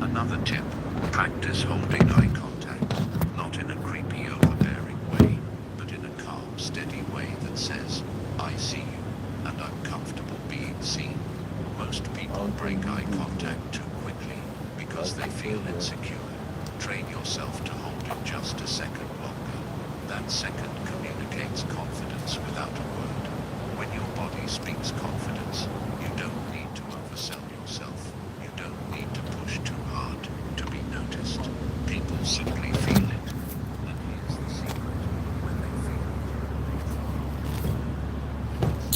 Another tip, practice holding eye contact, not in a creepy, overbearing way, but in a calm, steady way that says, I see you, and I'm comfortable being seen. Most people break eye contact too quickly, because they feel insecure. Train yourself to hold it just a second longer. That second communicates confidence without a word. When your body speaks confidence, you don't need to oversell yourself. You don't need to push too hard to be noticed. People simply feel it. And here's the secret. When they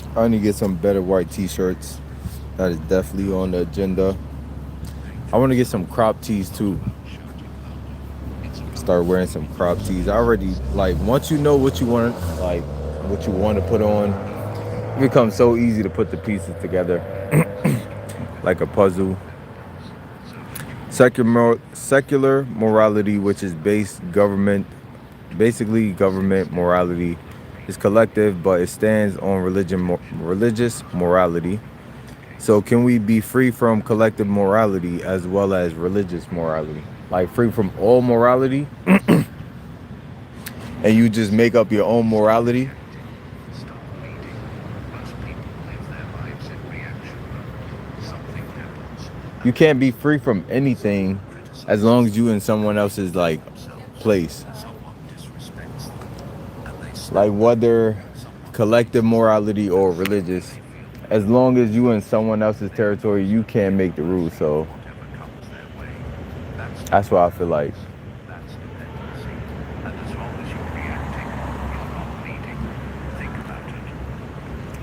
feel it, I need to get some better white t-shirts. That is definitely on the agenda. I want to get some crop tees too. Start wearing some crop tees. I already, like, once you know what you want, like what you want to put on, it becomes so easy to put the pieces together like a puzzle. Secular morality, which is basically government morality, is collective, but it stands on religious morality. So can we be free from collective morality as well as religious morality? Like free from all morality and you just make up your own morality? You can't be free from anything as long as you in someone else's like place. Like whether collective morality or religious, as long as you in someone else's territory, you can't make the rules. So that's what I feel like.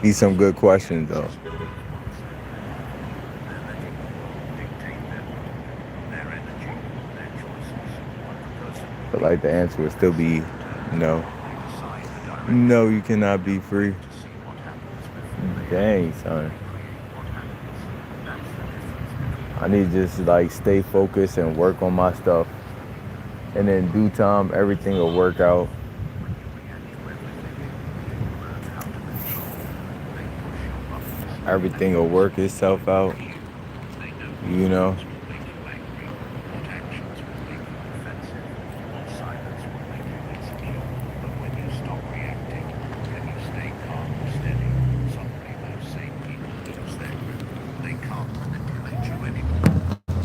These some good questions though. But like the answer would still be no. No, you cannot be free. Dang, son. I need to just like stay focused and work on my stuff. And in due time, everything will work out. Everything will work itself out. You know?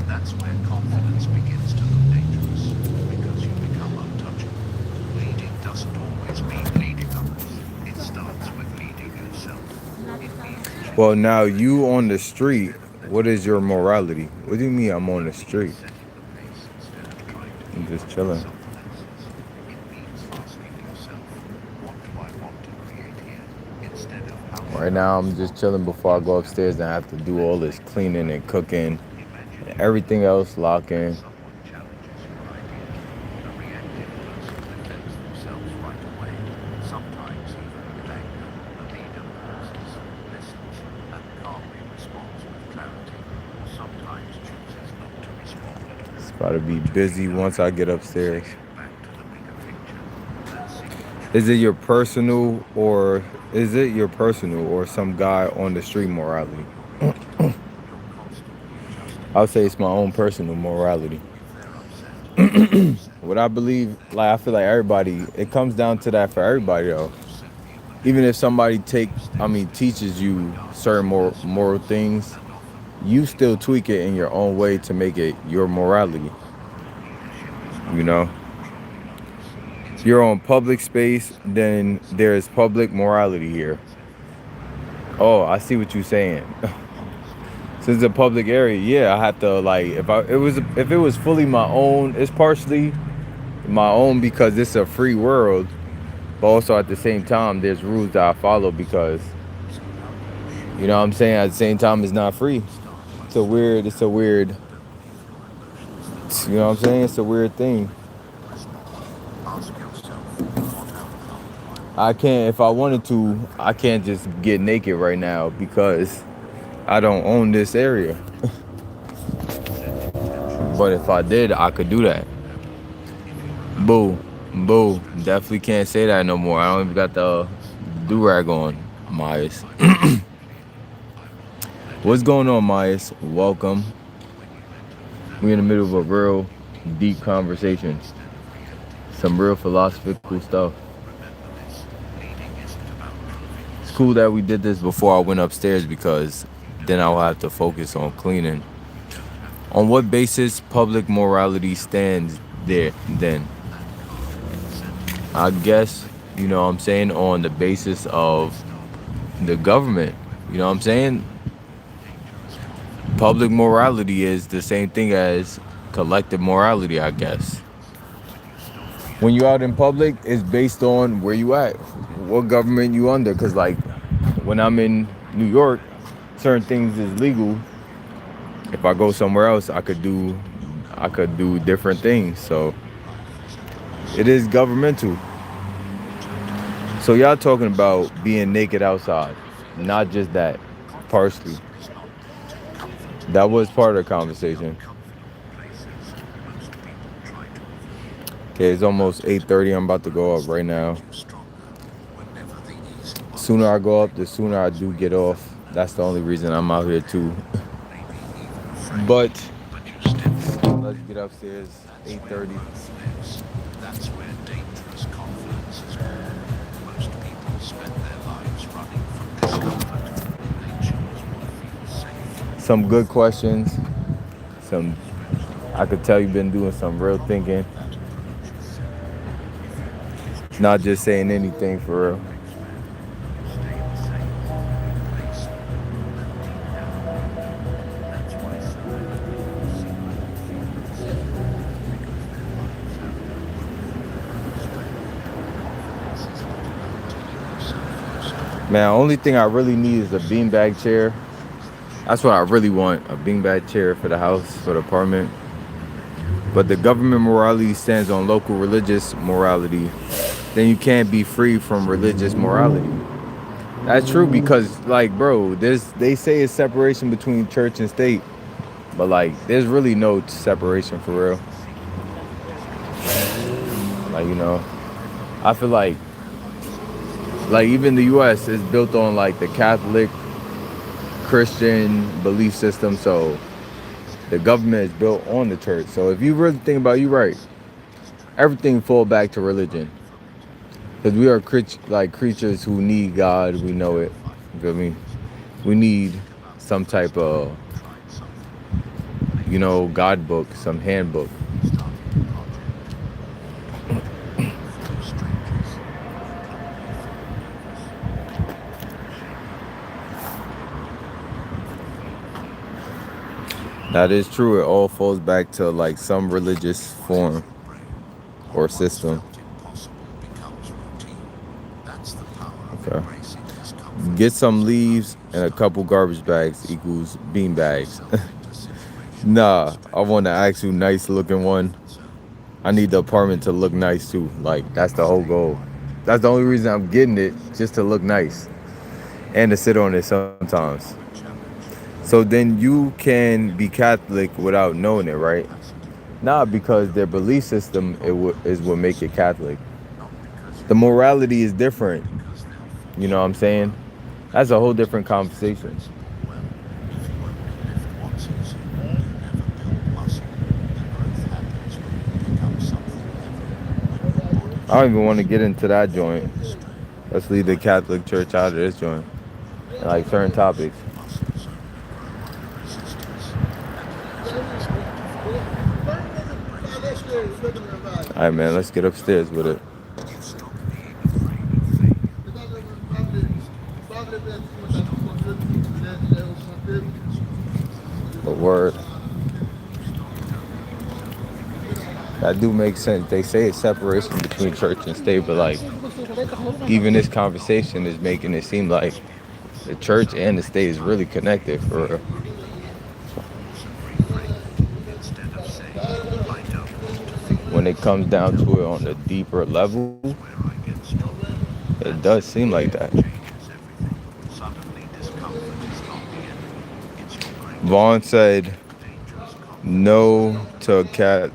That's where confidence begins to look dangerous, because you become untouchable. Leading doesn't always mean leading others. It starts with leading yourself. Well, now you on the street, what is your morality? What do you mean I'm on the street? I'm just chilling. Right now, I'm just chilling before I go upstairs and I have to do all this cleaning and cooking. Everything else lock in. It's about to be busy once I get upstairs. Is it your personal or some guy on the street morality? I'll say it's my own personal morality. What I believe, like I feel like everybody, it comes down to that for everybody though. Even if somebody teaches you certain moral things, you still tweak it in your own way to make it your morality. You know? If you're on public space, then there's public morality here. Oh, I see what you're saying. Since it's a public area, yeah, I have to like if it was fully my own, it's partially my own because it's a free world, but also at the same time there's rules that I follow because you know what I'm saying, at the same time it's not free. It's a weird, you know what I'm saying? It's a weird thing. I can't, if I wanted to, I can't just get naked right now because I don't own this area. But if I did, I could do that. Boo. Boo, definitely can't say that no more. I don't even got the do-rag on, Myers. What's going on, Myers? Welcome. We're in the middle of a real deep conversation. Some real philosophical stuff. It's cool that we did this before I went upstairs because then I'll have to focus on cleaning. On what basis public morality stands there then? I guess, you know what I'm saying, on the basis of the government. You know what I'm saying? Public morality is the same thing as collective morality, I guess. When you out in public, it's based on where you at, what government you under. Cause like when I'm in New York, certain things is legal. If I go somewhere else, I could do different things. So it is governmental. So y'all talking about being naked outside, not just that, partially. That was part of the conversation. Okay, it's almost 8:30. I'm about to go up right now. Sooner I go up, the sooner I do get off. That's the only reason I'm out here too. But let's get upstairs. 8:30. That's where dangerous confidence is born. Most people spend their lives running from discomfort. They choose what feels safe. Some good questions. Some I could tell you've been doing some real thinking. Not just saying anything for real. Man, only thing I really need is a beanbag chair. That's what I really want, a beanbag chair for the house, for the apartment. But the government morality stands on local religious morality. Then you can't be free from religious morality. That's true because, like, bro, they say it's separation between church and state, but like, there's really no separation for real. Like, you know, I feel like even the U.S. is built on like the Catholic Christian belief system, so the government is built on the church. So if you really think about it, you're right. Everything fall back to religion. Because we are like creatures who need God. We know it. You feel me? We need some type of, God book, some handbook. That is true. It all falls back to like some religious form or system. Okay. Get some leaves and a couple garbage bags equals bean bags. Nah, I want an actual nice looking one. I need the apartment to look nice too. Like, that's the whole goal. That's the only reason I'm getting it, just to look nice and to sit on it sometimes. So then you can be Catholic without knowing it, right? Not because their belief system is what make it Catholic. The morality is different. You know what I'm saying? That's a whole different conversation. I don't even want to get into that joint. Let's leave the Catholic Church out of this joint. Like certain topics. Alright, man, let's get upstairs with it. A word. That do make sense. They say it's separation between church and state, but like, even this conversation is making it seem like the church and the state is really connected for real. When it comes down to it on a deeper level, it does seem like that. Vaughn said no to cat.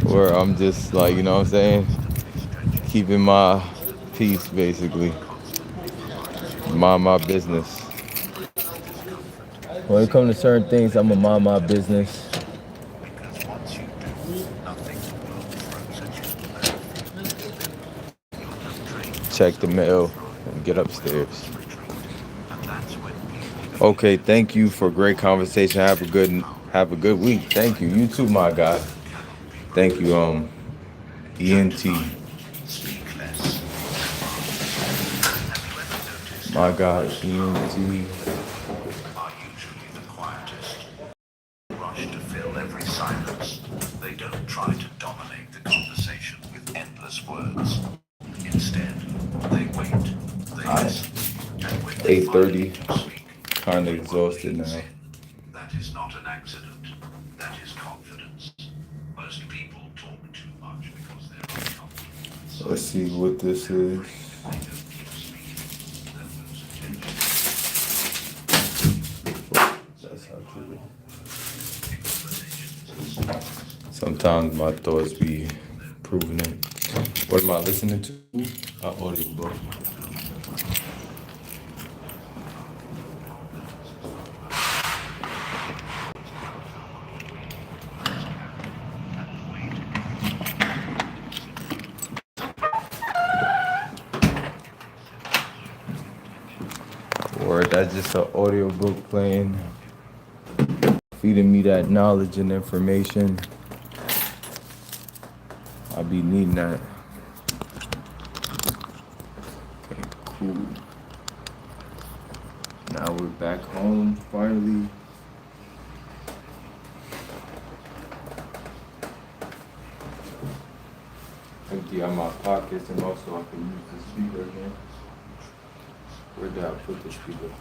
where I'm just like, you know what I'm saying, keeping my peace basically, mind my business. When it comes to certain things, I'm gonna mind my business. Because once you do, nothing will throw such a you're just trained. Check the mail and get upstairs. And that's when people Okay, thank you for a great conversation. Have a good week. Thank you. You too, my guy. Thank you, ENT. speak less. My God, ENT. Are usually the quietest. Rush to fill every silence. They don't try to dominate the conversation with endless words. Instead, they wait, they listen, and when they 8:30. finally speak, Kind of exhausted now. that is not an accident. That is confidence. Most people talk too much because they're uncomfortable. Let's see what this is. That's how true. Sometimes my thoughts be proving it. What am I listening to? An audiobook. Or that's just an audiobook playing, feeding me that knowledge and information. I'll be needing that. Okay, cool. Now we're back home finally. Empty out my pockets and also I can use the speaker again. Where did I put the speaker?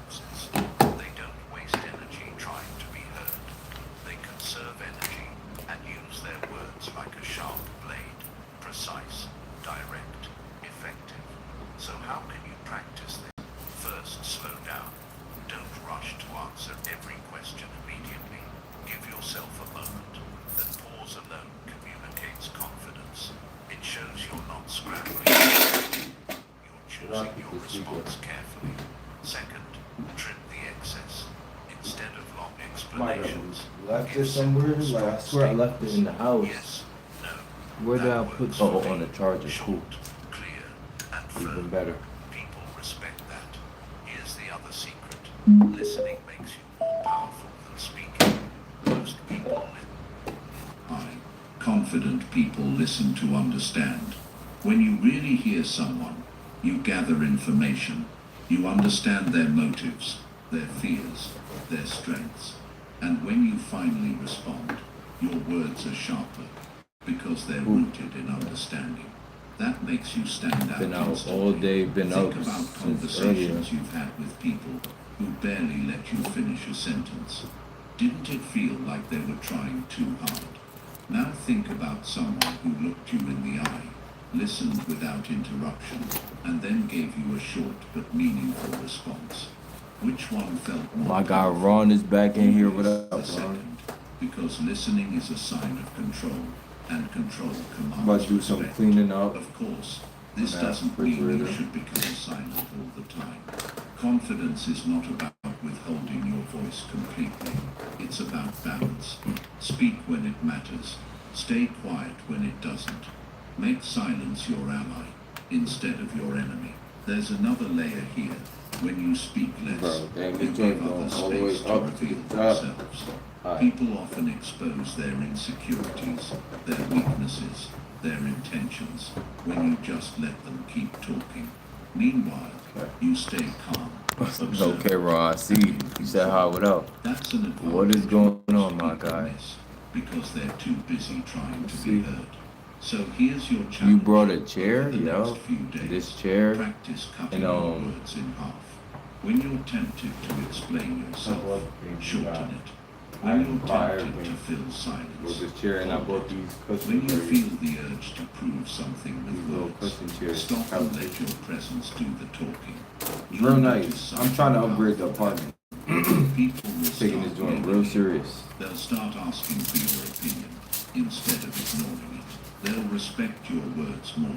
They don't waste energy trying to be heard. They conserve energy and use their words like a sharp blade, precise, direct, effective. So how can you practice this? First, slow down. Don't rush to answer every question immediately. Give yourself a moment. That pause alone communicates confidence. It shows you're not scrambling. You're choosing your response carefully. Second, trim the excess. Instead of long explanations, Left it somewhere? Like I swear I left it in the house. yes, no, Where did I put? Oh, on the charger. Cool. clear, and Even firm. better. People respect that. Here's the other secret. Listening makes you more powerful than speaking. Most people confident people listen to understand. When you really hear someone, you gather information. You understand their motives, their fears, their strengths. And when you finally respond, your words are sharper because they're rooted in understanding. That makes you stand out. Been out instantly. all day, been Think out about since conversations earlier. you've had with people who barely let you finish a sentence. Didn't it feel like they were trying too hard? Now think about someone who looked you in the eye, listened without interruption, and then gave you a short but meaningful response. Which one felt more? My guy Ron is back in here. What up, The Ron? second, because listening is a sign of control, and control commands About to do some respect. cleaning up. Of course, this That doesn't mean you refrigerator. should become silent all the time. Confidence is not about withholding your voice completely. It's about balance. Speak when it matters. Stay quiet when it doesn't. Make silence your ally instead of your enemy. There's another layer here. When you speak less, Bro, damn, you this give joint others going all the way space to up to reveal the top. themselves. Alright. People often expose their insecurities, their weaknesses, their intentions, when you just let them keep talking. Meanwhile, you stay calm. observe, Okay, Ron, I see. You said hi, what up? That's an advantage What is going on, my people guy? miss because they're too busy trying to See. be heard. So here's your challenge. You brought a chair, Over the yo. next few days, This chair, practice cutting and your words in half. When you're tempted to explain yourself, shorten it. I When you're inquired tempted to when- fill silence, with this chair, and I hold bought it. these When cushions. you feel the urge to prove something These with little words, cushion chairs. stop and let your presence do the talking. It's real nice. I'm trying to upgrade the apartment. People will Taking this start joint getting real you. serious. They'll start asking for your opinion. instead of ignoring it. They'll respect your words more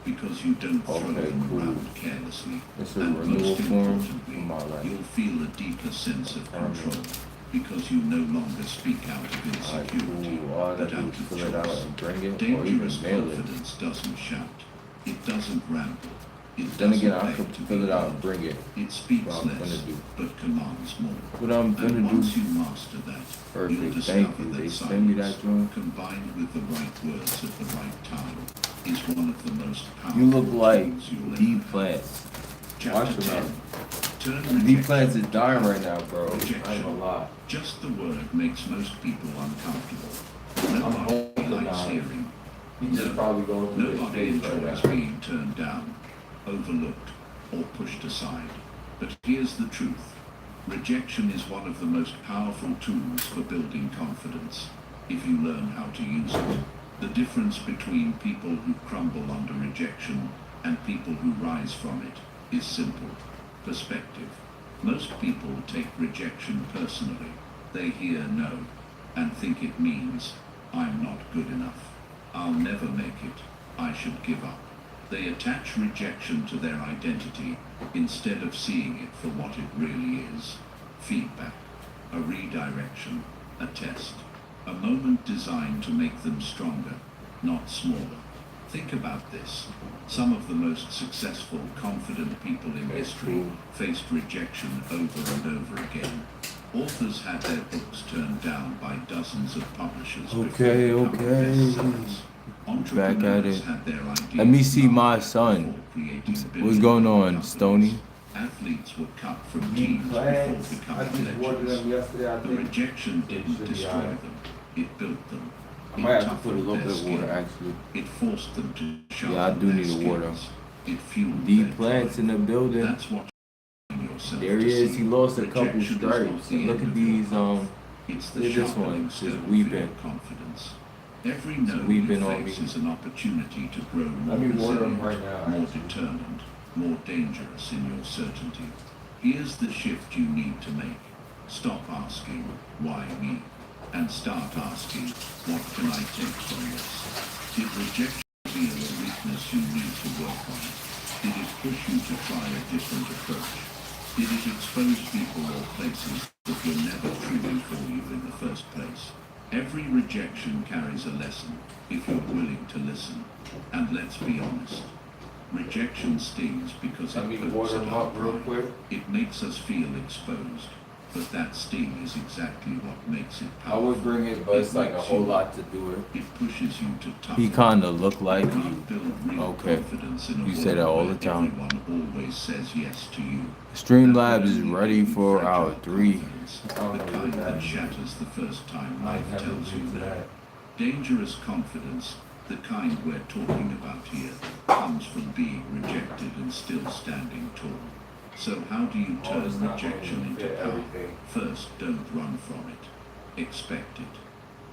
because you don't throw them around carelessly. It's a And renewal most form importantly, for my life. you'll feel a deeper sense of control because you no longer speak out of insecurity, All but I out do is of fill it out choice. and bring it, or Dangerous even mail it. confidence doesn't shout. It doesn't ramble. It Then again, doesn't I beg could to fill be it out heard. and bring it. It speaks What I'm less, gonna do. but commands more. What I'm And gonna once do. you master that, you'll Perfect. discover Thank you. that They send me silence, that joint. combined with the right words at the right time, is one of the most powerful You look like tools you'll ever D have. plants. Chapter Watch them 10. out. Turn D rejection plants is dying right now, bro. I ain't rejection. gonna lie. Just the word makes most people uncomfortable. I'm Nobody hoping likes not. hearing. He just probably going through his Nobody phase right enjoys now. being turned down, overlooked, or pushed aside. But here's the truth. Rejection is one of the most powerful tools for building confidence, if you learn how to use it. The difference between people who crumble under rejection and people who rise from it is simple. Perspective. Most people take rejection personally. They hear no and think it means, I'm not good enough. I'll never make it. I should give up. They attach rejection to their identity instead of seeing it for what it really is. Feedback, a redirection, a test, a moment designed to make them stronger, not smaller. Think about this. Some of the most successful, confident people in history faced rejection over and over again. Authors had their books turned down by dozens of publishers Okay, before becoming okay. bestsellers. Back at it. Had their ideas Let me see my marketed son. before creating What's billion-dollar going on, companies. Stony? Athletes were cut from D teams plants. before I becoming just watered legends. them yesterday. I The think rejection they didn't should be destroy alright. them. It built them. I might It have to put a toughened little their bit of water skin. actually. It forced them to sharpen Yeah, I do their need a water. skills. It fueled D their plants in drive. the building. That's what yourself There to he is. see. He lost a couple Rejection is not stripes. the And look end at of your these. path. It's the Look at this sharpening one. Just stone for your weeping. confidence. Every It's no weeping you on me. face is an opportunity to grow more Let me water him resilient, right now, more actually. determined, more dangerous in your certainty. Here's the shift you need to make. Stop asking, why me? And start asking, what can I take from this? Did rejection reveal a weakness you need to work on? Did it push you to try a different approach? Did it expose people or places that were never truly for you in the first place? Every rejection carries a lesson, if you're willing to listen. And let's be honest, rejection stings because it Let me pokes water at him our up real pride. quick. It makes us feel exposed. But that sting is exactly what makes it I powerful. would bring it, but it's like a makes whole you- lot to do it. It pushes you to toughen. He kind of look like You you. can't build real Okay. confidence in a You say world that all where the time. everyone always says yes to you. Streamlabs is ready for our 3. The kind that shatters the first time life have to tells you do no. that. Dangerous confidence, the kind we're talking about here, comes from being rejected and still standing tall. So how do you Oh, turn it's not rejection going to into fit power? everything. First, don't run from it. Expect it.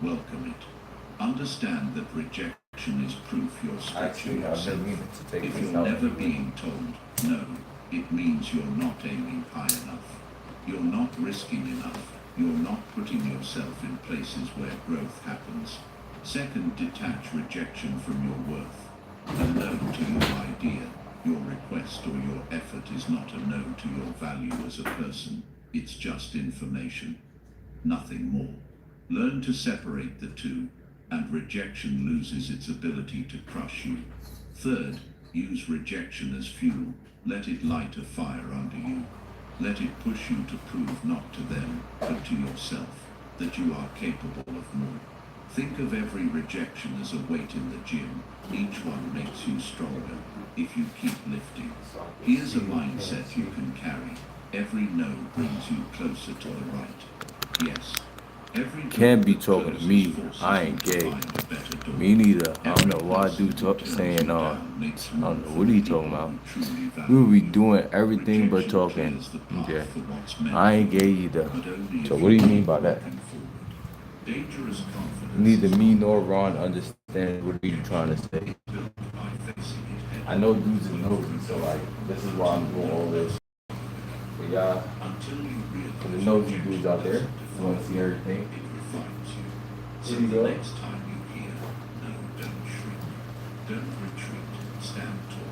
Welcome it. Understand that rejection is proof you're stretching Actually, I've yourself. been meaning to take If this you're out never anyway. being told no, it means you're not aiming high enough. You're not risking enough. You're not putting yourself in places where growth happens. Second, detach rejection from your worth. A no to your idea, your request, or your effort is not a no to your value as a person. It's just information. Nothing more. Learn to separate the two, and rejection loses its ability to crush you. Third, use rejection as fuel. Let it light a fire under you. Let it push you to prove not to them, but to yourself, that you are capable of more. Think of every rejection as a weight in the gym. Each one makes you stronger if you keep lifting. Here's a mindset you can carry. Every no brings you closer to the right. Yes. Every Can't be talking to me. I ain't gay. Me neither. I don't know why I do talk saying I don't know what are you talking about. We will be doing everything but talking. Okay. I ain't gay either. So what do you mean by that? Dangerous confidence. Neither me nor Ron understand what you trying to say. I know dudes are nosy, so like this is why I'm doing all this. But y'all, for the nosy dudes out there, you want to see everything. So the next time you Don't retreat, stand tall.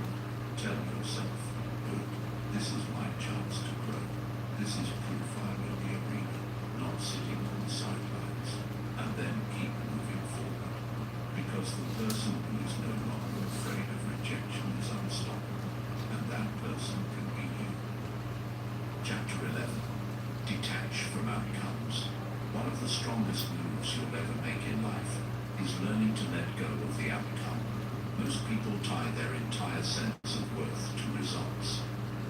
Tell yourself, good, this is my chance to grow. This is proof I'm in the arena, not sitting on the sidelines. And then keep moving forward. Because the person who is no longer afraid of rejection is unstoppable. And that person can be you. Chapter 11. Detach from outcomes. One of the strongest moves you'll ever make in life is learning to let go of the outcome. Most people tie their entire sense of worth to results.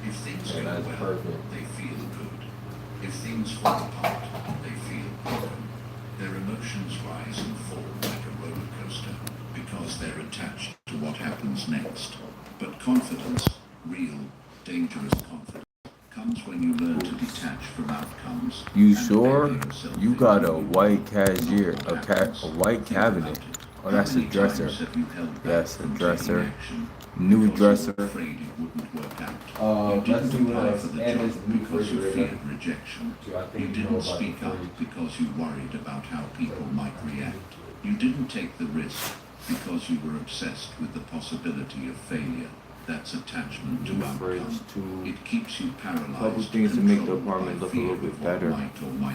If things go well, they feel good. If things fall apart, they feel broken. Their emotions rise and fall like a roller coaster because they're attached to what happens next. But confidence, real, dangerous confidence, comes when you learn to detach from outcomes. You sure? You got a white cashier, a white cabinet. Oh, that's a dresser. Yes, a dresser. New dresser. Let's see what else. And this new refrigerator. Rejection. You didn't speak up because you worried about how people might react. You didn't take the risk because you were obsessed with the possibility of failure. That's attachment to outcome. It keeps you paralyzed. Couple things to make the apartment look a little bit better.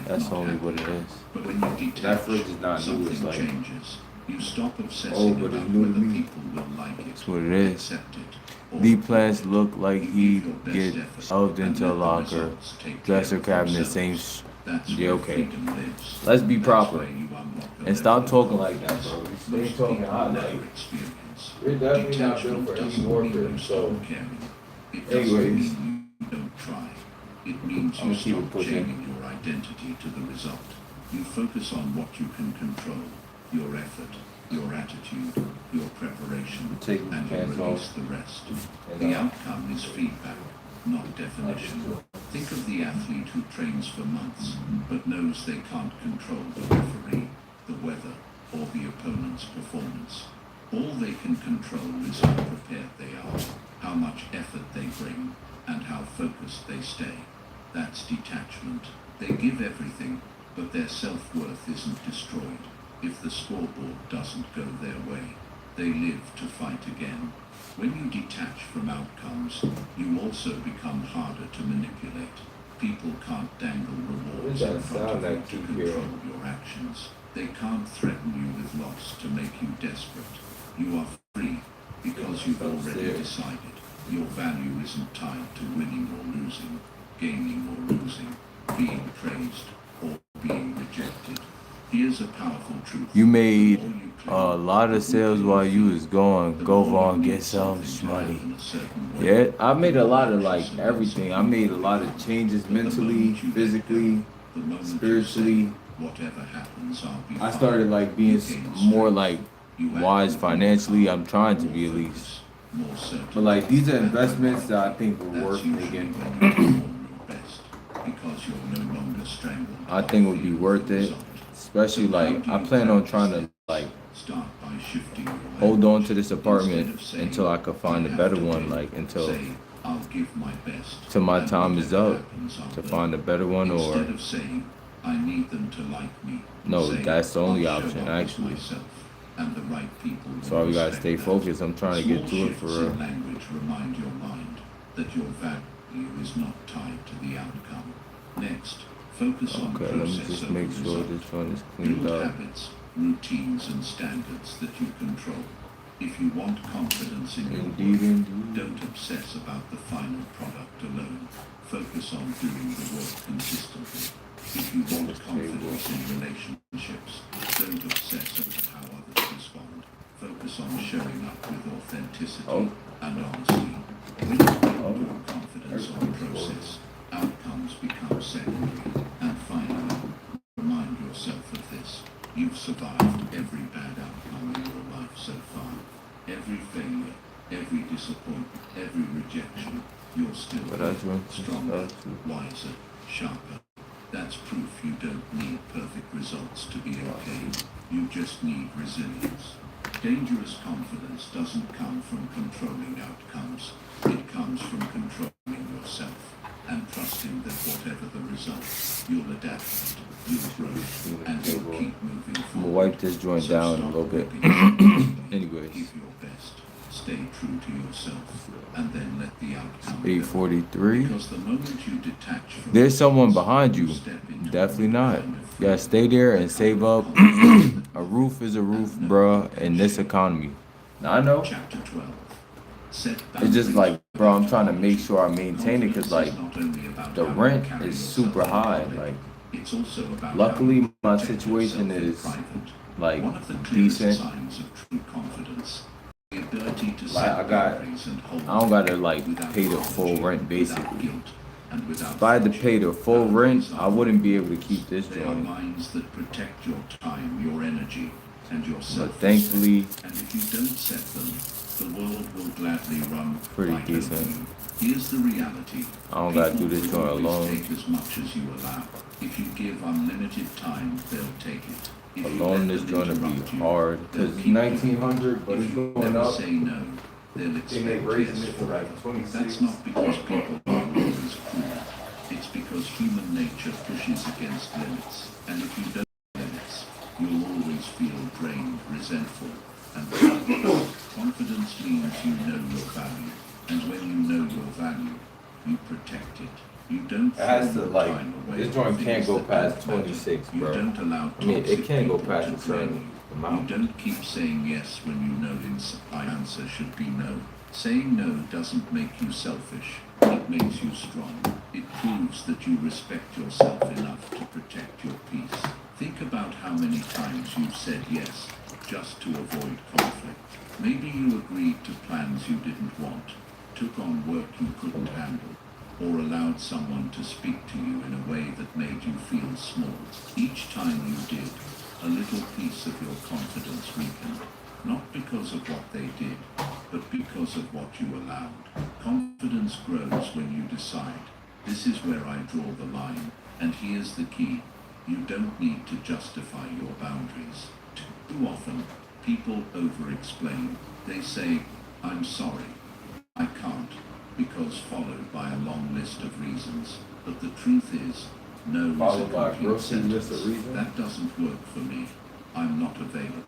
That's only what it is. But when you detach, that fridge is not new. It's like changes. You stop obsessing about whether people will like it. That's what it is. The plants look like he get shoved into a locker. Dresser cabinet, same. Yeah, okay. Let's be proper. And stop talking like that, bro. You stay talking hot like. You're definitely not built for any warfare, so. Anyways. Don't try. It means you stop changing your identity to the result. You focus on what you can control. Your effort, your attitude, your preparation, and you release the rest. The outcome is feedback, not definition. Think of the athlete who trains for months, but knows they can't control the referee, the weather, or the opponent's performance. All they can control is how prepared they are, how much effort they bring, and how focused they stay. That's detachment. They give everything, but their self-worth isn't destroyed. If the scoreboard doesn't go their way, they live to fight again. When you detach from outcomes, you also become harder to manipulate. People can't dangle rewards in front of you to control your actions. They can't threaten you with loss to make you desperate. You are free because you've already decided. Your value isn't tied to winning or losing, gaining or losing, being praised or being rejected. Here's a powerful truth. You made a lot of sales while you was gone. Go on, get some money. Yeah, I made a lot of like everything. I made a lot of changes mentally, physically, spiritually. Whatever happens, I'll be I started like being more like wise financially. I'm trying to be at least. But like these are investments that I think were worth making. I think it would be worth it. Especially like I plan on trying to like hold on to this apartment until I could find a better one, like until my time is up to find a better one, or no, that's the only option actually. So we gotta stay focused. I'm trying to get to it for real. Remind your mind that your value is not tied to the outcome. Next, focus on okay, let me just make sure this one is cleaned Build up. habits, routines, and standards that you control. If you want confidence in your work, don't obsess about the final product alone. Focus on doing the work consistently. If you want confidence in relationships, don't obsess over how others respond. Focus on showing up with authenticity and honesty. When you build your confidence on process, outcomes become secondary. And finally, remind yourself of this. You've survived every bad outcome in your life so far. Every failure, every disappointment, every rejection, you're still stronger, wiser, sharper. That's proof you don't need perfect results to be okay. You just need resilience. Dangerous confidence doesn't come from controlling outcomes. It comes from controlling yourself and trusting that whatever the result, you'll adapt, you'll grow, and you'll keep moving forward. I'm gonna wipe this joint down a little bit. Anyways. Give your best. Stay true to yourself, and then let the outcome. 843. Because the moment you detach from There's someone behind you. Definitely not. You gotta stay there and save up. A roof is a roof, bruh, in this economy. Now, I know. Chapter 12. It's just like, bro, I'm trying to make sure I maintain it because, like, the rent is super high. Like, luckily, my situation is, like, decent. Like, I don't gotta, like, pay the full rent, basically. If I had to pay the full rent, I wouldn't be able to keep this They are joint. lines that protect your time, your energy, and your But thankfully, and if you don't set them, the world will gladly run pretty right over decent. you. Here's the reality. I don't gotta do this People joint will always alone. take as much as you allow. If you give unlimited time, they'll take it. If you Alone, let this them joint will interrupt be you, hard they'll because it's keep 1900, but If it's you going never up. say no, they'll They expect make raising yes. it to like 26. That's not because people are always cruel. It's because human nature pushes against limits. And if you don't have limits, you'll always feel drained, resentful, and proud. Confidence means you know your value. And when you know your value, you protect it. You don't It has throw to, your like, time away this for joint can't things go that past don't matter. 26, You bro. don't allow I mean, it toxic can't go people past to a drain certain you. amount. You don't keep saying yes when you know the answer should be no. Saying no doesn't make you selfish. It makes you strong. It proves that you respect yourself enough to protect your peace. Think about how many times you've said yes just to avoid conflict. Maybe you agreed to plans you didn't want, took on work you couldn't handle, or allowed someone to speak to you in a way that made you feel small. Each time you did, a little piece of your confidence weakened, not because of what they did, but because of what you allowed. Confidence grows when you decide, this is where I draw the line, and here's the key. You don't need to justify your boundaries. Too often, people over-explain. They say, I'm sorry, I can't, because followed by a long list of reasons. But the truth is, no is Followed a by a complete grocery list sentence. of reasons? That doesn't work for me. I'm not available.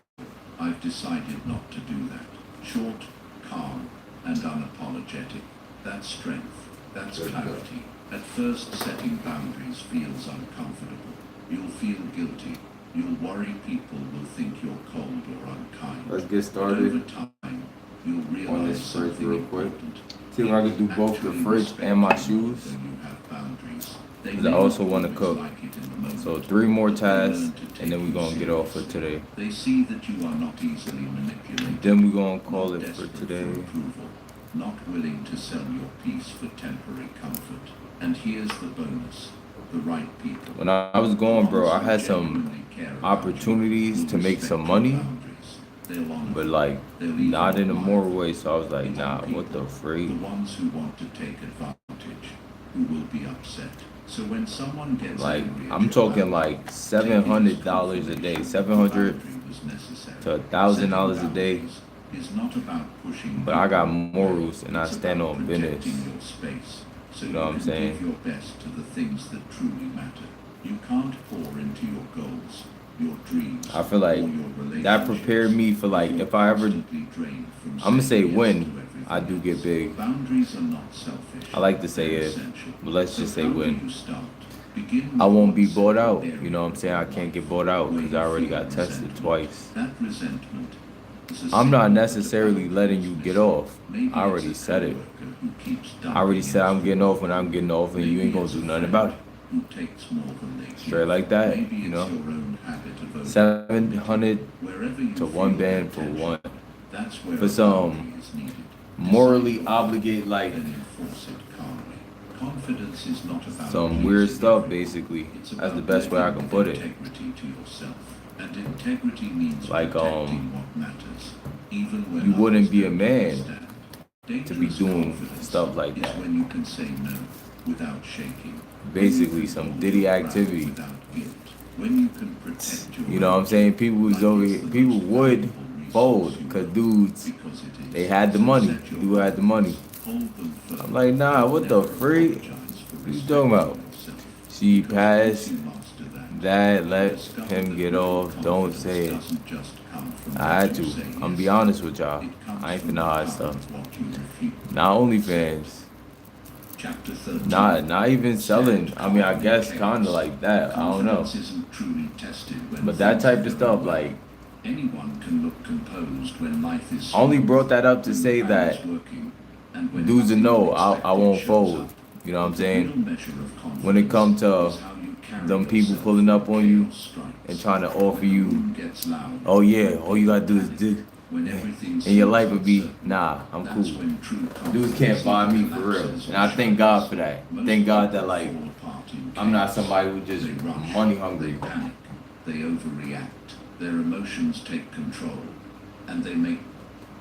I've decided not to do that. Short, calm, and unapologetic. That's strength. That's clarity. At first, setting boundaries feels uncomfortable. You'll feel guilty. You'll worry people will think you're cold or unkind. Let's get But started over time, you'll on realize this fridge something real quick. important. See if I can do both the fridge and my shoes. Because I also want to cook. So 3 more tasks, and then we're going to get off for today. They see that you are not easily manipulated. Then we're going to call it for desperate today. approval, not willing to sell your peace for temporary comfort. And here's the bonus. The right people. When I was going, bro, I had some opportunities to make some money, but like not in a moral way. So I was like, nah, what the freak? The ones who want to take advantage, who will be upset. So when someone gets Like, angry at I'm your talking boundary, like $700 a day, 700 to $1,000 a day. is not about pushing But I got people. morals and I It's stand about on business. protecting your space, so You know what I'm can saying? give your best to the things that truly matter. You can't pour into your goals, your dreams, I feel like or your that prepared me for like if I ever, constantly drained from I'm gonna say saying yes to when everything I do get big. Boundaries are not selfish. I like to say They're if, essential. but let's So just say how do when. you start? Begin I with won't be what's bought out. there. You know what I'm saying? I can't get bought out because I already got tested twice. That resentment is a I'm not signal necessarily letting you get off. I already said it. who keeps I already said I'm getting off when I'm getting off, and you ain't gonna do nothing about it. who takes more than they Straight like that, Maybe you it's know. your own habit of over- 700 Wherever you to one feel band that for tension, one. That's where For a some boundary is needed. morally obligate, like Then enforce it calmly. Confidence is not about some weird pleasing stuff, everyone. basically. It's That's the about best way I living can put with it. integrity to yourself. And integrity means Like, protecting what matters, even when you wouldn't others be a don't man understand. to be Dangerous doing confidence stuff like is that. when you can say no without shaking. Basically, some Diddy activity. Without guilt. When you can protect your You know what I'm saying? People was over here, people would fold because dudes, they had the money. Dude had the money. I'm like, nah, what the freak? What you talking about? She passed that, let him get off, don't say it. I had to. I'm gonna be honest with y'all. I ain't finna hide stuff. Not OnlyFans. Not even selling. I mean, I guess kind of like that. I don't know. But that type of stuff, like, Anyone can look composed when life is I only brought that up to say that dudes will know I won't fold. You know what I'm saying? When it comes to them people pulling up on you and trying to offer you, oh yeah, all you gotta do is do, and your life would be, nah, I'm cool. Dudes can't buy me for real. And I thank God for that. Thank God that, like, I'm not somebody who just money hungry. They overreact. Their emotions take control, and they make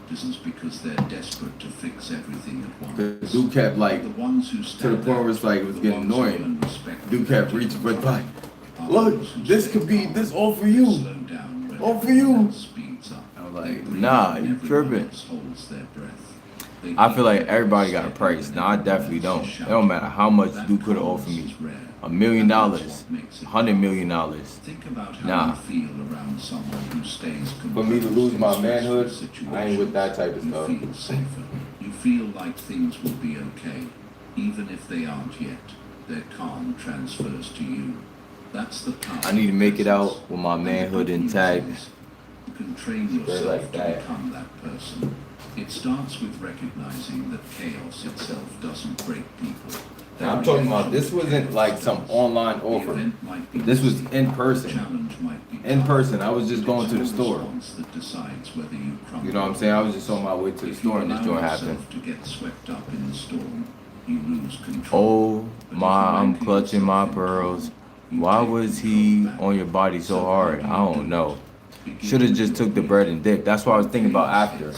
decisions because they're desperate to fix everything at once. The dude kept, like, to the point where it's like it was getting annoying. Dude kept reaching for, like, look, this could be this all for you, all for you. I was like, nah, you tripping. I feel like everybody got a price. Nah, I definitely don't. It don't matter how much dude could have offered me. $1 million, $100 million. Nah. For me to lose my manhood, I ain't with that type of stuff. You feel like things will be okay, even if they aren't yet. Their calm transfers to you. That's the power. I need to make it out with my manhood intact. You can train yourself to become that person. It starts with recognizing that chaos itself doesn't break people. Now, I'm talking about, this wasn't like some online offer. This was in person. In person. I was just going to the store. You know what I'm saying? I was just on my way to the store and this joint happened. Oh my, I'm clutching my pearls. Why was he on your body so hard? I don't know. Should have just took the bread and dip. That's what I was thinking about after.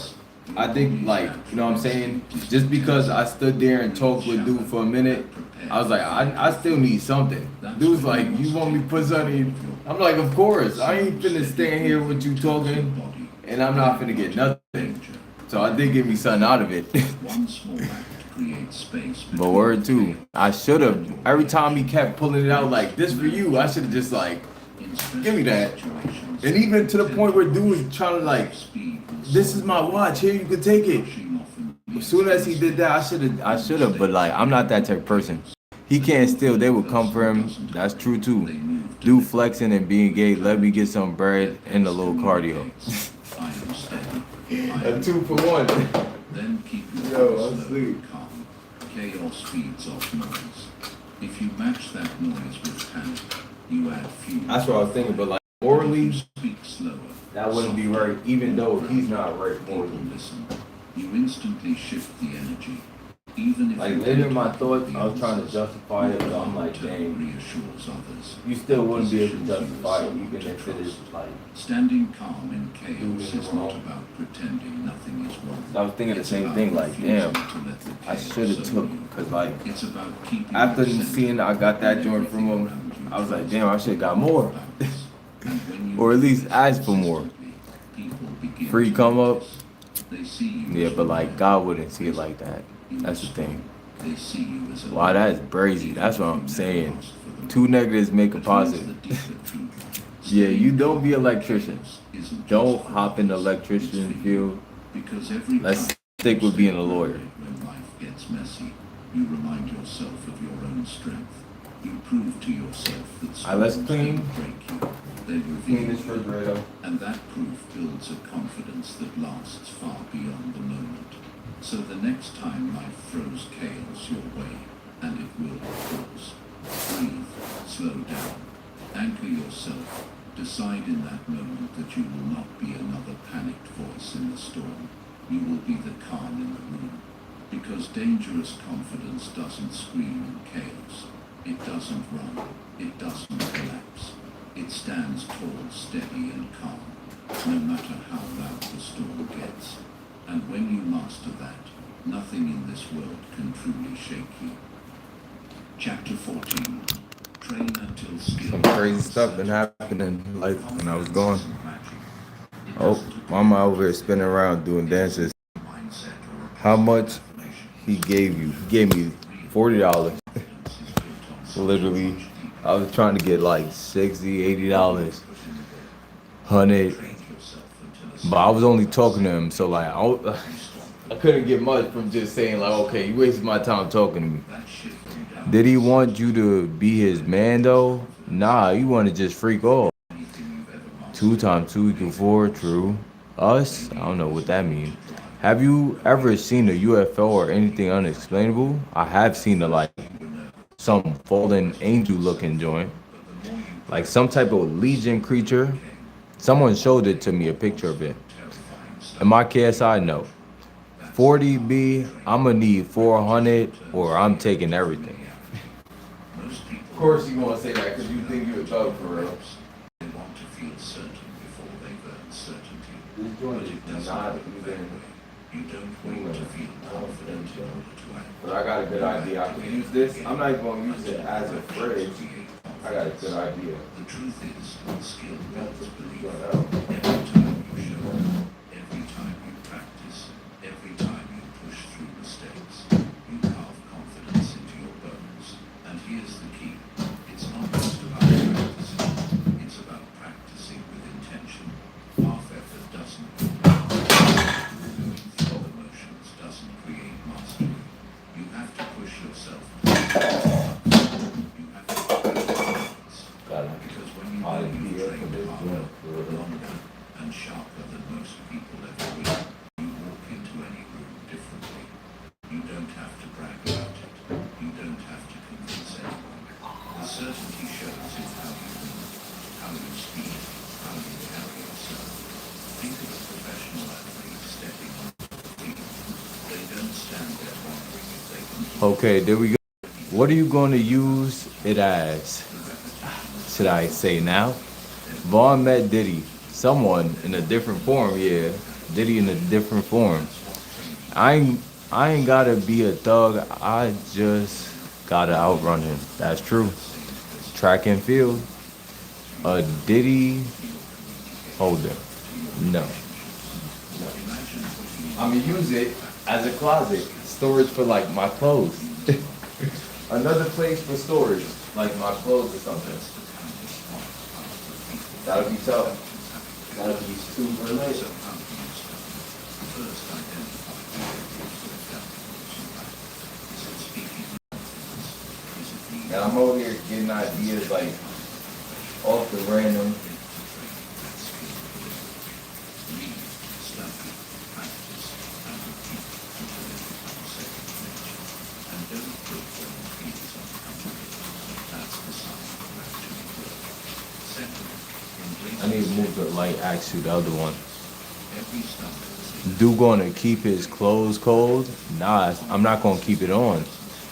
I think, like, you know what I'm saying? Just because I stood there and talked with dude for a minute, I was like, I still need something. Dude's like, you want me to put something? I'm like, of course. I ain't finna stand here with you talking, and I'm not finna get nothing. So I did get me something out of it. But word too, I should have. Every time he kept pulling it out like, this for you, I should have just like, give me that. And even to the point where dude was trying to like, this is my watch, here you can take it. As soon as he did that, I should have, but like, I'm not that type of person. He can't steal, they would come for him. That's true too. Dude flexing and being gay, let me get some bread and a little cardio. A 2-for-1. Then keep yo, I'm asleep. Calm. Chaos feeds off noise. If you match that noise with panic, you add fuel. That's what I was thinking, but like, morally, speak slower. That wouldn't be right, even though he's not right morally. Listen. You instantly shift the energy. Even if like later in my thoughts, I was trying to justify it, but I'm like, dang, reassures others. You still wouldn't be able to justify it, even if it is like standing calm in chaos is not about pretending nothing is wrong. I was thinking the same thing, like, damn, I should have took, cause like, after seeing I got that joint from him, I was like, damn, I should have got more, or at least asked for more. Free come up, yeah, but like God wouldn't see it like that. That's the thing. Wow, that's brazy. That's what I'm saying. 2 negatives make a positive. Yeah, you don't be an electrician. Don't hop in the electrician field. Let's stick with being a lawyer. When life gets messy, you remind yourself of your own strength. You prove to yourself that Alright, let's clean. break you. They Clean reveal this refrigerator. and that proof builds a confidence that lasts far beyond the moment. So the next time life throws chaos your way, and it will, of course, breathe, slow down, anchor yourself, decide in that moment that you will not be another panicked voice in the storm. You will be the calm in the room. Because dangerous confidence doesn't scream in chaos. It doesn't run. It doesn't collapse. It stands tall, steady, and calm, no matter how loud the storm gets. And when you master that, nothing in this world can truly shake you. Chapter 14. Train until skill. Some crazy stuff been happening like when I was gone. Oh, mama over here spinning around doing dances. How much he gave you? He gave me $40. Literally, I was trying to get like $60, $80, 100. But I was only talking to him, so like I couldn't get much from just saying like, okay, you wasted my time talking to me. Did he want you to be his man though? Nah, he wanted to just freak off. 2 times 2 equals 4, true. Us? I don't know what that means. Have you ever seen a UFO or anything unexplainable? I have seen some fallen angel looking joint. Like some type of legion creature. Someone showed it to me, a picture of it. In my KSI, no. 40B, I'ma need 400 or I'm taking everything. Of course you gonna say that because you think you're a thug for real. They want to feel certain before they've earned certainty. This joint is not even. You don't want to feel confident in order to act. But I got a good idea. I can use this. I'm not even gonna use it as a fridge. I got a good idea. The truth is, skill builds belief. Every time you show up, every time you practice, every time you push through mistakes, you carve confidence into your bones. And here's the key. It's not just about practicing. It's about practicing with intention. Half effort doesn't moving through the motions doesn't create mastery. You have to push yourself. You have to practice. Because when you know you train harder, longer, and sharper than most people ever will, you walk into any room differently. You don't have to brag about it. You don't have to convince anyone. The certainty shows in how you move, how you speak, how you carry yourself. Think of a professional athlete stepping on the field. They don't stand there wondering if they can. Okay, there we go. What are you going to use it as? Should I say now? Vaughn met Diddy. Someone in a different form, yeah. Diddy in a different form. I ain't gotta be a thug. I just gotta outrun him. That's true. Track and field. A Diddy holder. No. I'ma use it as a closet. Storage for like my clothes. Another place for storage, like my clothes or something. That'll be tough. That'll be super lit. And I'm over here getting ideas like off the random. I need to move the light actually, the other one. Dude gonna keep his clothes cold? Nah, I'm not gonna keep it on.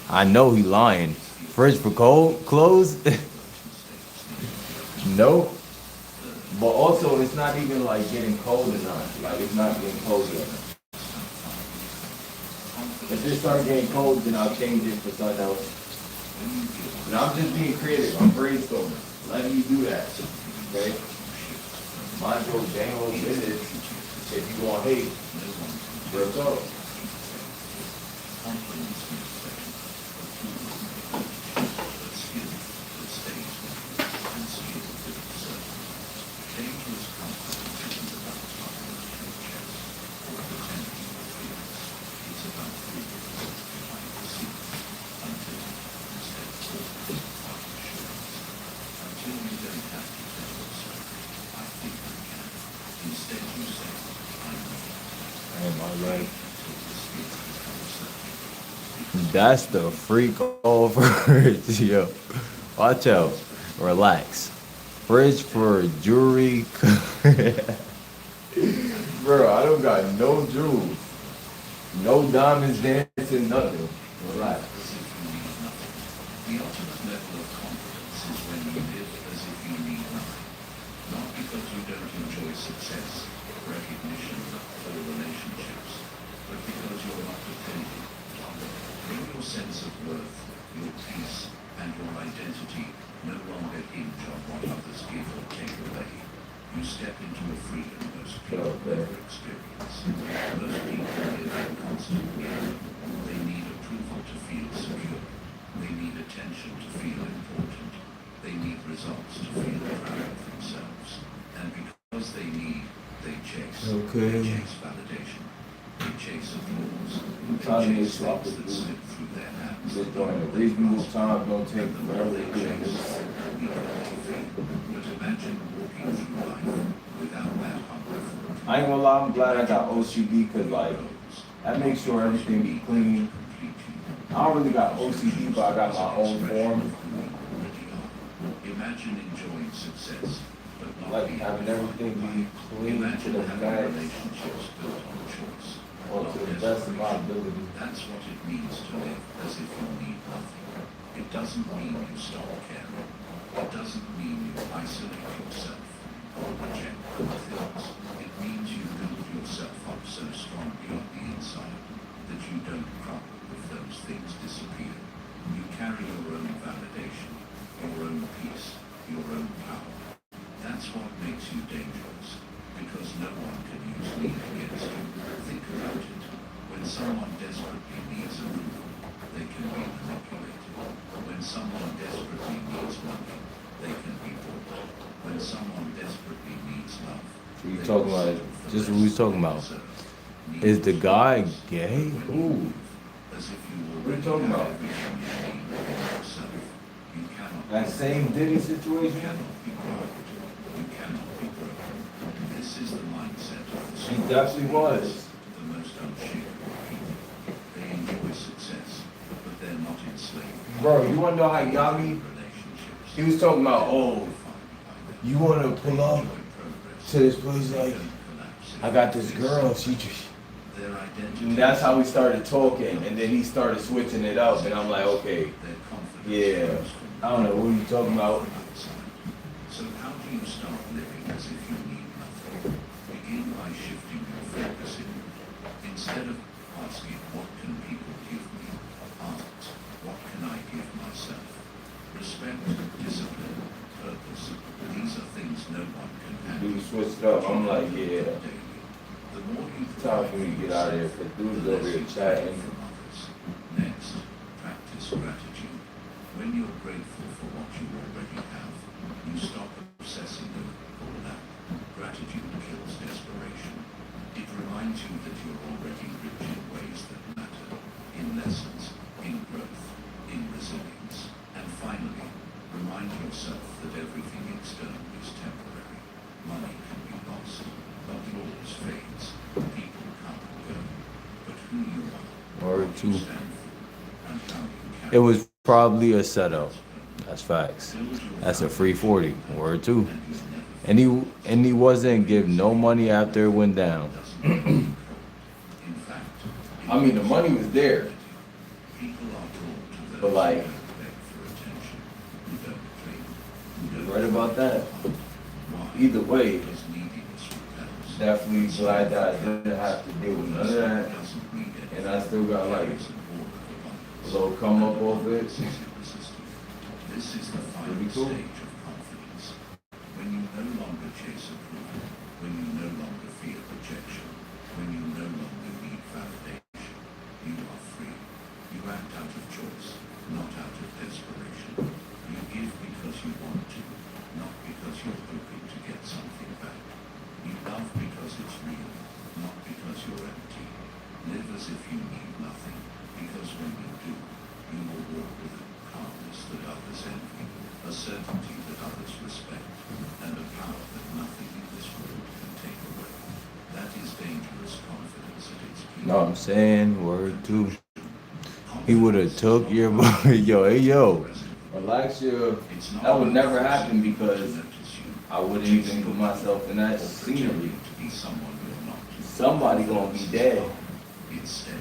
I know he lying. Fridge for cold clothes? Nope. But also it's not even like getting cold enough. Like it's not getting cold enough. If it starts getting cold, then I'll change it for something else. And I'm just being creative. I'm brainstorming. Letting you do that. Okay? Mind your dang old business. If you want hate, real talk. That's the freak off fridge, yo. Watch out. Relax. Fridge for jewelry. Bro, I don't got no jewels. No diamonds dancing, nothing. Relax. The ultimate level of confidence is when you live as if you need nothing. Not because you don't enjoy success, recognition, or relationships, but because you're not dependent. When your sense of worth, your peace, and your identity no longer hinge on what others give or take away, you step into a freedom most people never experience. Most people live in constant need. They need approval to feel secure. They need attention to feel important. They need results to feel proud of themselves. And because they need, they chase. trying to make sure I could do this during a reasonable time, don't take forever to do this. I ain't gonna lie, I'm glad I got OCD because like that makes sure everything be clean. I don't really got OCD, but I got my own form. Imagine enjoying success, but not Like having everything be clean to the max relationships built on choice. or to the best of my ability. That's what it means to live as if you need nothing. It doesn't mean you stop caring. It doesn't mean you isolate yourself or reject good things. It means you build yourself up so strongly on the inside that you don't crumble if those things disappear. You carry your own validation, your own peace, your own power. That's what makes you dangerous, because no one can use lead against you. Think about it. When someone desperately needs approval, they can be manipulated. When someone desperately needs money, they can be bought. When someone desperately needs love, What you talking about? Just what we was talking about. Is the guy gay? Ooh. What are you talking about? That same Diddy situation? This is the mindset of the He definitely was. the most unshakable people. They enjoy success, but they're not enslaved. Bro, you wanna know how he got me? He was talking about, oh, you wanna pull up to this place like, I got this girl, she just... And that's how we started talking, and then he started switching it up, and I'm like, okay, yeah, I don't know, what are you talking about? So how do you start living as if you need nothing? Begin by shifting your focus in. Instead of asking, what can people give me? Ask, what can I give myself? Respect, discipline, purpose. These are things no one can handle. Dude switched up, I'm like, yeah. The more you Time for me to get out of here, because dude's over here chatting. Next, practice gratitude. When you're grateful for what you already have, you stop obsessing over that. Gratitude kills desperation. It reminds you that you're already rich in ways that matter, in lessons, in growth, in resilience. And finally, remind yourself that everything external is temporary. Money can be lost, applause fades, people come and go. But who you are, Or two. stand for, and how you It was probably a setup. That's facts. That's a free 40. Word two. And he wasn't giving no money after it went down. I mean, the money was there. But like, you're right about that. Either way, definitely glad that I didn't have to deal with none of that. And I still got like a little come up off it. This is the final stage of confidence. When you no longer chase approval, when you no longer fear rejection, when you no longer need validation, you are free. You act out of choice, not out of desperation. You give because you want to, not because you're hoping to get something back. You love because it's real, not because you're empty. Live as if you need nothing, because when you do, you will walk with a calmness that others envy, a certainty that others respect, and a power that nothing in this world can take away. That is dangerous confidence at its peak. No, I'm saying word two. He would have took your yo, hey yo. Relax your. That would never happen because I wouldn't even put myself in that scenery. Somebody gonna be dead. It's steady.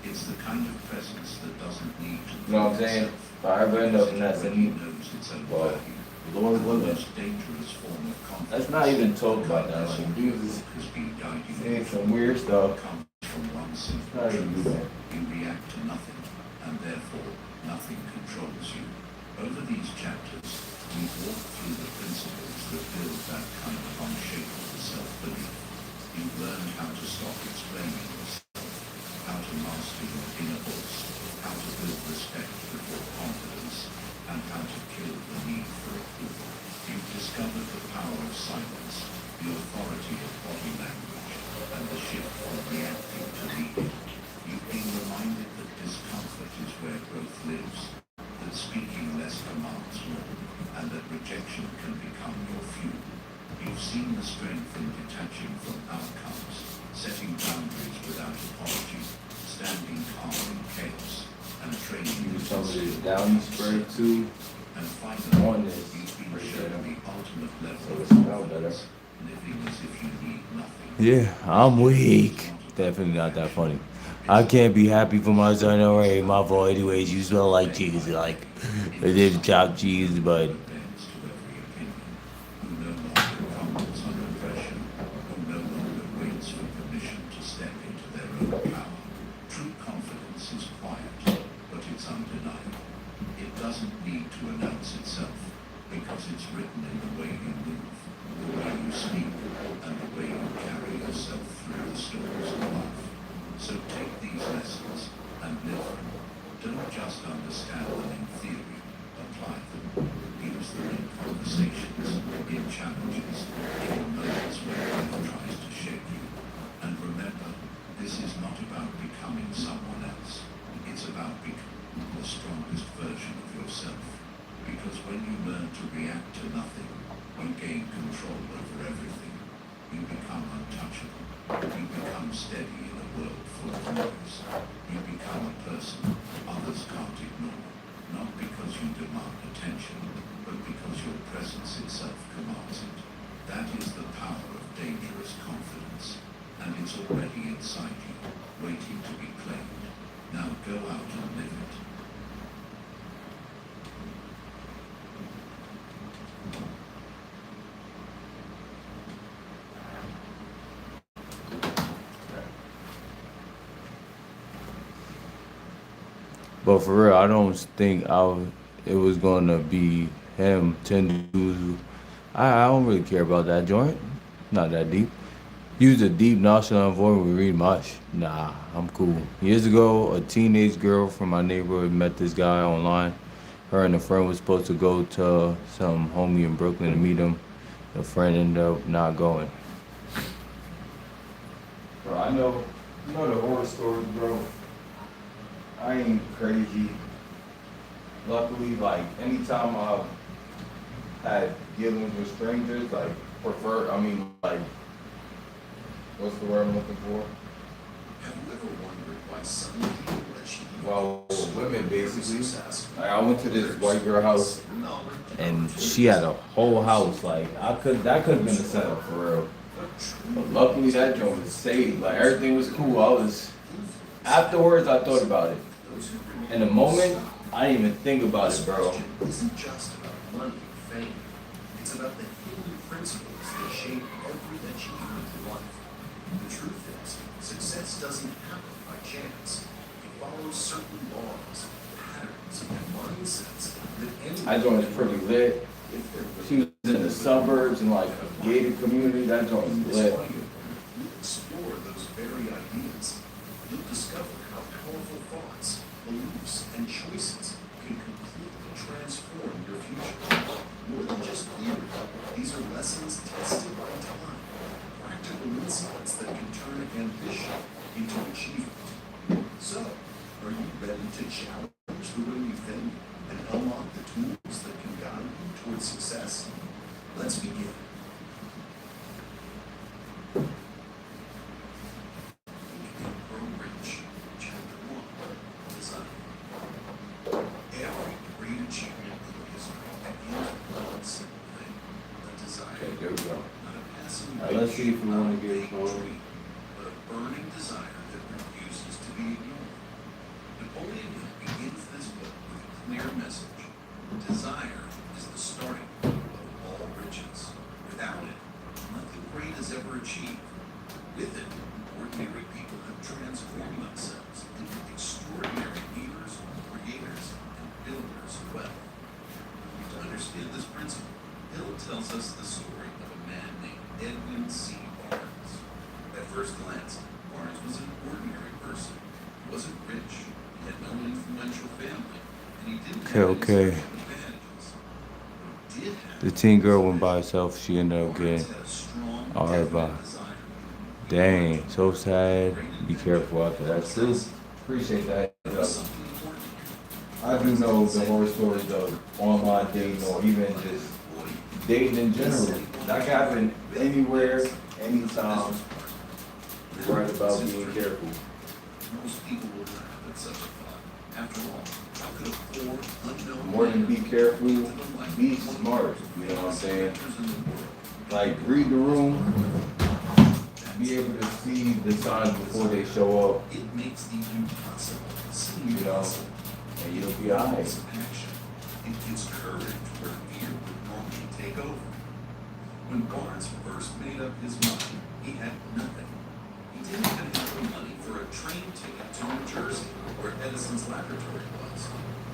It's the kind of presence that doesn't need to. You know what I'm saying? If I ever end up in that scenery, well, Lord willing. Let's not even talk about that. Like, dudes is saying some weird stuff. Not even do that. You react to nothing, and therefore nothing controls you. Over these chapters, we've walked through the principles that build that kind of unshakable self-belief. You've learned how to stop explaining yourself, how to master your inner voice, how to build respect before confidence, and how to kill the need for approval. You've discovered the power of silence, the authority of body language, and the shift from reacting to leading. You've been reminded lives, that speaking less commands more, and that rejection can become your fuel. You've seen the strength in detaching from outcomes, setting boundaries without apology, standing calm in chaos, and training You tell me this down spray too. and finally, On this, you've been right shown there. the ultimate level So of it smell better. confidence, living as if you need nothing. Yeah, I'm weak. Definitely not that funny. I can't be happy for my son. Alright, my fault. Anyways, you smell like cheese, like it is chopped cheese, but Bends to every opinion, who no longer crumbles under pressure, who no longer waits for permission to step into their own power. True confidence is quiet, but it's undeniable. It doesn't need to announce itself, because it's written in the way you move, the way you speak, and the way you carry yourself through the storms of life. So take these lessons and live them. Don't just understand them in theory, apply them. Use them in conversations, in challenges, in moments when life tries to shake you. And remember, this is not about becoming someone else. It's about becoming the strongest version of yourself. Because when you learn to react to nothing, you gain control over everything. You become untouchable. You become steady in a world full of noise. You become a person others can't ignore, not because you demand attention, but because your presence itself commands it. That is the power of dangerous confidence, and it's already inside you, waiting to be claimed. Now go out and live it. but for real, I don't think it was gonna be him 10 dudes. I don't really care about that joint. Not that deep. Use a deep national avoid we read much. Nah, I'm cool. Years ago, a teenage girl from my neighborhood met this guy online. Her and a friend was supposed to go to some homie in Brooklyn to meet him. The friend ended up not going. Bro, I know, you know the horror stories, bro. I ain't crazy. Luckily, like, anytime I've had dealings with strangers, like, like, what's the word I'm looking for? Have you ever wondered why some people achieve Well, women, basically. Like, I went to this white girl house, And she had a whole house. Like that could have been a setup for real. But luckily, that joint was saved. Like, everything was cool. Afterwards, I thought about it. In the moment, I didn't even think about it, bro. It isn't just about money and fame. It's about the hidden principles that shape every achievement in life. The truth is, success doesn't happen by chance. It follows certain laws, patterns, and mindsets that anyone That joint was pretty lit. She was in the suburbs and like a gated community. That joint was lit. you explore those very ideas, you'll discover how powerful thoughts, beliefs, and choices can completely transform your future. More than just theory, these are lessons tested by time, practical insights that can turn ambition into achievement. So, are you ready to challenge the way you think and unlock the tools that can guide you towards success? Let's begin. Grow Rich, Chapter 1, Design. Every great achievement in history begins with one simple thing, a desire. Okay, there we go. Not a passing All right, let's see if we want to get vague close. dream, but a burning desire that refuses to be ignored. Napoleon Hill begins this book with a clear message. Desire is the starting point of all riches. Without it, nothing great is ever achieved. With it, ordinary people have transformed themselves into extraordinary leaders, creators, and builders of wealth. To understand this principle, Hill tells us the story of a man named Edwin C. Barnes. At first glance, Barnes was an ordinary person. He wasn't rich, he had no influential family, and he didn't have any Okay. social advantages. What he did have The teen girl went by herself. She ended up getting had a strong, alright by. desire. Dang, so sad. Be careful out there. That's true. Appreciate that. There was something important here. I do know the horror stories of online dating or even just dating in general. That can happen anywhere, anytime. You're right about being careful. Most people would laugh at such a thought. After all, how could a poor, unknown More than be careful, be smart. You know what I'm saying? Like, read the room, be able to see the signs before they show up. It makes the impossible seem You know, possible. and you'll be alright. Action. It gives courage where fear would normally take over. When Barnes first made up his mind, he had nothing. He didn't even have the money for a train ticket to New Jersey, where Edison's laboratory was.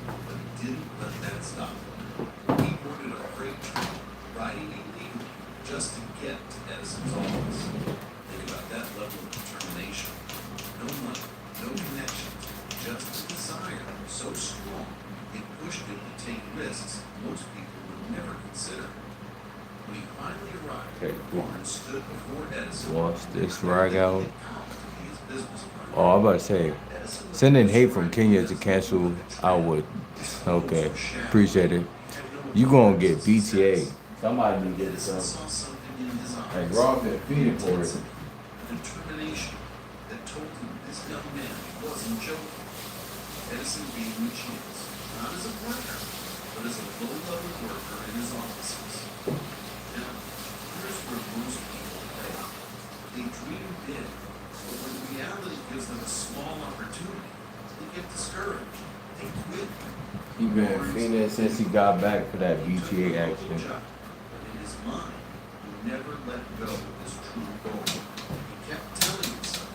But he didn't let that stop him. He boarded a freight train, riding illegally, just to get to Edison's office. Think about that level of determination. No money, no connections, just a desire so strong it pushed him to take risks most people would never consider. When he finally arrived, Okay, Barnes stood before Edison. Wash this rag out. His business partner. Oh, I'm about to say, sending hate from Kenya to cancel, I would. Okay, appreciate it. You gonna get BTA. Somebody need to get this up. Saw something in his eyes. Like, Rob been feeding for it. Determination that told him this young man wasn't joking. Edison gave him a chance, not as a partner, but as a low-level worker in his offices. Now, here's where most people fail. They dream big, but when reality gives them a small opportunity, they get discouraged. They quit. He been feeding since he got back for that BTA action. But in his mind, he never let go of his true goal. He kept telling himself,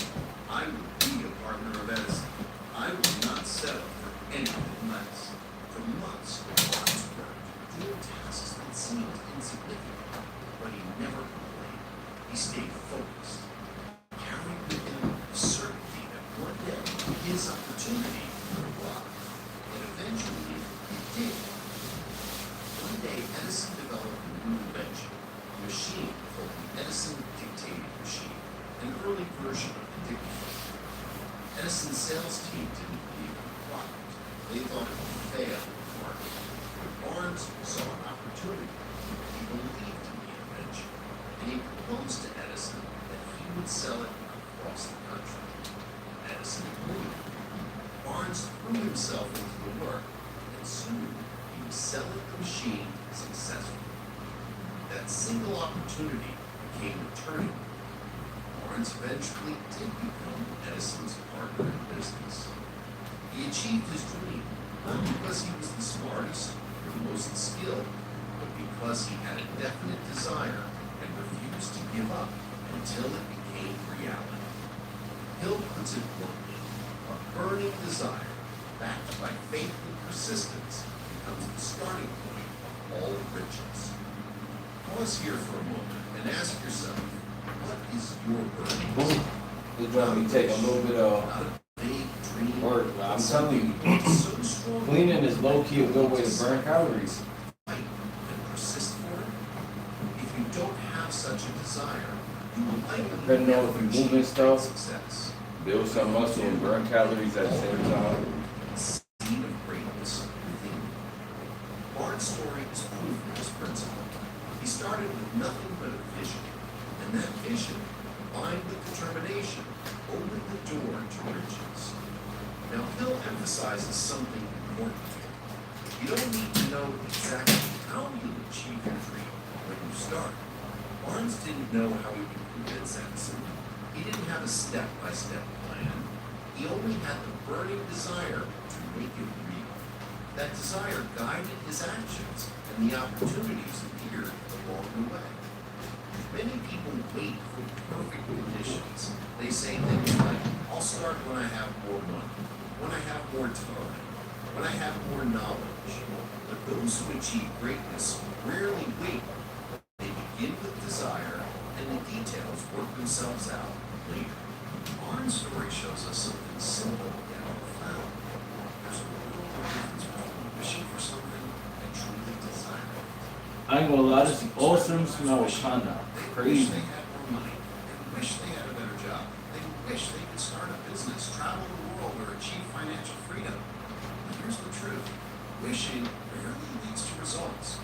I will be a partner of Edison. I will not settle for anything less. For months, Barnes worked, doing tasks that seemed insignificant, but he never complained. He stayed focused, carrying with him the certainty that one day his opportunity would arrive. And eventually, it did. One day, Edison developed a new invention, a machine called the Edison dictating machine, an early version of the dictaphone. Edison's sales team didn't believe in the product. They thought it would fail in the market. But Barnes saw an opportunity. He believed in the invention, and he proposed to Edison that he would sell it across the country. Edison agreed. Barnes threw himself into the work, and soon he was selling the machine successfully. That single opportunity became a turning point. Barnes eventually did become Edison's partner in business. He achieved his dream, not because he was the smartest or the most skilled, but because he had a definite desire and refused to give up until it became reality. Hill puts it bluntly, a burning desire, backed by faith and persistence, becomes the starting point of all riches. Pause here for a moment and ask yourself, what is your burning desire? This job be taking a little bit of work, but I'm telling you, cleaning is low-key a good way to burn calories. And persist for it? If you don't have such a desire, you will likely Depending on if never you're achieve moving stuff, success. build some muscle and burn calories at the same time. Seed of greatness within you. Barnes' story is proof of this principle. He started with nothing but a vision, and that vision, combined with determination, opened the door to riches. Now, Hill emphasizes something important here. You don't need to know exactly how you'll achieve your dream when you start. Barnes didn't know how he could convince Edison. He didn't have a step-by-step plan. He only had the burning desire to make it real. That desire guided his actions, and the opportunities appeared along the way. Many people wait for perfect conditions. They say things like, I'll start when I have more money, when I have more time, when I have more knowledge. But those who achieve greatness rarely wait. They begin with desire, and the details work themselves out later. Barnes' story shows us something simple yet profound. There's a real difference between wishing for something and truly desiring it. I ain't gonna lie, this is awesome smell kinda crazy. They had more money. They wish they had a better job. They wish they could start a business, travel the world, or achieve financial freedom. But here's the truth. Wishing rarely leads to results.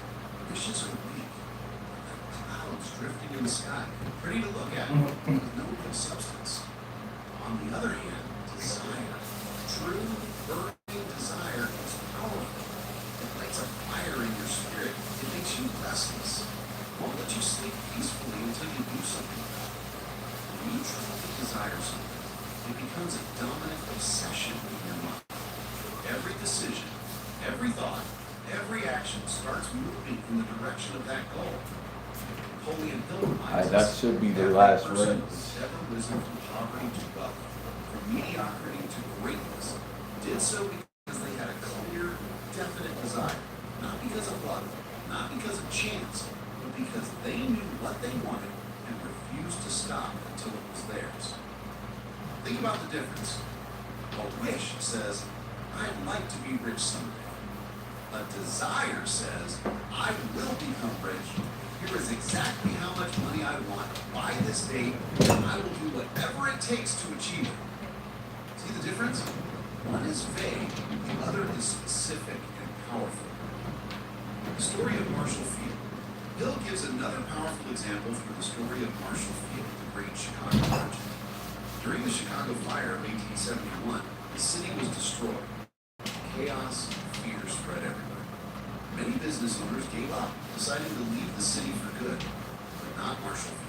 Wishes are weak, like clouds drifting in the sky, pretty to look at, with no real substance. On the other hand, desire, true, burning desire, is powerful. It lights a fire in your spirit. It makes you restless. It won't let you sleep peacefully until you do something about it. When you truly desire something, it becomes a dominant obsession in your mind. Every decision, every thought, every action starts moving in the direction of that goal. Napoleon Hill reminds That us should be the every last person rinse. who's ever risen from poverty to wealth, from mediocrity to greatness, did so because they had a clear, definite desire. Not because of luck, not because of chance, but because they knew what they wanted and refused to stop until it was theirs. Think about the difference. A wish says, I'd like to be rich someday. A desire says, I will become rich. Here is exactly how much money I want by this date, and I will do whatever it takes to achieve it. See the difference? One is vague, the other is specific and powerful. The story of Marshall Field. Hill gives another powerful example through the story of Marshall Field, the great Chicago merchant. During the Chicago fire of 1871, the city was destroyed. Chaos and fear spread everywhere. Many business owners gave up, deciding to leave the city for good, but not Marshall Field.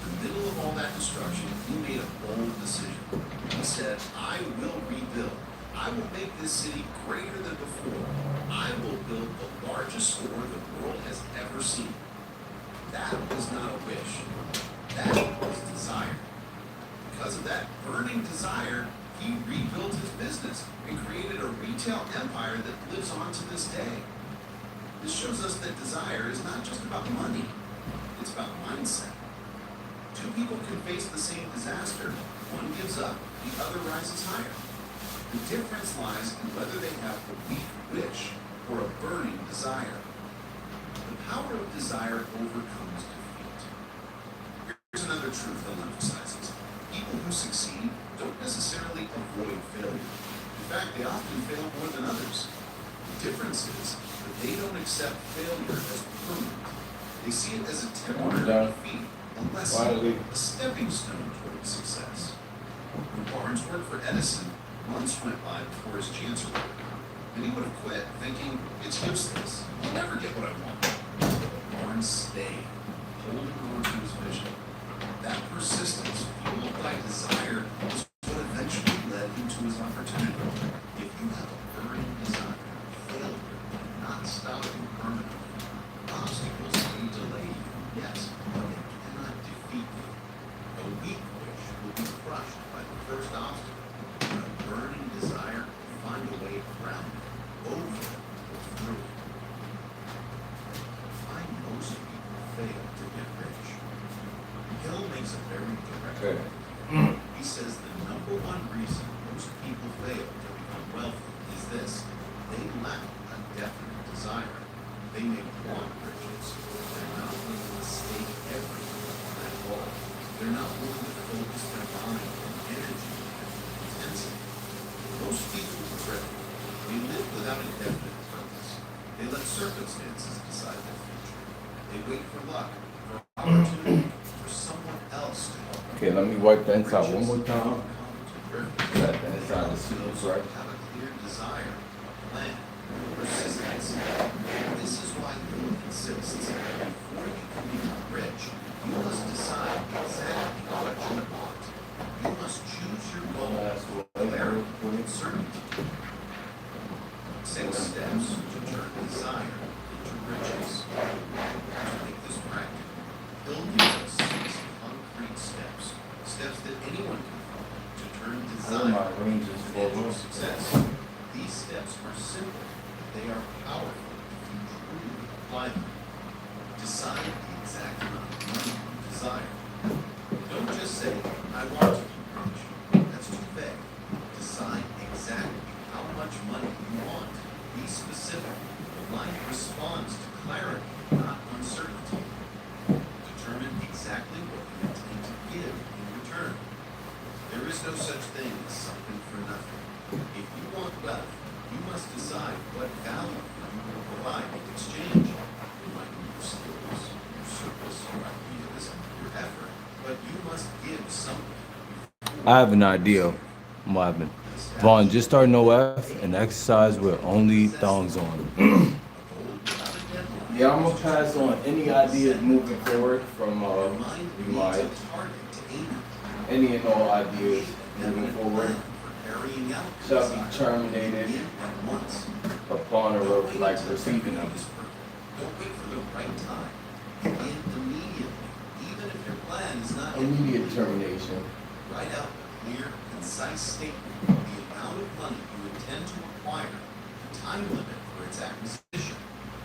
In the middle of all that destruction, he made a bold decision. He said, I will rebuild. I will make this city greater than before. I will build the largest store the world has ever seen. That was not a wish. That was desire. Because of that burning desire, he rebuilt his business and created a retail empire that lives on to this day. This shows us that desire is not just about money, it's about mindset. Two people can face the same disaster. One gives up, the other rises higher. The difference lies in whether they have a weak wish or a burning desire. The power of desire overcomes defeat. Here's another truth Hill emphasizes. People who succeed don't necessarily avoid failure. In fact, they often fail more than others. The difference is that they don't accept failure as permanent. They see it as a temporary defeat, a lesson, a stepping stone toward success. When Barnes worked for Edison, months went by before his chance arrived, and he would have quit, thinking, it's useless, I'll never get what I want. Barnes stayed, holding on to his vision. That persistence, fueled by desire, is what eventually led him to his opportunity. If you have a burning desire, failure cannot stop you permanently. Obstacles may delay you, yes, but they cannot defeat you. A weak wish will be crushed by the first obstacle, but a burning desire will find a way around it, over it, or through it. Why most people fail to get rich? Hill makes a very direct point. He says the number one reason most people fail to become wealthy is this: they lack a definite desire. They may want riches, but they're not willing to stake everything on that goal. They're not willing to focus their mind and energy and intensity. Most people drift. They live without a definite purpose. They let circumstances decide their future. They wait for luck, for opportunity, for someone else to help them. Okay, let me wipe the inside one more time. That the inside is super Those bright. have a clear desire, a plan, persistence. This is why Hill insists, before you can become rich, you must decide exactly what you want. You must choose your goal with clarity and certainty. 6 steps to turn desire into riches. To make this practical, Hill gives us 6 concrete steps, steps that anyone can follow to turn desire into success. These steps are simple, but they are powerful if you truly apply them. Decide the exact amount of money you desire. Don't just say, I want to be rich. That's too vague. Decide exactly how much money you want. Be specific. Life responds to clarity, not uncertainty. Determine exactly what you intend to give in return. There is no such thing as something for nothing. If you want wealth, you must decide what value you will provide in exchange. It might be your skills, your service, your ideas, your effort, but you must give something. I have an idea. What happened? Vaughn, just start no F and exercise with only thongs on. Yeah, I'm gonna pass on any ideas moving forward from you might. Any and all ideas moving forward shall be terminated upon receiving them. Don't wait for the right time. Begin immediately, even if your plan is not Immediate termination. Write out a clear, concise statement of the amount of money you intend to acquire, the time limit for its acquisition,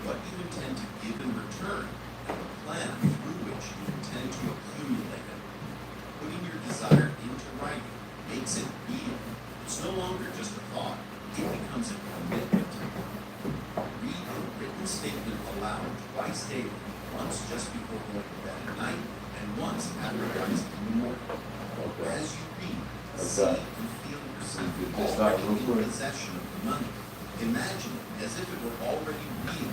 what you intend to give in return, and the plan through which you intend to accumulate it. Putting your desire into writing makes it real. It's no longer just a thought. It becomes a commitment. Read a written statement aloud twice daily, once just before going to bed at night, and once after rising in the morning. As you read, see and feel yourself already in possession of the money. Imagine it as if it were already real.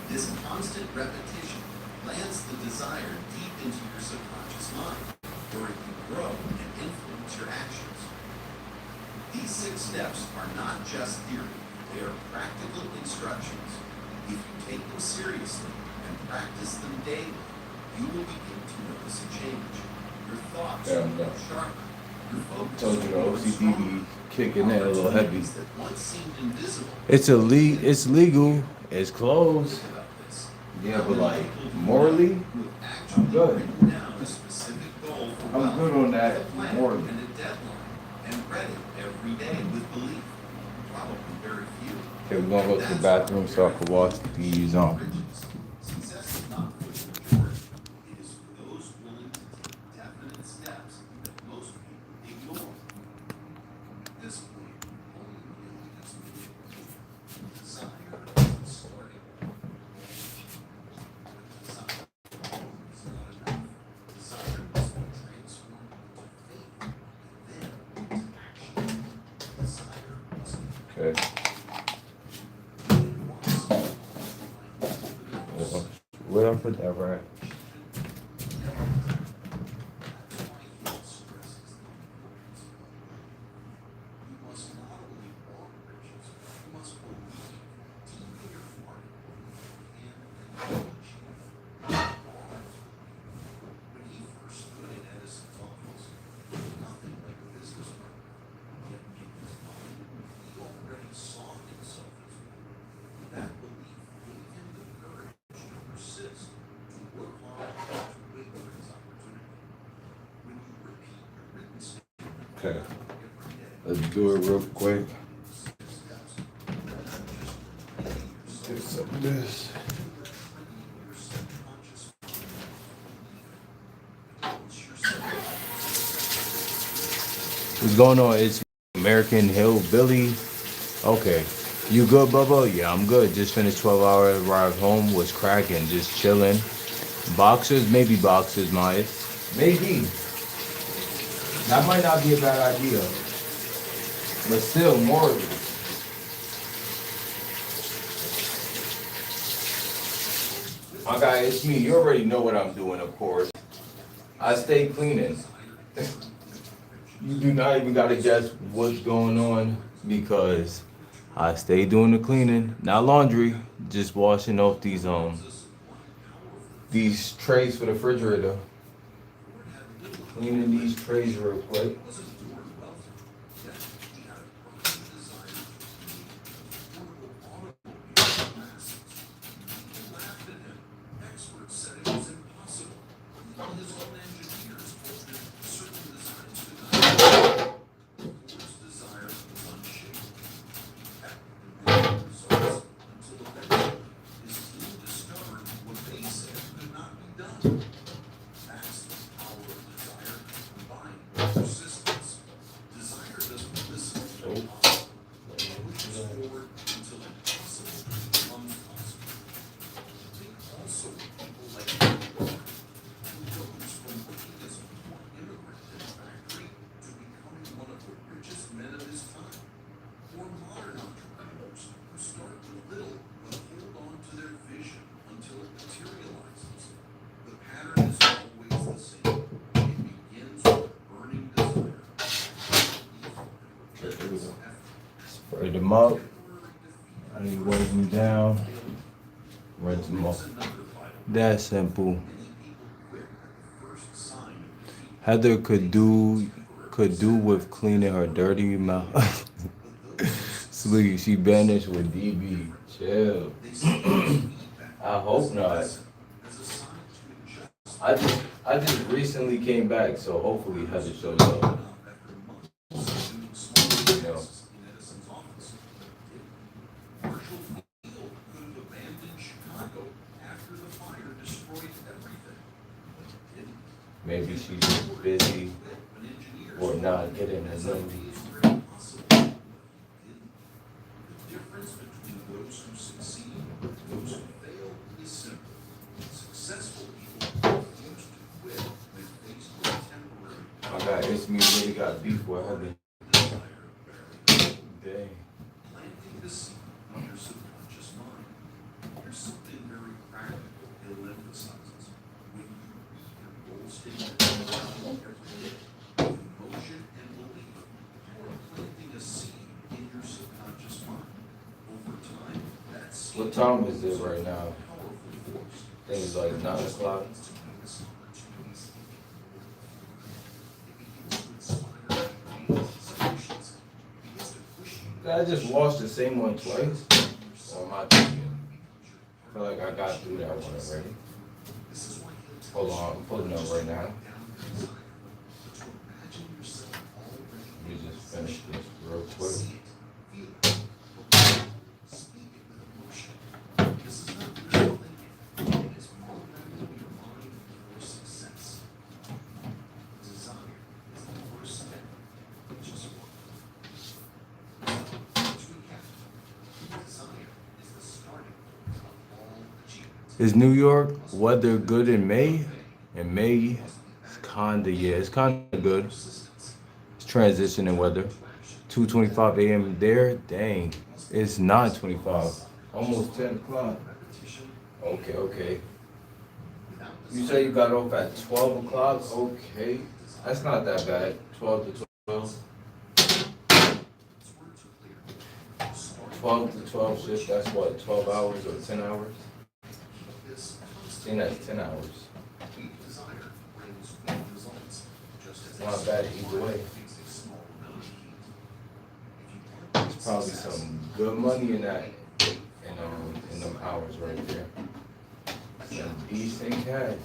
This constant repetition plants the desire deep into your subconscious mind, where it can grow and influence your actions. These 6 steps are not just theory, they are practical instructions. If you take them seriously and practice them daily, you will begin to notice a change. Your thoughts will become sharper. Your focus Told you the OCD be kicking in a little heavy. that once seemed invisible. It's legal, it's closed. Yeah, but like morally, I'm good. I'm good on that morally. And a deadline, and read it every day with belief. Probably very few. Okay, we're gonna go to the bathroom so I can wash these on. Success is not for the majority. It is for those willing to take definite steps that most people ignore. At this point, only really is needed. Desire is starting. Desire is not enough. Desire must be transformed into faith, and then into action. Desire must be Okay. Where I put that right? Okay. Let's do it real quick. Do some of this. What's going on? It's American Hillbilly. Okay. You good, Bubba? Yeah, I'm good. Just finished 12-hour ride home. Was cracking. Just chilling. Boxers? Maybe boxers, Maya. Maybe. That might not be a bad idea. But still, morally. My guy, it's me. You already know what I'm doing, of course. I stay cleaning. You do not even gotta guess what's going on because I stay doing the cleaning. Not laundry, just washing off these trays for the refrigerator. Cleaning these trays real quick. them up. I need to weigh them down. Rinse them off. That's simple. Heather could do with cleaning her dirty mouth. Sleep. She banished with DB. Chill. I hope not. I just recently came back, so hopefully Heather shows up. You know. Maybe she's just busy or not getting the news. My God, it's me really got beef with Heather. Dang. Planting the seed on your subconscious mind. There's something very practical it emphasizes. When you read your goal statement every day, with emotion and belief, you are planting a seed in your subconscious mind. Over time, that seed What time is it right now? powerful force. I think it's like 9 o'clock. I just watched the same one twice on my TV. I feel like I got through that one already. Hold on, I'm pulling up right now. Let me just finish this real quick. Is New York weather good in May? In May, it's kinda good. It's transitioning weather. 2:25 a.m. there. Dang, it's 9:25. Almost 10 o'clock. Okay. You say you got off at 12 o'clock? Okay. That's not that bad. 12 to 12. 12 to 12 shift, that's what, 12 hours or 10 hours? I think that's 10 hours. Not bad either way. There's probably some good money in that, in them hours right there. Some decent cash.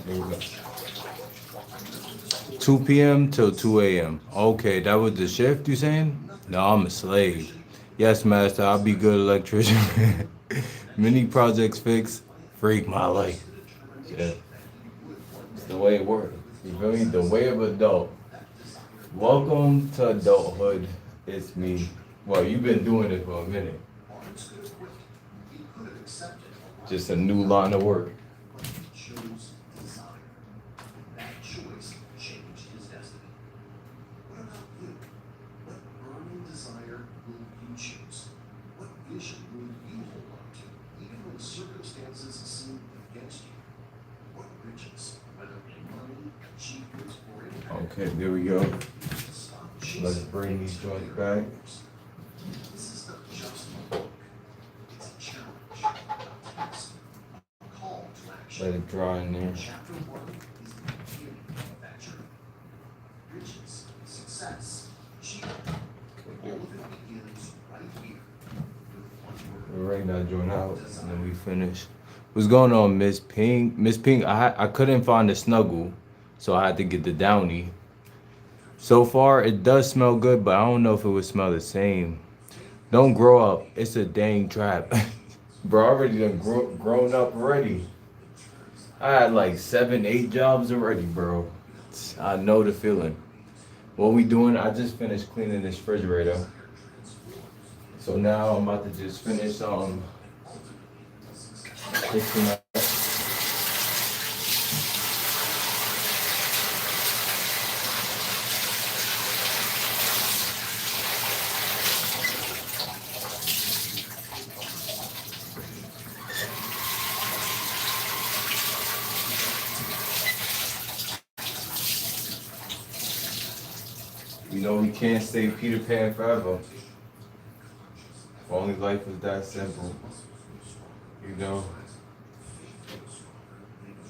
There we go. 2 p.m. till 2 a.m. Okay, that was the shift you saying? No, I'm a slave. Yes, master, I'll be good electrician. Many projects fixed. Freak my life. Yeah. It's the way it works. You feel me? The way of adult. Welcome to adulthood. It's me. Well, you've been doing it for a minute. Just a new line of work. Okay, there we go. Let's bring these joints back. Let it dry in there. We'll wring that joint out and then we finish. What's going on, Miss Pink? Miss Pink, I couldn't find the snuggle, so I had to get the downy. So far, it does smell good, but I don't know if it would smell the same. Don't grow up. It's a dang trap. Bro, I already done grown up already. I had like 7, 8 jobs already, bro. I know the feeling. What we doing, I just finished cleaning this refrigerator. So now I'm about to just finish fixing up. You know we can't stay Peter Pan forever. If only life was that simple. You know.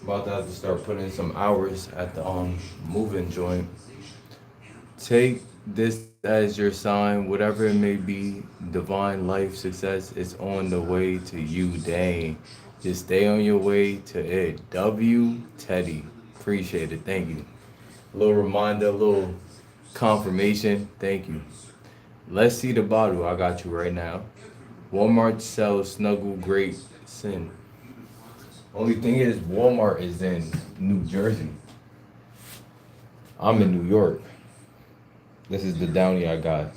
I'm about to have to start putting in some hours at the moving joint. Take this as your sign, whatever it may be, divine life success is on the way to you, dang. Just stay on your way to it. W Teddy. Appreciate it. Thank you. A little reminder, a little confirmation. Thank you. Let's see the bottle. I got you right now. Walmart sells Snuggle Great Sin. Only thing is, Walmart is in New Jersey. I'm in New York. This is the downy I got.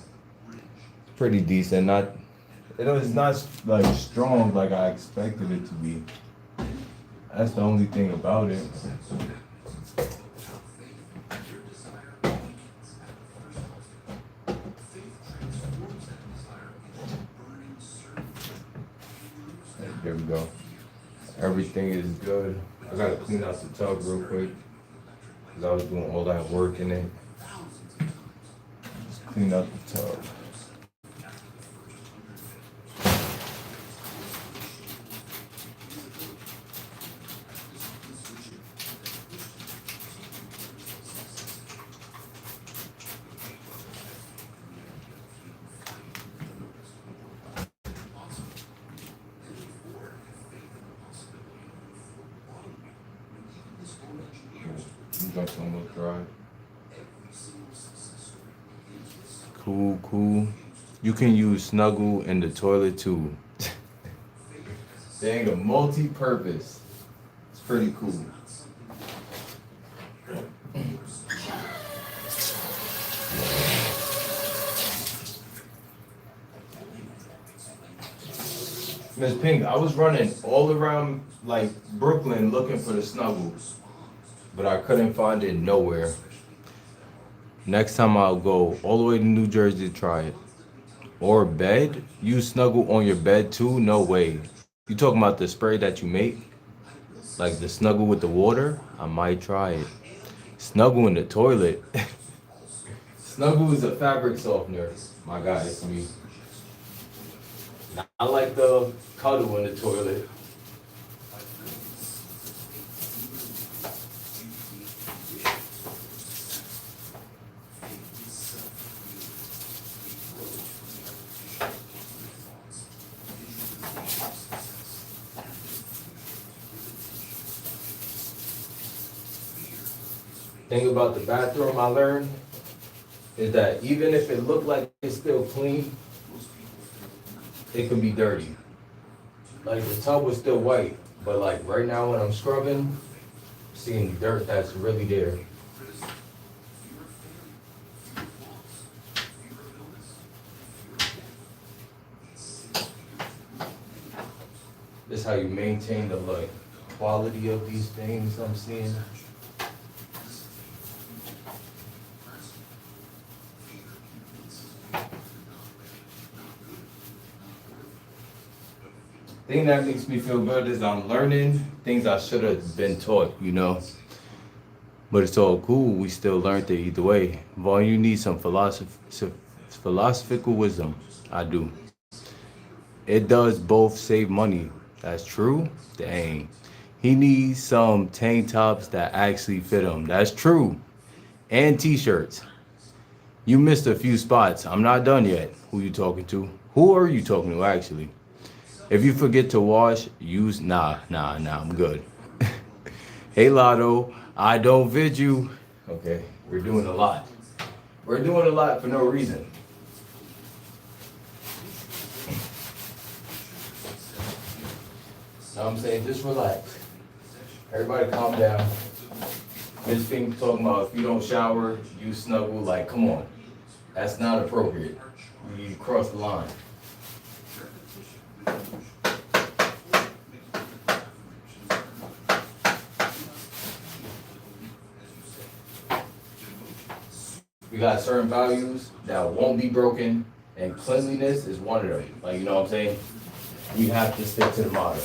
Pretty decent. It's not like strong like I expected it to be. That's the only thing about it. There we go. Everything is good. I gotta clean out the tub real quick because I was doing all that work in it. Just clean out the tub. That's almost dry. Cool. You can use Snuggle in the toilet too. Dang, a multi-purpose. It's pretty cool. Miss Pink, I was running all around like Brooklyn looking for the Snuggles, but I couldn't find it nowhere. Next time I'll go all the way to New Jersey to try it. Or bed? You Snuggle on your bed too? No way. You talking about the spray that you make? Like the Snuggle with the water? I might try it. Snuggle in the toilet? Snuggle is a fabric softener. My guy, it's me. I like the cuddle in the toilet. Thing about the bathroom I learned is that even if it looked like it's still clean, it can be dirty. Like the tub was still white, but like right now when I'm scrubbing, I'm seeing dirt that's really there. This is how you maintain the like quality of these things I'm seeing. Thing that makes me feel good is I'm learning things I should have been taught, you know. But it's all cool. We still learned it either way. Vaughn, you need some philosophical wisdom. I do. It does both save money. That's true. Dang. He needs some tank tops that actually fit him. That's true. And t-shirts. You missed a few spots. I'm not done yet. Who you talking to? Who are you talking to actually? If you forget to wash, use nah, I'm good. Hey Lotto, I don't vid you. Okay, we're doing a lot. We're doing a lot for no reason. Know what I'm saying? Just relax. Everybody calm down. Miss Fink talking about if you don't shower, you snuggle. Like, come on. That's not appropriate. You cross the line. We got certain values that won't be broken, and cleanliness is one of them. Like, you know what I'm saying? We have to stick to the motto.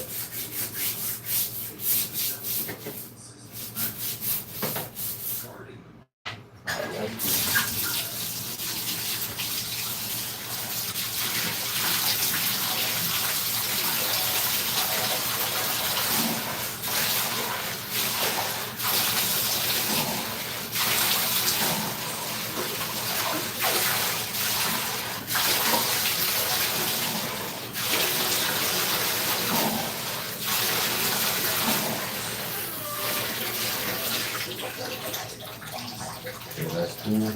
That's cool.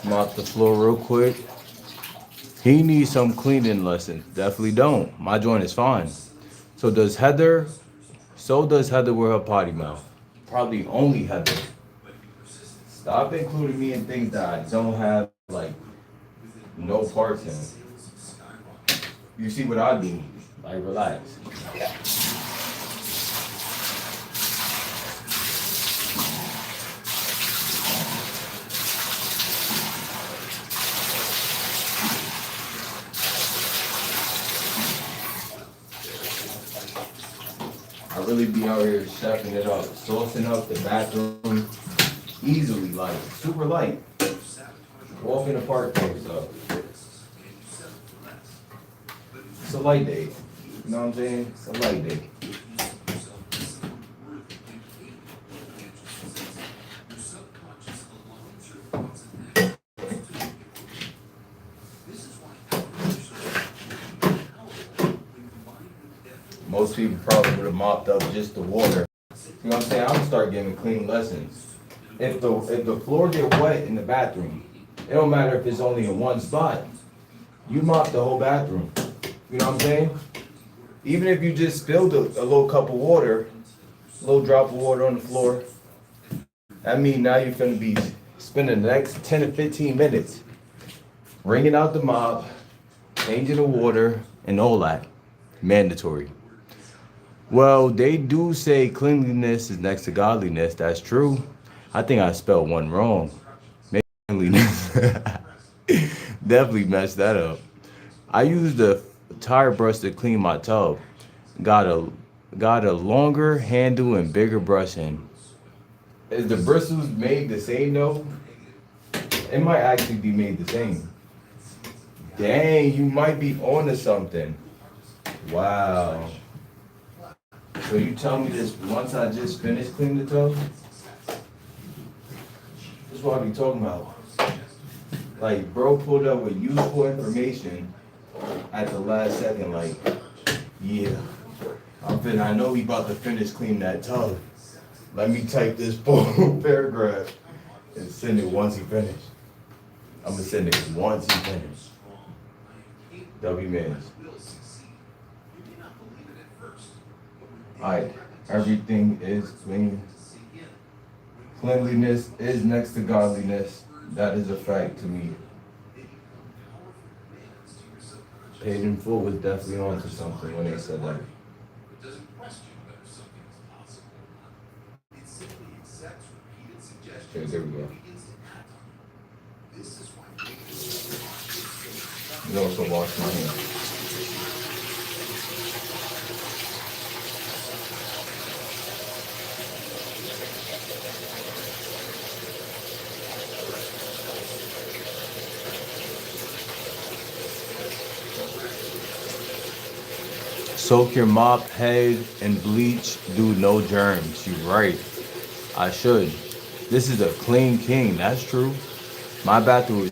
Mop the floor real quick. He needs some cleaning lessons. Definitely don't. My joint is fine. So does Heather. So does Heather with her potty mouth. Probably only Heather. Stop including me in things that I don't have like no parts in. You see what I do? Like relax. I really be out here chefing it up, saucing up the bathroom easily, like super light. Walk in the park type stuff. It's a light day. You know what I'm saying? It's a light day. Most people probably would have mopped up just the water. You know what I'm saying? I'm gonna start giving clean lessons. If the floor get wet in the bathroom, it don't matter if it's only in one spot. You mop the whole bathroom. You know what I'm saying? Even if you just spilled a little cup of water, a little drop of water on the floor, that means now you're gonna be spending the next 10 to 15 minutes wringing out the mop, changing the water, and all that. Mandatory. Well, they do say cleanliness is next to godliness. That's true. I think I spelled one wrong. Maybe cleanliness. Definitely messed that up. I used a tire brush to clean my tub. Got a longer handle and bigger brush in. Is the bristles made the same though? It might actually be made the same. Dang, you might be onto something. Wow. So you tell me this once I just finished cleaning the tub? This is what I be talking about. Like, bro pulled up with useful information at the last second, like, yeah, I know he about to finish cleaning that tub. Let me type this full paragraph and send it once he finished. I'm gonna send it once he finished. W Mans. Alright, everything is clean. Cleanliness is next to godliness. That is a fact to me. Paid in Full was definitely on to something when they said that. Okay, there we go. You also wash my hands. Soak your mop head in bleach. Do no germs. You right. I should. This is a clean king. That's true. My bathroom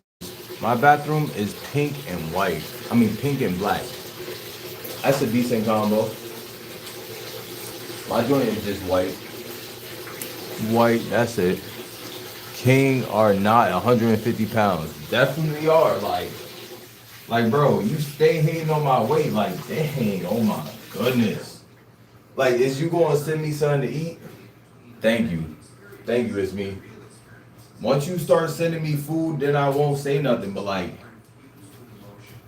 is pink and white. I mean pink and black. That's a decent combo. My joint is just white. White, that's it. King are not 150 pounds. Definitely are. Like, bro, you stay hating on my weight. Like, dang, oh my goodness. Like, is you gonna send me something to eat? Thank you. Thank you, it's me. Once you start sending me food, then I won't say nothing. But like,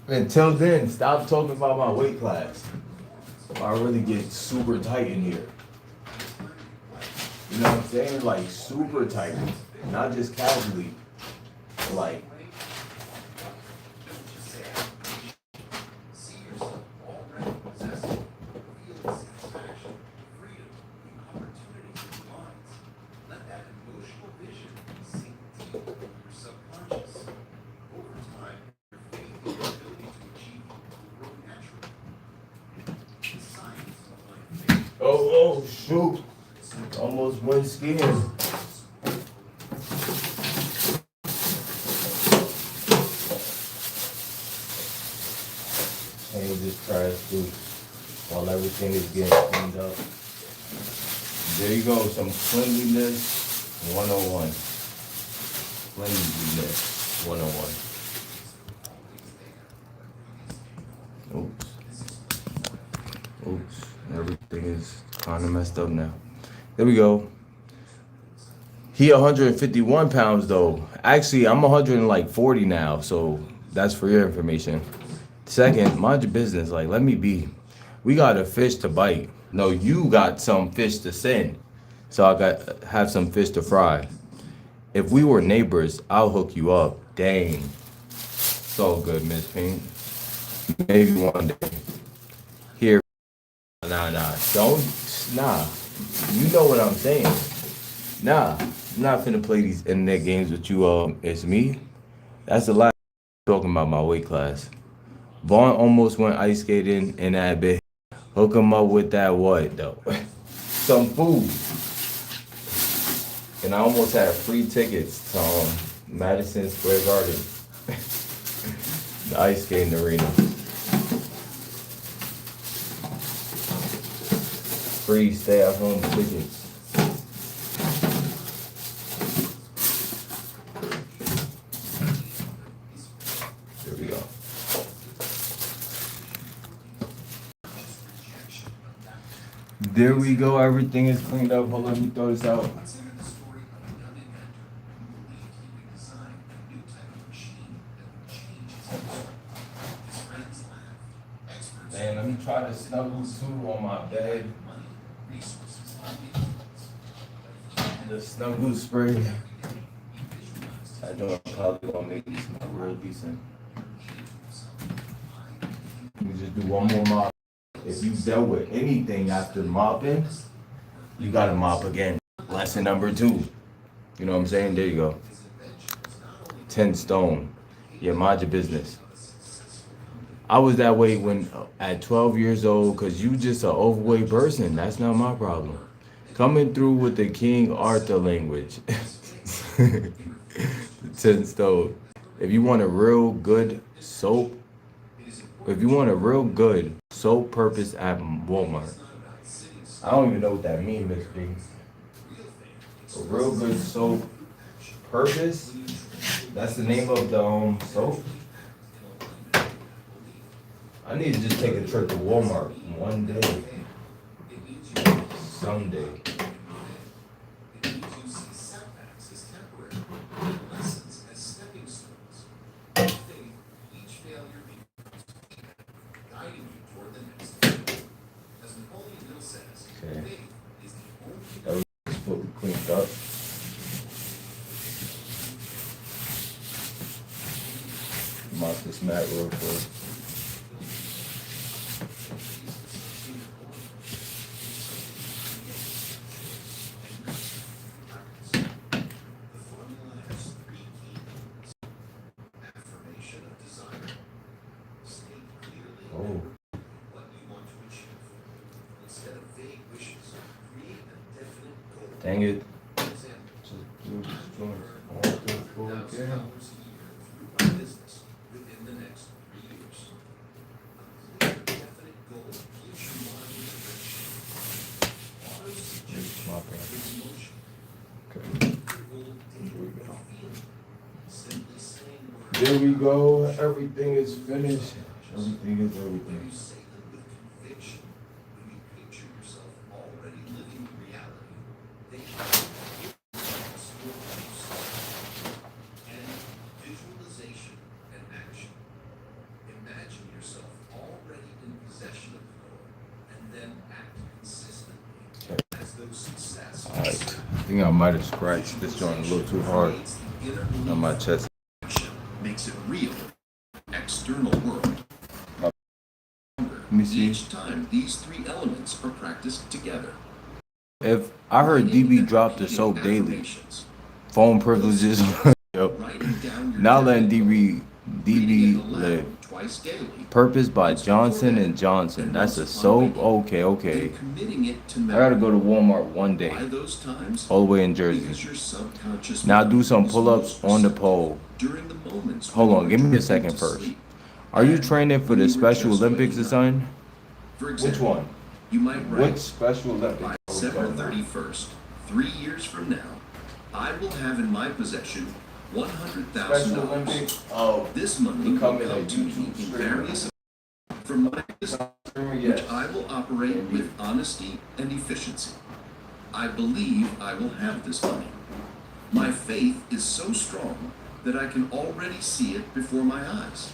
until then, stop talking about my weight class. I really get super tight in here. You know what I'm saying? Like super tight. Not just casually. Like oh shoot. Almost went skiing. And this trash too. While everything is getting cleaned up. There you go, some cleanliness 101. Cleanliness 101. Oops. Oops. Everything is kind of messed up now. There we go. He 151 pounds though. Actually, I'm 140 now, so that's for your information. Second, mind your business. Like, let me be. We got a fish to bite. No, you got some fish to send. So I got have some fish to fry. If we were neighbors, I'll hook you up. Dang. It's all good, Miss Pink. Maybe one day. Here. Nah. Don't. Nah. You know what I'm saying. Nah. I'm not finna play these internet games with you. It's me. That's the last talking about my weight class. Vaughn almost went ice skating in that bit. Hook him up with that what though? Some food. And I almost had free tickets to Madison Square Garden. The ice skating arena. Free stay at home tickets. There we go. There we go. Everything is cleaned up. Hold on, let me throw this out. Man, let me try to snuggle too on my bed. The snuggle spray. I know I'm probably gonna make this real decent. Let me just do one more mop. If you dealt with anything after mopping, you gotta mop again. Lesson number 2. You know what I'm saying? There you go. 10 stone. Yeah, mind your business. I was that way when at 12 years old, cause you just an overweight person. That's not my problem. Coming through with the King Arthur language. 10 stone. If you want a real good soap purpose at Walmart. I don't even know what that means, Miss B. A real good soap purpose? That's the name of the soap? I need to just take a trip to Walmart one day. Someday. Okay. That was what we cleaned up. Mop this mat real quick. Oh. Dang it. Just do this joint. I want to go again. Business within the next 3 years. A clear, definite goal gives your mind direction. Auto suggestion brings motion. Okay. Your goal daily with feeling. Simply saying words. There we go. Everything is finished. Everything is When you everything. say them with conviction, when you picture yourself already living the reality, they and visualization and action. Imagine yourself already in possession of the goal, and then act consistently as though success Alright. I think I might have scratched this joint a little too hard on my chest. makes it real. External world. Let me see. Each time these three elements are practiced together. If I heard DB drop the soap daily, phone privileges, yep. Not letting DB live. Twice daily. Purpose by Johnson and Johnson. That's a soap. Okay, okay. Committing it to I gotta go to Walmart one day, By those times, all the way in Jersey. because your subconscious Now mind do some is pull-ups most on the pole. during the moments Hold when on, you give me a drift second into first. sleep. Are you training for When the you were Special just Olympics or waking up. something? For example, Which one? You might write What Special Olympics? by December 31st, 3 years from now, I will have in my possession Special $100,000. Olympics? Oh, This money will becoming a come to me YouTube in streamer. various from my business, which Yes. I will operate with honesty and efficiency. I believe I will have this money. My faith is so strong that I can already see it before my eyes.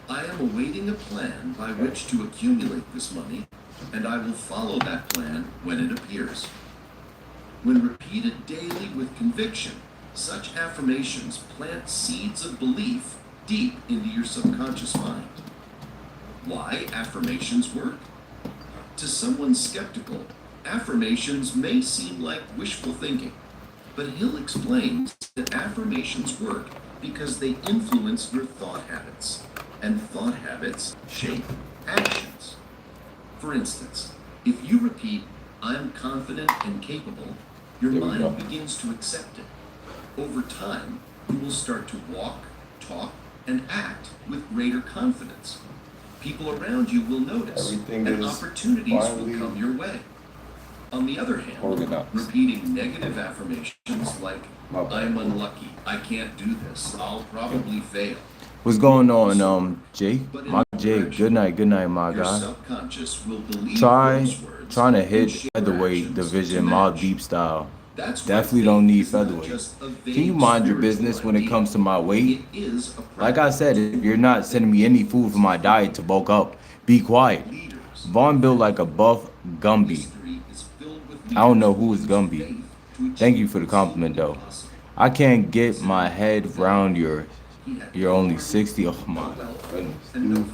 I am awaiting a plan by which to accumulate this money, and I will follow that plan when it appears. When repeated daily with conviction, such affirmations plant seeds of belief deep into your subconscious mind. Why affirmations work? To someone skeptical, affirmations may seem like wishful thinking, but Hill explains that affirmations work because they influence your thought habits, and thought habits shape actions. For instance, if you repeat, "I'm confident and capable," your There we mind go. begins to accept it. Over time, you will start to walk, talk, and act with greater confidence. People around you will notice, Everything and is opportunities finally will come your way. On the other hand, organized. repeating negative affirmations like, My bad. "I'm unlucky, I can't do this, I'll probably fail," What's going on, Jake? but in My the Jake. direction, Good night, my your guy. subconscious will believe Trying those words to and hit shape featherweight actions division, to Mob match. Deep style. That's why Definitely faith don't need is not featherweight. just a Can you vague mind your spiritual business when it idea. comes to my weight? It is a Like I said, if you're not sending me any food for my diet to bulk up, be quiet. Vaughn built like a buff Gumby. I don't know who is Gumby. Thank you for the compliment though. I can't get my head around you're only 60. Oh my goodness, dude.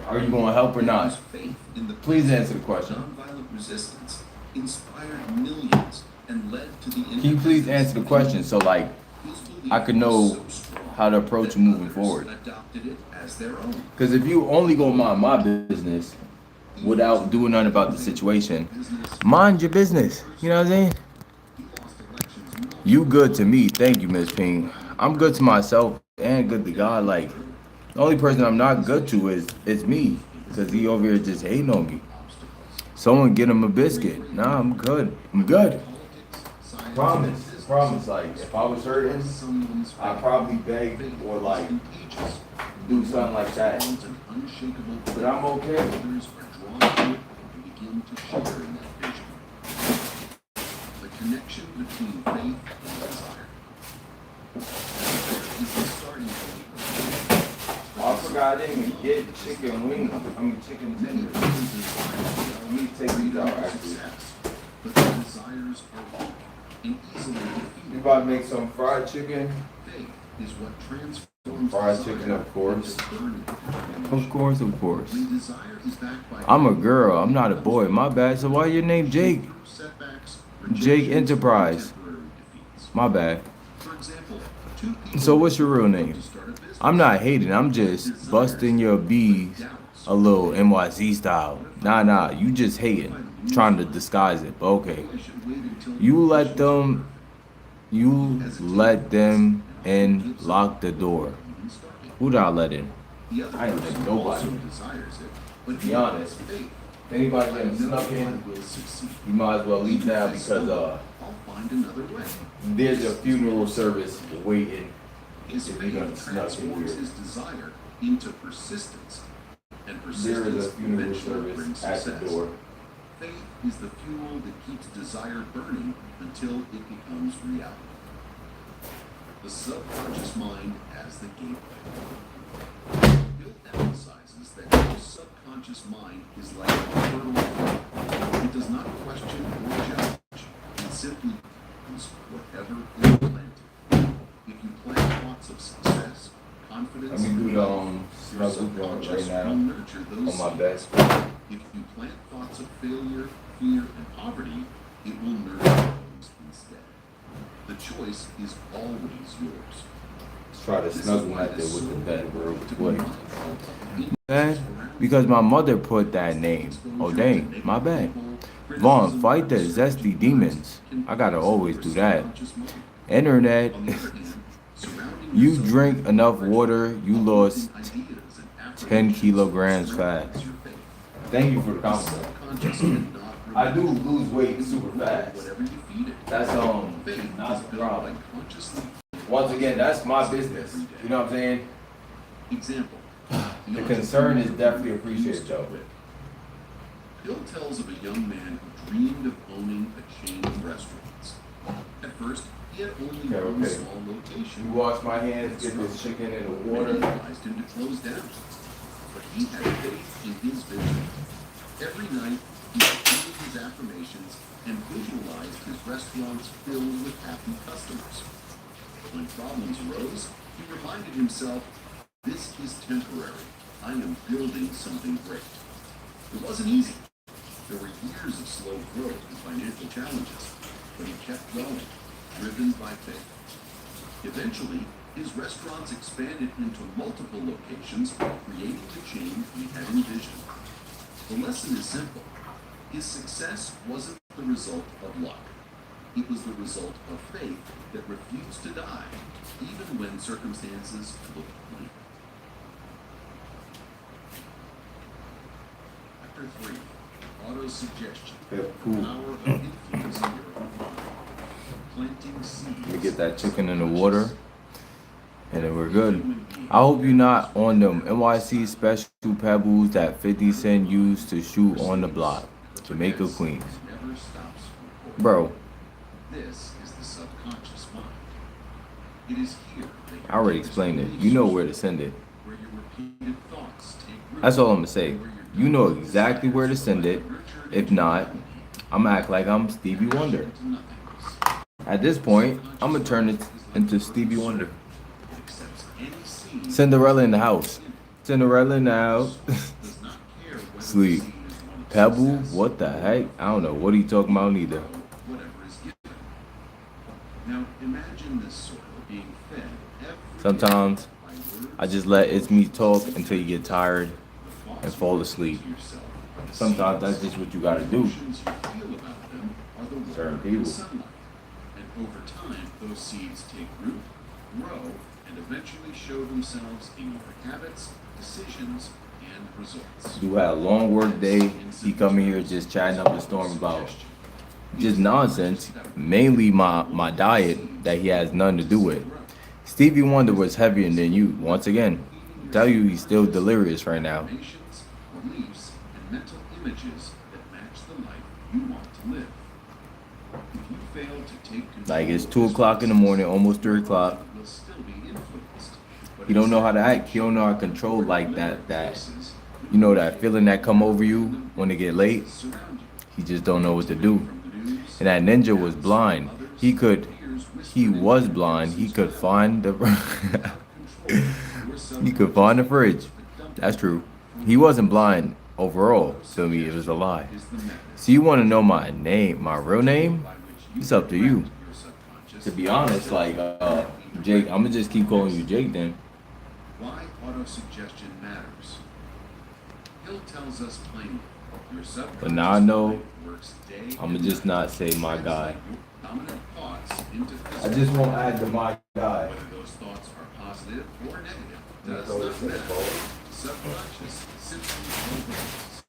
Are you gonna help or not? Please answer the question. Nonviolent resistance inspired millions and led to the Can you please answer the question so like I could know how to approach moving forward? adopted it as their own. Because if you only gonna mind my business without doing nothing about the situation, mind your business. You know what I'm saying? You good to me. Thank you, Miss Ping. I'm good to myself and good to God. Like, the only person I'm not good to is me. Because he over here just hating on me. Someone get him a biscuit. Nah, I'm good. I'm good. Promise. Promise. Like, if I was hurting, I'd probably beg or like do something like that. But I'm okay. Begin to share in that vision. The connection between faith and desire. Is the starting point. I forgot I didn't even get chicken wings. I mean chicken tenders. Let me take these out actually. But the desires are weak and easily defeated. You about to make some fried chicken? Faith is what transforms Fried desire chicken, of course. into burning. Of course, of course. When desire is backed by I'm a girl. I'm not a boy. My bad. So why your name Jake? setbacks, Jake rejections, Enterprise. temporary defeats. My bad. For example, two people So what's your real name? to start a business. I'm not hating. I'm just busting your bees a little NYC style. Nah, you just hating. trying to disguise it, but okay. You let them in, lock the door. Who did I let in? I ain't let nobody. To be honest, if anybody getting snuck in, you might as well leave now because there's a funeral service waiting. His faith transforms his desire into persistence, and There is persistence a funeral eventually service brings at success. the door. Faith is the fuel that keeps desire burning until it becomes reality. The subconscious mind as the gateway. Bill emphasizes that your subconscious mind is like a fertile ground. It does not question or judge. It simply becomes whatever is planted. If you plant thoughts of success, confidence, Let me do the your snuggle joint subconscious right now will nurture those on my bed. seeds. If you plant thoughts of failure, fear, and poverty, it will nurture those instead. The choice is always yours. Let's try to snuggle right there with the bed real quick. Bad? Because my mother put that name. Oh dang, my bad. Vaughn, fight the zesty demons. I gotta always do that. Internet. You drink enough water, you lost 10 kilograms fast. Thank you for the compliment. I do lose weight super fast. That's not the problem. Once again, that's my business. You know what I'm saying? Example. The concern is definitely appreciated though. Bill tells of a young man who dreamed of owning a chain of restaurants. At first, he had only one small location. You wash my hands, get this chicken in the water. Many advised him to close down, but he had faith in his vision. Every night, he repeated his affirmations and visualized his restaurants filled with happy customers. When problems arose, he reminded himself, "This is temporary. I am building something great." It wasn't easy. There were years of slow growth and financial challenges, but he kept going, driven by faith. Eventually, his restaurants expanded into multiple locations, creating the chain he had envisioned. The lesson is simple. His success wasn't the result of luck. It was the result of faith that refused to die, even when circumstances looked bleak. Chapter 3. Auto-suggestion. Power of influencing your own mind. Planting seeds. Let me get that chicken in the water, and then we're good. I hope you're not on them NYC special pebbles that 50 Cent used to shoot on the block. Jamaica, Queens. Never stops recording. Bro, This is the subconscious mind. It is here that I already explained it. You know where to send it. where your repeated thoughts take root. That's all I'm gonna say. You know exactly where to send it. If not, I'm gonna act like I'm Stevie Wonder. At this point, I'm gonna turn it into Stevie Wonder. Cinderella in the house. Cinderella in the house. Sleep. Pebble? What the heck? I don't know. What are you talking about either? Whatever is given. Now imagine this soil being fed every Sometimes I just let It's Me talk until you get tired and fall asleep. Sometimes that's just what you gotta do. emotions you feel about them are the water Certain and people. sunlight. And over time, those seeds take root, grow, and eventually show themselves in your habits, decisions, and results. You had a long work day. He coming here just chatting up a storm about just nonsense. Mainly my diet that he has nothing to do with. Stevie Wonder was heavier than you. Once again, tell you he's still delirious right now. Affirmations, beliefs, and mental images that match the life you want to live. If you fail to take control, Like it's 2 o'clock in the morning, almost 3 o'clock. will still be influenced. But He don't know how to act. He don't know how to control like that you know, that feeling that come over you when it get late. He just don't know what to do. And that ninja was blind. He was blind. He could find the he could find the fridge. That's true. He wasn't blind overall. To me, it was a lie. So you want to know my name, my real name? It's up to you. To be honest, like Jake, I'm gonna just keep calling you Jake then. Why autosuggestion matters. Hill tells us plainly, Your But now I subconscious know mind works day I'ma and just night not say to my guy. translate your dominant thoughts into I physical just won't reality. add the my guy. Whether those thoughts are positive or negative Yeah, does throw not this in the matter. bowl. Subconscious simply overrides.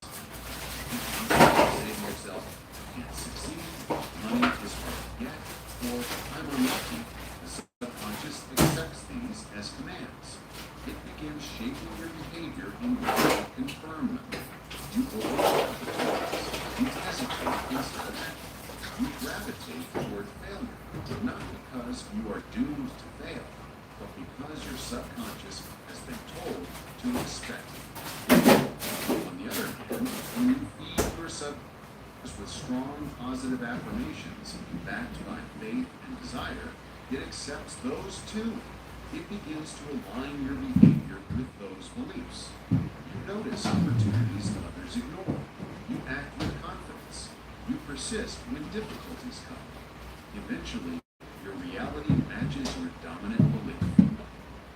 You constantly say to yourself, I can't succeed, money is hard to get, or I'm unlucky. The subconscious accepts these as commands. It begins shaping your behavior in ways that confirm them. You overlook the thoughts. You hesitate instead of acting. You gravitate toward failure, not because you are doomed to fail, but because your subconscious has been told to expect it. On the other hand, when you feed your subconscious with strong positive affirmations backed by faith and desire, it accepts those too. It begins to align your behavior with those beliefs. You notice opportunities others ignore. You act with confidence. You persist when difficulties come. Eventually, your reality matches your dominant belief.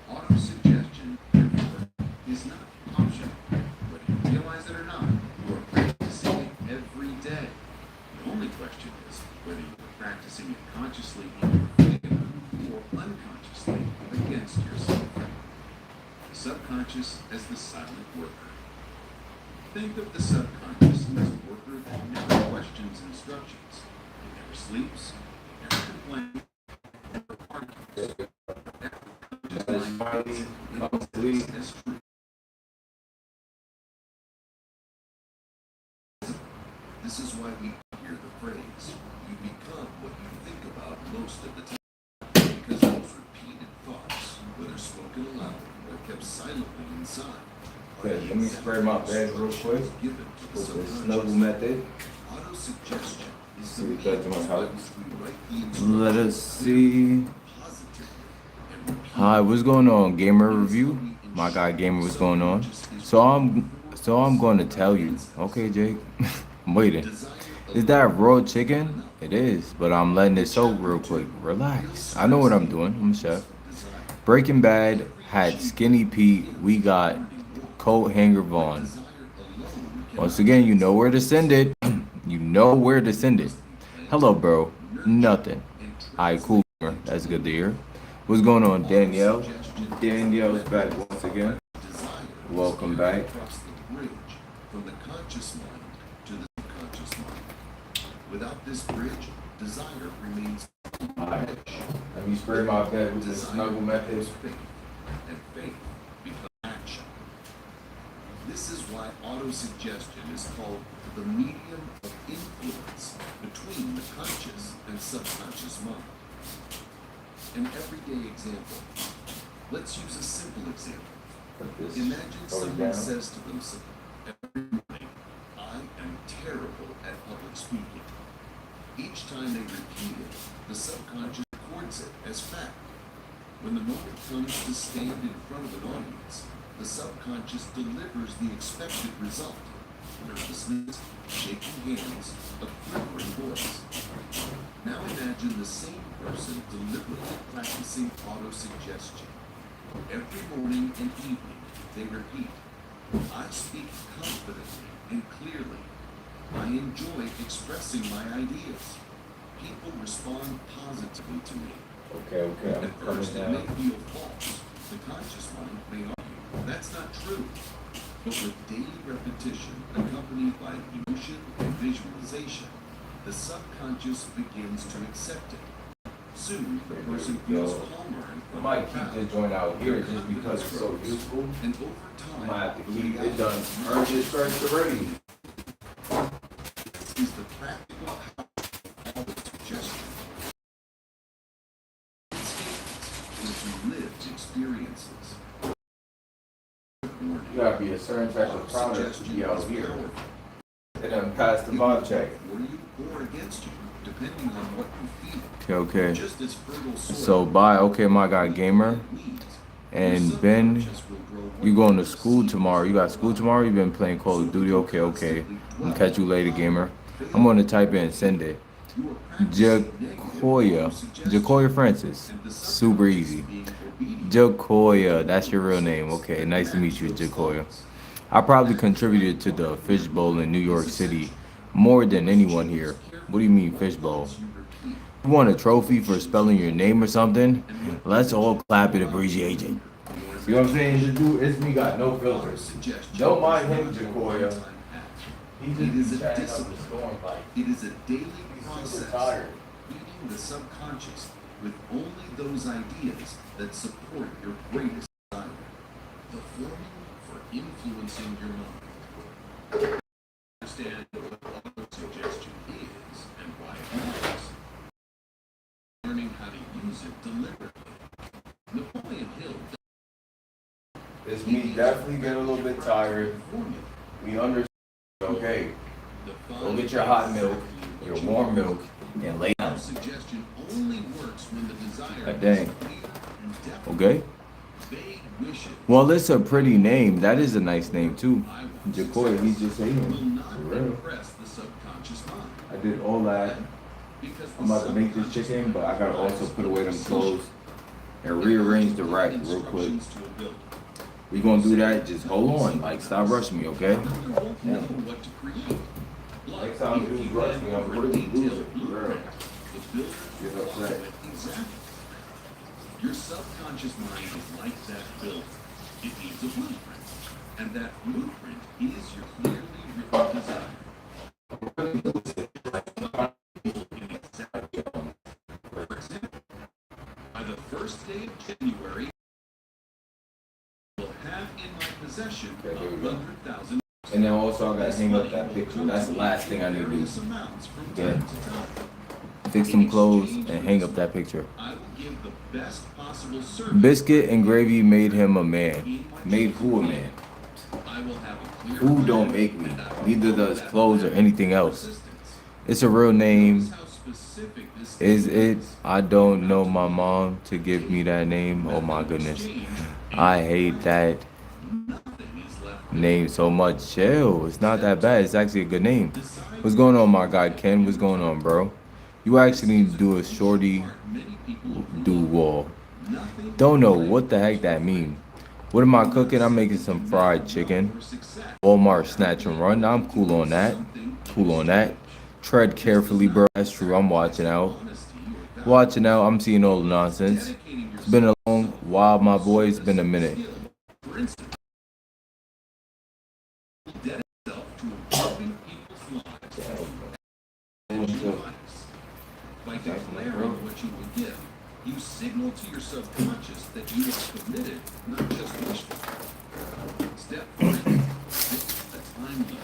Autosuggestion, therefore, is not optional. Whether you realize it or not, you are practicing it every day. The only question is whether you are practicing it consciously in your favor or unconsciously against yourself. The subconscious as the silent worker. Think of the subconscious as a worker that never questions instructions. It never sleeps, it never complains, it never argues. As true. This is why we hear the phrase, you become what you think about most of the time. Because those repeated thoughts, whether spoken aloud or kept silently inside, Okay, let me spray my bed real quick with the snuggle method. Autosuggestion is See the if that's means gonna by help. which we write the instructions Let us see. positively and repeat. Hi, what's going on? Gamer review. My guy Gamer, what's going on? So I'm going to tell you. Okay, Jake. I'm waiting. Is that raw chicken? It is, but I'm letting it soak real quick. Relax. I know what I'm doing. I'm a chef. Breaking Bad had Skinny Pete. We got Coat Hanger Vaughn. Once again, you know where to send it. You know where to send it. Hello, bro. Nothing. Alright, cool. That's good to hear. What's going on, Danielle? Danielle's back once again. Welcome back. Across the bridge from the conscious mind to the subconscious mind. Without this bridge, desire remains Alright. Let me spray my bed with the snuggle method. faith, and faith becomes action. This is why autosuggestion is called the medium of influence between the conscious and subconscious mind. An everyday example. Let's use a simple example. Imagine someone says to themselves every morning, I am terrible at public speaking. Each time they repeat it, the subconscious records it as fact. When the moment comes to stand in front of an audience, the subconscious delivers the expected result. Nervousness, shaking hands, a quivering voice. Now imagine the same person deliberately practicing autosuggestion. Every morning and evening, they repeat, I speak confidently and clearly. I enjoy expressing my ideas. People respond positively to me. Okay. I'm At coming first, it may down. feel false. The conscious mind may argue, that's not true. But with daily repetition, accompanied by emotion and visualization, the subconscious begins to accept it. Soon, the person feels calmer and I might keep this joint out here just because it's so useful. And over time, I might have to keep it done. Earn this first already. is the practical power of autosuggestion. Into lived experiences. You gotta be a certain type of product to be out here. It done passed the vibe check. For you or against you, depending on what you feel. Okay. Just as fertile soil So bye. Okay, my guy Gamer. And Ben, you going to school tomorrow. You got school tomorrow? You been playing Call of Duty? Okay. I'm gonna catch you later, Gamer. I'm gonna type in send it. Jacoya Francis. Super easy. Jacoya, that's your real name. Okay, nice to meet you, Jacoya. I probably contributed to the fishbowl in New York City more than anyone here. What do you mean fishbowl? You want a trophy for spelling your name or something? Let's all clap and appreciate it. You know what I'm saying? This dude, it's me, got no filters. Don't mind him, Jacoya. He just be chatting up the storm like. It is a daily He's process, super tired. feeding the subconscious with only those ideas that support your greatest desire. The formula for influencing your mind. Understand what auto-suggestion is and why it works. Learning how to use it deliberately. Napoleon Hill. It's me definitely getting a little bit tired. We understand. Okay. Go get your hot milk, your warm milk, and lay down. Suggestion only works when the desire Dang. Okay. vague wishes Well, it's a pretty name. That is a nice name too. Jacoya, he's just hating. For real. impress the subconscious mind. I did all that. I'm about to make this chicken, but I gotta also put away them clothes and rearrange the rack real quick. We gonna do that. Just hold on. Like, stop rushing me, okay? Yeah. What to create. Next time you rush me, I'm really losing. For real. Get upset. Exactly. Your subconscious mind is like that building. It needs a blueprint. And that blueprint is your clearly written desire. For example, by the first day of January, I will have in my possession 100,000. And then also I gotta hang up that picture. That's the last thing I need to do. Yeah. Fix some clothes and hang up that picture. I will give the best possible service. Biscuit and Gravy made him a man. Made who a man? I will have a clear Who don't make me? Neither does clothes or anything else. It's a real name. Is it? I don't know my mom to give me that name. Oh my goodness. I hate that name so much. Chill. It's not that bad. It's actually a good name. What's going on, my guy Ken? What's going on, bro? You actually need to do a shorty do wall. Don't know what the heck that mean. What am I cooking? I'm making some fried chicken. Walmart snatch and run. I'm cool on that. Cool on that. Tread carefully, bro. That's true. I'm watching out. Watching out. I'm seeing all the nonsense. It's been a long while, my boy. It's been a minute. By declaring what you will give, you signal to your subconscious that you are committed, not just wishful. Step 3. A time limit.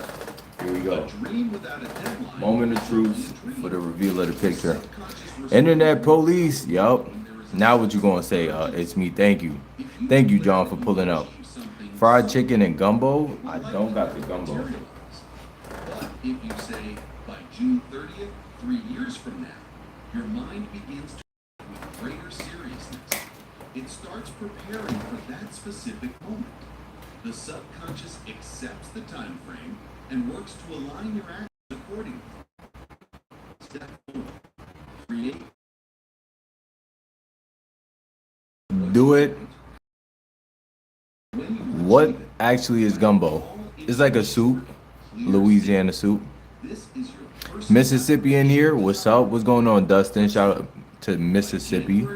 Here we go. A dream without a deadline. Moment of truth for the reveal of the picture. Internet police. Yup. Now what you gonna say? It's me. Thank you. Thank you, John, for pulling up. Fried chicken and gumbo? I don't got the gumbo. But if you say, by June 30th, 3 years from now, your mind begins to act with greater seriousness. It starts preparing for that specific moment. The subconscious accepts the time frame and works to align your actions accordingly. Step 4. Create. Do it. What actually is gumbo? It's like a soup, Louisiana soup. Mississippi in here. What's up? What's going on, Dustin? Shout out to Mississippi.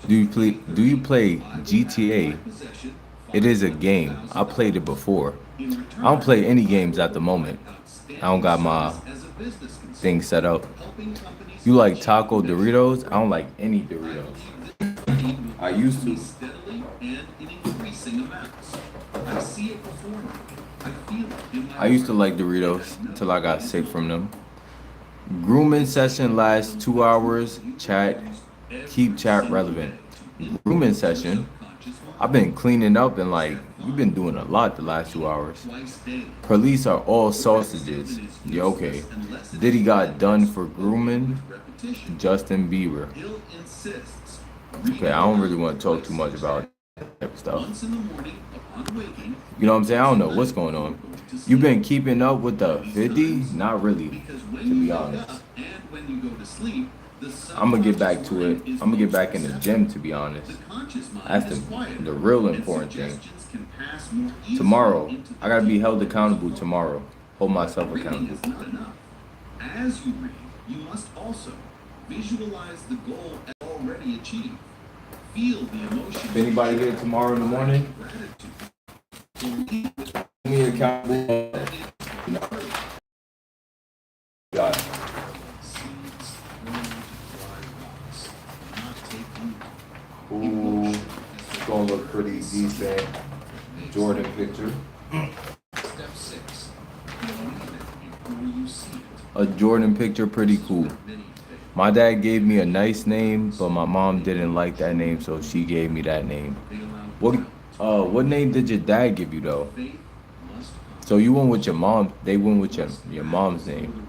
Do you play GTA? It is a game. I played it before. I don't play any games at the moment. I don't got my thing set up. You like taco Doritos? I don't like any Doritos. I used to. I used to like Doritos until I got sick from them. Grooming session lasts 2 hours. Chat. Keep chat relevant. Grooming session. I've been cleaning up and we've been doing a lot the last 2 hours. Police are all sausages. Yeah, okay. Diddy got done for grooming. Justin Bieber. Okay, I don't really want to talk too much about that type of stuff. You know what I'm saying? I don't know what's going on. You've been keeping up with the 50? Not really, to be honest. And when you go to sleep, I'm gonna get back to it. I'm gonna get back in the gym, to be honest. That's the real important thing. Tomorrow, I gotta be held accountable tomorrow. Hold myself accountable. As you read, you must also visualize the goal already achieved. Feel the emotion. If anybody here tomorrow in the morning, hold me accountable. Got it. Ooh, it's gonna look pretty decent. Jordan picture. Step 6. Before you see it. A Jordan picture, pretty cool. My dad gave me a nice name, but my mom didn't like that name, so she gave me that name. What name did your dad give you though? So you went with your mom. They went with your mom's name.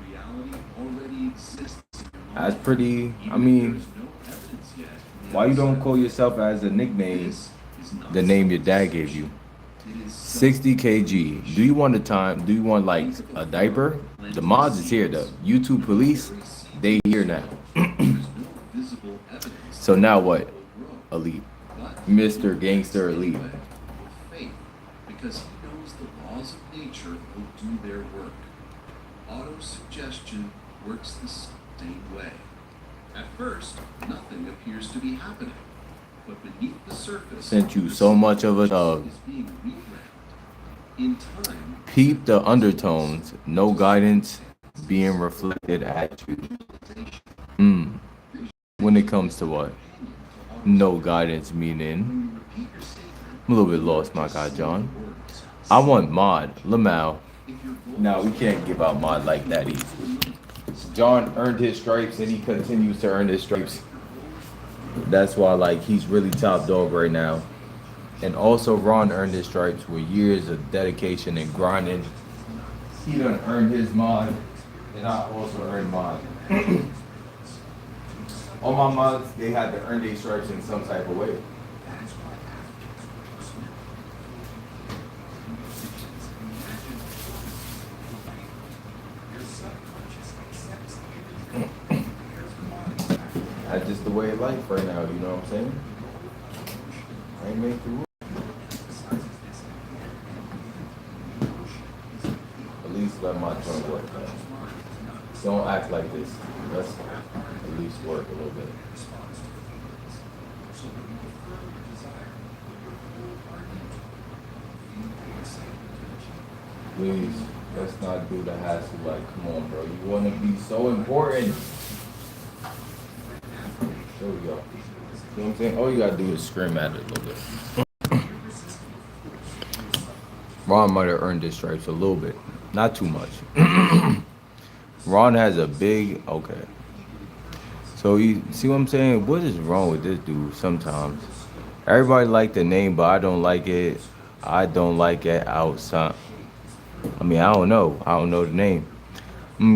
That's pretty. I mean, why you don't call yourself as a nickname the name your dad gave you? 60 kg. Do you want a time? Do you want like a diaper? The mods is here. The YouTube police, they here now. So now what? Elite, Mr. Gangster Elite. Because he knows the laws of nature will do their work. Auto-suggestion works the same way. At first, nothing appears to be happening, but beneath the surface, Sent you so much of a hug. is being reground. In time, Peep the undertones. No guidance being reflected at you. When it comes to what? No guidance meaning. I'm a little bit lost, my guy John. I want mod. Lamau. No, we can't give out mod like that easily. John earned his stripes and he continues to earn his stripes. That's why like he's really top dog right now. And also Ron earned his stripes with years of dedication and grinding. He done earned his mod, and I also earned mine. All my mods, they had to earn their stripes in some type of way. That's just the way of life right now, you know what I'm saying? I ain't make the rules. At least let my joint work. Don't act like this. Let's at least work a little bit. Please, let's not do the hassle like, come on, bro. You want to be so important. There we go. You know what I'm saying? All you gotta do is scream at it a little bit. Ron might have earned his stripes a little bit. Not too much. Ron has a big, okay. So you see what I'm saying? What is wrong with this dude sometimes? Everybody like the name, but I don't like it. I don't like it outside. I mean, I don't know. I don't know the name.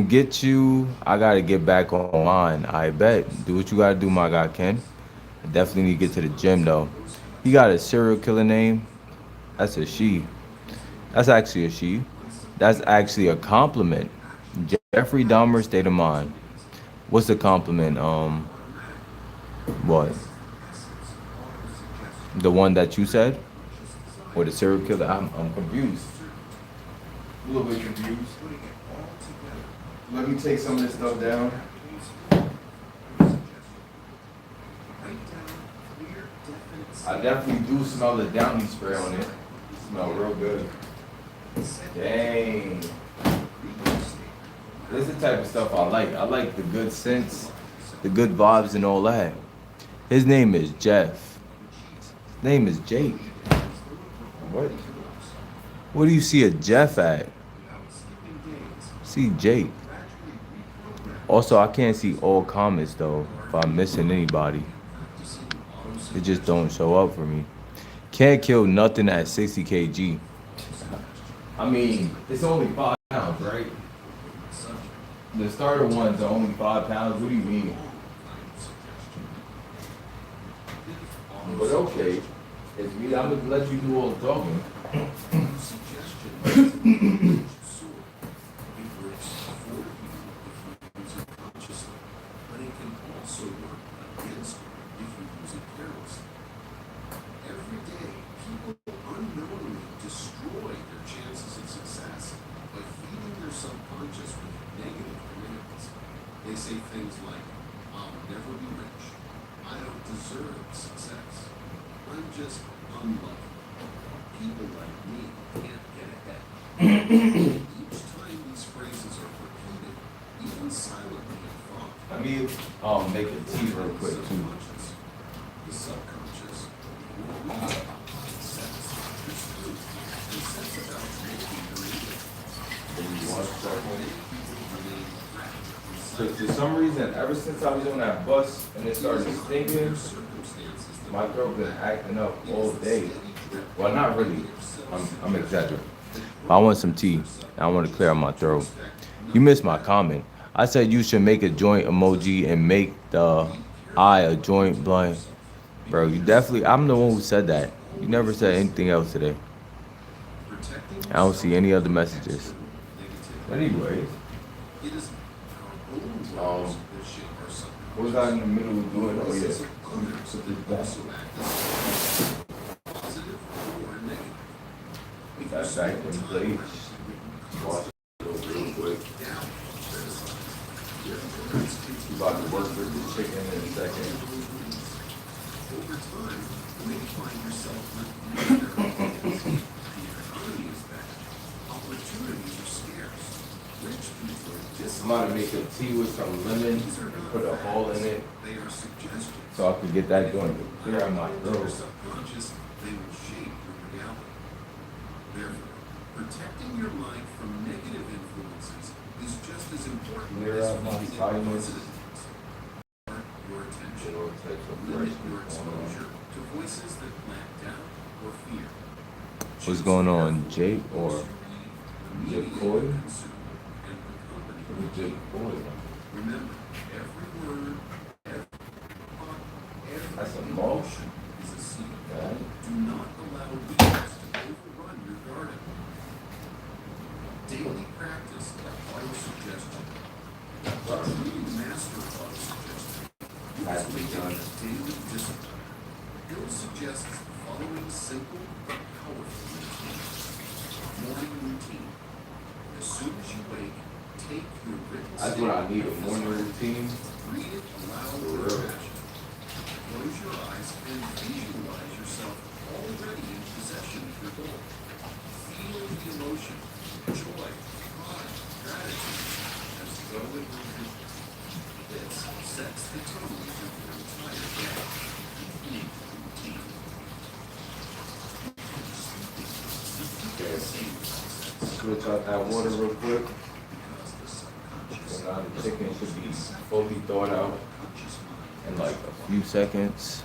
Get you. I gotta get back online. I bet. Do what you gotta do, my guy Ken. I definitely need to get to the gym though. He got a serial killer name. That's a she. That's actually a she. That's actually a compliment. Jeffrey Dahmer, state of mind. What's the compliment? What? The one that you said? Or the serial killer? I'm confused. A little bit confused. Let me take some of this stuff down. I definitely do smell the Downy spray on it. Smell real good. Dang. This is the type of stuff I like. I like the good scents, the good vibes and all that. His name is Jeff. His name is Jake. What? Where do you see a Jeff at? See Jake. Also, I can't see all comments though, if I'm missing anybody. It just don't show up for me. Can't kill nothing at 60 kg. I mean, it's only 5 pounds, right? The starter ones are only 5 pounds. What do you mean? But okay, it's me. I'm gonna let you do all the talking. just unlovable. People like me can't get ahead. Each time these phrases are repeated, even silently in thought, Let me make a tea real quick too. the subconscious will read sense this truth and sets about making the meaning. Give me 1 second. So for some reason, ever since I was on that bus and it started stinking, my throat been acting up all day. Well, not really. I'm exaggerating. I want some tea. I want to clear out my throat. You missed my comment. I said you should make a joint emoji and make the eye a joint blunt. Bro, you definitely, I'm the one who said that. You never said anything else today. I don't see any other messages. But anyways, what was I in the middle of doing? Oh yeah. Put this back. Put that back in place. Wash it real quick. You about to work with the chicken in a second. Over time, you may find yourself with the economy is bad. Opportunities are scarce. Rich people are I'm about to make a tea with some lemon and put a hole in it They are suggestions. so I can get that going to clear out my throat. Subconscious, they will shape your reality. Therefore, protecting your mind from negative influences is just as important Clear as out my feeding sinus. positive ones. Your attention. Limit your exposure to voices that plant doubt or fear. What's going on, Jake or Jake Coy? Jake Coy. Remember, every word, every thought, every That's a motion. is a seed. Okay. Do not allow weakness to overrun your garden. Daily practice of auto-suggestion. To truly master auto-suggestion, Has to be done. daily discipline. Hill suggests the following simple but powerful routine. Morning routine. As soon as you wake, take your written That's what I need, a morning routine. read it aloud For or real. imagine. Close your eyes and visualize yourself already in possession of your goal. Feel the emotion, joy, pride, gratitude, as though it were real. This sets the tone for your entire day. Evening routine. Okay. Switch out that water real quick. So now the chicken should be fully thawed out in like a few seconds.